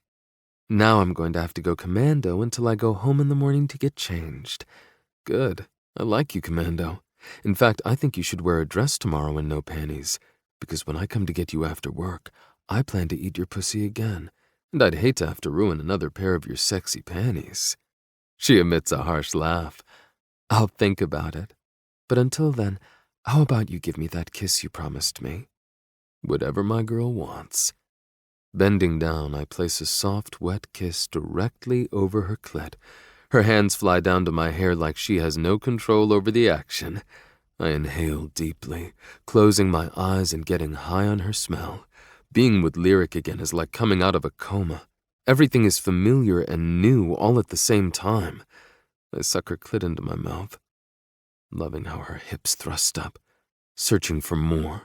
Now I'm going to have to go commando until I go home in the morning to get changed. Good. I like you, commando. In fact, I think you should wear a dress tomorrow and no panties, because when I come to get you after work, I plan to eat your pussy again, and I'd hate to have to ruin another pair of your sexy panties. She emits a harsh laugh. I'll think about it. But until then, how about you give me that kiss you promised me? Whatever my girl wants. Bending down, I place a soft, wet kiss directly over her clit. Her hands fly down to my hair like she has no control over the action. I inhale deeply, closing my eyes and getting high on her smell. Being with Lyric again is like coming out of a coma. Everything is familiar and new all at the same time. I suck her clit into my mouth, loving how her hips thrust up, searching for more.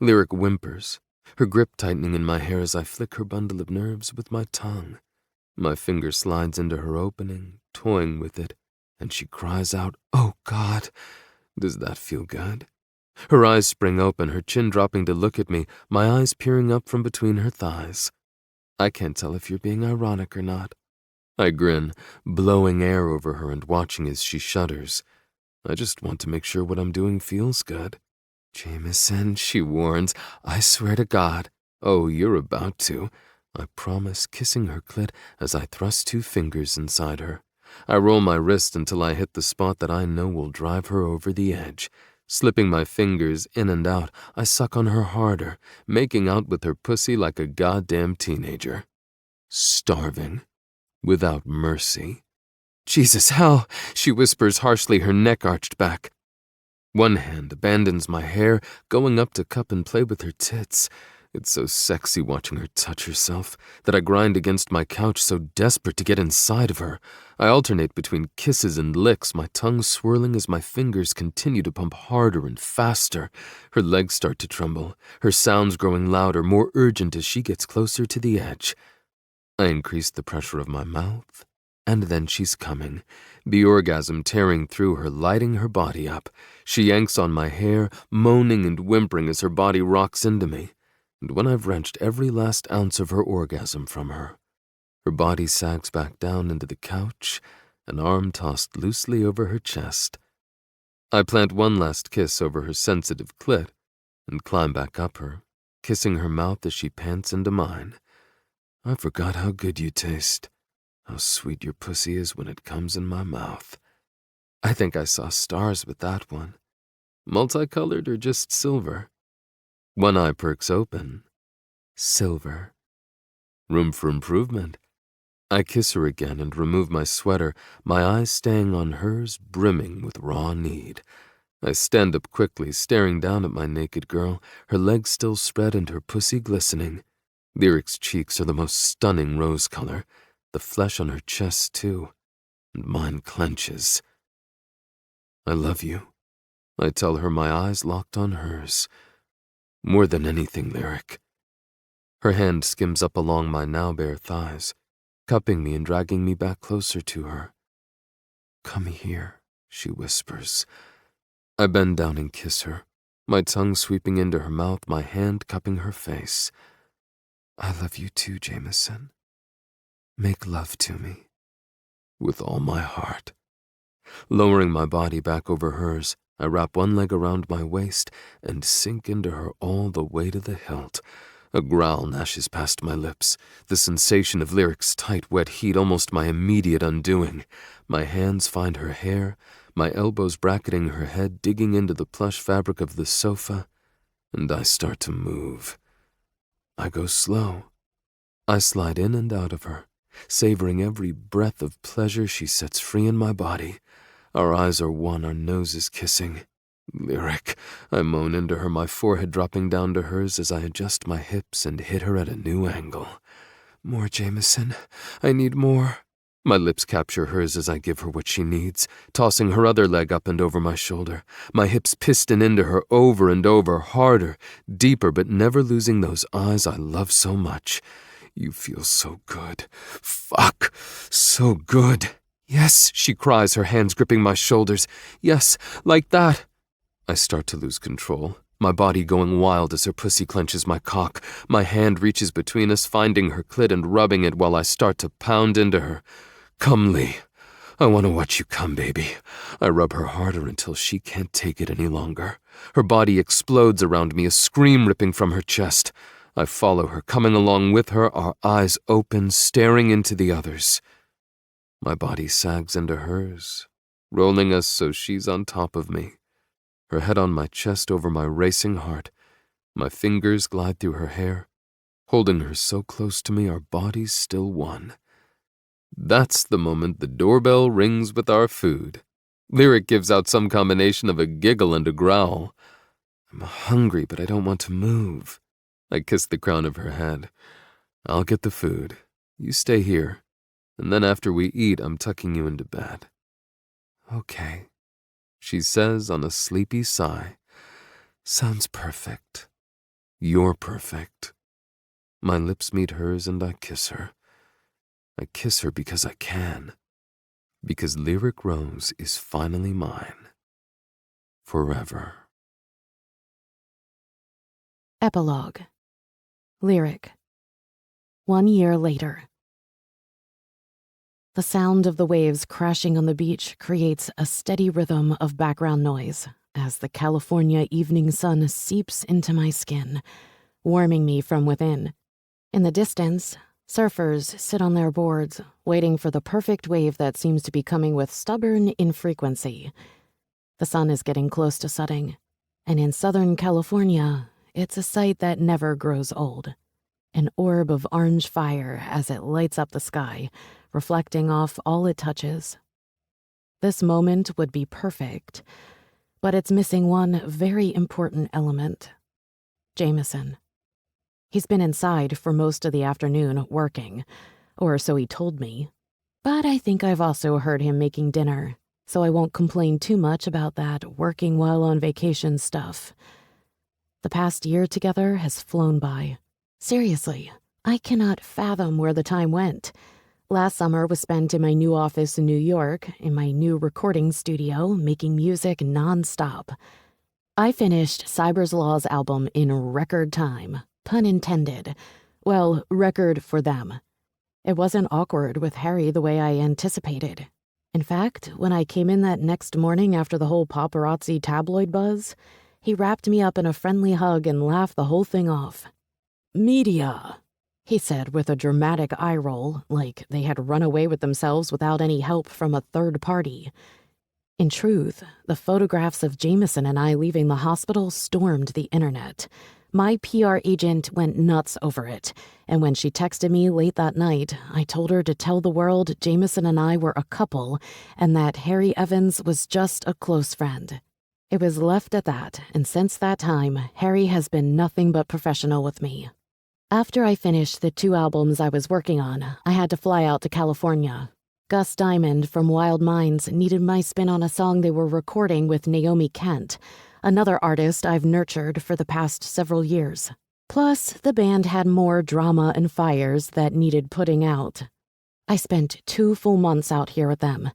Lyric whimpers, her grip tightening in my hair as I flick her bundle of nerves with my tongue. My finger slides into her opening, toying with it, and she cries out, "Oh, God!" Does that feel good? Her eyes spring open, her chin dropping to look at me, my eyes peering up from between her thighs. I can't tell if you're being ironic or not. I grin, blowing air over her and watching as she shudders. I just want to make sure what I'm doing feels good. Jameson, she warns, I swear to God. Oh, you're about to. I promise, kissing her clit as I thrust 2 fingers inside her. I roll my wrist until I hit the spot that I know will drive her over the edge. Slipping my fingers in and out, I suck on her harder, making out with her pussy like a goddamn teenager. Starving. Without mercy. Jesus, hell, she whispers harshly, her neck arched back. One hand abandons my hair, going up to cup and play with her tits. It's so sexy watching her touch herself that I grind against my couch, so desperate to get inside of her. I alternate between kisses and licks, my tongue swirling as my fingers continue to pump harder and faster. Her legs start to tremble, her sounds growing louder, more urgent as she gets closer to the edge. I increase the pressure of my mouth, and then she's coming, the orgasm tearing through her, lighting her body up. She yanks on my hair, moaning and whimpering as her body rocks into me. And when I've wrenched every last ounce of her orgasm from her, Her body sags back down into the couch, an arm tossed loosely over her chest. I plant one last kiss over her sensitive clit and climb back up her, kissing her mouth as she pants into mine. I forgot how good you taste, how sweet your pussy is when it comes in my mouth. I think I saw stars with that one. Multicolored or just silver? One eye perks open. Silver. Room for improvement. I kiss her again and remove my sweater, my eyes staying on hers, brimming with raw need. I stand up quickly, staring down at my naked girl, her legs still spread and her pussy glistening. Lyric's cheeks are the most stunning rose color, the flesh on her chest too, and mine clenches. I love you, I tell her, my eyes locked on hers. More than anything, Lyric. Her hand skims up along my now bare thighs, cupping me and dragging me back closer to her. Come here, she whispers. I bend down and kiss her, my tongue sweeping into her mouth, my hand cupping her face. I love you too, Jameson. Make love to me. With all my heart. Lowering my body back over hers, I wrap one leg around my waist and sink into her all the way to the hilt. A growl gnashes past my lips, the sensation of Lyric's tight, wet heat almost my immediate undoing. My hands find her hair, my elbows bracketing her head, digging into the plush fabric of the sofa, and I start to move. I go slow. I slide in and out of her, savoring every breath of pleasure she sets free in my body. Our eyes are one, our noses kissing. Lyric, I moan into her, my forehead dropping down to hers as I adjust my hips and hit her at a new angle. More, Jameson. I need more. My lips capture hers as I give her what she needs, tossing her other leg up and over my shoulder, my hips piston into her over and over, harder, deeper, but never losing those eyes I love so much. You feel so good. Fuck, so good. Yes, she cries, her hands gripping my shoulders. Yes, like that. I start to lose control, my body going wild as her pussy clenches my cock. My hand reaches between us, finding her clit and rubbing it while I start to pound into her. Come, Lee. I want to watch you come, baby. I rub her harder until she can't take it any longer. Her body explodes around me, a scream ripping from her chest. I follow her, coming along with her, our eyes open, staring into the others. My body sags into hers, rolling us so she's on top of me. Her head on my chest over my racing heart. My fingers glide through her hair, holding her so close to me, our bodies still one. That's the moment the doorbell rings with our food. Lyric gives out some combination of a giggle and a growl. I'm hungry, but I don't want to move. I kiss the crown of her head. I'll get the food. You stay here. And then after we eat, I'm tucking you into bed. Okay, she says on a sleepy sigh. Sounds perfect. You're perfect. My lips meet hers and I kiss her. I kiss her because I can. Because Lyric Rose is finally mine. Forever. Epilogue. Lyric. 1 year later. The sound of the waves crashing on the beach creates a steady rhythm of background noise as the California evening sun seeps into my skin, warming me from within. In the distance, surfers sit on their boards, waiting for the perfect wave that seems to be coming with stubborn infrequency. The sun is getting close to setting, and in Southern California, it's a sight that never grows old. An orb of orange fire as it lights up the sky, reflecting off all it touches. This moment would be perfect, but it's missing one very important element. Jameson. He's been inside for most of the afternoon working, or so he told me. But I think I've also heard him making dinner, so I won't complain too much about that working while on vacation stuff. The past year together has flown by. Seriously, I cannot fathom where the time went. Last summer was spent in my new office in New York, in my new recording studio, making music nonstop. I finished Cyber's Law's album in record time, pun intended. Well, record for them. It wasn't awkward with Harry the way I anticipated. In fact, when I came in that next morning after the whole paparazzi tabloid buzz, he wrapped me up in a friendly hug and laughed the whole thing off. "Media," he said with a dramatic eye roll, like they had run away with themselves without any help from a third party. In truth, the photographs of Jameson and I leaving the hospital stormed the internet. My PR agent went nuts over it, and when she texted me late that night, I told her to tell the world Jameson and I were a couple and that Harry Evans was just a close friend. It was left at that, and since that time, Harry has been nothing but professional with me. After I finished the 2 albums I was working on, I had to fly out to California. Gus Diamond from Wild Minds needed my spin on a song they were recording with Naomi Kent, another artist I've nurtured for the past several years. Plus, the band had more drama and fires that needed putting out. I spent 2 full months out here with them,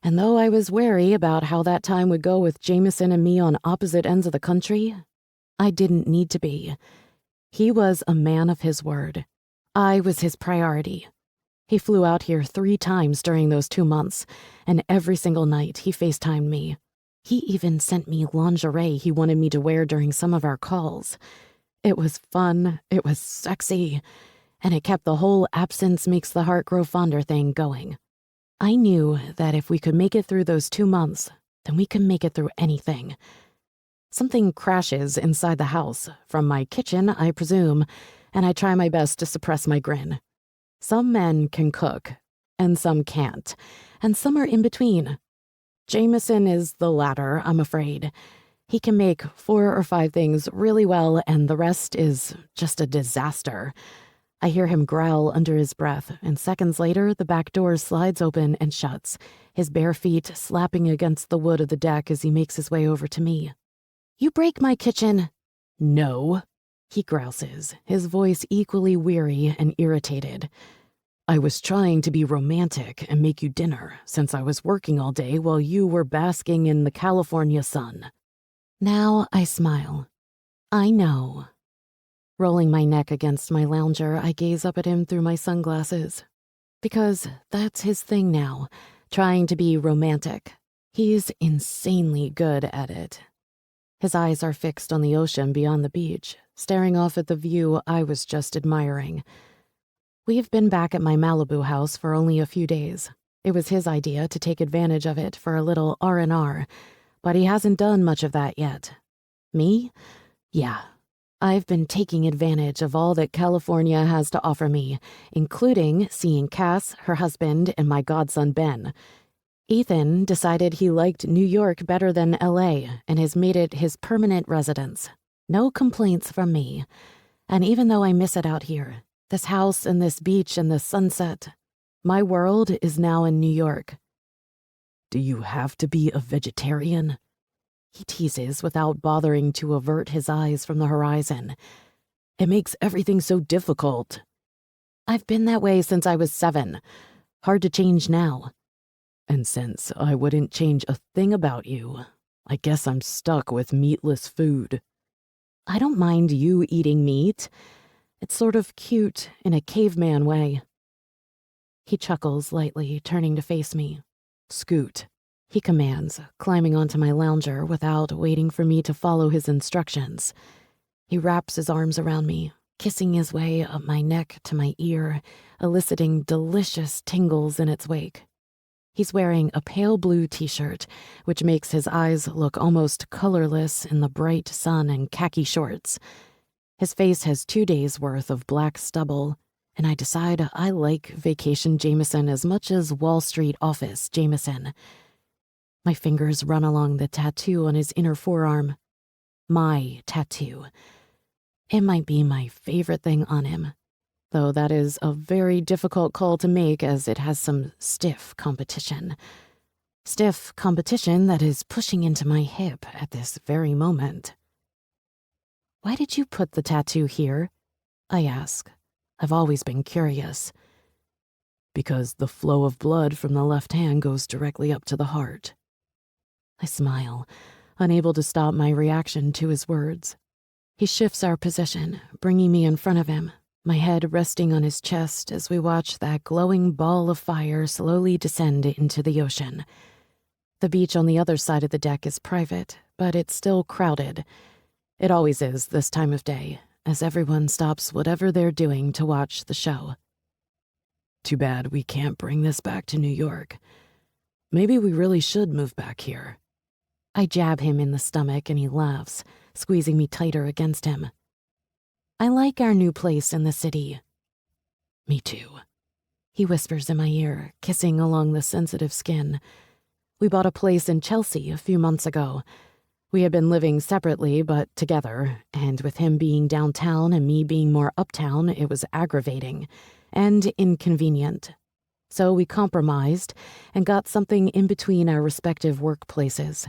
and though I was wary about how that time would go with Jameson and me on opposite ends of the country, I didn't need to be. He was a man of his word. I was his priority. He flew out here 3 times during those 2 months, and every single night he FaceTimed me. He even sent me lingerie he wanted me to wear during some of our calls. It was fun, it was sexy, and it kept the whole absence makes the heart grow fonder thing going. I knew that if we could make it through those 2 months, then we could make it through anything. Something crashes inside the house, from my kitchen, I presume, and I try my best to suppress my grin. Some men can cook, and some can't, and some are in between. Jameson is the latter, I'm afraid. He can make 4 or 5 things really well, and the rest is just a disaster. I hear him growl under his breath, and seconds later, the back door slides open and shuts, his bare feet slapping against the wood of the deck as he makes his way over to me. "You break my kitchen." "No," he grouses, his voice equally weary and irritated. "I was trying to be romantic and make you dinner since I was working all day while you were basking in the California sun." Now I smile. I know. Rolling my neck against my lounger, I gaze up at him through my sunglasses. Because that's his thing now, trying to be romantic. He's insanely good at it. His eyes are fixed on the ocean beyond the beach, staring off at the view I was just admiring. We've been back at my Malibu house for only a few days. It was his idea to take advantage of it for a little R&R, but he hasn't done much of that yet. Me? Yeah. I've been taking advantage of all that California has to offer me, including seeing Cass, her husband, and my godson Ben. Ethan decided he liked New York better than LA and has made it his permanent residence. No complaints from me. And even though I miss it out here, this house and this beach and this sunset, my world is now in New York. "Do you have to be a vegetarian?" he teases without bothering to avert his eyes from the horizon. "It makes everything so difficult." "I've been that way since I was 7. Hard to change now." "And since I wouldn't change a thing about you, I guess I'm stuck with meatless food." "I don't mind you eating meat. It's sort of cute in a caveman way." He chuckles lightly, turning to face me. "Scoot," he commands, climbing onto my lounger without waiting for me to follow his instructions. He wraps his arms around me, kissing his way up my neck to my ear, eliciting delicious tingles in its wake. He's wearing a pale blue t-shirt, which makes his eyes look almost colorless in the bright sun and khaki shorts. His face has 2 days' worth of black stubble, and I decide I like Vacation Jameson as much as Wall Street Office Jameson. My fingers run along the tattoo on his inner forearm. My tattoo. It might be my favorite thing on him, though that is a very difficult call to make as it has some stiff competition. Stiff competition that is pushing into my hip at this very moment. "Why did you put the tattoo here?" I ask. I've always been curious. "Because the flow of blood from the left hand goes directly up to the heart." I smile, unable to stop my reaction to his words. He shifts our position, bringing me in front of him, my head resting on his chest as we watch that glowing ball of fire slowly descend into the ocean. The beach on the other side of the deck is private, but it's still crowded. It always is this time of day, as everyone stops whatever they're doing to watch the show. Too bad we can't bring this back to New York. Maybe we really should move back here. I jab him in the stomach and he laughs, squeezing me tighter against him. I like our new place in the city. Me too. He whispers in my ear, kissing along the sensitive skin. We bought a place in Chelsea a few months ago. We had been living separately but together, and with him being downtown and me being more uptown, it was aggravating and inconvenient. So we compromised and got something in between our respective workplaces.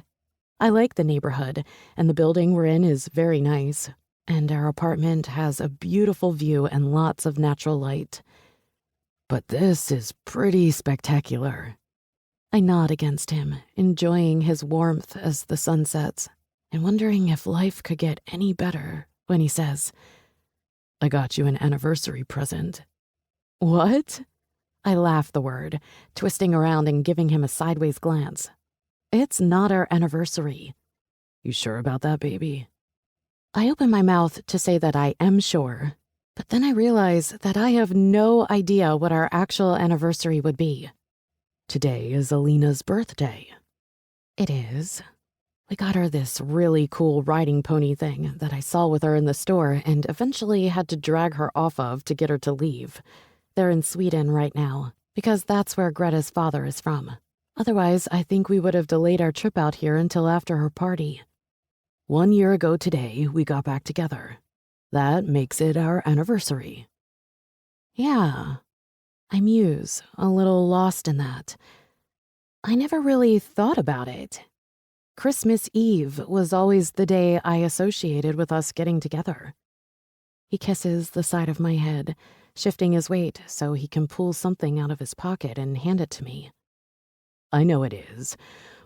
I like the neighborhood, and the building we're in is very nice, and our apartment has a beautiful view and lots of natural light. But this is pretty spectacular. I nod against him, enjoying his warmth as the sun sets, and wondering if life could get any better when he says, I got you an anniversary present. What? I laugh the word, twisting around and giving him a sideways glance. It's not our anniversary. You sure about that, baby? I open my mouth to say that I am sure, but then I realize that I have no idea what our actual anniversary would be. Today is Alina's birthday. It is. We got her this really cool riding pony thing that I saw with her in the store and eventually had to drag her off of to get her to leave. They're in Sweden right now, because that's where Greta's father is from. Otherwise, I think we would have delayed our trip out here until after her party. 1 year ago today, we got back together. That makes it our anniversary. Yeah. I muse, a little lost in that. I never really thought about it. Christmas Eve was always the day I associated with us getting together. He kisses the side of my head, shifting his weight so he can pull something out of his pocket and hand it to me. I know it is,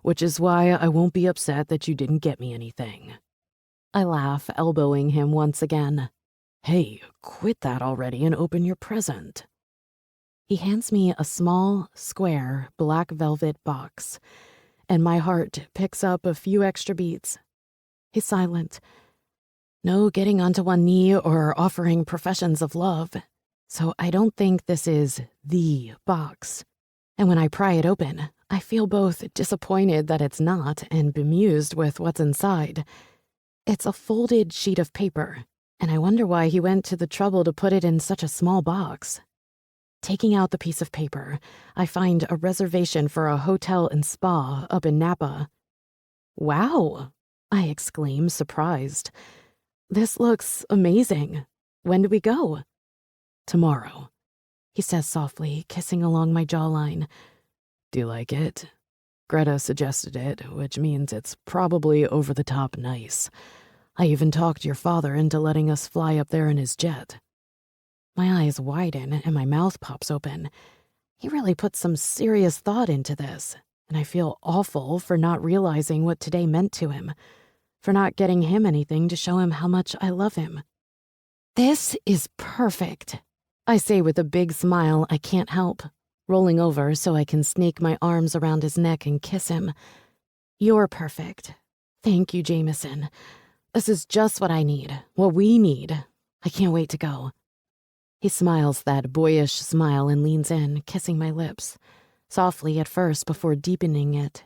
which is why I won't be upset that you didn't get me anything. I laugh, elbowing him once again. Hey, quit that already and open your present. He hands me a small, square, black velvet box, and my heart picks up a few extra beats. He's silent. No getting onto one knee or offering professions of love, so I don't think this is the box. And when I pry it open, I feel both disappointed that it's not and bemused with what's inside. It's a folded sheet of paper, and I wonder why he went to the trouble to put it in such a small box. Taking out the piece of paper, I find a reservation for a hotel and spa up in Napa. Wow, I exclaim, surprised. This looks amazing. When do we go? Tomorrow, he says softly, kissing along my jawline. Do you like it? Greta suggested it, which means it's probably over the top nice. I even talked your father into letting us fly up there in his jet. My eyes widen and my mouth pops open. He really put some serious thought into this, and I feel awful for not realizing what today meant to him, for not getting him anything to show him how much I love him. This is perfect, I say with a big smile I can't help, rolling over so I can snake my arms around his neck and kiss him. You're perfect. Thank you, Jameson. This is just what I need, what we need. I can't wait to go. He smiles that boyish smile and leans in, kissing my lips, softly at first before deepening it.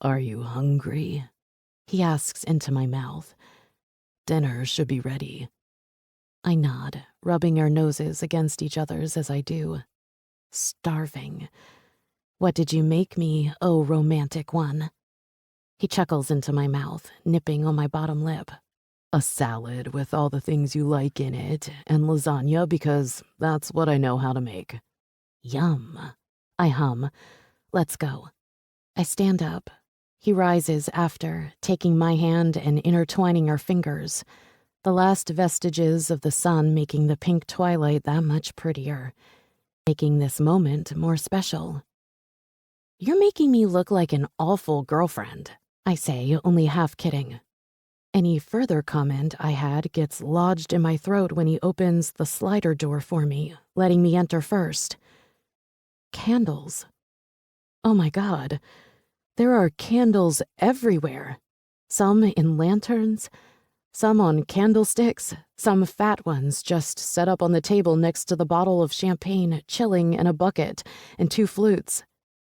Are you hungry? He asks into my mouth. Dinner should be ready. I nod, rubbing our noses against each other's as I do. Starving. What did you make me, oh romantic one? He chuckles into my mouth, nipping on my bottom lip. A salad with all the things you like in it, and lasagna because that's what I know how to make. Yum. I hum. Let's go. I stand up. He rises after, taking my hand and intertwining our fingers, the last vestiges of the sun making the pink twilight that much prettier, making this moment more special. You're making me look like an awful girlfriend, I say, only half kidding. Any further comment I had gets lodged in my throat when he opens the slider door for me, letting me enter first. Candles. Oh my God. There are candles everywhere. Some in lanterns, some on candlesticks, some fat ones just set up on the table next to the bottle of champagne chilling in a bucket and 2 flutes.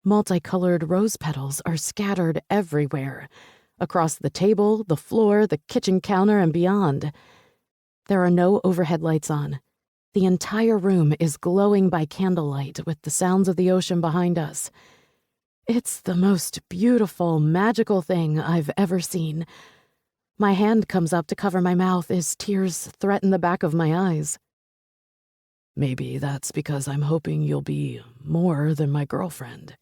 Multicolored rose petals are scattered everywhere, across the table, the floor, the kitchen counter, and beyond. There are no overhead lights on. The entire room is glowing by candlelight with the sounds of the ocean behind us. It's the most beautiful, magical thing I've ever seen. My hand comes up to cover my mouth as tears threaten the back of my eyes. Maybe that's because I'm hoping you'll be more than my girlfriend,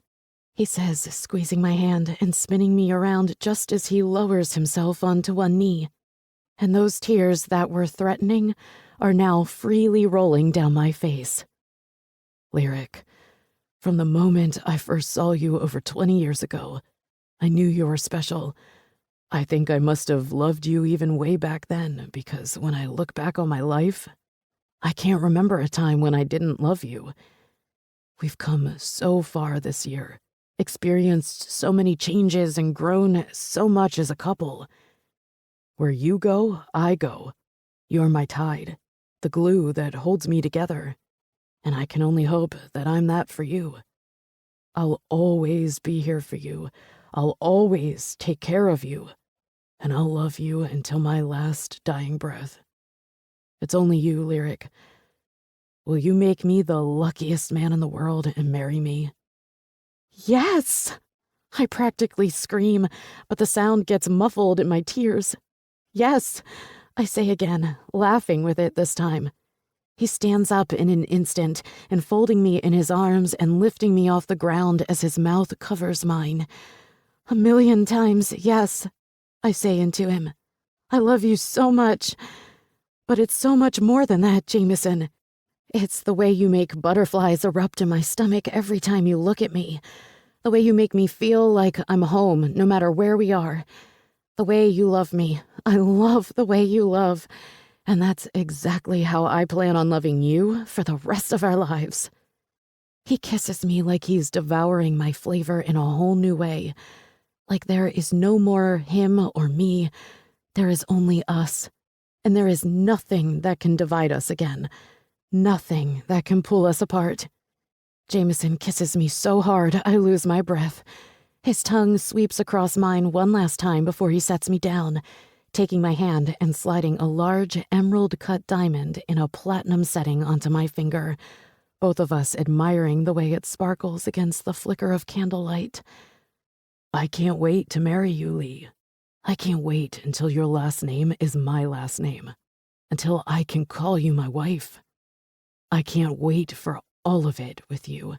he says, squeezing my hand and spinning me around just as he lowers himself onto one knee. And those tears that were threatening are now freely rolling down my face. Lyric, from the moment I first saw you over 20 years ago, I knew you were special. I think I must have loved you even way back then, because when I look back on my life, I can't remember a time when I didn't love you. We've come so far this year, experienced so many changes, and grown so much as a couple. Where you go, I go. You're my tide, the glue that holds me together, and I can only hope that I'm that for you. I'll always be here for you. I'll always take care of you, and I'll love you until my last dying breath. It's only you, Lyric. Will you make me the luckiest man in the world and marry me? Yes! I practically scream, but the sound gets muffled in my tears. Yes, I say again, laughing with it this time. He stands up in an instant, enfolding me in his arms and lifting me off the ground as his mouth covers mine. 1,000,000 times, yes, I say into him. I love you so much. But it's so much more than that, Jameson. It's the way you make butterflies erupt in my stomach every time you look at me. The way you make me feel like I'm home, no matter where we are. The way you love me. I love the way you love. And that's exactly how I plan on loving you for the rest of our lives. He kisses me like he's devouring my flavor in a whole new way. Like there is no more him or me. There is only us. And there is nothing that can divide us again. Nothing that can pull us apart. Jameson kisses me so hard I lose my breath. His tongue sweeps across mine one last time before he sets me down, taking my hand and sliding a large emerald-cut diamond in a platinum setting onto my finger, both of us admiring the way it sparkles against the flicker of candlelight. I can't wait to marry you, Lee. I can't wait until your last name is my last name, until I can call you my wife. I can't wait for all of it with you.